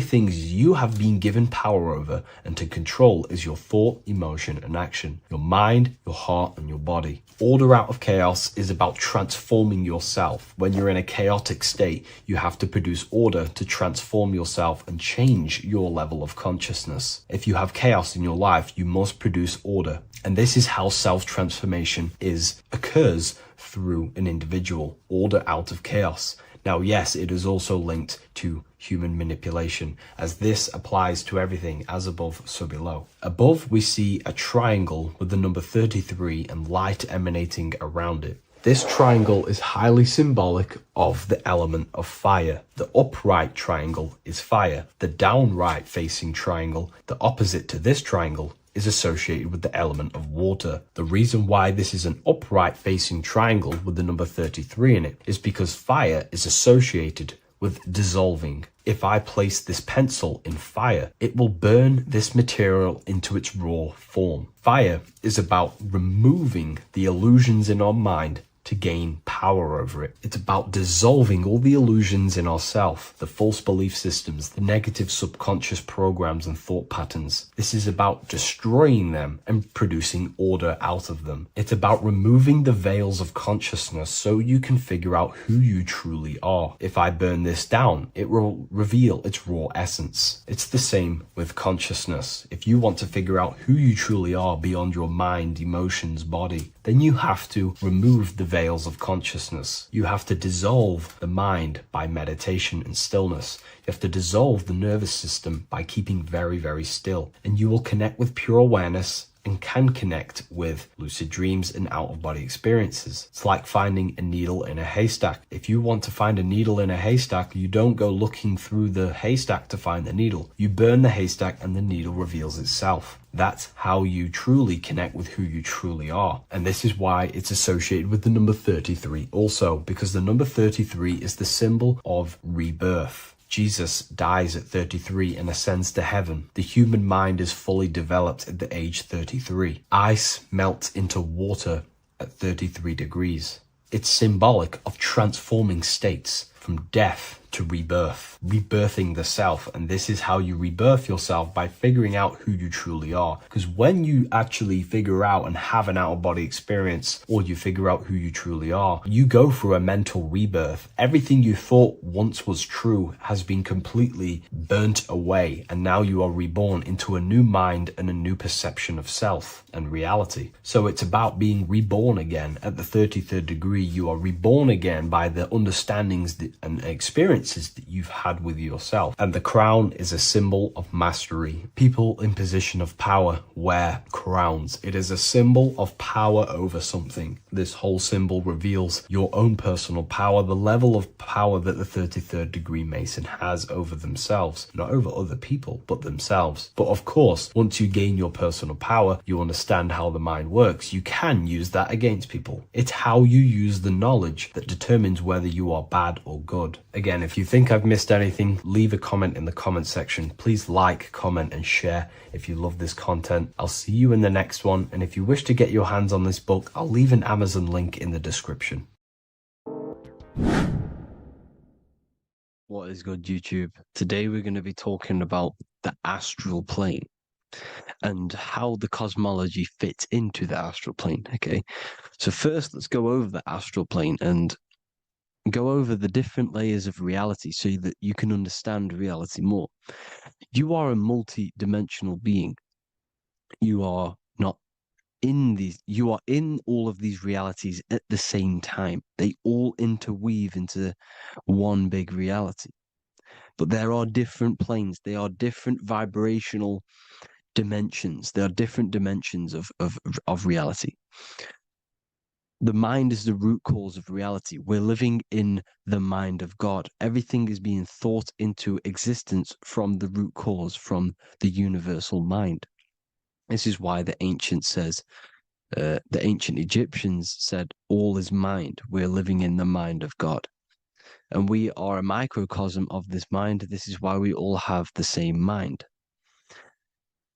B: things you have been given power over and to control is your thought, emotion, and action, your mind, your heart, and your body. Order out of chaos is about transforming yourself. When you're in a chaotic state, you have to produce order to transform yourself and change your level of consciousness. If you have chaos in your life, you must produce order. And this is how self-transformation occurs through an individual. Order out of chaos. Now, yes, it is also linked to human manipulation, as this applies to everything as above, so below. Above, we see a triangle with the number 33 and light emanating around it. This triangle is highly symbolic of the element of fire. The upright triangle is fire. The downright facing triangle, the opposite to this triangle, is associated with the element of water. The reason why this is an upright facing triangle with the number 33 in it is because fire is associated with dissolving. If I place this pencil in fire, it will burn this material into its raw form. Fire is about removing the illusions in our mind to gain power over it. It's about dissolving all the illusions in ourself, the false belief systems, the negative subconscious programs and thought patterns. This is about destroying them and producing order out of them. It's about removing the veils of consciousness so you can figure out who you truly are. If I burn this down, it will reveal its raw essence. It's the same with consciousness. If you want to figure out who you truly are beyond your mind, emotions, body, then you have to remove the veils of consciousness. You have to dissolve the mind by meditation and stillness. You have to dissolve the nervous system by keeping very, very still. And you will connect with pure awareness and can connect with lucid dreams and out-of-body experiences. It's like finding a needle in a haystack. If you want to find a needle in a haystack, you don't go looking through the haystack to find the needle. You burn the haystack and the needle reveals itself. That's how you truly connect with who you truly are. And this is why it's associated with the number 33 also, because the number 33 is the symbol of rebirth. Jesus dies at 33 and ascends to heaven. The human mind is fully developed at the age 33. Ice melts into water at 33 degrees. It's symbolic of transforming states from death to rebirth, rebirthing the self. And this is how you rebirth yourself, by figuring out who you truly are. Because when you actually figure out and have an out-of-body experience, or you figure out who you truly are, you go through a mental rebirth. Everything you thought once was true has been completely burnt away, and now you are reborn into a new mind and a new perception of self and reality. So it's about being reborn again. At the 33rd degree, you are reborn again by the understandings and experiences that you've had with yourself. And the crown is a symbol of mastery. People in position of power wear crowns. It is a symbol of power over something. This whole symbol reveals your own personal power, the level of power that the 33rd degree Mason has over themselves, not over other people, but themselves. But of course, once you gain your personal power, you understand how the mind works. You can use that against people. It's how you use the knowledge that determines whether you are bad or good. Again, if you think I've missed anything, leave a comment in the comment section. Please like, comment, and share if you love this content. I'll see you in the next one, and if you wish to get your hands on this book, I'll leave an Amazon link in the description.
A: What is good, YouTube? Today we're going to be talking about the astral plane and how the cosmology fits into the astral plane. Okay, so first let's go over the astral plane and go over the different layers of reality so that you can understand reality more. You are a multi-dimensional being. You are not in these, you are in all of these realities at the same time. They all interweave into one big reality. But there are different planes. They are different vibrational dimensions. There are different dimensions of reality. The mind is the root cause of reality. We're living in the mind of God. Everything is being thought into existence from the root cause, from the universal mind. This is why the ancient Egyptians said, all is mind. We're living in the mind of God. And we are a microcosm of this mind. This is why we all have the same mind.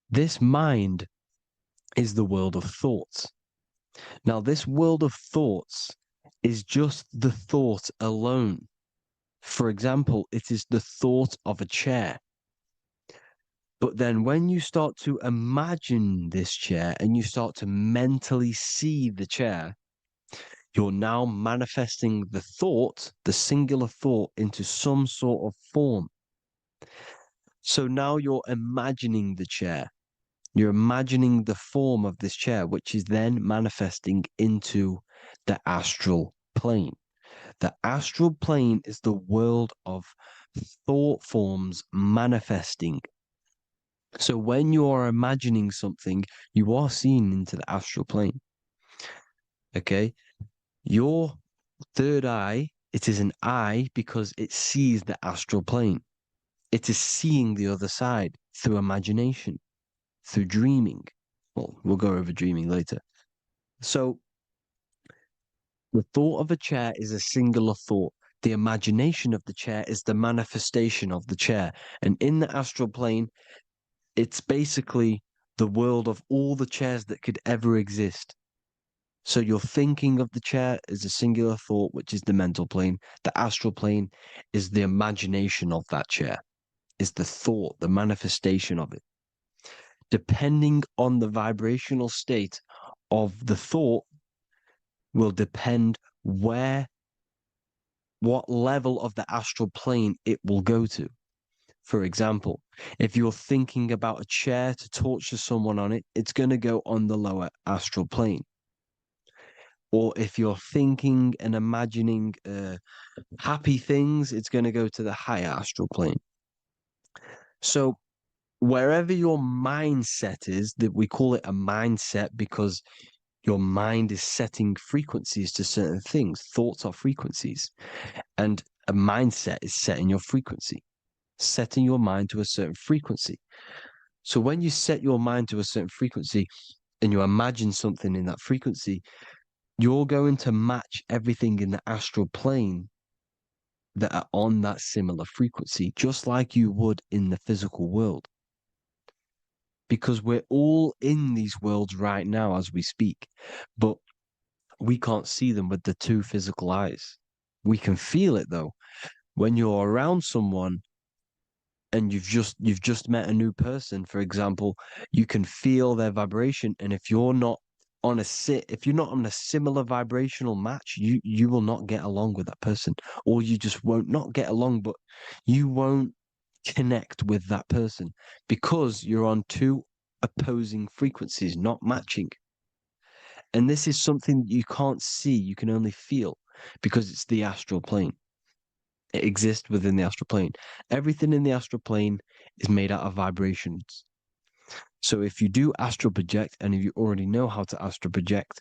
A: This mind is the world of thoughts. Now, this world of thoughts is just the thought alone. For example, it is the thought of a chair. But then when you start to imagine this chair and you start to mentally see the chair, you're now manifesting the thought, the singular thought, into some sort of form. So now you're imagining the chair. You're imagining the form of this chair, which is then manifesting into the astral plane. The astral plane is the world of thought forms manifesting. So when you are imagining something, you are seeing into the astral plane. Okay? Your third eye, it is an eye because it sees the astral plane. It is seeing the other side through imagination, through dreaming. Well, we'll go over dreaming later. So the thought of a chair is a singular thought. The imagination of the chair is the manifestation of the chair. And in the astral plane, it's basically the world of all the chairs that could ever exist. So you're thinking of the chair as a singular thought, which is the mental plane. The astral plane is the imagination of that chair, is the thought, the manifestation of it. Depending on the vibrational state of the thought will depend what level of the astral plane it will go to. For example, if you're thinking about a chair to torture someone on it, it's going to go on the lower astral plane. Or if you're thinking and imagining happy things, it's going to go to the higher astral plane. So wherever your mindset is, that we call it a mindset because your mind is setting frequencies to certain things. Thoughts are frequencies. And a mindset is setting your frequency, setting your mind to a certain frequency. So when you set your mind to a certain frequency and you imagine something in that frequency, you're going to match everything in the astral plane that are on that similar frequency, just like you would in the physical world. Because we're all in these worlds right now as we speak, but we can't see them with the two physical eyes. We can feel it though. When you're around someone and you've just met a new person, for example, you can feel their vibration, and if you're not on a similar vibrational match, you will not get along with that person, or you just won't not get along, but you won't connect with that person because you're on two opposing frequencies, not matching. And this is something you can't see, you can only feel, because it's the astral plane. It exists within the astral plane. Everything in the astral plane is made out of vibrations. So if you do astral project, and if you already know how to astral project,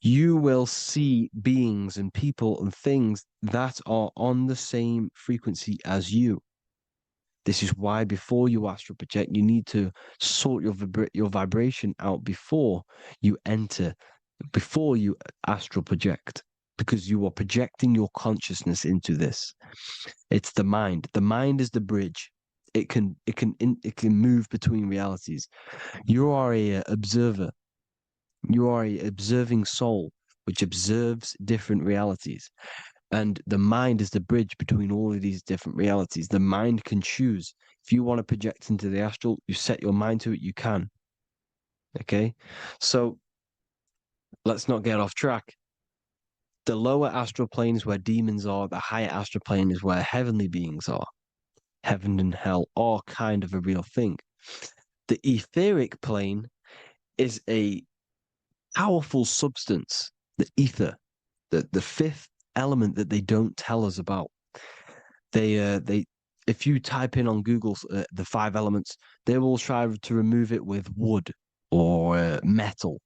A: you will see beings and people and things that are on the same frequency as you. This is why before you astral project, you need to sort your vibration out before you astral project. because you are projecting your consciousness into this. It's the mind. The mind is the bridge. It can move between realities. You are a observer. You are a observing soul which observes different realities. And the mind is the bridge between all of these different realities. The mind can choose. If you want to project into the astral, you set your mind to it, you can. Okay? So let's not get off track. The lower astral plane is where demons are. The higher astral plane is where heavenly beings are. Heaven and hell are kind of a real thing. The etheric plane is a powerful substance, the ether, the fifth element that they don't tell us about. If you type in on Google the 5 elements, they will try to remove it with wood or metal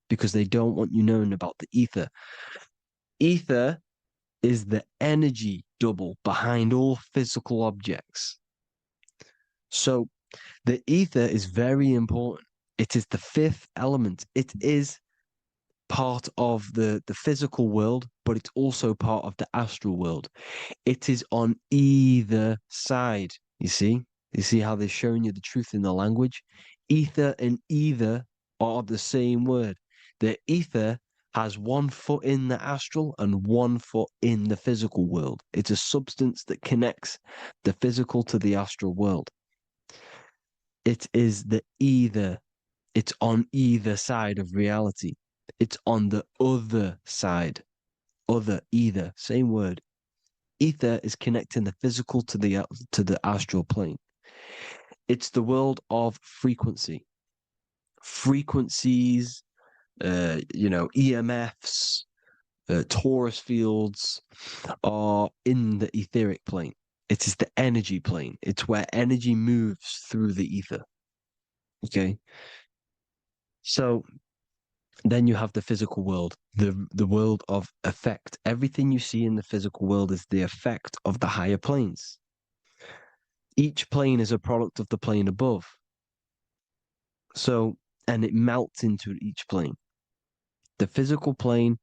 A: because they don't want you knowing about the ether. Ether is the energy double behind all physical objects. So the ether is very important. It is the 5th element. It is part of the physical world, but it's also part of the astral world. It is on either side. You see how they're showing you the truth in the language? Ether and either are the same word. The ether has 1 foot in the astral and 1 foot in the physical world. It's a substance that connects the physical to the astral world. It is the either. It's on either side of reality. It's on the other side. Other, either, same word. Ether is connecting the physical to the astral plane. It's the world of frequency. Frequencies, EMFs, torus fields are in the etheric plane. It is the energy plane. It's where energy moves through the ether. Okay. So then you have the physical world, the world of effect. Everything you see in the physical world is the effect of the higher planes. Each plane is a product of the plane above. So, and it melts into each plane. The physical plane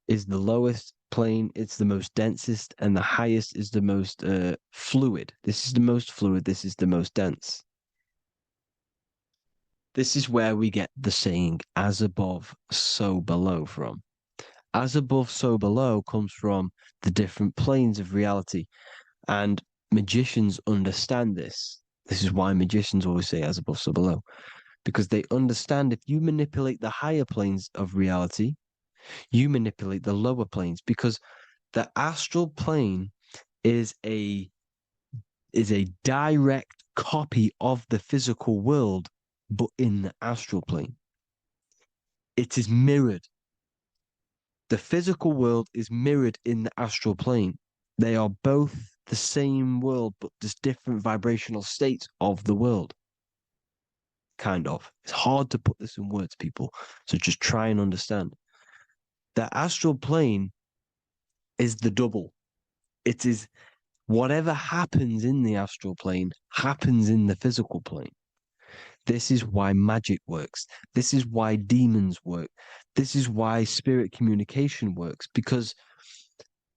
A: is the lowest plane, it's the most densest, and the highest is the most fluid. This is the most fluid, this is the most dense. This is where we get the saying, as above, so below from. As above, so below comes from the different planes of reality. And magicians understand this. This is why magicians always say as above, so below. Because they understand if you manipulate the higher planes of reality, you manipulate the lower planes. Because the astral plane is a direct copy of the physical world, but in the astral plane. It is mirrored. The physical world is mirrored in the astral plane. They are both the same world, but there's different vibrational states of the world. Kind of. It's hard to put this in words, people. So just try and understand. The astral plane is the double. It is whatever happens in the astral plane happens in the physical plane. This is why magic works. This is why demons work. This is why spirit communication works. Because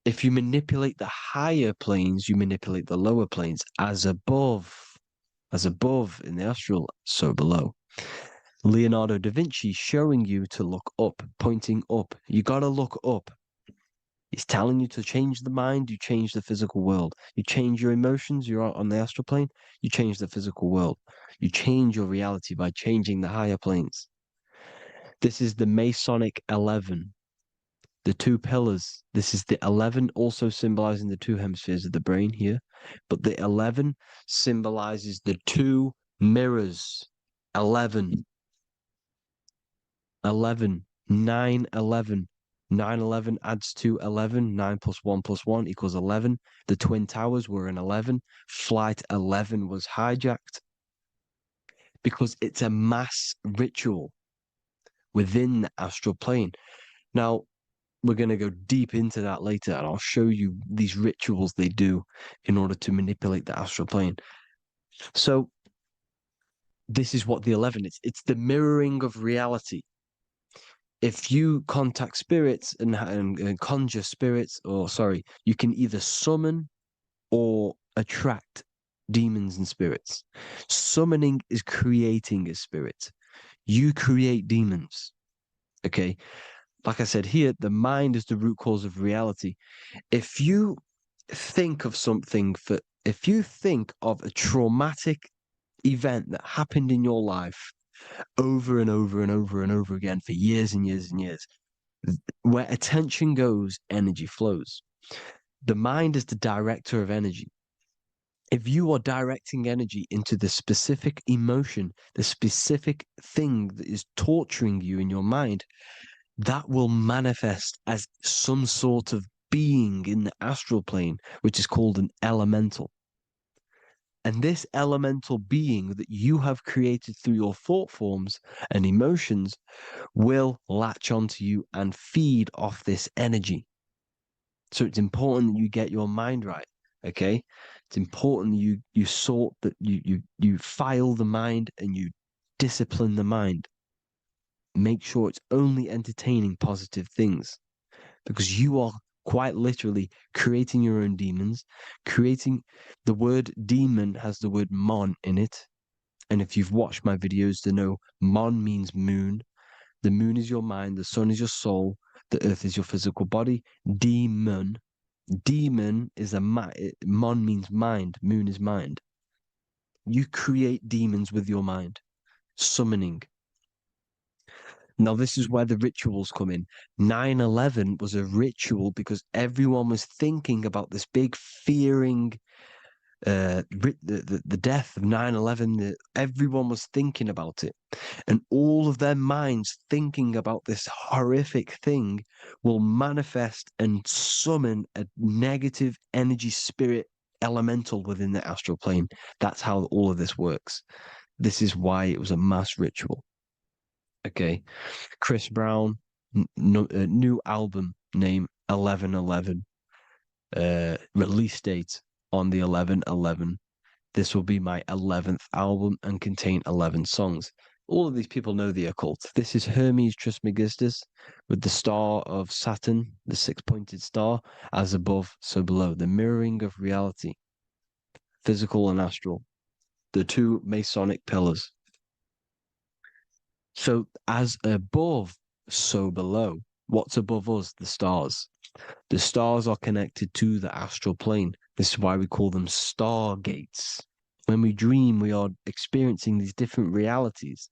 A: if you manipulate the higher planes, you manipulate the lower planes. As above in the astral, so below. Leonardo da Vinci showing you to look up, pointing up. You got to look up. He's telling you to change the mind, you change the physical world. You change your emotions, you're on the astral plane, you change the physical world. You change your reality by changing the higher planes. This is the Masonic 11, the 2 pillars. This is the 11 also symbolizing the 2 hemispheres of the brain here. But the 11 symbolizes the 2 mirrors. 11, 9, 11. 9, 11 adds to 11. 9 plus 1 plus 1 equals 11. The Twin Towers were in 11. Flight 11 was hijacked because it's a mass ritual within the astral plane. Now, we're going to go deep into that later, and I'll show you these rituals they do in order to manipulate the astral plane. So, this is what the 11 is. It's the mirroring of reality. if you contact spirits and conjure spirits, or sorry, you can either summon or attract demons and spirits. Summoning is creating a spirit. You create demons. Okay. Like I said here, the mind is the root cause of reality. If you think of if you think of a traumatic event that happened in your life over and over and over and over again for years and years and years, where attention goes, energy flows. The mind is the director of energy. If you are directing energy into the specific emotion, the specific thing that is torturing you in your mind, that will manifest as some sort of being in the astral plane, which is called an elemental. And this elemental being that you have created through your thought forms and emotions will latch onto you and feed off this energy. So it's important that you get your mind right. Okay. It's important you sort that you file the mind and you discipline the mind. Make sure it's only entertaining positive things, because you are quite literally creating your own demons. Creating the word demon has the word mon in it. And if you've watched my videos to know, mon means moon. The moon is your mind, the sun is your soul, the earth is your physical body. Demon is mon means mind, moon is mind. You create demons with your mind. Summoning. Now, this is where the rituals come in. 9/11 was a ritual because everyone was thinking about this big fearing, the death of 9/11. Everyone was thinking about it. And all of their minds thinking about this horrific thing will manifest and summon a negative energy spirit elemental within the astral plane. That's how all of this works. This is why it was a mass ritual. Okay. Chris Brown, new album name 11/11. Release date on the 11/11. This will be my 11th album and contain 11 songs. All of these people know the occult. This is Hermes Trismegistus with the star of Saturn, the six-pointed star, as above, so below. The mirroring of reality, physical and astral. The two Masonic pillars. So as above, so below. What's above us? The stars. The stars are connected to the astral plane. This is why we call them stargates. When we dream, we are experiencing these different realities.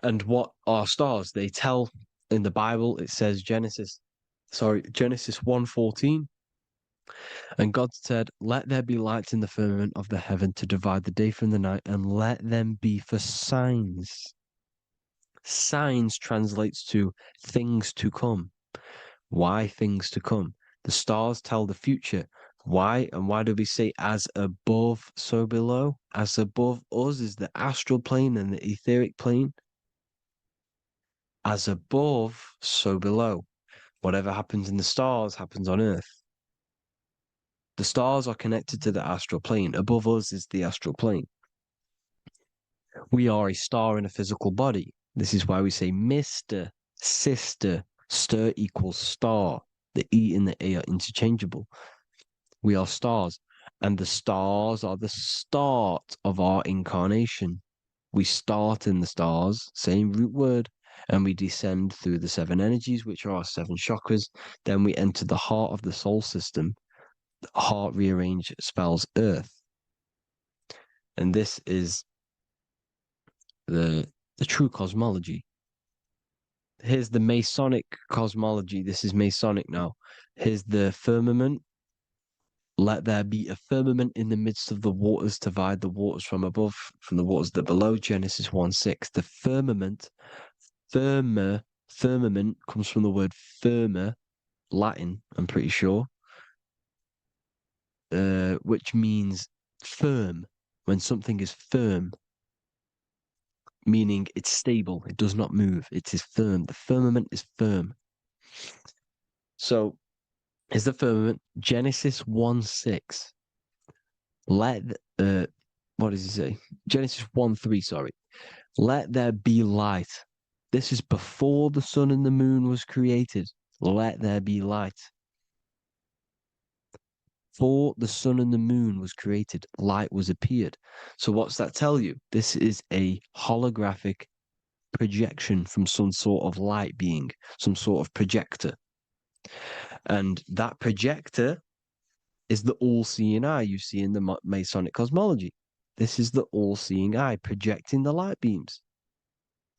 A: And what are stars? They tell in the Bible, it says Genesis 1:14. And God said, "Let there be lights in the firmament of the heaven to divide the day from the night, and let them be for signs." Signs translates to things to come. Why things to come? The stars tell the future. Why? And why do we say as above, so below? As above us is the astral plane and the etheric plane. As above, so below. Whatever happens in the stars happens on Earth. The stars are connected to the astral plane. Above us is the astral plane. We are a star in a physical body. This is why we say Mr., sister, stir equals star. The E and the A are interchangeable. We are stars, and the stars are the start of our incarnation. We start in the stars, same root word, and we descend through the seven energies, which are our seven chakras. Then we enter the heart of the soul system. The heart rearranged spells earth. And this is the true cosmology. Here's the Masonic cosmology. This is Masonic now. Here's the firmament. Let there be a firmament in the midst of the waters to divide the waters from above, from the waters that below. Genesis 1:6. The firmament, firmament comes from the word firma, Latin, I'm pretty sure, which means firm. When something is firm, meaning it's stable, it does not move, it is firm. The firmament is firm. So, is the firmament Genesis 1:6. What does he say? Genesis 1:3, sorry. Let there be light. This is before the sun and the moon was created. Let there be light. Before the sun and the moon was created, light was appeared. So what's that tell you? This is a holographic projection from some sort of light being, some sort of projector. And that projector is the all-seeing eye you see in the Masonic cosmology. This is the all-seeing eye projecting the light beams.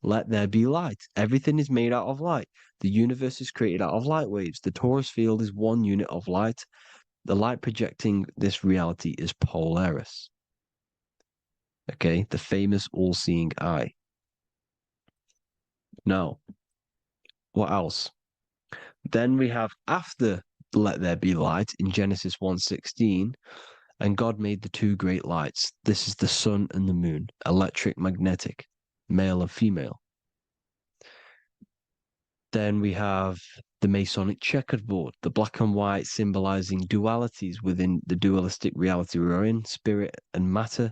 A: Let there be light. Everything is made out of light. The universe is created out of light waves. The torus field is one unit of light. The light projecting this reality is Polaris. Okay, the famous all-seeing eye. Now, what else? Then we have after let there be light in Genesis 1:16, and God made the two great lights. This is the sun and the moon, electric, magnetic, male and female. Then we have the Masonic checkerboard, the black and white symbolizing dualities within the dualistic reality we're in, spirit and matter,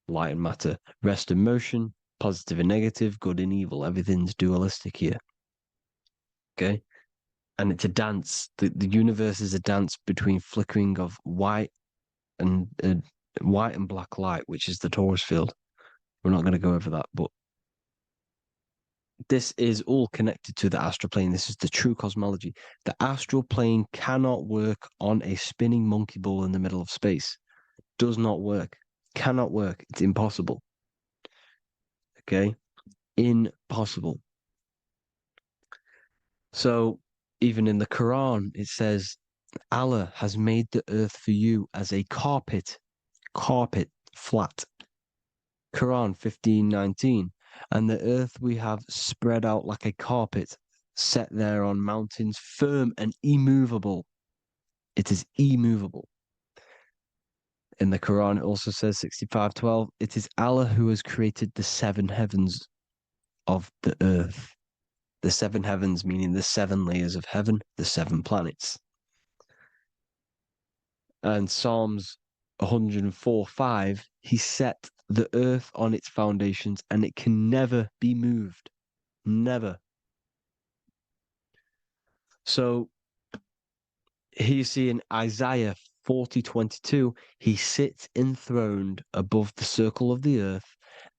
A: light and matter, rest and motion, positive and negative, good and evil. Everything's dualistic here. Okay? And it's a dance. The universe is a dance between flickering of white and black light, which is the torus field. We're not going to go over that, but this is all connected to the astral plane. This is the true cosmology. The astral plane cannot work on a spinning monkey ball in the middle of space. Does not work. Cannot work. It's impossible. Okay? Impossible. So even in the Quran, it says, Allah has made the earth for you as a carpet, flat. Quran 15:19. And the earth we have spread out like a carpet, set there on mountains, firm and immovable. It is immovable. In the Quran, it also says 65:12, it is Allah who has created the seven heavens of the earth. The seven heavens, meaning the seven layers of heaven, the seven planets. And Psalms 104:5, he set the earth on its foundations and it can never be moved. Never. So here you see in Isaiah 40:22, he sits enthroned above the circle of the earth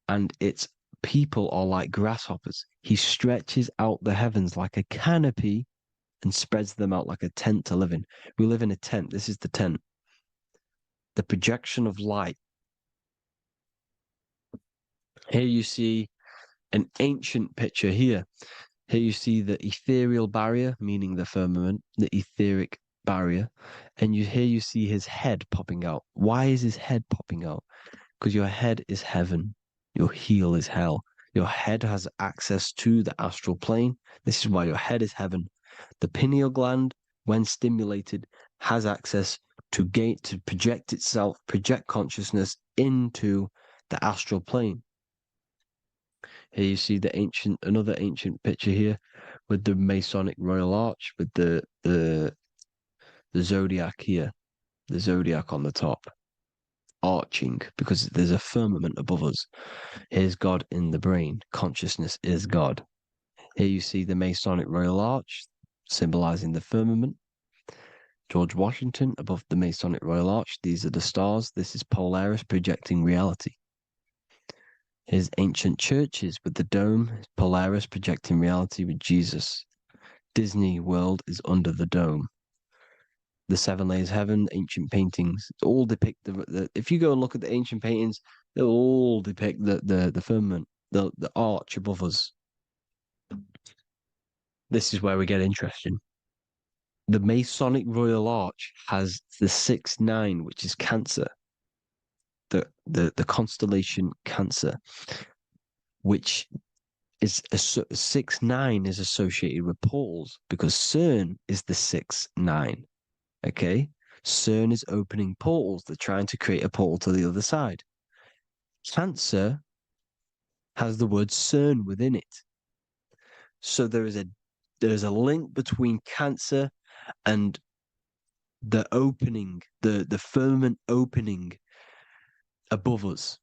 A: and its people are like grasshoppers. He stretches out the heavens like a canopy and spreads them out like a tent to live in. We live in a tent. This is the tent. The projection of light. Here you see an ancient picture here. Here you see the ethereal barrier, meaning the firmament, the etheric barrier. And here you see his head popping out. Why is his head popping out? Because your head is heaven. Your heel is hell. Your head has access to the astral plane. This is why your head is heaven. The pineal gland, when stimulated, has access to project itself, project consciousness into the astral plane. Here you see another ancient picture here with the Masonic Royal Arch, with the zodiac here, the zodiac on the top, arching, because there's a firmament above us. Here's God in the brain. Consciousness is God. Here you see the Masonic Royal Arch, symbolizing the firmament. George Washington above the Masonic Royal Arch. These are the stars. This is Polaris projecting reality. Here's ancient churches with the dome. Polaris projecting reality with Jesus. Disney World is under the dome. The seven layers of heaven, ancient paintings, all depict if you go and look at the ancient paintings, they'll all depict the firmament, the arch above us. This is where we get interesting. The Masonic Royal Arch has the 6-9, which is Cancer. The constellation Cancer, which is 6-9 is associated with portals because CERN is the 6-9. Okay, CERN is opening portals. They're trying to create a portal to the other side. Cancer has the word CERN within it, so there is a link between Cancer and the opening, the firmament opening above us.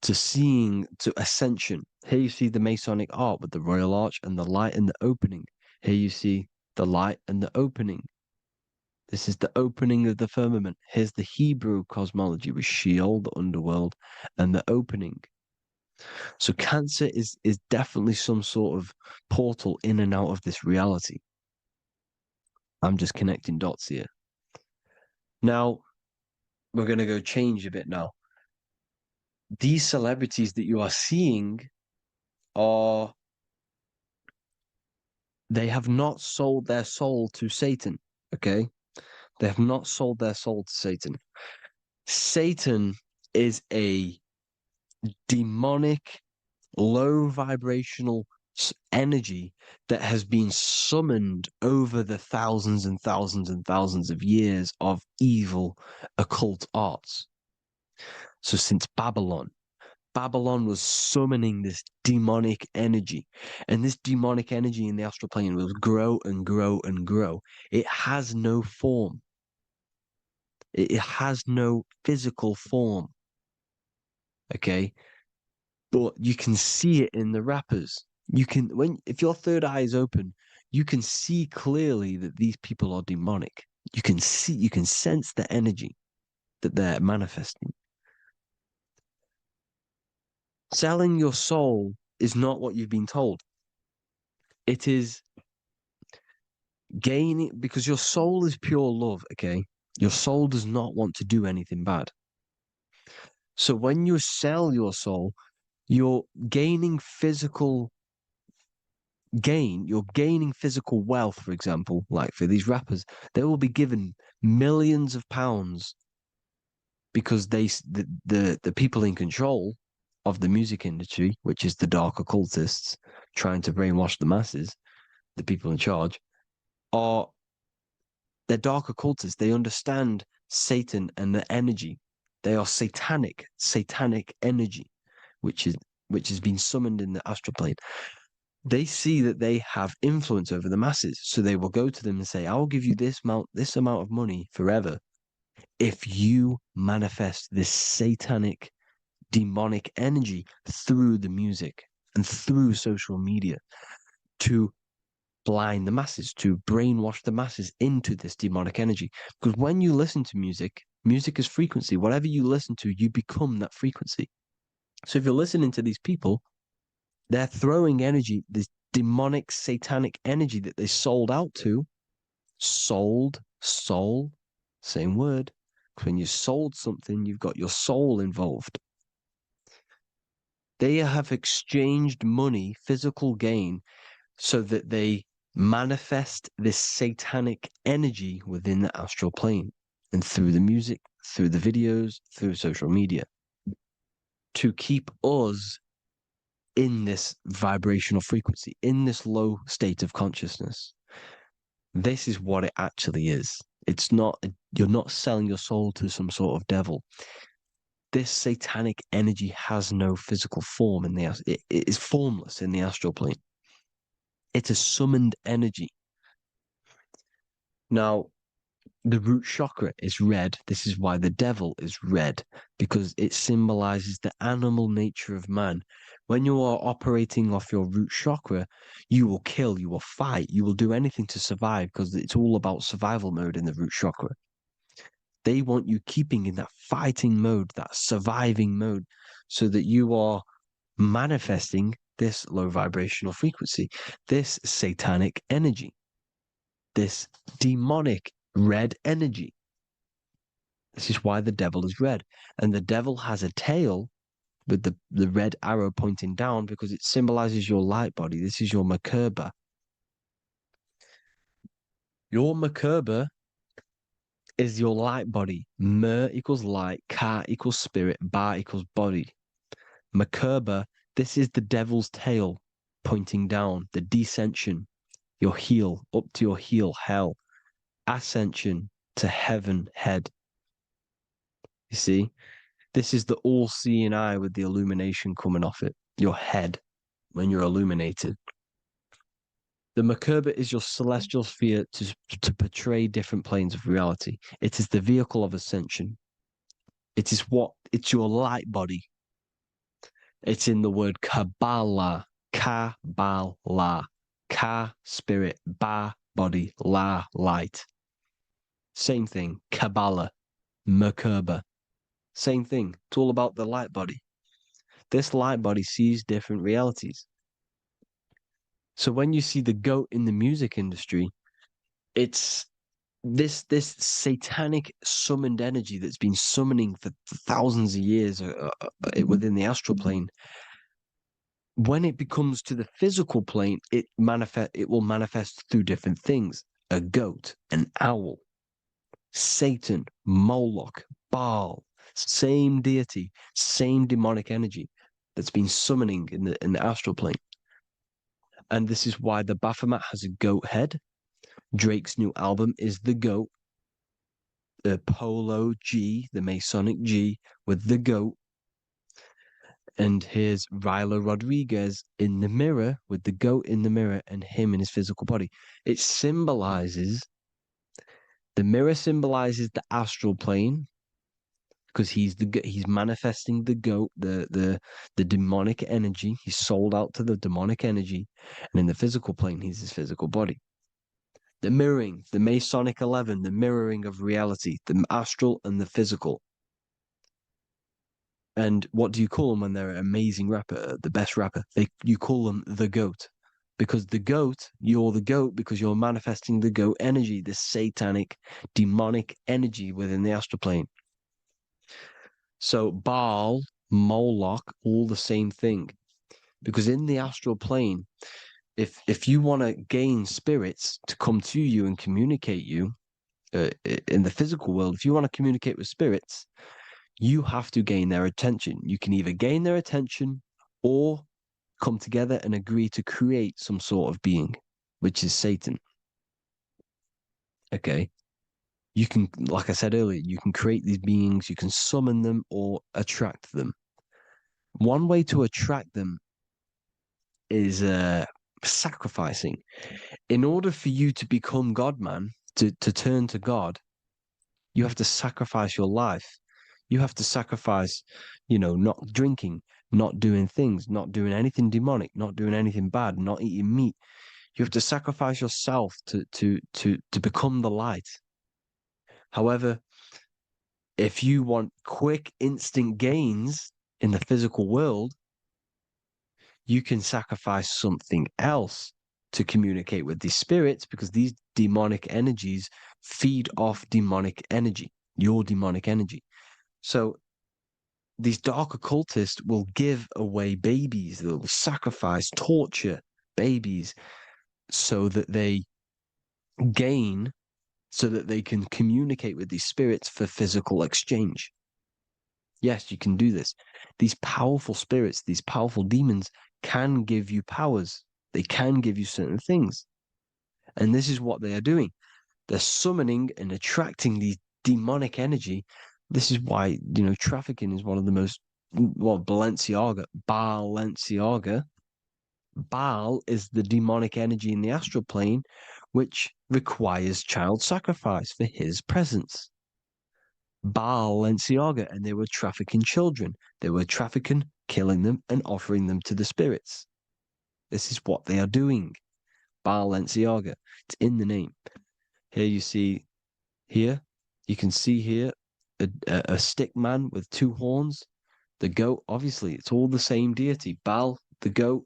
A: to seeing, to ascension. Here you see the Masonic art with the royal arch and the light and the opening. Here you see the light and the opening. This is the opening of the firmament. Here's the Hebrew cosmology with Sheol, the underworld, and the opening. So Cancer is definitely some sort of portal in and out of this reality. I'm just connecting dots here. Now, we're going to go change a bit now. These celebrities that you are seeing they have not sold their soul to Satan, okay? They have not sold their soul to Satan. Satan is a demonic, low vibrational energy that has been summoned over the thousands and thousands and thousands of years of evil occult arts. So since Babylon was summoning this demonic energy, and this demonic energy in the astral plane will grow and grow and grow. It has no form. It has no physical form. Okay? But you can see it in the rappers. If your third eye is open, you can see clearly that these people are demonic. You can sense the energy that they're manifesting. Selling your soul is not what you've been told. It is gaining, because your soul is pure love, okay? Your soul does not want to do anything bad. So when you sell your soul, you're gaining physical gain, you're gaining physical wealth, for example, like for these rappers, they will be given millions of pounds because the people in control of the music industry, which is the dark occultists trying to brainwash the masses, the people in charge, they're dark occultists. They understand Satan and the energy. They are satanic energy, which has been summoned in the astral plane. They see that they have influence over the masses, so they will go to them and say, "I will give you this amount of money forever if you manifest this satanic, demonic energy through the music and through social media to blind the masses, to brainwash the masses into this demonic energy." Because when you listen to music, music is frequency. Whatever you listen to, you become that frequency. So if you're listening to these people, they're throwing energy, this demonic, satanic energy that they sold out to. Soul, same word. When you sold something, you've got your soul involved. They have exchanged money, physical gain, so that they manifest this satanic energy within the astral plane and through the music, through the videos, through social media to keep us in this vibrational frequency, in this low state of consciousness. This is what it actually is. It's not, you're not selling your soul to some sort of devil. This satanic energy has no physical form it is formless in the astral plane. It's a summoned energy. Now, the root chakra is red. This is why the devil is red, because it symbolizes the animal nature of man. When you are operating off your root chakra, you will kill, you will fight, you will do anything to survive, because it's all about survival mode in the root chakra. They want you keeping in that fighting mode, that surviving mode, so that you are manifesting this low vibrational frequency, this satanic energy, this demonic red energy. This is why the devil is red. And the devil has a tail with the red arrow pointing down because it symbolizes your light body. This is your Merkaba. Your Merkaba is your light body. Mer equals light, Ka equals spirit, Ba equals body. Merkaba, this is the devil's tail pointing down, the descension, your heel, up to your heel, hell. Ascension to heaven, head. You see? This is the all-seeing eye with the illumination coming off it, your head, when you're illuminated. The Merkaba is your celestial sphere to portray different planes of reality. It is the vehicle of ascension. It's your light body. It's in the word Kabbalah. Kabbalah. Ka, spirit, ba, body, la, light. Same thing. Kabbalah. Merkaba. Same thing. It's all about the light body. This light body sees different realities. So when you see the goat in the music industry, it's this satanic summoned energy that's been summoning for thousands of years within the astral plane. When it becomes to the physical plane, it will manifest through different things. A goat, an owl, Satan, Moloch, Baal, same deity, same demonic energy that's been summoning in the astral plane. And this is why the Baphomet has a goat head. Drake's new album is the goat. The Polo G, the Masonic G, with the goat. And here's Ryla Rodriguez in the mirror with the goat in the mirror and him in his physical body. It symbolizes, the mirror symbolizes the astral plane because he's manifesting the goat, the demonic energy. He's sold out to the demonic energy. And in the physical plane, he's his physical body. The mirroring, the Masonic 11, the mirroring of reality, the astral and the physical. And what do you call them when they're an amazing rapper, the best rapper? You call them the goat. Because the goat, you're the goat because you're manifesting the goat energy, the satanic, demonic energy within the astral plane. So Baal, Moloch, all the same thing. Because in the astral plane, if you want to gain spirits to come to you and communicate you in the physical world, if you want to communicate with spirits, you have to gain their attention. You can either gain their attention or come together and agree to create some sort of being, which is Satan. Okay. You can, like I said earlier, you can create these beings, you can summon them or attract them. One way to attract them is sacrificing. In order for you to become God, man, to turn to God, you have to sacrifice your life. You have to sacrifice, not drinking, not doing things, not doing anything demonic, not doing anything bad, not eating meat. You have to sacrifice yourself to become the light. However, if you want quick, instant gains in the physical world, you can sacrifice something else to communicate with these spirits because these demonic energies feed off demonic energy, your demonic energy. So these dark occultists will give away babies, they'll sacrifice, torture babies so that they gain, so that they can communicate with these spirits for physical exchange. Yes, you can do this. These powerful spirits, these powerful demons can give you powers. They can give you certain things. And this is what they are doing. They're summoning and attracting these demonic energy. This is why, trafficking is one of the most, Balenciaga. Baal is the demonic energy in the astral plane, which requires child sacrifice for his presence. Balenciaga, and they were trafficking children. They were trafficking, killing them, and offering them to the spirits. This is what they are doing. Balenciaga. It's in the name. Here you can see here a stick man with two horns. The goat, obviously, it's all the same deity. Baal, the goat,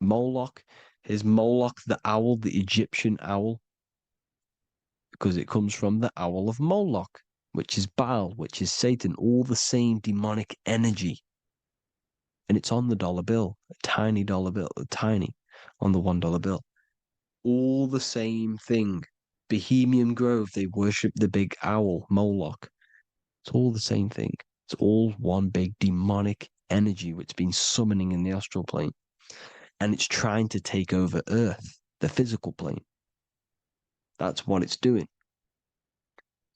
A: Moloch. Here's Moloch, the owl, the Egyptian owl, because it comes from the owl of Moloch, which is Baal, which is Satan, all the same demonic energy. And it's on the dollar bill, a tiny dollar bill, on the $1 bill. All the same thing. Bohemian Grove, they worship the big owl, Moloch. It's all the same thing. It's all one big demonic energy which has been summoning in the astral plane. And it's trying to take over Earth, the physical plane. That's what it's doing.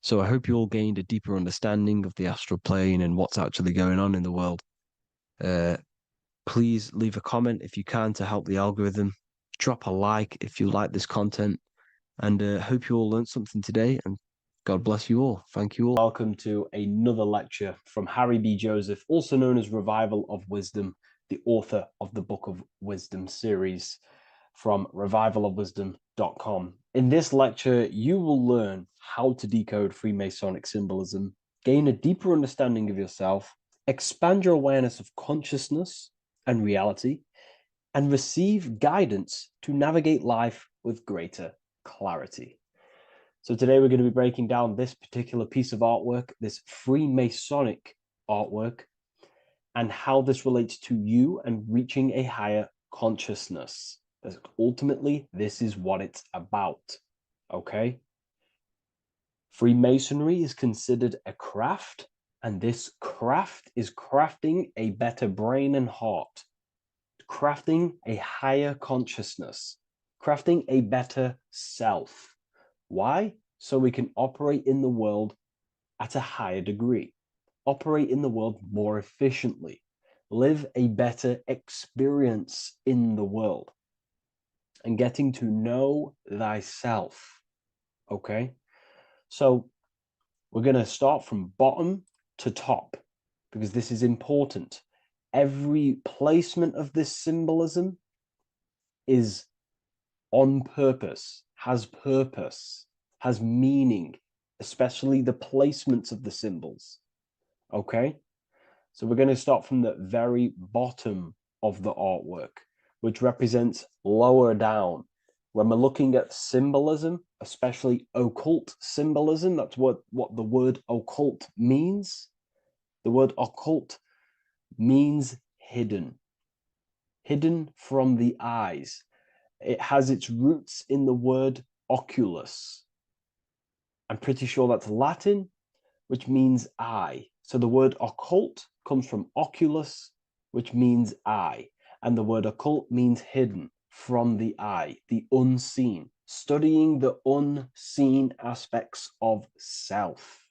A: So I hope you all gained a deeper understanding of the astral plane and what's actually going on in the world. Please leave a comment if you can to help the algorithm. Drop a like if you like this content. And hope you all learned something today. And God bless you all. Thank you all. Welcome to another lecture from Harry B. Joseph, also known as Revival of Wisdom.
B: the author of the Book of Wisdom series from revivalofwisdom.com. In this lecture, you will learn how to decode Freemasonic symbolism, gain a deeper understanding of yourself, expand your awareness of consciousness and reality, and receive guidance to navigate life with greater clarity. So today we're going to be breaking down this particular piece of artwork, this Freemasonic artwork, and how this relates to you and reaching a higher consciousness. Ultimately, this is what it's about, okay? Freemasonry is considered a craft, and this craft is crafting a better brain and heart, crafting a higher consciousness, crafting a better self. Why? So we can operate in the world at a higher degree, operate in the world more efficiently, live a better experience in the world, and getting to know thyself. Okay? So we're going to start from bottom to top because this is important. Every placement of this symbolism is on purpose, has meaning, especially the placements of the symbols. Okay? So we're going to start from the very bottom of the artwork, which represents lower down. When we're looking at symbolism, especially occult symbolism, that's what the word occult means. The word occult means hidden, hidden from the eyes. It has its roots in the word oculus. I'm pretty sure that's Latin, which means eye. So the word occult comes from oculus, which means eye. And the word occult means hidden, from the eye, the unseen, studying the unseen aspects of self.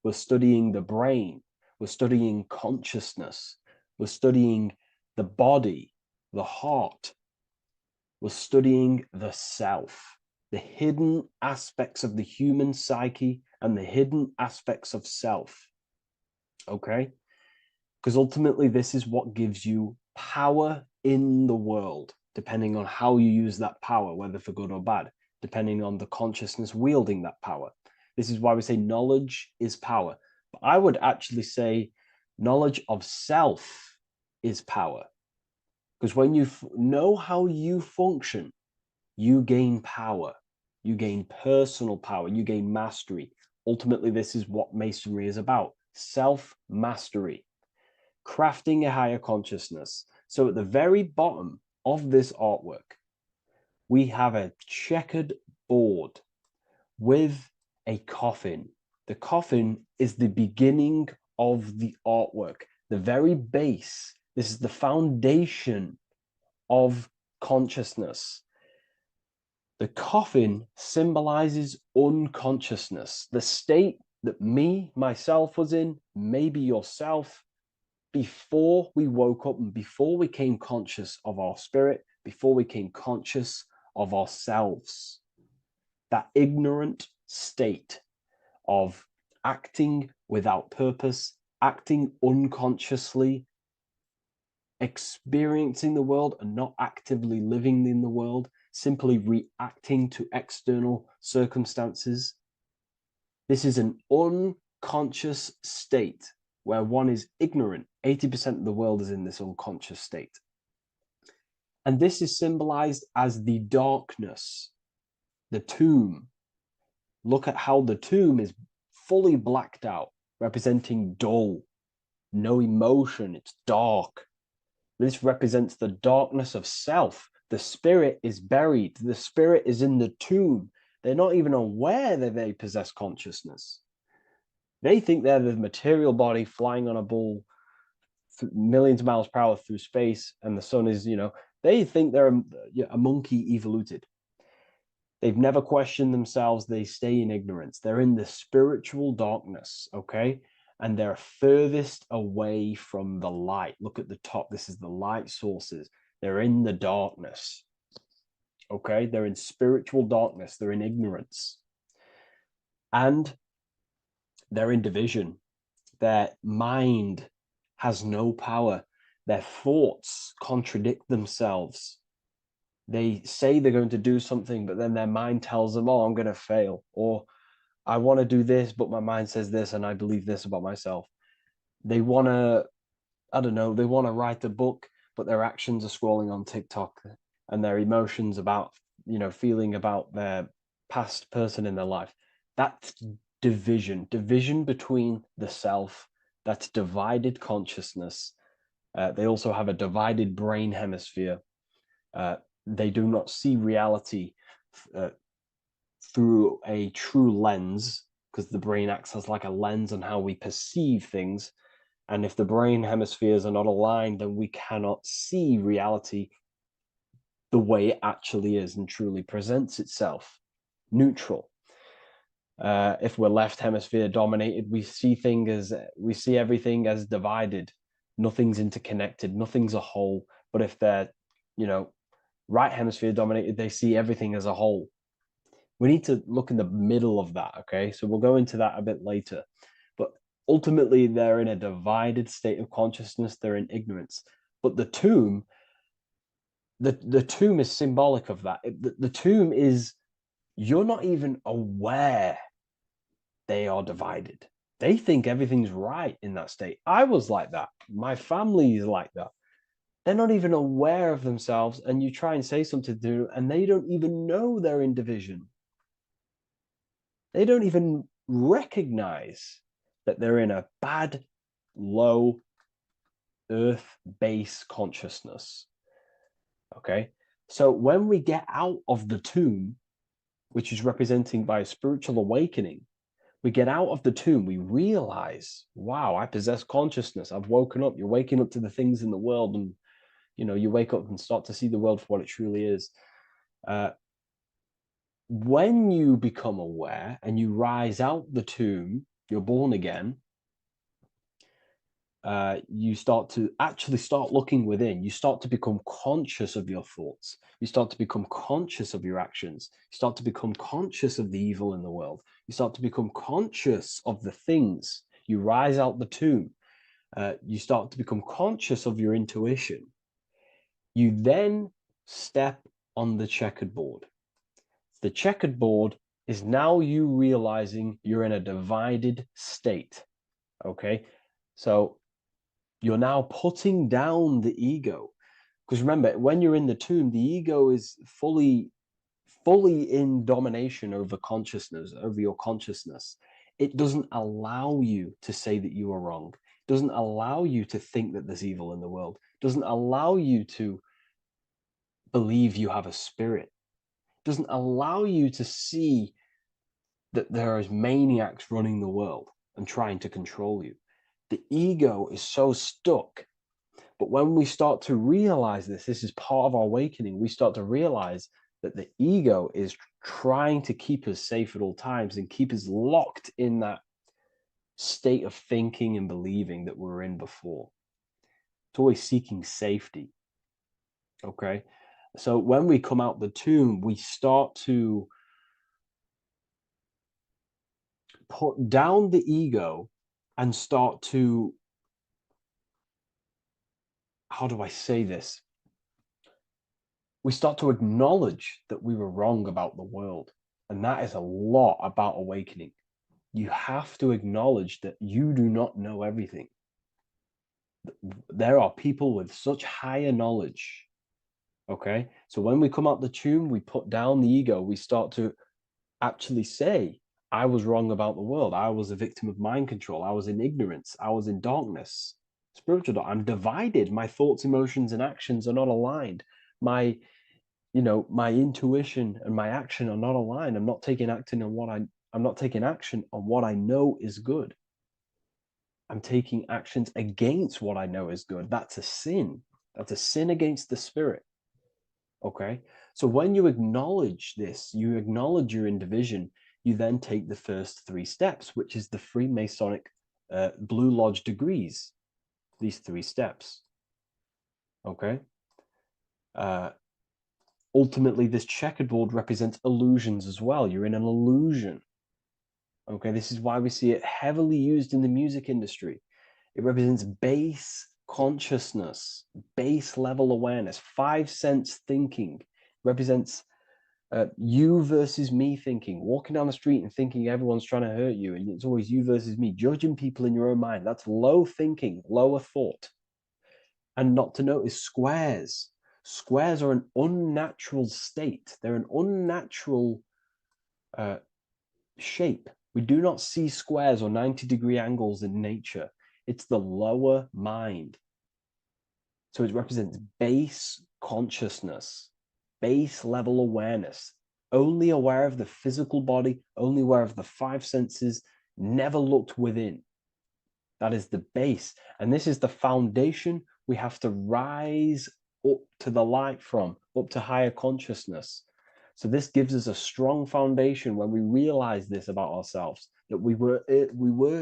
B: We're studying the brain, we're studying consciousness, we're studying the body, the heart, we're studying the self, the hidden aspects of the human psyche and the hidden aspects of self. Okay? Because ultimately, this is what gives you power in the world, depending on how you use that power, whether for good or bad, depending on the consciousness wielding that power. This is why we say knowledge is power. But I would actually say knowledge of self is power. Because when you know how you function, you gain power. You gain personal power. You gain mastery. Ultimately, this is what Masonry is about. Self-mastery. Crafting a higher consciousness. So at the very bottom of this artwork, we have a checkered board with a coffin. The coffin is the beginning of the artwork, the very base. This is the foundation of consciousness. The coffin symbolizes unconsciousness, the state that myself was in, maybe yourself, before we woke up and before we came conscious of our spirit, before we came conscious of ourselves. That ignorant state of acting without purpose, acting unconsciously, experiencing the world and not actively living in the world, simply reacting to external circumstances. This is an unconscious state where one is ignorant. 80% of the world is in this unconscious state. And this is symbolized as the darkness, the tomb. Look at how the tomb is fully blacked out, representing dull, no emotion, it's dark. This represents the darkness of self. The spirit is buried. The spirit is in the tomb. They're not even aware that they possess consciousness. They think they're the material body flying on a ball millions of miles per hour through space, and the sun is, they think they're a monkey evoluted. They've never questioned themselves. They stay in ignorance. They're in the spiritual darkness, okay? And they're furthest away from the light. Look at the top. This is the light sources. They're in the darkness, okay? They're in spiritual darkness. They're in ignorance. And they're in division. Their mind has no power. Their thoughts contradict themselves. They say they're going to do something, but then their mind tells them, oh, I'm going to fail. Or I want to do this, but my mind says this, and I believe this about myself. They want to, I don't know, they want to write a book, but their actions are scrolling on TikTok, and their emotions about, feeling about their past person in their life. That's division between the self. That's divided consciousness. They also have a divided brain hemisphere. They do not see reality through a true lens, because the brain acts as like a lens on how we perceive things. And if the brain hemispheres are not aligned, then we cannot see reality the way it actually is and truly presents itself, neutral. If we're left hemisphere dominated, we see everything as divided. Nothing's interconnected, nothing's a whole. But if they're, right hemisphere dominated, they see everything as a whole. We need to look in the middle of that, okay? So we'll go into that a bit later. But ultimately, they're in a divided state of consciousness. They're in ignorance. But the tomb is symbolic of that. The tomb is, you're not even aware they are divided. They think everything's right in that state. I was like that. My family is like that. They're not even aware of themselves, and you try and say something to them, and they don't even know they're in division. They don't even recognize that they're in a bad, low earth base consciousness. Okay? So when we get out of the tomb, which is representing by a spiritual awakening, we get out of the tomb, we realize, wow, I possess consciousness. I've woken up. You're waking up to the things in the world, and you wake up and start to see the world for what it truly is. When you become aware and you rise out the tomb, you're born again. You start looking within. You start to become conscious of your thoughts. You start to become conscious of your actions. You start to become conscious of the evil in the world. You start to become conscious of the things. You rise out the tomb. You start to become conscious of your intuition. You then step on the checkered board. The checkered board is now you realizing you're in a divided state. Okay, so you're now putting down the ego, because remember, when you're in the tomb, the ego is fully in domination over consciousness, over your consciousness. It doesn't allow you to say that you are wrong. It doesn't allow you to think that there's evil in the world. It doesn't allow you to believe you have a spirit. It doesn't allow you to see that there is maniacs running the world and trying to control you. The ego is so stuck. But when we start to realize this is part of our awakening, we start to realize that the ego is trying to keep us safe at all times and keep us locked in that state of thinking and believing that we were in before. It's always seeking safety. Okay? So when we come out the tomb, we start to put down the ego and start to, how do I say this? We start to acknowledge that we were wrong about the world. And that is a lot about awakening. You have to acknowledge that you do not know everything. There are people with such higher knowledge. Okay? So when we come out the tomb, we put down the ego. We start to actually say, I was wrong about the world. I was a victim of mind control. I was in ignorance. I was in darkness. Spiritual, I'm divided. My thoughts, emotions, and actions are not aligned. My intuition and my action are not aligned. I'm not taking action on what I know is good. I'm taking actions against what I know is good. That's a sin. That's a sin against the spirit. Okay? So when you acknowledge this, you acknowledge you're in division, you then take the first 3 steps, which is the Freemasonic Blue Lodge degrees. These 3 steps. Okay? Ultimately, this checkerboard represents illusions as well. You're in an illusion. Okay, this is why we see it heavily used in the music industry. It represents base consciousness, base level awareness. 5 sense thinking represents you versus me thinking, walking down the street and thinking everyone's trying to hurt you, and it's always you versus me, judging people in your own mind. That's low thinking, lower thought. And not to notice squares. Squares are an unnatural state. They're an unnatural shape. We do not see squares or 90-degree angles in nature. It's the lower mind. So it represents base consciousness, base level awareness, only aware of the physical body, only aware of the 5 senses, never looked within. That is the base. And this is the foundation we have to rise up to the light from, up to higher consciousness. So this gives us a strong foundation when we realize this about ourselves, that we were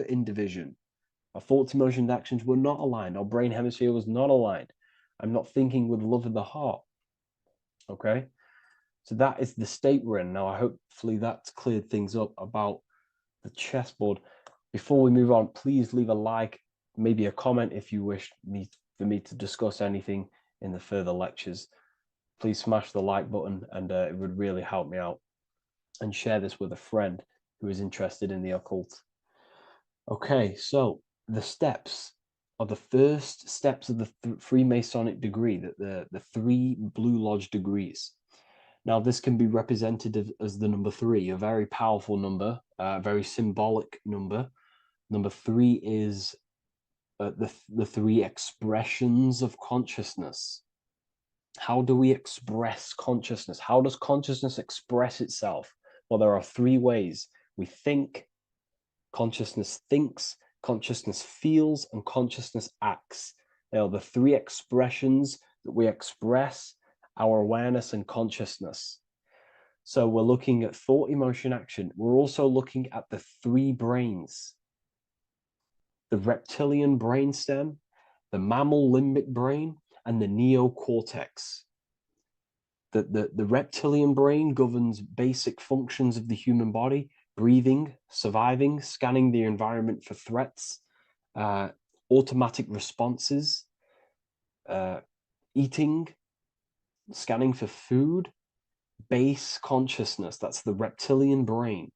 B: in division. Our thoughts, emotions, actions were not aligned. Our brain hemisphere was not aligned. I'm not thinking with love of the heart. Okay? So that is the state we're in. Now, hopefully that's cleared things up about the chessboard. Before we move on, please leave a like, maybe a comment if you wish for me to discuss anything in the further lectures. Please smash the like button, and it would really help me out. And share this with a friend who is interested in the occult. Okay, so the steps are the first steps of the Freemasonic degree, the 3 Blue Lodge degrees. Now, this can be represented as the number 3, a very powerful number, a very symbolic number. Number 3 is the 3 expressions of consciousness. How do we express consciousness? How does consciousness express itself? Well, there are 3 ways. We think, consciousness thinks, consciousness feels, and consciousness acts. They are the 3 expressions that we express our awareness and consciousness. So we're looking at thought, emotion, action. We're also looking at the 3 brains: the reptilian brainstem, the mammal limbic brain, and the neocortex. The reptilian brain governs basic functions of the human body: breathing, surviving, scanning the environment for threats, automatic responses, eating, scanning for food. Base consciousness, that's the reptilian brain.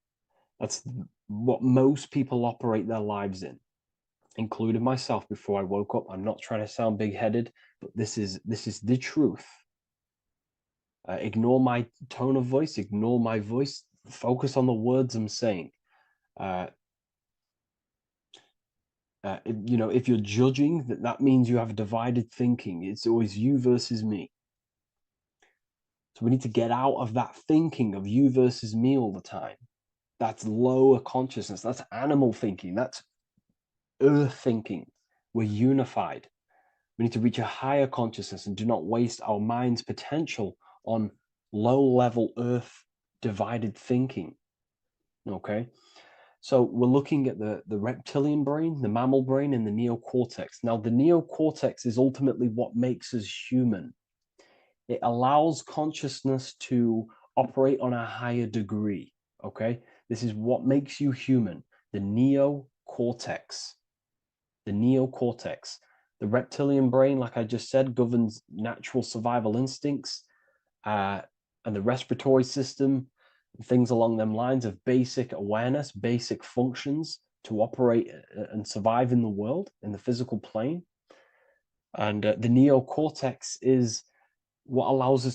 B: That's what most people operate their lives in, including myself before I woke up. I'm not trying to sound big-headed, but this is the truth. Ignore my tone of voice, ignore my voice, focus on the words I'm saying. If you're judging, that means you have divided thinking. It's always you versus me. So we need to get out of that thinking of you versus me all the time. That's lower consciousness. That's animal thinking. That's earth thinking. We're unified. We need to reach a higher consciousness and do not waste our mind's potential on low-level earth divided thinking. Okay? So we're looking at the reptilian brain, the mammal brain, and the neocortex. Now, the neocortex is ultimately what makes us human. It allows consciousness to operate on a higher degree. Okay? This is what makes you human. The neocortex. The neocortex. The reptilian brain, like I just said, governs natural survival instincts and the respiratory system, things along them lines of basic awareness, basic functions to operate and survive in the world, in the physical plane. And the neocortex is what allows us